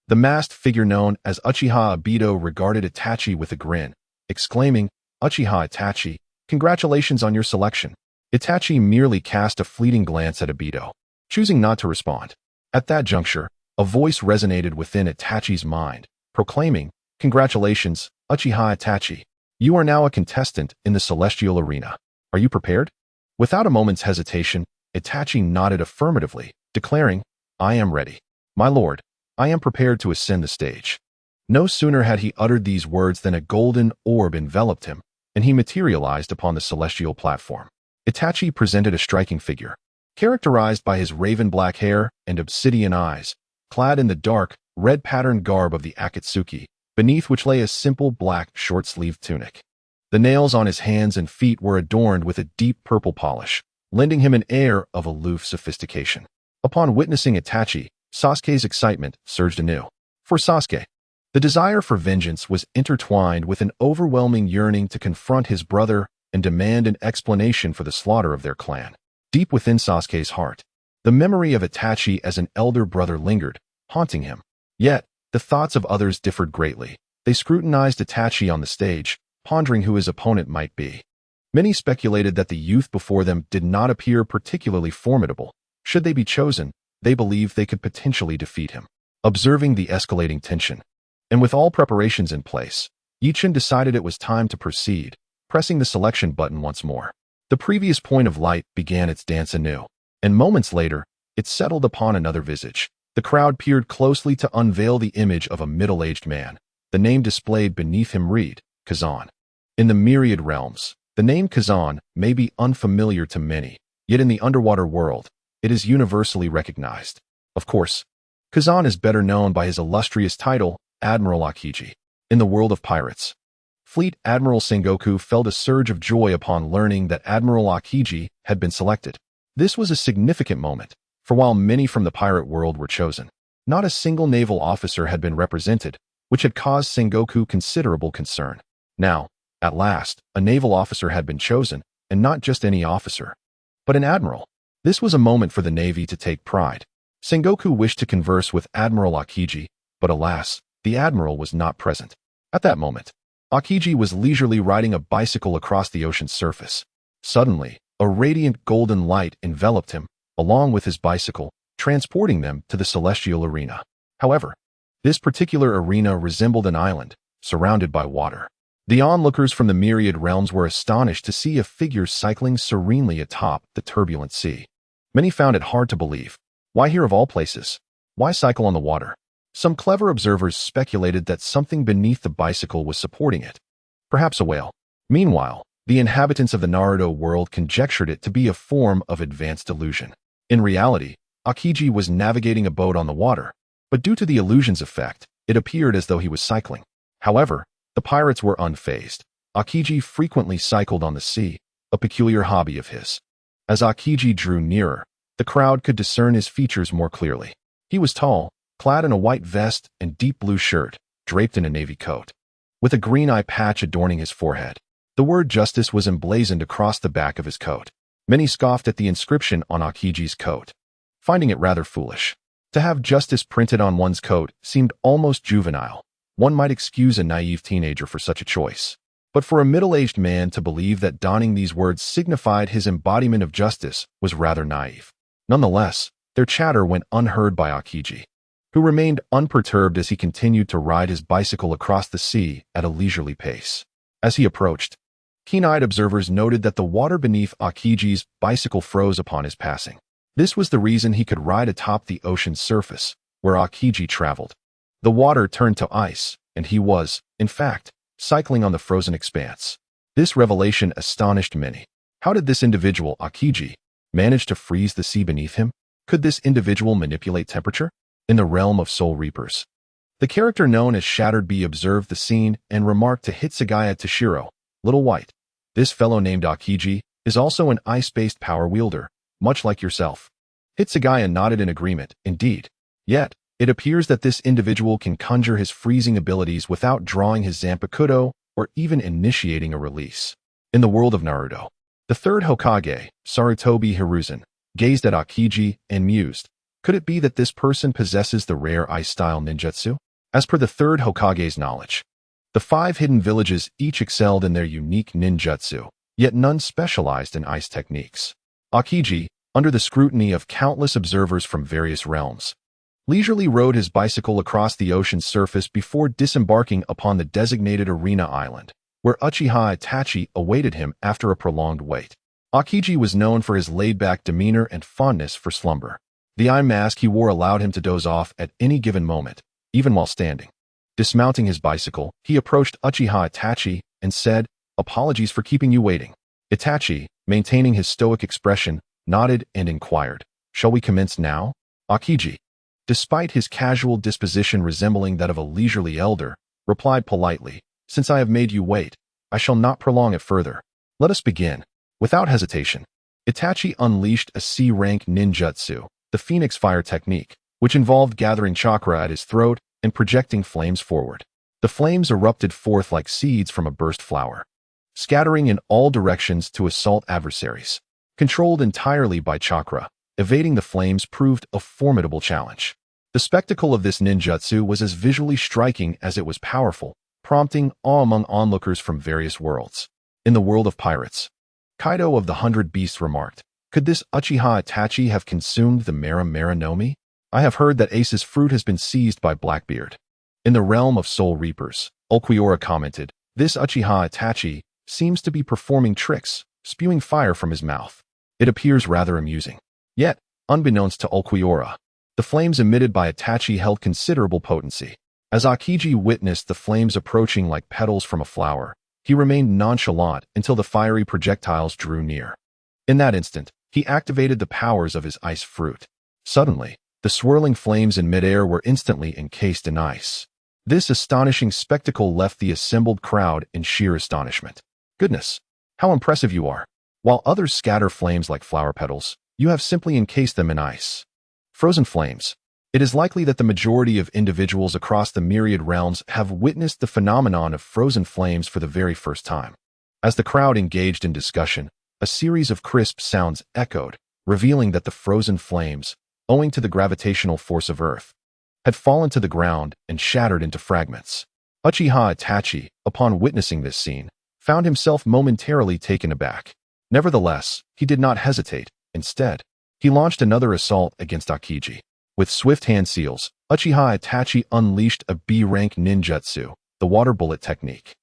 The masked figure known as Uchiha Obito regarded Itachi with a grin, exclaiming, "Uchiha Itachi, congratulations on your selection." Itachi merely cast a fleeting glance at Obito, choosing not to respond. At that juncture, a voice resonated within Itachi's mind, proclaiming, "Congratulations, Uchiha Itachi. You are now a contestant in the celestial arena. Are you prepared?" Without a moment's hesitation, Itachi nodded affirmatively, declaring, "I am ready. My lord, I am prepared to ascend the stage." No sooner had he uttered these words than a golden orb enveloped him, and he materialized upon the celestial platform. Itachi presented a striking figure, characterized by his raven-black hair and obsidian eyes, clad in the dark, red-patterned garb of the Akatsuki, beneath which lay a simple black short-sleeved tunic. The nails on his hands and feet were adorned with a deep purple polish, lending him an air of aloof sophistication. Upon witnessing Itachi, Sasuke's excitement surged anew. For Sasuke, the desire for vengeance was intertwined with an overwhelming yearning to confront his brother and demand an explanation for the slaughter of their clan. Deep within Sasuke's heart, the memory of Itachi as an elder brother lingered, haunting him. Yet, the thoughts of others differed greatly. They scrutinized Itachi on the stage, pondering who his opponent might be. Many speculated that the youth before them did not appear particularly formidable. Should they be chosen, they believed they could potentially defeat him. Observing the escalating tension, and with all preparations in place, Ye Chen decided it was time to proceed, pressing the selection button once more. The previous point of light began its dance anew, and moments later, it settled upon another visage. The crowd peered closely to unveil the image of a middle-aged man. The name displayed beneath him read, Kazan. In the myriad realms, the name Kazan may be unfamiliar to many, yet in the underwater world, it is universally recognized. Of course, Kazan is better known by his illustrious title, Admiral Aokiji. In the world of pirates, Fleet Admiral Sengoku felt a surge of joy upon learning that Admiral Aokiji had been selected. This was a significant moment, for while many from the pirate world were chosen, not a single naval officer had been represented, which had caused Sengoku considerable concern. Now, at last, a naval officer had been chosen, and not just any officer, but an admiral. This was a moment for the Navy to take pride. Sengoku wished to converse with Admiral Aokiji, but alas, the admiral was not present. At that moment, Aokiji was leisurely riding a bicycle across the ocean's surface. Suddenly, a radiant golden light enveloped him, along with his bicycle, transporting them to the celestial arena. However, this particular arena resembled an island, surrounded by water. The onlookers from the myriad realms were astonished to see a figure cycling serenely atop the turbulent sea. Many found it hard to believe. Why here of all places? Why cycle on the water? Some clever observers speculated that something beneath the bicycle was supporting it. Perhaps a whale. Meanwhile, the inhabitants of the Naruto world conjectured it to be a form of advanced illusion. In reality, Aokiji was navigating a boat on the water, but due to the illusion's effect, it appeared as though he was cycling. However, the pirates were unfazed. Aokiji frequently cycled on the sea, a peculiar hobby of his. As Aokiji drew nearer, the crowd could discern his features more clearly. He was tall, clad in a white vest and deep blue shirt, draped in a navy coat, with a green eye patch adorning his forehead. The word justice was emblazoned across the back of his coat. Many scoffed at the inscription on Akiji's coat, finding it rather foolish. To have justice printed on one's coat seemed almost juvenile. One might excuse a naive teenager for such a choice. But for a middle-aged man to believe that donning these words signified his embodiment of justice was rather naive. Nonetheless, their chatter went unheard by Akiji, who remained unperturbed as he continued to ride his bicycle across the sea at a leisurely pace. As he approached, keen-eyed observers noted that the water beneath Akiji's bicycle froze upon his passing. This was the reason he could ride atop the ocean's surface, where Akiji traveled. The water turned to ice, and he was, in fact, cycling on the frozen expanse. This revelation astonished many. How did this individual, Akiji, manage to freeze the sea beneath him? Could this individual manipulate temperature? In the realm of Soul Reapers, the character known as Shattered Bee observed the scene and remarked to Hitsugaya Toshiro, "Little White, this fellow named Akiji is also an ice-based power wielder, much like yourself." Hitsugaya nodded in agreement, indeed. Yet, it appears that this individual can conjure his freezing abilities without drawing his Zanpakuto or even initiating a release. In the world of Naruto, the third Hokage, Sarutobi Hiruzen, gazed at Akiji and mused, could it be that this person possesses the rare ice-style ninjutsu? As per the third Hokage's knowledge, the 5 hidden villages each excelled in their unique ninjutsu, yet none specialized in ice techniques. Akiji, under the scrutiny of countless observers from various realms, leisurely rode his bicycle across the ocean's surface before disembarking upon the designated arena island, where Uchiha Itachi awaited him after a prolonged wait. Akiji was known for his laid-back demeanor and fondness for slumber. The eye mask he wore allowed him to doze off at any given moment, even while standing. Dismounting his bicycle, he approached Uchiha Itachi and said, "Apologies for keeping you waiting." Itachi, maintaining his stoic expression, nodded and inquired, "Shall we commence now?" Akiji, despite his casual disposition resembling that of a leisurely elder, replied politely, "Since I have made you wait, I shall not prolong it further. Let us begin." Without hesitation, Itachi unleashed a C-rank ninjutsu, the Phoenix Fire technique, which involved gathering chakra at his throat and projecting flames forward. The flames erupted forth like seeds from a burst flower, scattering in all directions to assault adversaries. Controlled entirely by chakra, evading the flames proved a formidable challenge. The spectacle of this ninjutsu was as visually striking as it was powerful, prompting awe among onlookers from various worlds. In the world of pirates, Kaido of the 100 Beasts remarked, "Could this Uchiha Itachi have consumed the Mera Mera no Mi? I have heard that Ace's fruit has been seized by Blackbeard." In the realm of Soul Reapers, Ulquiorra commented, "This Uchiha Itachi seems to be performing tricks, spewing fire from his mouth. It appears rather amusing." Yet, unbeknownst to Ulquiorra, the flames emitted by Itachi held considerable potency. As Akiji witnessed the flames approaching like petals from a flower, he remained nonchalant until the fiery projectiles drew near. In that instant, he activated the powers of his ice fruit. Suddenly, the swirling flames in midair were instantly encased in ice. This astonishing spectacle left the assembled crowd in sheer astonishment. "Goodness, how impressive you are! While others scatter flames like flower petals, you have simply encased them in ice." Frozen flames. It is likely that the majority of individuals across the myriad realms have witnessed the phenomenon of frozen flames for the very first time. As the crowd engaged in discussion, a series of crisp sounds echoed, revealing that the frozen flames, owing to the gravitational force of Earth, had fallen to the ground and shattered into fragments. Uchiha Itachi, upon witnessing this scene, found himself momentarily taken aback. Nevertheless, he did not hesitate. Instead, he launched another assault against Akiji. With swift hand seals, Uchiha Itachi unleashed a B-rank ninjutsu, the water bullet technique.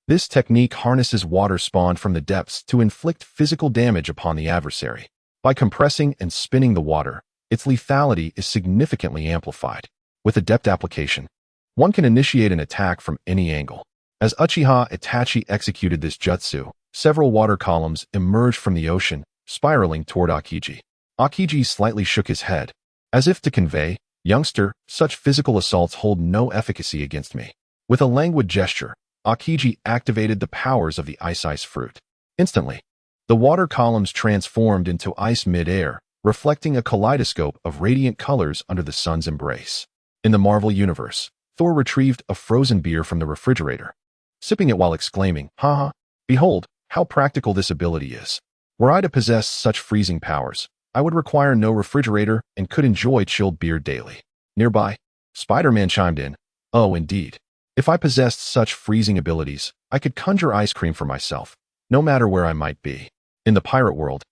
This technique harnesses water spawned from the depths to inflict physical damage upon the adversary. By compressing and spinning the water, its lethality is significantly amplified. With adept application, one can initiate an attack from any angle. As Uchiha Itachi executed this jutsu, several water columns emerged from the ocean, spiraling toward Akiji. Akiji slightly shook his head, as if to convey, "Youngster, such physical assaults hold no efficacy against me." With a languid gesture, Akiji activated the powers of the ice fruit. Instantly, the water columns transformed into ice mid-air, reflecting a kaleidoscope of radiant colors under the sun's embrace. In the Marvel Universe, Thor retrieved a frozen beer from the refrigerator, sipping it while exclaiming, "Haha, Behold, how practical this ability is. Were I to possess such freezing powers, I would require no refrigerator and could enjoy chilled beer daily. Nearby, Spider-Man chimed in, "Oh, indeed. If I possessed such freezing abilities, I could conjure ice cream for myself, no matter where I might be." In the pirate world,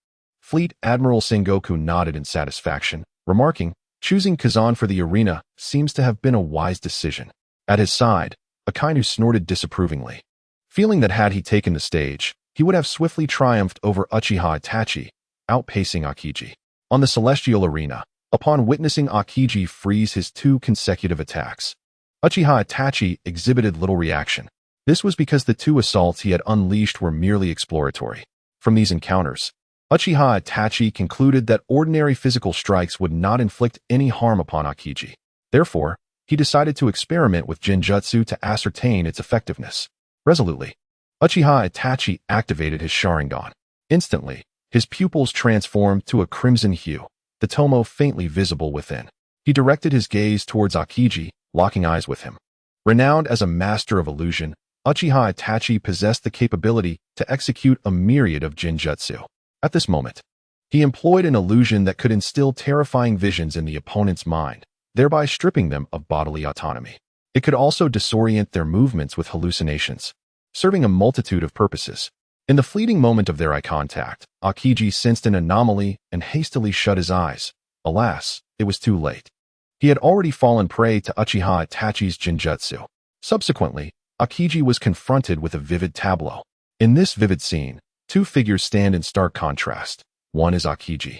Fleet Admiral Sengoku nodded in satisfaction, remarking, "Choosing Kazan for the arena seems to have been a wise decision." At his side, Akainu snorted disapprovingly, feeling that had he taken the stage, he would have swiftly triumphed over Uchiha Itachi, outpacing Akiji. On the celestial arena, upon witnessing Akiji freeze his 2 consecutive attacks, Uchiha Itachi exhibited little reaction. This was because the 2 assaults he had unleashed were merely exploratory. From these encounters, Uchiha Itachi concluded that ordinary physical strikes would not inflict any harm upon Akiji. Therefore, he decided to experiment with Genjutsu to ascertain its effectiveness. Resolutely, Uchiha Itachi activated his Sharingan. Instantly, his pupils transformed to a crimson hue, the tomo faintly visible within. He directed his gaze towards Akiji, locking eyes with him. Renowned as a master of illusion, Uchiha Itachi possessed the capability to execute a myriad of Genjutsu. At this moment, he employed an illusion that could instill terrifying visions in the opponent's mind, thereby stripping them of bodily autonomy. It could also disorient their movements with hallucinations, serving a multitude of purposes. In the fleeting moment of their eye contact, Akiji sensed an anomaly and hastily shut his eyes. Alas, it was too late. He had already fallen prey to Uchiha Itachi's Genjutsu. Subsequently, Akiji was confronted with a vivid tableau. In this vivid scene, 2 figures stand in stark contrast. One is Akiji,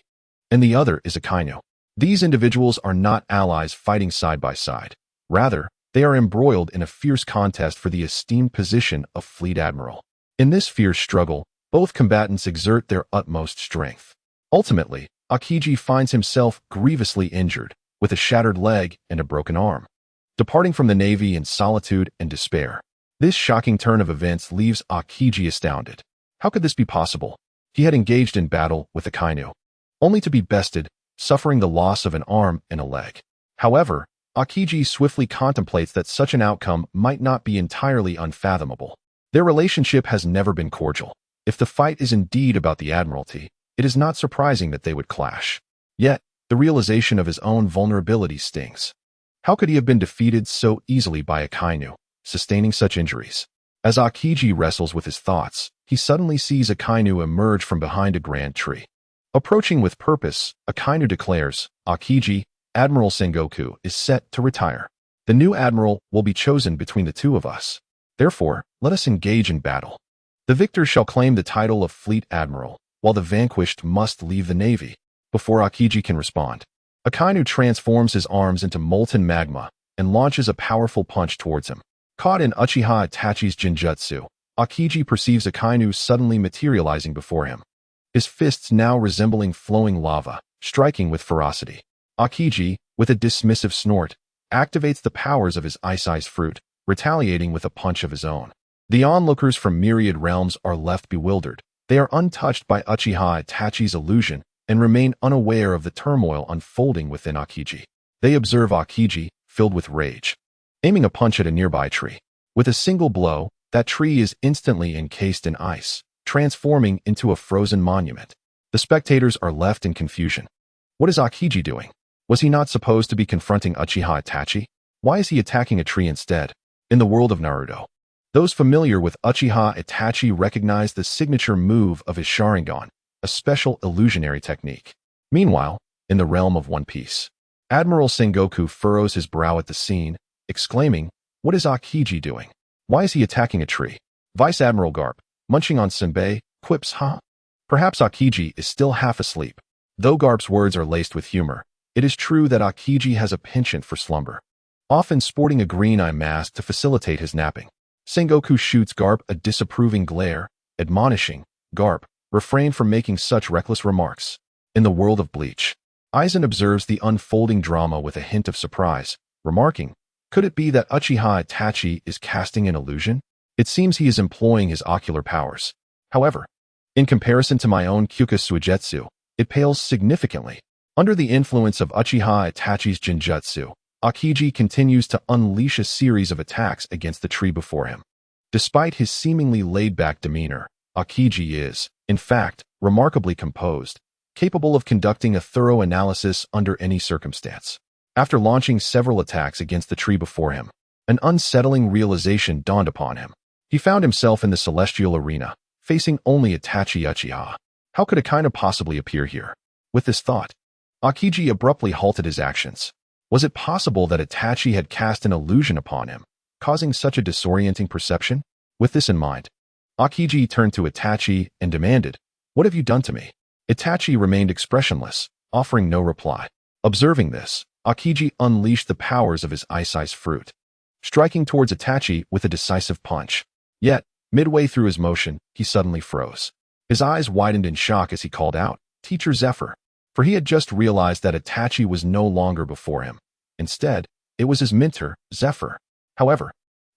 and the other is Akainu. These individuals are not allies fighting side by side. Rather, they are embroiled in a fierce contest for the esteemed position of Fleet Admiral. In this fierce struggle, both combatants exert their utmost strength. Ultimately, Akiji finds himself grievously injured, with a shattered leg and a broken arm, departing from the Navy in solitude and despair. This shocking turn of events leaves Akiji astounded. How could this be possible? He had engaged in battle with Akainu, only to be bested, suffering the loss of an arm and a leg. However, Akiji swiftly contemplates that such an outcome might not be entirely unfathomable. Their relationship has never been cordial. If the fight is indeed about the Admiralty, it is not surprising that they would clash. Yet, the realization of his own vulnerability stings. How could he have been defeated so easily by Akainu, sustaining such injuries? As Akiji wrestles with his thoughts, he suddenly sees Akainu emerge from behind a grand tree. Approaching with purpose, Akainu declares, "Akiji, Admiral Sengoku is set to retire. The new admiral will be chosen between the 2 of us. Therefore, let us engage in battle. The victor shall claim the title of Fleet Admiral, while the vanquished must leave the Navy." Before Akiji can respond, Akainu transforms his arms into molten magma and launches a powerful punch towards him. Caught in Uchiha Itachi's Genjutsu, Akiji perceives Akainu suddenly materializing before him, his fists now resembling flowing lava, striking with ferocity. Akiji, with a dismissive snort, activates the powers of his ice fruit, retaliating with a punch of his own. The onlookers from myriad realms are left bewildered. They are untouched by Uchiha Itachi's illusion and remain unaware of the turmoil unfolding within Akiji. They observe Akiji, filled with rage, aiming a punch at a nearby tree. With a single blow, that tree is instantly encased in ice, transforming into a frozen monument. The spectators are left in confusion. What is Akiji doing? Was he not supposed to be confronting Uchiha Itachi? Why is he attacking a tree instead? In the world of Naruto, those familiar with Uchiha Itachi recognize the signature move of his Sharingan, a special illusionary technique. Meanwhile, in the realm of One Piece, Admiral Sengoku furrows his brow at the scene, exclaiming, "What is Akiji doing? Why is he attacking a tree?" Vice Admiral Garp, munching on senbei, quips, "Huh? Perhaps Akiji is still half asleep." Though Garp's words are laced with humor, it is true that Akiji has a penchant for slumber, often sporting a green eye mask to facilitate his napping. Sengoku shoots Garp a disapproving glare, admonishing, "Garp, refrain from making such reckless remarks." In the world of Bleach, Aizen observes the unfolding drama with a hint of surprise, remarking, "Could it be that Uchiha Itachi is casting an illusion? It seems he is employing his ocular powers. However, in comparison to my own Kyuka Suigetsu, it pales significantly." Under the influence of Uchiha Itachi's Genjutsu, Akiji continues to unleash a series of attacks against the tree before him. Despite his seemingly laid-back demeanor, Akiji is, in fact, remarkably composed, capable of conducting a thorough analysis under any circumstance. After launching several attacks against the tree before him, an unsettling realization dawned upon him. He found himself in the celestial arena, facing only Itachi Uchiha. How could Akaina possibly appear here? With this thought, Akiji abruptly halted his actions. Was it possible that Itachi had cast an illusion upon him, causing such a disorienting perception? With this in mind, Akiji turned to Itachi and demanded, "What have you done to me?" Itachi remained expressionless, offering no reply. Observing this, Akiji unleashed the powers of his ice fruit, striking towards Itachi with a decisive punch. Yet, midway through his motion, he suddenly froze. His eyes widened in shock as he called out, "Teacher Zephyr," for he had just realized that Itachi was no longer before him. Instead, it was his mentor, Zephyr. However,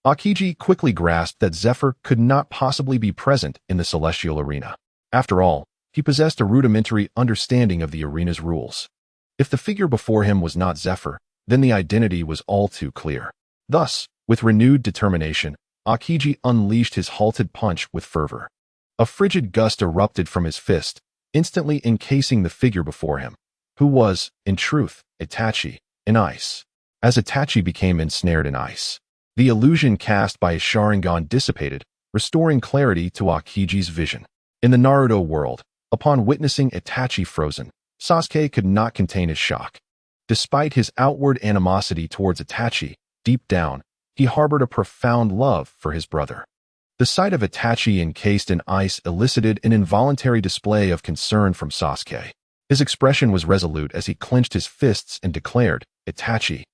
Akiji quickly grasped that Zephyr could not possibly be present in the celestial arena. After all, he possessed a rudimentary understanding of the arena's rules. If the figure before him was not Zephyr, then the identity was all too clear. Thus, with renewed determination, Akiji unleashed his halted punch with fervor. A frigid gust erupted from his fist, instantly encasing the figure before him, who was, in truth, Itachi, in ice. As Itachi became ensnared in ice, the illusion cast by his Sharingan dissipated, restoring clarity to Akiji's vision. In the Naruto world, upon witnessing Itachi frozen, Sasuke could not contain his shock. Despite his outward animosity towards Itachi, deep down, he harbored a profound love for his brother. The sight of Itachi encased in ice elicited an involuntary display of concern from Sasuke. His expression was resolute as he clenched his fists and declared, "Itachi,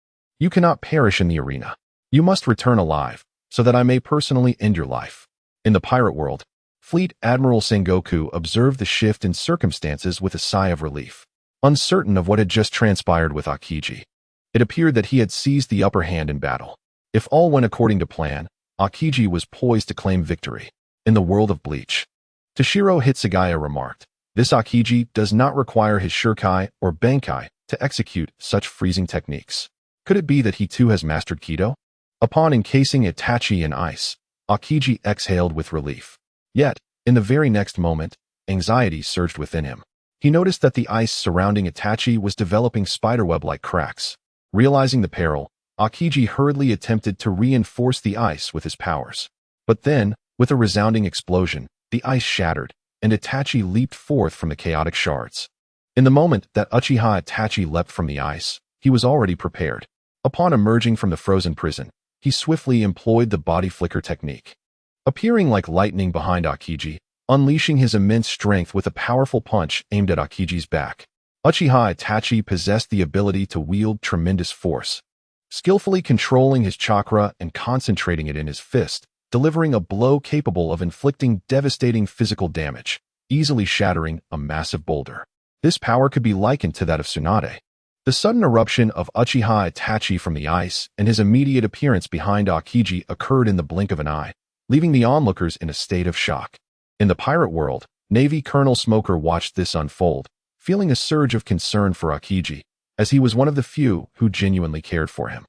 you cannot perish in the arena. You must return alive, so that I may personally end your life." In the pirate world, Fleet Admiral Sengoku observed the shift in circumstances with a sigh of relief. Uncertain of what had just transpired with Akiji, it appeared that he had seized the upper hand in battle. If all went according to plan, Akiji was poised to claim victory. In the world of Bleach, Toshiro Hitsugaya remarked, "This Akiji does not require his Shurikai or Bankai to execute such freezing techniques. Could it be that he too has mastered Kido?" Upon encasing Itachi in ice, Akiji exhaled with relief. Yet, in the very next moment, anxiety surged within him. He noticed that the ice surrounding Itachi was developing spiderweb-like cracks. Realizing the peril, Akiji hurriedly attempted to reinforce the ice with his powers. But then, with a resounding explosion, the ice shattered, and Itachi leaped forth from the chaotic shards. In the moment that Uchiha Itachi leapt from the ice, he was already prepared. Upon emerging from the frozen prison, he swiftly employed the body flicker technique. Appearing like lightning behind Akiji, unleashing his immense strength with a powerful punch aimed at Akiji's back. Uchiha Itachi possessed the ability to wield tremendous force, skillfully controlling his chakra and concentrating it in his fist, delivering a blow capable of inflicting devastating physical damage, easily shattering a massive boulder. This power could be likened to that of Tsunade. The sudden eruption of Uchiha Itachi from the ice and his immediate appearance behind Akiji occurred in the blink of an eye, leaving the onlookers in a state of shock. In the pirate world, Navy Colonel Smoker watched this unfold, feeling a surge of concern for Akiji, as he was one of the few who genuinely cared for him.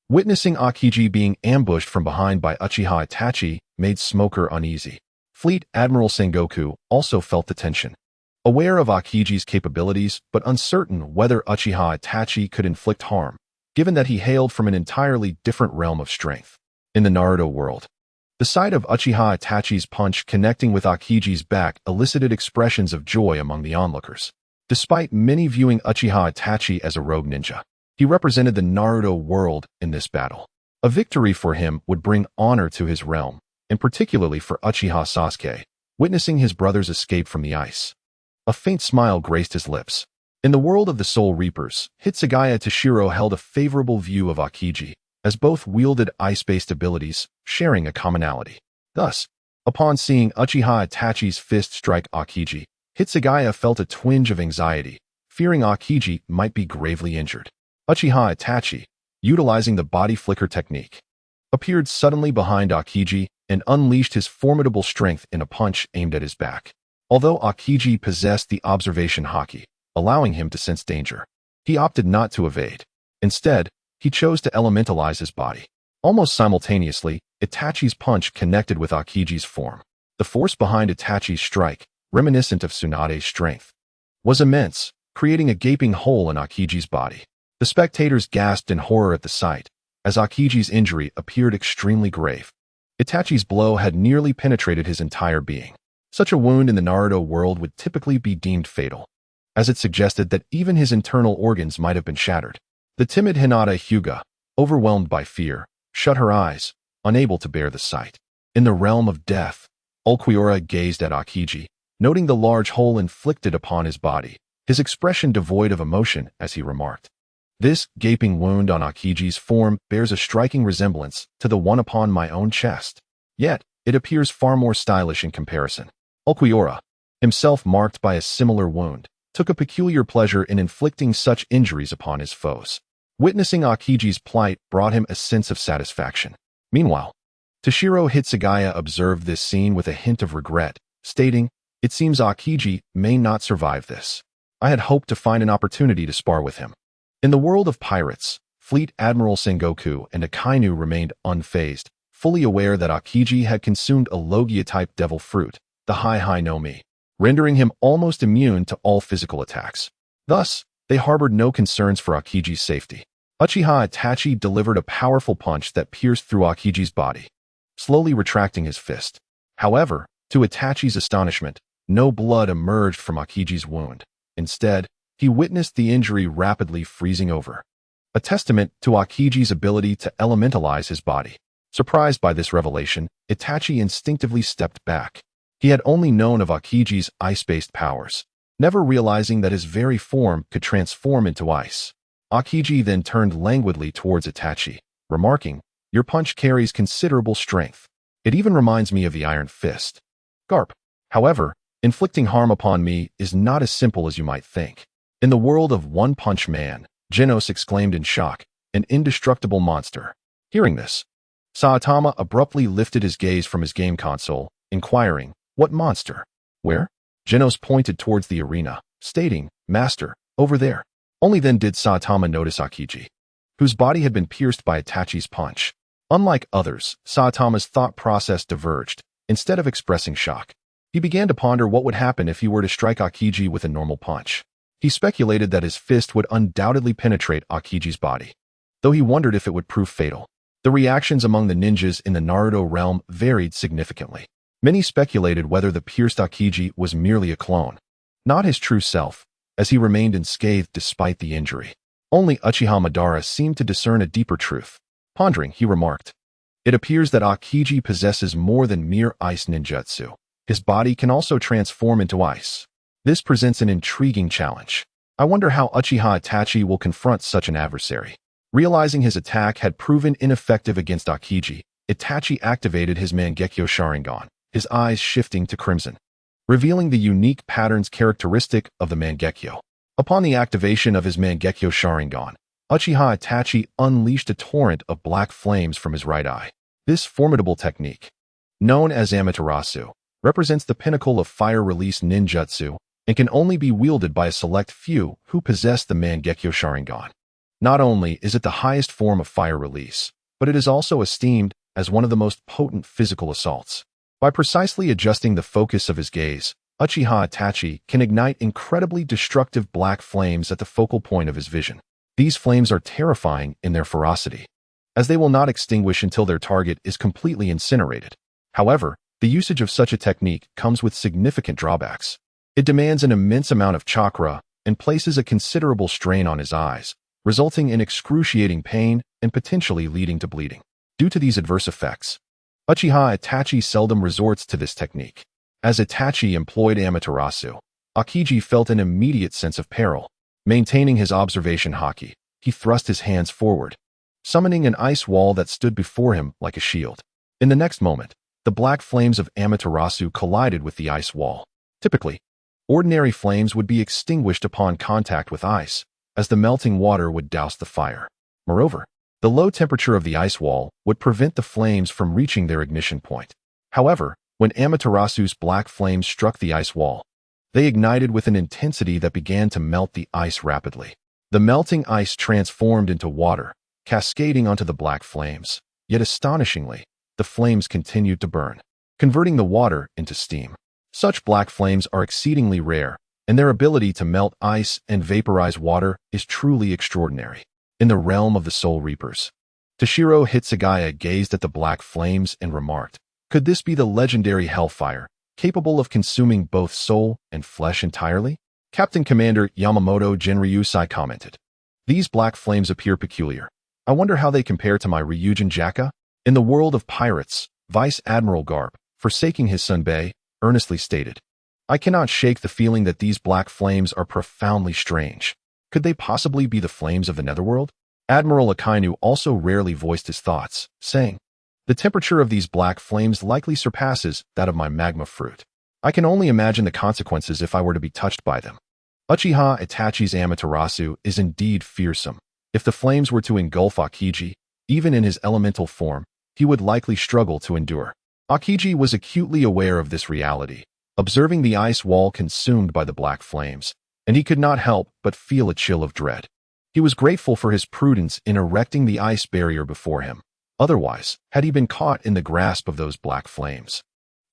Witnessing Akiji being ambushed from behind by Uchiha Itachi made Smoker uneasy. Fleet Admiral Sengoku also felt the tension. Aware of Akiji's capabilities, but uncertain whether Uchiha Itachi could inflict harm, given that he hailed from an entirely different realm of strength. In the Naruto world, the sight of Uchiha Itachi's punch connecting with Akiji's back elicited expressions of joy among the onlookers. Despite many viewing Uchiha Itachi as a rogue ninja, he represented the Naruto world in this battle. A victory for him would bring honor to his realm, and particularly for Uchiha Sasuke, witnessing his brother's escape from the ice. A faint smile graced his lips. In the world of the Soul Reapers, Hitsugaya Toshiro held a favorable view of Akiji, as both wielded ice-based abilities, sharing a commonality. Thus, upon seeing Uchiha Itachi's fist strike Akiji, Hitsugaya felt a twinge of anxiety, fearing Akiji might be gravely injured. Uchiha Itachi, utilizing the body flicker technique, appeared suddenly behind Akiji and unleashed his formidable strength in a punch aimed at his back. Although Akiji possessed the observation haki, allowing him to sense danger, he opted not to evade. Instead, he chose to elementalize his body. Almost simultaneously, Itachi's punch connected with Akiji's form. The force behind Itachi's strike, reminiscent of Tsunade's strength, was immense, creating a gaping hole in Akiji's body. The spectators gasped in horror at the sight, as Akiji's injury appeared extremely grave. Itachi's blow had nearly penetrated his entire being. Such a wound in the Naruto world would typically be deemed fatal, as it suggested that even his internal organs might have been shattered. The timid Hinata Hyuga, overwhelmed by fear, shut her eyes, unable to bear the sight. In the realm of death, Ulquiorra gazed at Akiji, noting the large hole inflicted upon his body, his expression devoid of emotion as he remarked, "This gaping wound on Akiji's form bears a striking resemblance to the one upon my own chest. Yet, it appears far more stylish in comparison." Ulquiorra, himself marked by a similar wound, took a peculiar pleasure in inflicting such injuries upon his foes. Witnessing Akiji's plight brought him a sense of satisfaction. Meanwhile, Toshiro Hitsugaya observed this scene with a hint of regret, stating, "It seems Akiji may not survive this. I had hoped to find an opportunity to spar with him." In the world of pirates, Fleet Admiral Sengoku and Akainu remained unfazed, fully aware that Akiji had consumed a Logia-type devil fruit, the Hai no Mi, rendering him almost immune to all physical attacks. Thus, they harbored no concerns for Akiji's safety. Uchiha Itachi delivered a powerful punch that pierced through Akiji's body, slowly retracting his fist. However, to Itachi's astonishment, no blood emerged from Akiji's wound. Instead, he witnessed the injury rapidly freezing over, a testament to Akiji's ability to elementalize his body. Surprised by this revelation, Itachi instinctively stepped back. He had only known of Akiji's ice-based powers, never realizing that his very form could transform into ice. Akiji then turned languidly towards Itachi, remarking, "Your punch carries considerable strength. It even reminds me of the Iron Fist." Garp. However, inflicting harm upon me is not as simple as you might think. In the world of One Punch Man, Genos exclaimed in shock, "An indestructible monster." Hearing this, Saitama abruptly lifted his gaze from his game console, inquiring, "What monster? Where?" Genos pointed towards the arena, stating, "Master, over there." Only then did Saitama notice Akiji, whose body had been pierced by Itachi's punch. Unlike others, Saitama's thought process diverged. Instead of expressing shock, he began to ponder what would happen if he were to strike Akiji with a normal punch. He speculated that his fist would undoubtedly penetrate Akiji's body, though he wondered if it would prove fatal. The reactions among the ninjas in the Naruto realm varied significantly. Many speculated whether the pierced Akiji was merely a clone, not his true self, as he remained unscathed despite the injury. Only Uchiha Madara seemed to discern a deeper truth. Pondering, he remarked, "It appears that Akiji possesses more than mere ice ninjutsu. His body can also transform into ice. This presents an intriguing challenge. I wonder how Uchiha Itachi will confront such an adversary." Realizing his attack had proven ineffective against Akiji, Itachi activated his Mangekyo Sharingan, his eyes shifting to crimson, revealing the unique patterns characteristic of the Mangekyo. Upon the activation of his Mangekyo Sharingan, Uchiha Itachi unleashed a torrent of black flames from his right eye. This formidable technique, known as Amaterasu, represents the pinnacle of fire release ninjutsu and can only be wielded by a select few who possess the Mangekyo Sharingan. Not only is it the highest form of fire release, but it is also esteemed as one of the most potent physical assaults. By precisely adjusting the focus of his gaze, Uchiha Itachi can ignite incredibly destructive black flames at the focal point of his vision. These flames are terrifying in their ferocity, as they will not extinguish until their target is completely incinerated. However, the usage of such a technique comes with significant drawbacks. It demands an immense amount of chakra and places a considerable strain on his eyes, resulting in excruciating pain and potentially leading to bleeding. Due to these adverse effects, Uchiha Itachi seldom resorts to this technique. As Itachi employed Amaterasu, Akiji felt an immediate sense of peril. Maintaining his observation haki, he thrust his hands forward, summoning an ice wall that stood before him like a shield. In the next moment, the black flames of Amaterasu collided with the ice wall. Typically, ordinary flames would be extinguished upon contact with ice, as the melting water would douse the fire. Moreover, the low temperature of the ice wall would prevent the flames from reaching their ignition point. However, when Amaterasu's black flames struck the ice wall, they ignited with an intensity that began to melt the ice rapidly. The melting ice transformed into water, cascading onto the black flames. Yet astonishingly, the flames continued to burn, converting the water into steam. Such black flames are exceedingly rare, and their ability to melt ice and vaporize water is truly extraordinary. In the realm of the Soul Reapers, Toshiro Hitsugaya gazed at the black flames and remarked, "Could this be the legendary hellfire, capable of consuming both soul and flesh entirely?" Captain Commander Yamamoto Genryusai commented, "These black flames appear peculiar. I wonder how they compare to my Ryujin Jaka?" In the world of pirates, Vice Admiral Garp, forsaking his Sunbei, earnestly stated, "I cannot shake the feeling that these black flames are profoundly strange. Could they possibly be the flames of the Netherworld?" Admiral Akainu also rarely voiced his thoughts, saying, "The temperature of these black flames likely surpasses that of my magma fruit. I can only imagine the consequences if I were to be touched by them." Uchiha Itachi's Amaterasu is indeed fearsome. If the flames were to engulf Aokiji, even in his elemental form, he would likely struggle to endure. Aokiji was acutely aware of this reality, observing the ice wall consumed by the black flames, and he could not help but feel a chill of dread. He was grateful for his prudence in erecting the ice barrier before him. Otherwise, had he been caught in the grasp of those black flames,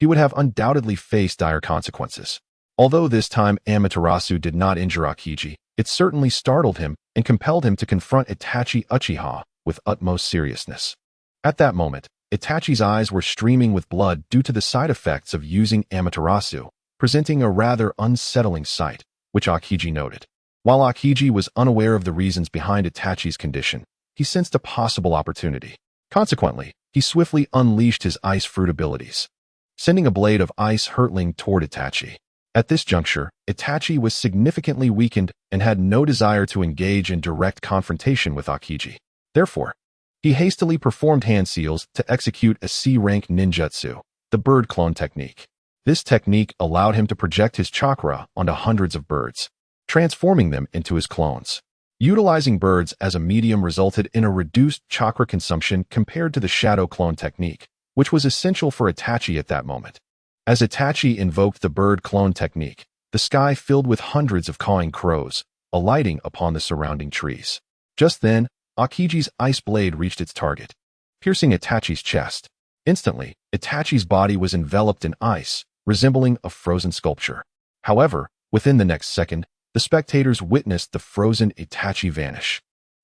he would have undoubtedly faced dire consequences. Although this time Amaterasu did not injure Aokiji, it certainly startled him and compelled him to confront Itachi Uchiha with utmost seriousness. At that moment, Itachi's eyes were streaming with blood due to the side effects of using Amaterasu, presenting a rather unsettling sight, which Aokiji noted. While Aokiji was unaware of the reasons behind Itachi's condition, he sensed a possible opportunity. Consequently, he swiftly unleashed his ice fruit abilities, sending a blade of ice hurtling toward Itachi. At this juncture, Itachi was significantly weakened and had no desire to engage in direct confrontation with Aokiji. Therefore, he hastily performed hand seals to execute a C-rank ninjutsu, the bird clone technique. This technique allowed him to project his chakra onto hundreds of birds, transforming them into his clones. Utilizing birds as a medium resulted in a reduced chakra consumption compared to the shadow clone technique, which was essential for Itachi at that moment. As Itachi invoked the bird clone technique, the sky filled with hundreds of cawing crows, alighting upon the surrounding trees. Just then, Aokiji's ice blade reached its target, piercing Itachi's chest. Instantly, Itachi's body was enveloped in ice, resembling a frozen sculpture. However, within the next second, the spectators witnessed the frozen Itachi vanish,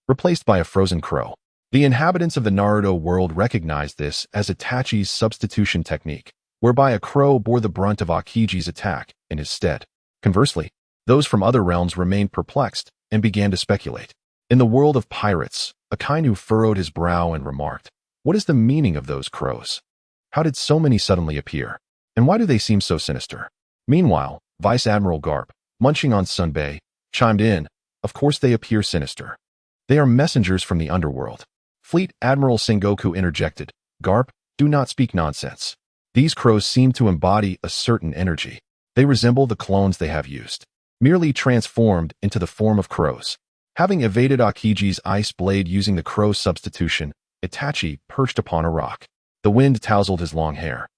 replaced by a frozen crow. The inhabitants of the Naruto world recognized this as Itachi's substitution technique, whereby a crow bore the brunt of Aokiji's attack in his stead. Conversely, those from other realms remained perplexed and began to speculate. In the world of pirates, Akainu furrowed his brow and remarked, "What is the meaning of those crows? How did so many suddenly appear? And why do they seem so sinister?" Meanwhile, Vice Admiral Garp, munching on Sunbei, chimed in, "Of course they appear sinister. They are messengers from the underworld." Fleet Admiral Sengoku interjected, "Garp, do not speak nonsense. These crows seem to embody a certain energy. They resemble the clones they have used, merely transformed into the form of crows." Having evaded Aokiji's ice blade using the crow substitution, Itachi perched upon a rock. The wind tousled his long hair,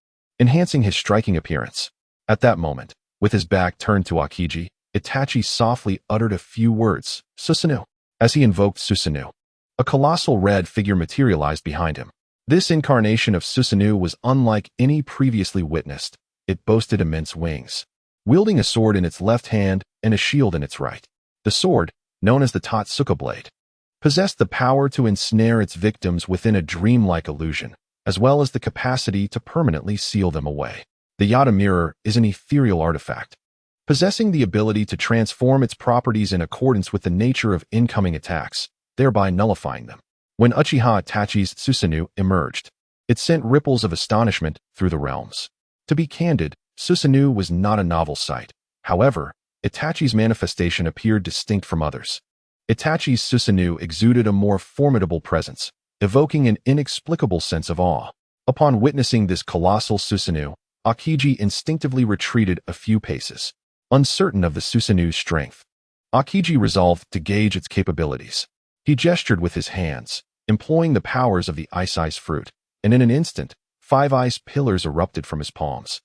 enhancing his striking appearance. At that moment, with his back turned to Aokiji, Itachi softly uttered a few words, "Susanoo." As he invoked Susanoo, a colossal red figure materialized behind him. This incarnation of Susanoo was unlike any previously witnessed. It boasted immense wings, wielding a sword in its left hand and a shield in its right. The sword, known as the Totsuka blade, possessed the power to ensnare its victims within a dreamlike illusion, as well as the capacity to permanently seal them away. The Yata mirror is an ethereal artifact, possessing the ability to transform its properties in accordance with the nature of incoming attacks, thereby nullifying them. When Uchiha Itachi's Susanoo emerged, it sent ripples of astonishment through the realms. To be candid, Susanoo was not a novel sight. However, Itachi's manifestation appeared distinct from others. Itachi's Susanoo exuded a more formidable presence, evoking an inexplicable sense of awe. Upon witnessing this colossal Susanoo, Aokiji instinctively retreated a few paces, uncertain of the Susanoo's strength. Aokiji resolved to gauge its capabilities. He gestured with his hands, employing the powers of the ice fruit, and in an instant, 5 ice pillars erupted from his palms.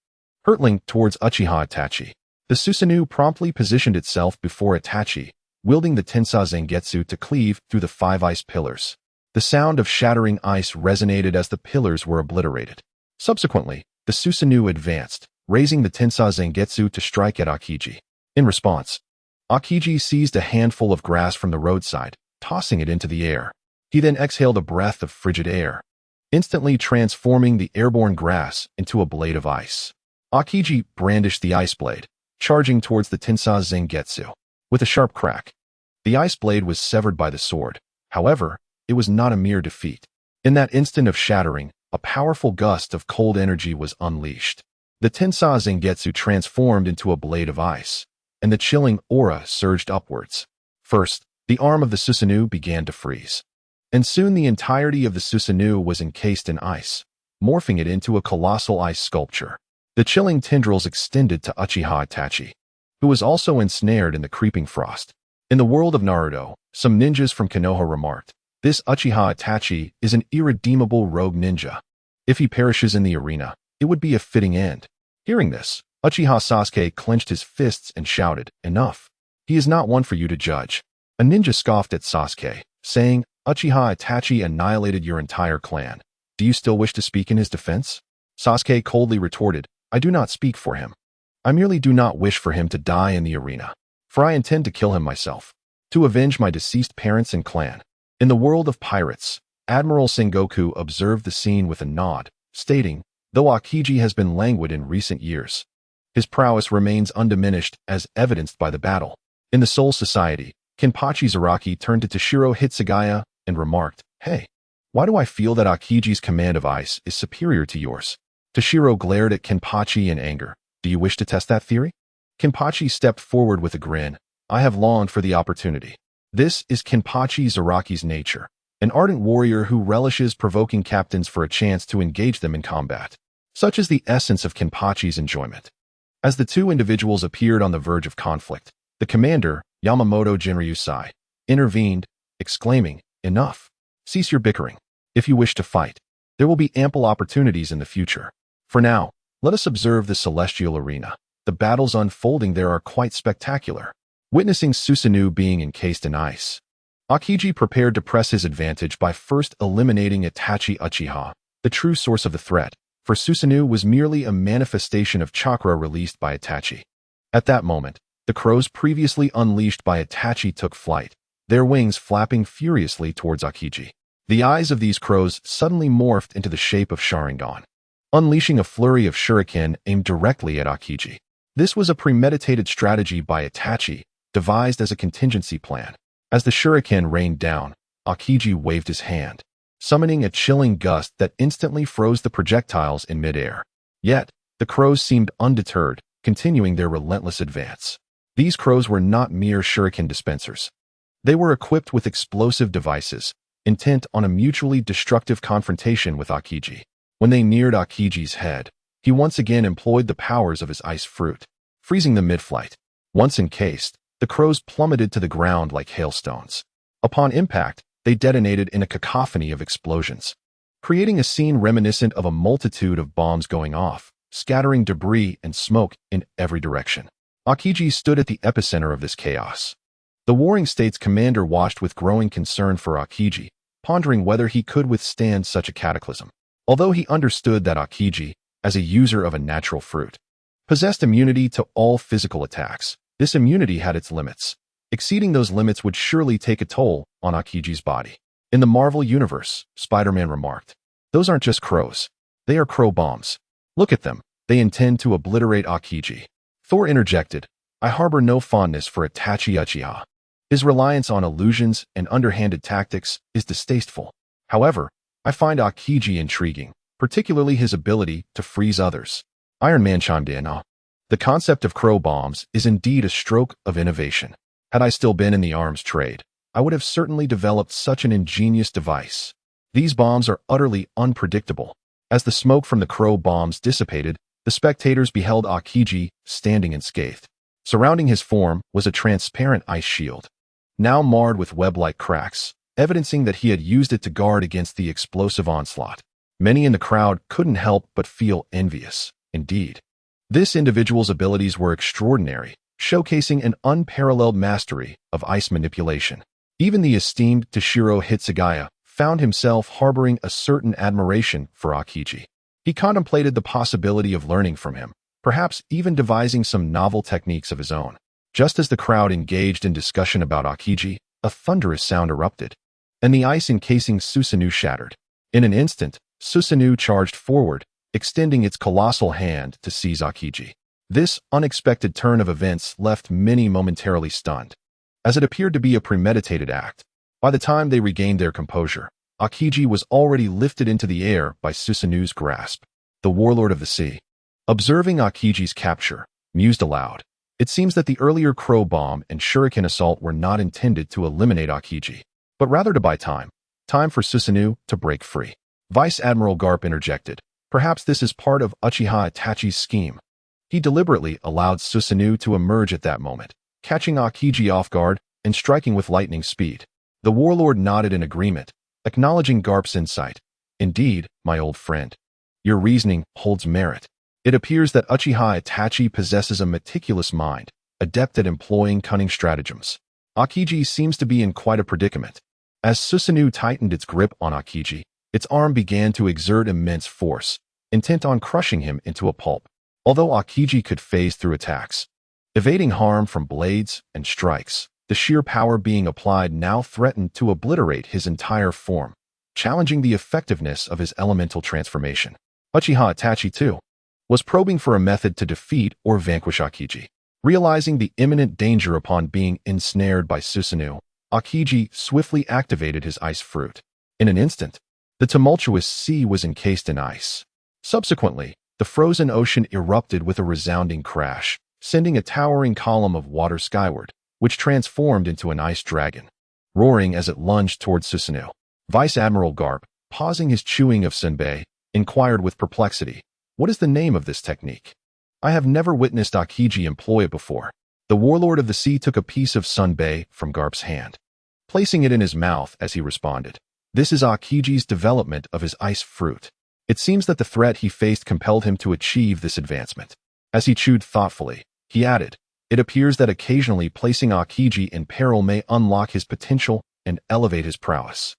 Hurtling towards Uchiha Itachi, the Susanoo promptly positioned itself before Itachi, wielding the Tensa Zangetsu to cleave through the 5 ice pillars. The sound of shattering ice resonated as the pillars were obliterated. Subsequently, the Susanoo advanced, raising the Tensai Zangetsu to strike at Aokiji. In response, Aokiji seized a handful of grass from the roadside, tossing it into the air. He then exhaled a breath of frigid air, instantly transforming the airborne grass into a blade of ice. Aokiji brandished the ice blade, charging towards the Tensai Zangetsu. With a sharp crack, the ice blade was severed by the sword. However, it was not a mere defeat. In that instant of shattering, a powerful gust of cold energy was unleashed. The Tensai Zangetsu transformed into a blade of ice, and the chilling aura surged upwards. First, the arm of the Susanoo began to freeze, and soon the entirety of the Susanoo was encased in ice, morphing it into a colossal ice sculpture. The chilling tendrils extended to Uchiha Itachi, who was also ensnared in the creeping frost. In the world of Naruto, some ninjas from Konoha remarked, "This Uchiha Itachi is an irredeemable rogue ninja. If he perishes in the arena, it would be a fitting end." Hearing this, Uchiha Sasuke clenched his fists and shouted, "Enough! He is not one for you to judge." A ninja scoffed at Sasuke, saying, "Uchiha Itachi annihilated your entire clan. Do you still wish to speak in his defense?" Sasuke coldly retorted, "I do not speak for him. I merely do not wish for him to die in the arena, for I intend to kill him myself, to avenge my deceased parents and clan." In the world of pirates, Admiral Sengoku observed the scene with a nod, stating, "Though Aokiji has been languid in recent years, his prowess remains undiminished as evidenced by the battle." In the Soul Society, Kenpachi Zaraki turned to Toshiro Hitsugaya and remarked, "Hey, why do I feel that Aokiji's command of ice is superior to yours?" Toshiro glared at Kenpachi in anger. "Do you wish to test that theory?" Kenpachi stepped forward with a grin. "I have longed for the opportunity." This is Kenpachi Zaraki's nature, an ardent warrior who relishes provoking captains for a chance to engage them in combat. Such is the essence of Kenpachi's enjoyment. As the two individuals appeared on the verge of conflict, the commander, Yamamoto Genryusai, intervened, exclaiming, "Enough! Cease your bickering. If you wish to fight, there will be ample opportunities in the future. For now, let us observe the celestial arena. The battles unfolding there are quite spectacular." Witnessing Susanoo being encased in ice, Aokiji prepared to press his advantage by first eliminating Itachi Uchiha, the true source of the threat, for Susanoo was merely a manifestation of chakra released by Itachi. At that moment, the crows previously unleashed by Itachi took flight, their wings flapping furiously towards Aokiji. The eyes of these crows suddenly morphed into the shape of Sharingan, unleashing a flurry of shuriken aimed directly at Aokiji. This was a premeditated strategy by Itachi, devised as a contingency plan. As the shuriken rained down, Aokiji waved his hand, summoning a chilling gust that instantly froze the projectiles in midair. Yet, the crows seemed undeterred, continuing their relentless advance. These crows were not mere shuriken dispensers. They were equipped with explosive devices, intent on a mutually destructive confrontation with Aokiji. When they neared Aokiji's head, he once again employed the powers of his ice fruit, freezing them mid-flight. Once encased, the crows plummeted to the ground like hailstones. Upon impact, they detonated in a cacophony of explosions, creating a scene reminiscent of a multitude of bombs going off, scattering debris and smoke in every direction. Aokiji stood at the epicenter of this chaos. The warring state's commander watched with growing concern for Aokiji, pondering whether he could withstand such a cataclysm. Although he understood that Aokiji, as a user of a natural fruit, possessed immunity to all physical attacks, this immunity had its limits. Exceeding those limits would surely take a toll on Aokiji's body. In the Marvel Universe, Spider-Man remarked, "Those aren't just crows. They are crow bombs. Look at them. They intend to obliterate Aokiji." Thor interjected, "I harbor no fondness for Itachi Uchiha. His reliance on illusions and underhanded tactics is distasteful. However, I find Aokiji intriguing, particularly his ability to freeze others." Iron Man chimed in, "The concept of crow bombs is indeed a stroke of innovation. Had I still been in the arms trade, I would have certainly developed such an ingenious device. These bombs are utterly unpredictable." As the smoke from the crow bombs dissipated, the spectators beheld Aokiji standing unscathed. Surrounding his form was a transparent ice shield, now marred with web-like cracks, evidencing that he had used it to guard against the explosive onslaught. Many in the crowd couldn't help but feel envious. Indeed, this individual's abilities were extraordinary, showcasing an unparalleled mastery of ice manipulation. Even the esteemed Toshiro Hitsugaya found himself harboring a certain admiration for Aokiji. He contemplated the possibility of learning from him, perhaps even devising some novel techniques of his own. Just as the crowd engaged in discussion about Aokiji, a thunderous sound erupted, and the ice encasing Susanoo shattered. In an instant, Susanoo charged forward, extending its colossal hand to seize Aokiji. This unexpected turn of events left many momentarily stunned, as it appeared to be a premeditated act. By the time they regained their composure, Aokiji was already lifted into the air by Susanoo's grasp. The warlord of the sea, observing Aokiji's capture, mused aloud. It seems that the earlier crow bomb and shuriken assault were not intended to eliminate Aokiji, but rather to buy time. Time for Susanoo to break free. Vice Admiral Garp interjected. Perhaps this is part of Uchiha Itachi's scheme. He deliberately allowed Susanoo to emerge at that moment, catching Aokiji off guard and striking with lightning speed. The warlord nodded in agreement, acknowledging Garp's insight. Indeed, my old friend, your reasoning holds merit. It appears that Uchiha Itachi possesses a meticulous mind, adept at employing cunning stratagems. Aokiji seems to be in quite a predicament. As Susanoo tightened its grip on Aokiji, its arm began to exert immense force, intent on crushing him into a pulp. Although Aokiji could phase through attacks, evading harm from blades and strikes, the sheer power being applied now threatened to obliterate his entire form, challenging the effectiveness of his elemental transformation. Uchiha Itachi, too, was probing for a method to defeat or vanquish Aokiji. Realizing the imminent danger upon being ensnared by Susanoo, Aokiji swiftly activated his ice fruit. In an instant, the tumultuous sea was encased in ice. Subsequently, the frozen ocean erupted with a resounding crash, sending a towering column of water skyward, which transformed into an ice dragon, roaring as it lunged towards Susanoo. Vice Admiral Garp, pausing his chewing of senbei, inquired with perplexity, "What is the name of this technique? I have never witnessed Aokiji employ it before." The warlord of the sea took a piece of senbei from Garp's hand, placing it in his mouth as he responded. This is Aokiji's development of his ice fruit. It seems that the threat he faced compelled him to achieve this advancement. As he chewed thoughtfully, he added, "It appears that occasionally placing Aokiji in peril may unlock his potential and elevate his prowess."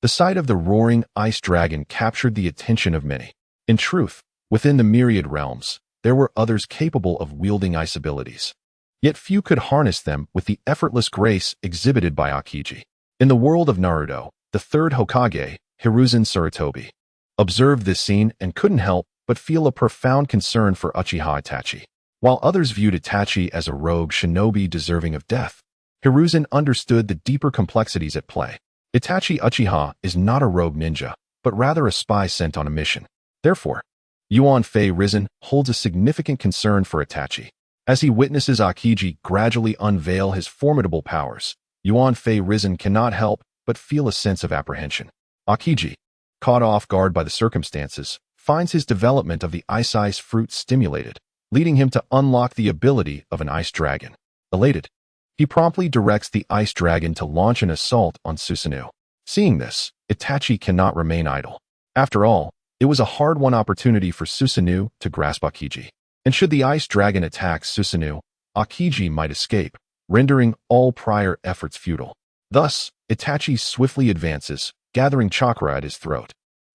The sight of the roaring ice dragon captured the attention of many. In truth, within the myriad realms, there were others capable of wielding ice abilities. Yet few could harness them with the effortless grace exhibited by Aokiji. In the world of Naruto, the third Hokage, Hiruzen Sarutobi, observed this scene and couldn't help but feel a profound concern for Uchiha Itachi. While others viewed Itachi as a rogue shinobi deserving of death, Hiruzen understood the deeper complexities at play. Itachi Uchiha is not a rogue ninja, but rather a spy sent on a mission. Therefore, Yuan Fei Risen holds a significant concern for Itachi. As he witnesses Aokiji gradually unveil his formidable powers, Yuan Fei Risen cannot help but feel a sense of apprehension. Aokiji, caught off guard by the circumstances, finds his development of the ice fruit stimulated, leading him to unlock the ability of an ice dragon. Elated, he promptly directs the ice dragon to launch an assault on Susanoo. Seeing this, Itachi cannot remain idle. After all, it was a hard-won opportunity for Susanoo to grasp Aokiji. And should the ice dragon attack Susanoo, Aokiji might escape, rendering all prior efforts futile. Thus, Itachi swiftly advances, gathering chakra at his throat,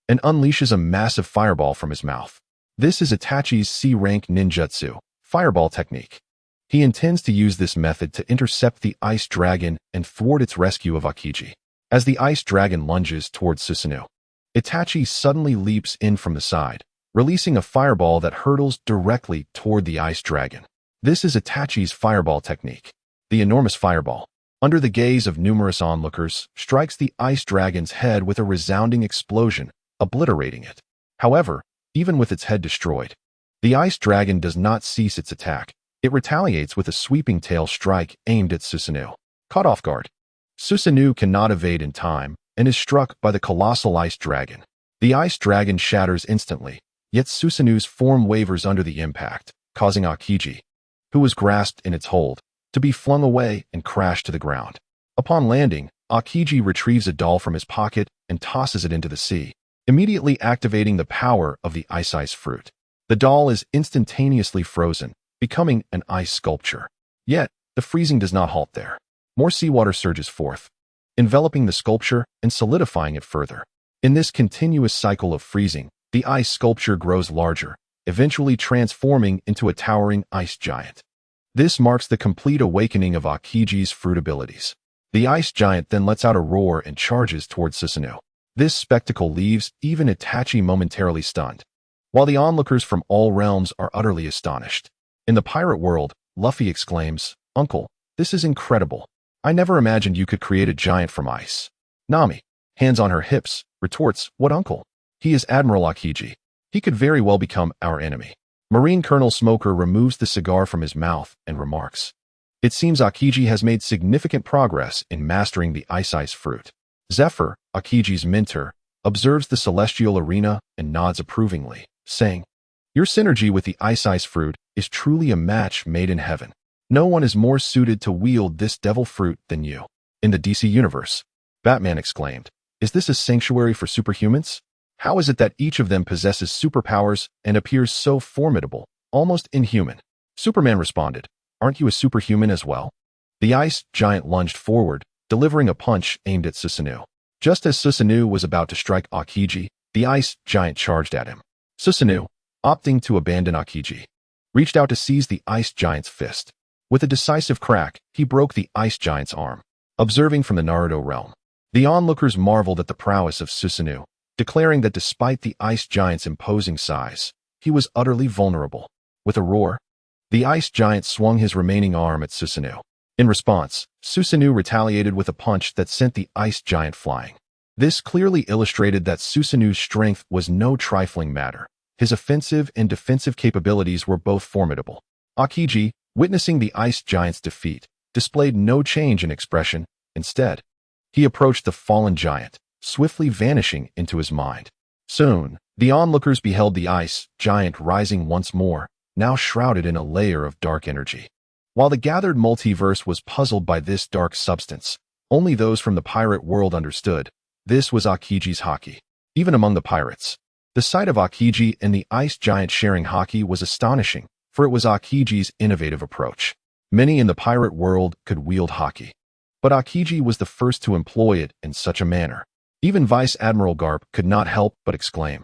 and unleashes a massive fireball from his mouth. This is Itachi's C-rank ninjutsu, fireball technique. He intends to use this method to intercept the ice dragon and thwart its rescue of Aokiji. As the ice dragon lunges towards Susanoo, Itachi suddenly leaps in from the side, releasing a fireball that hurtles directly toward the ice dragon. This is Itachi's fireball technique. The enormous fireball, under the gaze of numerous onlookers, strikes the ice dragon's head with a resounding explosion, obliterating it. However, even with its head destroyed, the ice dragon does not cease its attack. It retaliates with a sweeping tail strike aimed at Susanoo. Caught off guard, Susanoo cannot evade in time and is struck by the colossal ice dragon. The ice dragon shatters instantly, yet Susanoo's form wavers under the impact, causing Aokiji, who was grasped in its hold, to be flung away and crash to the ground. Upon landing, Aokiji retrieves a doll from his pocket and tosses it into the sea, immediately activating the power of the ice fruit. The doll is instantaneously frozen, becoming an ice sculpture. Yet, the freezing does not halt there. More seawater surges forth. enveloping the sculpture and solidifying it further. In this continuous cycle of freezing, the ice sculpture grows larger, eventually transforming into a towering ice giant. This marks the complete awakening of Akiji's fruit abilities. The ice giant then lets out a roar and charges towards Susanoo. This spectacle leaves even Itachi momentarily stunned, while the onlookers from all realms are utterly astonished. In the pirate world, Luffy exclaims, "Uncle, this is incredible. I never imagined you could create a giant from ice." Nami, hands on her hips, retorts, "What uncle? He is Admiral Akiji. He could very well become our enemy." Marine Colonel Smoker removes the cigar from his mouth and remarks, "It seems Akiji has made significant progress in mastering the ice fruit." Zephyr, Akiji's mentor, observes the celestial arena and nods approvingly, saying, "Your synergy with the ice fruit is truly a match made in heaven. No one is more suited to wield this devil fruit than you." In the DC universe, Batman exclaimed, "Is this a sanctuary for superhumans? How is it that each of them possesses superpowers and appears so formidable, almost inhuman?" Superman responded, "Aren't you a superhuman as well?" The ice giant lunged forward, delivering a punch aimed at Susanoo. Just as Susanoo was about to strike Akiji, the ice giant charged at him. Susanoo, opting to abandon Akiji, reached out to seize the ice giant's fist. With a decisive crack, he broke the ice giant's arm. Observing from the Naruto realm, the onlookers marveled at the prowess of Susanoo, declaring that despite the ice giant's imposing size, he was utterly vulnerable. With a roar, the ice giant swung his remaining arm at Susanoo. In response, Susanoo retaliated with a punch that sent the ice giant flying. This clearly illustrated that Susanoo's strength was no trifling matter. His offensive and defensive capabilities were both formidable. Akiji, witnessing the ice giant's defeat, displayed no change in expression. Instead, he approached the fallen giant, swiftly vanishing into his mind. Soon, the onlookers beheld the ice giant rising once more, now shrouded in a layer of dark energy. While the gathered multiverse was puzzled by this dark substance, only those from the pirate world understood. This was Akiji's haki. Even among the pirates, the sight of Akiji and the ice giant sharing haki was astonishing, for it was Akiji's innovative approach. Many in the pirate world could wield haki, but Akiji was the first to employ it in such a manner. Even Vice Admiral Garp could not help but exclaim,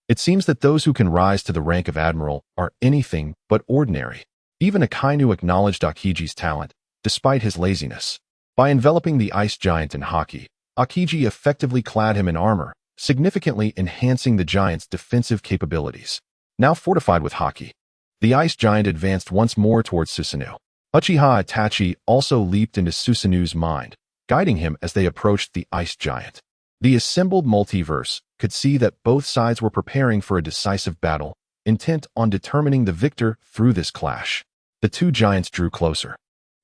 "It seems that those who can rise to the rank of admiral are anything but ordinary." Even Akainu acknowledged Akiji's talent, despite his laziness. By enveloping the ice giant in haki, Akiji effectively clad him in armor, significantly enhancing the giant's defensive capabilities. Now fortified with haki, the ice giant advanced once more towards Susanoo. Uchiha Itachi also leaped into Susanoo's mind, guiding him as they approached the ice giant. The assembled multiverse could see that both sides were preparing for a decisive battle, intent on determining the victor through this clash. The two giants drew closer,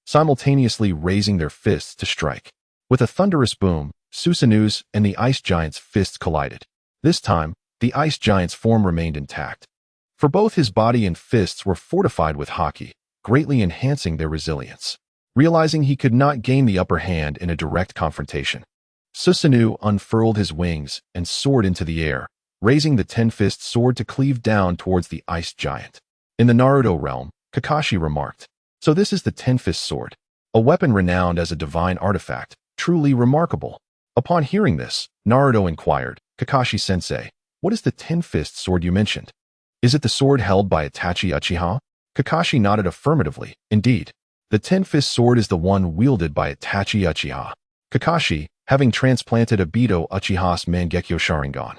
simultaneously raising their fists to strike. With a thunderous boom, Susanoo's and the ice giant's fists collided. This time, the ice giant's form remained intact, for both his body and fists were fortified with haki, greatly enhancing their resilience. Realizing he could not gain the upper hand in a direct confrontation, Susanoo unfurled his wings and soared into the air, raising the ten-fist sword to cleave down towards the ice giant. In the Naruto realm, Kakashi remarked, "So this is the ten-fist sword, a weapon renowned as a divine artifact, truly remarkable." Upon hearing this, Naruto inquired, "Kakashi-sensei, what is the ten-fist sword you mentioned? Is it the sword held by Itachi Uchiha?" Kakashi nodded affirmatively. "Indeed, the ten-fist sword is the one wielded by Itachi Uchiha." Kakashi, having transplanted Obito Uchiha's Mangekyo Sharingan,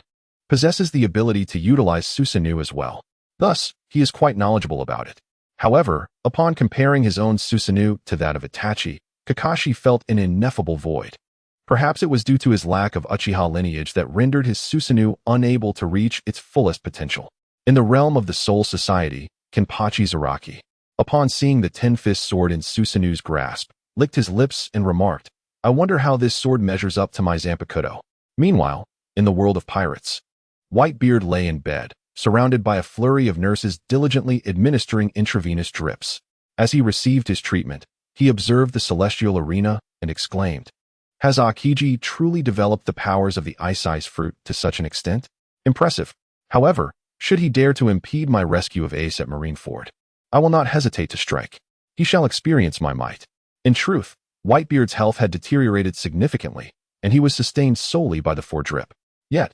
possesses the ability to utilize Susanoo as well. Thus, he is quite knowledgeable about it. However, upon comparing his own Susanoo to that of Itachi, Kakashi felt an ineffable void. Perhaps it was due to his lack of Uchiha lineage that rendered his Susanoo unable to reach its fullest potential. In the realm of the Soul Society, Kenpachi Zaraki, upon seeing the ten-fist sword in Susanoo's grasp, licked his lips and remarked, "I wonder how this sword measures up to my Zanpakuto." Meanwhile, in the world of pirates, Whitebeard lay in bed, surrounded by a flurry of nurses diligently administering intravenous drips. As he received his treatment, he observed the celestial arena and exclaimed, "Has Akiji truly developed the powers of the ice fruit to such an extent? Impressive. However, should he dare to impede my rescue of Ace at Marineford, I will not hesitate to strike. He shall experience my might." In truth, Whitebeard's health had deteriorated significantly, and he was sustained solely by the four drip. Yet,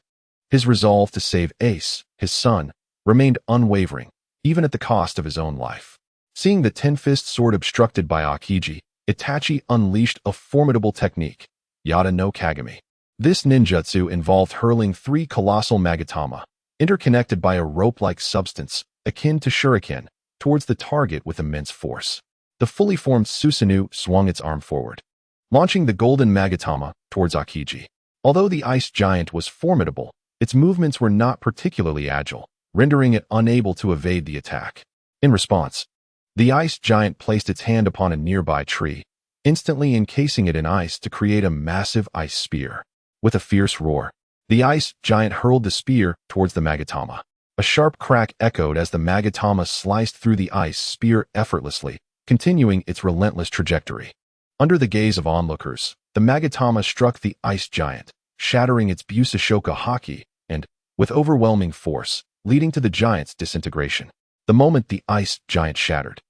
his resolve to save Ace, his son, remained unwavering, even at the cost of his own life. Seeing the Ten-Fist Sword obstructed by Aokiji, Itachi unleashed a formidable technique, Yada no Kagami. This ninjutsu involved hurling 3 colossal magatama, interconnected by a rope-like substance, akin to shuriken, towards the target with immense force. The fully formed Susanoo swung its arm forward, launching the golden magatama towards Aokiji. Although the ice giant was formidable, its movements were not particularly agile, rendering it unable to evade the attack. In response, the ice giant placed its hand upon a nearby tree, instantly encasing it in ice to create a massive ice spear. With a fierce roar, the ice giant hurled the spear towards the magatama. A sharp crack echoed as the magatama sliced through the ice spear effortlessly, continuing its relentless trajectory. Under the gaze of onlookers, the magatama struck the ice giant, shattering its Busashoka haki, and, with overwhelming force, leading to the giant's disintegration. The moment the ice giant shattered,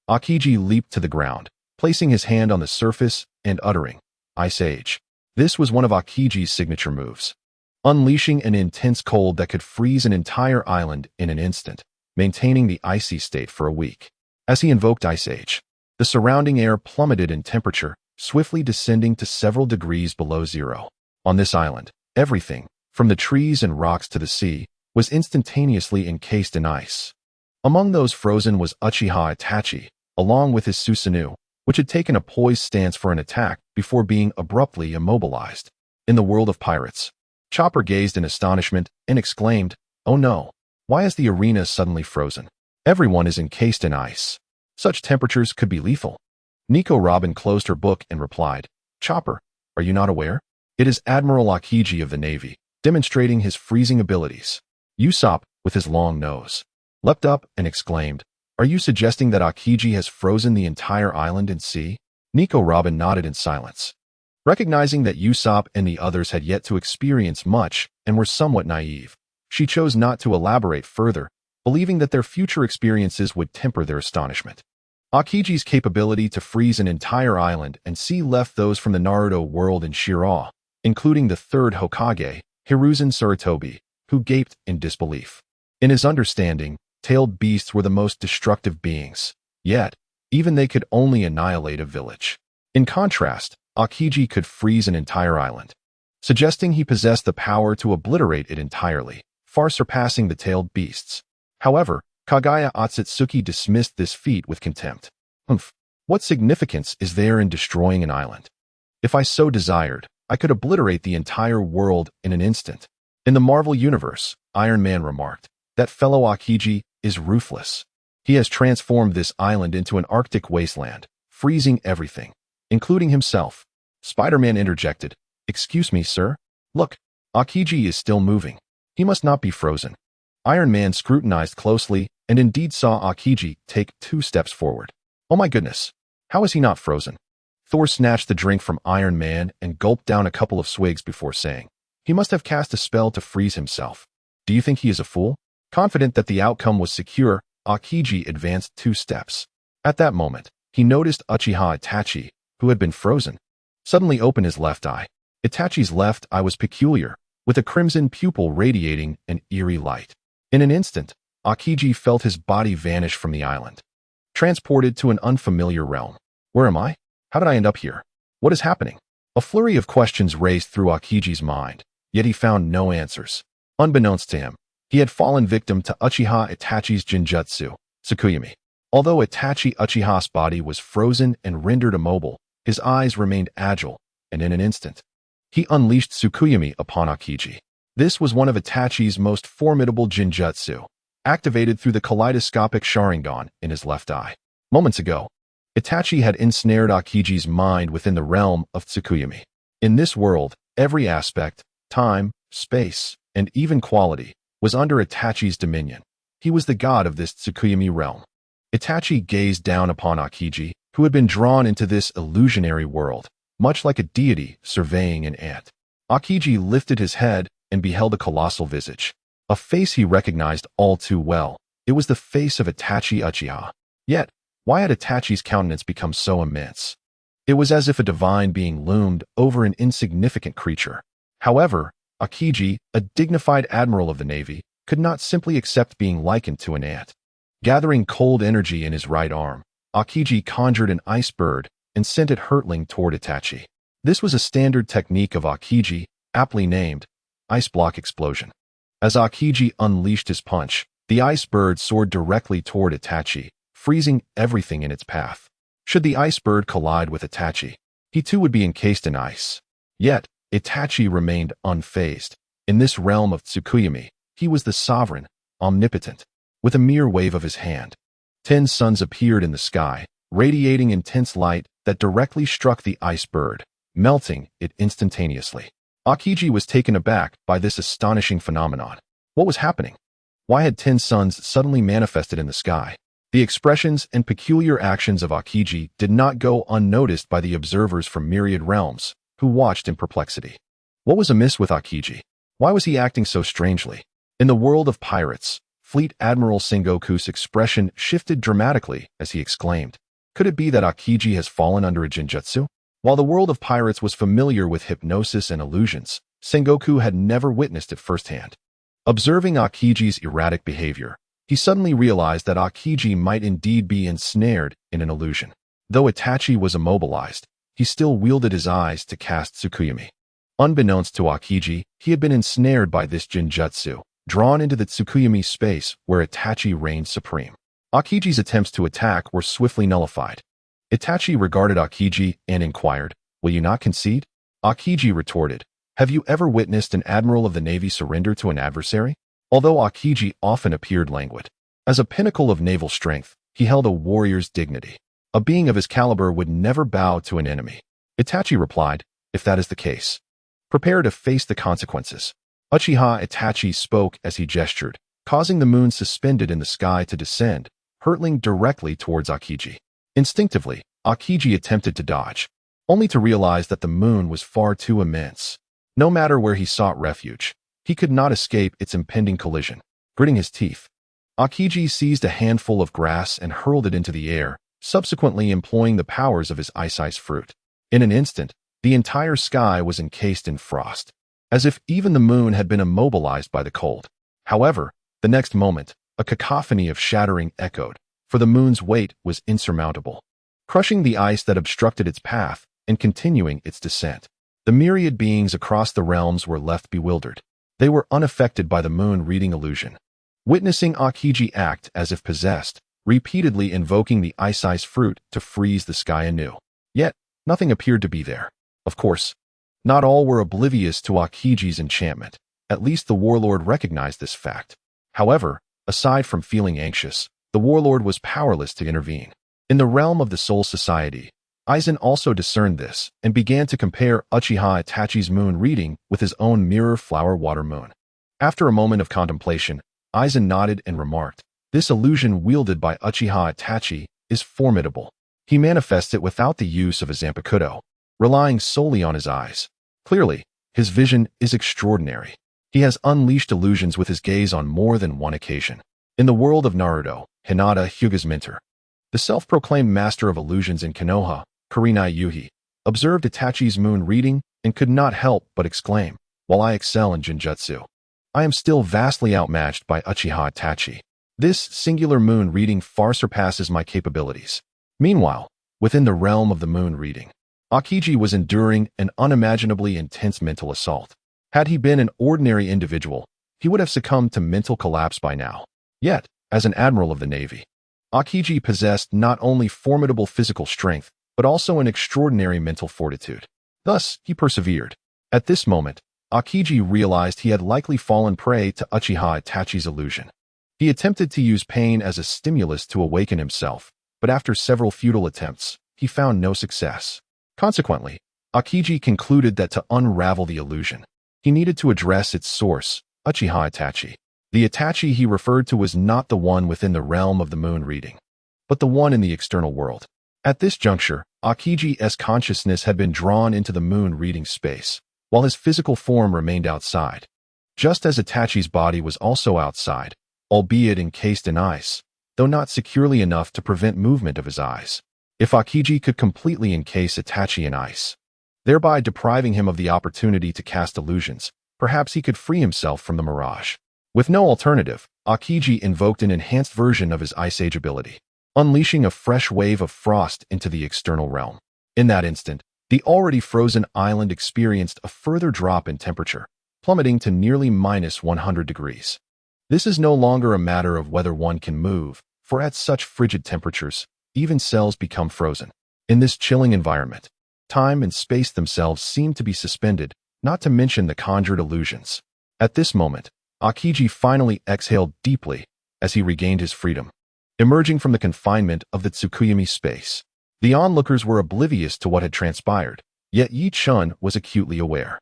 Aokiji leaped to the ground, placing his hand on the surface and uttering, "Ice Age." This was one of Aokiji's signature moves, unleashing an intense cold that could freeze an entire island in an instant, maintaining the icy state for a week. As he invoked Ice Age, the surrounding air plummeted in temperature, swiftly descending to several degrees below zero. On this island, everything, from the trees and rocks to the sea, was instantaneously encased in ice. Among those frozen was Uchiha Itachi, along with his Susanoo, which had taken a poised stance for an attack before being abruptly immobilized. In the world of pirates, Chopper gazed in astonishment and exclaimed, "Oh no, why is the arena suddenly frozen? Everyone is encased in ice. Such temperatures could be lethal." Nico Robin closed her book and replied, "Chopper, are you not aware? It is Admiral Aokiji of the Navy, demonstrating his freezing abilities." Usopp, with his long nose, leapt up and exclaimed, "Are you suggesting that Aokiji has frozen the entire island and sea?" Nico Robin nodded in silence. Recognizing that Usopp and the others had yet to experience much and were somewhat naive, she chose not to elaborate further, believing that their future experiences would temper their astonishment. Aokiji's capability to freeze an entire island and sea left those from the Naruto world in sheer awe, including the third Hokage, Hiruzen Sarutobi, who gaped in disbelief. In his understanding, tailed beasts were the most destructive beings, yet, even they could only annihilate a village. In contrast, Aokiji could freeze an entire island, suggesting he possessed the power to obliterate it entirely, far surpassing the tailed beasts. However, Kaguya Otsutsuki dismissed this feat with contempt. What significance is there in destroying an island? If I so desired, I could obliterate the entire world in an instant. In the Marvel Universe, Iron Man remarked, that fellow Aokiji is ruthless. He has transformed this island into an Arctic wasteland, freezing everything, including himself. Spider-Man interjected, "Excuse me, sir. Look, Aokiji is still moving. He must not be frozen." Iron Man scrutinized closely and indeed saw Aokiji take 2 steps forward. "Oh my goodness, how is he not frozen?" Thor snatched the drink from Iron Man and gulped down a couple of swigs before saying, "He must have cast a spell to freeze himself. Do you think he is a fool?" Confident that the outcome was secure, Aokiji advanced 2 steps. At that moment, he noticed Uchiha Itachi, who had been frozen, suddenly open his left eye. Itachi's left eye was peculiar, with a crimson pupil radiating an eerie light. In an instant, Aokiji felt his body vanish from the island, transported to an unfamiliar realm. Where am I? How did I end up here? What is happening? A flurry of questions raced through Akiji's mind, yet he found no answers. Unbeknownst to him, he had fallen victim to Uchiha Itachi's Genjutsu, Tsukuyami. Although Itachi Uchiha's body was frozen and rendered immobile, his eyes remained agile, and in an instant, he unleashed Tsukuyami upon Aokiji. This was one of Itachi's most formidable Genjutsu, activated through the kaleidoscopic Sharingan in his left eye. Moments ago, Itachi had ensnared Aokiji's mind within the realm of Tsukuyami. In this world, every aspect, time, space, and even quality, was under Itachi's dominion. He was the god of this Tsukuyami realm. Itachi gazed down upon Aokiji, who had been drawn into this illusionary world, much like a deity surveying an ant. Aokiji lifted his head and beheld a colossal visage, a face he recognized all too well. It was the face of Itachi Uchiha. Yet, why had Itachi's countenance become so immense? It was as if a divine being loomed over an insignificant creature. However, Akiji, a dignified admiral of the Navy, could not simply accept being likened to an ant. Gathering cold energy in his right arm, Akiji conjured an ice bird and sent it hurtling toward Itachi. This was a standard technique of Akiji, aptly named Ice Block Explosion. As Akiji unleashed his punch, the ice bird soared directly toward Itachi, freezing everything in its path. Should the ice bird collide with Itachi, he too would be encased in ice. Yet, Itachi remained unfazed. In this realm of Tsukuyomi, he was the sovereign, omnipotent. With a mere wave of his hand, 10 suns appeared in the sky, radiating intense light that directly struck the ice bird, melting it instantaneously. Akiji was taken aback by this astonishing phenomenon. What was happening? Why had 10 suns suddenly manifested in the sky? The expressions and peculiar actions of Akiji did not go unnoticed by the observers from myriad realms, who watched in perplexity. What was amiss with Akiji? Why was he acting so strangely? In the world of pirates, Fleet Admiral Sengoku's expression shifted dramatically as he exclaimed, "Could it be that Akiji has fallen under a genjutsu?" While the world of pirates was familiar with hypnosis and illusions, Sengoku had never witnessed it firsthand. Observing Akiji's erratic behavior, he suddenly realized that Akiji might indeed be ensnared in an illusion. Though Itachi was immobilized, he still wielded his eyes to cast Tsukuyomi. Unbeknownst to Akiji, he had been ensnared by this genjutsu, drawn into the Tsukuyomi space where Itachi reigned supreme. Akiji's attempts to attack were swiftly nullified. Itachi regarded Akiji and inquired, "Will you not concede?" Akiji retorted, "Have you ever witnessed an admiral of the Navy surrender to an adversary?" Although Akiji often appeared languid, as a pinnacle of naval strength, he held a warrior's dignity. A being of his caliber would never bow to an enemy. Itachi replied, "If that is the case, prepare to face the consequences." Uchiha Itachi spoke as he gestured, causing the moon suspended in the sky to descend, hurtling directly towards Akiji. Instinctively, Akiji attempted to dodge, only to realize that the moon was far too immense. No matter where he sought refuge, he could not escape its impending collision. Gritting his teeth, Akiji seized a handful of grass and hurled it into the air, subsequently employing the powers of his ice fruit. In an instant, the entire sky was encased in frost, as if even the moon had been immobilized by the cold. However, the next moment, a cacophony of shattering echoed, for the moon's weight was insurmountable, crushing the ice that obstructed its path and continuing its descent. The myriad beings across the realms were left bewildered. They were unaffected by the moon-reading illusion, witnessing Akiji act as if possessed, repeatedly invoking the ice fruit to freeze the sky anew. Yet, nothing appeared to be there. Of course, not all were oblivious to Akiji's enchantment. At least the warlord recognized this fact. However, aside from feeling anxious, the warlord was powerless to intervene. In the realm of the Soul Society, Aizen also discerned this and began to compare Uchiha Itachi's moon reading with his own mirror flower water moon. After a moment of contemplation, Aizen nodded and remarked, "This illusion wielded by Uchiha Itachi is formidable. He manifests it without the use of a Zanpakuto, relying solely on his eyes. Clearly, his vision is extraordinary. He has unleashed illusions with his gaze on more than one occasion." In the world of Naruto, Hinata Hyuga's mentor, the self-proclaimed master of illusions in Konoha, Kurenai Yuhi, observed Itachi's moon reading and could not help but exclaim, "While I excel in Genjutsu, I am still vastly outmatched by Uchiha Itachi. This singular moon reading far surpasses my capabilities." Meanwhile, within the realm of the moon reading, Akiji was enduring an unimaginably intense mental assault. Had he been an ordinary individual, he would have succumbed to mental collapse by now. Yet, as an admiral of the Navy, Akiji possessed not only formidable physical strength, but also an extraordinary mental fortitude. Thus, he persevered. At this moment, Akiji realized he had likely fallen prey to Uchiha Itachi's illusion. He attempted to use pain as a stimulus to awaken himself, but after several futile attempts, he found no success. Consequently, Akiji concluded that to unravel the illusion, he needed to address its source, Uchiha Itachi. The Itachi he referred to was not the one within the realm of the moon reading, but the one in the external world. At this juncture, Akiji's consciousness had been drawn into the moon reading space, while his physical form remained outside. Just as Itachi's body was also outside, albeit encased in ice, though not securely enough to prevent movement of his eyes. If Akiji could completely encase Itachi in ice, thereby depriving him of the opportunity to cast illusions, perhaps he could free himself from the mirage. With no alternative, Akiji invoked an enhanced version of his Ice Age ability, unleashing a fresh wave of frost into the external realm. In that instant, the already frozen island experienced a further drop in temperature, plummeting to nearly -100 degrees. This is no longer a matter of whether one can move, for at such frigid temperatures, even cells become frozen. In this chilling environment, time and space themselves seem to be suspended, not to mention the conjured illusions. At this moment, Akiji finally exhaled deeply as he regained his freedom. Emerging from the confinement of the Tsukuyomi space, the onlookers were oblivious to what had transpired, yet Ye Chen was acutely aware.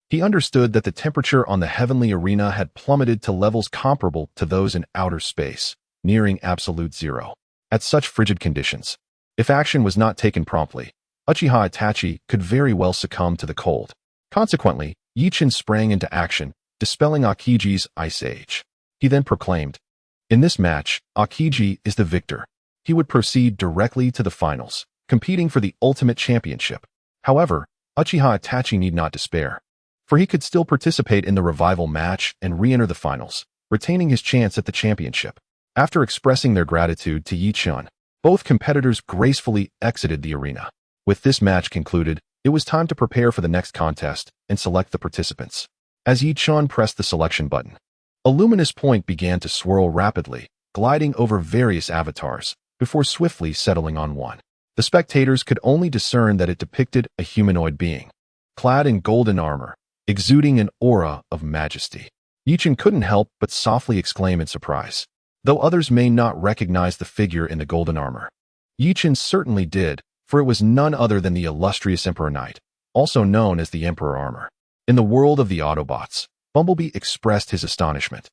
He understood that the temperature on the heavenly arena had plummeted to levels comparable to those in outer space, nearing absolute zero. At such frigid conditions, if action was not taken promptly, Uchiha Itachi could very well succumb to the cold. Consequently, Ye Chen sprang into action, dispelling Akiji's Ice Age. He then proclaimed, "In this match, Akiji is the victor." He would proceed directly to the finals, competing for the ultimate championship. However, Uchiha Itachi need not despair, for he could still participate in the revival match and re-enter the finals, retaining his chance at the championship. After expressing their gratitude to Ye Chen, both competitors gracefully exited the arena. With this match concluded, it was time to prepare for the next contest and select the participants. As Ye Chen pressed the selection button, a luminous point began to swirl rapidly, gliding over various avatars, before swiftly settling on one. The spectators could only discern that it depicted a humanoid being, clad in golden armor, exuding an aura of majesty. Ye Chen couldn't help but softly exclaim in surprise. Though others may not recognize the figure in the golden armor, Ye Chen certainly did, for it was none other than the illustrious Emperor Knight, also known as the Emperor Armor. In the world of the Autobots, Bumblebee expressed his astonishment.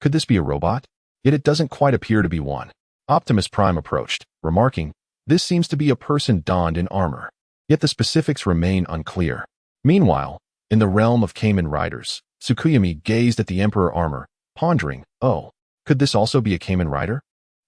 Could this be a robot? Yet it doesn't quite appear to be one. Optimus Prime approached, remarking, "This seems to be a person donned in armor." Yet the specifics remain unclear. Meanwhile, in the realm of Kamen Riders, Tsukuyomi gazed at the Emperor Armor, pondering, "Oh, could this also be a Kamen Rider?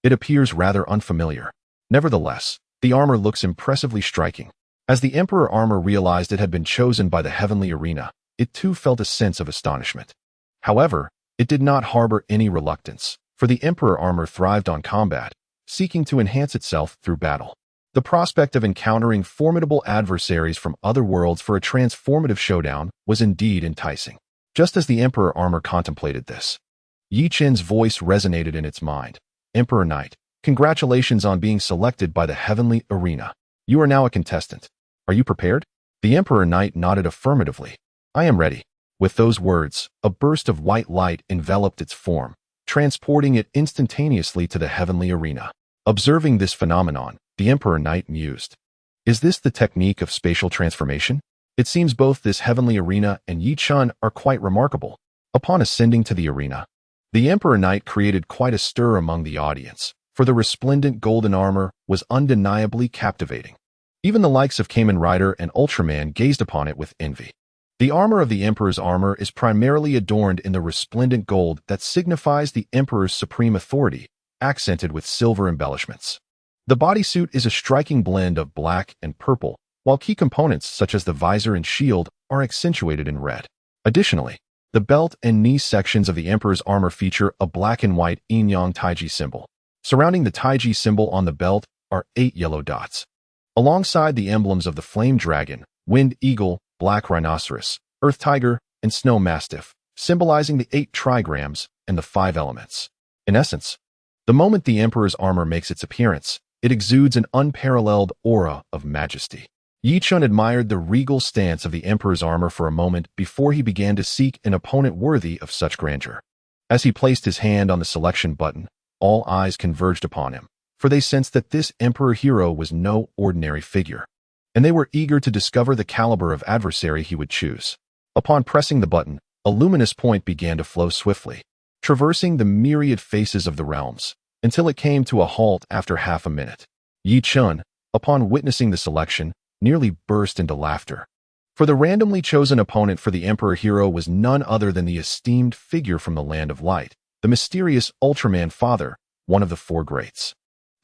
It appears rather unfamiliar." Nevertheless, the armor looks impressively striking. As the Emperor Armor realized it had been chosen by the heavenly arena, it too felt a sense of astonishment. However, it did not harbor any reluctance, for the Emperor Armor thrived on combat, seeking to enhance itself through battle. The prospect of encountering formidable adversaries from other worlds for a transformative showdown was indeed enticing. Just as the Emperor Armor contemplated this, Ye Chen's voice resonated in its mind. "Emperor Knight, congratulations on being selected by the heavenly arena. You are now a contestant. Are you prepared?" The Emperor Knight nodded affirmatively. "I am ready." With those words, a burst of white light enveloped its form, transporting it instantaneously to the heavenly arena. Observing this phenomenon, the Emperor Knight mused. Is this the technique of spatial transformation? It seems both this heavenly arena and Ye Chen are quite remarkable. Upon ascending to the arena, the Emperor Knight created quite a stir among the audience, for the resplendent golden armor was undeniably captivating. Even the likes of Kamen Rider and Ultraman gazed upon it with envy. The armor of the Emperor's armor is primarily adorned in the resplendent gold that signifies the Emperor's supreme authority, accented with silver embellishments. The bodysuit is a striking blend of black and purple, while key components such as the visor and shield are accentuated in red. Additionally, the belt and knee sections of the Emperor's armor feature a black and white yin-yang taiji symbol. Surrounding the taiji symbol on the belt are 8 yellow dots. Alongside the emblems of the flame dragon, wind eagle, black rhinoceros, earth tiger, and snow mastiff, symbolizing the 8 trigrams and the 5 elements. In essence, the moment the Emperor's armor makes its appearance, it exudes an unparalleled aura of majesty. Ye Chen admired the regal stance of the Emperor's armor for a moment before he began to seek an opponent worthy of such grandeur. As he placed his hand on the selection button, all eyes converged upon him, for they sensed that this Emperor hero was no ordinary figure, and they were eager to discover the caliber of adversary he would choose. Upon pressing the button, a luminous point began to flow swiftly, traversing the myriad faces of the realms, until it came to a halt after half a minute. Ye Chen, upon witnessing the selection, nearly burst into laughter. For the randomly chosen opponent for the Emperor hero was none other than the esteemed figure from the Land of Light, the mysterious Ultraman father, one of the 4 greats.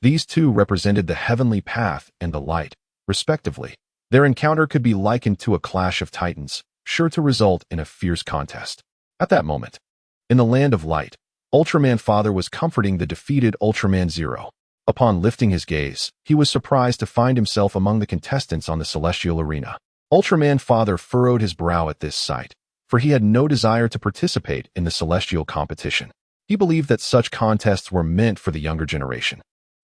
These two represented the heavenly path and the light, respectively. Their encounter could be likened to a clash of titans, sure to result in a fierce contest. At that moment, in the land of light, Ultraman Father was comforting the defeated Ultraman Zero. Upon lifting his gaze, he was surprised to find himself among the contestants on the celestial arena. Ultraman Father furrowed his brow at this sight, for he had no desire to participate in the celestial competition. He believed that such contests were meant for the younger generation,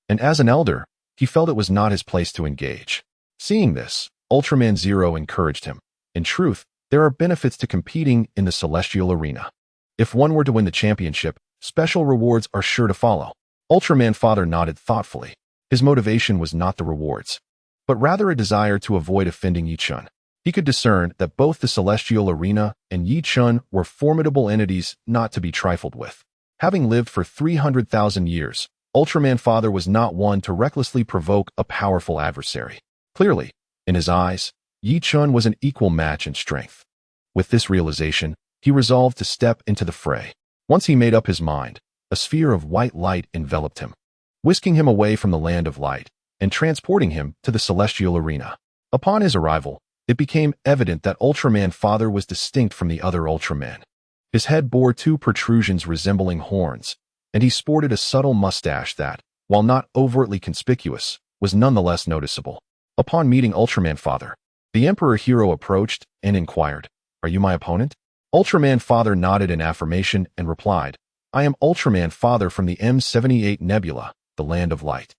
and as an elder, he felt it was not his place to engage. Seeing this, Ultraman Zero encouraged him. In truth, there are benefits to competing in the celestial arena. If one were to win the championship, special rewards are sure to follow. Ultraman Father nodded thoughtfully. His motivation was not the rewards, but rather a desire to avoid offending Ye Chen. He could discern that both the celestial arena and Ye Chen were formidable entities not to be trifled with. Having lived for 300,000 years, Ultraman Father was not one to recklessly provoke a powerful adversary. Clearly, in his eyes, Ye Chen was an equal match in strength. With this realization, he resolved to step into the fray. Once he made up his mind, a sphere of white light enveloped him, whisking him away from the land of light and transporting him to the celestial arena. Upon his arrival, it became evident that Ultraman Father was distinct from the other Ultraman. His head bore two protrusions resembling horns, and he sported a subtle mustache that, while not overtly conspicuous, was nonetheless noticeable. Upon meeting Ultraman Father, the Emperor Hero approached and inquired, "Are you my opponent?" Ultraman Father nodded in affirmation and replied, "I am Ultraman Father from the M78 Nebula, the Land of Light."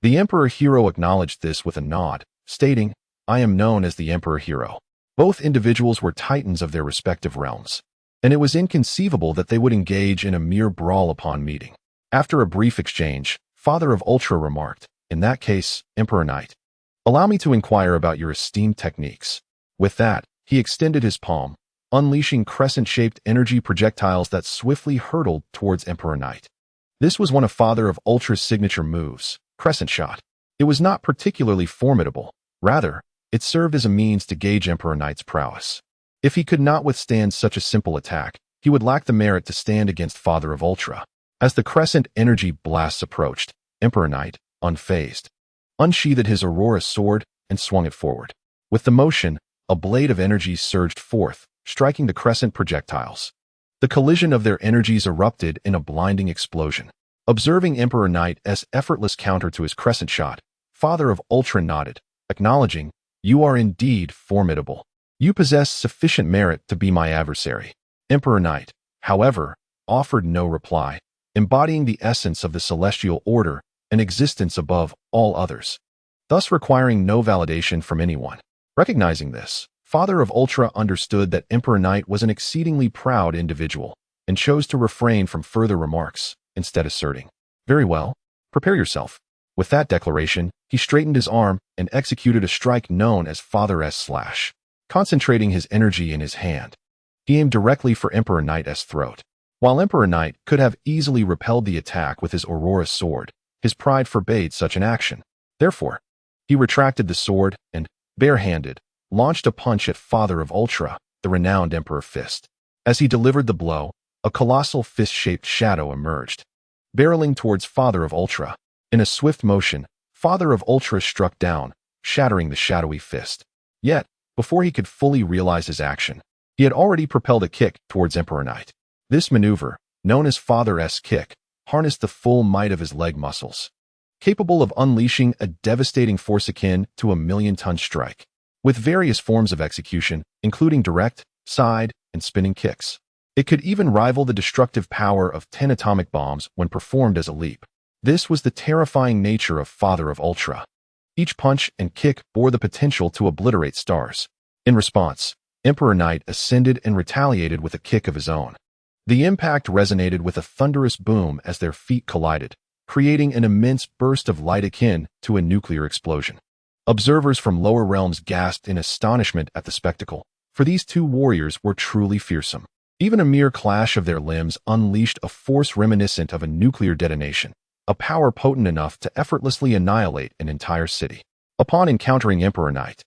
The Emperor Hero acknowledged this with a nod, stating, "I am known as the Emperor Hero." Both individuals were titans of their respective realms, and it was inconceivable that they would engage in a mere brawl upon meeting. After a brief exchange, Father of Ultra remarked, "In that case, Emperor Knight, allow me to inquire about your esteemed techniques." With that, he extended his palm, unleashing crescent-shaped energy projectiles that swiftly hurtled towards Emperor Knight. This was one of Father of Ultra's signature moves, Crescent Shot. It was not particularly formidable. Rather, it served as a means to gauge Emperor Knight's prowess. If he could not withstand such a simple attack, he would lack the merit to stand against Father of Ultra. As the crescent energy blasts approached, Emperor Knight, unfazed, unsheathed his Aurora sword and swung it forward. With the motion, a blade of energy surged forth, striking the crescent projectiles. The collision of their energies erupted in a blinding explosion. Observing Emperor Knight's effortless counter to his crescent shot, Father of Ultra nodded, acknowledging, "You are indeed formidable. You possess sufficient merit to be my adversary." Emperor Knight, however, offered no reply, embodying the essence of the celestial order and existence above all others, thus requiring no validation from anyone. Recognizing this, Father of Ultra understood that Emperor Knight was an exceedingly proud individual and chose to refrain from further remarks, instead asserting, "Very well, prepare yourself." With that declaration, he straightened his arm and executed a strike known as Father's Slash. Concentrating his energy in his hand, he aimed directly for Emperor Knight's throat. While Emperor Knight could have easily repelled the attack with his Aurora sword, his pride forbade such an action. Therefore, he retracted the sword and, barehanded, launched a punch at Father of Ultra, the renowned Emperor Fist. As he delivered the blow, a colossal fist-shaped shadow emerged, barreling towards Father of Ultra. In a swift motion, Father of Ultra struck down, shattering the shadowy fist. Yet, before he could fully realize his action, he had already propelled a kick towards Emperor Knight. This maneuver, known as Father's Kick, harnessed the full might of his leg muscles, capable of unleashing a devastating force akin to a million-ton strike, with various forms of execution, including direct, side, and spinning kicks. It could even rival the destructive power of 10 atomic bombs when performed as a leap. This was the terrifying nature of Father of Ultra. Each punch and kick bore the potential to obliterate stars. In response, Emperor Knight ascended and retaliated with a kick of his own. The impact resonated with a thunderous boom as their feet collided, creating an immense burst of light akin to a nuclear explosion. Observers from lower realms gasped in astonishment at the spectacle, for these two warriors were truly fearsome. Even a mere clash of their limbs unleashed a force reminiscent of a nuclear detonation, a power potent enough to effortlessly annihilate an entire city. Upon encountering Emperor Knight,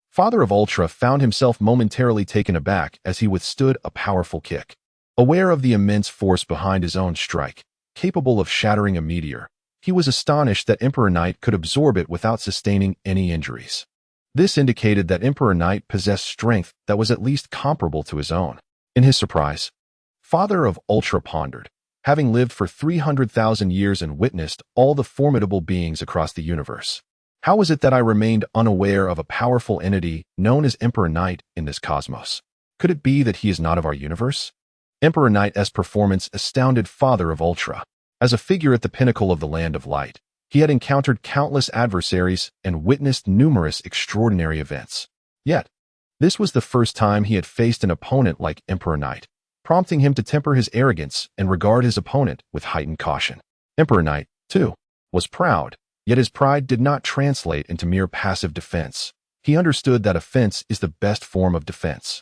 Father of Ultra found himself momentarily taken aback as he withstood a powerful kick. Aware of the immense force behind his own strike, capable of shattering a meteor, He was astonished that Emperor Knight could absorb it without sustaining any injuries. This indicated that Emperor Knight possessed strength that was at least comparable to his own. In his surprise, Father of Ultra pondered, having lived for 300,000 years and witnessed all the formidable beings across the universe. How is it that I remained unaware of a powerful entity known as Emperor Knight in this cosmos? Could it be that he is not of our universe? Emperor Knight's performance astounded Father of Ultra. As a figure at the pinnacle of the Land of Light, he had encountered countless adversaries and witnessed numerous extraordinary events. Yet, this was the first time he had faced an opponent like Emperor Knight, prompting him to temper his arrogance and regard his opponent with heightened caution. Emperor Knight, too, was proud, yet his pride did not translate into mere passive defense. He understood that offense is the best form of defense.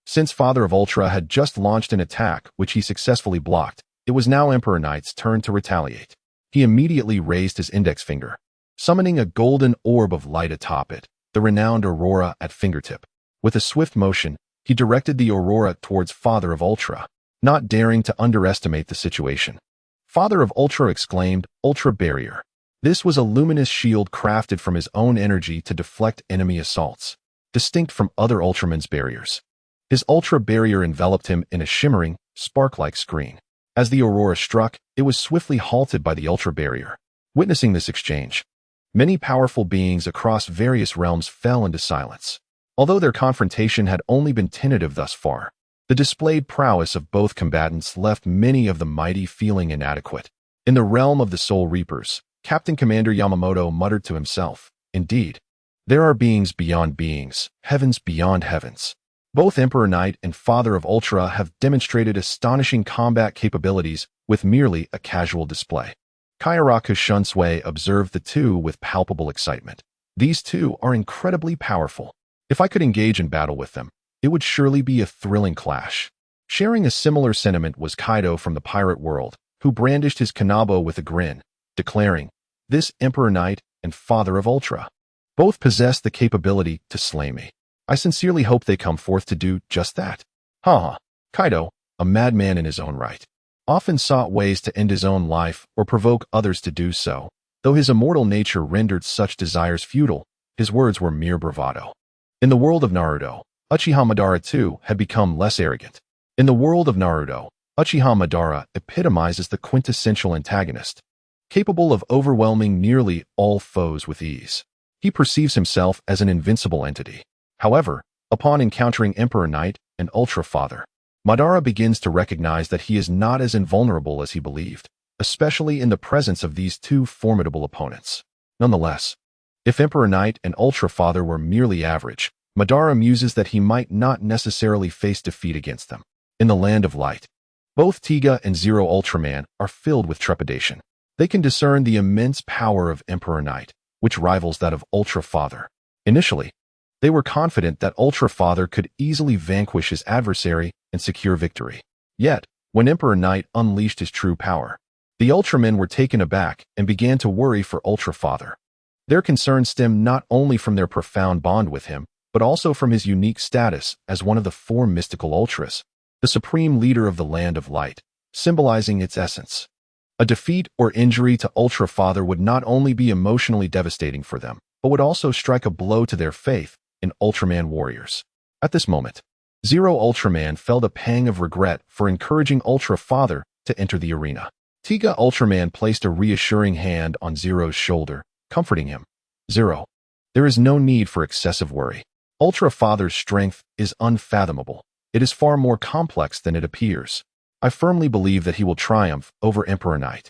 Since Father of Ultra had just launched an attack which he successfully blocked, it was now Emperor Knight's turn to retaliate. He immediately raised his index finger, summoning a golden orb of light atop it, the renowned Aurora at fingertip. With a swift motion, he directed the Aurora towards Father of Ultra, not daring to underestimate the situation. Father of Ultra exclaimed, "Ultra Barrier." This was a luminous shield crafted from his own energy to deflect enemy assaults, distinct from other Ultraman's barriers. His Ultra Barrier enveloped him in a shimmering, spark-like screen. As the Aurora struck, it was swiftly halted by the Ultra Barrier. Witnessing this exchange, many powerful beings across various realms fell into silence. Although their confrontation had only been tentative thus far, the displayed prowess of both combatants left many of the mighty feeling inadequate. In the realm of the Soul Reapers, Captain Commander Yamamoto muttered to himself, "Indeed, there are beings beyond beings, heavens beyond heavens." Both Emperor Knight and Father of Ultra have demonstrated astonishing combat capabilities with merely a casual display. Kyoraku Shunsui observed the two with palpable excitement. These two are incredibly powerful. If I could engage in battle with them, it would surely be a thrilling clash. Sharing a similar sentiment was Kaido from the pirate world, who brandished his kanabo with a grin, declaring, "This Emperor Knight and Father of Ultra both possess the capability to slay me. I sincerely hope they come forth to do just that." Kaido, a madman in his own right, often sought ways to end his own life or provoke others to do so. Though his immortal nature rendered such desires futile, his words were mere bravado. In the world of Naruto, Uchiha Madara too had become less arrogant. In the world of Naruto, Uchiha Madara epitomizes the quintessential antagonist, capable of overwhelming nearly all foes with ease. He perceives himself as an invincible entity. However, upon encountering Emperor Knight and Ultra Father, Madara begins to recognize that he is not as invulnerable as he believed, especially in the presence of these two formidable opponents. Nonetheless, if Emperor Knight and Ultra Father were merely average, Madara muses that he might not necessarily face defeat against them. In the Land of Light, both Tiga and Zero Ultraman are filled with trepidation. They can discern the immense power of Emperor Knight, which rivals that of Ultra Father. Initially, they were confident that Ultra Father could easily vanquish his adversary and secure victory. Yet, when Emperor Knight unleashed his true power, the Ultramen were taken aback and began to worry for Ultra Father. Their concerns stemmed not only from their profound bond with him, but also from his unique status as one of the four mystical Ultras, the supreme leader of the Land of Light, symbolizing its essence. A defeat or injury to Ultra Father would not only be emotionally devastating for them, but would also strike a blow to their faith in Ultraman warriors. At this moment, Zero Ultraman felt a pang of regret for encouraging Ultra Father to enter the arena. Tiga Ultraman placed a reassuring hand on Zero's shoulder, comforting him. "Zero, there is no need for excessive worry. Ultra Father's strength is unfathomable. It is far more complex than it appears. I firmly believe that he will triumph over Emperor Knight.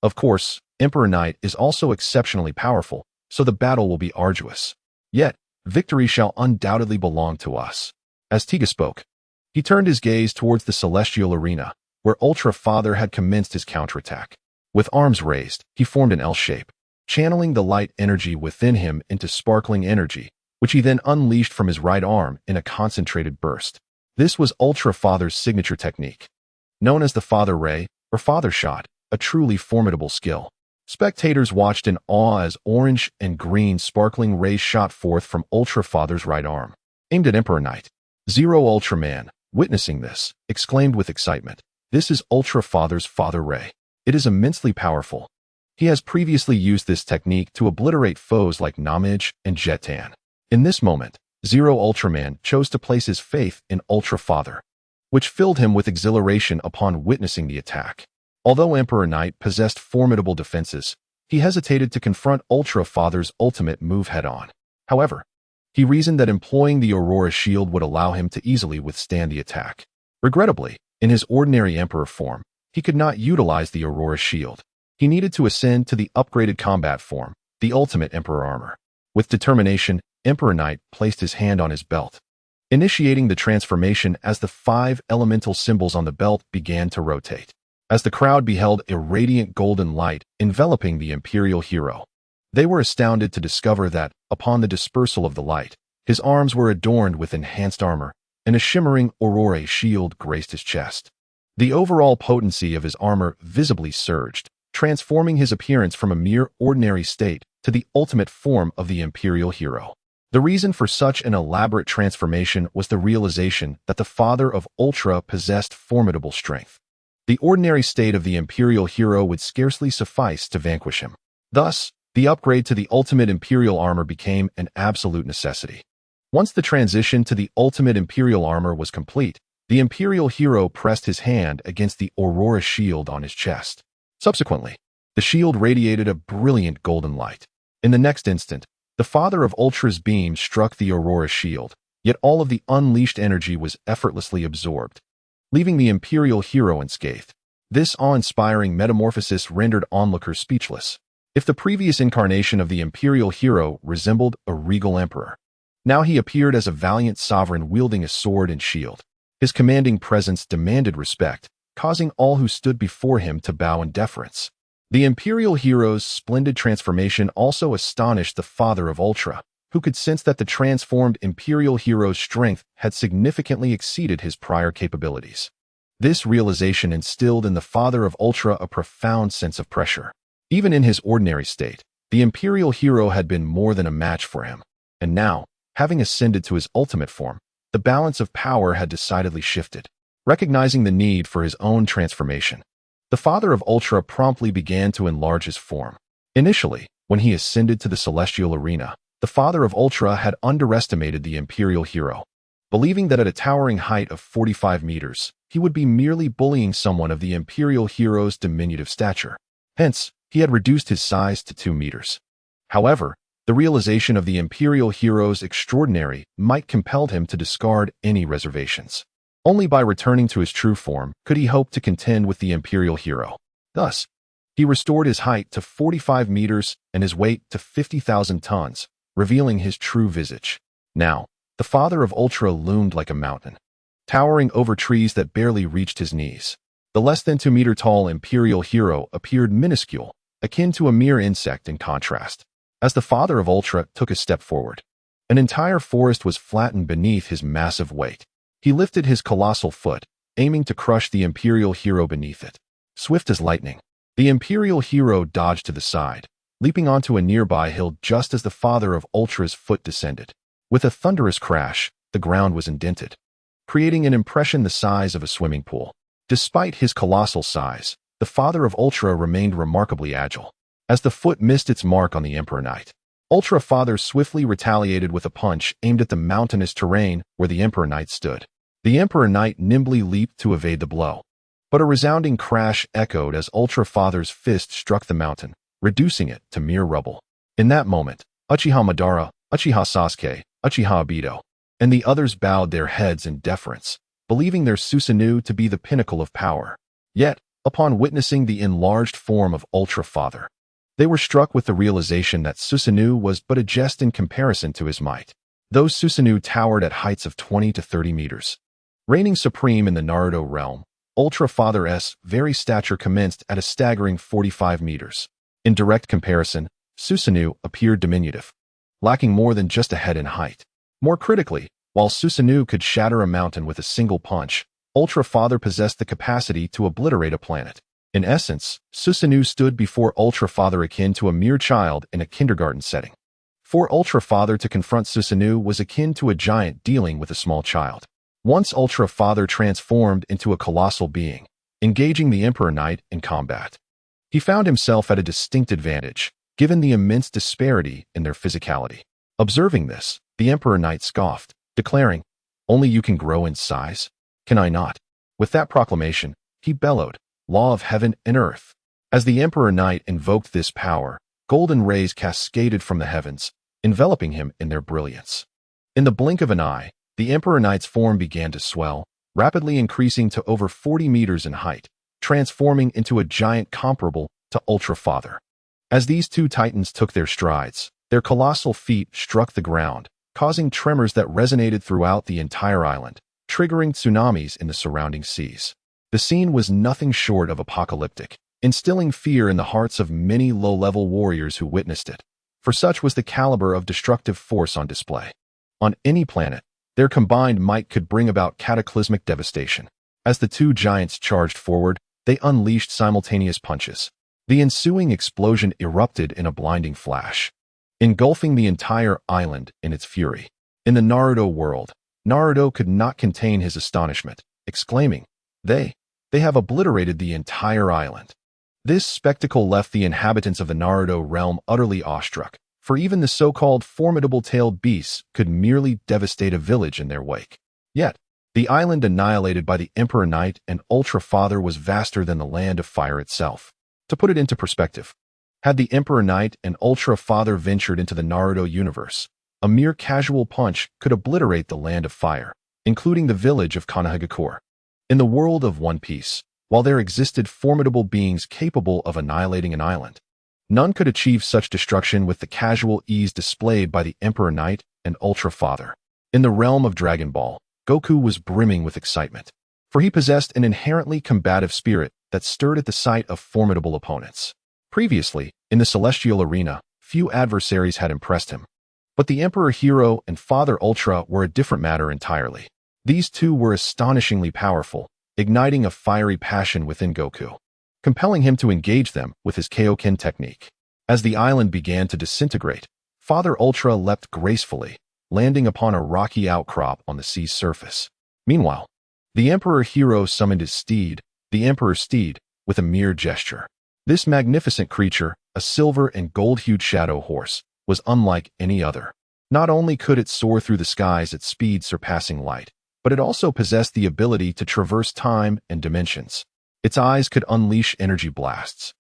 Of course, Emperor Knight is also exceptionally powerful, so the battle will be arduous. Yet, victory shall undoubtedly belong to us." As Tiga spoke, he turned his gaze towards the celestial arena, where Ultra Father had commenced his counterattack. With arms raised, he formed an L shape, channeling the light energy within him into sparkling energy, which he then unleashed from his right arm in a concentrated burst. This was Ultra Father's signature technique, known as the Father Ray or Father Shot, a truly formidable skill. Spectators watched in awe as orange and green sparkling rays shot forth from Ultra Father's right arm, aimed at Emperor Knight. Zero Ultraman, witnessing this, exclaimed with excitement, "This is Ultra Father's Father Ray. It is immensely powerful." He has previously used this technique to obliterate foes like Namij and Ye Chen. In this moment, Zero Ultraman chose to place his faith in Ultra Father, which filled him with exhilaration upon witnessing the attack. Although Emperor Knight possessed formidable defenses, he hesitated to confront Ultra Father's ultimate move head-on. However, he reasoned that employing the Aurora Shield would allow him to easily withstand the attack. Regrettably, in his ordinary Emperor form, he could not utilize the Aurora Shield. He needed to ascend to the upgraded combat form, the Ultimate Emperor Armor. With determination, Emperor Knight placed his hand on his belt, initiating the transformation as the 5 elemental symbols on the belt began to rotate. As the crowd beheld a radiant golden light enveloping the Imperial hero, they were astounded to discover that, upon the dispersal of the light, his arms were adorned with enhanced armor, and a shimmering Aurora shield graced his chest. The overall potency of his armor visibly surged, transforming his appearance from a mere ordinary state to the ultimate form of the Imperial hero. The reason for such an elaborate transformation was the realization that the Father of Ultra possessed formidable strength. The ordinary state of the Imperial hero would scarcely suffice to vanquish him. Thus, the upgrade to the Ultimate Imperial Armor became an absolute necessity. Once the transition to the Ultimate Imperial Armor was complete, the Imperial hero pressed his hand against the Aurora shield on his chest. Subsequently, the shield radiated a brilliant golden light. In the next instant, the Father of Ultra's beam struck the Aurora shield, yet all of the unleashed energy was effortlessly absorbed, leaving the Imperial hero unscathed. This awe-inspiring metamorphosis rendered onlookers speechless. If the previous incarnation of the Imperial hero resembled a regal emperor, now he appeared as a valiant sovereign wielding a sword and shield. His commanding presence demanded respect, causing all who stood before him to bow in deference. The Imperial hero's splendid transformation also astonished the Father of Ultra, who could sense that the transformed Imperial hero's strength had significantly exceeded his prior capabilities. This realization instilled in the Father of Ultra a profound sense of pressure. Even in his ordinary state, the Imperial hero had been more than a match for him, and now, having ascended to his ultimate form, the balance of power had decidedly shifted. Recognizing the need for his own transformation, the Father of Ultra promptly began to enlarge his form. Initially, when he ascended to the celestial arena, the Father of Ultra had underestimated the Imperial hero, believing that at a towering height of 45 meters, he would be merely bullying someone of the Imperial hero's diminutive stature. Hence, he had reduced his size to 2 meters. However, the realization of the Imperial hero's extraordinary might compelled him to discard any reservations. Only by returning to his true form could he hope to contend with the Imperial hero. Thus, he restored his height to 45 meters and his weight to 50,000 tons, revealing his true visage. Now, the Father of Ultra loomed like a mountain, towering over trees that barely reached his knees. The less than 2-meter-tall Imperial hero appeared minuscule, akin to a mere insect in contrast. As the Father of Ultra took a step forward, an entire forest was flattened beneath his massive weight. He lifted his colossal foot, aiming to crush the Imperial hero beneath it. Swift as lightning, the Imperial hero dodged to the side, leaping onto a nearby hill just as the Father of Ultra's foot descended. With a thunderous crash, the ground was indented, creating an impression the size of a swimming pool. Despite his colossal size, the Father of Ultra remained remarkably agile. As the foot missed its mark on the Emperor Knight, Ultra Father swiftly retaliated with a punch aimed at the mountainous terrain where the Emperor Knight stood. The Emperor Knight nimbly leaped to evade the blow, but a resounding crash echoed as Ultra Father's fist struck the mountain, reducing it to mere rubble. In that moment, Uchiha Madara, Uchiha Sasuke, Uchiha Obito, and the others bowed their heads in deference, believing their Susanoo to be the pinnacle of power. Yet, upon witnessing the enlarged form of Ultra Father, they were struck with the realization that Susanoo was but a jest in comparison to his might. Those Susanoo towered at heights of 20 to 30 meters. Reigning supreme in the Naruto realm, Ultra Father's very stature commenced at a staggering 45 meters. In direct comparison, Susanoo appeared diminutive, lacking more than just a head in height. More critically, while Susanoo could shatter a mountain with a single punch, Ultra Father possessed the capacity to obliterate a planet. In essence, Susanoo stood before Ultra Father akin to a mere child in a kindergarten setting. For Ultra Father to confront Susanoo was akin to a giant dealing with a small child. Once Ultra Father transformed into a colossal being, engaging the Emperor Knight in combat. He found himself at a distinct advantage, given the immense disparity in their physicality. Observing this, the Emperor Knight scoffed, declaring, "Only you can grow in size? Can I not?" With that proclamation, he bellowed, "Law of heaven and earth." As the Emperor Knight invoked this power, golden rays cascaded from the heavens, enveloping him in their brilliance. In the blink of an eye, the Emperor Knight's form began to swell, rapidly increasing to over 40 meters in height, transforming into a giant comparable to Ultra Father. As these two titans took their strides, their colossal feet struck the ground, causing tremors that resonated throughout the entire island, triggering tsunamis in the surrounding seas. The scene was nothing short of apocalyptic, instilling fear in the hearts of many low-level warriors who witnessed it, for such was the caliber of destructive force on display. On any planet, their combined might could bring about cataclysmic devastation. As the two giants charged forward, they unleashed simultaneous punches. The ensuing explosion erupted in a blinding flash, engulfing the entire island in its fury. In the Naruto world, Naruto could not contain his astonishment, exclaiming, They have obliterated the entire island." This spectacle left the inhabitants of the Naruto realm utterly awestruck, for even the so-called formidable-tailed beasts could merely devastate a village in their wake. Yet, the island annihilated by the Emperor Knight and Ultra Father was vaster than the Land of Fire itself. To put it into perspective, had the Emperor Knight and Ultra Father ventured into the Naruto universe, a mere casual punch could obliterate the Land of Fire, including the village of Konohagakure. In the world of One Piece, while there existed formidable beings capable of annihilating an island, none could achieve such destruction with the casual ease displayed by the Emperor Knight and Ultra Father. In the realm of Dragon Ball, Goku was brimming with excitement, for he possessed an inherently combative spirit that stirred at the sight of formidable opponents. Previously, in the Celestial Arena, few adversaries had impressed him. But the Emperor Hero and Father Ultra were a different matter entirely. These two were astonishingly powerful, igniting a fiery passion within Goku, compelling him to engage them with his Kaioken technique. As the island began to disintegrate, Father Ultra leapt gracefully, landing upon a rocky outcrop on the sea's surface. Meanwhile, the Emperor Hero summoned his steed, the Emperor's steed, with a mere gesture. This magnificent creature, a silver and gold-hued shadow horse, was unlike any other. Not only could it soar through the skies at speed surpassing light, but it also possessed the ability to traverse time and dimensions. Its eyes could unleash energy blasts,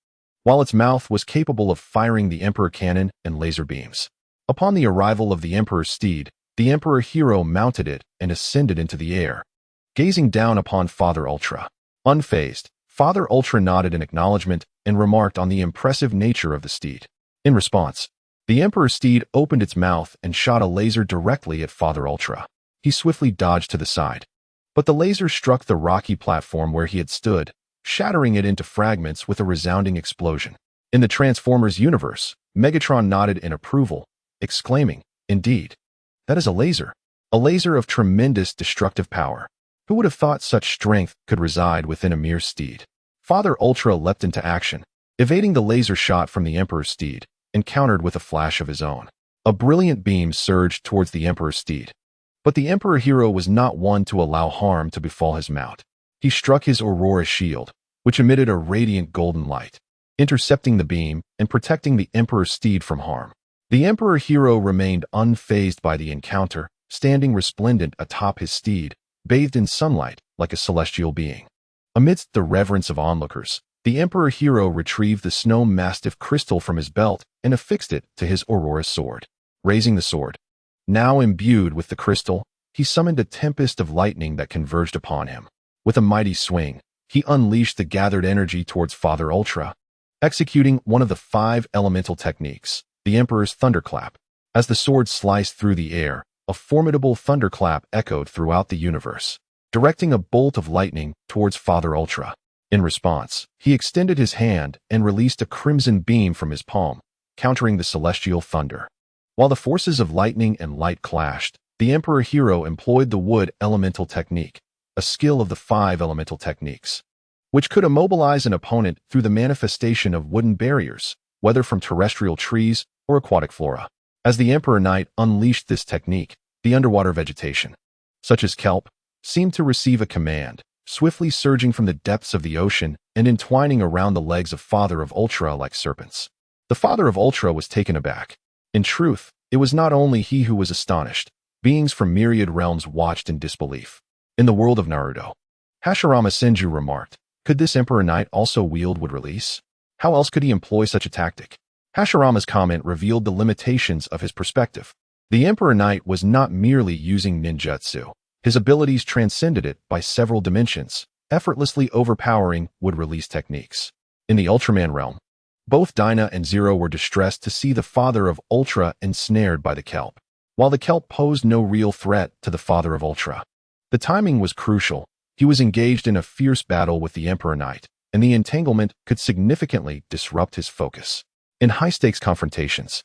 while its mouth was capable of firing the Emperor Cannon and laser beams. Upon the arrival of the Emperor's steed, the Emperor Hero mounted it and ascended into the air, gazing down upon Father Ultra. Unfazed, Father Ultra nodded in acknowledgement and remarked on the impressive nature of the steed. In response, the Emperor's steed opened its mouth and shot a laser directly at Father Ultra. He swiftly dodged to the side, but the laser struck the rocky platform where he had stood, shattering it into fragments with a resounding explosion. In the Transformers universe, Megatron nodded in approval, exclaiming, "Indeed, that is a laser of tremendous destructive power. Who would have thought such strength could reside within a mere steed?" Father Ultra leapt into action, evading the laser shot from the Emperor's steed, and countered with a flash of his own. A brilliant beam surged towards the Emperor's steed. But the Emperor Hero was not one to allow harm to befall his mount. He struck his Aurora shield, which emitted a radiant golden light, intercepting the beam and protecting the Emperor's steed from harm. The Emperor Hero remained unfazed by the encounter, standing resplendent atop his steed, bathed in sunlight like a celestial being. Amidst the reverence of onlookers, the Emperor Hero retrieved the snow mastiff crystal from his belt and affixed it to his Aurora sword. Raising the sword, now imbued with the crystal, he summoned a tempest of lightning that converged upon him. With a mighty swing, he unleashed the gathered energy towards Father Ultra, executing one of the 5 elemental techniques, the Emperor's Thunderclap. As the sword sliced through the air, a formidable thunderclap echoed throughout the universe, directing a bolt of lightning towards Father Ultra. In response, he extended his hand and released a crimson beam from his palm, countering the celestial thunder. While the forces of lightning and light clashed, the Emperor Hero employed the wood elemental technique, a skill of the 5 elemental techniques, which could immobilize an opponent through the manifestation of wooden barriers, whether from terrestrial trees or aquatic flora. As the Emperor Knight unleashed this technique, the underwater vegetation, such as kelp, seemed to receive a command, swiftly surging from the depths of the ocean and entwining around the legs of Father of Ultra like serpents. The Father of Ultra was taken aback. In truth, it was not only he who was astonished. Beings from myriad realms watched in disbelief. In the world of Naruto, Hashirama Senju remarked, could this Emperor Knight also wield would release? How else could he employ such a tactic? Hashirama's comment revealed the limitations of his perspective. The Emperor Knight was not merely using ninjutsu. His abilities transcended it by several dimensions, effortlessly overpowering would-release techniques. In the Ultraman realm, both Dinah and Zero were distressed to see the Father of Ultra ensnared by the kelp, while the kelp posed no real threat to the Father of Ultra. The timing was crucial. He was engaged in a fierce battle with the Emperor Knight, and the entanglement could significantly disrupt his focus. In high-stakes confrontations,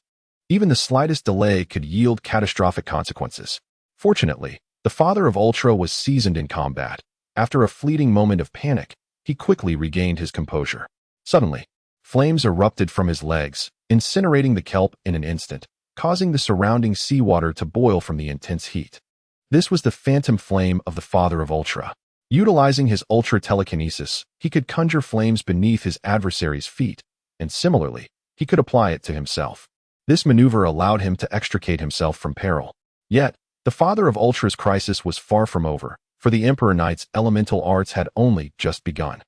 even the slightest delay could yield catastrophic consequences. Fortunately, the Father of Ultra was seasoned in combat. After a fleeting moment of panic, he quickly regained his composure. Suddenly, flames erupted from his legs, incinerating the kelp in an instant, causing the surrounding seawater to boil from the intense heat. This was the phantom flame of the Father of Ultra. Utilizing his ultra telekinesis, he could conjure flames beneath his adversary's feet, and similarly, he could apply it to himself. This maneuver allowed him to extricate himself from peril. Yet, the Father of Ultra's crisis was far from over, for the Emperor Knight's elemental arts had only just begun.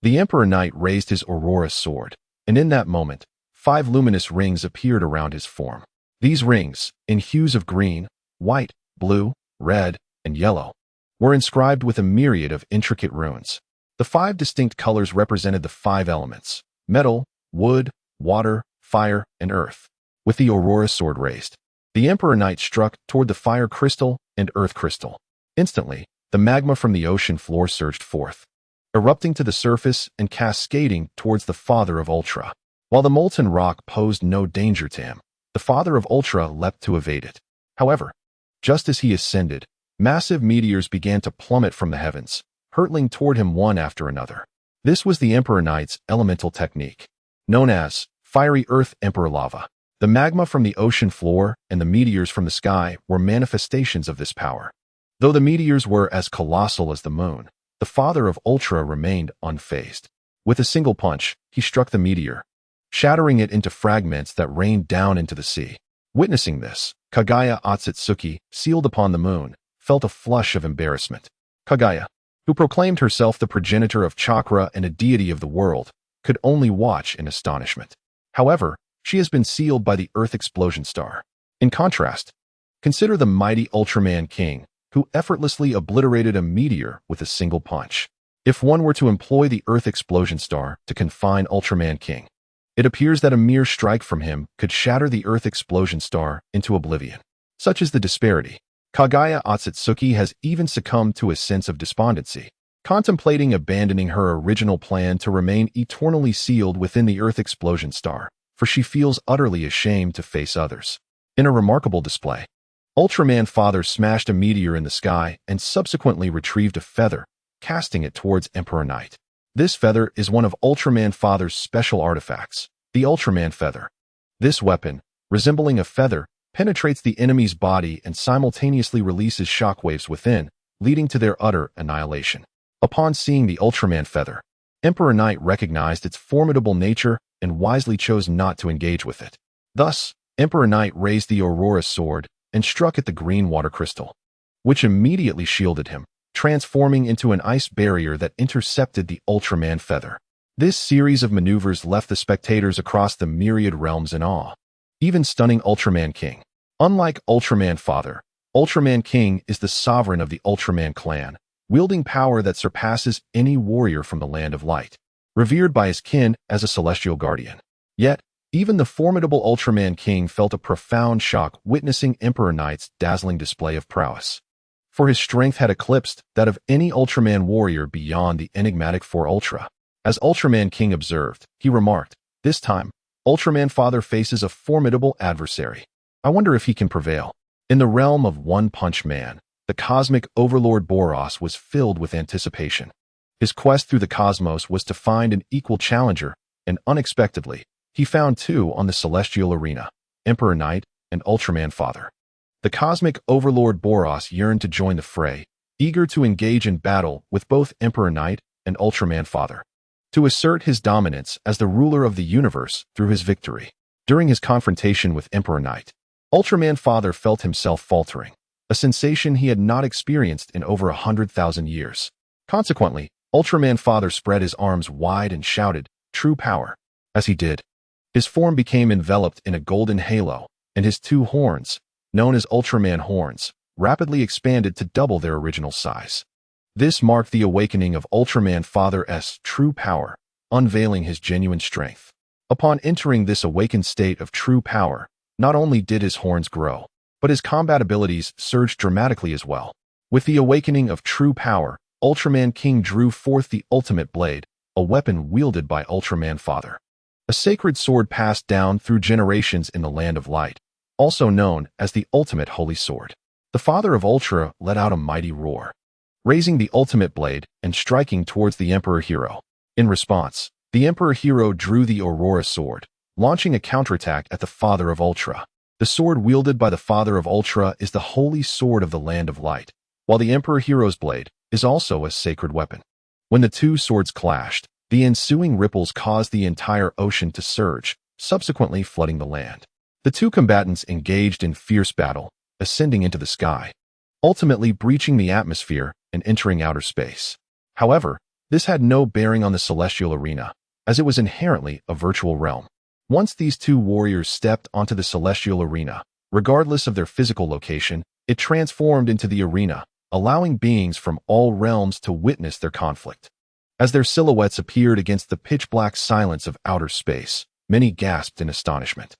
The Emperor Knight raised his Aurora sword, and in that moment, 5 luminous rings appeared around his form. These rings, in hues of green, white, blue, red, and yellow, were inscribed with a myriad of intricate runes. The 5 distinct colors represented the 5 elements: metal, wood, water, fire, and earth. With the Aurora sword raised, the Emperor Knight struck toward the fire crystal and earth crystal. Instantly, the magma from the ocean floor surged forth, erupting to the surface and cascading towards the Father of Ultra. While the molten rock posed no danger to him, the Father of Ultra leapt to evade it. However, just as he ascended, massive meteors began to plummet from the heavens, hurtling toward him one after another. This was the Emperor Knight's elemental technique, known as Fiery Earth Emperor Lava. The magma from the ocean floor and the meteors from the sky were manifestations of this power. Though the meteors were as colossal as the moon, the Father of Ultra remained unfazed. With a single punch, he struck the meteor, shattering it into fragments that rained down into the sea. Witnessing this, Kaguya Otsutsuki, sealed upon the moon, felt a flush of embarrassment. Kaguya, who proclaimed herself the progenitor of chakra and a deity of the world, could only watch in astonishment. However, she has been sealed by the Earth Explosion Star. In contrast, consider the mighty Ultraman King, who effortlessly obliterated a meteor with a single punch. If one were to employ the Earth Explosion Star to confine Ultraman King, it appears that a mere strike from him could shatter the Earth Explosion Star into oblivion. Such is the disparity. Kaguya Otsutsuki has even succumbed to a sense of despondency, contemplating abandoning her original plan to remain eternally sealed within the Earth Explosion Star, for she feels utterly ashamed to face others. In a remarkable display, Ultraman Father smashed a meteor in the sky and subsequently retrieved a feather, casting it towards Emperor Knight. This feather is one of Ultraman Father's special artifacts, the Ultraman Feather. This weapon, resembling a feather, penetrates the enemy's body and simultaneously releases shockwaves within, leading to their utter annihilation. Upon seeing the Ultraman Feather, Emperor Knight recognized its formidable nature and wisely chose not to engage with it. Thus, Emperor Knight raised the Aurora sword and struck at the green water crystal, which immediately shielded him, transforming into an ice barrier that intercepted the Ultraman Feather. This series of maneuvers left the spectators across the myriad realms in awe, even stunning Ultraman King. Unlike Ultraman Father, Ultraman King is the sovereign of the Ultraman clan, wielding power that surpasses any warrior from the Land of Light, revered by his kin as a celestial guardian. Yet, even the formidable Ultraman King felt a profound shock witnessing Emperor Knight's dazzling display of prowess, for his strength had eclipsed that of any Ultraman warrior beyond the enigmatic 4 Ultra. As Ultraman King observed, he remarked, "This time, Ultraman Father faces a formidable adversary. I wonder if he can prevail." In the realm of One Punch Man, the cosmic overlord Boros was filled with anticipation. His quest through the cosmos was to find an equal challenger, and unexpectedly, he found 2 on the celestial arena, Emperor Knight and Ultraman Father. The cosmic overlord Boros yearned to join the fray, eager to engage in battle with both Emperor Knight and Ultraman Father, to assert his dominance as the ruler of the universe through his victory. During his confrontation with Emperor Knight, Ultraman Father felt himself faltering, a sensation he had not experienced in over 100,000 years. Consequently, Ultraman Father spread his arms wide and shouted, "True power." As he did, his form became enveloped in a golden halo, and his two horns, known as Ultraman horns, rapidly expanded to double their original size. This marked the awakening of Ultraman Father's true power, unveiling his genuine strength. Upon entering this awakened state of true power, not only did his horns grow, but his combat abilities surged dramatically as well. With the awakening of true power, Ultraman King drew forth the ultimate blade, a weapon wielded by Ultraman Father. A sacred sword passed down through generations in the Land of Light, also known as the Ultimate Holy Sword. The Father of Ultra let out a mighty roar, raising the ultimate blade and striking towards the Emperor Hero. In response, the Emperor Hero drew the Aurora Sword, launching a counterattack at the Father of Ultra. The sword wielded by the Father of Ultra is the Holy Sword of the Land of Light, while the Emperor Hero's blade is also a sacred weapon. When the two swords clashed, the ensuing ripples caused the entire ocean to surge, subsequently flooding the land. The two combatants engaged in fierce battle, ascending into the sky, ultimately breaching the atmosphere and entering outer space. However, this had no bearing on the celestial arena, as it was inherently a virtual realm. Once these two warriors stepped onto the celestial arena, regardless of their physical location, it transformed into the arena, allowing beings from all realms to witness their conflict. As their silhouettes appeared against the pitch-black silence of outer space, many gasped in astonishment.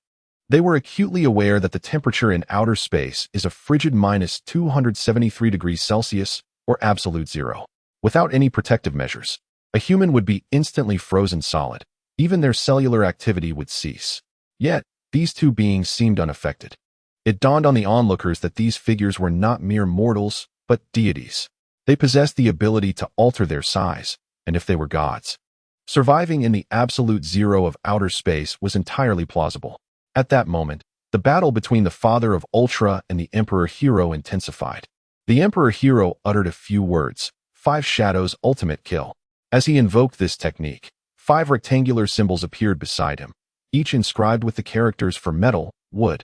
They were acutely aware that the temperature in outer space is a frigid -273 degrees Celsius, or absolute zero. Without any protective measures, a human would be instantly frozen solid. Even their cellular activity would cease. Yet, these two beings seemed unaffected. It dawned on the onlookers that these figures were not mere mortals, but deities. They possessed the ability to alter their size, and if they were gods, surviving in the absolute zero of outer space was entirely plausible. At that moment, the battle between the Father of Ultra and the Emperor Hero intensified. The Emperor Hero uttered a few words, 5 shadows ultimate kill. As he invoked this technique, 5 rectangular symbols appeared beside him, each inscribed with the characters for metal, wood,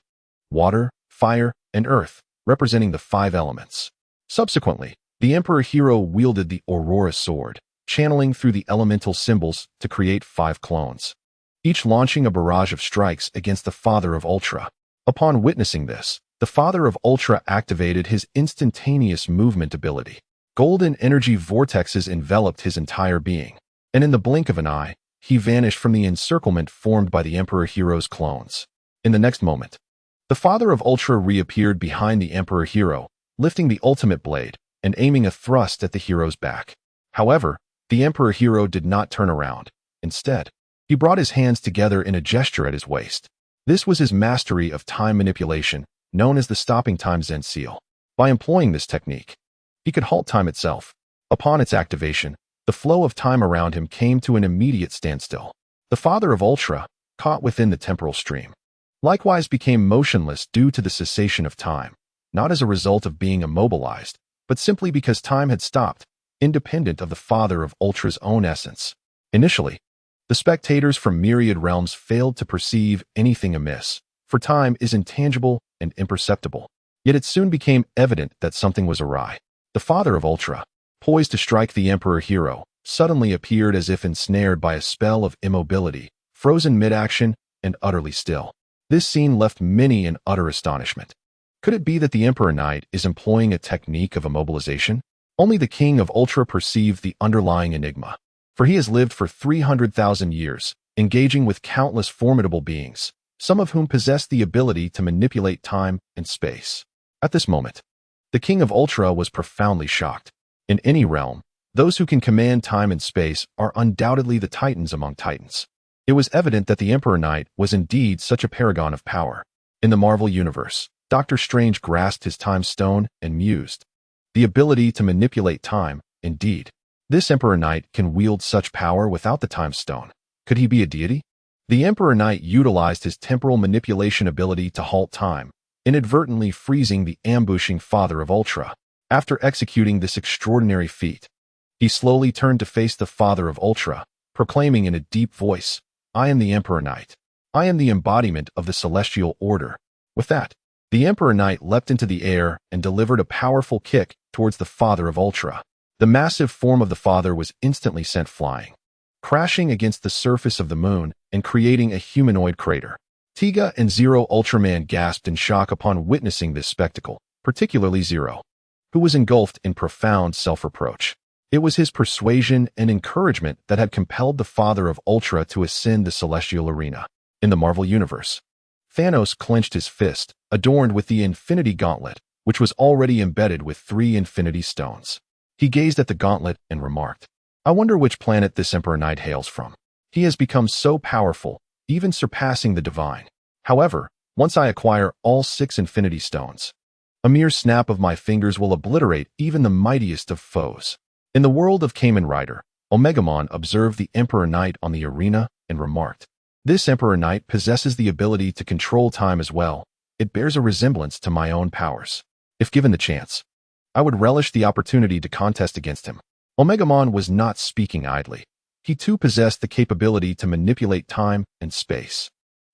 water, fire, and earth, representing the 5 elements. Subsequently, the Emperor Hero wielded the Aurora Sword, channeling through the elemental symbols to create 5 clones, each launching a barrage of strikes against the Father of Ultra. Upon witnessing this, the Father of Ultra activated his instantaneous movement ability. Golden energy vortexes enveloped his entire being, and in the blink of an eye, he vanished from the encirclement formed by the Emperor Hero's clones. In the next moment, the Father of Ultra reappeared behind the Emperor Hero, lifting the ultimate blade and aiming a thrust at the hero's back. However, the Emperor Hero did not turn around. Instead, he brought his hands together in a gesture at his waist. This was his mastery of time manipulation, known as the stopping time Zen seal. By employing this technique, he could halt time itself. Upon its activation, the flow of time around him came to an immediate standstill. The Father of Ultra, caught within the temporal stream, likewise became motionless due to the cessation of time, not as a result of being immobilized, but simply because time had stopped, independent of the Father of Ultra's own essence. Initially, the spectators from myriad realms failed to perceive anything amiss, for time is intangible and imperceptible. Yet it soon became evident that something was awry. The Father of Ultra, poised to strike the Emperor Hero, suddenly appeared as if ensnared by a spell of immobility, frozen mid-action and utterly still. This scene left many in utter astonishment. Could it be that the Emperor Knight is employing a technique of immobilization? Only the King of Ultra perceived the underlying enigma, for he has lived for 300,000 years, engaging with countless formidable beings, some of whom possess the ability to manipulate time and space. At this moment, the King of Ultra was profoundly shocked. In any realm, those who can command time and space are undoubtedly the titans among titans. It was evident that the Emperor Knight was indeed such a paragon of power. In the Marvel Universe, Doctor Strange grasped his time stone and mused. The ability to manipulate time, indeed. This Emperor Knight can wield such power without the time stone. Could he be a deity? The Emperor Knight utilized his temporal manipulation ability to halt time, inadvertently freezing the ambushing Father of Ultra. After executing this extraordinary feat, he slowly turned to face the Father of Ultra, proclaiming in a deep voice, "I am the Emperor Knight. I am the embodiment of the Celestial Order." With that, the Emperor Knight leapt into the air and delivered a powerful kick towards the Father of Ultra. The massive form of the Father was instantly sent flying, crashing against the surface of the moon and creating a humanoid crater. Tiga and Zero Ultraman gasped in shock upon witnessing this spectacle, particularly Zero, who was engulfed in profound self-reproach. It was his persuasion and encouragement that had compelled the Father of Ultra to ascend the celestial arena. In the Marvel Universe, Thanos clenched his fist, adorned with the Infinity Gauntlet, which was already embedded with 3 Infinity Stones. He gazed at the gauntlet and remarked, "I wonder which planet this Emperor Knight hails from. He has become so powerful, even surpassing the divine. However, once I acquire all 6 Infinity Stones, a mere snap of my fingers will obliterate even the mightiest of foes." In the world of Kamen Rider, Omegamon observed the Emperor Knight on the arena and remarked, "This Emperor Knight possesses the ability to control time as well. It bears a resemblance to my own powers. If given the chance, I would relish the opportunity to contest against him." Omegamon was not speaking idly. He too possessed the capability to manipulate time and space,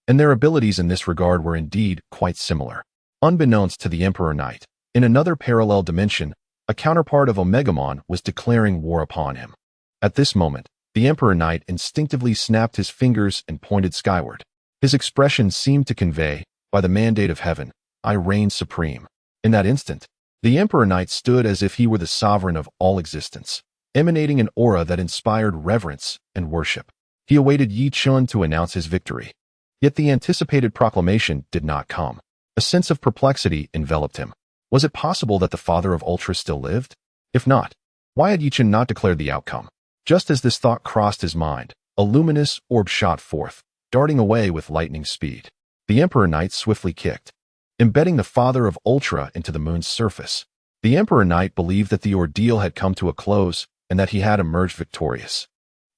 and their abilities in this regard were indeed quite similar. Unbeknownst to the Emperor Knight, in another parallel dimension, a counterpart of Omegamon was declaring war upon him. At this moment, the Emperor Knight instinctively snapped his fingers and pointed skyward. His expression seemed to convey, "By the mandate of heaven, I reign supreme." In that instant, the Emperor Knight stood as if he were the sovereign of all existence, emanating an aura that inspired reverence and worship. He awaited Ye Chen to announce his victory. Yet the anticipated proclamation did not come. A sense of perplexity enveloped him. Was it possible that the Father of Ultra still lived? If not, why had Ye Chen not declared the outcome? Just as this thought crossed his mind, a luminous orb shot forth, darting away with lightning speed. The Emperor Knight swiftly kicked, embedding the Father of Ultra into the moon's surface. The Emperor Knight believed that the ordeal had come to a close and that he had emerged victorious.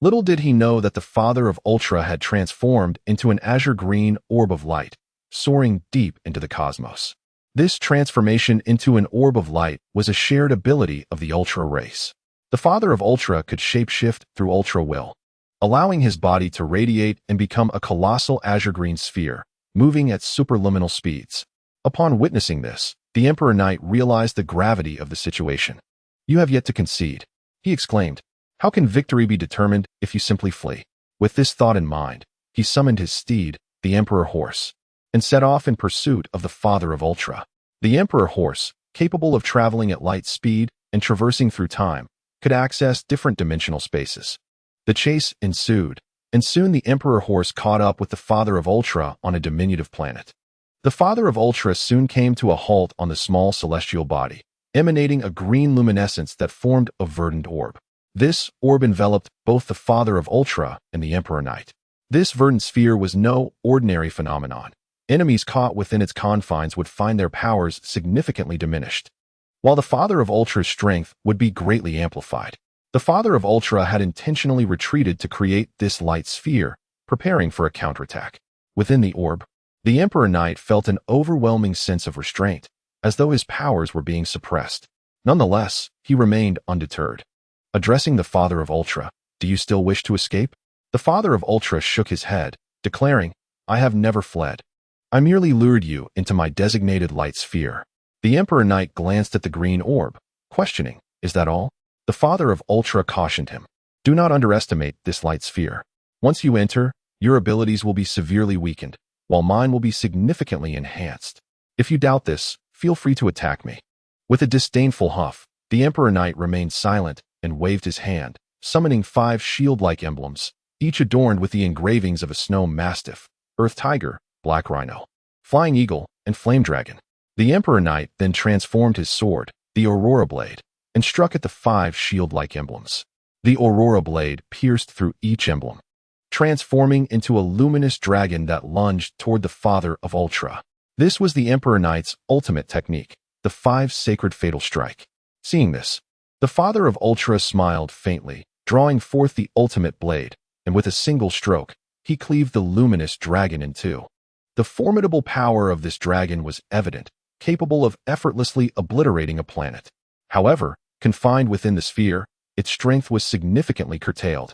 Little did he know that the Father of Ultra had transformed into an azure-green orb of light, soaring deep into the cosmos. This transformation into an orb of light was a shared ability of the Ultra race. The Father of Ultra could shapeshift through Ultra Will, allowing his body to radiate and become a colossal azure-green sphere, moving at superluminal speeds. Upon witnessing this, the Emperor Knight realized the gravity of the situation. "You have yet to concede," he exclaimed. "How can victory be determined if you simply flee?" With this thought in mind, he summoned his steed, the Emperor Horse, and set off in pursuit of the Father of Ultra. The Emperor Horse, capable of traveling at light speed and traversing through time, could access different dimensional spaces. The chase ensued, and soon the Emperor Horse caught up with the Father of Ultra on a diminutive planet. The Father of Ultra soon came to a halt on the small celestial body, emanating a green luminescence that formed a verdant orb. This orb enveloped both the Father of Ultra and the Emperor Knight. This verdant sphere was no ordinary phenomenon. Enemies caught within its confines would find their powers significantly diminished, while the Father of Ultra's strength would be greatly amplified. The Father of Ultra had intentionally retreated to create this light sphere, preparing for a counterattack. Within the orb, the Emperor Knight felt an overwhelming sense of restraint, as though his powers were being suppressed. Nonetheless, he remained undeterred. Addressing the Father of Ultra, "Do you still wish to escape?" The Father of Ultra shook his head, declaring, "I have never fled. I merely lured you into my designated light sphere." The Emperor Knight glanced at the green orb, questioning, "Is that all?" The Father of Ultra cautioned him, "Do not underestimate this light sphere. Once you enter, your abilities will be severely weakened, while mine will be significantly enhanced. If you doubt this, feel free to attack me." With a disdainful huff, the Emperor Knight remained silent and waved his hand, summoning 5 shield-like emblems, each adorned with the engravings of a snow mastiff, earth tiger, black rhino, flying eagle, and flame dragon. The Emperor Knight then transformed his sword, the Aurora Blade, and struck at the 5 shield-like emblems. The Aurora Blade pierced through each emblem, transforming into a luminous dragon that lunged toward the Father of Ultra. This was the Emperor Knight's ultimate technique, the 5 Sacred Fatal Strike. Seeing this, the Father of Ultra smiled faintly, drawing forth the ultimate blade, and with a single stroke, he cleaved the luminous dragon in 2. The formidable power of this dragon was evident, capable of effortlessly obliterating a planet. However, confined within the sphere, its strength was significantly curtailed,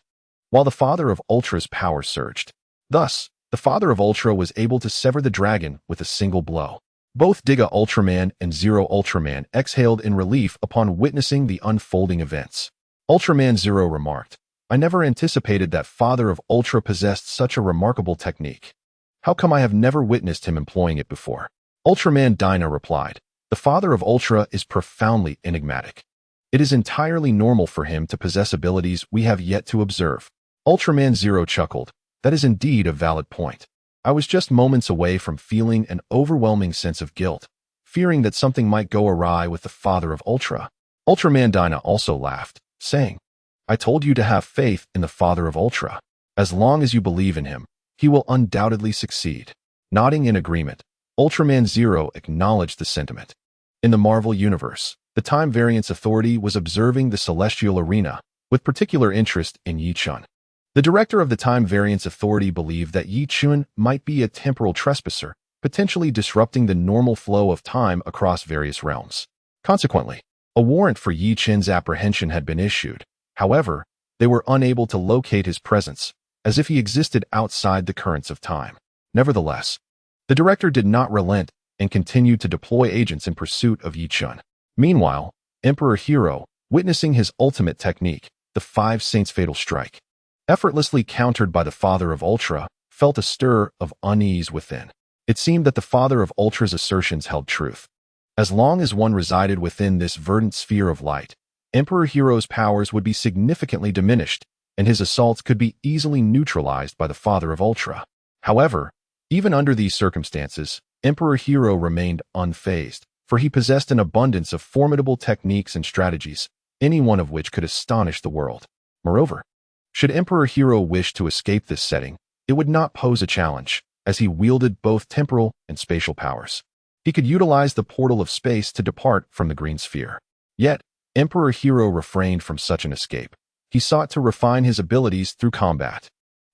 while the Father of Ultra's power surged. Thus, the Father of Ultra was able to sever the dragon with a single blow. Both Tiga Ultraman and Zero Ultraman exhaled in relief upon witnessing the unfolding events. Ultraman Zero remarked, "I never anticipated that Father of Ultra possessed such a remarkable technique. How come I have never witnessed him employing it before?" Ultraman Dyna replied, "The Father of Ultra is profoundly enigmatic. It is entirely normal for him to possess abilities we have yet to observe." Ultraman Zero chuckled, "That is indeed a valid point. I was just moments away from feeling an overwhelming sense of guilt, fearing that something might go awry with the Father of Ultra." Ultraman Dyna also laughed, saying, "I told you to have faith in the Father of Ultra. As long as you believe in him, he will undoubtedly succeed." Nodding in agreement, Ultraman Zero acknowledged the sentiment. In the Marvel Universe, the Time Variance Authority was observing the celestial arena, with particular interest in Ye Chen. The director of the Time Variance Authority believed that Ye Chen might be a temporal trespasser, potentially disrupting the normal flow of time across various realms. Consequently, a warrant for Ye Chen's apprehension had been issued. However, they were unable to locate his presence, as if he existed outside the currents of time. Nevertheless, the director did not relent and continued to deploy agents in pursuit of Ye Chen. Meanwhile, Emperor Hero, witnessing his ultimate technique, the Five Saints' Fatal Strike, effortlessly countered by the Father of Ultra, felt a stir of unease within. It seemed that the Father of Ultra's assertions held truth. As long as one resided within this verdant sphere of light, Emperor Hero's powers would be significantly diminished, and his assaults could be easily neutralized by the Father of Ultra. However, even under these circumstances, Emperor Hero remained unfazed, for he possessed an abundance of formidable techniques and strategies, any one of which could astonish the world. Moreover, should Emperor Hero wish to escape this setting, it would not pose a challenge, as he wielded both temporal and spatial powers. He could utilize the portal of space to depart from the green sphere. Yet, Emperor Hero refrained from such an escape. He sought to refine his abilities through combat.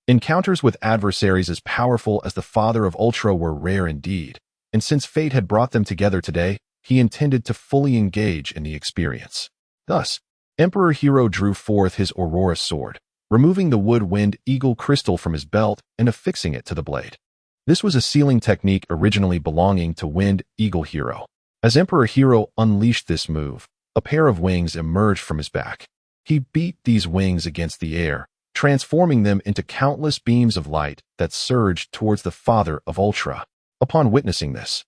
Encounters with adversaries as powerful as the Father of Ultra were rare indeed, and since fate had brought them together today, he intended to fully engage in the experience. Thus, Emperor Hero drew forth his Aurora sword, removing the wood-wind eagle crystal from his belt and affixing it to the blade. This was a sealing technique originally belonging to Wind Eagle Hero. As Emperor Hero unleashed this move, a pair of wings emerged from his back. He beat these wings against the air, transforming them into countless beams of light that surged towards the Father of Ultra. Upon witnessing this,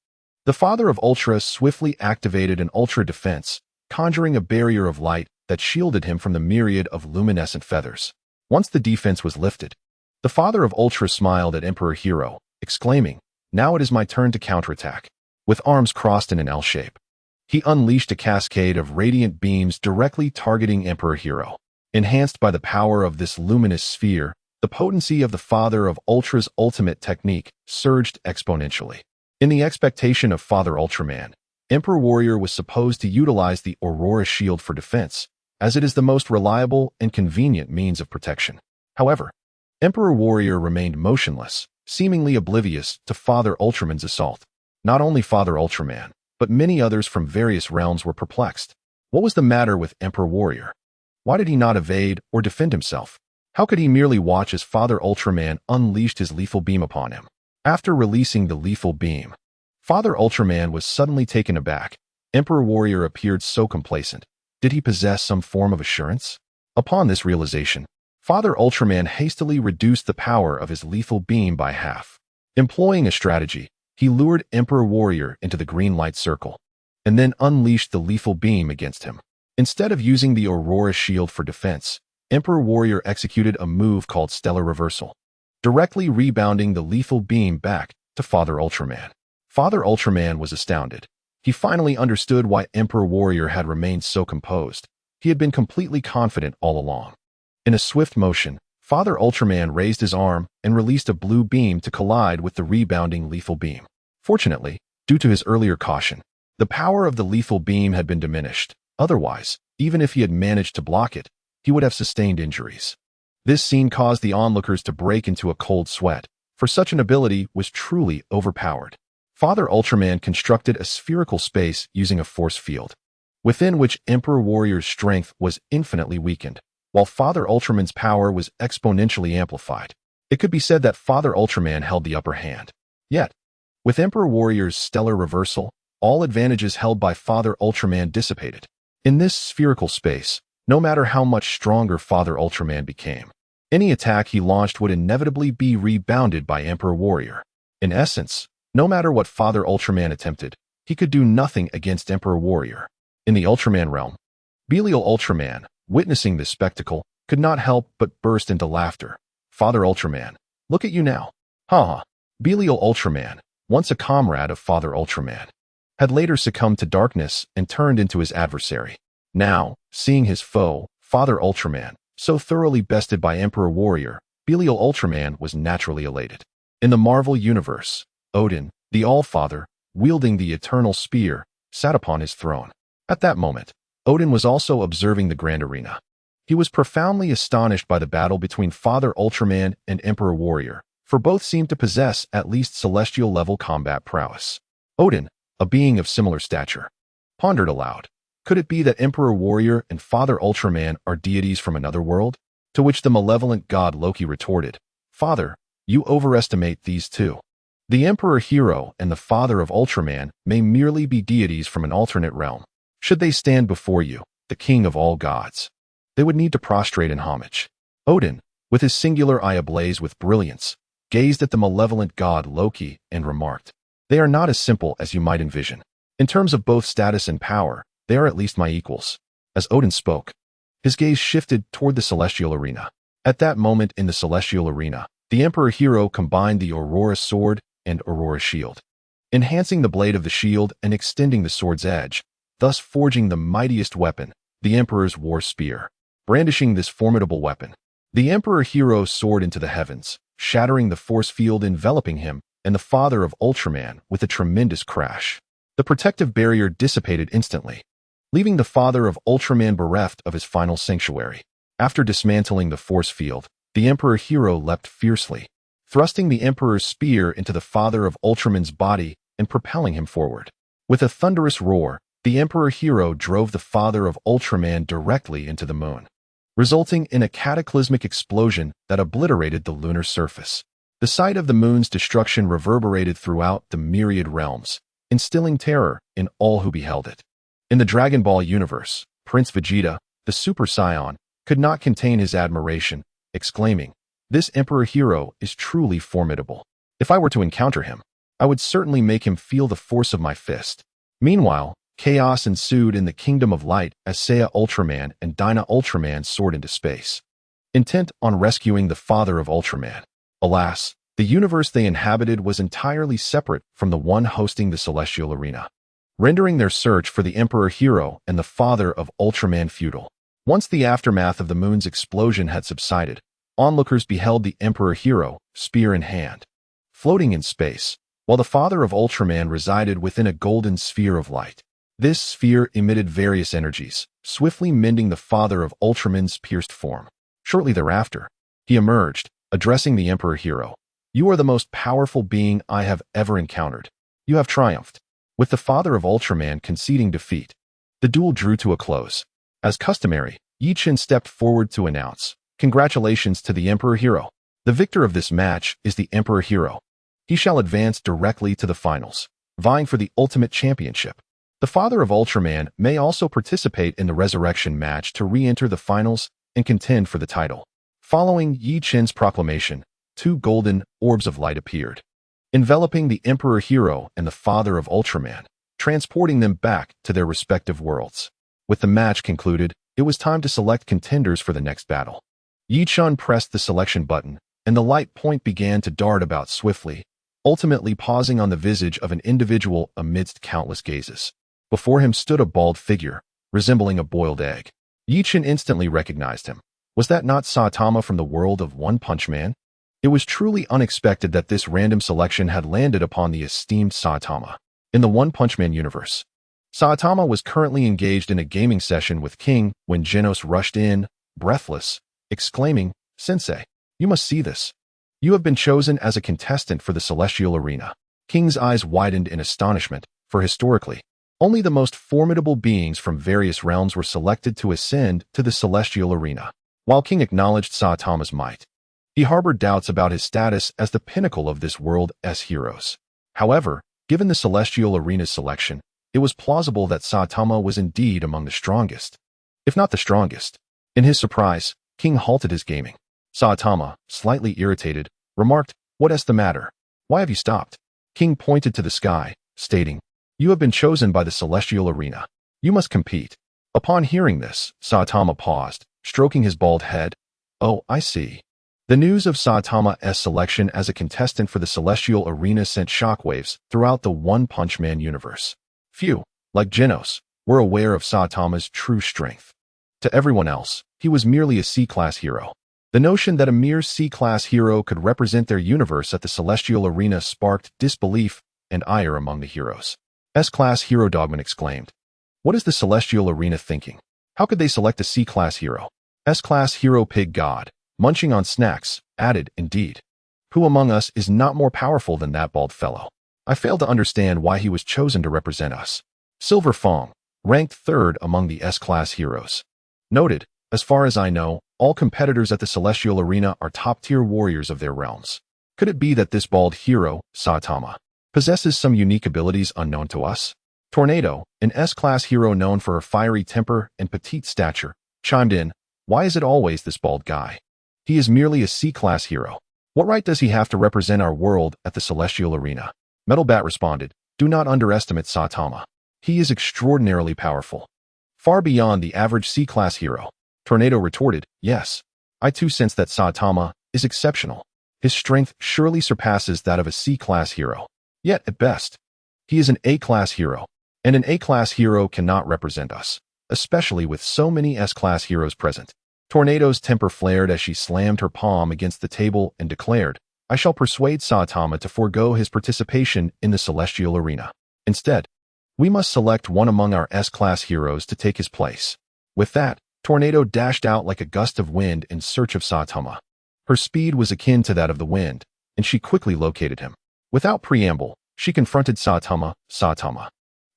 the Father of Ultra swiftly activated an Ultra defense, conjuring a barrier of light that shielded him from the myriad of luminescent feathers. Once the defense was lifted, the Father of Ultra smiled at Emperor Hero, exclaiming, "Now it is my turn to counterattack." With arms crossed in an L shape, he unleashed a cascade of radiant beams directly targeting Emperor Hero. Enhanced by the power of this luminous sphere, the potency of the Father of Ultra's ultimate technique surged exponentially. In the expectation of Father Ultraman, Emperor Warrior was supposed to utilize the Aurora Shield for defense, as it is the most reliable and convenient means of protection. However, Emperor Warrior remained motionless, seemingly oblivious to Father Ultraman's assault. Not only Father Ultraman, but many others from various realms were perplexed. What was the matter with Emperor Warrior? Why did he not evade or defend himself? How could he merely watch as Father Ultraman unleashed his lethal beam upon him? After releasing the lethal beam, Father Ultraman was suddenly taken aback. Emperor Warrior appeared so complacent. Did he possess some form of assurance? Upon this realization, Father Ultraman hastily reduced the power of his lethal beam by half. Employing a strategy, he lured Emperor Warrior into the green light circle, and then unleashed the lethal beam against him. Instead of using the Aurora Shield for defense, Emperor Warrior executed a move called Stellar Reversal, directly rebounding the lethal beam back to Father Ultraman. Father Ultraman was astounded. He finally understood why Emperor Warrior had remained so composed. He had been completely confident all along. In a swift motion, Father Ultraman raised his arm and released a blue beam to collide with the rebounding lethal beam. Fortunately, due to his earlier caution, the power of the lethal beam had been diminished. Otherwise, even if he had managed to block it, he would have sustained injuries. This scene caused the onlookers to break into a cold sweat, for such an ability was truly overpowered. Father Ultraman constructed a spherical space using a force field. within which Emperor Warrior's strength was infinitely weakened, while Father Ultraman's power was exponentially amplified. It could be said that Father Ultraman held the upper hand. Yet, with Emperor Warrior's stellar reversal, all advantages held by Father Ultraman dissipated. In this spherical space, no matter how much stronger Father Ultraman became, any attack he launched would inevitably be rebounded by Emperor Warrior. In essence, no matter what Father Ultraman attempted, he could do nothing against Emperor Warrior. In the Ultraman realm, Belial Ultraman, witnessing this spectacle, could not help but burst into laughter. Father Ultraman, look at you now. Ha ha. Belial Ultraman, once a comrade of Father Ultraman, had later succumbed to darkness and turned into his adversary. Now, seeing his foe, Father Ultraman, so thoroughly bested by Emperor Warrior, Belial Ultraman was naturally elated. In the Marvel Universe, Odin, the All-Father, wielding the Eternal Spear, sat upon his throne. At that moment, Odin was also observing the Grand Arena. He was profoundly astonished by the battle between Father Ultraman and Emperor Warrior, for both seemed to possess at least celestial-level combat prowess. Odin, a being of similar stature, pondered aloud. Could it be that Emperor Warrior and Father Ultraman are deities from another world? To which the malevolent god Loki retorted, Father, you overestimate these two. The Emperor Hero and the Father of Ultraman may merely be deities from an alternate realm. Should they stand before you, the king of all gods, they would need to prostrate in homage. Odin, with his singular eye ablaze with brilliance, gazed at the malevolent god Loki and remarked, they are not as simple as you might envision. In terms of both status and power, they are at least my equals. As Odin spoke, his gaze shifted toward the celestial arena. At that moment in the celestial arena, the Emperor Hero combined the Aurora sword and Aurora shield, enhancing the blade of the shield and extending the sword's edge, thus forging the mightiest weapon, the Emperor's war spear. Brandishing this formidable weapon, the Emperor Hero soared into the heavens, shattering the force field enveloping him and the Father of Ultraman with a tremendous crash. The protective barrier dissipated instantly, leaving the Father of Ultraman bereft of his final sanctuary. After dismantling the force field, the Emperor Hero leapt fiercely, thrusting the Emperor's spear into the Father of Ultraman's body and propelling him forward. With a thunderous roar, the Emperor Hero drove the Father of Ultraman directly into the moon, resulting in a cataclysmic explosion that obliterated the lunar surface. The sight of the moon's destruction reverberated throughout the myriad realms, instilling terror in all who beheld it. In the Dragon Ball universe, Prince Vegeta, the Super Saiyan, could not contain his admiration, exclaiming, "This Emperor Hero is truly formidable. If I were to encounter him, I would certainly make him feel the force of my fist." Meanwhile, chaos ensued in the Kingdom of Light as Saiya Ultraman and Dyna Ultraman soared into space, intent on rescuing the Father of Ultraman. Alas, the universe they inhabited was entirely separate from the one hosting the celestial arena, rendering their search for the Emperor Hero and the Father of Ultraman futile. Once the aftermath of the moon's explosion had subsided, onlookers beheld the Emperor Hero, spear in hand, floating in space, while the Father of Ultraman resided within a golden sphere of light. This sphere emitted various energies, swiftly mending the Father of Ultraman's pierced form. Shortly thereafter, he emerged, addressing the Emperor Hero. "You are the most powerful being I have ever encountered. You have triumphed." With the Father of Ultraman conceding defeat, the duel drew to a close. As customary, Ye Chen stepped forward to announce, "Congratulations to the Emperor Hero. The victor of this match is the Emperor Hero. He shall advance directly to the finals, vying for the ultimate championship. The Father of Ultraman may also participate in the resurrection match to re-enter the finals and contend for the title." Following Ye Chen's proclamation, 2 golden orbs of light appeared, enveloping the Emperor Hero and the Father of Ultraman, transporting them back to their respective worlds. With the match concluded, it was time to select contenders for the next battle. Ye Chen pressed the selection button, and the light point began to dart about swiftly, ultimately pausing on the visage of an individual amidst countless gazes. Before him stood a bald figure, resembling a boiled egg. Ye Chen instantly recognized him. Was that not Saitama from the world of One Punch Man? It was truly unexpected that this random selection had landed upon the esteemed Saitama. In the One Punch Man universe, Saitama was currently engaged in a gaming session with King when Genos rushed in, breathless, exclaiming, "Sensei, you must see this. You have been chosen as a contestant for the Celestial Arena." King's eyes widened in astonishment, for historically, Only the most formidable beings from various realms were selected to ascend to the celestial arena. While King acknowledged Saitama's might, he harbored doubts about his status as the pinnacle of this world's heroes. However, given the celestial arena's selection, it was plausible that Saitama was indeed among the strongest, if not the strongest. In his surprise, King halted his gaming. Saitama, slightly irritated, remarked, "What's the matter? Why have you stopped?" King pointed to the sky, stating, "You have been chosen by the celestial arena. You must compete." Upon hearing this, Saitama paused, stroking his bald head. "Oh, I see." The news of Saitama's selection as a contestant for the celestial arena sent shockwaves throughout the One Punch Man universe. Few, like Genos, were aware of Saitama's true strength. To everyone else, he was merely a C-class hero. The notion that a mere C-class hero could represent their universe at the celestial arena sparked disbelief and ire among the heroes. S-class hero Dogman exclaimed, "What is the celestial arena thinking? How could they select a C-class hero?" S-class hero Pig God, munching on snacks, added, "Indeed. Who among us is not more powerful than that bald fellow? I fail to understand why he was chosen to represent us." Silver Fong, ranked third among the S-class heroes, noted, "As far as I know, all competitors at the celestial arena are top-tier warriors of their realms. Could it be that this bald hero, Saitama, possesses some unique abilities unknown to us?" Tornado, an S-class hero known for her fiery temper and petite stature, chimed in, "Why is it always this bald guy? He is merely a C-class hero. What right does he have to represent our world at the celestial arena?" Metal Bat responded, "Do not underestimate Saitama. He is extraordinarily powerful. Far beyond the average C-class hero." Tornado retorted, "Yes, I too sense that Saitama is exceptional. His strength surely surpasses that of a C-class hero. Yet, at best, he is an A-class hero, and an A-class hero cannot represent us, especially with so many S-class heroes present." Tornado's temper flared as she slammed her palm against the table and declared, "I shall persuade Saitama to forego his participation in the celestial arena. Instead, we must select one among our S-class heroes to take his place." With that, Tornado dashed out like a gust of wind in search of Saitama. Her speed was akin to that of the wind, and she quickly located him. Without preamble, she confronted Saitama. "Saitama,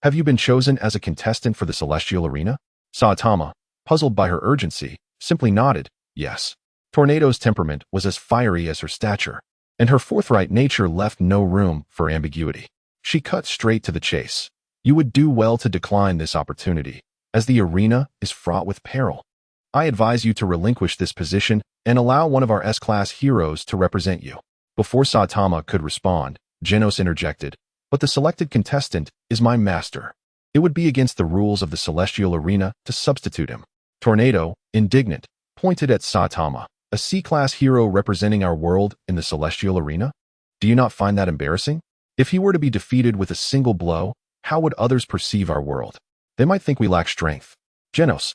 have you been chosen as a contestant for the celestial arena?" Saitama, puzzled by her urgency, simply nodded, "Yes." Tornado's temperament was as fiery as her stature, and her forthright nature left no room for ambiguity. She cut straight to the chase. "You would do well to decline this opportunity, as the arena is fraught with peril. I advise you to relinquish this position and allow one of our S-class heroes to represent you." Before Saitama could respond, Genos interjected, "But the selected contestant is my master. It would be against the rules of the celestial arena to substitute him." Tornado, indignant, pointed at Saitama, "A C-class hero representing our world in the celestial arena? Do you not find that embarrassing? If he were to be defeated with a single blow, how would others perceive our world? They might think we lack strength." Genos,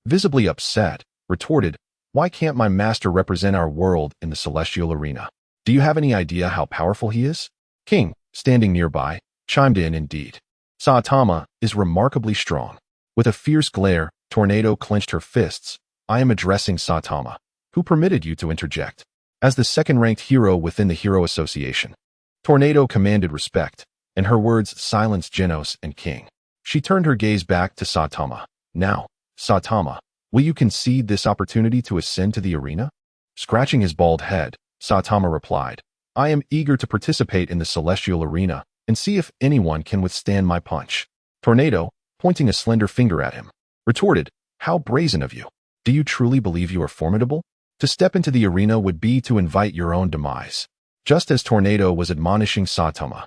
visibly upset, retorted, "Why can't my master represent our world in the celestial arena? Do you have any idea how powerful he is?" King, standing nearby, chimed in, "Indeed. Saitama is remarkably strong." With a fierce glare, Tornado clenched her fists. "I am addressing Saitama. Who permitted you to interject? As the second-ranked hero within the Hero Association." Tornado commanded respect, and her words silenced Genos and King. She turned her gaze back to Saitama. "Now, Saitama, will you concede this opportunity to ascend to the arena?" Scratching his bald head, Saitama replied, "I am eager to participate in the celestial arena and see if anyone can withstand my punch." Tornado, pointing a slender finger at him, retorted, "How brazen of you. Do you truly believe you are formidable? To step into the arena would be to invite your own demise." Just as Tornado was admonishing Saitama,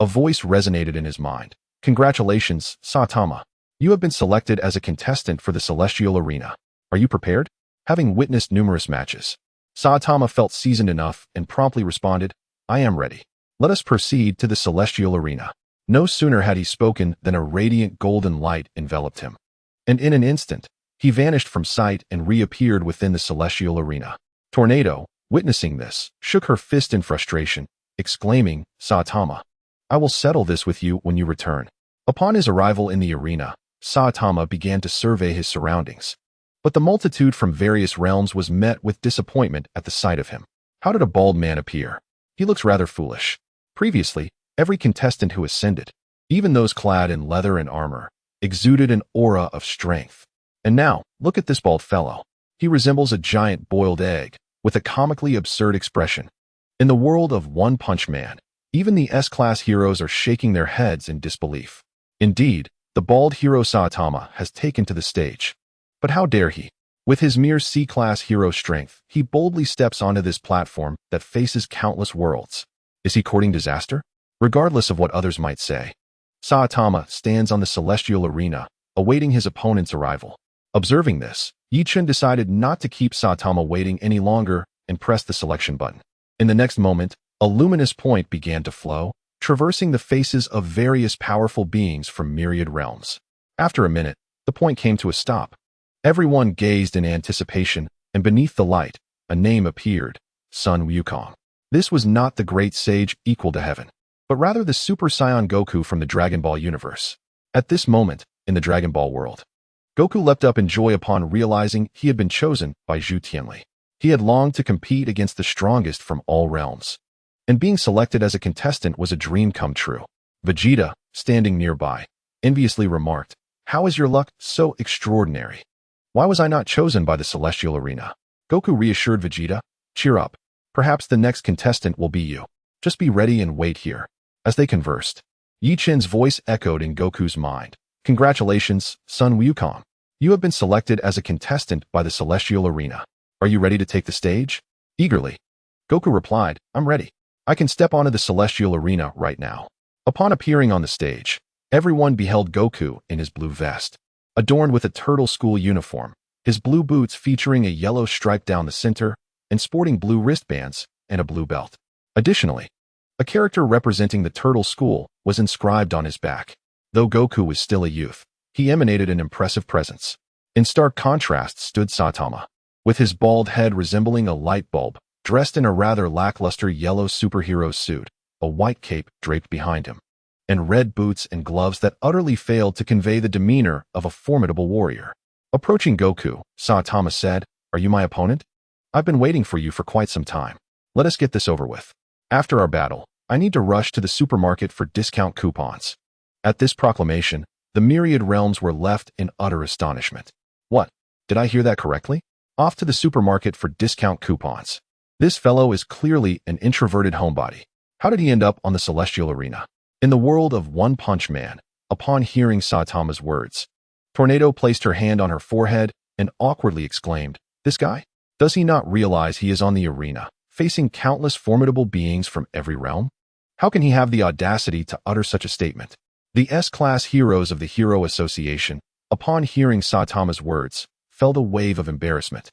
a voice resonated in his mind. "Congratulations, Saitama. You have been selected as a contestant for the celestial arena. Are you prepared?" Having witnessed numerous matches, Saitama felt seasoned enough and promptly responded, "I am ready. Let us proceed to the celestial arena." No sooner had he spoken than a radiant golden light enveloped him, and in an instant, he vanished from sight and reappeared within the celestial arena. Tornado, witnessing this, shook her fist in frustration, exclaiming, "Saitama, I will settle this with you when you return." Upon his arrival in the arena, Saitama began to survey his surroundings. But the multitude from various realms was met with disappointment at the sight of him. How did a bald man appear? He looks rather foolish. Previously, every contestant who ascended, Even those clad in leather and armor exuded an aura of strength. And now, look at this bald fellow. He resembles a giant boiled egg, with a comically absurd expression. In the world of One Punch Man, even the S-class heroes are shaking their heads in disbelief. Indeed, the bald hero Saitama has taken to the stage. But how dare he? With his mere C-class hero strength, he boldly steps onto this platform that faces countless worlds. Is he courting disaster? Regardless of what others might say, Saitama stands on the celestial arena, awaiting his opponent's arrival. Observing this, Ye Chen decided not to keep Saitama waiting any longer and pressed the selection button. In the next moment, a luminous point began to flow, traversing the faces of various powerful beings from myriad realms. After a minute, the point came to a stop. Everyone gazed in anticipation, and beneath the light, a name appeared, Sun Wukong. This was not the great sage equal to heaven, but rather the Super Saiyan Goku from the Dragon Ball universe. At this moment, in the Dragon Ball world, Goku leapt up in joy upon realizing he had been chosen by Zhu Tianli. He had longed to compete against the strongest from all realms, and being selected as a contestant was a dream come true. Vegeta, standing nearby, enviously remarked, "How is your luck so extraordinary? Why was I not chosen by the Celestial Arena?" Goku reassured Vegeta, "Cheer up. Perhaps the next contestant will be you. Just be ready and wait here." As they conversed, Ye Chen's voice echoed in Goku's mind. "Congratulations, Sun Wukong. You have been selected as a contestant by the Celestial Arena. Are you ready to take the stage?" Eagerly, Goku replied, "I'm ready. I can step onto the Celestial Arena right now." Upon appearing on the stage, everyone beheld Goku in his blue vest, adorned with a turtle school uniform, his blue boots featuring a yellow stripe down the center, and sporting blue wristbands and a blue belt. Additionally, a character representing the turtle school was inscribed on his back. Though Goku was still a youth, he emanated an impressive presence. In stark contrast stood Saitama, with his bald head resembling a light bulb, dressed in a rather lackluster yellow superhero suit, a white cape draped behind him, and red boots and gloves that utterly failed to convey the demeanor of a formidable warrior. Approaching Goku, Saitama said, "Are you my opponent? I've been waiting for you for quite some time. Let us get this over with. After our battle, I need to rush to the supermarket for discount coupons." At this proclamation, the myriad realms were left in utter astonishment. What? Did I hear that correctly? Off to the supermarket for discount coupons. This fellow is clearly an introverted homebody. How did he end up on the Celestial Arena? In the world of One Punch Man, upon hearing Saitama's words, Tornado placed her hand on her forehead and awkwardly exclaimed, "This guy? Does he not realize he is on the arena, facing countless formidable beings from every realm? How can he have the audacity to utter such a statement?" The S-class heroes of the Hero Association, upon hearing Saitama's words, felt a wave of embarrassment,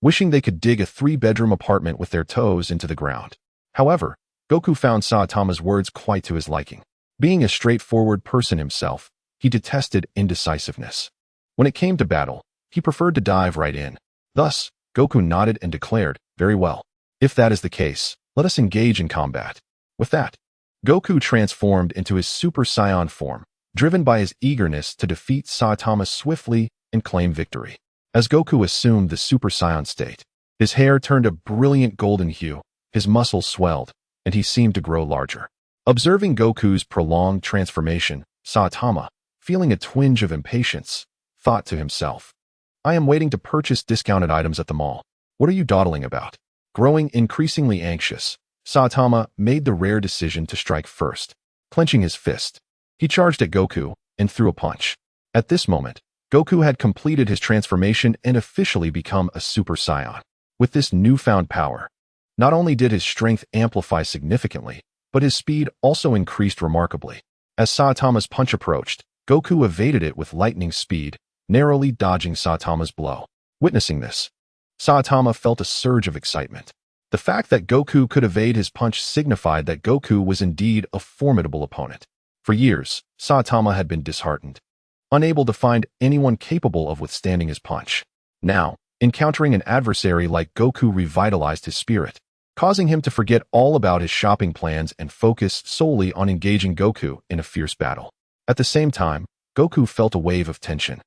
wishing they could dig a 3-bedroom apartment with their toes into the ground. However, Goku found Saitama's words quite to his liking. Being a straightforward person himself, he detested indecisiveness. When it came to battle, he preferred to dive right in. Thus, Goku nodded and declared, "Very well. If that is the case, let us engage in combat." With that, Goku transformed into his Super Saiyan form, driven by his eagerness to defeat Saitama swiftly and claim victory. As Goku assumed the Super Saiyan state, his hair turned a brilliant golden hue, his muscles swelled, and he seemed to grow larger. Observing Goku's prolonged transformation, Saitama, feeling a twinge of impatience, thought to himself, "I am waiting to purchase discounted items at the mall. What are you dawdling about?" Growing increasingly anxious, Saitama made the rare decision to strike first. Clenching his fist, he charged at Goku and threw a punch. At this moment, Goku had completed his transformation and officially become a Super Saiyan. With this newfound power, not only did his strength amplify significantly, but his speed also increased remarkably. As Saitama's punch approached, Goku evaded it with lightning speed, narrowly dodging Saitama's blow. Witnessing this, Saitama felt a surge of excitement. The fact that Goku could evade his punch signified that Goku was indeed a formidable opponent. For years, Saitama had been disheartened, unable to find anyone capable of withstanding his punch. Now, encountering an adversary like Goku revitalized his spirit, causing him to forget all about his shopping plans and focus solely on engaging Goku in a fierce battle. At the same time, Goku felt a wave of tension.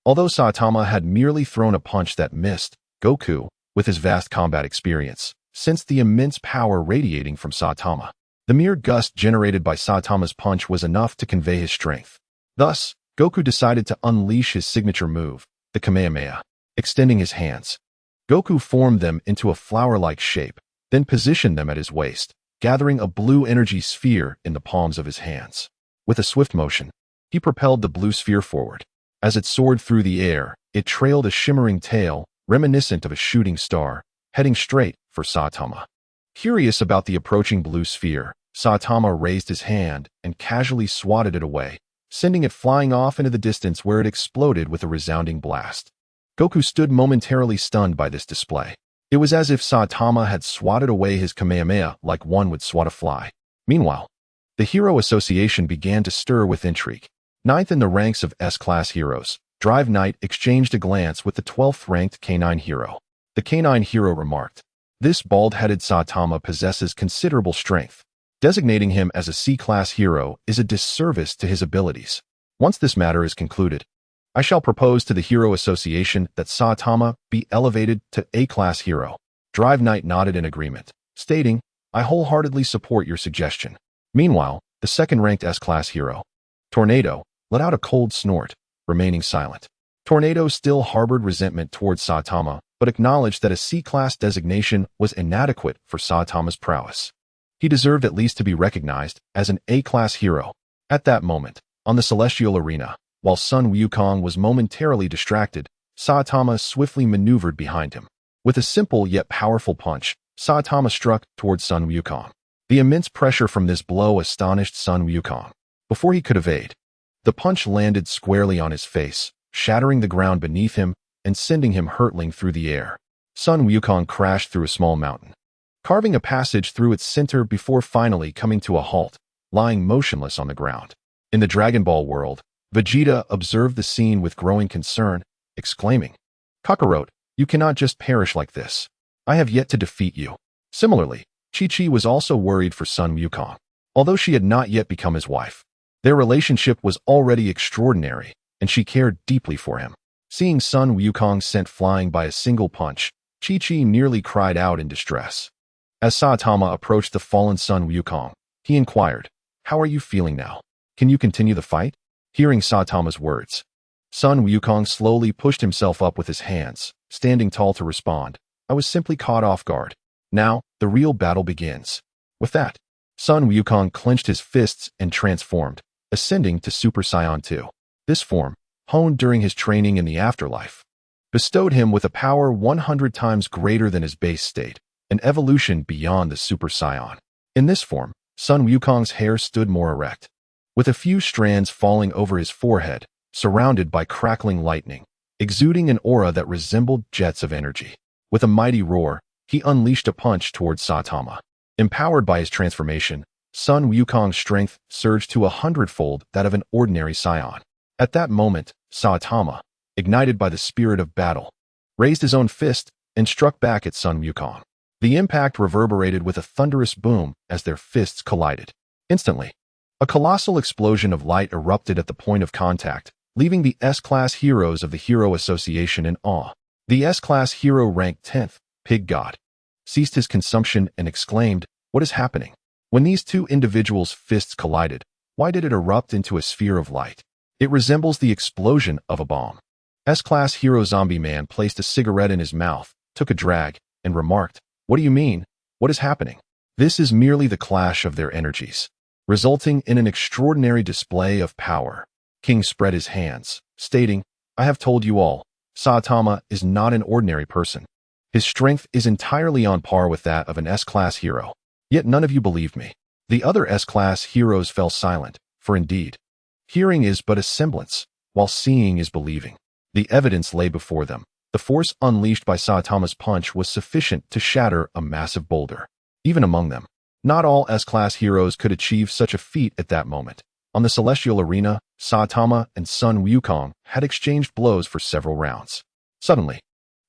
Although Saitama had merely thrown a punch that missed, Goku, with his vast combat experience, sensed the immense power radiating from Saitama. The mere gust generated by Saitama's punch was enough to convey his strength. Thus, Goku decided to unleash his signature move, the Kamehameha. Extending his hands, Goku formed them into a flower-like shape, then positioned them at his waist, gathering a blue energy sphere in the palms of his hands. With a swift motion, he propelled the blue sphere forward. As it soared through the air, it trailed a shimmering tail, reminiscent of a shooting star, heading straight for Saitama. Curious about the approaching blue sphere, Saitama raised his hand and casually swatted it away, sending it flying off into the distance where it exploded with a resounding blast. Goku stood momentarily stunned by this display. It was as if Saitama had swatted away his Kamehameha like one would swat a fly. Meanwhile, the Hero Association began to stir with intrigue. Ninth in the ranks of S-class heroes, Drive Knight exchanged a glance with the 12th-ranked K9 hero. The K9 hero remarked, "This bald-headed Saitama possesses considerable strength. Designating him as a C-class hero is a disservice to his abilities. Once this matter is concluded, I shall propose to the Hero Association that Saitama be elevated to A-class hero." Drive Knight nodded in agreement, stating, "I wholeheartedly support your suggestion." Meanwhile, the second-ranked S-class hero, Tornado, let out a cold snort, remaining silent. Tornado still harbored resentment towards Saitama, but acknowledged that a C-class designation was inadequate for Saitama's prowess. He deserved at least to be recognized as an A-class hero. At that moment, on the Celestial Arena, while Sun Wukong was momentarily distracted, Saitama swiftly maneuvered behind him. With a simple yet powerful punch, Saitama struck towards Sun Wukong. The immense pressure from this blow astonished Sun Wukong. Before he could evade, the punch landed squarely on his face, shattering the ground beneath him and sending him hurtling through the air. Sun Wukong crashed through a small mountain, carving a passage through its center before finally coming to a halt, lying motionless on the ground. In the Dragon Ball world, Vegeta observed the scene with growing concern, exclaiming, "Kakarot, you cannot just perish like this. I have yet to defeat you." Similarly, Chi-Chi was also worried for Sun Wukong. Although she had not yet become his wife, their relationship was already extraordinary, and she cared deeply for him. Seeing Sun Wukong sent flying by a single punch, Chi-Chi nearly cried out in distress. As Saitama approached the fallen Sun Wukong, he inquired, "How are you feeling now? Can you continue the fight?" Hearing Saitama's words, Sun Wukong slowly pushed himself up with his hands, standing tall to respond, "I was simply caught off guard. Now, the real battle begins." With that, Sun Wukong clenched his fists and transformed, ascending to Super Saiyan 2. This form, honed during his training in the afterlife, bestowed him with a power 100 times greater than his base state, an evolution beyond the Super Saiyan. In this form, Sun Wukong's hair stood more erect, with a few strands falling over his forehead, surrounded by crackling lightning, exuding an aura that resembled jets of energy. With a mighty roar, he unleashed a punch towards Saitama. Empowered by his transformation, Sun Wukong's strength surged to 100-fold that of an ordinary Saiyan. At that moment, Saitama, ignited by the spirit of battle, raised his own fist and struck back at Sun Wukong. The impact reverberated with a thunderous boom as their fists collided. Instantly, a colossal explosion of light erupted at the point of contact, leaving the S-class heroes of the Hero Association in awe. The S-class hero ranked 10th, Pig God, ceased his consumption and exclaimed, "What is happening?" When these two individuals' fists collided, why did it erupt into a sphere of light? It resembles the explosion of a bomb. S-class hero Zombie Man placed a cigarette in his mouth, took a drag, and remarked, "What do you mean? What is happening?" This is merely the clash of their energies, resulting in an extraordinary display of power. King spread his hands, stating, "I have told you all, Saitama is not an ordinary person. His strength is entirely on par with that of an S-class hero. Yet none of you believed me." The other S-class heroes fell silent, for indeed, hearing is but a semblance, while seeing is believing. The evidence lay before them. The force unleashed by Saitama's punch was sufficient to shatter a massive boulder. Even among them, not all S-class heroes could achieve such a feat at that moment. On the Celestial Arena, Saitama and Sun Wukong had exchanged blows for several rounds. Suddenly,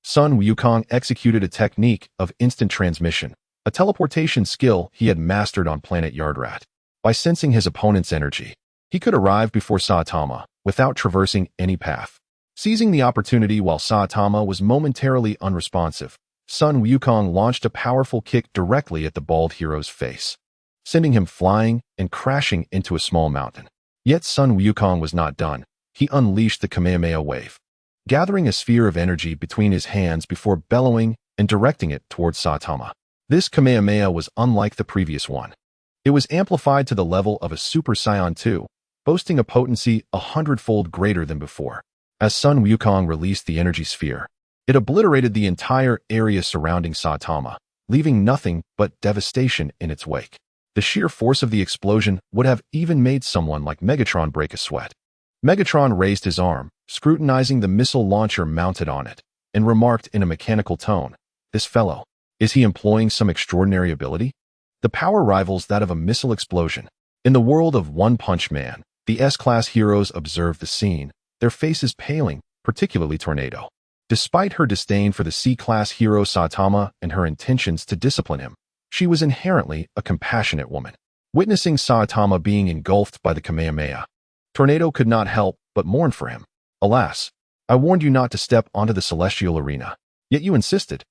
Sun Wukong executed a technique of instant transmission, a teleportation skill he had mastered on planet Yardrat. By sensing his opponent's energy, he could arrive before Saitama without traversing any path. Seizing the opportunity while Saitama was momentarily unresponsive, Sun Wukong launched a powerful kick directly at the bald hero's face. sending him flying and crashing into a small mountain. Yet Sun Wukong was not done. He unleashed the Kamehameha wave, gathering a sphere of energy between his hands before bellowing and directing it towards Saitama. This Kamehameha was unlike the previous one. It was amplified to the level of a Super Saiyan 2, boasting a potency 100-fold greater than before. As Sun Wukong released the energy sphere, it obliterated the entire area surrounding Saitama, leaving nothing but devastation in its wake. The sheer force of the explosion would have even made someone like Megatron break a sweat. Megatron raised his arm, scrutinizing the missile launcher mounted on it, and remarked in a mechanical tone, "This fellow, is he employing some extraordinary ability?" The power rivals that of a missile explosion. In the world of One Punch Man, the S-Class heroes observed the scene, their faces paling, particularly Tornado. Despite her disdain for the C-Class hero Saitama and her intentions to discipline him, she was inherently a compassionate woman. Witnessing Saitama being engulfed by the Kamehameha, Tornado could not help but mourn for him. "Alas, I warned you not to step onto the celestial arena, yet you insisted.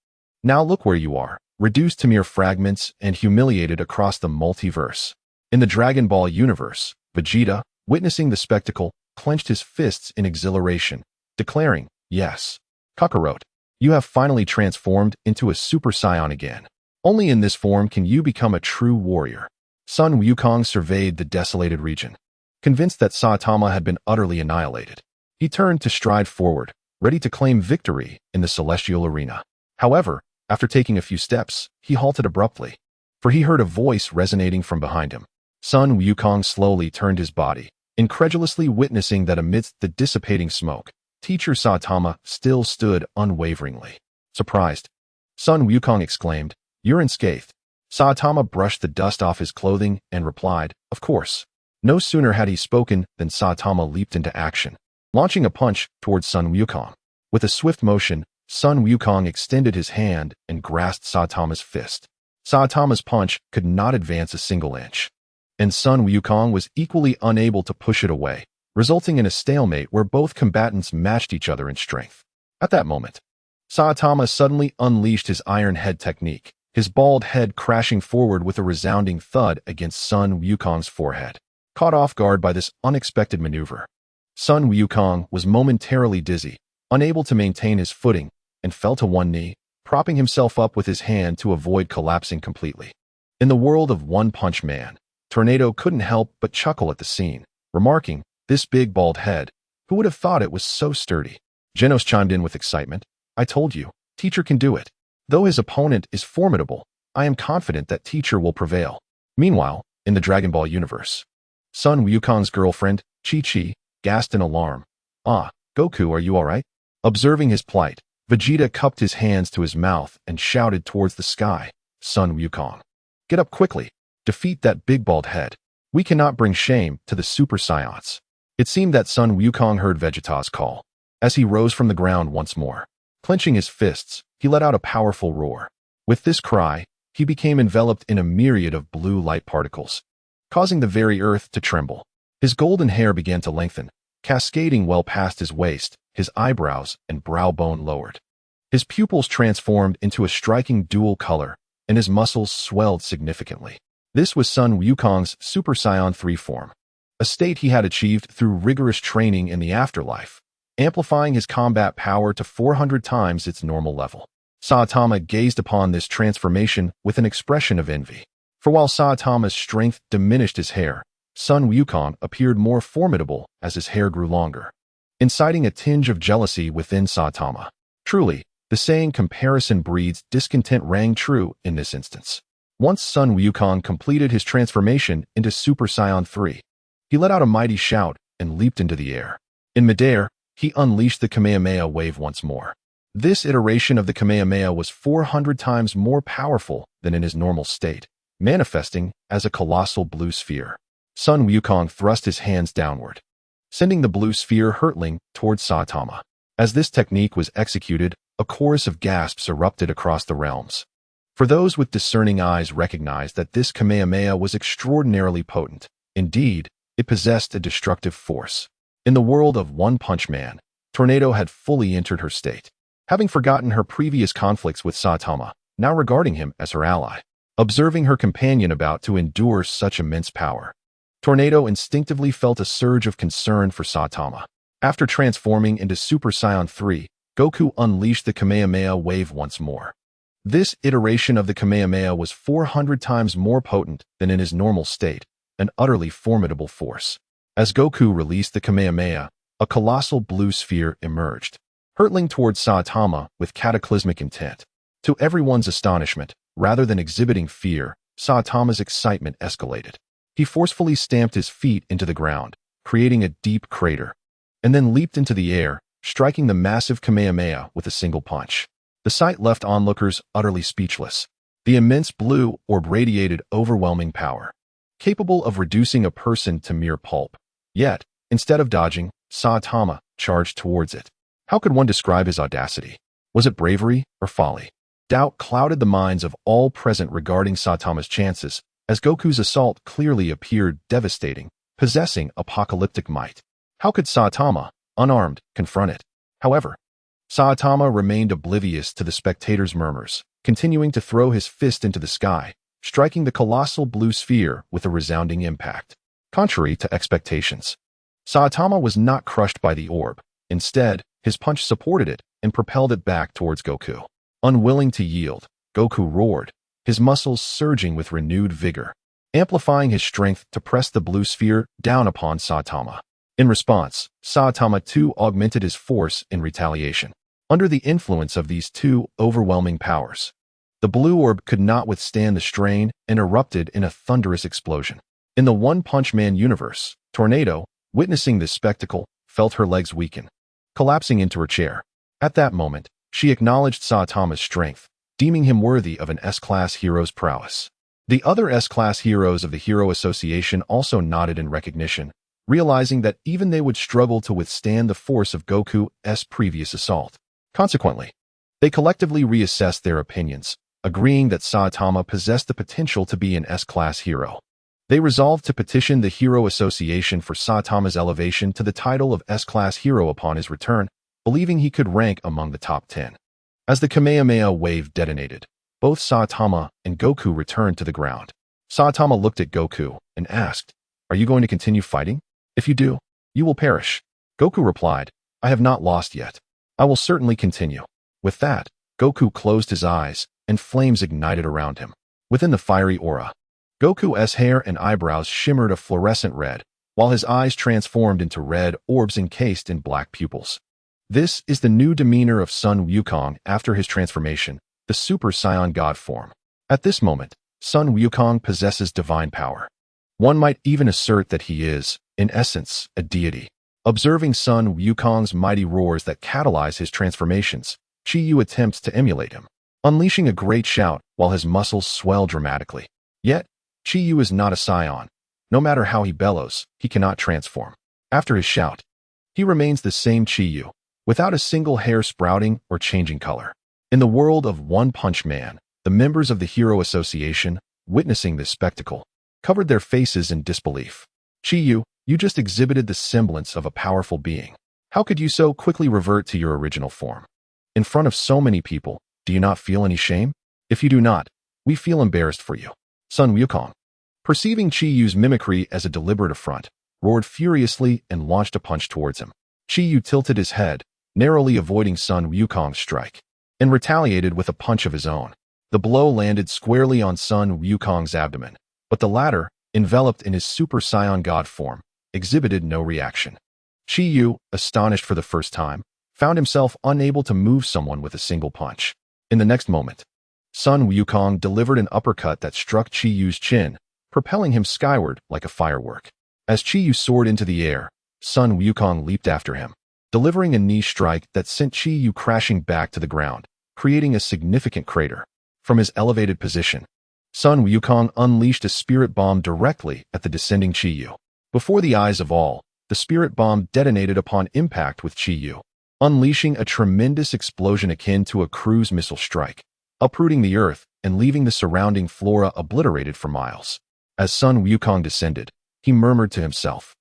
Now look where you are, reduced to mere fragments and humiliated across the multiverse." In the Dragon Ball universe, Vegeta, witnessing the spectacle, clenched his fists in exhilaration, declaring, "Yes, Kakarot, you have finally transformed into a Super Saiyan again. Only in this form can you become a true warrior." Sun Wukong surveyed the desolated region, convinced that Saitama had been utterly annihilated. He turned to stride forward, ready to claim victory in the celestial arena. However, after taking a few steps, he halted abruptly, for he heard a voice resonating from behind him. Sun Wukong slowly turned his body, incredulously witnessing that amidst the dissipating smoke, Teacher Saitama still stood unwaveringly. Surprised, Sun Wukong exclaimed, "You're unscathed." Saitama brushed the dust off his clothing and replied, "Of course." No sooner had he spoken than Saitama leaped into action, launching a punch towards Sun Wukong. With a swift motion, Sun Wukong extended his hand and grasped Saitama's fist. Saitama's punch could not advance a single inch, and Sun Wukong was equally unable to push it away, resulting in a stalemate where both combatants matched each other in strength. At that moment, Saitama suddenly unleashed his Iron Head technique, his bald head crashing forward with a resounding thud against Sun Wukong's forehead. Caught off guard by this unexpected maneuver, Sun Wukong was momentarily dizzy, unable to maintain his footing, and fell to one knee, propping himself up with his hand to avoid collapsing completely. In the world of One Punch Man, Tornado couldn't help but chuckle at the scene, remarking, "This big bald head, who would have thought it was so sturdy?" Genos chimed in with excitement, "I told you, Teacher can do it. Though his opponent is formidable, I am confident that Teacher will prevail." Meanwhile, in the Dragon Ball universe, Sun Wukong's girlfriend, Chi-Chi, gasped in alarm. "Ah, Goku, are you all right?" Observing his plight, Vegeta cupped his hands to his mouth and shouted towards the sky, "Sun Wukong, get up quickly. Defeat that big bald head. We cannot bring shame to the Super Saiyans." It seemed that Sun Wukong heard Vegeta's call. As he rose from the ground once more, clenching his fists, he let out a powerful roar. With this cry, he became enveloped in a myriad of blue light particles, causing the very earth to tremble. His golden hair began to lengthen, cascading well past his waist, his eyebrows and brow bone lowered. His pupils transformed into a striking dual color, and his muscles swelled significantly. This was Sun Wukong's Super Saiyan 3 form, a state he had achieved through rigorous training in the afterlife, amplifying his combat power to 400 times its normal level. Saitama gazed upon this transformation with an expression of envy. For while Saitama's strength diminished his hair, Sun Wukong appeared more formidable as his hair grew longer, inciting a tinge of jealousy within Saitama. Truly, the saying "comparison breeds discontent" rang true in this instance. Once Sun Wukong completed his transformation into Super Saiyan 3, he let out a mighty shout and leaped into the air. In midair, he unleashed the Kamehameha wave once more. This iteration of the Kamehameha was 400 times more powerful than in his normal state, manifesting as a colossal blue sphere. Sun Wukong thrust his hands downward, sending the blue sphere hurtling towards Saitama. As this technique was executed, a chorus of gasps erupted across the realms. For those with discerning eyes recognized that this Kamehameha was extraordinarily potent. Indeed, it possessed a destructive force. In the world of One Punch Man, Tornado had fully entered her state, having forgotten her previous conflicts with Saitama, now regarding him as her ally. observing her companion about to endure such immense power. Tornado instinctively felt a surge of concern for Saitama. After transforming into Super Saiyan 3, Goku unleashed the Kamehameha wave once more. This iteration of the Kamehameha was 400 times more potent than in his normal state, an utterly formidable force. As Goku released the Kamehameha, a colossal blue sphere emerged, hurtling towards Saitama with cataclysmic intent. To everyone's astonishment, rather than exhibiting fear, Saitama's excitement escalated. He forcefully stamped his feet into the ground, creating a deep crater, and then leaped into the air, striking the massive Kamehameha with a single punch. The sight left onlookers utterly speechless. The immense blue orb radiated overwhelming power, capable of reducing a person to mere pulp. Yet, instead of dodging, Saitama charged towards it. How could one describe his audacity? Was it bravery or folly? Doubt clouded the minds of all present regarding Saitama's chances, as Goku's assault clearly appeared devastating, possessing apocalyptic might. How could Saitama, unarmed, confront it? However, Saitama remained oblivious to the spectators' murmurs, continuing to throw his fist into the sky, striking the colossal blue sphere with a resounding impact. Contrary to expectations, Saitama was not crushed by the orb. Instead, his punch supported it and propelled it back towards Goku. Unwilling to yield, Goku roared, his muscles surging with renewed vigor, amplifying his strength to press the blue sphere down upon Saitama. In response, Saitama too augmented his force in retaliation. Under the influence of these two overwhelming powers, the blue orb could not withstand the strain and erupted in a thunderous explosion. In the One Punch Man universe, Tornado, witnessing this spectacle, felt her legs weaken, collapsing into her chair. At that moment, she acknowledged Saitama's strength, deeming him worthy of an S-Class hero's prowess. The other S-Class heroes of the Hero Association also nodded in recognition, realizing that even they would struggle to withstand the force of Goku's previous assault. Consequently, they collectively reassessed their opinions, agreeing that Saitama possessed the potential to be an S-Class hero. They resolved to petition the Hero Association for Saitama's elevation to the title of S-Class hero upon his return, believing he could rank among the top 10. As the Kamehameha wave detonated, both Saitama and Goku returned to the ground. Saitama looked at Goku and asked, "Are you going to continue fighting? If you do, you will perish." Goku replied, "I have not lost yet. I will certainly continue." With that, Goku closed his eyes, and flames ignited around him. Within the fiery aura, Goku's hair and eyebrows shimmered a fluorescent red, while his eyes transformed into red orbs encased in black pupils. This is the new demeanor of Sun Wukong after his transformation, the Super Saiyan God form. At this moment, Sun Wukong possesses divine power. One might even assert that he is, in essence, a deity. Observing Sun Wukong's mighty roars that catalyze his transformations, Chi Yu attempts to emulate him, unleashing a great shout while his muscles swell dramatically. Yet, Chi Yu is not a Saiyan. No matter how he bellows, he cannot transform. After his shout, he remains the same Chi Yu, without a single hair sprouting or changing color. In the world of One Punch Man, the members of the Hero Association, witnessing this spectacle, covered their faces in disbelief. "Chi Yu, you just exhibited the semblance of a powerful being. How could you so quickly revert to your original form? In front of so many people, do you not feel any shame? If you do not, we feel embarrassed for you." Sun Wukong, perceiving Chi Yu's mimicry as a deliberate affront, roared furiously and launched a punch towards him. Chi Yu tilted his head, narrowly avoiding Sun Wukong's strike, and retaliated with a punch of his own. The blow landed squarely on Sun Wukong's abdomen, but the latter, enveloped in his Super Saiyan God form, exhibited no reaction. Chi Yu, astonished for the first time, found himself unable to move someone with a single punch. In the next moment, Sun Wukong delivered an uppercut that struck Chi Yu's chin, propelling him skyward like a firework. As Chi Yu soared into the air, Sun Wukong leaped after him, delivering a knee strike that sent Chi Yu crashing back to the ground, creating a significant crater. From his elevated position, Sun Wukong unleashed a spirit bomb directly at the descending Chi Yu. Before the eyes of all, the spirit bomb detonated upon impact with Chi Yu, unleashing a tremendous explosion akin to a cruise missile strike, uprooting the earth and leaving the surrounding flora obliterated for miles. As Sun Wukong descended, he murmured to himself,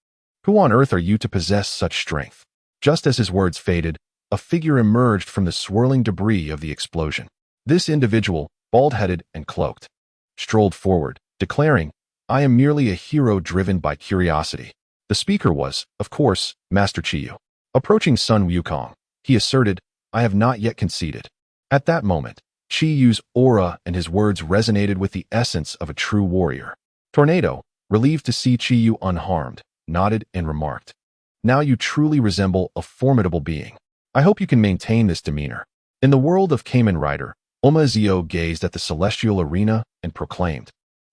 "Who on earth are you to possess such strength?" Just as his words faded, a figure emerged from the swirling debris of the explosion. This individual, bald-headed and cloaked, strolled forward, declaring, "I am merely a hero driven by curiosity." The speaker was, of course, Master Chiyu. Approaching Sun Wukong, he asserted, "I have not yet conceded." At that moment, Chiyu's aura and his words resonated with the essence of a true warrior. Tornado, relieved to see Chiyu unharmed, nodded and remarked, "Now you truly resemble a formidable being. I hope you can maintain this demeanor." In the world of Kamen Rider, Omazeo gazed at the celestial arena and proclaimed,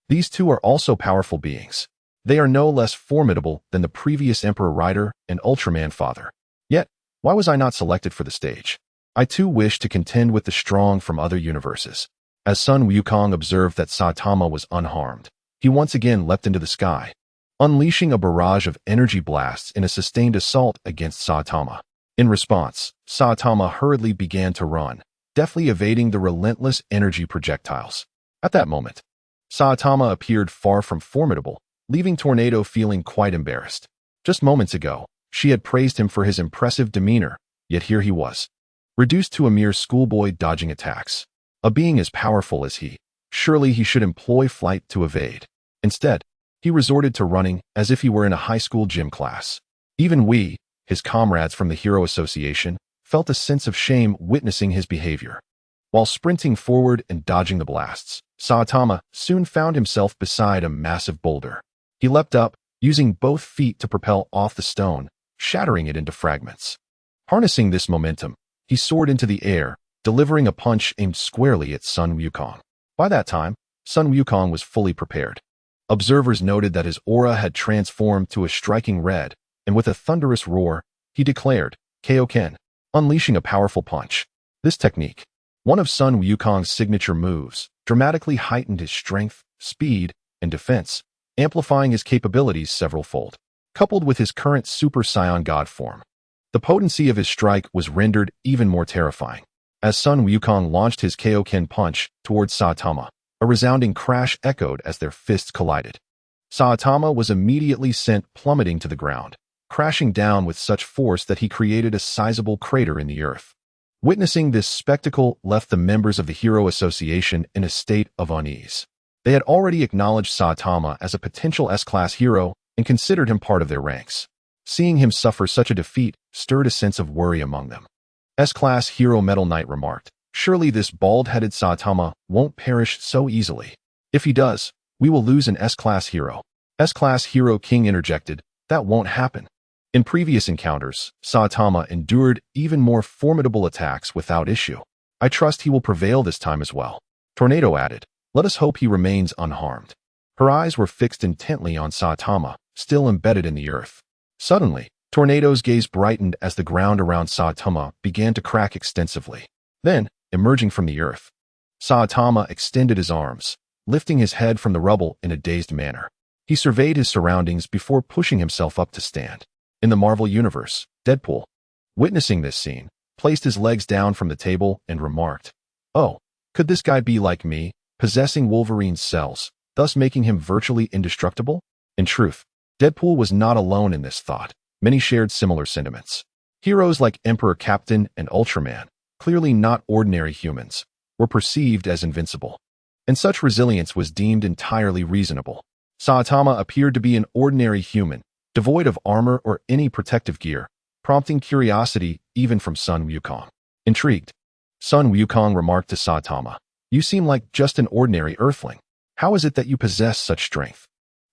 "These two are also powerful beings. They are no less formidable than the previous Emperor Rider and Ultraman father. Yet, why was I not selected for the stage? I too wish to contend with the strong from other universes." As Sun Wukong observed that Saitama was unharmed, he once again leapt into the sky, unleashing a barrage of energy blasts in a sustained assault against Saitama. In response, Saitama hurriedly began to run, deftly evading the relentless energy projectiles. At that moment, Saitama appeared far from formidable, leaving Tornado feeling quite embarrassed. Just moments ago, she had praised him for his impressive demeanor, yet here he was, reduced to a mere schoolboy dodging attacks. A being as powerful as he, surely he should employ flight to evade. Instead, he resorted to running as if he were in a high school gym class. Even we, his comrades from the Hero Association, felt a sense of shame witnessing his behavior. While sprinting forward and dodging the blasts, Saitama soon found himself beside a massive boulder. He leapt up, using both feet to propel off the stone, shattering it into fragments. Harnessing this momentum, he soared into the air, delivering a punch aimed squarely at Sun Wukong. By that time, Sun Wukong was fully prepared. Observers noted that his aura had transformed to a striking red, and with a thunderous roar, he declared, "Kaioken," unleashing a powerful punch. This technique, one of Sun Wukong's signature moves, dramatically heightened his strength, speed, and defense, amplifying his capabilities several-fold. Coupled with his current Super Saiyan God form, the potency of his strike was rendered even more terrifying. As Sun Wukong launched his Kaioken punch towards Saitama, a resounding crash echoed as their fists collided. Saitama was immediately sent plummeting to the ground, crashing down with such force that he created a sizable crater in the earth. Witnessing this spectacle left the members of the Hero Association in a state of unease. They had already acknowledged Saitama as a potential S-class hero and considered him part of their ranks. Seeing him suffer such a defeat stirred a sense of worry among them. S-class hero Metal Knight remarked, "Surely this bald-headed Saitama won't perish so easily. If he does, we will lose an S-class hero." S-class hero King interjected, "That won't happen." In previous encounters, Saitama endured even more formidable attacks without issue. "I trust he will prevail this time as well." Tornado added, "Let us hope he remains unharmed." Her eyes were fixed intently on Saitama, still embedded in the earth. Suddenly, Tornado's gaze brightened as the ground around Saitama began to crack extensively. Then, emerging from the earth, Saitama extended his arms, lifting his head from the rubble in a dazed manner. He surveyed his surroundings before pushing himself up to stand. In the Marvel Universe, Deadpool, witnessing this scene, placed his legs down from the table and remarked, "Oh, could this guy be like me, possessing Wolverine's cells, thus making him virtually indestructible?" In truth, Deadpool was not alone in this thought. Many shared similar sentiments. Heroes like Emperor Captain and Ultraman, clearly not ordinary humans, were perceived as invincible. And such resilience was deemed entirely reasonable. Saitama appeared to be an ordinary human, devoid of armor or any protective gear, prompting curiosity even from Sun Wukong. Intrigued, Sun Wukong remarked to Saitama, "You seem like just an ordinary earthling. How is it that you possess such strength?"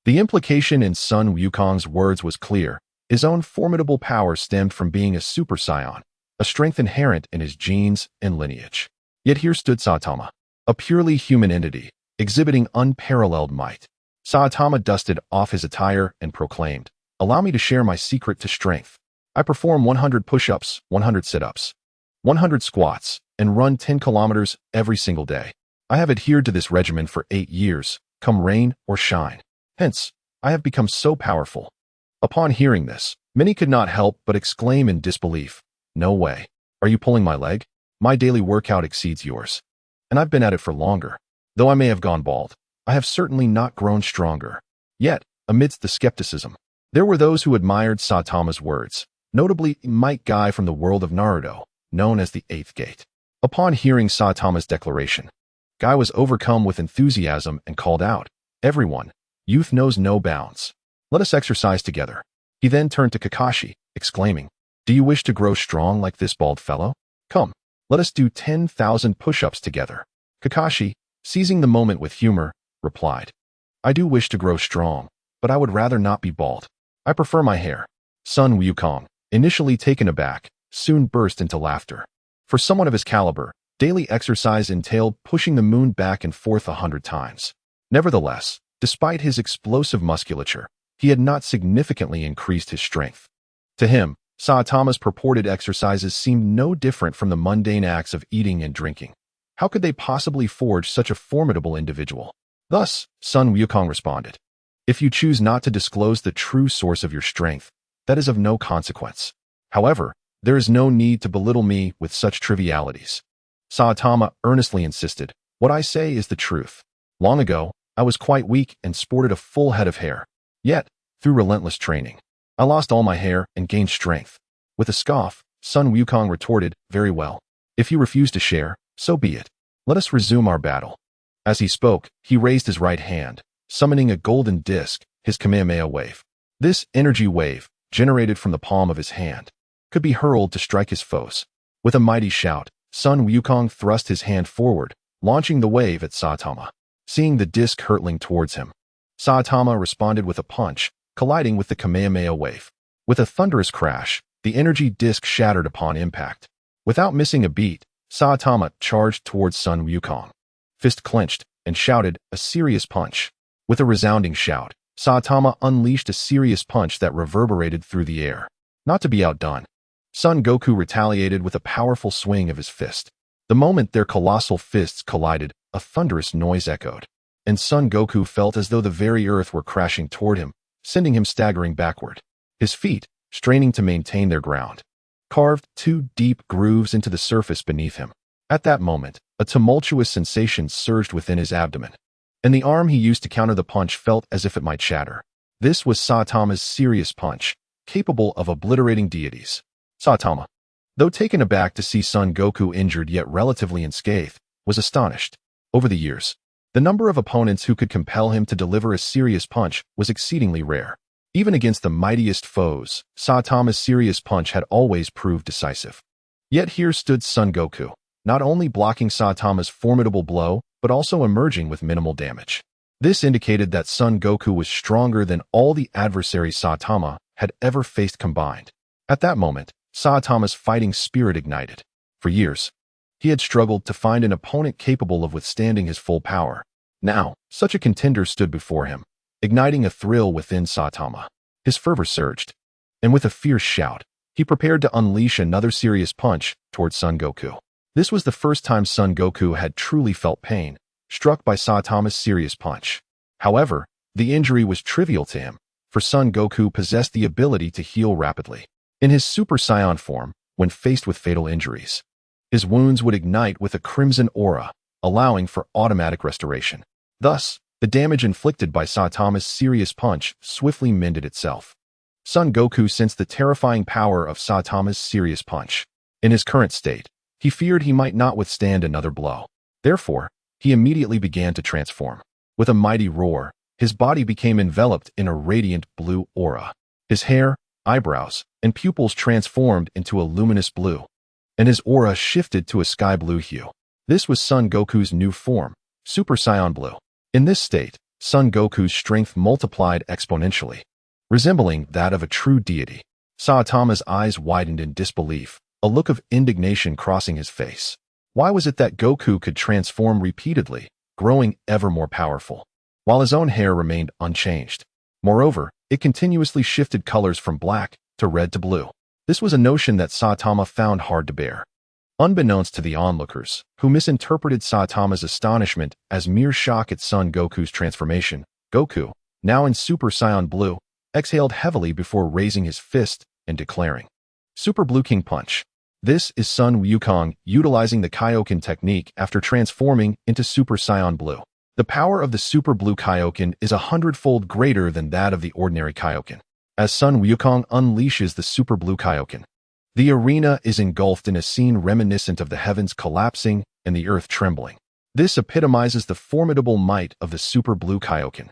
The implication in Sun Wukong's words was clear. His own formidable power stemmed from being a Super Saiyan, a strength inherent in his genes and lineage. Yet here stood Saitama, a purely human entity, exhibiting unparalleled might. Saitama dusted off his attire and proclaimed, "Allow me to share my secret to strength. I perform 100 push-ups, 100 sit-ups, 100 squats, and run 10 kilometers every single day. I have adhered to this regimen for 8 years, come rain or shine. Hence, I have become so powerful." Upon hearing this, many could not help but exclaim in disbelief, "No way. Are you pulling my leg? My daily workout exceeds yours. And I've been at it for longer. Though I may have gone bald, I have certainly not grown stronger." Yet, amidst the skepticism, there were those who admired Saitama's words, notably Might Guy from the world of Naruto, known as the Eighth Gate. Upon hearing Saitama's declaration, Guy was overcome with enthusiasm and called out, "Everyone, youth knows no bounds. Let us exercise together." He then turned to Kakashi, exclaiming, "Do you wish to grow strong like this bald fellow? Come, let us do 10,000 push-ups together." Kakashi, seizing the moment with humor, replied, "I do wish to grow strong, but I would rather not be bald. I prefer my hair." Sun Wukong, initially taken aback, soon burst into laughter. For someone of his caliber, daily exercise entailed pushing the moon back and forth 100 times. Nevertheless, despite his explosive musculature, he had not significantly increased his strength. To him, Saitama's purported exercises seemed no different from the mundane acts of eating and drinking. How could they possibly forge such a formidable individual? Thus, Sun Wukong responded, "If you choose not to disclose the true source of your strength, that is of no consequence. However, there is no need to belittle me with such trivialities." Saitama earnestly insisted, "What I say is the truth. Long ago, I was quite weak and sported a full head of hair. Yet, through relentless training, I lost all my hair and gained strength." With a scoff, Sun Wukong retorted, "Very well. If you refuse to share, so be it. Let us resume our battle." As he spoke, he raised his right hand, summoning a golden disc, his Kamehameha wave. This energy wave, generated from the palm of his hand, could be hurled to strike his foes. With a mighty shout, Sun Wukong thrust his hand forward, launching the wave at Saitama. Seeing the disc hurtling towards him, Saitama responded with a punch, colliding with the Kamehameha wave. With a thunderous crash, the energy disc shattered upon impact. Without missing a beat, Saitama charged towards Sun Wukong. Fist clenched, and shouted, "A serious punch." With a resounding shout, Saitama unleashed a serious punch that reverberated through the air. Not to be outdone, Son Goku retaliated with a powerful swing of his fist. The moment their colossal fists collided, a thunderous noise echoed, and Son Goku felt as though the very earth were crashing toward him, sending him staggering backward. His feet, straining to maintain their ground, carved 2 deep grooves into the surface beneath him. At that moment, a tumultuous sensation surged within his abdomen, and the arm he used to counter the punch felt as if it might shatter. This was Saitama's serious punch, capable of obliterating deities. Saitama, though taken aback to see Son Goku injured yet relatively unscathed, was astonished. Over the years, the number of opponents who could compel him to deliver a serious punch was exceedingly rare. Even against the mightiest foes, Saitama's serious punch had always proved decisive. Yet here stood Son Goku, not only blocking Saitama's formidable blow, but also emerging with minimal damage. This indicated that Son Goku was stronger than all the adversaries Saitama had ever faced combined. At that moment, Saitama's fighting spirit ignited. For years, he had struggled to find an opponent capable of withstanding his full power. Now, such a contender stood before him, igniting a thrill within Saitama. His fervor surged, and with a fierce shout, he prepared to unleash another serious punch towards Son Goku. This was the first time Son Goku had truly felt pain, struck by Saitama's serious punch. However, the injury was trivial to him, for Son Goku possessed the ability to heal rapidly. In his Super Saiyan form, when faced with fatal injuries, his wounds would ignite with a crimson aura, allowing for automatic restoration. Thus, the damage inflicted by Saitama's serious punch swiftly mended itself. Son Goku sensed the terrifying power of Saitama's serious punch. In his current state, he feared he might not withstand another blow. Therefore, he immediately began to transform. With a mighty roar, his body became enveloped in a radiant blue aura. His hair, eyebrows, and pupils transformed into a luminous blue, and his aura shifted to a sky blue hue. This was Son Goku's new form, Super Saiyan Blue. In this state, Son Goku's strength multiplied exponentially, resembling that of a true deity. Saitama's eyes widened in disbelief, a look of indignation crossing his face. Why was it that Goku could transform repeatedly, growing ever more powerful, while his own hair remained unchanged? Moreover, it continuously shifted colors from black to red to blue. This was a notion that Saitama found hard to bear. Unbeknownst to the onlookers, who misinterpreted Saitama's astonishment as mere shock at Son Goku's transformation, Goku, now in Super Saiyan Blue, exhaled heavily before raising his fist and declaring, "Super Blue King Punch." This is Son Wukong utilizing the Kaioken technique after transforming into Super Saiyan Blue. The power of the Super Blue Kaioken is 100-fold greater than that of the ordinary Kaioken. As Son Wukong unleashes the Super Blue Kaioken, the arena is engulfed in a scene reminiscent of the heavens collapsing and the earth trembling. This epitomizes the formidable might of the Super Blue Kaioken,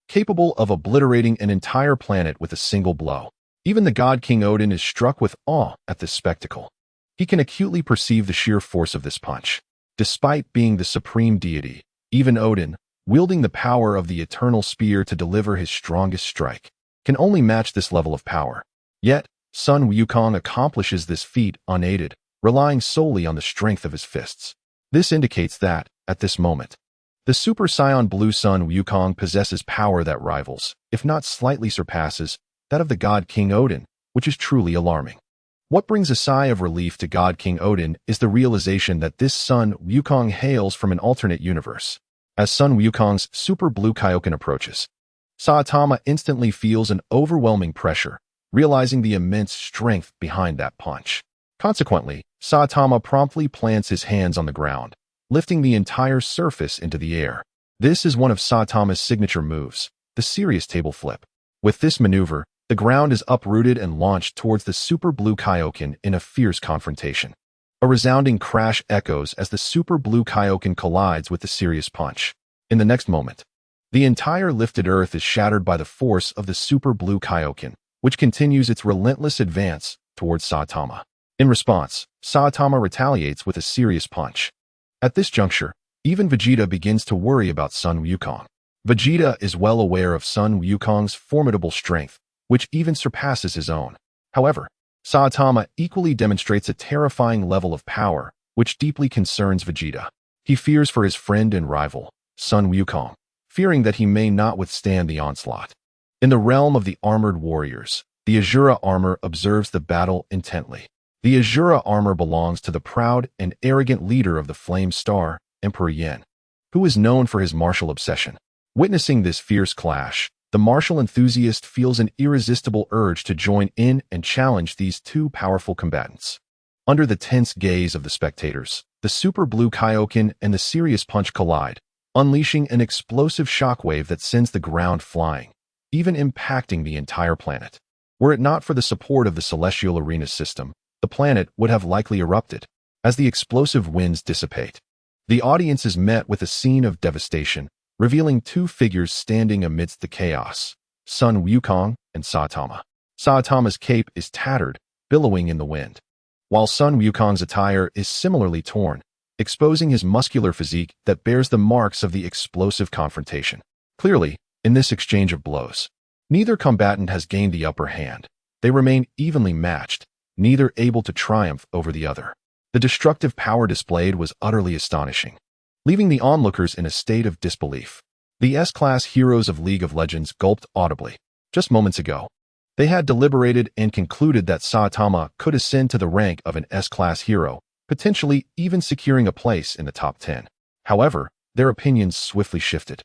capable of obliterating an entire planet with a single blow. Even the God King Odin is struck with awe at this spectacle. He can acutely perceive the sheer force of this punch. Despite being the supreme deity, even Odin, wielding the power of the eternal spear to deliver his strongest strike, can only match this level of power. Yet, Sun Wukong accomplishes this feat unaided, relying solely on the strength of his fists. This indicates that, at this moment, the Super Saiyan Blue Sun Wukong possesses power that rivals, if not slightly surpasses, that of the God King Odin, which is truly alarming. What brings a sigh of relief to God King Odin is the realization that this Sun Wukong hails from an alternate universe. As Sun Wukong's Super Blue Kaioken approaches, Saitama instantly feels an overwhelming pressure, realizing the immense strength behind that punch. Consequently, Saitama promptly plants his hands on the ground, lifting the entire surface into the air. This is one of Saitama's signature moves, the serious table flip. With this maneuver, the ground is uprooted and launched towards the Super Blue Kaioken in a fierce confrontation. A resounding crash echoes as the Super Blue Kaioken collides with the serious punch. In the next moment, the entire lifted earth is shattered by the force of the Super Blue Kaioken, which continues its relentless advance towards Saitama. In response, Saitama retaliates with a serious punch. At this juncture, even Vegeta begins to worry about Sun Wukong. Vegeta is well aware of Sun Wukong's formidable strength, which even surpasses his own. However, Saitama equally demonstrates a terrifying level of power, which deeply concerns Vegeta. He fears for his friend and rival, Sun Wukong, fearing that he may not withstand the onslaught. In the realm of the armored warriors, the Azura armor observes the battle intently. The Azura armor belongs to the proud and arrogant leader of the Flame Star, Emperor Yen, who is known for his martial obsession. Witnessing this fierce clash, the martial enthusiast feels an irresistible urge to join in and challenge these two powerful combatants. Under the tense gaze of the spectators, the Super Blue Kaioken and the serious punch collide, unleashing an explosive shockwave that sends the ground flying, even impacting the entire planet. Were it not for the support of the Celestial Arena system, the planet would have likely erupted. As the explosive winds dissipate, the audience is met with a scene of devastation, revealing two figures standing amidst the chaos, Sun Wukong and Saitama. Saitama's cape is tattered, billowing in the wind, while Sun Wukong's attire is similarly torn, exposing his muscular physique that bears the marks of the explosive confrontation. Clearly, in this exchange of blows, neither combatant has gained the upper hand. They remain evenly matched, neither able to triumph over the other. The destructive power displayed was utterly astonishing, leaving the onlookers in a state of disbelief. The S-Class heroes of League of Legends gulped audibly. Just moments ago, they had deliberated and concluded that Saitama could ascend to the rank of an S-Class hero, potentially even securing a place in the top 10. However, their opinions swiftly shifted.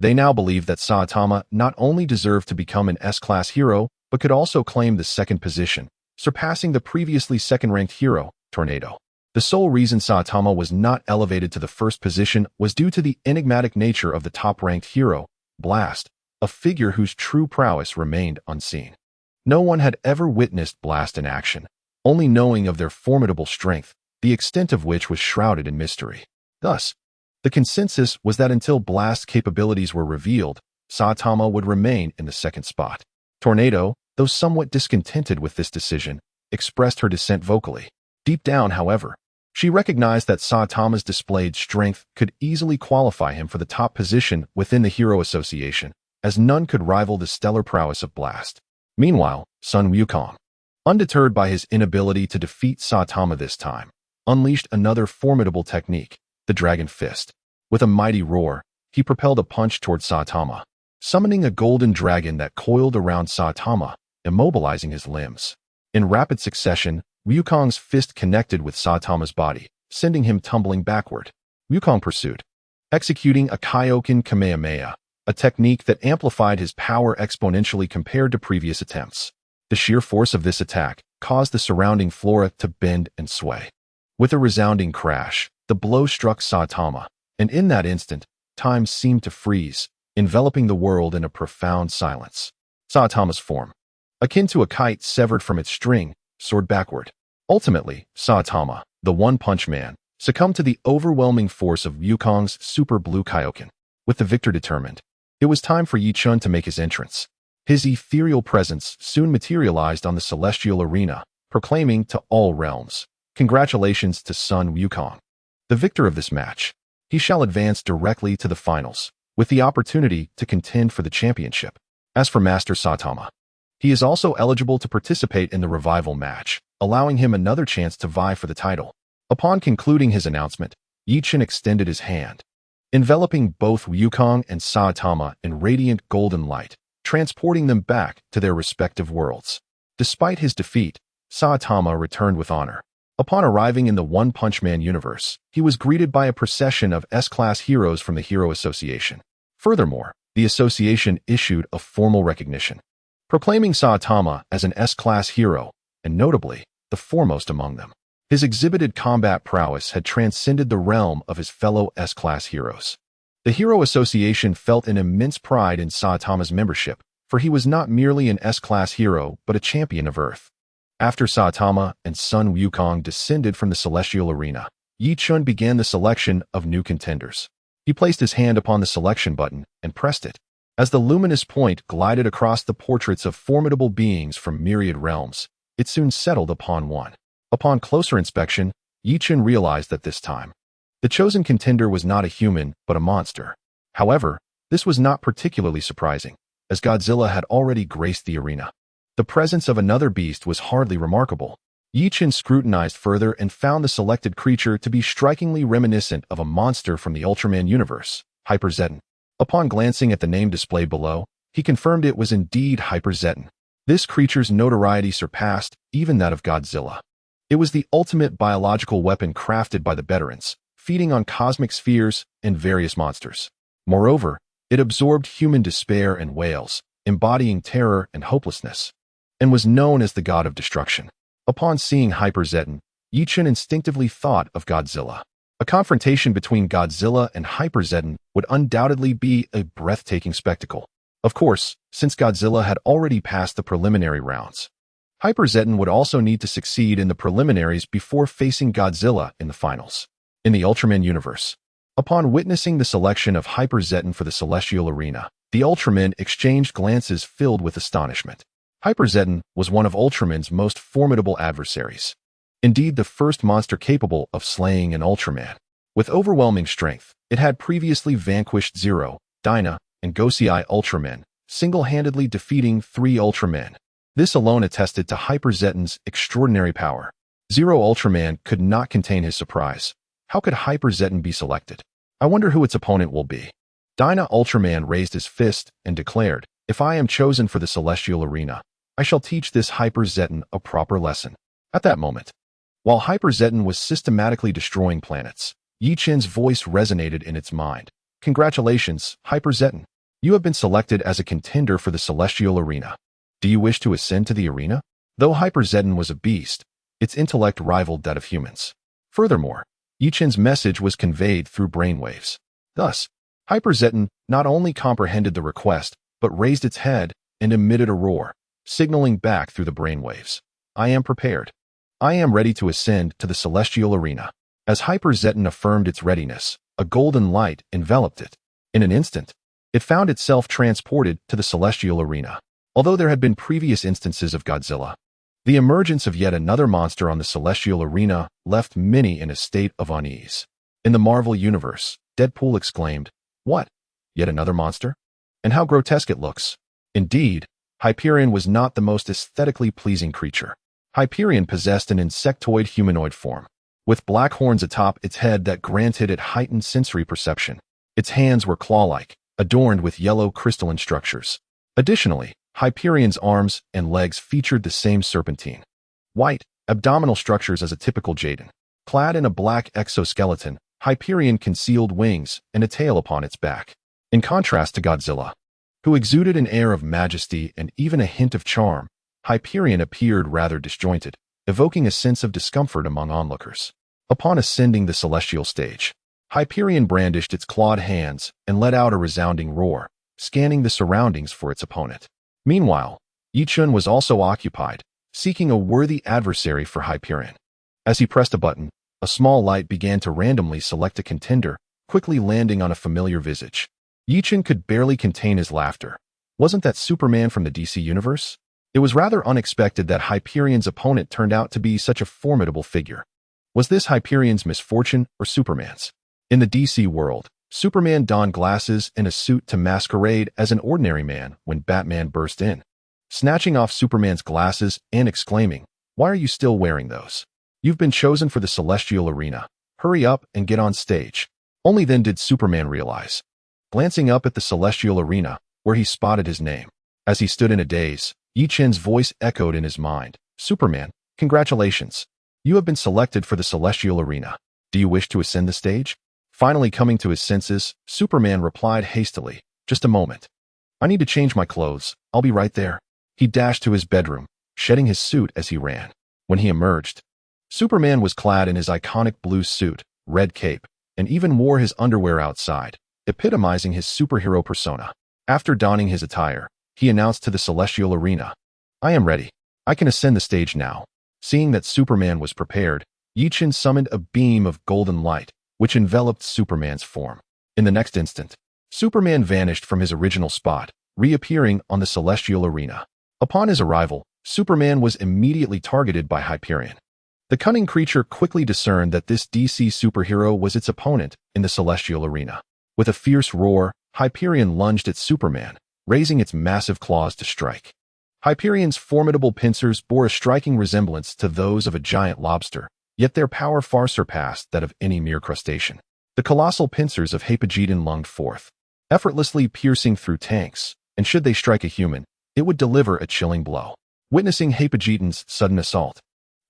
They now believed that Saitama not only deserved to become an S-Class hero, but could also claim the second position, surpassing the previously second-ranked hero, Tornado. The sole reason Saitama was not elevated to the first position was due to the enigmatic nature of the top-ranked hero, Blast, a figure whose true prowess remained unseen. No one had ever witnessed Blast in action, only knowing of their formidable strength, the extent of which was shrouded in mystery. Thus, the consensus was that until Blast's capabilities were revealed, Saitama would remain in the second spot. Tornado, though somewhat discontented with this decision, expressed her dissent vocally. Deep down, however, she recognized that Saitama's displayed strength could easily qualify him for the top position within the Hero Association, as none could rival the stellar prowess of Blast. Meanwhile, Sun Wukong, undeterred by his inability to defeat Saitama this time, unleashed another formidable technique, the Dragon Fist. With a mighty roar, he propelled a punch toward Saitama, summoning a golden dragon that coiled around Saitama, immobilizing his limbs. In rapid succession, Wukong's fist connected with Saitama's body, sending him tumbling backward. Wukong pursued, executing a Kaioken Kamehameha, a technique that amplified his power exponentially compared to previous attempts. The sheer force of this attack caused the surrounding flora to bend and sway. With a resounding crash, the blow struck Saitama, and in that instant, time seemed to freeze, enveloping the world in a profound silence. Saitama's form, akin to a kite severed from its string, soared backward. Ultimately, Saitama, the One-Punch Man, succumbed to the overwhelming force of Wukong's Super Blue Kaioken. With the victor determined, it was time for Ye Chen to make his entrance. His ethereal presence soon materialized on the celestial arena, proclaiming to all realms, "Congratulations to Sun Wukong." The victor of this match, he shall advance directly to the finals, with the opportunity to contend for the championship. As for Master Saitama, he is also eligible to participate in the revival match, allowing him another chance to vie for the title. Upon concluding his announcement, Ye Chen extended his hand, enveloping both Wukong and Saitama in radiant golden light, transporting them back to their respective worlds. Despite his defeat, Saitama returned with honor. Upon arriving in the One Punch Man universe, he was greeted by a procession of S-Class heroes from the Hero Association. Furthermore, the association issued a formal recognition, proclaiming Saitama as an S-Class hero, and notably, the foremost among them. His exhibited combat prowess had transcended the realm of his fellow S-Class heroes. The Hero Association felt an immense pride in Saitama's membership, for he was not merely an S-Class hero but a champion of Earth. After Saitama and Sun Wukong descended from the celestial arena, Ye Chen began the selection of new contenders. He placed his hand upon the selection button and pressed it. As the luminous point glided across the portraits of formidable beings from myriad realms, it soon settled upon one. Upon closer inspection, Ye Chen realized that this time, the chosen contender was not a human but a monster. However, this was not particularly surprising, as Godzilla had already graced the arena. The presence of another beast was hardly remarkable. Ye Chen scrutinized further and found the selected creature to be strikingly reminiscent of a monster from the Ultraman universe, Hyper Zeton. Upon glancing at the name displayed below, he confirmed it was indeed Hyper Zeton. This creature's notoriety surpassed even that of Godzilla. It was the ultimate biological weapon crafted by the veterans, feeding on cosmic spheres and various monsters. Moreover, it absorbed human despair and wails, embodying terror and hopelessness, and was known as the god of destruction. Upon seeing Hyper Zeton, Ye Chen instinctively thought of Godzilla. A confrontation between Godzilla and Hyper Zeton would undoubtedly be a breathtaking spectacle. Of course, since Godzilla had already passed the preliminary rounds, Hyper Zeton would also need to succeed in the preliminaries before facing Godzilla in the finals. In the Ultraman universe, upon witnessing the selection of Hyper Zeton for the celestial arena, the Ultramen exchanged glances filled with astonishment. Hyper Zeton was one of Ultraman's most formidable adversaries. Indeed, the first monster capable of slaying an Ultraman. With overwhelming strength, it had previously vanquished Zero, Dyna, and Gosei Ultramen, single-handedly defeating 3 Ultramen. This alone attested to Hyper Zeton's extraordinary power. Zero Ultraman could not contain his surprise. How could Hyper Zeton be selected? I wonder who its opponent will be. Dyna Ultraman raised his fist and declared, "If I am chosen for the celestial arena, I shall teach this Hyper Zeton a proper lesson." At that moment, while Hyper Zeton was systematically destroying planets, Ye Chen's voice resonated in its mind. "Congratulations, Hyper Zeton. You have been selected as a contender for the celestial arena. Do you wish to ascend to the arena?" Though Hyper Zeton was a beast, its intellect rivaled that of humans. Furthermore, Ye Chen's message was conveyed through brainwaves. Thus, Hyper Zeton not only comprehended the request, but raised its head and emitted a roar, signaling back through the brainwaves. "I am prepared. I am ready to ascend to the celestial arena." As Hyper Zeton affirmed its readiness, a golden light enveloped it. In an instant, it found itself transported to the celestial arena. Although there had been previous instances of Godzilla, the emergence of yet another monster on the celestial arena left many in a state of unease. In the Marvel universe, Deadpool exclaimed, "What? Yet another monster? And how grotesque it looks." Indeed, Hyperion was not the most aesthetically pleasing creature. Hyperion possessed an insectoid humanoid form, with black horns atop its head that granted it heightened sensory perception. Its hands were claw-like, adorned with yellow crystalline structures. Additionally, Hyperion's arms and legs featured the same serpentine, white, abdominal structures as a typical Jaden. Clad in a black exoskeleton, Hyperion concealed wings and a tail upon its back. In contrast to Godzilla, who exuded an air of majesty and even a hint of charm, Hyperion appeared rather disjointed, evoking a sense of discomfort among onlookers. Upon ascending the celestial stage, Hyperion brandished its clawed hands and let out a resounding roar, scanning the surroundings for its opponent. Meanwhile, Ye Chen was also occupied, seeking a worthy adversary for Hyperion. As he pressed a button, A small light began to randomly select a contender, quickly landing on a familiar visage. Ye Chen could barely contain his laughter. Wasn't that Superman from the DC universe? It was rather unexpected that Hyperion's opponent turned out to be such a formidable figure. Was this Hyperion's misfortune or Superman's? In the DC world, Superman donned glasses and a suit to masquerade as an ordinary man when Batman burst in, snatching off Superman's glasses and exclaiming, "Why are you still wearing those? You've been chosen for the Celestial Arena. Hurry up and get on stage." Only then did Superman realize, glancing up at the Celestial Arena, where he spotted his name. As he stood in a daze, Ye Chen's voice echoed in his mind, "Superman, congratulations. You have been selected for the Celestial Arena. Do you wish to ascend the stage?" Finally coming to his senses, Superman replied hastily, "Just a moment. I need to change my clothes. I'll be right there." He dashed to his bedroom, shedding his suit as he ran. When he emerged, Superman was clad in his iconic blue suit, red cape, and even wore his underwear outside, epitomizing his superhero persona. After donning his attire, he announced to the Celestial Arena, "I am ready. I can ascend the stage now." Seeing that Superman was prepared, Ye Chen summoned a beam of golden light, which enveloped Superman's form. In the next instant, Superman vanished from his original spot, reappearing on the Celestial Arena. Upon his arrival, Superman was immediately targeted by Hyperion. The cunning creature quickly discerned that this DC superhero was its opponent in the Celestial Arena. With a fierce roar, Hyperion lunged at Superman, raising its massive claws to strike. Hyperion's formidable pincers bore a striking resemblance to those of a giant lobster, yet their power far surpassed that of any mere crustacean. The colossal pincers of Hyperion lunged forth, effortlessly piercing through tanks, and should they strike a human, it would deliver a chilling blow. Witnessing Hyperion's sudden assault,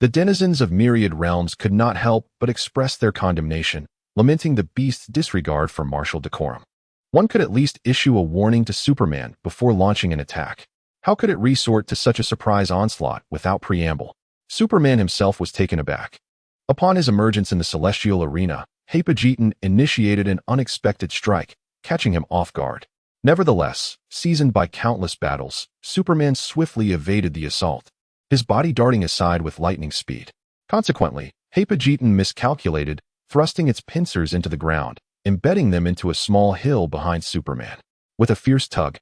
the denizens of myriad realms could not help but express their condemnation, lamenting the beast's disregard for martial decorum. One could at least issue a warning to Superman before launching an attack. How could it resort to such a surprise onslaught without preamble? Superman himself was taken aback. Upon his emergence in the Celestial Arena, Hyperion initiated an unexpected strike, catching him off guard. Nevertheless, seasoned by countless battles, Superman swiftly evaded the assault, his body darting aside with lightning speed. Consequently, Hyperion miscalculated, thrusting its pincers into the ground, embedding them into a small hill behind Superman. With a fierce tug,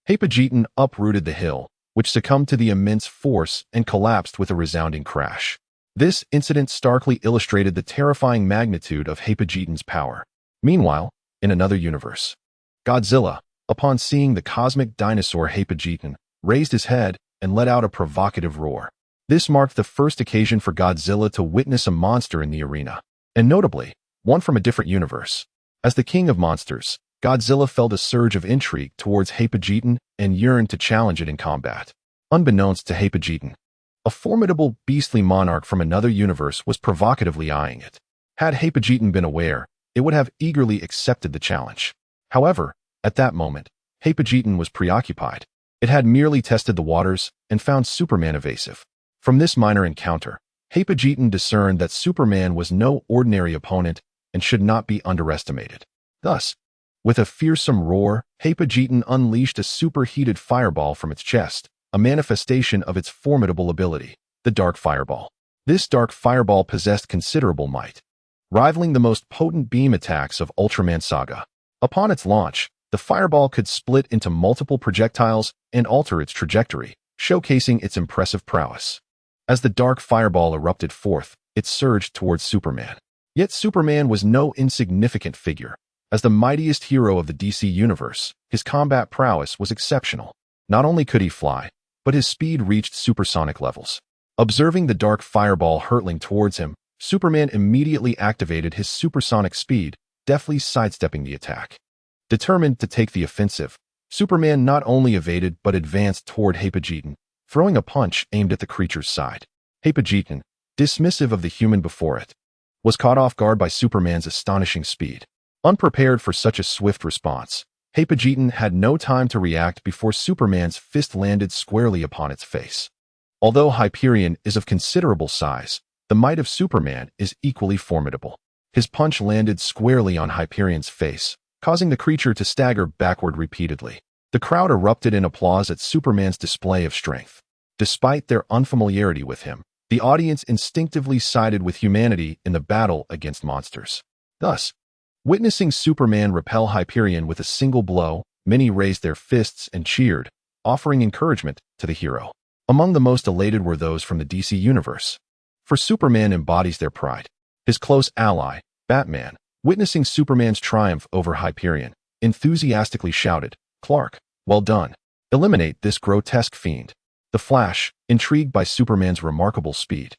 Hyperion uprooted the hill, which succumbed to the immense force and collapsed with a resounding crash. This incident starkly illustrated the terrifying magnitude of Hyperion's power. Meanwhile, in another universe, Godzilla, upon seeing the cosmic dinosaur Hyperion, raised his head and let out a provocative roar. This marked the first occasion for Godzilla to witness a monster in the arena, and notably, one from a different universe. As the king of monsters, Godzilla felt a surge of intrigue towards Hyperion and yearned to challenge it in combat. Unbeknownst to Hyperion, a formidable beastly monarch from another universe was provocatively eyeing it. Had Hyperion been aware, it would have eagerly accepted the challenge. However, at that moment, Hyperion was preoccupied. It had merely tested the waters and found Superman evasive. From this minor encounter, Hyperion discerned that Superman was no ordinary opponent and should not be underestimated. Thus, with a fearsome roar, Hyperion unleashed a superheated fireball from its chest, a manifestation of its formidable ability, the Dark Fireball. This Dark Fireball possessed considerable might, rivaling the most potent beam attacks of Ultraman saga. Upon its launch, the fireball could split into multiple projectiles and alter its trajectory, showcasing its impressive prowess. As the Dark Fireball erupted forth, it surged towards Superman. Yet Superman was no insignificant figure. As the mightiest hero of the DC universe, his combat prowess was exceptional. Not only could he fly, but his speed reached supersonic levels. Observing the Dark Fireball hurtling towards him, Superman immediately activated his supersonic speed, deftly sidestepping the attack. Determined to take the offensive, Superman not only evaded but advanced toward Hyperion, throwing a punch aimed at the creature's side. Hyperion, dismissive of the human before it, was caught off guard by Superman's astonishing speed. Unprepared for such a swift response, Hyperion had no time to react before Superman's fist landed squarely upon its face. Although Hyperion is of considerable size, the might of Superman is equally formidable. His punch landed squarely on Hyperion's face, causing the creature to stagger backward repeatedly. The crowd erupted in applause at Superman's display of strength. Despite their unfamiliarity with him, The audience instinctively sided with humanity in the battle against monsters. Thus, witnessing Superman repel Hyperion with a single blow, many raised their fists and cheered, offering encouragement to the hero. Among the most elated were those from the DC universe, for Superman embodies their pride. His close ally, Batman, witnessing Superman's triumph over Hyperion, enthusiastically shouted, "Clark, well done. Eliminate this grotesque fiend." The Flash, intrigued by Superman's remarkable speed,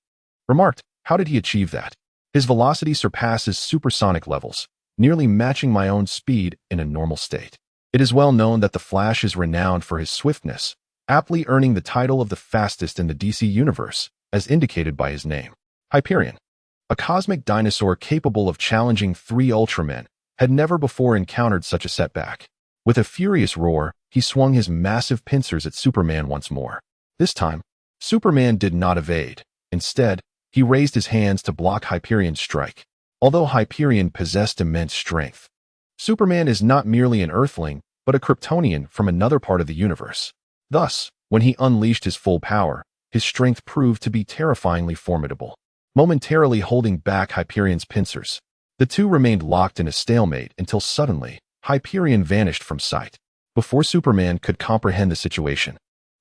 remarked, "How did he achieve that? His velocity surpasses supersonic levels, nearly matching my own speed in a normal state." It is well known that the Flash is renowned for his swiftness, aptly earning the title of the fastest in the DC universe, as indicated by his name. Hyperion, a cosmic dinosaur capable of challenging 3 Ultramen, had never before encountered such a setback. With a furious roar, he swung his massive pincers at Superman once more. This time, Superman did not evade. Instead, he raised his hands to block Hyperion's strike. Although Hyperion possessed immense strength, Superman is not merely an Earthling, but a Kryptonian from another part of the universe. Thus, when he unleashed his full power, his strength proved to be terrifyingly formidable. Momentarily holding back Hyperion's pincers, the two remained locked in a stalemate until suddenly, Hyperion vanished from sight. Before Superman could comprehend the situation,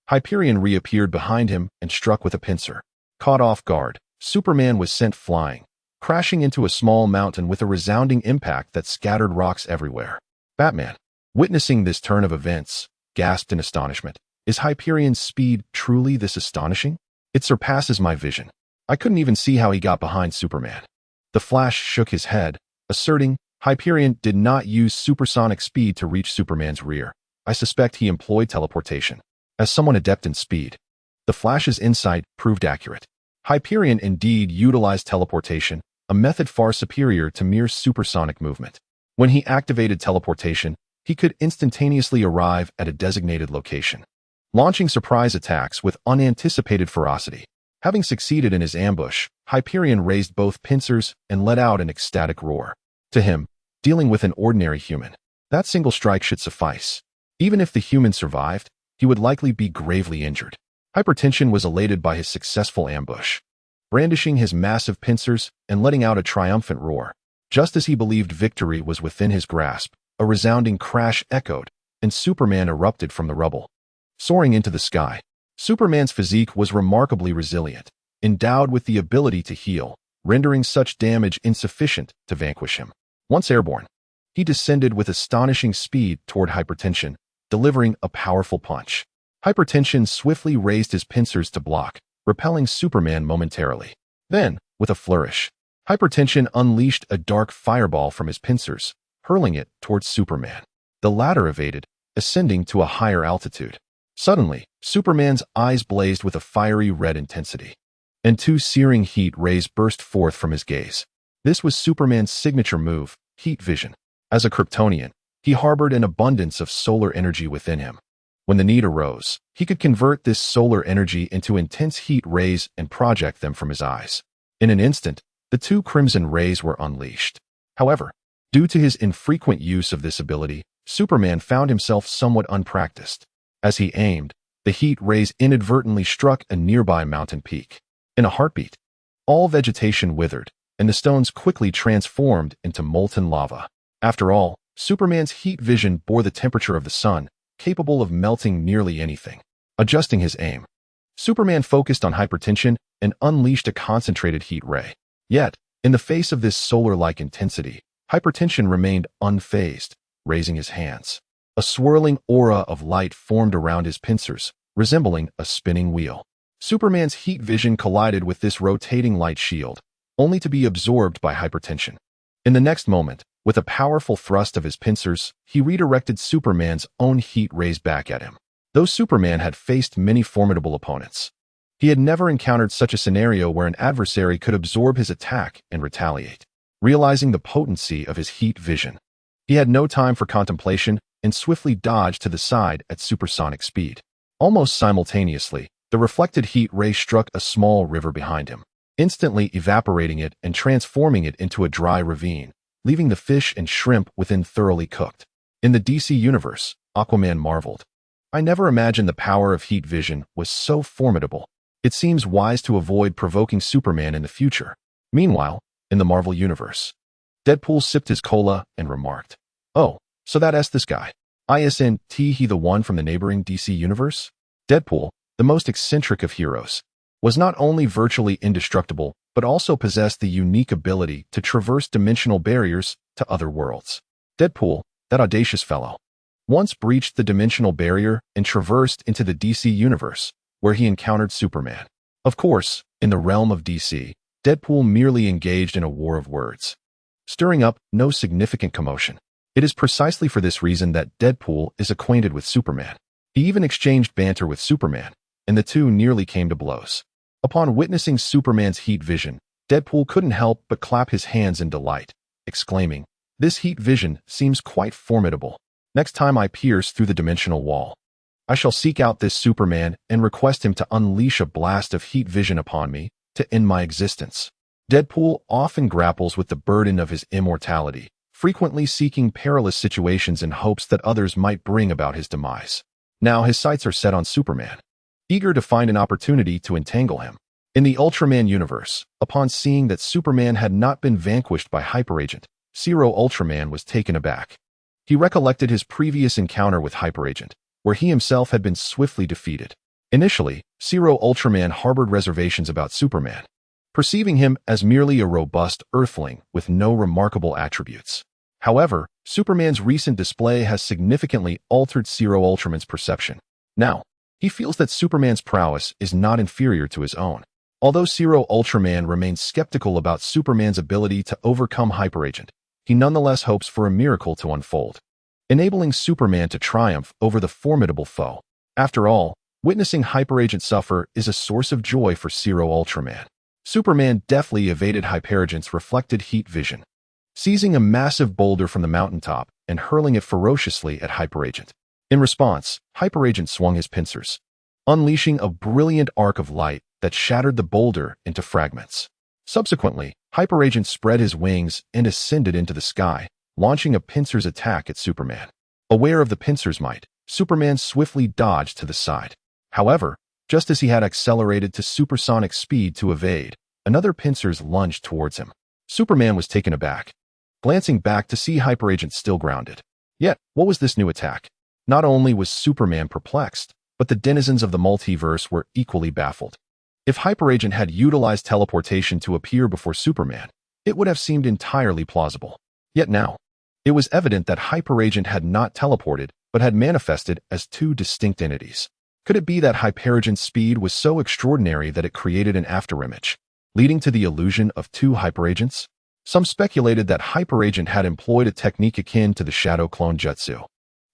Hyperion reappeared behind him and struck with a pincer. Caught off guard, Superman was sent flying, crashing into a small mountain with a resounding impact that scattered rocks everywhere. Batman, witnessing this turn of events, gasped in astonishment. Is Hyperion's speed truly this astonishing? It surpasses my vision. I couldn't even see how he got behind Superman. The Flash shook his head, asserting, Hyperion did not use supersonic speed to reach Superman's rear. I suspect he employed teleportation. As someone adept in speed, the Flash's insight proved accurate. Hyperion indeed utilized teleportation, a method far superior to mere supersonic movement. When he activated teleportation, he could instantaneously arrive at a designated location, launching surprise attacks with unanticipated ferocity. Having succeeded in his ambush, Hyperion raised both pincers and let out an ecstatic roar. To him, dealing with an ordinary human, that single strike should suffice. Even if the human survived, he would likely be gravely injured. Hypertension was elated by his successful ambush, brandishing his massive pincers and letting out a triumphant roar. Just as he believed victory was within his grasp, a resounding crash echoed, and Superman erupted from the rubble. Soaring into the sky, Superman's physique was remarkably resilient, endowed with the ability to heal, rendering such damage insufficient to vanquish him. Once airborne, he descended with astonishing speed toward Hypertension, delivering a powerful punch. Hypertension swiftly raised his pincers to block, repelling Superman momentarily. Then, with a flourish, Hypertension unleashed a dark fireball from his pincers, hurling it towards Superman. The latter evaded, ascending to a higher altitude. Suddenly, Superman's eyes blazed with a fiery red intensity, and 2 searing heat rays burst forth from his gaze. This was Superman's signature move, heat vision. As a Kryptonian, he harbored an abundance of solar energy within him. When the need arose, he could convert this solar energy into intense heat rays and project them from his eyes. In an instant, the 2 crimson rays were unleashed. However, due to his infrequent use of this ability, Superman found himself somewhat unpracticed. As he aimed, the heat rays inadvertently struck a nearby mountain peak. In a heartbeat, all vegetation withered, and the stones quickly transformed into molten lava. After all, Superman's heat vision bore the temperature of the sun, capable of melting nearly anything. Adjusting his aim, Superman focused on Hypertension and unleashed a concentrated heat ray. Yet, in the face of this solar-like intensity, Hypertension remained unfazed, raising his hands. A swirling aura of light formed around his pincers, resembling a spinning wheel. Superman's heat vision collided with this rotating light shield, only to be absorbed by Hypertension. In the next moment, with a powerful thrust of his pincers, he redirected Superman's own heat rays back at him. Though Superman had faced many formidable opponents, he had never encountered such a scenario where an adversary could absorb his attack and retaliate. Realizing the potency of his heat vision, he had no time for contemplation and swiftly dodged to the side at supersonic speed. Almost simultaneously, the reflected heat ray struck a small river behind him, instantly evaporating it and transforming it into a dry ravine, leaving the fish and shrimp within thoroughly cooked. In the DC universe, Aquaman marveled. I never imagined the power of heat vision was so formidable. It seems wise to avoid provoking Superman in the future. Meanwhile, in the Marvel Universe, Deadpool sipped his cola and remarked, "Oh, so that's this guy. Isn't he the one from the neighboring DC universe?" Deadpool, the most eccentric of heroes, was not only virtually indestructible, but also possessed the unique ability to traverse dimensional barriers to other worlds. Deadpool, that audacious fellow, once breached the dimensional barrier and traversed into the DC universe, where he encountered Superman. Of course, in the realm of DC, Deadpool merely engaged in a war of words, stirring up no significant commotion. It is precisely for this reason that Deadpool is acquainted with Superman. He even exchanged banter with Superman, and the two nearly came to blows. Upon witnessing Superman's heat vision, Deadpool couldn't help but clap his hands in delight, exclaiming, "This heat vision seems quite formidable. Next time I pierce through the dimensional wall, I shall seek out this Superman and request him to unleash a blast of heat vision upon me to end my existence." Deadpool often grapples with the burden of his immortality, frequently seeking perilous situations in hopes that others might bring about his demise. Now his sights are set on Superman, eager to find an opportunity to entangle him. In the Ultraman universe, upon seeing that Superman had not been vanquished by Hyperagent, Zero Ultraman was taken aback. He recollected his previous encounter with Hyperagent, where he himself had been swiftly defeated. Initially, Zero Ultraman harbored reservations about Superman, perceiving him as merely a robust Earthling with no remarkable attributes. However, Superman's recent display has significantly altered Zero Ultraman's perception. Now, he feels that Superman's prowess is not inferior to his own. Although Zero Ultraman remains skeptical about Superman's ability to overcome Hyperagent, he nonetheless hopes for a miracle to unfold, enabling Superman to triumph over the formidable foe. After all, witnessing Hyperagent suffer is a source of joy for Zero Ultraman. Superman deftly evaded Hyperagent's reflected heat vision, seizing a massive boulder from the mountaintop and hurling it ferociously at Hyperagent. In response, Hyperagent swung his pincers, unleashing a brilliant arc of light that shattered the boulder into fragments. Subsequently, Hyperagent spread his wings and ascended into the sky, launching a pincers attack at Superman. Aware of the pincers' might, Superman swiftly dodged to the side. However, just as he had accelerated to supersonic speed to evade, another pincers lunged towards him. Superman was taken aback, glancing back to see Hyperagent still grounded. Yet, what was this new attack? Not only was Superman perplexed, but the denizens of the multiverse were equally baffled. If Hyperagent had utilized teleportation to appear before Superman, it would have seemed entirely plausible. Yet now, it was evident that Hyperagent had not teleported, but had manifested as two distinct entities. Could it be that Hyperagent's speed was so extraordinary that it created an afterimage, leading to the illusion of two Hyperagents? Some speculated that Hyperagent had employed a technique akin to the shadow clone jutsu,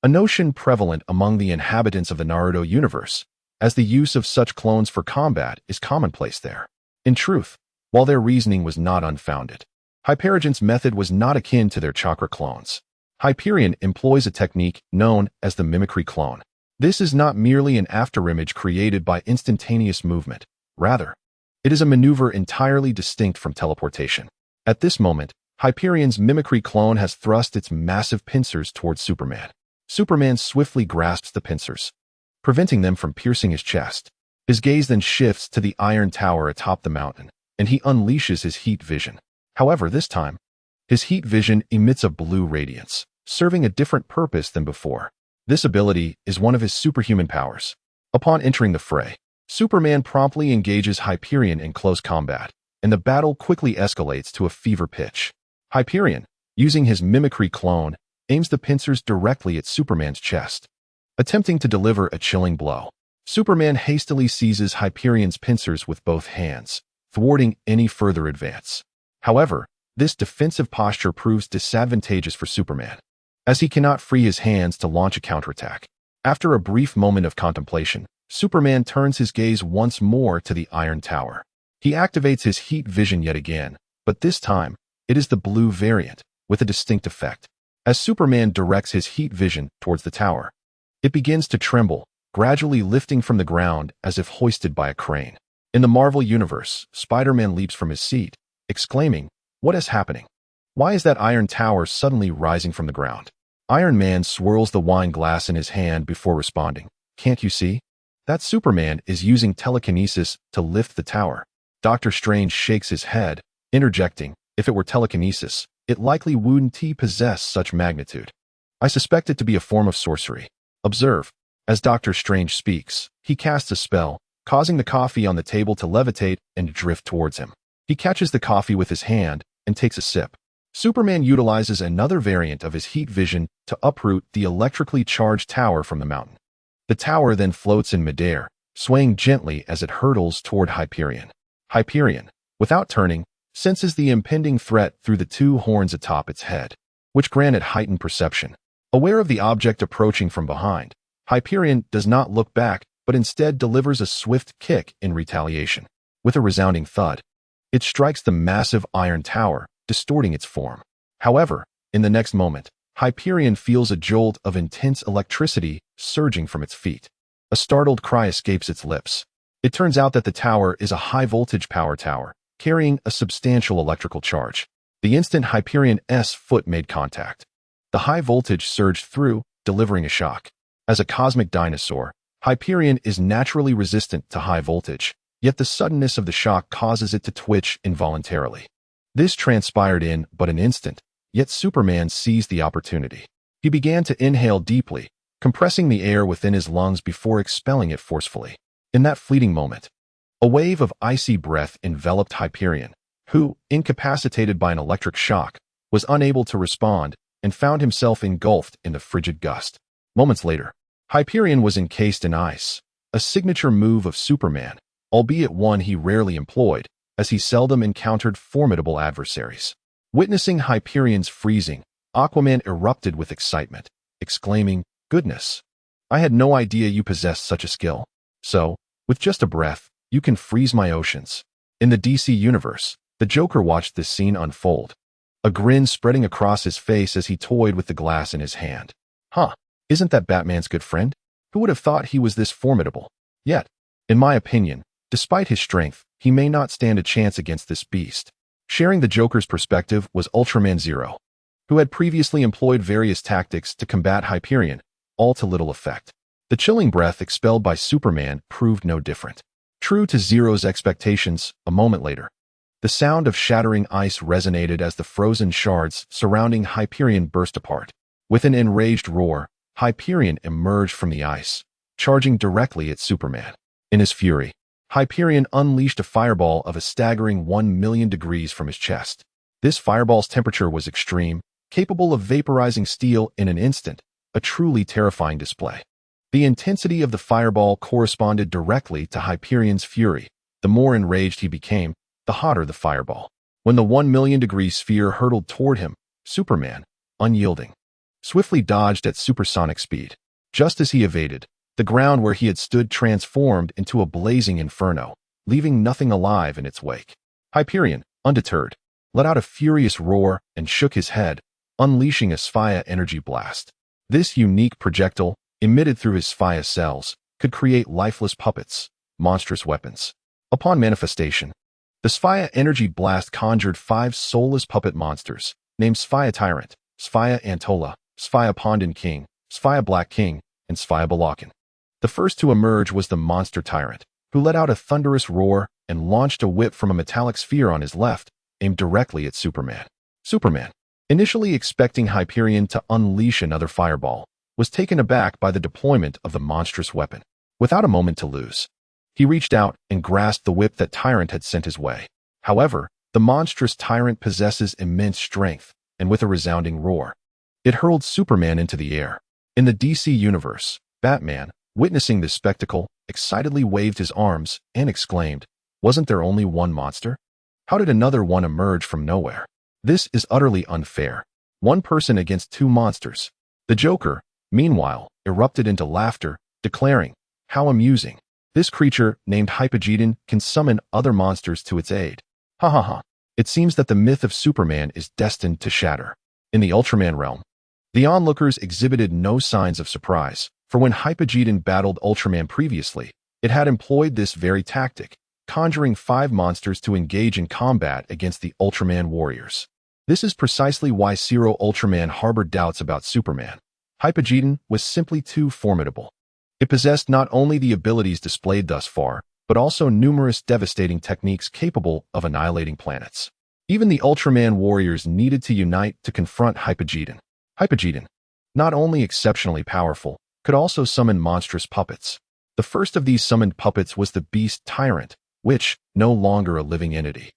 a notion prevalent among the inhabitants of the Naruto universe, as the use of such clones for combat is commonplace there. In truth, while their reasoning was not unfounded, Hyperagent's method was not akin to their chakra clones. Hyperion employs a technique known as the mimicry clone. This is not merely an afterimage created by instantaneous movement. Rather, it is a maneuver entirely distinct from teleportation. At this moment, Hyperion's mimicry clone has thrust its massive pincers towards Superman. Superman swiftly grasps the pincers, preventing them from piercing his chest. His gaze then shifts to the iron tower atop the mountain, and he unleashes his heat vision. However, this time, his heat vision emits a blue radiance, serving a different purpose than before. This ability is one of his superhuman powers. Upon entering the fray, Superman promptly engages Hyperion in close combat, and the battle quickly escalates to a fever pitch. Hyperion, using his mimicry clone, aims the pincers directly at Superman's chest, attempting to deliver a chilling blow. Superman hastily seizes Hyperion's pincers with both hands, thwarting any further advance. However, this defensive posture proves disadvantageous for Superman, as he cannot free his hands to launch a counterattack. After a brief moment of contemplation, Superman turns his gaze once more to the Iron Tower. He activates his heat vision yet again, but this time, it is the blue variant, with a distinct effect. As Superman directs his heat vision towards the tower, it begins to tremble, gradually lifting from the ground as if hoisted by a crane. In the Marvel Universe, Spider-Man leaps from his seat, exclaiming, "What is happening? Why is that Iron Tower suddenly rising from the ground?" Iron Man swirls the wine glass in his hand before responding, "Can't you see? That Superman is using telekinesis to lift the tower. Dr. Strange shakes his head, interjecting, if it were telekinesis, it likely wouldn't possess such magnitude. I suspect it to be a form of sorcery. Observe. As Dr. Strange speaks, he casts a spell, causing the coffee on the table to levitate and drift towards him. He catches the coffee with his hand and takes a sip. Superman utilizes another variant of his heat vision to uproot the electrically charged tower from the mountain. The tower then floats in midair, swaying gently as it hurtles toward Hyperion. Hyperion, without turning, senses the impending threat through the two horns atop its head, which grant it heightened perception. Aware of the object approaching from behind, Hyperion does not look back but instead delivers a swift kick in retaliation. With a resounding thud, it strikes the massive iron tower, distorting its form. However, in the next moment, Hyperion feels a jolt of intense electricity surging from its feet. A startled cry escapes its lips. It turns out that the tower is a high-voltage power tower, carrying a substantial electrical charge. The instant Hyperion's foot made contact, the high voltage surged through, delivering a shock. As a cosmic dinosaur, Hyperion is naturally resistant to high voltage, yet the suddenness of the shock causes it to twitch involuntarily. This transpired in but an instant, yet Superman seized the opportunity. He began to inhale deeply, compressing the air within his lungs before expelling it forcefully. In that fleeting moment, a wave of icy breath enveloped Hyperion, who, incapacitated by an electric shock, was unable to respond and found himself engulfed in the frigid gust. Moments later, Hyperion was encased in ice, a signature move of Superman, albeit one he rarely employed, as he seldom encountered formidable adversaries. Witnessing Hyperion's freezing, Aquaman erupted with excitement, exclaiming, "Goodness! I had no idea you possessed such a skill. So, with just a breath, you can freeze my oceans." In the DC universe, the Joker watched this scene unfold, a grin spreading across his face as he toyed with the glass in his hand. Huh, isn't that Batman's good friend? Who would have thought he was this formidable? Yet, in my opinion, despite his strength, he may not stand a chance against this beast. Sharing the Joker's perspective was Ultraman Zero, who had previously employed various tactics to combat Hyperion, all to little effect. The chilling breath expelled by Superman proved no different. True to Zero's expectations, a moment later, the sound of shattering ice resonated as the frozen shards surrounding Hyperion burst apart. With an enraged roar, Hyperion emerged from the ice, charging directly at Superman. In his fury, Hyperion unleashed a fireball of a staggering 1,000,000 degrees from his chest. This fireball's temperature was extreme, capable of vaporizing steel in an instant, a truly terrifying display. The intensity of the fireball corresponded directly to Hyperion's fury. The more enraged he became, the hotter the fireball. When the 1,000,000 degree sphere hurtled toward him, Superman, unyielding, swiftly dodged at supersonic speed. Just as he evaded, the ground where he had stood transformed into a blazing inferno, leaving nothing alive in its wake. Hyperion, undeterred, let out a furious roar and shook his head, unleashing a Sphaya energy blast. This unique projectile, emitted through his Sphaya cells, could create lifeless puppets, monstrous weapons. Upon manifestation, the Sphaya energy blast conjured 5 soulless puppet monsters, named Sphaya Tyrant, Sphaya Antola, Sphaya Pondan King, Sphaya Black King, and Sphaya Balakan. The first to emerge was the Monster Tyrant, who let out a thunderous roar and launched a whip from a metallic sphere on his left, aimed directly at Superman. Superman, initially expecting Hyperion to unleash another fireball, was taken aback by the deployment of the monstrous weapon. Without a moment to lose, he reached out and grasped the whip that Tyrant had sent his way. However, the monstrous Tyrant possesses immense strength, and with a resounding roar, it hurled Superman into the air. In the DC universe, Batman, witnessing this spectacle, excitedly waved his arms and exclaimed, "Wasn't there only one monster? How did another one emerge from nowhere? This is utterly unfair. One person against 2 monsters." The Joker, meanwhile, erupted into laughter, declaring, "How amusing. This creature, named Hypogeddon, can summon other monsters to its aid. Ha ha ha. It seems that the myth of Superman is destined to shatter." In the Ultraman realm, the onlookers exhibited no signs of surprise, for when Hypogeddon battled Ultraman previously, it had employed this very tactic, conjuring 5 monsters to engage in combat against the Ultraman warriors. This is precisely why Zero Ultraman harbored doubts about Superman. Hypogeddon was simply too formidable. It possessed not only the abilities displayed thus far, but also numerous devastating techniques capable of annihilating planets. Even the Ultraman warriors needed to unite to confront Hypogeddon. Hypogeddon, not only exceptionally powerful, could also summon monstrous puppets. The first of these summoned puppets was the Beast Tyrant, which, no longer a living entity,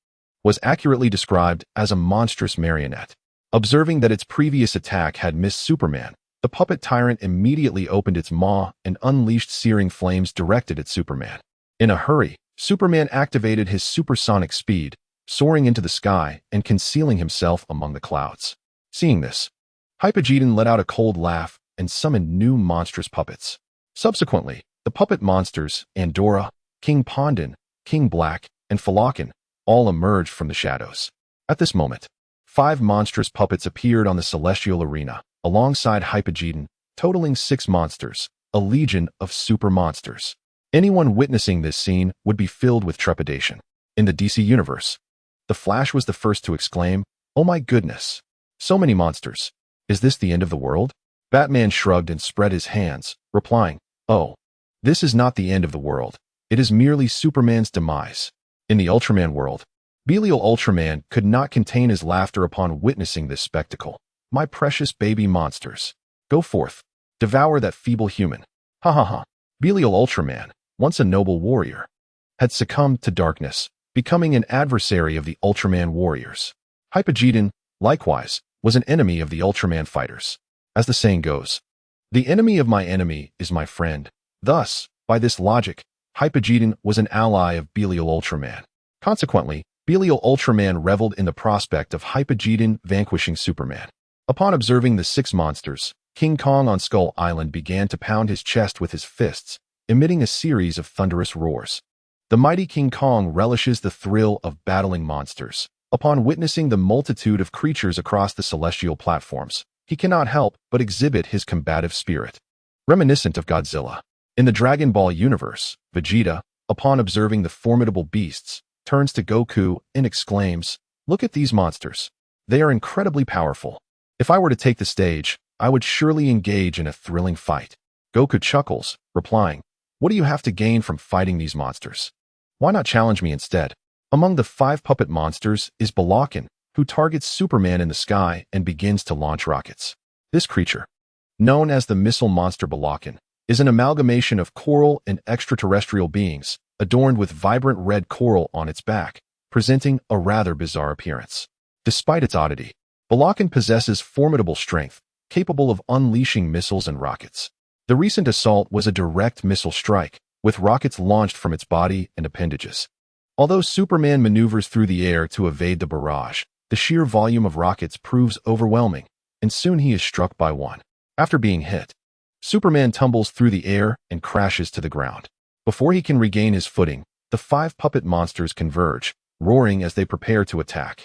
was accurately described as a monstrous marionette. Observing that its previous attack had missed Superman, the puppet tyrant immediately opened its maw and unleashed searing flames directed at Superman. In a hurry, Superman activated his supersonic speed, soaring into the sky and concealing himself among the clouds. Seeing this, Hypogeddon let out a cold laugh and summoned new monstrous puppets. Subsequently, the puppet monsters, Andorra, King Pondon, King Black, and Falakan, all emerged from the shadows. At this moment, 5 monstrous puppets appeared on the celestial arena, alongside Hypogeddon, totaling 6 monsters, a legion of super monsters. Anyone witnessing this scene would be filled with trepidation. In the DC universe, the Flash was the first to exclaim, "Oh my goodness! So many monsters! Is this the end of the world?" Batman shrugged and spread his hands, replying, "Oh, this is not the end of the world. It is merely Superman's demise." In the Ultraman world, Belial Ultraman could not contain his laughter upon witnessing this spectacle. "My precious baby monsters. Go forth. Devour that feeble human." Ha ha ha. Belial Ultraman, once a noble warrior, had succumbed to darkness, becoming an adversary of the Ultraman warriors. Hypogeddon, likewise, was an enemy of the Ultraman fighters. As the saying goes, "The enemy of my enemy is my friend." Thus, by this logic, Hypogeddon was an ally of Belial Ultraman. Consequently, Belial Ultraman reveled in the prospect of Hypogeddon vanquishing Superman. Upon observing the 6 monsters, King Kong on Skull Island began to pound his chest with his fists, emitting a series of thunderous roars. The mighty King Kong relishes the thrill of battling monsters. Upon witnessing the multitude of creatures across the celestial platforms, he cannot help but exhibit his combative spirit. Reminiscent of Godzilla. In the Dragon Ball universe, Vegeta, upon observing the formidable beasts, turns to Goku and exclaims, "Look at these monsters. They are incredibly powerful. If I were to take the stage, I would surely engage in a thrilling fight." Goku chuckles, replying, "What do you have to gain from fighting these monsters? Why not challenge me instead?" Among the 5 puppet monsters is Balakan, who targets Superman in the sky and begins to launch rockets. This creature, known as the missile monster Balakan, is an amalgamation of coral and extraterrestrial beings, adorned with vibrant red coral on its back, presenting a rather bizarre appearance. Despite its oddity, Balakan possesses formidable strength, capable of unleashing missiles and rockets. The recent assault was a direct missile strike, with rockets launched from its body and appendages. Although Superman maneuvers through the air to evade the barrage, the sheer volume of rockets proves overwhelming, and soon he is struck by one. After being hit, Superman tumbles through the air and crashes to the ground. Before he can regain his footing, the 5 puppet monsters converge, roaring as they prepare to attack.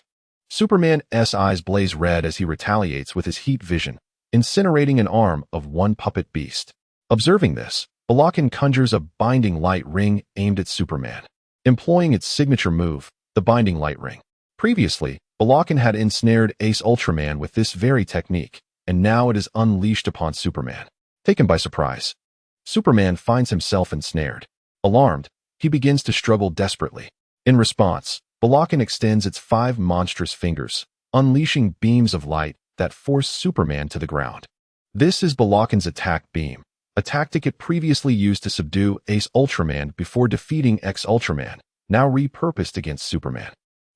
Superman's eyes blaze red as he retaliates with his heat vision, incinerating an arm of one puppet beast. Observing this, Balakan conjures a binding light ring aimed at Superman, employing its signature move, the binding light ring. Previously, Balakan had ensnared Ace Ultraman with this very technique, and now it is unleashed upon Superman. Taken by surprise, Superman finds himself ensnared. Alarmed, he begins to struggle desperately. In response, Balakan extends its 5 monstrous fingers, unleashing beams of light that force Superman to the ground. This is Balakan's attack beam, a tactic it previously used to subdue Ace Ultraman before defeating X-Ultraman, now repurposed against Superman.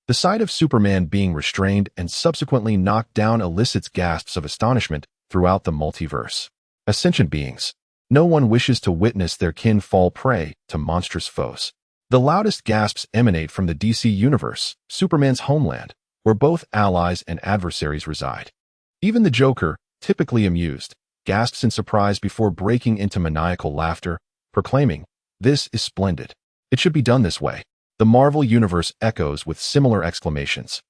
The sight of Superman being restrained and subsequently knocked down elicits gasps of astonishment throughout the multiverse. As sentient beings, no one wishes to witness their kin fall prey to monstrous foes. The loudest gasps emanate from the DC universe, Superman's homeland, where both allies and adversaries reside. Even the Joker, typically amused, gasps in surprise before breaking into maniacal laughter, proclaiming, "This is splendid. It should be done this way." The Marvel Universe echoes with similar exclamations,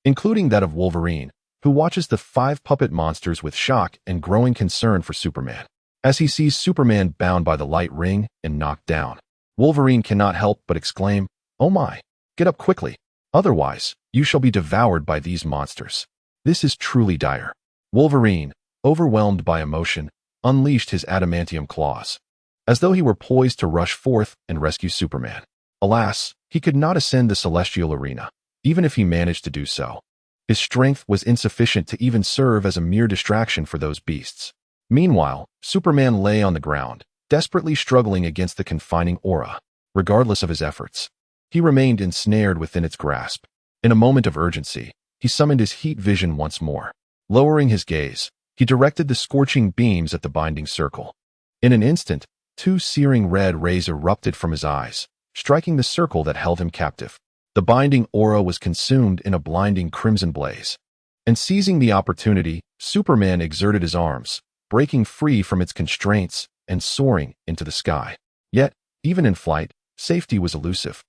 including that of Wolverine, who watches the 5 puppet monsters with shock and growing concern for Superman. As he sees Superman bound by the light ring and knocked down, Wolverine cannot help but exclaim, "Oh my, get up quickly. Otherwise, you shall be devoured by these monsters." This is truly dire. Wolverine, overwhelmed by emotion, unleashed his adamantium claws. as though he were poised to rush forth and rescue Superman. Alas, he could not ascend the celestial arena, even if he managed to do so. His strength was insufficient to even serve as a mere distraction for those beasts. Meanwhile, Superman lay on the ground, desperately struggling against the confining aura. Regardless of his efforts, he remained ensnared within its grasp. In a moment of urgency, he summoned his heat vision once more. Lowering his gaze, he directed the scorching beams at the binding circle. In an instant, 2 searing red rays erupted from his eyes, striking the circle that held him captive. The binding aura was consumed in a blinding crimson blaze. And seizing the opportunity, Superman exerted his arms, breaking free from its constraints and soaring into the sky. Yet, even in flight, safety was elusive.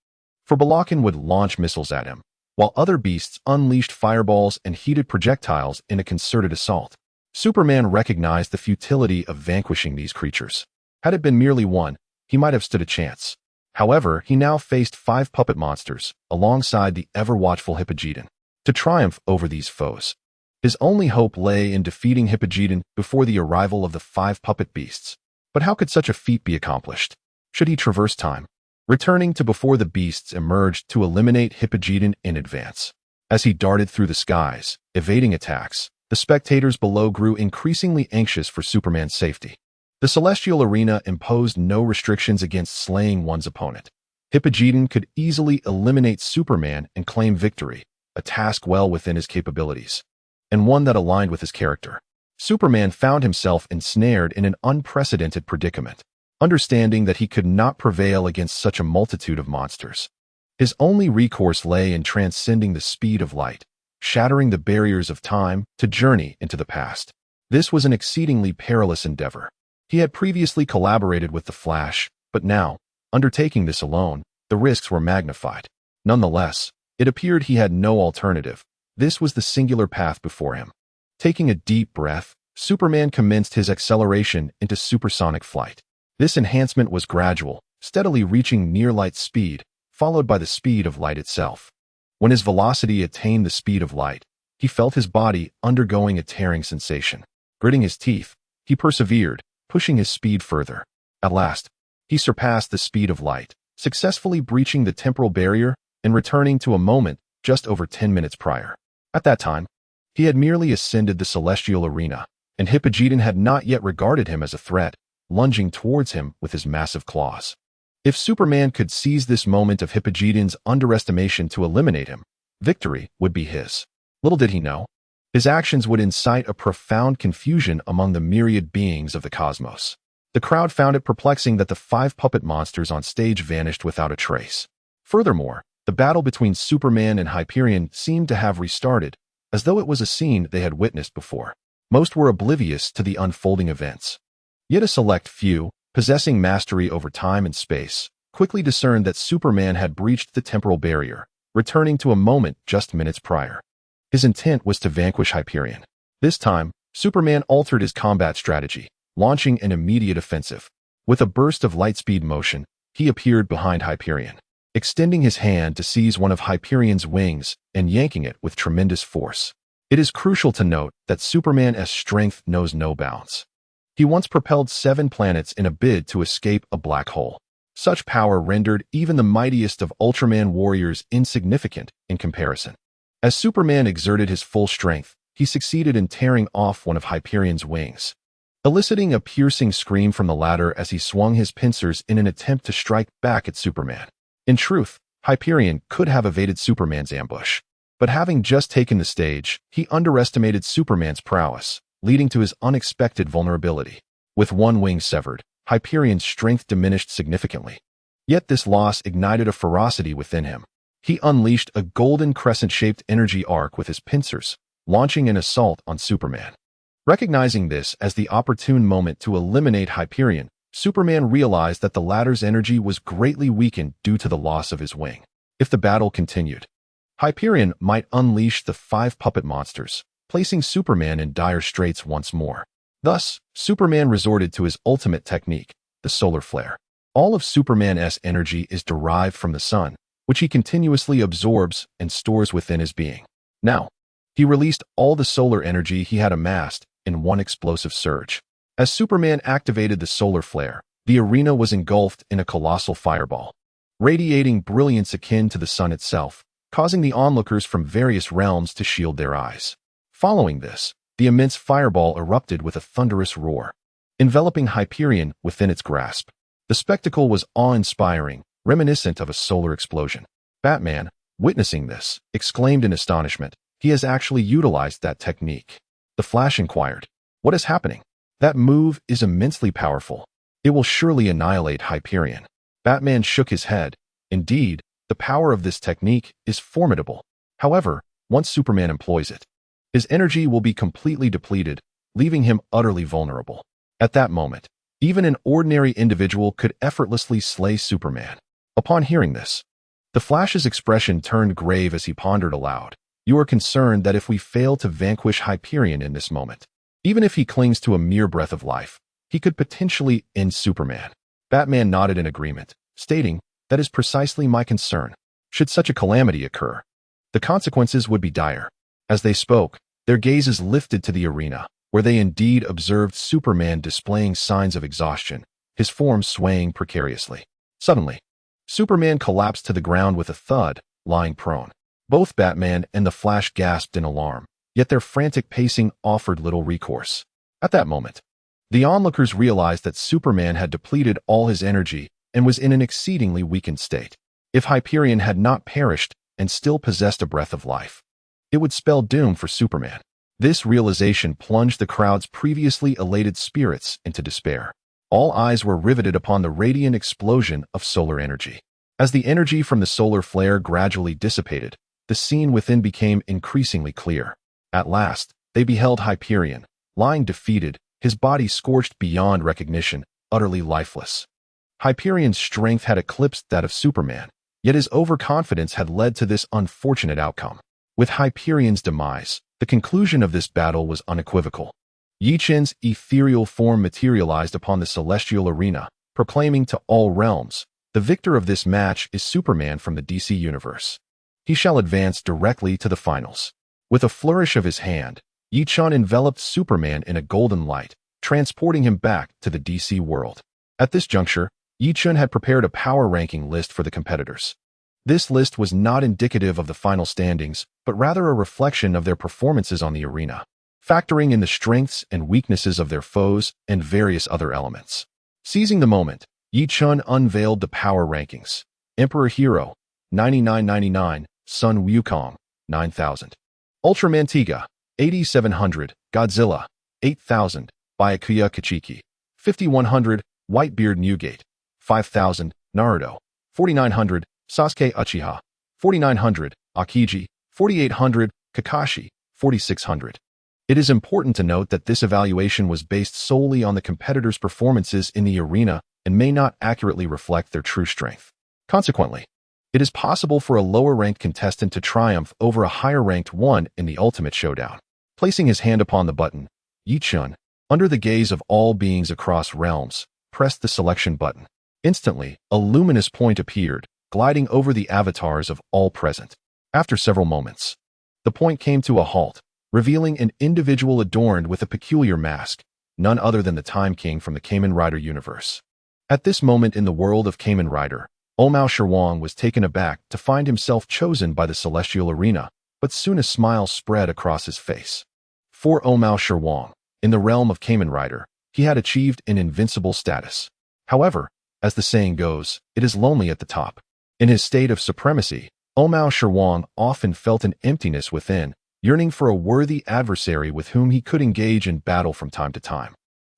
For Balakan would launch missiles at him, while other beasts unleashed fireballs and heated projectiles in a concerted assault. Superman recognized the futility of vanquishing these creatures. Had it been merely one, he might have stood a chance. However, he now faced 5 puppet monsters, alongside the ever-watchful Hippogeddon. To triumph over these foes, his only hope lay in defeating Hippogeddon before the arrival of the 5 puppet beasts. But how could such a feat be accomplished? Should he traverse time, returning to before the beasts emerged to eliminate Hippogeddon in advance? As he darted through the skies, evading attacks, the spectators below grew increasingly anxious for Superman's safety. The celestial arena imposed no restrictions against slaying one's opponent. Hippogeddon could easily eliminate Superman and claim victory, a task well within his capabilities, and one that aligned with his character. Superman found himself ensnared in an unprecedented predicament. Understanding that he could not prevail against such a multitude of monsters, his only recourse lay in transcending the speed of light, shattering the barriers of time to journey into the past. This was an exceedingly perilous endeavor. He had previously collaborated with the Flash, but now, undertaking this alone, the risks were magnified. Nonetheless, it appeared he had no alternative. This was the singular path before him. Taking a deep breath, Superman commenced his acceleration into supersonic flight. This enhancement was gradual, steadily reaching near-light speed, followed by the speed of light itself. When his velocity attained the speed of light, he felt his body undergoing a tearing sensation. Gritting his teeth, he persevered, pushing his speed further. At last, he surpassed the speed of light, successfully breaching the temporal barrier and returning to a moment just over 10 minutes prior. At that time, he had merely ascended the celestial arena, and Hippogeddon had not yet regarded him as a threat, lunging towards him with his massive claws. If Superman could seize this moment of Hippogeddon's underestimation to eliminate him, victory would be his. Little did he know, his actions would incite a profound confusion among the myriad beings of the cosmos. The crowd found it perplexing that the 5 puppet monsters on stage vanished without a trace. Furthermore, the battle between Superman and Hyperion seemed to have restarted, as though it was a scene they had witnessed before. Most were oblivious to the unfolding events. Yet a select few, possessing mastery over time and space, quickly discerned that Superman had breached the temporal barrier, returning to a moment just minutes prior. His intent was to vanquish Hyperion. This time, Superman altered his combat strategy, launching an immediate offensive. With a burst of lightspeed motion, he appeared behind Hyperion, extending his hand to seize one of Hyperion's wings and yanking it with tremendous force. It is crucial to note that Superman's strength knows no bounds. He once propelled 7 planets in a bid to escape a black hole. Such power rendered even the mightiest of Ultraman warriors insignificant in comparison. As Superman exerted his full strength, he succeeded in tearing off one of Hyperion's wings, eliciting a piercing scream from the latter as he swung his pincers in an attempt to strike back at Superman. In truth, Hyperion could have evaded Superman's ambush, but having just taken the stage, he underestimated Superman's prowess, leading to his unexpected vulnerability. With one wing severed, Hyperion's strength diminished significantly. Yet this loss ignited a ferocity within him. He unleashed a golden crescent-shaped energy arc with his pincers, launching an assault on Superman. Recognizing this as the opportune moment to eliminate Hyperion, Superman realized that the latter's energy was greatly weakened due to the loss of his wing. If the battle continued, Hyperion might unleash the 5 puppet monsters, placing Superman in dire straits once more. Thus, Superman resorted to his ultimate technique, the solar flare. All of Superman's energy is derived from the sun, which he continuously absorbs and stores within his being. Now, he released all the solar energy he had amassed in one explosive surge. As Superman activated the solar flare, The arena was engulfed in a colossal fireball, radiating brilliance akin to the sun itself, causing the onlookers from various realms to shield their eyes. Following this, the immense fireball erupted with a thunderous roar, enveloping Hyperion within its grasp. The spectacle was awe-inspiring, reminiscent of a solar explosion. Batman, witnessing this, exclaimed in astonishment, "He has actually utilized that technique." The Flash inquired, "What is happening?" "That move is immensely powerful. It will surely annihilate Hyperion." Batman shook his head. "Indeed, the power of this technique is formidable. However, once Superman employs it, his energy will be completely depleted, leaving him utterly vulnerable." At that moment, even an ordinary individual could effortlessly slay Superman. Upon hearing this, the Flash's expression turned grave as he pondered aloud. "You are concerned that if we fail to vanquish Hyperion in this moment, even if he clings to a mere breath of life, he could potentially end Superman." Batman nodded in agreement, stating, "That is precisely my concern. Should such a calamity occur, the consequences would be dire." As they spoke, their gazes lifted to the arena, where they indeed observed Superman displaying signs of exhaustion, his form swaying precariously. Suddenly, Superman collapsed to the ground with a thud, lying prone. Both Batman and the Flash gasped in alarm, yet their frantic pacing offered little recourse. At that moment, the onlookers realized that Superman had depleted all his energy and was in an exceedingly weakened state. If Hyperion had not perished and still possessed a breath of life, it would spell doom for Superman. This realization plunged the crowd's previously elated spirits into despair. All eyes were riveted upon the radiant explosion of solar energy. As the energy from the solar flare gradually dissipated, the scene within became increasingly clear. At last, they beheld Hyperion, lying defeated, his body scorched beyond recognition, utterly lifeless. Hyperion's strength had eclipsed that of Superman, yet his overconfidence had led to this unfortunate outcome. With Hyperion's demise, the conclusion of this battle was unequivocal. Ye Chen's ethereal form materialized upon the celestial arena, proclaiming to all realms, "The victor of this match is Superman from the DC Universe. He shall advance directly to the finals." With a flourish of his hand, Ye Chen enveloped Superman in a golden light, transporting him back to the DC world. At this juncture, Ye Chen had prepared a power ranking list for the competitors. This list was not indicative of the final standings, but rather a reflection of their performances on the arena, factoring in the strengths and weaknesses of their foes and various other elements. Seizing the moment, Ye Chen unveiled the power rankings. Emperor Hero, 9999, Sun Wukong, 9000. Ultraman Tiga, 8700, Godzilla, 8000, Byakuya Kachiki, 5100, Whitebeard Newgate, 5000, Naruto, 4900, Sasuke Uchiha, 4900, Akiji, 4800, Kakashi, 4600. It is important to note that this evaluation was based solely on the competitors' performances in the arena and may not accurately reflect their true strength. Consequently, it is possible for a lower-ranked contestant to triumph over a higher-ranked one in the ultimate showdown. Placing his hand upon the button, Ye Chen, under the gaze of all beings across realms, pressed the selection button. Instantly, a luminous point appeared, gliding over the avatars of all present. After several moments, the point came to a halt, revealing an individual adorned with a peculiar mask, none other than the Time King from the Kamen Rider universe. At this moment in the world of Kamen Rider, Omao Sherwang was taken aback to find himself chosen by the celestial arena, but soon a smile spread across his face. For Omao Sherwang, in the realm of Kamen Rider, he had achieved an invincible status. However, as the saying goes, it is lonely at the top. In his state of supremacy, Omao Sherwang often felt an emptiness within, yearning for a worthy adversary with whom he could engage in battle from time to time.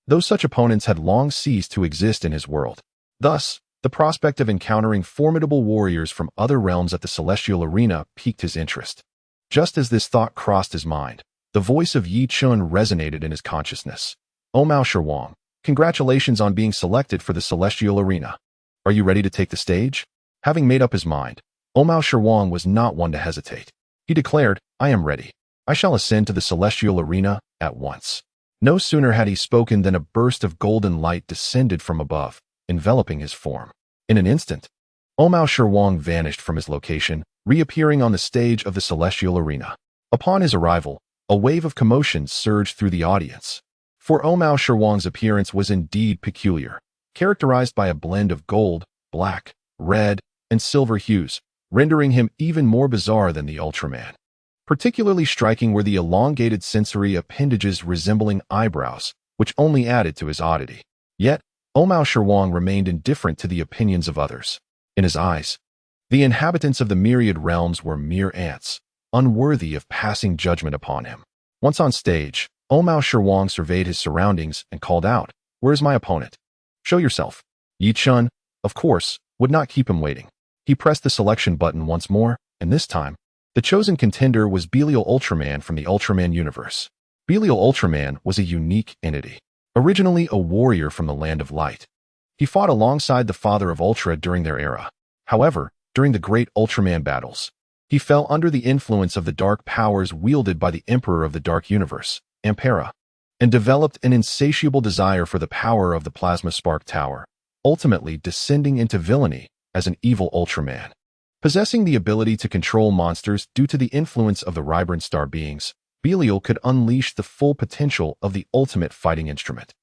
Though such opponents had long ceased to exist in his world. Thus, the prospect of encountering formidable warriors from other realms at the celestial arena piqued his interest. Just as this thought crossed his mind, the voice of Ye Chen resonated in his consciousness. "Omao Sherwang, congratulations on being selected for the celestial arena. Are you ready to take the stage?" Having made up his mind, Omao Sherwang was not one to hesitate. He declared, "I am ready. I shall ascend to the celestial arena at once." No sooner had he spoken than a burst of golden light descended from above, enveloping his form. In an instant, Omao Sherwang vanished from his location, reappearing on the stage of the celestial arena. Upon his arrival, a wave of commotion surged through the audience. For Omao Sherwang's appearance was indeed peculiar, characterized by a blend of gold, black, red, and silver hues, rendering him even more bizarre than the Ultraman. Particularly striking were the elongated sensory appendages resembling eyebrows, which only added to his oddity. Yet, Omao Sherwang remained indifferent to the opinions of others. In his eyes, the inhabitants of the myriad realms were mere ants, unworthy of passing judgment upon him. Once on stage, Omao Sherwang surveyed his surroundings and called out, "Where is my opponent? Show yourself." Ye Chen, of course, would not keep him waiting. He pressed the selection button once more, and this time, the chosen contender was Belial Ultraman from the Ultraman universe. Belial Ultraman was a unique entity. Originally a warrior from the Land of Light, he fought alongside the father of Ultra during their era. However, during the great Ultraman battles, he fell under the influence of the dark powers wielded by the Emperor of the Dark Universe, Ampera, and developed an insatiable desire for the power of the Plasma Spark Tower, ultimately descending into villainy as an evil Ultraman. Possessing the ability to control monsters due to the influence of the Vibrant Star beings, Belial could unleash the full potential of the ultimate fighting instrument,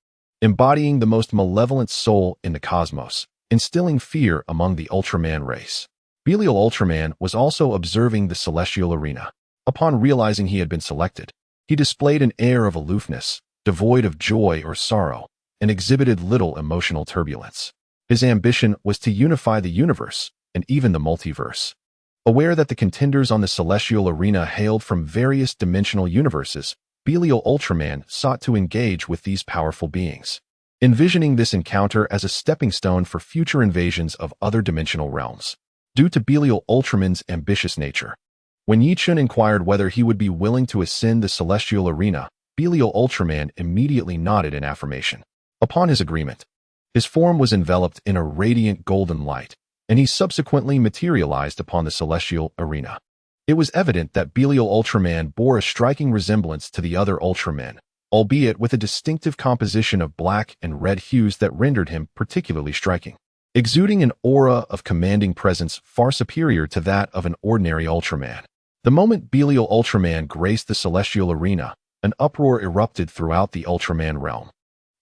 embodying the most malevolent soul in the cosmos, instilling fear among the Ultraman race. Belial Ultraman was also observing the celestial arena. Upon realizing he had been selected, he displayed an air of aloofness, devoid of joy or sorrow, and exhibited little emotional turbulence. His ambition was to unify the universe and even the multiverse. Aware that the contenders on the celestial arena hailed from various dimensional universes, Belial Ultraman sought to engage with these powerful beings, envisioning this encounter as a stepping stone for future invasions of other dimensional realms. Due to Belial Ultraman's ambitious nature, when Ye Chen inquired whether he would be willing to ascend the celestial arena, Belial Ultraman immediately nodded in affirmation. Upon his agreement, his form was enveloped in a radiant golden light, and he subsequently materialized upon the celestial arena. It was evident that Belial Ultraman bore a striking resemblance to the other Ultramen, albeit with a distinctive composition of black and red hues that rendered him particularly striking, exuding an aura of commanding presence far superior to that of an ordinary Ultraman. The moment Belial Ultraman graced the celestial arena, an uproar erupted throughout the Ultraman realm,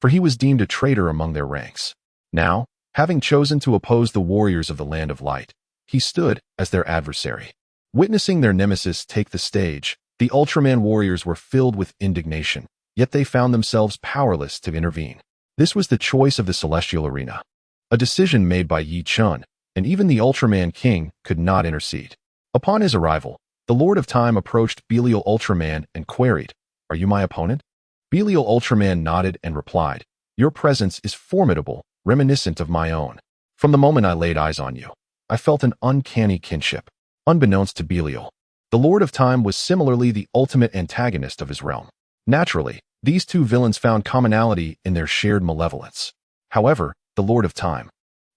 for he was deemed a traitor among their ranks. Now, having chosen to oppose the warriors of the Land of Light, he stood as their adversary. Witnessing their nemesis take the stage, the Ultraman warriors were filled with indignation, yet they found themselves powerless to intervene. This was the choice of the celestial arena, a decision made by Ye Chen, and even the Ultraman King could not intercede. Upon his arrival, the Lord of Time approached Belial Ultraman and queried, "Are you my opponent?" Belial Ultraman nodded and replied, "Your presence is formidable, reminiscent of my own. From the moment I laid eyes on you, I felt an uncanny kinship." Unbeknownst to Belial, the Lord of Time was similarly the ultimate antagonist of his realm. Naturally, these two villains found commonality in their shared malevolence. However, the Lord of Time,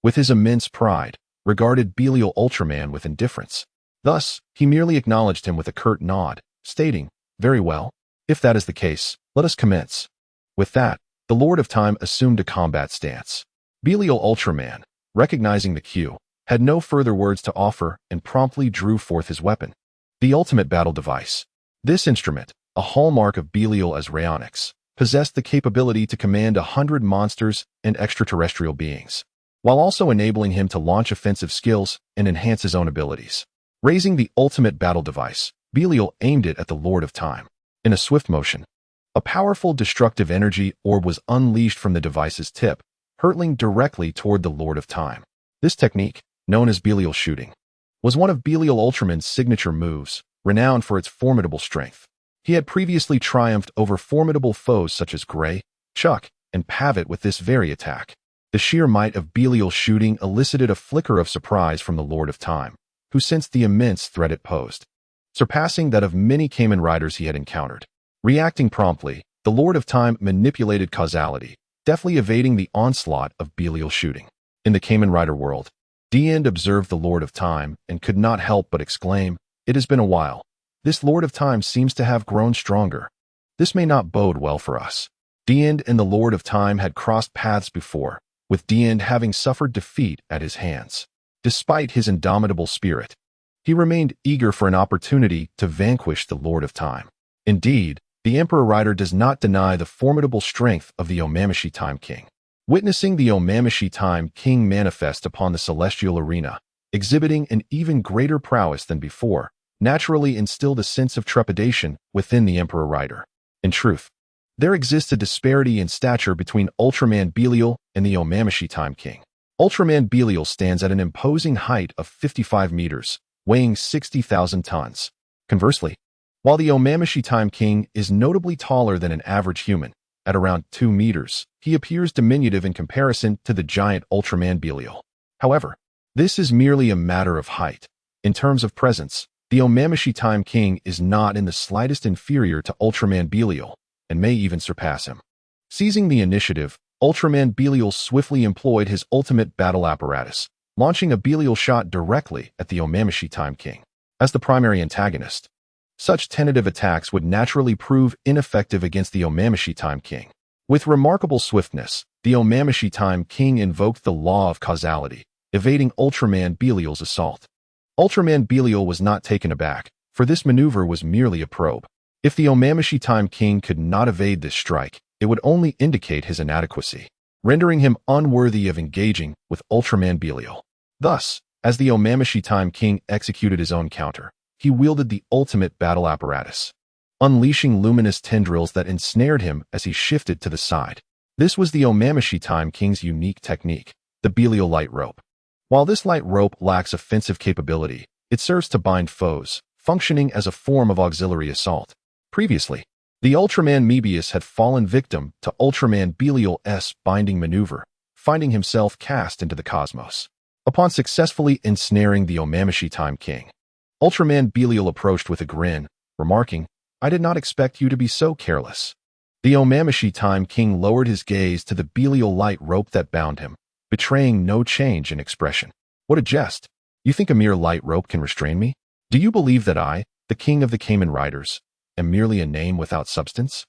with his immense pride, regarded Belial Ultraman with indifference. Thus, he merely acknowledged him with a curt nod, stating, "Very well. If that is the case, let us commence." With that, the Lord of Time assumed a combat stance. Belial Ultraman, recognizing the cue, had no further words to offer and promptly drew forth his weapon, the ultimate battle device. This instrument, a hallmark of Belial as Rayonyx, possessed the capability to command 100 monsters and extraterrestrial beings, while also enabling him to launch offensive skills and enhance his own abilities. Raising the ultimate battle device, Belial aimed it at the Lord of Time. In a swift motion, a powerful destructive energy orb was unleashed from the device's tip, hurtling directly toward the Lord of Time. This technique, known as Belial shooting, was one of Belial Ultraman's signature moves, renowned for its formidable strength. He had previously triumphed over formidable foes such as Gray, Chuck, and Pavitt with this very attack. The sheer might of Belial shooting elicited a flicker of surprise from the Lord of Time, who sensed the immense threat it posed, surpassing that of many Kamen Riders he had encountered. Reacting promptly, the Lord of Time manipulated causality, deftly evading the onslaught of Belial shooting. In the Kamen Rider world, Diend observed the Lord of Time and could not help but exclaim, "It has been a while. This Lord of Time seems to have grown stronger. This may not bode well for us." Diend and the Lord of Time had crossed paths before, with Diend having suffered defeat at his hands. Despite his indomitable spirit, he remained eager for an opportunity to vanquish the Lord of Time. Indeed, the Emperor Rider does not deny the formidable strength of the Omamishi Time King. Witnessing the Omamashi Time King manifest upon the celestial arena, exhibiting an even greater prowess than before, naturally instilled a sense of trepidation within the Emperor Rider. In truth, there exists a disparity in stature between Ultraman Belial and the Omamashi Time King. Ultraman Belial stands at an imposing height of 55 meters, weighing 60,000 tons. Conversely, while the Omamashi Time King is notably taller than an average human, at around 2 meters, he appears diminutive in comparison to the giant Ultraman Belial. However, this is merely a matter of height. In terms of presence, the Omamashi Time King is not in the slightest inferior to Ultraman Belial, and may even surpass him. Seizing the initiative, Ultraman Belial swiftly employed his ultimate battle apparatus, launching a Belial shot directly at the Omamashi Time King. As the primary antagonist, such tentative attacks would naturally prove ineffective against the Omamashi Time King. With remarkable swiftness, the Omamashi Time King invoked the law of causality, evading Ultraman Belial's assault. Ultraman Belial was not taken aback, for this maneuver was merely a probe. If the Omamashi Time King could not evade this strike, it would only indicate his inadequacy, rendering him unworthy of engaging with Ultraman Belial. Thus, as the Omamashi Time King executed his own counter, he wielded the ultimate battle apparatus, unleashing luminous tendrils that ensnared him as he shifted to the side. This was the Omamashi Time King's unique technique, the Belial light rope. While this light rope lacks offensive capability, it serves to bind foes, functioning as a form of auxiliary assault. Previously, the Ultraman Mebius had fallen victim to Ultraman Belial's binding maneuver, finding himself cast into the cosmos. Upon successfully ensnaring the Omamashi Time King, Ultraman Belial approached with a grin, remarking, "I did not expect you to be so careless." The Omamashi Time King lowered his gaze to the Belial light rope that bound him, betraying no change in expression. "What a jest! You think a mere light rope can restrain me? Do you believe that I, the king of the Kamen Riders, am merely a name without substance?"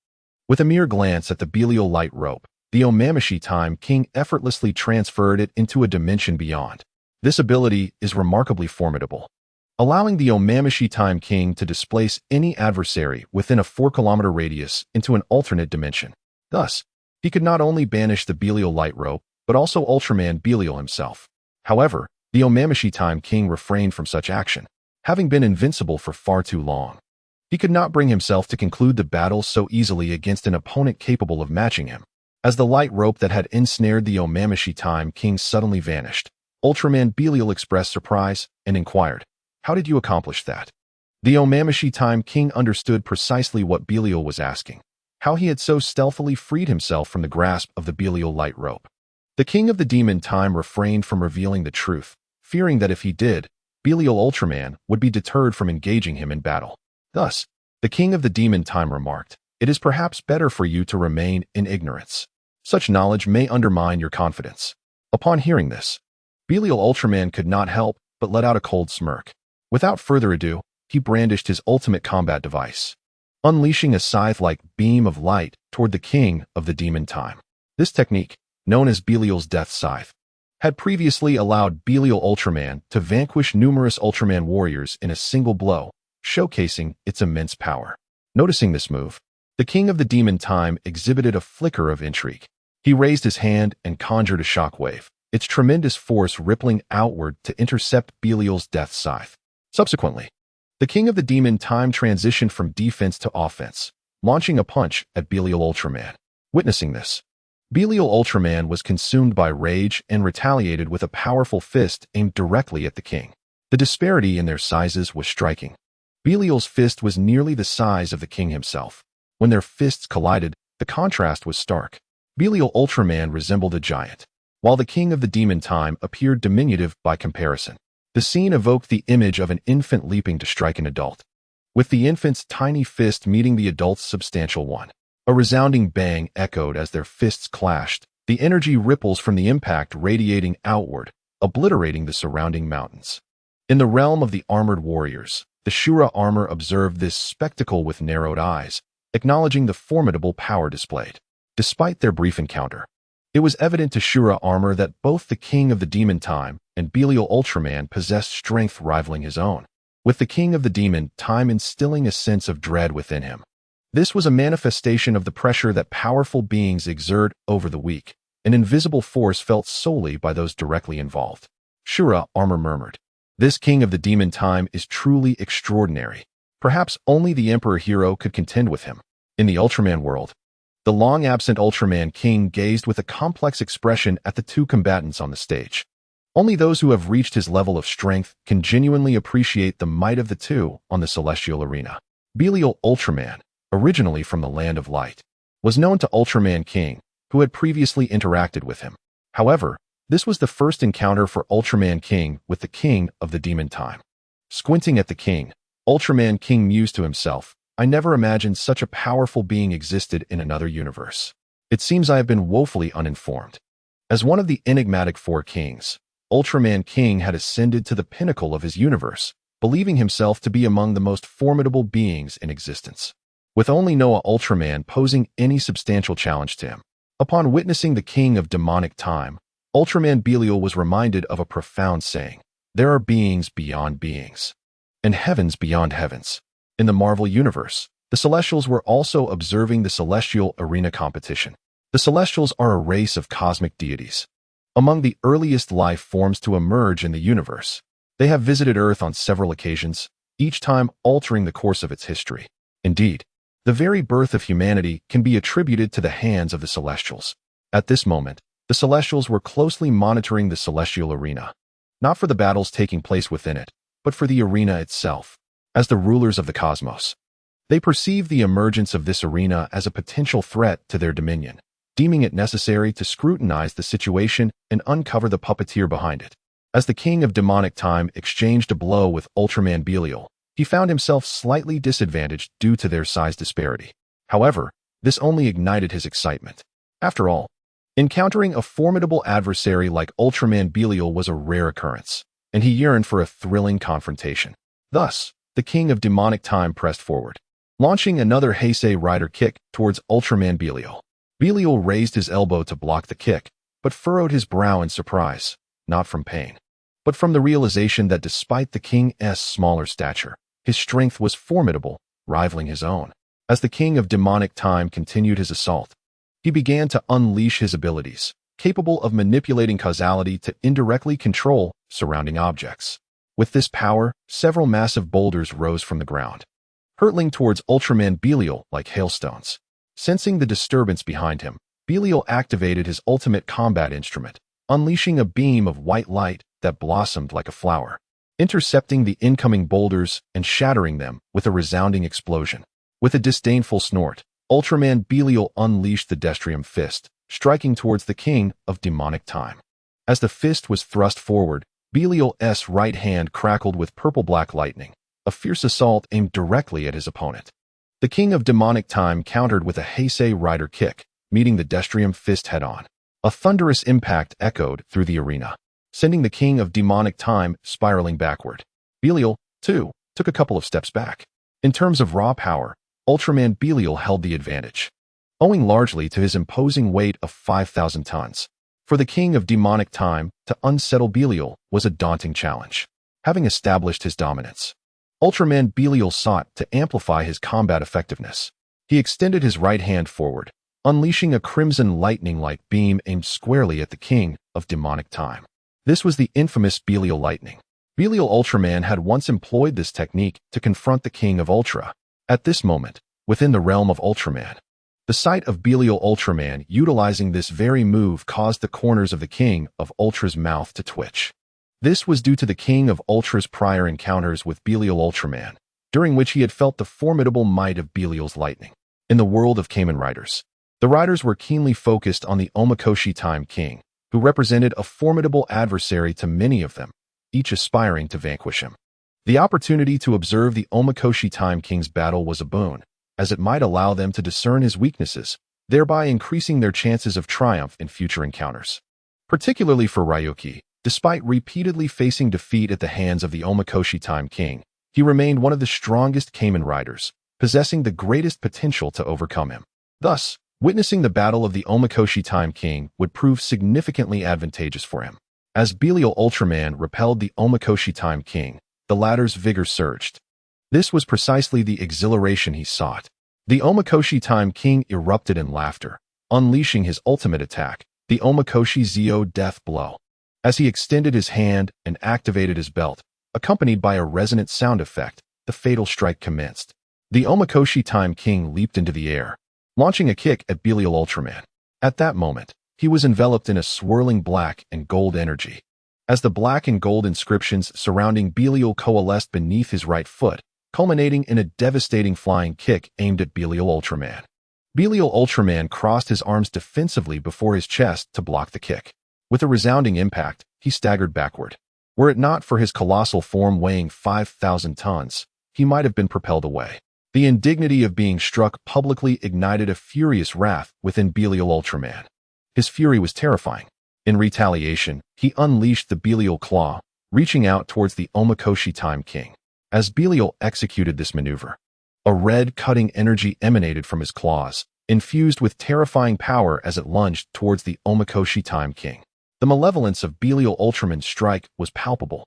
With a mere glance at the Belial light rope, the Omamashi Time King effortlessly transferred it into a dimension beyond. This ability is remarkably formidable, allowing the Omamashi Time King to displace any adversary within a 4-kilometer radius into an alternate dimension. Thus, he could not only banish the Belial light rope, but also Ultraman Belial himself. However, the Omamashi Time King refrained from such action, having been invincible for far too long. He could not bring himself to conclude the battle so easily against an opponent capable of matching him. As the light rope that had ensnared the Omamashi Time King suddenly vanished, Ultraman Belial expressed surprise and inquired, "How did you accomplish that?" The Omamashi Time King understood precisely what Belial was asking, how he had so stealthily freed himself from the grasp of the Belial light rope. The King of the Demon Time refrained from revealing the truth, fearing that if he did, Belial Ultraman would be deterred from engaging him in battle. Thus, the King of the Demon Time remarked, "It is perhaps better for you to remain in ignorance. Such knowledge may undermine your confidence." Upon hearing this, Belial Ultraman could not help but let out a cold smirk. Without further ado, he brandished his ultimate combat device, unleashing a scythe-like beam of light toward the King of the Demon Time. This technique, known as Belial's Death Scythe, had previously allowed Belial Ultraman to vanquish numerous Ultraman warriors in a single blow, showcasing its immense power. Noticing this move, the King of the Demon Time exhibited a flicker of intrigue. He raised his hand and conjured a shockwave, its tremendous force rippling outward to intercept Belial's Death Scythe. Subsequently, the King of the Demon Time transitioned from defense to offense, launching a punch at Belial Ultraman. Witnessing this, Belial Ultraman was consumed by rage and retaliated with a powerful fist aimed directly at the king. The disparity in their sizes was striking. Belial's fist was nearly the size of the king himself. When their fists collided, the contrast was stark. Belial Ultraman resembled a giant, while the King of the Demon Time appeared diminutive by comparison. The scene evoked the image of an infant leaping to strike an adult, with the infant's tiny fist meeting the adult's substantial one. A resounding bang echoed as their fists clashed, the energy ripples from the impact radiating outward, obliterating the surrounding mountains. In the realm of the armored warriors, the Shura armor observed this spectacle with narrowed eyes, acknowledging the formidable power displayed. Despite their brief encounter, it was evident to Shura armor that both the King of the Demon Time and Belial Ultraman possessed strength rivaling his own, with the King of the Demon Time instilling a sense of dread within him. This was a manifestation of the pressure that powerful beings exert over the weak, an invisible force felt solely by those directly involved. Shura, Armor murmured. This king of the demon time is truly extraordinary. Perhaps only the Emperor hero could contend with him. In the Ultraman world, the long-absent Ultraman king gazed with a complex expression at the two combatants on the stage. Only those who have reached his level of strength can genuinely appreciate the might of the two on the celestial arena. Belial Ultraman, originally from the Land of Light, was known to Ultraman King, who had previously interacted with him. However, this was the first encounter for Ultraman King with the king of the demon time. Squinting at the king, Ultraman King mused to himself, I never imagined such a powerful being existed in another universe. It seems I have been woefully uninformed. As one of the enigmatic four kings, Ultraman King had ascended to the pinnacle of his universe, believing himself to be among the most formidable beings in existence, with only Noah Ultraman posing any substantial challenge to him. Upon witnessing the king of demonic time, Ultraman Belial was reminded of a profound saying, there are beings beyond beings, and heavens beyond heavens. In the Marvel Universe, the Celestials were also observing the Celestial Arena competition. The Celestials are a race of cosmic deities, among the earliest life forms to emerge in the universe. They have visited Earth on several occasions, each time altering the course of its history. Indeed, the very birth of humanity can be attributed to the hands of the Celestials. At this moment, the Celestials were closely monitoring the celestial arena, not for the battles taking place within it, but for the arena itself. As the rulers of the cosmos, they perceived the emergence of this arena as a potential threat to their dominion, deeming it necessary to scrutinize the situation and uncover the puppeteer behind it. As the king of demonic time exchanged a blow with Ultraman Belial, he found himself slightly disadvantaged due to their size disparity. However, this only ignited his excitement. After all, encountering a formidable adversary like Ultraman Belial was a rare occurrence, and he yearned for a thrilling confrontation. Thus, the king of demonic time pressed forward, launching another Heisei Rider kick towards Ultraman Belial. Belial raised his elbow to block the kick, but furrowed his brow in surprise, not from pain, but from the realization that despite the king's smaller stature, his strength was formidable, rivaling his own. As the king of demonic time continued his assault, he began to unleash his abilities, capable of manipulating causality to indirectly control surrounding objects. With this power, several massive boulders rose from the ground, hurtling towards Ultraman Belial like hailstones. Sensing the disturbance behind him, Belial activated his ultimate combat instrument, unleashing a beam of white light that blossomed like a flower, intercepting the incoming boulders and shattering them with a resounding explosion. With a disdainful snort, Ultraman Belial unleashed the Destrium Fist, striking towards the king of demonic time. As the fist was thrust forward, Belial's right hand crackled with purple-black lightning, a fierce assault aimed directly at his opponent. The king of demonic time countered with a Heisei Rider kick, meeting the Destrium Fist head-on. A thunderous impact echoed through the arena, sending the king of demonic time spiraling backward. Belial, too, took a couple of steps back. In terms of raw power, Ultraman Belial held the advantage, owing largely to his imposing weight of 5,000 tons. For the king of demonic time to unsettle Belial was a daunting challenge. Having established his dominance, Ultraman Belial sought to amplify his combat effectiveness. He extended his right hand forward, unleashing a crimson lightning-like beam aimed squarely at the king of demonic time. This was the infamous Belial lightning. Belial Ultraman had once employed this technique to confront the king of Ultra. At this moment, within the realm of Ultraman, the sight of Belial Ultraman utilizing this very move caused the corners of the king of Ultra's mouth to twitch. This was due to the king of Ultra's prior encounters with Belial Ultraman, during which he had felt the formidable might of Belial's lightning. In the world of Kamen Riders, the riders were keenly focused on the Omakoshi Time King, who represented a formidable adversary to many of them, each aspiring to vanquish him. The opportunity to observe the Omakoshi Time King's battle was a boon, as it might allow them to discern his weaknesses, thereby increasing their chances of triumph in future encounters. Particularly for Ryuki, despite repeatedly facing defeat at the hands of the Omakoshi Time King, he remained one of the strongest Kamen Riders, possessing the greatest potential to overcome him. Thus, witnessing the battle of the Omakoshi Time King would prove significantly advantageous for him. As Belial Ultraman repelled the Omakoshi Time King, the latter's vigor surged. This was precisely the exhilaration he sought. The Omakoshi Time King erupted in laughter, unleashing his ultimate attack, the Omakoshi Zio Death Blow. As he extended his hand and activated his belt, accompanied by a resonant sound effect, the fatal strike commenced. The Omakoshi Time King leaped into the air, launching a kick at Belial Ultraman. At that moment, he was enveloped in a swirling black and gold energy. As the black and gold inscriptions surrounding Belial coalesced beneath his right foot, culminating in a devastating flying kick aimed at Belial Ultraman. Belial Ultraman crossed his arms defensively before his chest to block the kick. With a resounding impact, he staggered backward. Were it not for his colossal form weighing 5,000 tons, he might have been propelled away. The indignity of being struck publicly ignited a furious wrath within Belial Ultraman. His fury was terrifying. In retaliation, he unleashed the Belial Claw, reaching out towards the Omakoshi Time King. As Belial executed this maneuver, a red cutting energy emanated from his claws, infused with terrifying power as it lunged towards the Omakoshi Time King. The malevolence of Belial Ultraman's strike was palpable,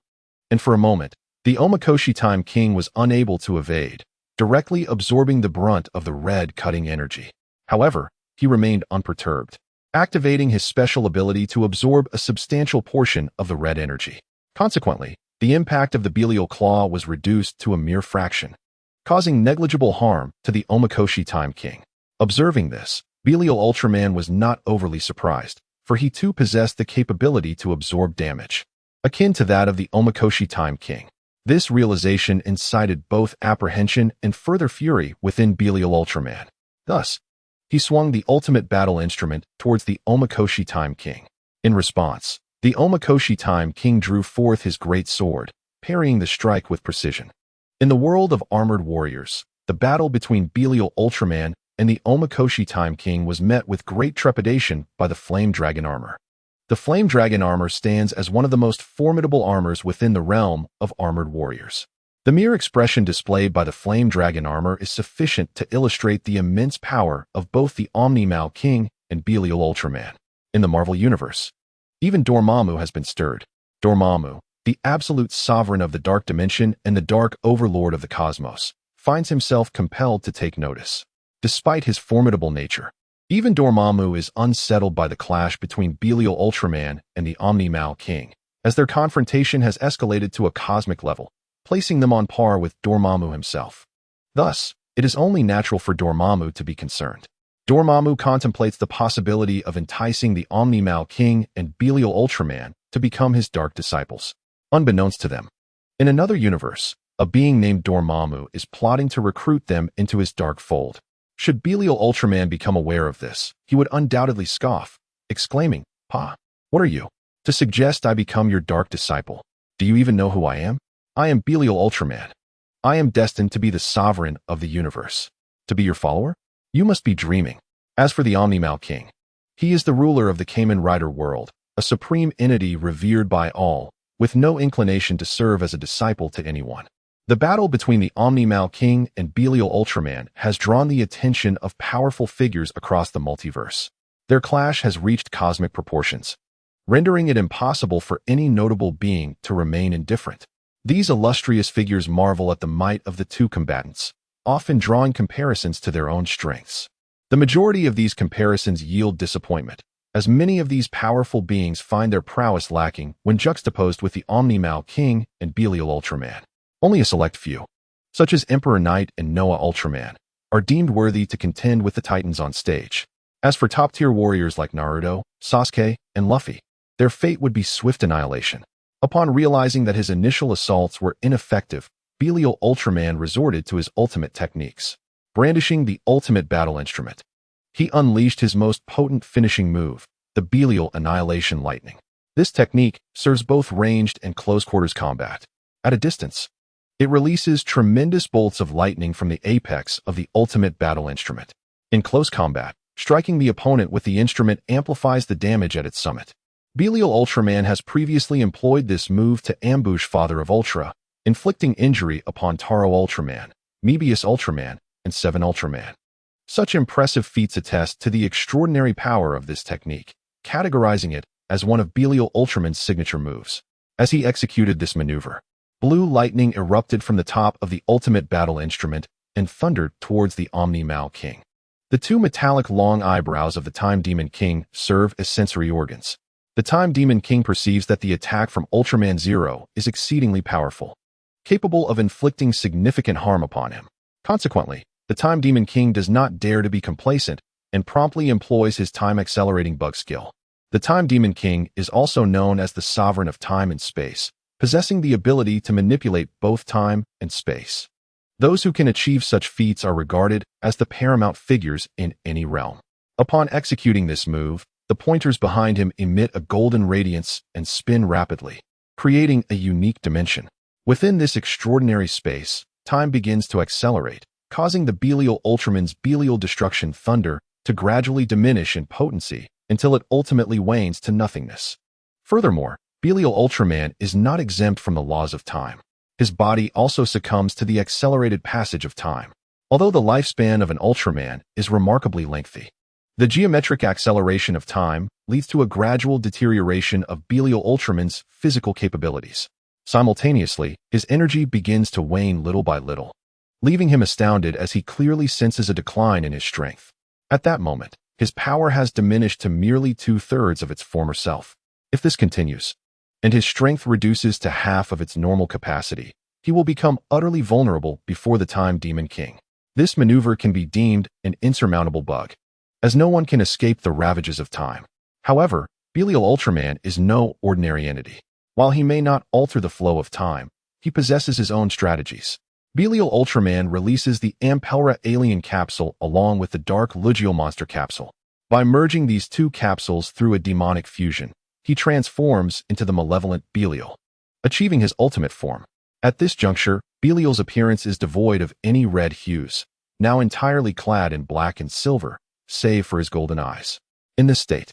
and for a moment, the Omakoshi Time King was unable to evade, directly absorbing the brunt of the red cutting energy. However, he remained unperturbed, activating his special ability to absorb a substantial portion of the red energy. Consequently, the impact of the Belial Claw was reduced to a mere fraction, causing negligible harm to the Omakoshi Time King. Observing this, Belial Ultraman was not overly surprised, for he too possessed the capability to absorb damage, akin to that of the Omakoshi Time King. This realization incited both apprehension and further fury within Belial Ultraman. Thus, he swung the ultimate battle instrument towards the Omakoshi Time King. In response, the Omakoshi Time King drew forth his great sword, parrying the strike with precision. In the world of armored warriors, the battle between Belial Ultraman and the Omakoshi Time King was met with great trepidation by the Flame Dragon armor. The Flame Dragon armor stands as one of the most formidable armors within the realm of armored warriors. The mere expression displayed by the Flame Dragon armor is sufficient to illustrate the immense power of both the Omni-Mal King and Belial Ultraman. In the Marvel Universe, even Dormammu has been stirred. Dormammu, the absolute sovereign of the Dark Dimension and the Dark Overlord of the cosmos, finds himself compelled to take notice. Despite his formidable nature, even Dormammu is unsettled by the clash between Belial Ultraman and the Omni-Mal King, as their confrontation has escalated to a cosmic level, placing them on par with Dormammu himself. Thus, it is only natural for Dormammu to be concerned. Dormammu contemplates the possibility of enticing the Omni-Mal King and Belial Ultraman to become his dark disciples. Unbeknownst to them, in another universe, a being named Dormammu is plotting to recruit them into his dark fold. Should Belial Ultraman become aware of this, he would undoubtedly scoff, exclaiming, "Pa, what are you? To suggest I become your dark disciple? Do you even know who I am? I am Belial Ultraman. I am destined to be the sovereign of the universe. To be your follower? You must be dreaming." As for the Omni-Mal King, he is the ruler of the Kamen Rider world, a supreme entity revered by all, with no inclination to serve as a disciple to anyone. The battle between the Omni-Mal King and Belial Ultraman has drawn the attention of powerful figures across the multiverse. Their clash has reached cosmic proportions, rendering it impossible for any notable being to remain indifferent. These illustrious figures marvel at the might of the two combatants, often drawing comparisons to their own strengths. The majority of these comparisons yield disappointment, as many of these powerful beings find their prowess lacking when juxtaposed with the Omni-Mal King and Belial Ultraman. Only a select few, such as Emperor Knight and Noah Ultraman, are deemed worthy to contend with the Titans on stage. As for top-tier warriors like Naruto, Sasuke, and Luffy, their fate would be swift annihilation. Upon realizing that his initial assaults were ineffective, Belial Ultraman resorted to his ultimate techniques. Brandishing the ultimate battle instrument, he unleashed his most potent finishing move, the Belial Annihilation Lightning. This technique serves both ranged and close-quarters combat. At a distance, it releases tremendous bolts of lightning from the apex of the ultimate battle instrument. In close combat, striking the opponent with the instrument amplifies the damage at its summit. Belial Ultraman has previously employed this move to ambush Father of Ultra, inflicting injury upon Taro Ultraman, Mebius Ultraman, and Seven Ultraman. Such impressive feats attest to the extraordinary power of this technique, categorizing it as one of Belial Ultraman's signature moves. As he executed this maneuver, blue lightning erupted from the top of the ultimate battle instrument and thundered towards the Omni-Mal King. The two metallic long eyebrows of the Time Demon King serve as sensory organs. The Time Demon King perceives that the attack from Ultraman Zero is exceedingly powerful, capable of inflicting significant harm upon him. Consequently, the Time Demon King does not dare to be complacent and promptly employs his time-accelerating bug skill. The Time Demon King is also known as the Sovereign of Time and Space, possessing the ability to manipulate both time and space. Those who can achieve such feats are regarded as the paramount figures in any realm. Upon executing this move, the pointers behind him emit a golden radiance and spin rapidly, creating a unique dimension. Within this extraordinary space, time begins to accelerate, causing the Belial Ultraman's Belial Destruction Thunder to gradually diminish in potency until it ultimately wanes to nothingness. Furthermore, Belial Ultraman is not exempt from the laws of time. His body also succumbs to the accelerated passage of time. Although the lifespan of an Ultraman is remarkably lengthy, the geometric acceleration of time leads to a gradual deterioration of Belial Ultraman's physical capabilities. Simultaneously, his energy begins to wane little by little, leaving him astounded as he clearly senses a decline in his strength. At that moment, his power has diminished to merely 2/3 of its former self. If this continues, and his strength reduces to half of its normal capacity, he will become utterly vulnerable before the Time Demon King. This maneuver can be deemed an insurmountable bug, as no one can escape the ravages of time. However, Belial Ultraman is no ordinary entity. While he may not alter the flow of time, he possesses his own strategies. Belial Ultraman releases the Ampelra alien capsule along with the Dark Lugial monster capsule. By merging these two capsules through a demonic fusion, he transforms into the malevolent Belial, achieving his ultimate form. At this juncture, Belial's appearance is devoid of any red hues, now entirely clad in black and silver, save for his golden eyes. In this state,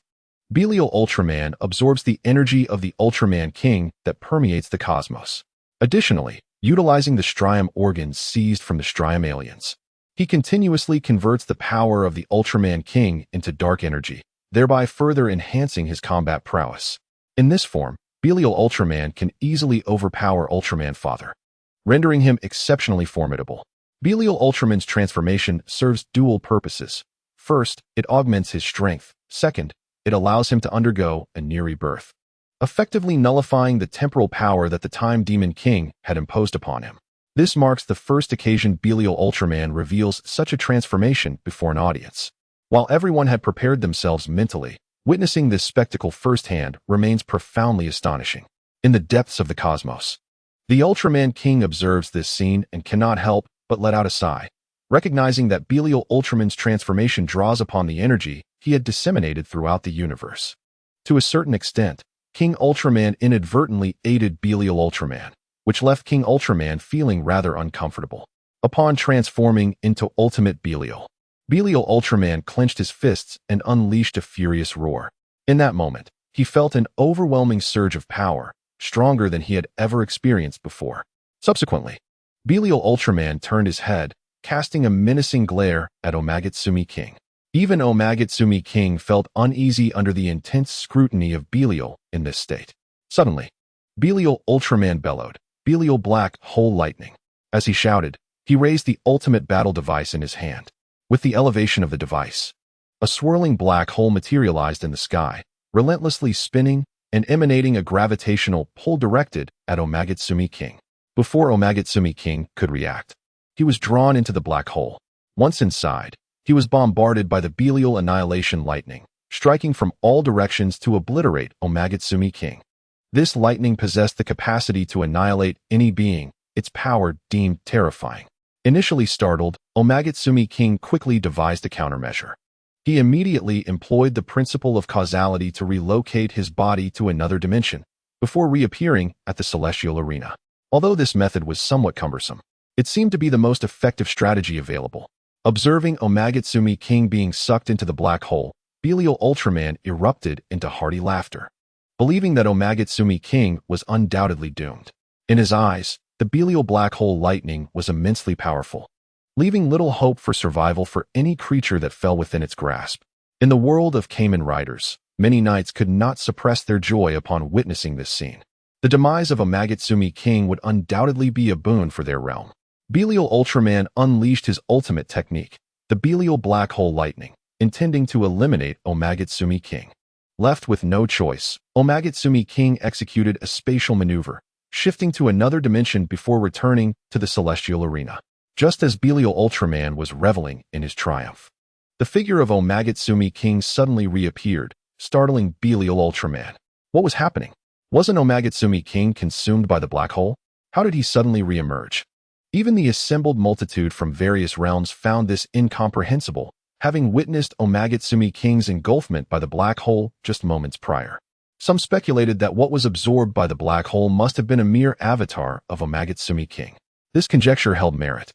Belial Ultraman absorbs the energy of the Ultraman King that permeates the cosmos. Additionally, utilizing the Strium organs seized from the Strium aliens, he continuously converts the power of the Ultraman King into dark energy, thereby further enhancing his combat prowess. In this form, Belial Ultraman can easily overpower Ultraman Father, rendering him exceptionally formidable. Belial Ultraman's transformation serves dual purposes. First, it augments his strength. Second, it allows him to undergo a near rebirth, effectively nullifying the temporal power that the Time Demon King had imposed upon him. This marks the first occasion Belial Ultraman reveals such a transformation before an audience. While everyone had prepared themselves mentally, witnessing this spectacle firsthand remains profoundly astonishing. In the depths of the cosmos, the Ultraman King observes this scene and cannot help but let out a sigh, recognizing that Belial Ultraman's transformation draws upon the energy he had disseminated throughout the universe. To a certain extent, King Ultraman inadvertently aided Belial Ultraman, which left King Ultraman feeling rather uncomfortable. Upon transforming into Ultimate Belial, Belial Ultraman clenched his fists and unleashed a furious roar. In that moment, he felt an overwhelming surge of power, stronger than he had ever experienced before. Subsequently, Belial Ultraman turned his head, casting a menacing glare at Omagatsumi King. Even Omagatsumi King felt uneasy under the intense scrutiny of Belial in this state. Suddenly, Belial Ultraman bellowed, "Belial Black Hole Lightning." As he shouted, he raised the ultimate battle device in his hand. With the elevation of the device, a swirling black hole materialized in the sky, relentlessly spinning and emanating a gravitational pull directed at Omagatsumi King. Before Omagatsumi King could react, he was drawn into the black hole. Once inside, he was bombarded by the Belial Annihilation Lightning, striking from all directions to obliterate Omagatsumi King. This lightning possessed the capacity to annihilate any being, its power deemed terrifying. Initially startled, Omagatsumi King quickly devised a countermeasure. He immediately employed the principle of causality to relocate his body to another dimension, before reappearing at the celestial arena. Although this method was somewhat cumbersome, it seemed to be the most effective strategy available. Observing Omagatsumi King being sucked into the black hole, Belial Ultraman erupted into hearty laughter, believing that Omagatsumi King was undoubtedly doomed. In his eyes, the Belial black hole lightning was immensely powerful, leaving little hope for survival for any creature that fell within its grasp. In the world of Kamen Riders, many knights could not suppress their joy upon witnessing this scene. The demise of Omagatsumi King would undoubtedly be a boon for their realm. Belial Ultraman unleashed his ultimate technique, the Belial black hole lightning, intending to eliminate Omagatsumi King. Left with no choice, Omagatsumi King executed a spatial maneuver, shifting to another dimension before returning to the celestial arena. Just as Belial Ultraman was reveling in his triumph, the figure of Omagatsumi King suddenly reappeared, startling Belial Ultraman. What was happening? Wasn't Omagatsumi King consumed by the black hole? How did he suddenly reemerge? Even the assembled multitude from various realms found this incomprehensible, having witnessed Omagatsumi King's engulfment by the black hole just moments prior. Some speculated that what was absorbed by the black hole must have been a mere avatar of Omagatsumi King. This conjecture held merit,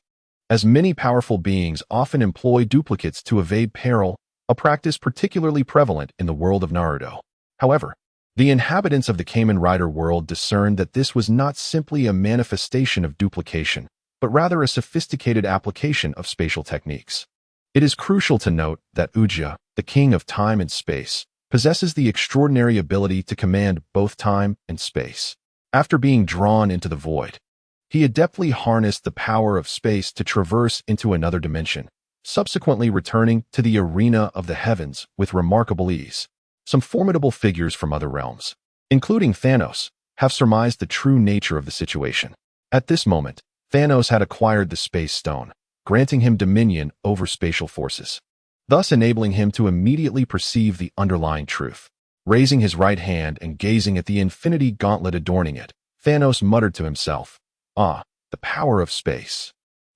as many powerful beings often employ duplicates to evade peril, a practice particularly prevalent in the world of Naruto. However, the inhabitants of the Kamen Rider world discerned that this was not simply a manifestation of duplication, but rather a sophisticated application of spatial techniques. It is crucial to note that Uchiha, the king of time and space, possesses the extraordinary ability to command both time and space. After being drawn into the void, he adeptly harnessed the power of space to traverse into another dimension, subsequently returning to the arena of the heavens with remarkable ease. Some formidable figures from other realms, including Thanos, have surmised the true nature of the situation. At this moment, Thanos had acquired the Space Stone, granting him dominion over spatial forces, thus enabling him to immediately perceive the underlying truth. Raising his right hand and gazing at the infinity gauntlet adorning it, Thanos muttered to himself, "Ah, the power of space.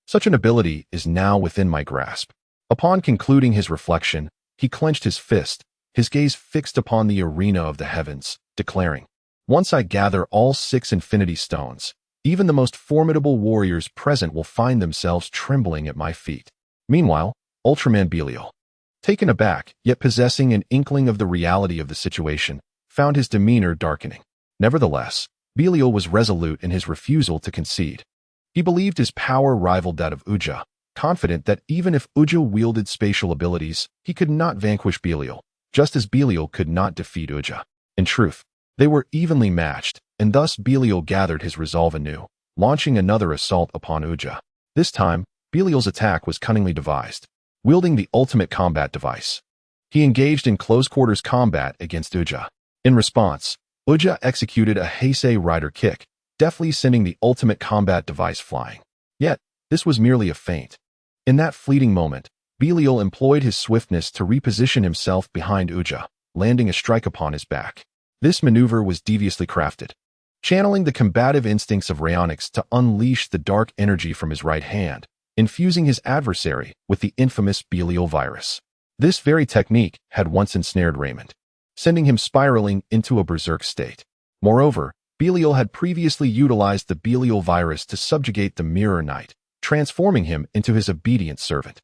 Such an ability is now within my grasp." Upon concluding his reflection, he clenched his fist, his gaze fixed upon the arena of the heavens, declaring, "Once I gather all 6 infinity stones, even the most formidable warriors present will find themselves trembling at my feet." Meanwhile, Ultraman Belial, taken aback, yet possessing an inkling of the reality of the situation, found his demeanor darkening. Nevertheless, Belial was resolute in his refusal to concede. He believed his power rivaled that of Uchiha, confident that even if Uchiha wielded spatial abilities, he could not vanquish Belial, just as Belial could not defeat Uchiha. In truth, they were evenly matched, and thus Belial gathered his resolve anew, launching another assault upon Uchiha. This time, Belial's attack was cunningly devised. Wielding the ultimate combat device, he engaged in close-quarters combat against Uchiha. In response, Uchiha executed a Heisei Rider kick, deftly sending the ultimate combat device flying. Yet, this was merely a feint. In that fleeting moment, Belial employed his swiftness to reposition himself behind Uchiha, landing a strike upon his back. This maneuver was deviously crafted, channeling the combative instincts of Rayonix to unleash the dark energy from his right hand, infusing his adversary with the infamous Belial virus. This very technique had once ensnared Raymond, sending him spiraling into a berserk state. Moreover, Belial had previously utilized the Belial virus to subjugate the Mirror Knight, transforming him into his obedient servant.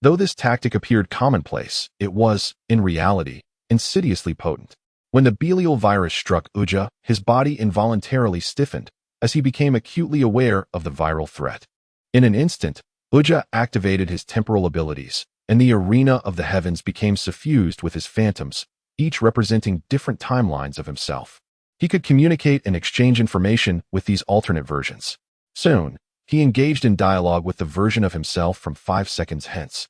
Though this tactic appeared commonplace, it was, in reality, insidiously potent. When the Belial virus struck Uchiha, his body involuntarily stiffened, as he became acutely aware of the viral threat. In an instant, Uchiha activated his temporal abilities, and the arena of the heavens became suffused with his phantoms, each representing different timelines of himself. He could communicate and exchange information with these alternate versions. Soon, he engaged in dialogue with the version of himself from 5 seconds hence,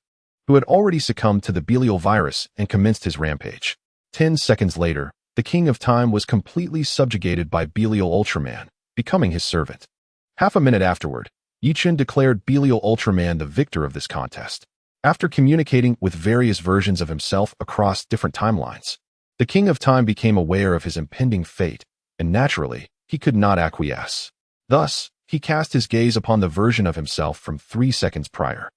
who had already succumbed to the Belial virus and commenced his rampage. 10 seconds later, the King of Time was completely subjugated by Belial Ultraman, becoming his servant. Half a minute afterward, Ye Chen declared Belial Ultraman the victor of this contest. After communicating with various versions of himself across different timelines, the King of Time became aware of his impending fate, and naturally, he could not acquiesce. Thus, he cast his gaze upon the version of himself from 3 seconds prior.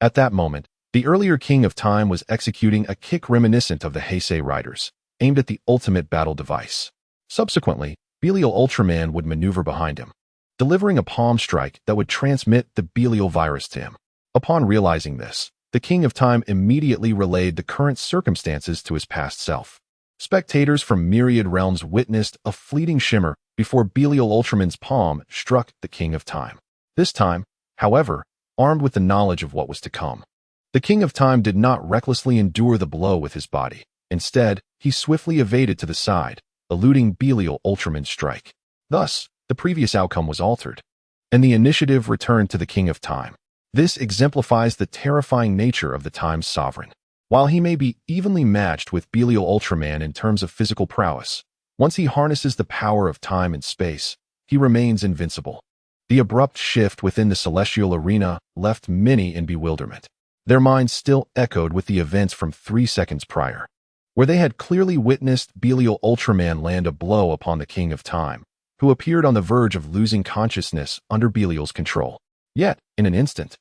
At that moment, the earlier King of Time was executing a kick reminiscent of the Heisei Riders, aimed at the ultimate battle device. Subsequently, Belial Ultraman would maneuver behind him, delivering a palm strike that would transmit the Belial virus to him. Upon realizing this, the King of Time immediately relayed the current circumstances to his past self. Spectators from myriad realms witnessed a fleeting shimmer before Belial Ultraman's palm struck the King of Time. This time, however, armed with the knowledge of what was to come, the King of Time did not recklessly endure the blow with his body. Instead, he swiftly evaded to the side, eluding Belial Ultraman's strike. Thus, the previous outcome was altered, and the initiative returned to the King of Time. This exemplifies the terrifying nature of the Time's sovereign. While he may be evenly matched with Belial Ultraman in terms of physical prowess, once he harnesses the power of time and space, he remains invincible. The abrupt shift within the celestial arena left many in bewilderment. Their minds still echoed with the events from 3 seconds prior, where they had clearly witnessed Belial Ultraman land a blow upon the King of Time, who appeared on the verge of losing consciousness under Belial's control. Yet, in an instant,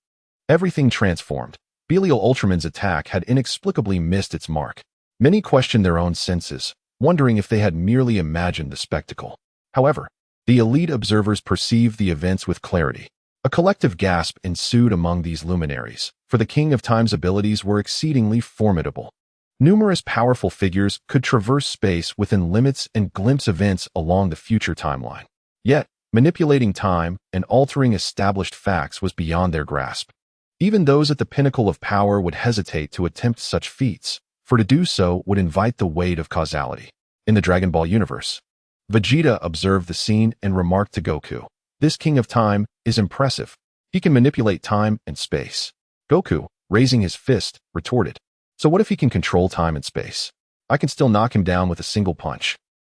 everything transformed. Belial Ultraman's attack had inexplicably missed its mark. Many questioned their own senses, wondering if they had merely imagined the spectacle. However, the elite observers perceived the events with clarity. A collective gasp ensued among these luminaries, for the King of Time's abilities were exceedingly formidable. Numerous powerful figures could traverse space within limits and glimpse events along the future timeline. Yet, manipulating time and altering established facts was beyond their grasp. Even those at the pinnacle of power would hesitate to attempt such feats, for to do so would invite the weight of causality. In the Dragon Ball universe, Vegeta observed the scene and remarked to Goku, "This King of Time is impressive. He can manipulate time and space." Goku, raising his fist, retorted, "So what if he can control time and space? I can still knock him down with a single punch."